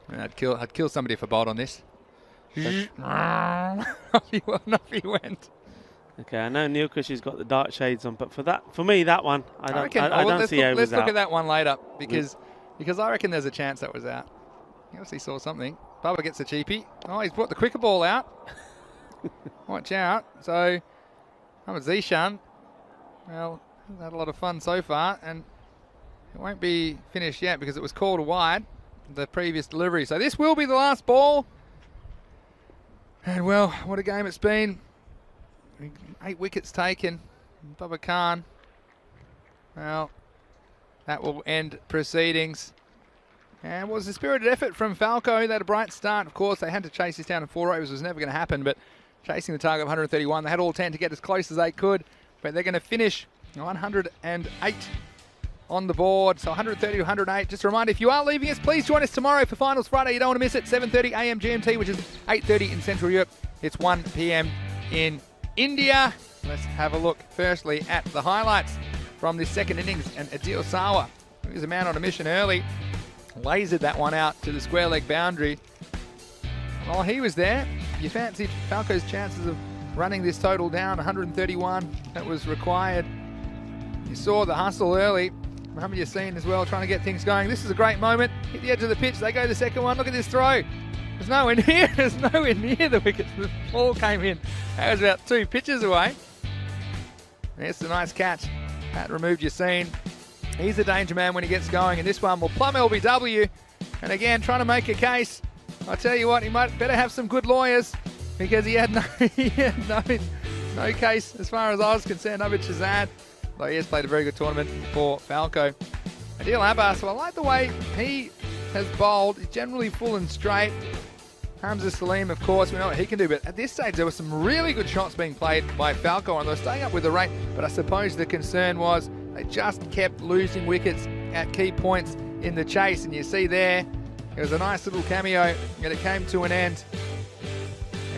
I'd kill somebody if I bowled on this. Off he went. Okay, I know Neil Cushy's got the dark shades on, but for me, that one, I don't see how it was Let's look out. at that one later, because I reckon there's a chance that was out. He obviously saw something. Bubba gets a cheapie. Oh, he's brought the quicker ball out. Watch out. So, I'm with Zishan. Well, we've had a lot of fun so far, and it won't be finished yet because it was called a wide, the previous delivery. So this will be the last ball. And, well, what a game it's been. 8 wickets taken. Bubba Khan. Well, that will end proceedings. And it was a spirited effort from Falco. They had a bright start. Of course, they had to chase this down in 4 overs. It was never going to happen, but chasing the target of 131. They had all 10 to get as close as they could, but they're going to finish 108 on the board. So 130 to 108. Just a reminder, if you are leaving us, please join us tomorrow for Finals Friday. You don't want to miss it. 7:30 a.m. GMT, which is 8:30 in Central Europe. It's 1 p.m. in India. Let's have a look firstly at the highlights. from this second innings, and Adil Sawa, who's a man on a mission early, lasered that one out to the square leg boundary. While he was there, you fancied Falco's chances of running this total down, 131 that was required. You saw the hustle early. Mohamed Yassin as well, trying to get things going. This is a great moment. Hit the edge of the pitch. They go the second one. Look at this throw. There's nowhere near. There's nowhere near the wicket. The ball came in. That was about 2 pitches away. It's a nice catch. That removed Yassin. He's a danger man when he gets going. And this one will plumb LBW. And again, trying to make a case. I tell you what, he might better have some good lawyers, because he had no case as far as I was concerned. Abid Shazad, though he has played a very good tournament for Falco. Adil Abbas, well, I like the way he has bowled. He's generally full and straight. Hamza Salim, of course, we know what he can do, but at this stage there were some really good shots being played by Falco, and they were staying up with the rate, but I suppose the concern was they just kept losing wickets at key points in the chase, and you see there, it was a nice little cameo, and it came to an end.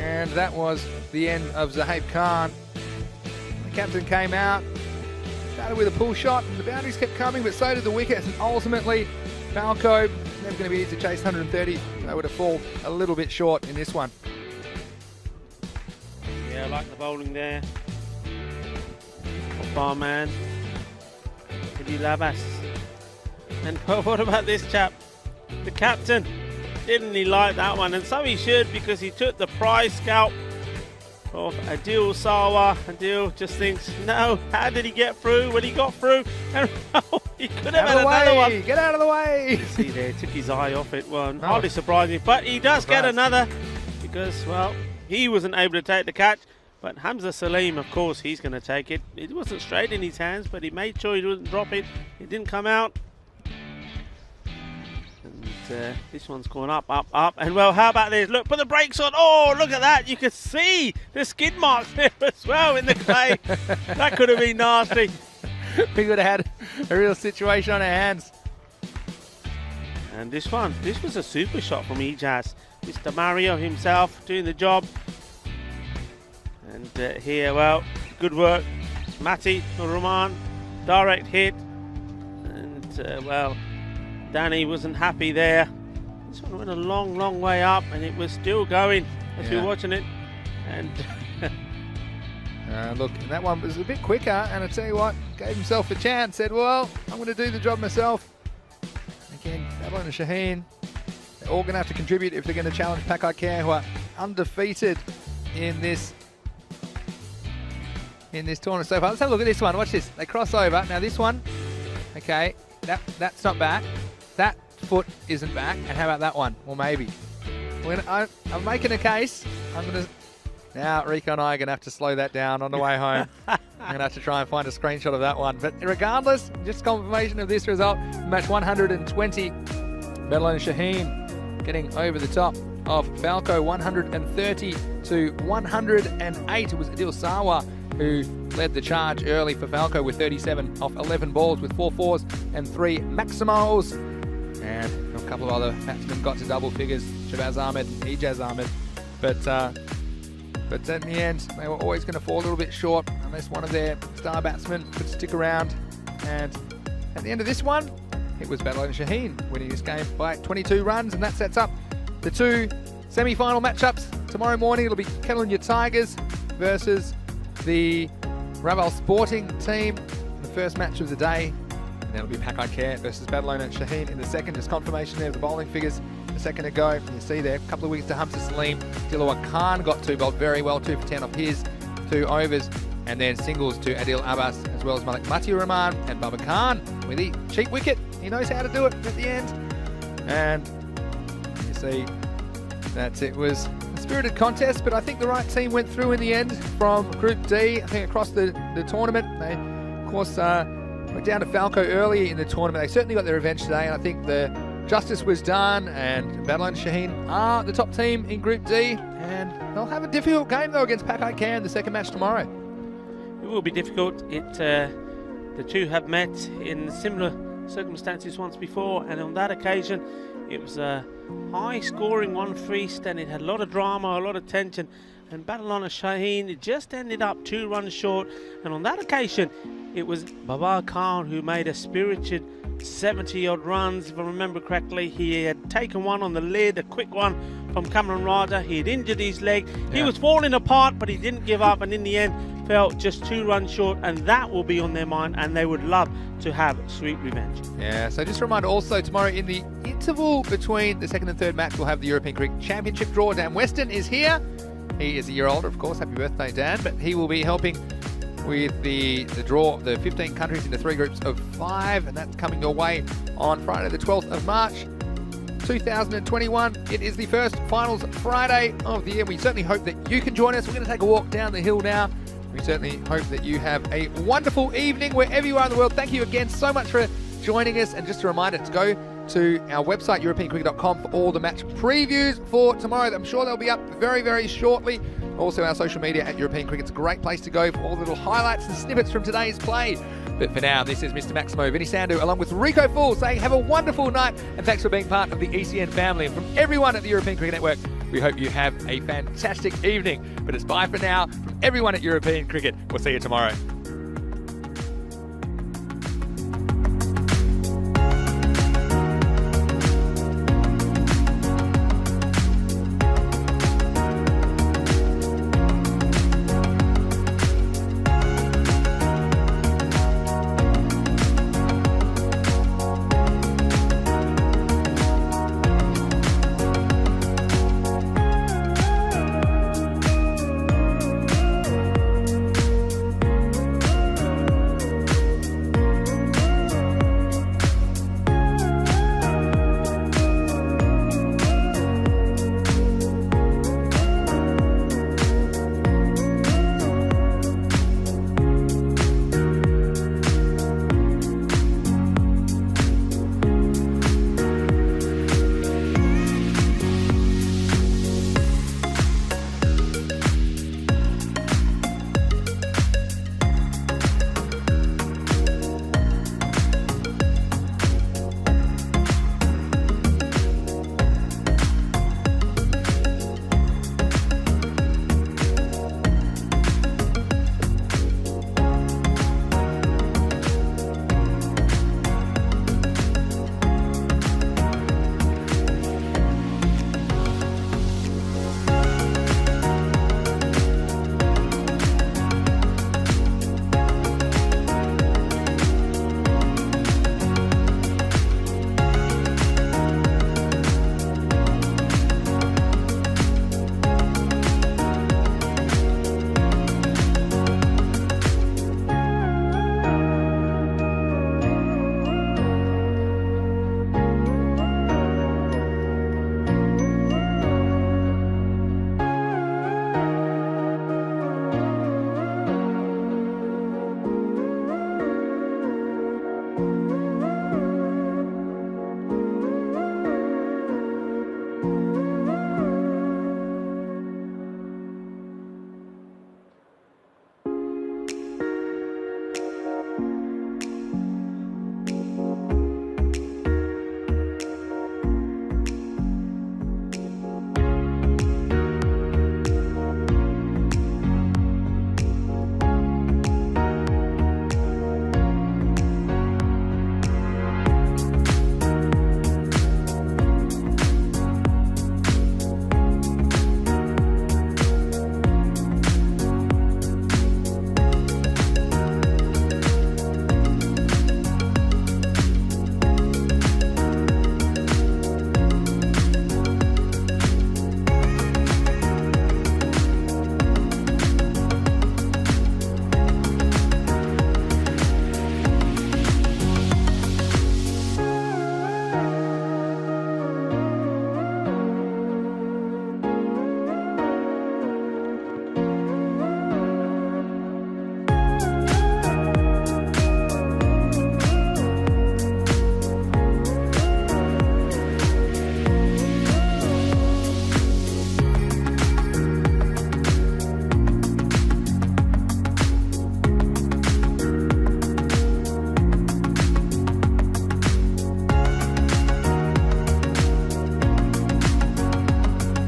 And that was the end of Zahaib Khan. The captain came out, started with a pull shot, and the boundaries kept coming, but so did the wickets. And ultimately, Falco, never going to be easy to chase 130. They would have fallen a little bit short in this one. Yeah, I like the bowling there. Barman, Adil Abbas. And what about this chap? The captain. Didn't he like that one? And so he should, because he took the prize scalp of Adil Sawa. Adil just thinks, no, how did he get through? When he got through, and he could have had another one. Get out of the way! See there, took his eye off it. Well, hardly surprising, but he does get another, because, well, he wasn't able to take the catch. But Hamza Salim, of course, he's going to take it. It wasn't straight in his hands, but he made sure he didn't drop it. It didn't come out. And this one's going up, up, up. And, well, how about this? Look, put the brakes on. Oh, look at that. You can see the skid marks there as well in the clay. That could have been nasty. We could have had a real situation on our hands. And this one, this was a super shot from Ijaz. Mr. Mario himself doing the job. And here, well, good work. Mati Rahman, direct hit. And, well, Danny wasn't happy there. This one went a long, long way up, and it was still going as we were watching it. And look, that one was a bit quicker, and I tell you what, gave himself a chance. Said, well, I'm going to do the job myself. Again, Babylon and Shaheen, they're all going to have to contribute if they're going to challenge Pakai Care, who are undefeated in this tournament so far. Let's have a look at this one. Watch this. They cross over. Now this one, okay, that's not back. That foot isn't back. And how about that one? Well, maybe. I'm making a case. Now Rico and I are going to have to slow that down on the way home. I'm going to have to try and find a screenshot of that one. But regardless, just confirmation of this result. Match 120. Badalona and Shaheen getting over the top of Falco, 130 to 108. It was Adil Sawa who led the charge early for Falco with 37 off 11 balls with 4 fours and 3 maximals. And a couple of other batsmen got to double figures, Shabazz Ahmed, Ijaz Ahmed. But in the end, they were always going to fall a little bit short unless one of their star batsmen could stick around. And at the end of this one, it was Badalona Shaheen winning this game by 22 runs, and that sets up the 2 semi-final matchups. Tomorrow morning, it'll be Kellunya Tigers versus the Raval Sporting team in the first match of the day. And then it'll be Pakai Care versus Badalona and Shaheen in the second. Just confirmation there of the bowling figures a second ago. You see there, a couple of wickets to Hamza Salim. Dilawar Khan got 2, bowled very well, 2 for 10 off his 2 overs. And then singles to Adil Abbas, as well as Malik Mati Rahman and Baba Khan with the cheap wicket. He knows how to do it at the end. And you see that it was a spirited contest, but I think the right team went through in the end from Group D. I think across the tournament. They, of course, went down to Falco early in the tournament. They certainly got their revenge today, and I think the justice was done, and Badalona and Shaheen are the top team in Group D, and they'll have a difficult game, though, against Pakai Care in the second match tomorrow. It will be difficult. The two have met in similar circumstances once before, and on that occasion it was a high-scoring one feast, and it had a lot of drama, a lot of tension, and Badalona Shaheen just ended up 2 runs short, and on that occasion it was Babar Khan who made a spirited 70-odd runs, if I remember correctly. He had taken one on the lid, a quick one from Cameron Raja. He had injured his leg. He was falling apart, but he didn't give up, and in the end fell just 2 runs short, and that will be on their mind, and they would love to have sweet revenge. Yeah, so just a reminder also, tomorrow in the interval between the second and third match, we'll have the European Cricket Championship draw. Dan Weston is here. He is a year older, of course. Happy birthday, Dan. But he will be helping with the draw, the 15 countries into 3 groups of 5, and that's coming your way on Friday the 12th of March 2021. It is the first finals Friday of the year. We certainly hope that you can join us. We're going to take a walk down the hill now. We certainly hope that you have a wonderful evening wherever you are in the world. Thank you again so much for joining us. And just a reminder to go to our website, europeancricket.com, for all the match previews for tomorrow. I'm sure they'll be up very, very shortly. Also, our social media at European Cricket's a great place to go for all the little highlights and snippets from today's play. But for now, this is Mr. Maximo, Vinny Sandhu, along with Rico Full, saying have a wonderful night and thanks for being part of the ECN family. And from everyone at the European Cricket Network, we hope you have a fantastic evening. But it's bye for now from everyone at European Cricket. We'll see you tomorrow.